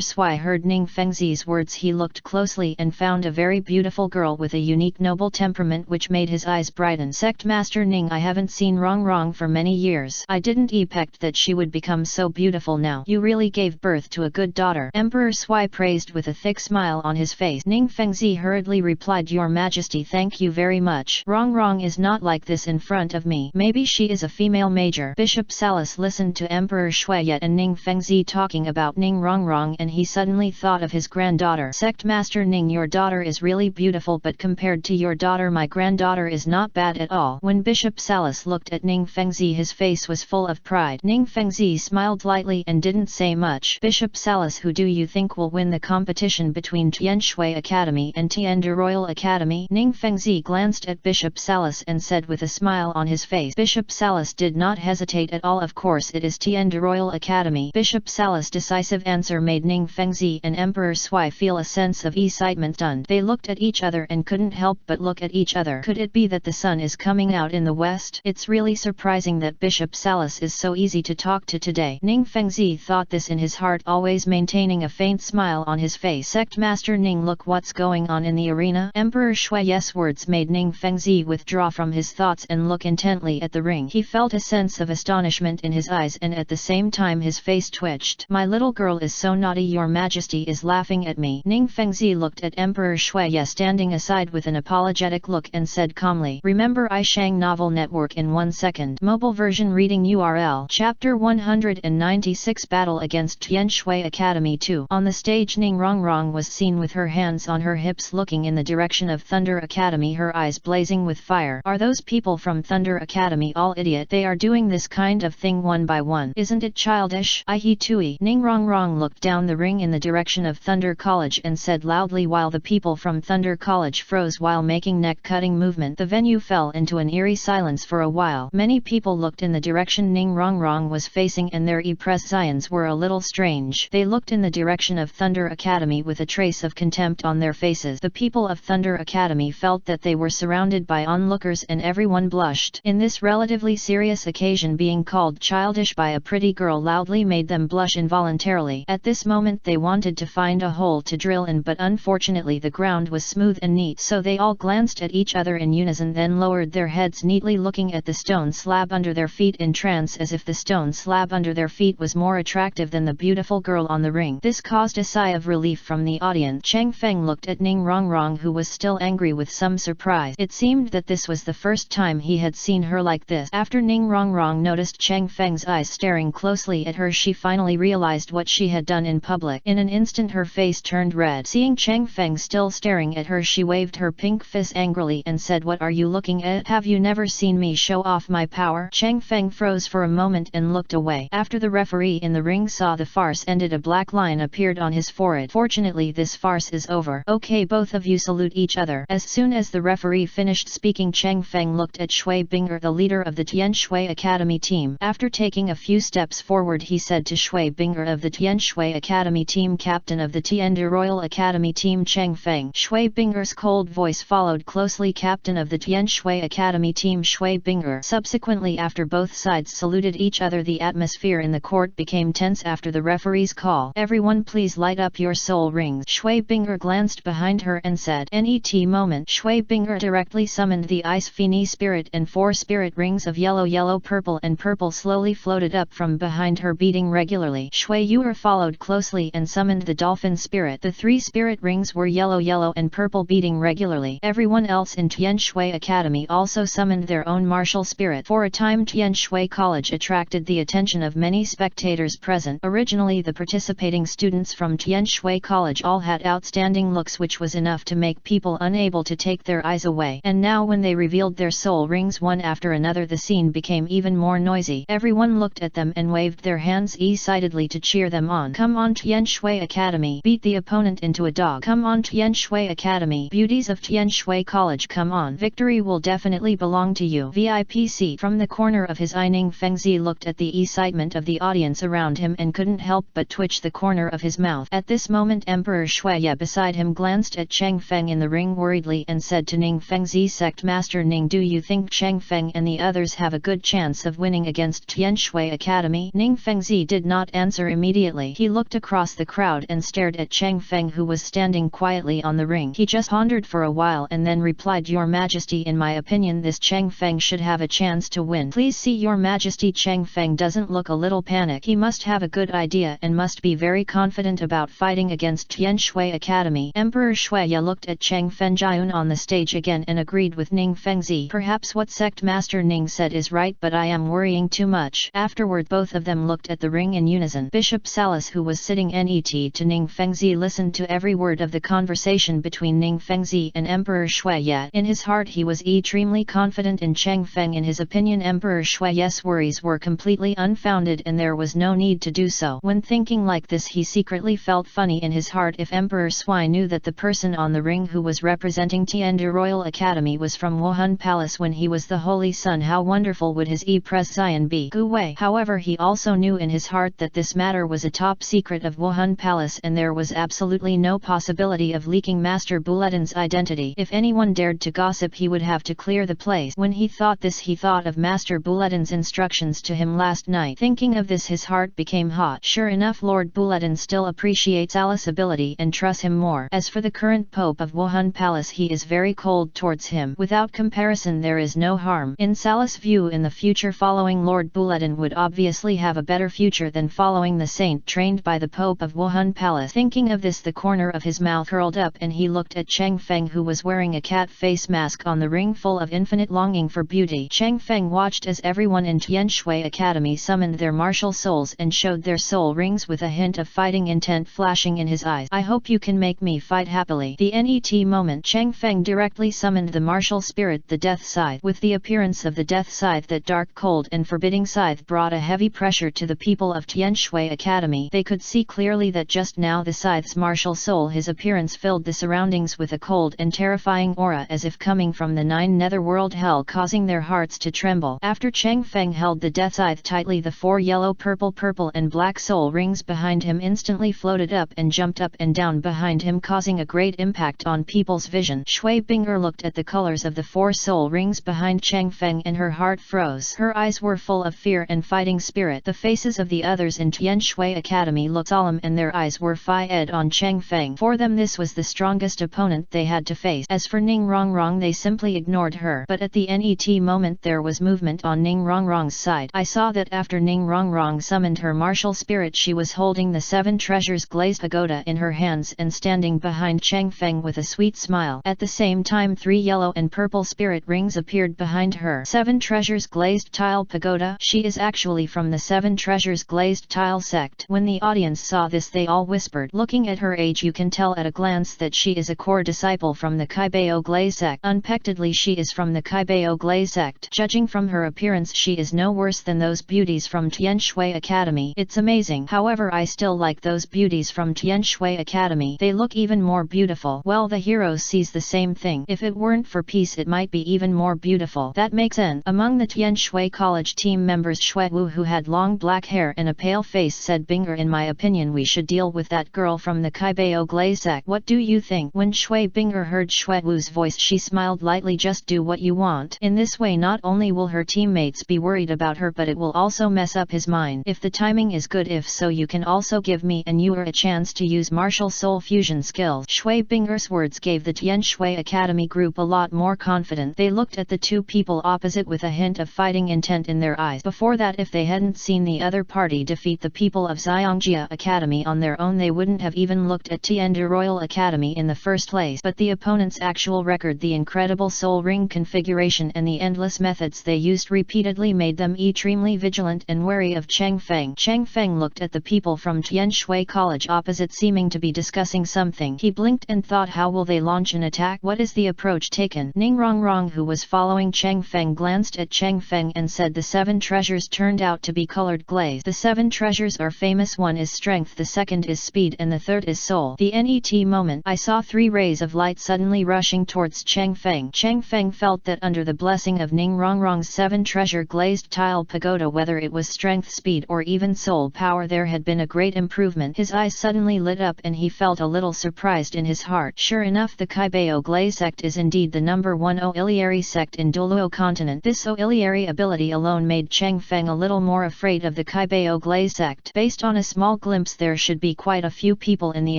Sui heard Ning Fengzi's words, he looked closely and found a very beautiful girl with a unique noble temperament which made his eyes brighten. Sect Master Ning, I haven't seen Rongrong for many years. I didn't expect that she would become so beautiful now. You really gave birth to a good daughter. Emperor Sui praised with a thick smile on his face. Ning Fengzi hurriedly replied, Your Majesty, thank you very much. Rongrong is not like this in front front of me. Maybe she is a female major. Bishop Salas listened to Emperor Shuye and Ning Fengzi talking about Ning Rongrong, and he suddenly thought of his granddaughter. Sect Master Ning, your daughter is really beautiful, but compared to your daughter my granddaughter is not bad at all. When Bishop Salas looked at Ning Fengzi, his face was full of pride. Ning Fengzi smiled lightly and didn't say much. Bishop Salas, who do you think will win the competition between Tianshui Academy and Tianda Royal Academy? Ning Fengzi glanced at Bishop Salas and said with a smile on his face. Bishop Salas did not hesitate at all. Of course it is Tianda Royal Academy. Bishop Salas' decisive answer made Ning Fengzi and Emperor Sui feel a sense of excitement. Stunned, they looked at each other and couldn't help but look at each other. Could it be that the sun is coming out in the west? It's really surprising that Bishop Salas is so easy to talk to today. Ning Fengzi thought this in his heart, always maintaining a faint smile on his face. Sect Master Ning, look what's going on in the arena. Emperor Shui's words made Ning Fengzi withdraw from his thoughts and look intently at the ring. He felt a sense of astonishment in his eyes and at the same time his face twitched. My little girl is so naughty, your majesty is laughing at me. Ning Fengzi looked at Emperor Shui standing aside with an apologetic look and said calmly, remember Aishang Novel Network in 1 second. Mobile version reading URL. Chapter 196 Battle against Tianshui Academy 2. On the stage, Ning Rongrong was seen with her hands on her hips looking in the direction of Thunder Academy, her eyes blazing with fire. Are those people from Thunder Academy all idiot? They are doing this kind of thing one by one. Isn't it childish? Ihi tui. Ning Rongrong looked down the ring in the direction of Thunder College and said loudly, while the people from Thunder College froze while making neck-cutting movement. The venue fell into an eerie silence for a while. Many people looked in the direction Ning Rongrong was facing and their expressions were a little strange. They looked in the direction of Thunder Academy with a trace of contempt on their faces. The people of Thunder Academy felt that they were surrounded by onlookers and everyone blushed. In this relatively serious occasion, being called childish by a pretty girl loudly made them blush involuntarily. At this moment they wanted to find a hole to drill in, but unfortunately the ground was smooth and neat, so they all glanced at each other in unison, then lowered their heads neatly looking at the stone slab under their feet in trance, as if the stone slab under their feet was more attractive than the beautiful girl on the ring. This caused a sigh of relief from the audience. Cheng Feng looked at Ning Rongrong, who was still angry, with some surprise. It seemed that this was the first time he had seen her like this. After Ning Rongrong noticed Cheng Feng's eyes staring closely at her, she finally realized what she had done in public. In an instant her face turned red. Seeing Cheng Feng still staring at her, she waved her pink fist angrily and said, what are you looking at? Have you never seen me show off my power? Cheng Feng froze for a moment and looked away. After the referee in the ring saw the farce ended, a black line appeared on his forehead. Fortunately this farce is over. Okay, both of you salute each other. As soon as the referee finished speaking, Cheng Feng looked at Shui Binger, the leader of the Tianshui Academy team. After taking a few steps forward, he said to Shui Binger of the Tianshui Academy team, captain of the Tianda Royal Academy team, Cheng Feng. Shui Binger's cold voice followed closely, captain of the Tianshui Academy team, Shui Binger. Subsequently, after both sides saluted each other, the atmosphere in the court became tense after the referee's call. Everyone please light up your soul rings. Shui Binger glanced behind her and said, NET moment. Shui Binger directly summoned the Ice Fini spirit, and 4 spirit rings of yellow, yellow, purple and purple slowly floated up from behind her, beating regularly. Shui Yuer followed closely and summoned the dolphin spirit. The 3 spirit rings were yellow, yellow and purple, beating regularly. Everyone else in Tianshui Academy also summoned their own martial spirit. For a time Tianshui College attracted the attention of many spectators present. Originally the participating students from Tianshui College all had outstanding looks, which was enough to make people unable to take their eyes away. And now when they revealed their soul rings one after another, the scene became even more noisy. Everyone looked at them and waved their hands excitedly to cheer them on. Come on Tianshui Academy, beat the opponent into a dog. Come on Tianshui Academy, beauties of Tianshui College, come on, victory will definitely belong to you. VIP seat. From the corner of his eye, Ning Fengzi looked at the excitement of the audience around him and couldn't help but twitch the corner of his mouth. At this moment Emperor Shuye beside him glanced at Cheng Feng in the ring worriedly and said to Ning Fengzi, Sect Master Ning, do you think Cheng Feng and the others have a good chance of winning against Tianshui Academy? Ning Fengzi did not answer immediately. He looked across the crowd and stared at Cheng Feng, who was standing quietly on the ring. He just pondered for a while and then replied, Your Majesty, in my opinion this Cheng Feng should have a chance to win. Please see, Your Majesty. Cheng Feng doesn't look a little panicked. He must have a good idea and must be very confident about fighting against Tianshui Academy. Emperor Shuye looked at Cheng Fengjian on the stage again and agreed with Ning Fengzi. Perhaps what sect Master Ning said is right, but I am worrying too much. Afterward both of them looked at the ring in unison. Bishop Salas, who was sitting net to Ning Fengzi, listened to every word of the conversation between Ning Fengzi and Emperor Shui. Yet in his heart he was extremely confident in Cheng Feng. In his opinion, Emperor Shui's worries were completely unfounded and there was no need to do so. When thinking like this, he secretly felt funny in his heart. If Emperor Sui knew that the person on the ring who was representing Tiandi Royal Academy was from Wuhan Palace when he was the Holy Son, how wonderful would his Zion be? Gu Wei. However, he also knew in his heart that this matter was a top secret of Wuhan Palace and there was absolutely no possibility of leaking Master Buletin's identity. If anyone dared to gossip, he would have to clear the place. When he thought this, he thought of Master Buletin's instructions to him last night. Thinking of this, his heart became hot. Sure enough, Lord Buletin still appreciates Alice's ability and trusts him more. As for the current Pope of Wuhan Palace, he is very cold towards him. Without comparison, there is no harm. In Salas' view, in the future, following Lord Buletin would obviously have a better future than following the saint trained by the Pope of Wuhan Palace. Thinking of this, the corner of his mouth curled up and he looked at Cheng Feng, who was wearing a cat face mask on the ring, full of infinite longing for beauty. Cheng Feng watched as everyone in Tianshui Academy summoned their martial souls and showed their soul rings with a hint of fighting intent flashing in his eyes. I hope you can make me fight happily. The net moment, Cheng Feng directly summoned the martial spirit, the death scythe. With the appearance of the death scythe, that dark, cold and forbidding scythe brought a heavy pressure to the people of Tianshui Academy. They could see clearly that just now the scythe's martial soul, his appearance filled the surroundings with a cold and terrifying aura as if coming from the 9 netherworld hell, causing their hearts to tremble. After Cheng Feng held the death scythe tightly, the 4 yellow, purple and black soul rings behind him instantly floated up and jumped up and down behind him, causing a great impact on people's vision. Shui Binger looked at the colors of the 4 soul rings behind Cheng Feng and her heart froze. Her eyes were full of fear and fighting spirit. The faces of the others in Tianshui Academy looked solemn and their eyes were fixed on Cheng Feng. For them this was the strongest opponent they had to face. As for Ning Rongrong, they simply ignored her. But at the net moment there was movement on Ning Rongrong's side. I saw that after Ning Rongrong summoned her martial spirit, she was holding the 7 treasures glazed pagoda in her hands and standing behind Cheng Feng with a sweet smile. At the same time 3 yellow and purple spirit rings appeared behind her. 7 treasures glazed tile pagoda. She is actually from the 7 treasures glazed tile sect. When the audience saw this, they all whispered. Looking at her age, you can tell at a glance that she is a core disciple from the Kaibao Glaze sect. Unpectedly, she is from the Kaibao Glaze sect. Judging from her appearance, she is no worse than those beauties from Tianshui Academy. It's amazing. However, I still like those beauties from Tianshui Academy. They look even more beautiful. Well, the hero sees the same thing. If it weren't for peace, it might be even more beautiful. That makes sense. Among the Tianshui College team members, Shui Wu, who had long black hair and a pale face, said, Binger, in my opinion we should deal with that girl from the Kaibao Glaze sect. What do you think? When Shui Binger heard Shui Wu's voice, she smiled lightly. Just do what you want. In this way, not only will her teammates be worried about her, but it will also mess up his mind. If the timing is good, if so, you can also give me and you a chance to use martial soul fusion skills. Shui Binger's words gave the Tianshui Academy group a lot more confidence. They looked at the 2 people opposite with a hint of fighting intent in their eyes. Before that, if they hadn't seen the other party defeat the people of Xiangjia Academy on their own, they wouldn't have even looked at Tiandi Royal Academy in the first place. But the opponent's actual record, the incredible soul ring configuration and the endless methods they used repeatedly made them extremely vigilant and wary of Cheng Feng. Cheng Feng looked at the people from Tianshui College opposite, seeming to be discussing something. He blinked and thought, how will they launch an attack? What is the approach taken? Ning Rongrong, who was following Cheng Feng, glanced at Cheng Feng and said, the 7 treasures turned out to be colored glaze. The 7 treasures are famous. One is strength, the second is speed, and the third is soul. The net moment, I saw 3 rays of light suddenly rushing towards Cheng Feng. Cheng Feng felt that under the blessing of Ning Rongrong's 7 treasure glazed tile pagoda, whether it was strength, speed, or even soul power, there had been a great improvement. His eyes suddenly lit up and he felt a little surprised in his heart. Sure enough, the Kaibao Glaze sect is indeed the number 1 auxiliary sect in Douluo continent. This auxiliary ability alone made Cheng Feng a little more afraid of the Kaibao Glaze sect. Based on a small glimpse, there should be quite a few people in the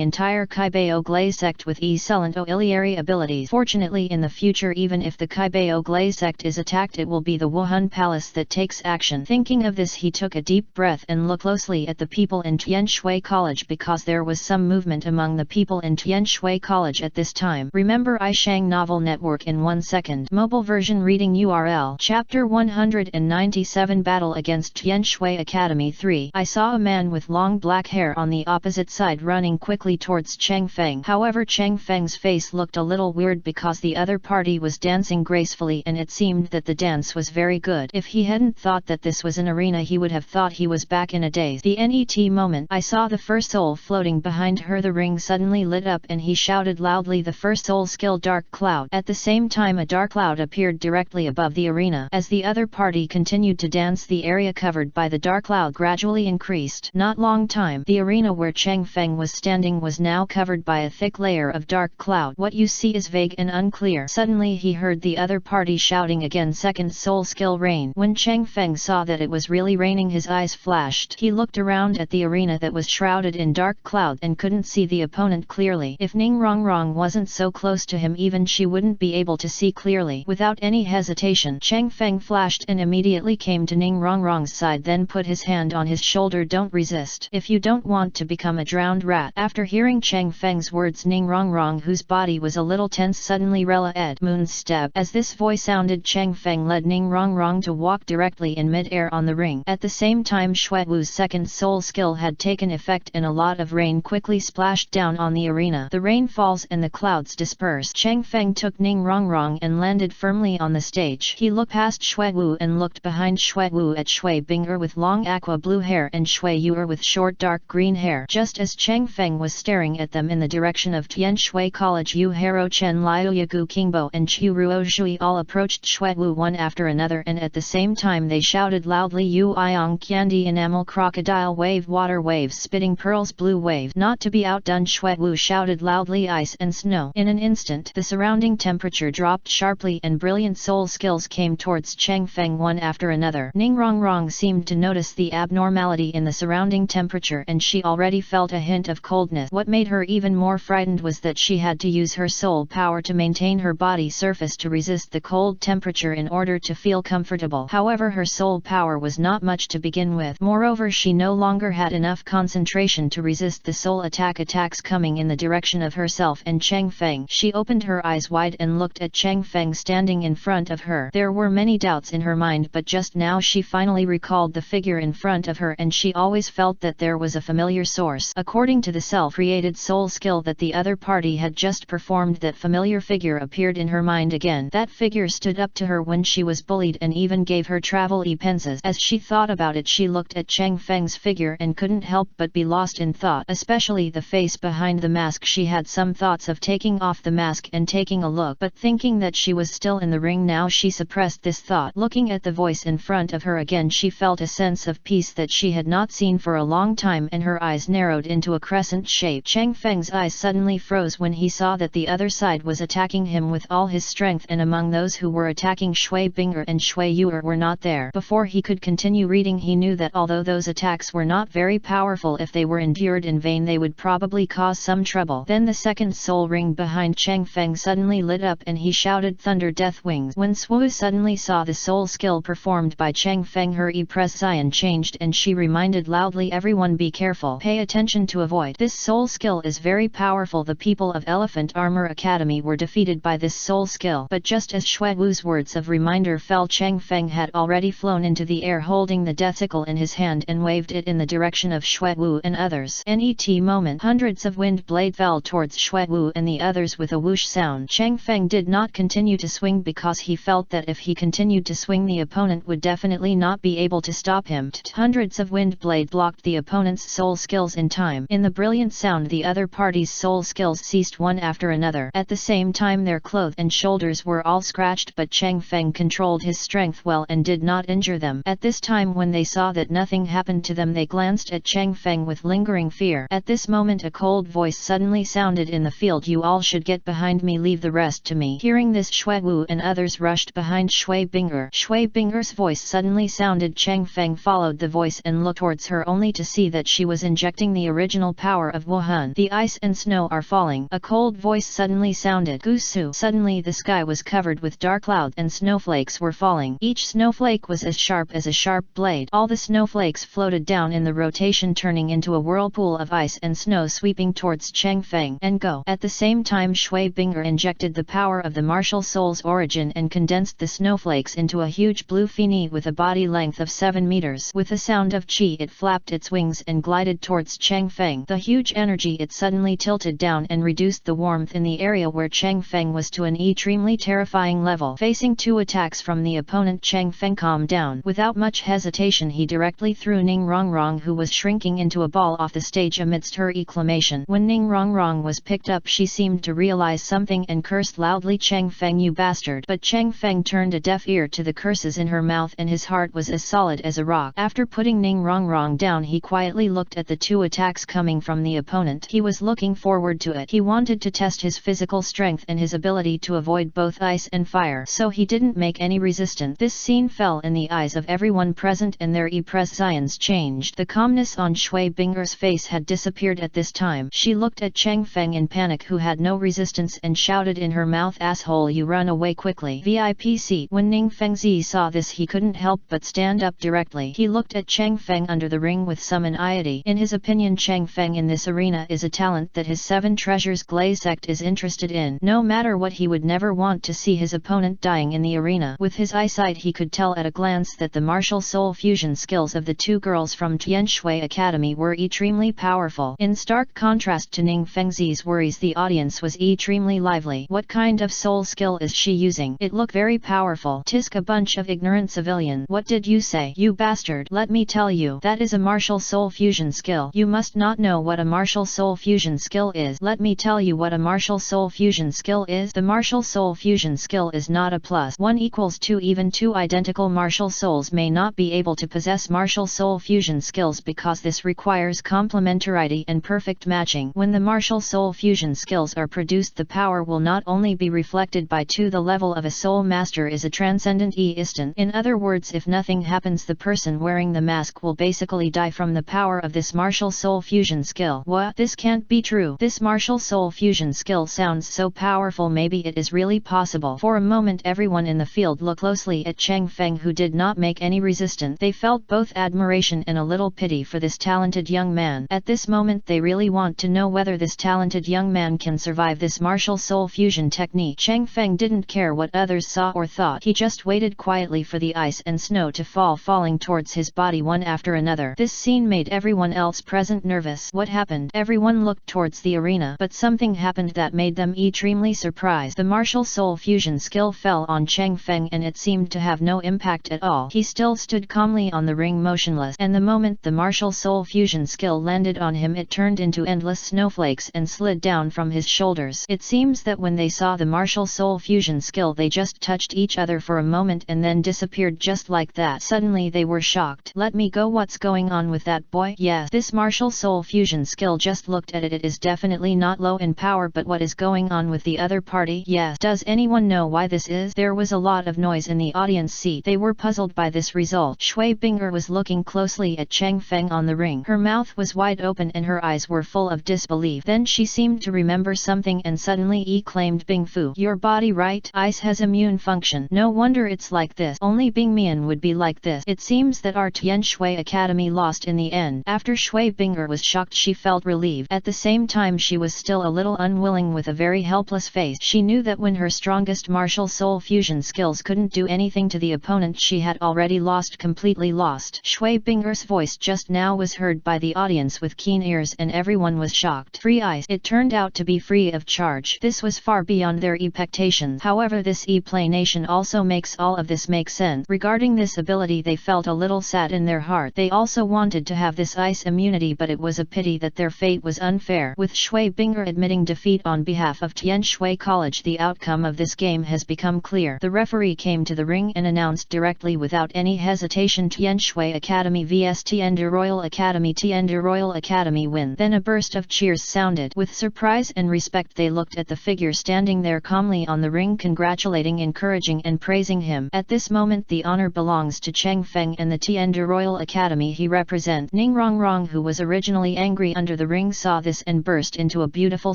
entire Kaibao Glaze sect with excellent auxiliary abilities. Fortunately, in the future, even if the Kaibao Glaze sect is attacked, it will be the Wuhan Palace that takes action. Thinking of this, he took a deep breath and looked closely at the people in Tianshui College, because there was some movement among the people in Tianshui College at this time. Remember iShang Novel Network in 1 second. Mobile version version reading URL Chapter 197 Battle against Tian Shui Academy 3. I saw a man with long black hair on the opposite side running quickly towards Cheng Feng. However, Cheng Feng's face looked a little weird because the other party was dancing gracefully and it seemed that the dance was very good. If he hadn't thought that this was an arena, he would have thought he was back in a daze. The NET moment, I saw the first soul floating behind her. The ring suddenly lit up and he shouted loudly the first soul skill dark cloud. At the same time a dark cloud appeared directly above the arena. As the other party continued to dance, the area covered by the dark cloud gradually increased. Not long time, the arena where Cheng Feng was standing was now covered by a thick layer of dark cloud. What you see is vague and unclear. Suddenly he heard the other party shouting again, second soul skill rain. When Cheng Feng saw that it was really raining, his eyes flashed. He looked around at the arena that was shrouded in dark cloud and couldn't see the opponent clearly. If Ning Rongrong wasn't so close to him, even she wouldn't be able to see clearly. Without any hesitation, Cheng Feng flashed and immediately came to Ning Rongrong's side, then put his hand on his shoulder. Don't resist if you don't want to become a drowned rat. After hearing Cheng Feng's words, Ning Rongrong, whose body was a little tense, suddenly rela ed moon's step. As this voice sounded, Cheng Feng led Ning Rongrong to walk directly in mid-air on the ring. At the same time, Shui Wu's second soul skill had taken effect and a lot of rain quickly splashed down on the arena. The rain falls and the clouds dispersed. Cheng Feng took Ning Rongrong and landed firmly on the stage. He looked past Shui Wu and looked behind Shui Wu at Shui Bing'er with long aqua blue hair and Shui Yu'er with short dark green hair. Just as Cheng Feng was staring at them, in the direction of Tian Shui College, Yu Haro Chen Liu Yagu Kingbo and Chu Ruo Zhui all approached Shui Wu one after another, and at the same time they shouted loudly, Yu Iong Candy Enamel Crocodile Wave Water Waves Spitting Pearls Blue Wave. Not to be outdone, Shui Wu shouted loudly Ice and Snow. In an instant the surrounding temperature dropped sharply and brilliant soul skills came towards Cheng Feng one after another. Ning Rongrong seemed to notice the abnormality in the surrounding temperature and she already felt a hint of coldness. What made her even more frightened was that she had to use her soul power to maintain her body surface to resist the cold temperature in order to feel comfortable. However, her soul power was not much to begin with. Moreover, she no longer had enough concentration to resist the soul attacks coming in the direction of herself and Cheng Feng. She opened her eyes wide and looked at Cheng Feng standing in front of her. There were many doubts in her mind, but just now she finally recalled the figure in front of her and she always felt that there was a familiar source. According to the self-created soul skill that the other party had just performed, that familiar figure appeared in her mind again. That figure stood up to her when she was bullied and even gave her travel pences. As she thought about it, she looked at Cheng Feng's figure and couldn't help but be lost in thought, especially the face behind the mask. She had some thoughts of taking off the mask and taking a look, but thinking that she was still in the ring now, she suppressed this thought. Looking at the voice in front of her again, she felt a sense of peace that she had not seen for a long time and her eyes narrowed into a crescent shape. Cheng Feng's eyes suddenly froze when he saw that the other side was attacking him with all his strength, and among those who were attacking, Shui Bing'er and Shui Yu'er were not there. Before he could continue reading, he knew that although those attacks were not very powerful, if they were endured in vain they would probably cause some trouble. Then the second soul ring behind Cheng Feng suddenly lit up and he shouted, Thunder Death Wings. When Swu suddenly saw the soul skill performed by Cheng Feng, her expression changed and she reminded loudly, everyone be careful, pay attention to avoid. This soul skill is very powerful. The people of Elephant Armor Academy were defeated by this soul skill. But just as Shui Wu's words of reminder fell, Cheng Feng had already flown into the air holding the death sickle in his hand and waved it in the direction of Shui Wu and others. NET moment, hundreds of wind blade fell towards Shui Wu and the others with a whoosh sound. Cheng Feng did not continue to swing because he felt that if he continued to swing the opponent would definitely not be able to stop him. Hundreds of wind blade blocked the opponent's soul skills in time. In the brilliant sound, the other party's soul skills ceased one after another. At the same time their clothes and shoulders were all scratched, but Cheng Feng controlled his strength well and did not injure them. At this time, when they saw that nothing happened to them, they glanced at Cheng Feng with lingering fear. At this moment a cold voice suddenly sounded in the field, you all should get behind me, leave the rest to me. Hearing this, Shui Wu and others rushed behind Shui Bing'er. Shui Bing'er's voice suddenly sounded. Cheng Feng followed the voice and looked towards her only to see that she was injecting the original power of Wuhan. The ice and snow are falling. A cold voice suddenly sounded. Gusu. Suddenly the sky was covered with dark clouds and snowflakes were falling. Each snowflake was as sharp as a sharp blade. All the snowflakes floated down in the rotation, turning into a whirlpool of ice and snow sweeping towards Cheng Feng and go. At the same time, Shui Bing'er injected the power of the martial soul's origin engine and condensed the snowflakes into a huge blue fini with a body length of 7 meters. With the sound of chi, it flapped its wings and glided towards Chang Feng. The huge energy it suddenly tilted down and reduced the warmth in the area where Chang Feng was to an extremely terrifying level. Facing 2 attacks from the opponent, Chang Feng calmed down. Without much hesitation, he directly threw Ning Rongrong, who was shrinking into a ball, off the stage amidst her exclamation. When Ning Rongrong was picked up, she seemed to realize something and cursed loudly, "Chang Feng, you bastard!" But Chang Feng turned a deaf ear to the curses in her mouth, and his heart was as solid as a rock. After putting Ning Rongrong down, he quietly looked at the 2 attacks coming from the opponent. He was looking forward to it. He wanted to test his physical strength and his ability to avoid both ice and fire, so he didn't make any resistance. This scene fell in the eyes of everyone present, and their expressions changed. The calmness on Shui Binger's face had disappeared at this time. She looked at Chang Feng in panic, who had no resistance, and shouted in her mouth, "Asshole, you run away quickly." VIP seat. When Ning Fengzi saw this, he couldn't help but stand up directly. He looked at Chang Feng under the ring with some anxiety. In his opinion, Chang Feng in this arena is a talent that his 7 Treasures Glaze sect is interested in. No matter what, he would never want to see his opponent dying in the arena. With his eyesight, he could tell at a glance that the martial soul fusion skills of the 2 girls from Tianshui Academy were extremely powerful. In stark contrast to Ning Fengzi's worries, the audience was extremely lively. "What kind of soul skill is she using? It looked very powerful." "Tisk, a bunch of ignorant civilian. What did you say, you bastard? Let me tell you, that is a martial soul fusion skill. You must not know what a martial soul fusion skill is. Let me tell you what a martial soul fusion skill is. The martial soul fusion skill is not a plus 1 equals 2. Even 2 identical martial souls may not be able to possess martial soul fusion skills, because this requires complementarity and perfect matching. When the martial soul fusion skills are produced, the power will not only be reflected by 2. The level of a soul master is a transcendent instant. In other words, if nothing happens, the person wearing the mask will basically die from the power of this martial soul fusion skill. What? This can't be true. This martial soul fusion skill sounds so powerful. Maybe it is really possible. For a moment, everyone in the field looked closely at Chang Feng, who did not make any resistance. They felt both admiration and a little pity for this talented young man. At this moment, they really want to know whether this talented young man can survive this martial soul fusion technique. Chang Feng didn't care what others saw or thought. He just waited quietly for the ice and snow to falling towards his body one after another. This scene made everyone else present nervous. What happened? Everyone looked towards the arena, but something happened that made them extremely surprised. The martial soul fusion skill fell on Chang Feng, and it seemed to have no impact at all. He still stood calmly on the ring, motionless, and the moment the martial soul fusion skill landed on him, it turned into endless snowflakes and slid down from his shoulders. It seems that when they saw the martial soul fusion skill, they just touched each other for a moment and then disappeared just like that. Suddenly they were shocked. "Let me go, what's going on with that boy?" "Yes, this martial soul fusion skill, just looked at it, it is definitely not low in power, but what is going on with the other party?" "Yes, does anyone know why this is?" There was a lot of noise in the audience seat. They were puzzled by this result. Shui Binger was looking closely at Chang Feng on the ring. Her mouth was wide open and her eyes were full of disbelief. Then she seemed to remember something and suddenly exclaimed, "Bing Fu, your body right? Ice has immune function. No wonder it's like this. Only Bing Mian would be like this. It seems that our Tianshui Academy lost in the end." After Shui Binger was shocked, she felt relieved. At the same time, she was still a little unwilling. With a very helpless face, she knew that when her strongest martial soul fusion skills couldn't do anything to the opponent, she had already lost, completely lost. Shui Binger's voice just now was heard by the audience with keen ears, and everyone was shocked. "Free ice." It turned out to be free of charge. This was far beyond their expectations. However, this explanation also makes all of this make sense. Regarding this ability, they felt a little sad in their heart. They also wanted to have this ice immunity, but it was a pity that their fate was unfair. With Shui Binger admitting defeat on behalf of Tianshui College, the outcome of this game has become clear. The referee came to the ring and announced directly without any hesitation, Tianshui Academy vs Tianda Royal Academy. Tianda Royal Academy win. Then a burst of cheers sounded. With surprise and respect, they looked at the figure standing there calmly on the ring, congratulating, encouraging and praising him. At this moment, the honor belongs to Chang Feng and the Tianda Royal Academy he represents. Ning Rongrong, who was originally angry under the ring, saw this and burst into a beautiful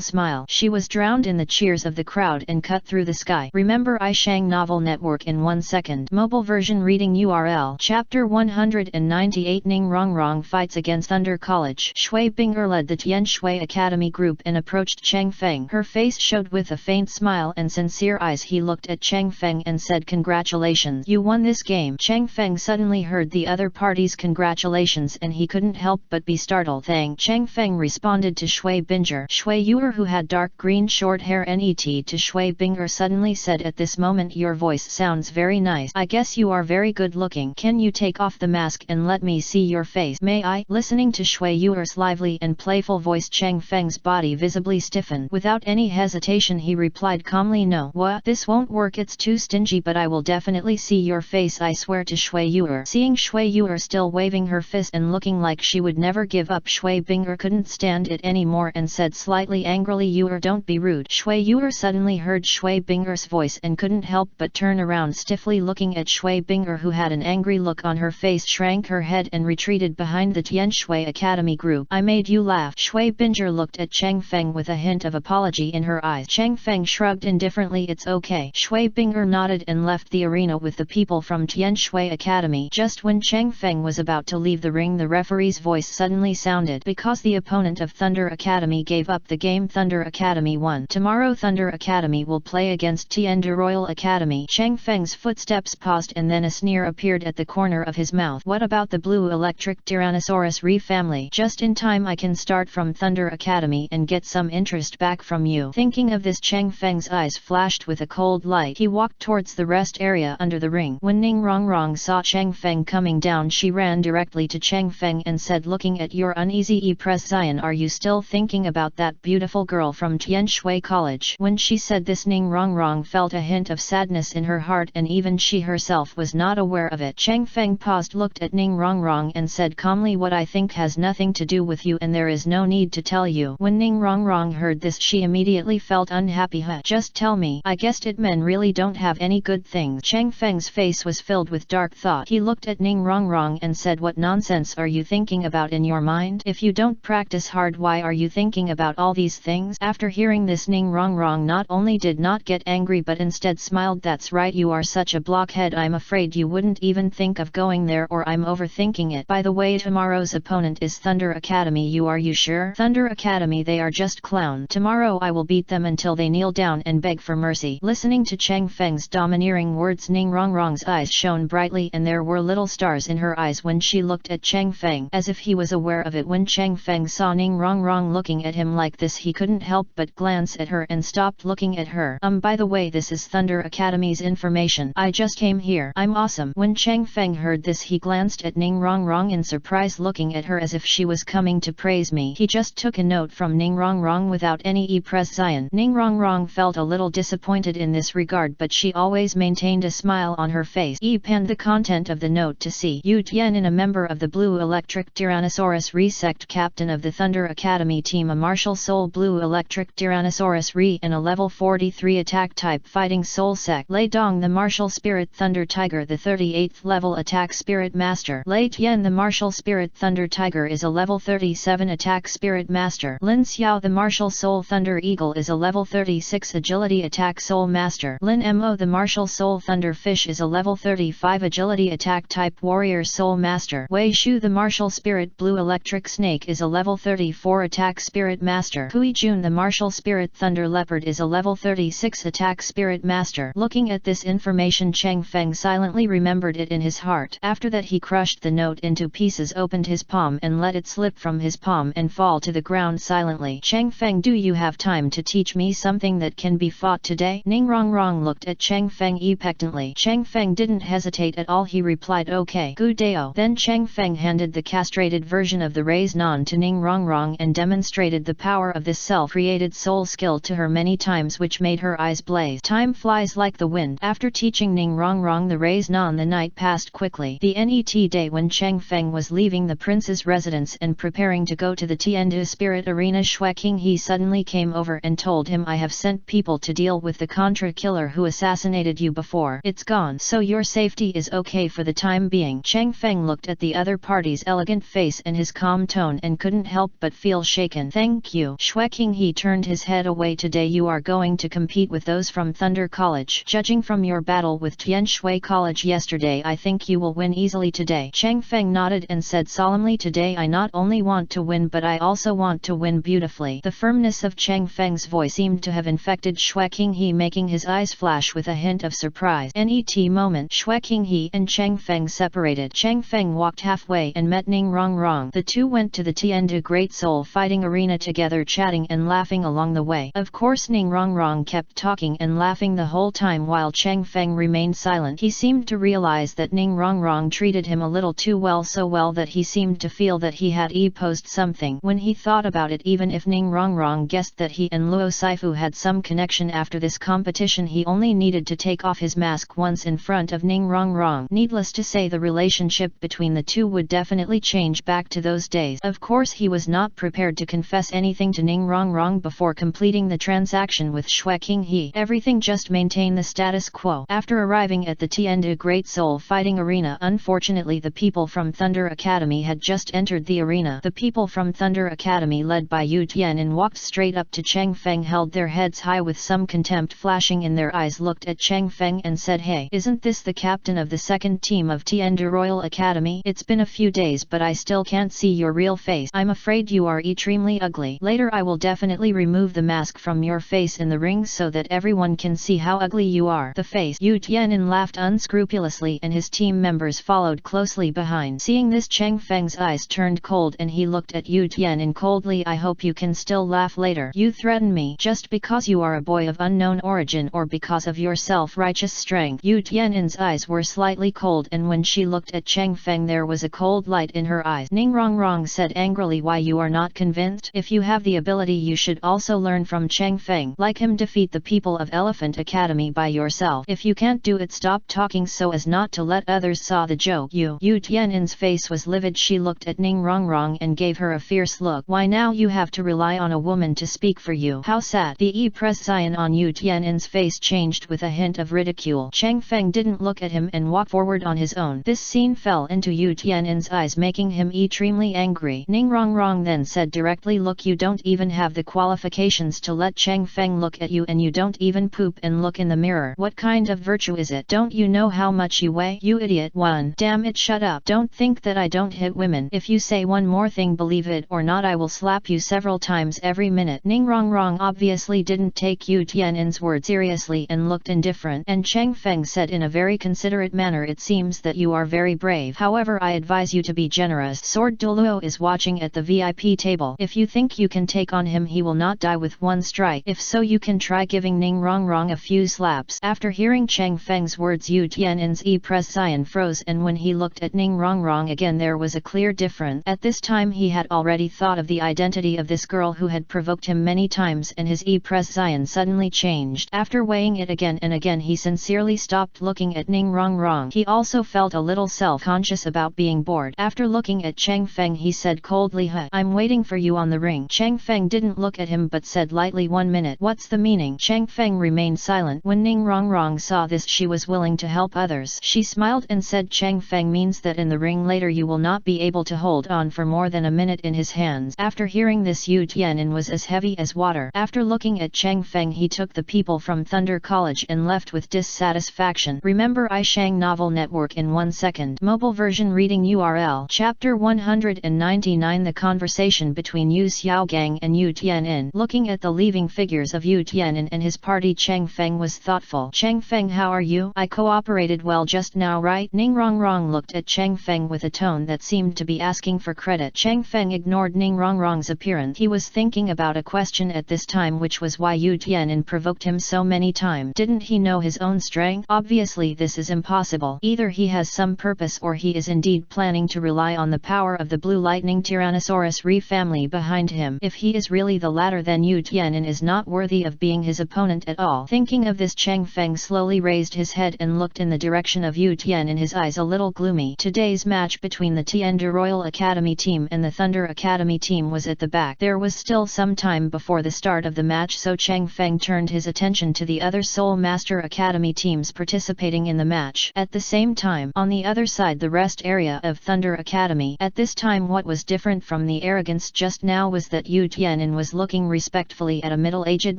smile. She was drowned in the cheers of the crowd and cut through the sky. Remember iShang Novel Network in 1 second. Mobile version reading URL. Chapter 198. Ning Rongrong fights against Thunder College. Shui Binger led the Tianshui Academy group and approached Chang Feng. Her face showed with a faint smile and sincere eyes. He looked looked at Chang Feng and said congratulations. You won this game. Chang Feng suddenly heard the other party's congratulations and he couldn't help but be startled. Thang. Chang Feng responded to Shui Binger. Shui Yuer, who had dark green short hair, net to Shui Binger, suddenly said, at this moment your voice sounds very nice. I guess you are very good looking. Can you take off the mask and let me see your face? May I? Listening to Shui Yuer's lively and playful voice, Chang Feng's body visibly stiffened. Without any hesitation he replied calmly, no. What? This won't work, it's too stingy, but I will definitely see your face, I swear, to Shui Yuer. Seeing Shui Yuer still waving her fist and looking like she would never give up, Shui Binger couldn't stand it anymore and said slightly angrily, Yuer, don't be rude. Shui Yuer suddenly heard Shui Binger's voice and couldn't help but turn around stiffly, looking at Shui Binger, who had an angry look on her face, shrank her head and retreated behind the Tian Shui Academy group. I made you laugh. Shui Binger looked at Chang Feng with a hint of apology in her eyes. Chang Feng shrugged indifferently. It's okay. Shui Binger nodded and left the arena with the people from Tian Shui Academy. Just when Chang Feng was about to leave the ring, the referee's voice suddenly sounded. Because the opponent of Thunder Academy gave up the game, Thunder Academy won. Tomorrow Thunder Academy will play against Tian De Royal Academy. Chang Feng's footsteps paused and then a sneer appeared at the corner of his mouth. What about the blue electric Tyrannosaurus Re family? Just in time, I can start from Thunder Academy and get some interest back from you. Thinking of this, Chang Feng's eyes flashed with a cold light. He walked towards the rest area under the ring. When Ning Rongrong saw Chang Feng coming down, she ran directly to Chang Feng and said, looking at your uneasy Zion, are you still thinking about that beautiful girl from Tian Shui College? When she said this, Ning Rongrong felt a hint of sadness in her heart, and even she herself was not aware of it. Chang Feng paused, looked at Ning Rongrong and said calmly, what I think has nothing to do with you and there is no need to tell you. When Ning Rongrong heard this, she immediately felt unhappy. Just tell me. I guessed it, men really don't have any good things. Chang Feng's face was filled with dark thought. He looked at Ning Rongrong and said, what nonsense are you thinking about in your mind? If you don't practice hard, why are you thinking about all these things? After hearing this, Ning Rongrong not only did not get angry but instead smiled. That's right, you are such a blockhead. I'm afraid you wouldn't even think of going there, or I'm overthinking it. By the way, tomorrow's opponent is Thunder Academy. Are you sure? Thunder Academy, they are just clown. Tomorrow I will beat them until they kneel down and beg for mercy. Listening to Chang Feng's domineering words, Ning Rongrong's eyes shone brightly and there were little stars in her eyes when she looked at Chang Feng, as if he was aware of it. When Chang Feng saw Ning Rongrong looking at him like this, he couldn't help but glance at her and stopped looking at her. By the way, this is Thunder Academy's information. I just came here. I'm awesome. When Chang Feng heard this, he glanced at Ning Rongrong in surprise, looking at her as if she was coming to praise me. He just took a note from Ning Rongrong without any Zion. Ning Rongrong felt a little disappointed in this regard, but she always maintained a smile on her face. Penned the content of the note to see Yu Tian, a member of the Blue Electric Tyrannosaurus Re sect, captain of the Thunder Academy team, a martial soul Blue Electric Tyrannosaurus Re and a level 43 attack type fighting soul sect. Lei Dong, the martial spirit Thunder Tiger, the 38th level attack spirit master. Lei Tian, the martial spirit Thunder Tiger, is a level 37 attack spirit master. Lin Xiao, the martial soul Thunder Eagle, is a level 36 agility attack soul master. Lin Mo, the martial soul Thunder Fish, is a level 35 agility attack type warrior soul master. Wei Shu, the martial spirit Blue Electric Snake, is a level 34 attack spirit master. Hui Jun, the martial spirit Thunder Leopard, is a level 36 attack spirit master. Looking at this information, Chang Feng silently remembered it in his heart. After that, he crushed the note into pieces, opened his palm and let it slip from his palm and fall to the ground silently. Chang Feng, do you have time to teach me something that can be fought today? Ning Rongrong looked at Chang Feng expectantly. Chang Feng didn't hesitate at all. He replied, okay. Gu Dao. Then Chang Feng handed the castrated version of the Raise Non to Ning Rongrong and demonstrated the power of this self-created soul skill to her many times, which made her eyes blaze. Time flies like the wind. After teaching Ning Rongrong the Raise Non, the night passed quickly. The NET day, when Chang Feng was leaving the prince's residence and preparing to go to the Tiandu Spirit Arena, Shui Qinghe suddenly came over and told him, I have sent people to deal with the Contra killer who assassinated you before. It's gone, so your safety is okay for the time being. Chang Feng looked at the other party's elegant face and his calm tone and couldn't help but feel shaken. Thank you. Shui Qinghe turned his head away. Today you are going to compete with those from Thunder College. Judging from your battle with Tian Shui College yesterday, I think you will win easily today. Chang Feng nodded and said solemnly, today I not only want to win but I also want to win beautifully. The firmness of Chang Feng's voice seemed to have infected Shui Qinghe, making his eyes flash with a hint of surprise. Net moment. Xue Qinghe and Cheng Feng separated. Cheng Feng walked halfway and met Ning Rongrong. The two went to the Tiandu Great Soul Fighting Arena together, chatting and laughing along the way. Of course Ning Rongrong kept talking and laughing the whole time while Cheng Feng remained silent. He seemed to realize that Ning Rongrong treated him a little too well, so well that he seemed to feel that he had posed something. When he thought about it, even if Ning Rongrong guessed that he and Luo Saifu had some connection after this competition, he only needed to take off his mask once in front of Ning Rongrong. Needless to say, the relationship between the two would definitely change back to those days. Of course he was not prepared to confess anything to Ning Rongrong before completing the transaction with Xue Qinghe. Everything just maintain the status quo. After arriving at the Tiandu Great Soul Fighting Arena, unfortunately the people from Thunder Academy had just entered the arena. The people from Thunder Academy led by Yu Tian'an walked straight up to Cheng Feng, held their heads high with some contempt flashing in their eyes, looked at Cheng Feng and said, "Hey, isn't this the captain of the second team of Tiandu Royal Academy? It's been a few days but I still can't see your real face. I'm afraid you are extremely ugly. Later I will definitely remove the mask from your face in the ring so that everyone can see how ugly you are." The face. Yu Tian'an laughed unscrupulously and his team members followed closely behind. Seeing this, Cheng Feng's eyes turned cold and he looked at Yu Tian'an coldly. "I hope you can still laugh later. You threaten me just because you are a boy of unknown origin or because of your self-righteous strength?" Yu Tian'an's eyes were slightly cold, and when she looked at Cheng Feng there was a cold light in her eyes. Ning Rongrong said angrily, "Why, you are not convinced? If you have the ability you should also learn from Cheng Feng. Like him, defeat the people of Elephant Academy by yourself. If you can't do it, stop talking so as not to let others saw the joke." Yu Tian'an's face was livid. She looked at Ning Rongrong and gave her a fierce look. "Why now you have to rely on a woman to speak for you? How sad." The expression on Yu Tian'an's face changed with a hint of ridicule. Cheng Feng didn't look at him and walked forward on his own. This scene fell into Yu Tian'an's eyes, making him extremely angry. Ning Rongrong then said directly, "Look, you don't even have the qualifications to let Cheng Feng look at you, and you don't even poop and look in the mirror. What kind of virtue is it? Don't you know how much you weigh? You idiot." "One, damn it, shut up. Don't think that I don't hit women. If you say one more thing, believe it or not, I will slap you several times every minute." Ning Rongrong obviously didn't take Yu Tian'an's words seriously and looked indifferent, and Cheng Feng said in a very considerate manner, "It seems that you are very brave. However, I advise you to be generous. Sword Douluo is watching at the VIP table. If you think you can take on him, he will not die with one strike. If so, you can try giving Ning Rongrong a few slaps." After hearing Cheng Feng's words, Yu Tian'an's expression froze, and when he looked at Ning Rongrong again there was a clear difference. At this time he had already thought of the identity of this girl who had provoked him many times, and his expression suddenly changed. After weighing it again and again, he sincerely stopped looking at Ning Rongrong. He also felt a little self-conscious about being bored. After looking at Cheng Feng, he said coldly, "Huh, I'm waiting for you on the ring." Cheng Feng didn't look at him but said lightly, "1 minute. What's the meaning?" Cheng Feng remained silent. When Ning Rongrong saw this, she was willing to help others. She smiled and said, "Cheng Feng means that in the ring later you will not be able to hold on for more than a minute in his hands." After hearing this, Yu Tian'an was as heavy as water. After looking at Cheng Feng, he took the people from Thunder College and left with dissatisfaction. Remember iShang Novel Network in 1 second. Mobile version reading URL. Chapter 199. The conversation between Yu Xiaogang and Yu Tian'an. Looking at the leaving figures of Yu Tian'an and his party, Cheng Feng was thoughtful. "Cheng Feng, how are you? I cooperated well just now, right?" Ning Rongrong looked at Cheng Feng with a tone that seemed to be asking for credit. Cheng Feng ignored Ning Rongrong's appearance. He was thinking about a question at this time, which was why Yu Tian'an provoked him so many times. Didn't he know his own strength? Obviously this is impossible. Either he has some purpose or he is indeed planning to rely on the power of the Blue Lightning Tyrannosaurus Rex family behind him. If he is really the latter, then Yu Tian'an is not worthy of being his opponent at all. Thinking of this, Cheng Feng slowly raised his head and looked in the direction of Yu Tian'an, his eyes a little gloomy. Today's match between the Tiandu Royal Academy team and the Thunder Academy team was at the back. There was still some time before the start of the match, so Cheng Feng turned his attention to the other Soul Master Academy teams participating in the match. At the same time, on the other side, the rest area of Thunder Academy. At this time, what was different from the arrogance just now was that Yu Tian'an was looking respectfully at a middle-aged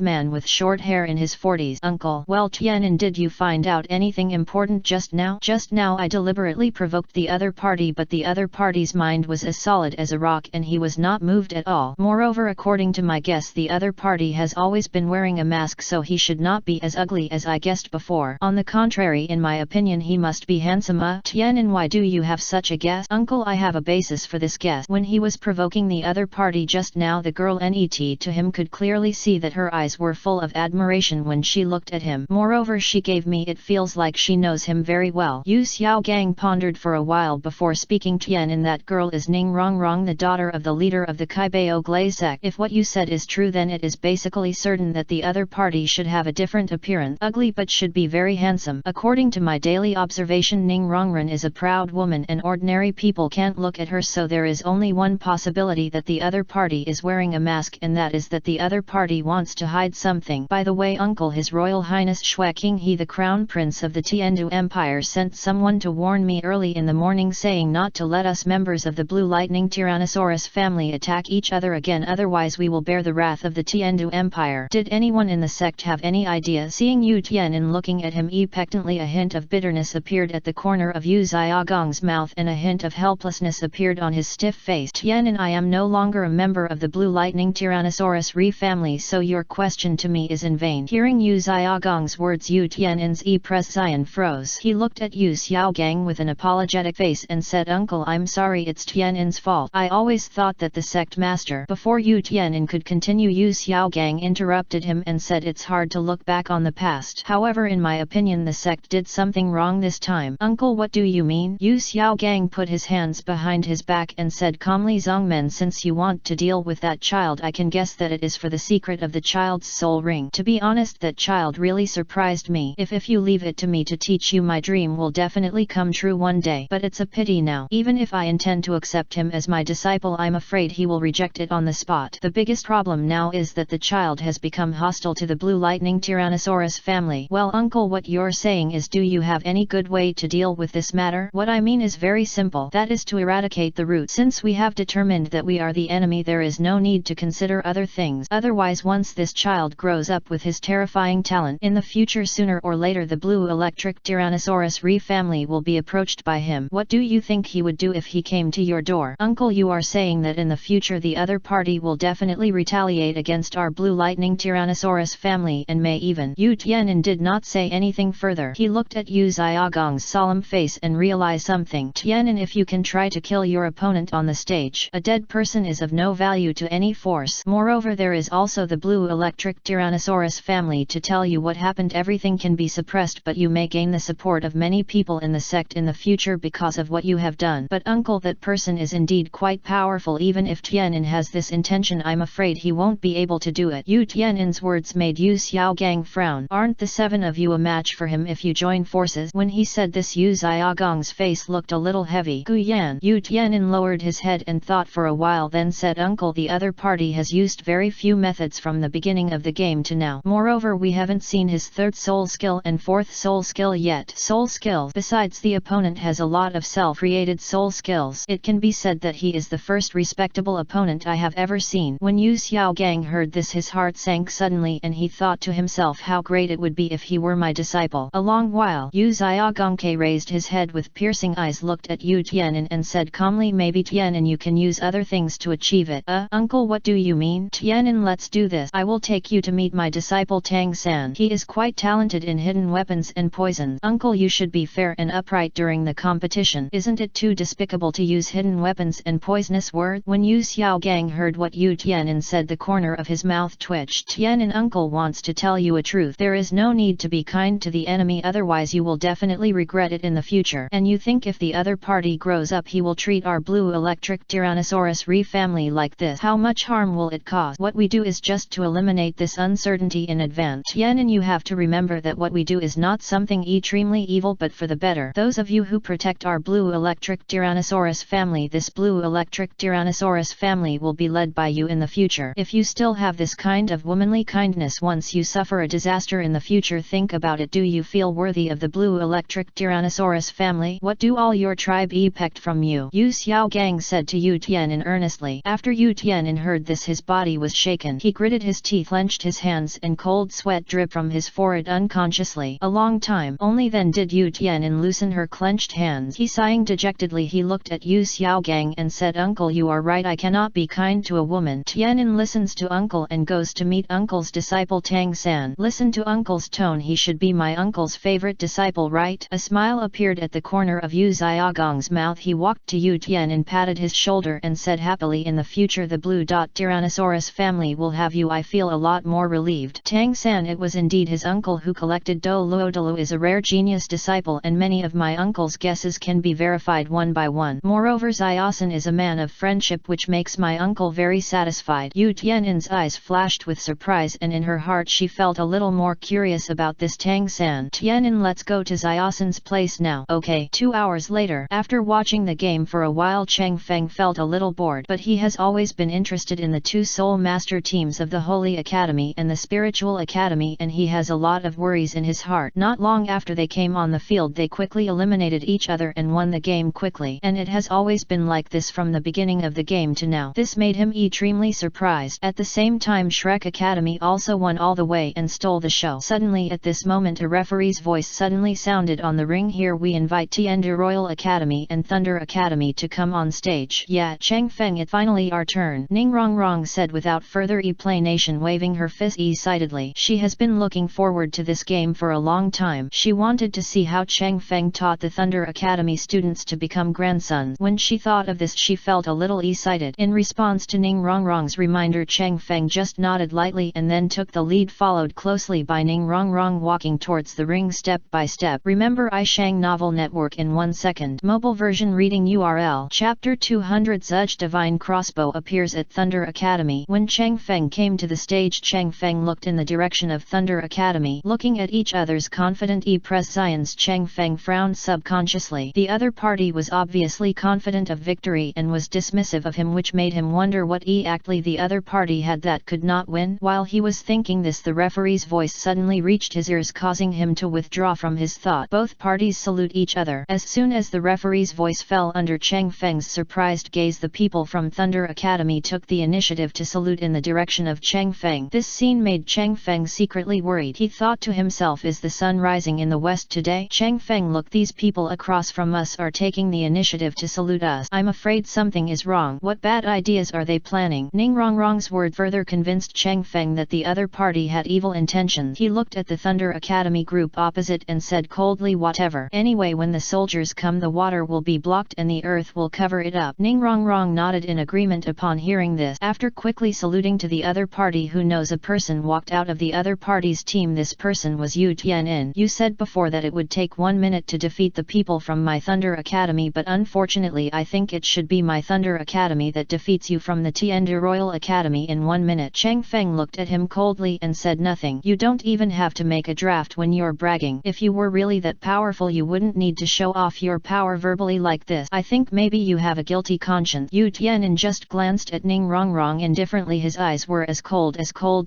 man with short hair in his 40s. "Uncle." "Well, Tian'an, did you find out anything important just now?" "Just now I deliberately provoked the other party, but the other party's mind was as solid as a rock and he was not moved at all. Moreover, according to my guess, the other party has always been wearing a mask, so he should not be as ugly as I guessed before. On the contrary, in my opinion he must be handsome. Tianin, why do you have such a guess? Uncle, I have a basis for this guess. When he was provoking the other party just now, the girl net to him could clearly see that her eyes were full of admiration when she looked at him. Moreover, she gave me it feels like she knows him very well. Yu Xiaogang pondered for a while before speaking. Tianin, that girl is Ning Rongrong, the daughter of the leader of the Kaibao Glai sect. If what you said is true, then it is basically certain that the other party should have a different appearance. Ugly but should be very handsome. According to my daily observation, Ning Rongren is a proud woman and ordinary people can't look at her, so there is only one possibility, that the other party is wearing a mask, and that is that the other party wants to hide something. By the way, Uncle, His Royal Highness Shui Qinghe, the Crown Prince of the Tiandu Empire, sent someone to warn me early in the morning, saying not to let us members of the Blue Lightning Tyrannosaurus family attack each other again, otherwise we will bear the wrath of the Tiandu Empire. Did anyone in the sect have any idea? Seeing Yu Tianin looking at him expectantly, a hint of bitterness appeared at the corner of Yu Xiaogong's mouth and a hint of helplessness appeared on his stiff face. Tianin, I am no longer a member of the Blue Lightning Tyrannosaurus family, so your question to me is in vain. Hearing Yu Xiaogong's words, Yu Tianin's Zian froze. He looked at Yu Xiaogang with an apologetic face and said, Uncle, I'm sorry, it's Tianin's fault. I always thought that the sect master. Before Yu Tianin could continue, Yu Xiaogang interrupted him and said, it's hard to look back on the past. However, in my opinion the sect did something wrong this time. Uncle, what do you mean? Yu Xiaogang put his hands behind his back and said calmly, Zongmen, since you want to deal with that child, I can guess that it is for the secret of the child's soul ring. To be honest, that child really surprised me. If you leave it to me to teach you, my dream will definitely come true one day. But it's a pity now. Even if I intend to accept him as my disciple, I'm afraid he will reject it on the spot. The biggest problem now is that the child has become hostile to the Blue Lightning Tyrannosaurus family. Well, Uncle, what you're saying is, do you have any good way to deal with this matter? What I mean is very simple. That is to eradicate the root. Since we have determined that we are the enemy, there is no need to consider other things. Otherwise, once this child grows up with his terrifying talent, in the future, sooner or later, the Blue Electric Tyrannosaurus family will be approached by him. What do you think he would do if he came to your door? Uncle, you are saying that in the future the other party will definitely retaliate against our Blue Lightning Tyrannosaurus family and may even. Yu Tianin did not say anything further. He looked at Yu Xiaogong's solemn face and realized something. Tianin, if you can try to kill your opponent on the stage, a dead person is of no value to any force. Moreover, there is also the Blue Electric Tyrannosaurus family to tell you what happened. Everything can be suppressed, but you may gain the support of many people in the sect in the future because of what you have done. But Uncle, that person is indeed quite powerful. Even if Tianin has this intention, I'm afraid he won't be able to do it. Yu Tianin's words made Yu Xiaogang frown. Aren't the seven of you a match for him if you join forces? When he said this, Yu Xiaogong's face looked a little heavy. Guyan. Yu Tianin lowered his head and thought for a while, then said, Uncle, the other party has used very few methods from the beginning of the game to now. Moreover, we haven't seen his third soul skill and fourth soul skill yet. Soul skills. Besides, the opponent has a lot of self-created soul skills. It can be said that he is the first respectable opponent I have ever seen. When Yu Xiaogang heard this, his heart sank suddenly and he thought to himself, how great it would be if he were my disciple. A long while, Yu Xiaogongke raised his head with piercing eyes, looked at Yu Tianin and said calmly, maybe Tianin, you can use other things to achieve it. Uncle, what do you mean? Tianin, let's do this. I will take you to meet my disciple Tang San. He is quite talented in hidden weapons and poisons. Uncle, you should be fair and upright during the competition. Isn't it too despicable to use hidden weapons and poisonous words? When Yu Xiaogang heard what Yu Tianin said, the corner of his mouth twitched. Tianin, Uncle wants to tell you a truth. There is no need to be kind to the enemy, otherwise you will definitely regret it in the future. And you think if the other party grows up, he will treat our Blue Electric Tyrannosaurus family like this? How much harm will it cause? What we do is just to eliminate this uncertainty in advance. Tianin, you have to remember that what we do is not something extremely evil, but for the better. Those of you who protect our Blue Electric Tyrannosaurus family, this Blue Electric Tyrannosaurus family will be led by you in the future. If you still have this kind of womanly kindness once you suffer a disaster in the future, think about it. Do you feel worthy of the Blue Electric Tyrannosaurus family? What do all your tribe expect from you? Yu Xiaogang said to Yu Tianin earnestly. After Yu Tianin heard this, his body was shaken. He gritted his teeth, clenched his hands, and cold sweat dripped from his forehead unconsciously. A long time. Only then did Yu Tianin loosen her clenched hands. He sighing dejectedly, he looked at Yu Xiaogang and said, Uncle, you are right. I cannot be kind to a woman. Tianin listens to Uncle and goes to meet Uncle's disciple Tang San. San. Listen to uncle's tone, he should be my uncle's favorite disciple, right? A smile appeared at the corner of Yu Xiaogong's mouth. He walked to Yu Tian and patted his shoulder and said happily, in the future the Blue Dot Tyrannosaurus family will have you. I feel a lot more relieved. Tang San, it was indeed his uncle who collected Douluo. Douluo is a rare genius disciple and many of my uncle's guesses can be verified one by one. Moreover, Xiaosan is a man of friendship which makes my uncle very satisfied. Yu Tian's eyes flashed with surprise and in her heart she felt a little more curious about this Tang San. Tianin, let's go to Xiaosan's place now. Okay. 2 hours later, after watching the game for a while, Cheng Feng felt a little bored, but he has always been interested in the two soul master teams of the Holy Academy and the Spiritual Academy, and he has a lot of worries in his heart. Not long after they came on the field, they quickly eliminated each other and won the game quickly, and it has always been like this from the beginning of the game to now. This made him extremely surprised. At the same time, Shrek Academy also won all the way and stole the show. Suddenly at this moment a referee's voice suddenly sounded on the ring. Here we invite Tiandu Royal Academy and Thunder Academy to come on stage. Yeah, Cheng Feng, it finally our turn, Ning Rongrong said without further explanation, waving her fist excitedly. She has been looking forward to this game for a long time. She wanted to see how Cheng Feng taught the Thunder Academy students to become grandsons. When she thought of this, she felt a little excited. In response to Ning Rongrong's reminder, Cheng Feng just nodded lightly and then took the lead, followed closely by Ning Rongrong, walking towards the ring step by step. Remember iShang Novel Network in 1 second. Mobile version reading URL. Chapter 200 Zudge Divine Crossbow appears at Thunder Academy. When Cheng Feng came to the stage, Cheng Feng looked in the direction of Thunder Academy. Looking at each other's confident presence, Cheng Feng frowned subconsciously. The other party was obviously confident of victory and was dismissive of him, which made him wonder what exactly the other party had that could not win. While he was thinking this, the referee's voice suddenly reached his ears, causing him to withdraw from his thought. Both parties salute each other. As soon as the referee's voice fell under Cheng Feng's surprised gaze, the people from Thunder Academy took the initiative to salute in the direction of Cheng Feng. This scene made Cheng Feng secretly worried. He thought to himself, is the sun rising in the west today? Cheng Feng, look, these people across from us are taking the initiative to salute us. I'm afraid something is wrong. What bad ideas are they planning? Ning Rongrong's word further convinced Cheng Feng that the other party had evil intentions. He looked at the Thunder Academy group opposite and said coldly, whatever. Anyway, when the soldiers come, the water will be blocked and the earth will cover it up. Ning Rongrong nodded in agreement upon hearing this. After quickly saluting to the other party, who knows, a person walked out of the other party's team. This person was Yu Tianin. You said before that it would take 1 minute to defeat the people from my Thunder Academy, but unfortunately I think it should be my Thunder Academy that defeats you from the Tiandu Royal Academy in 1 minute. Cheng Feng looked at him coldly and said nothing. You don't even have to make a draft when you're bragging. If you were really that powerful, you wouldn't need to show off your power verbally like this. I think maybe you have a guilty conscience. Yu Tianin just glanced at Ning Rongrong indifferently. His eyes were as cold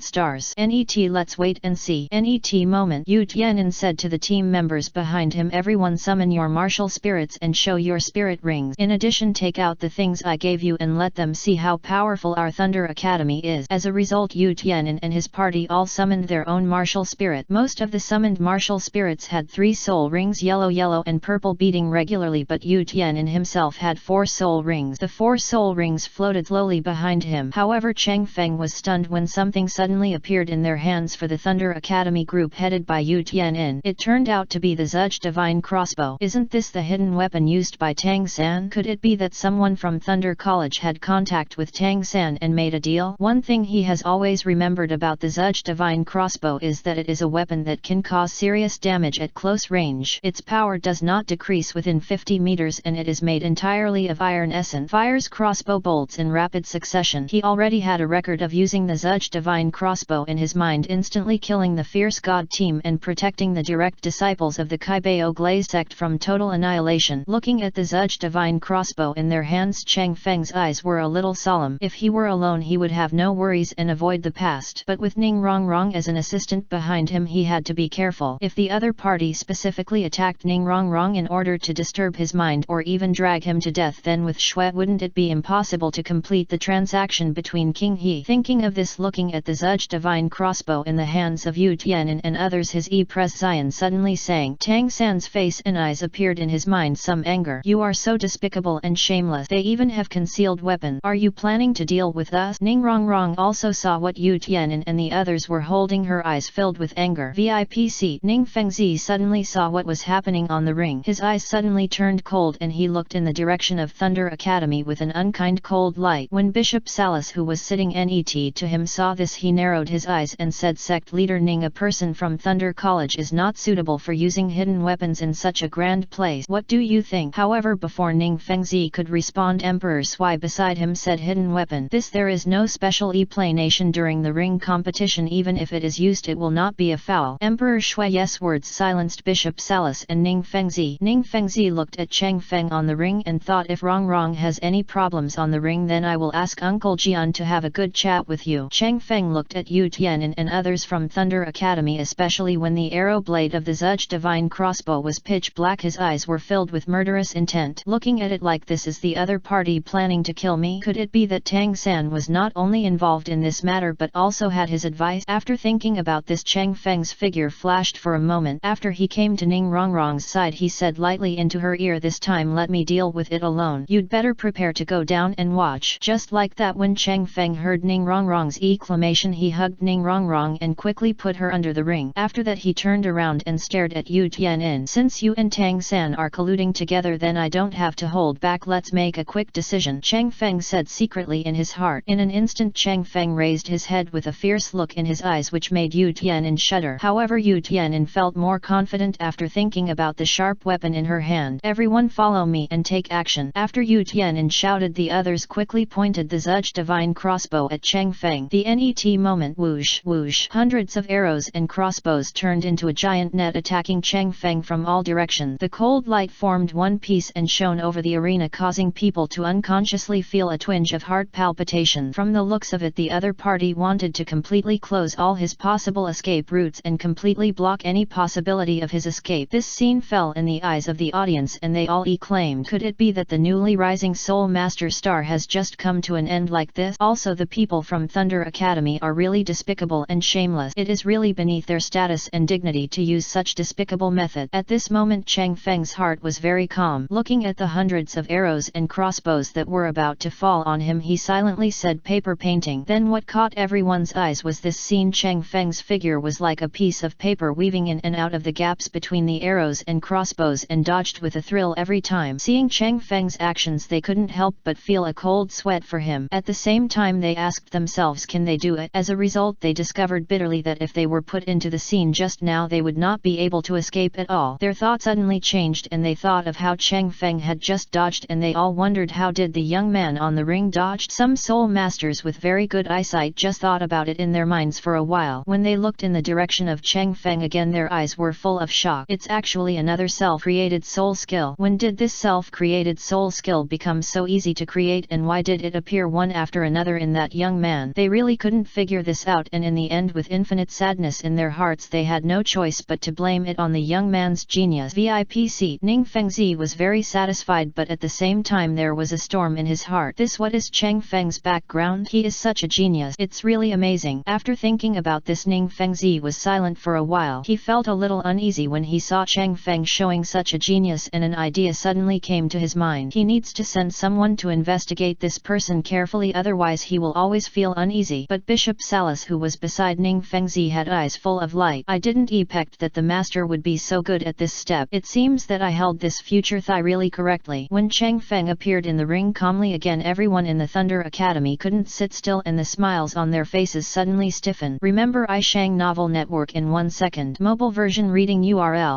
stars. Net, let's wait and see. Net moment. Yu Tianin said to the team members behind him, everyone summon your martial spirits and show your spirit rings. In addition, take out the things I gave you and let them see how powerful our Thunder Academy is. As a result, Yu Tianin and his party all summoned their own martial spirit. Most of the summoned martial spirits had 3 soul rings, yellow and purple, beating regularly, but Yu Tianin himself had 4 soul rings. The 4 soul rings floated slowly behind him. However, Cheng Feng was stunned when something suddenly appeared in their hands for the Thunder Academy group headed by Yu Tianin. It turned out to be the Zudge Divine Crossbow. Isn't this the hidden weapon used by Tang San? Could it be that someone from Thunder College had contact with Tang San and made a deal? One thing he has always remembered about the Zudge Divine Crossbow is that it is a weapon that can cause serious damage at close range. Its power does not decrease within 50 meters and it is made entirely of iron essence. Fires crossbow bolts in rapid succession. He already had a record of using the Zudge Divine Crossbow in his mind, instantly killing the fierce god team and protecting the direct disciples of the Kaibao Glaze sect from total annihilation. Looking at the Zudge Divine Crossbow in their hands, Cheng Feng's eyes were a little solemn. If he were alone, he would have no worries and avoid the past. But with Ning Rongrong as an assistant behind him, he had to be careful. If the other party specifically attacked Ning Rongrong in order to disturb his mind or even drag him to death, then with Shui wouldn't it be impossible to complete the transaction between King He? Thinking of this, looking at the Zudge Divine Crossbow in the hands of Yu Tianin and others, his Pres Zion suddenly sang. Tang San's face and eyes appeared in his mind some anger. You are so despicable and shameless. They even have concealed weapons. Are you planning to deal with us? Ning Rongrong also saw what Yu Tianin and the others were holding holding her eyes filled with anger. VIP seat. Ning Fengzi suddenly saw what was happening on the ring. His eyes suddenly turned cold and he looked in the direction of Thunder Academy with an unkind cold light. When Bishop Salas, who was sitting net to him, saw this, he narrowed his eyes and said, Sect Leader Ning, a person from Thunder College is not suitable for using hidden weapons in such a grand place. What do you think? However, before Ning Fengzi could respond, Emperor Sui beside him said, hidden weapon. There is no special explanation during the ring competition. Even if it is used, it will not be a foul. Emperor Shui's words silenced Bishop Salas and Ning Fengzi. Ning Fengzi looked at Cheng Feng on the ring and thought, if Rong has any problems on the ring, then I will ask Uncle Jian to have a good chat with you. Cheng Feng looked at Yu Tian and others from Thunder Academy, especially when the arrow blade of the Zhuge divine crossbow was pitch black. His eyes were filled with murderous intent. Looking at it like this, is the other party planning to kill me? Could it be that Tang San was not only involved in this matter but also had his advice? After thinking about this, Cheng Feng's figure flashed for a moment. After he came to Ning Rongrong's side, he said lightly into her ear, this time let me deal with it alone. You'd better prepare to go down and watch. Just like that, when Cheng Feng heard Ning Rongrong's exclamation, he hugged Ning Rongrong and quickly put her under the ring. After that, he turned around and stared at Yu Tian'in. Since you and Tang San are colluding together, then I don't have to hold back. Let's make a quick decision, Cheng Feng said secretly in his heart. In an instant, Cheng Feng raised his head with a fierce look in his eyes which made Yu Tian'in shudder. However, Yu Tian'in felt more confident after thinking about the sharp weapon in her hand. Everyone follow me and take action. After Yu Tian'in shouted, the others quickly pointed the Zhuge divine crossbow at Cheng Feng. The net moment, whoosh, whoosh. Hundreds of arrows and crossbows turned into a giant net attacking Cheng Feng from all directions. The cold light formed one piece and shone over the arena, causing people to unconsciously feel a twinge of heart palpitation. From the looks of it, the other party wanted to completely close all his possible escape routes and completely block any possibility of his escape. This scene fell in the eyes of the audience and they all exclaimed, could it be that the newly rising Soul Master star has just come to an end like this? Also, the people from Thunder Academy are really despicable and shameless. It is really beneath their status and dignity to use such despicable method. At this moment, Cheng Feng's heart was very calm. Looking at the hundreds of arrows and crossbows that were about to fall on him, he silently said, paper painting. Then what caught everyone's eyes was this scene. Cheng Feng's figure was like a piece of paper weaving in and out of the gaps between the arrows and crossbows and dodged with a thrill every time. Seeing Cheng Feng's actions, they couldn't help but feel a cold sweat for him. At the same time, they asked themselves, can they do it? As a result, they discovered bitterly that if they were put into the scene just now, they would not be able to escape at all. Their thoughts suddenly changed and they thought of how Cheng Feng had just dodged, and they all wondered, how did the young man on the ring dodge? Some soul masters with very good eyesight just thought about it in their minds for a while. When they looked in the direction of Cheng Feng again, their eyes were full of shock. It's actually another self-created soul skill. When did this self-created soul skill become so easy to create, and why did it appear one after another in that young man? They really couldn't figure this out, and in the end, with infinite sadness in their hearts, they had no choice but to blame it on the young man's genius. VIP seat. Ning Fengzi was very satisfied, but at the same time there was a storm in his heart. What is Cheng Feng's background? He is such a genius. It's really amazing. After thinking about this, Ning Fengzi was silent for a while. He felt a little uneasy when he saw Cheng Feng showing such a genius, and an idea suddenly came to his mind. He needs to send someone to investigate this person carefully, otherwise he will always feel uneasy. But Bishop Salas, who was beside Ning Fengzi, had eyes full of light. I didn't expect that the master would be so good at this step. It seems that I held this future thigh really correctly. When Cheng Feng appeared in the ring calmly again, everyone in the Thunder Academy couldn't sit still and the smiles on their faces suddenly stiffened. Remember iShang Novel Network in 1 second. Mobile version reading URL.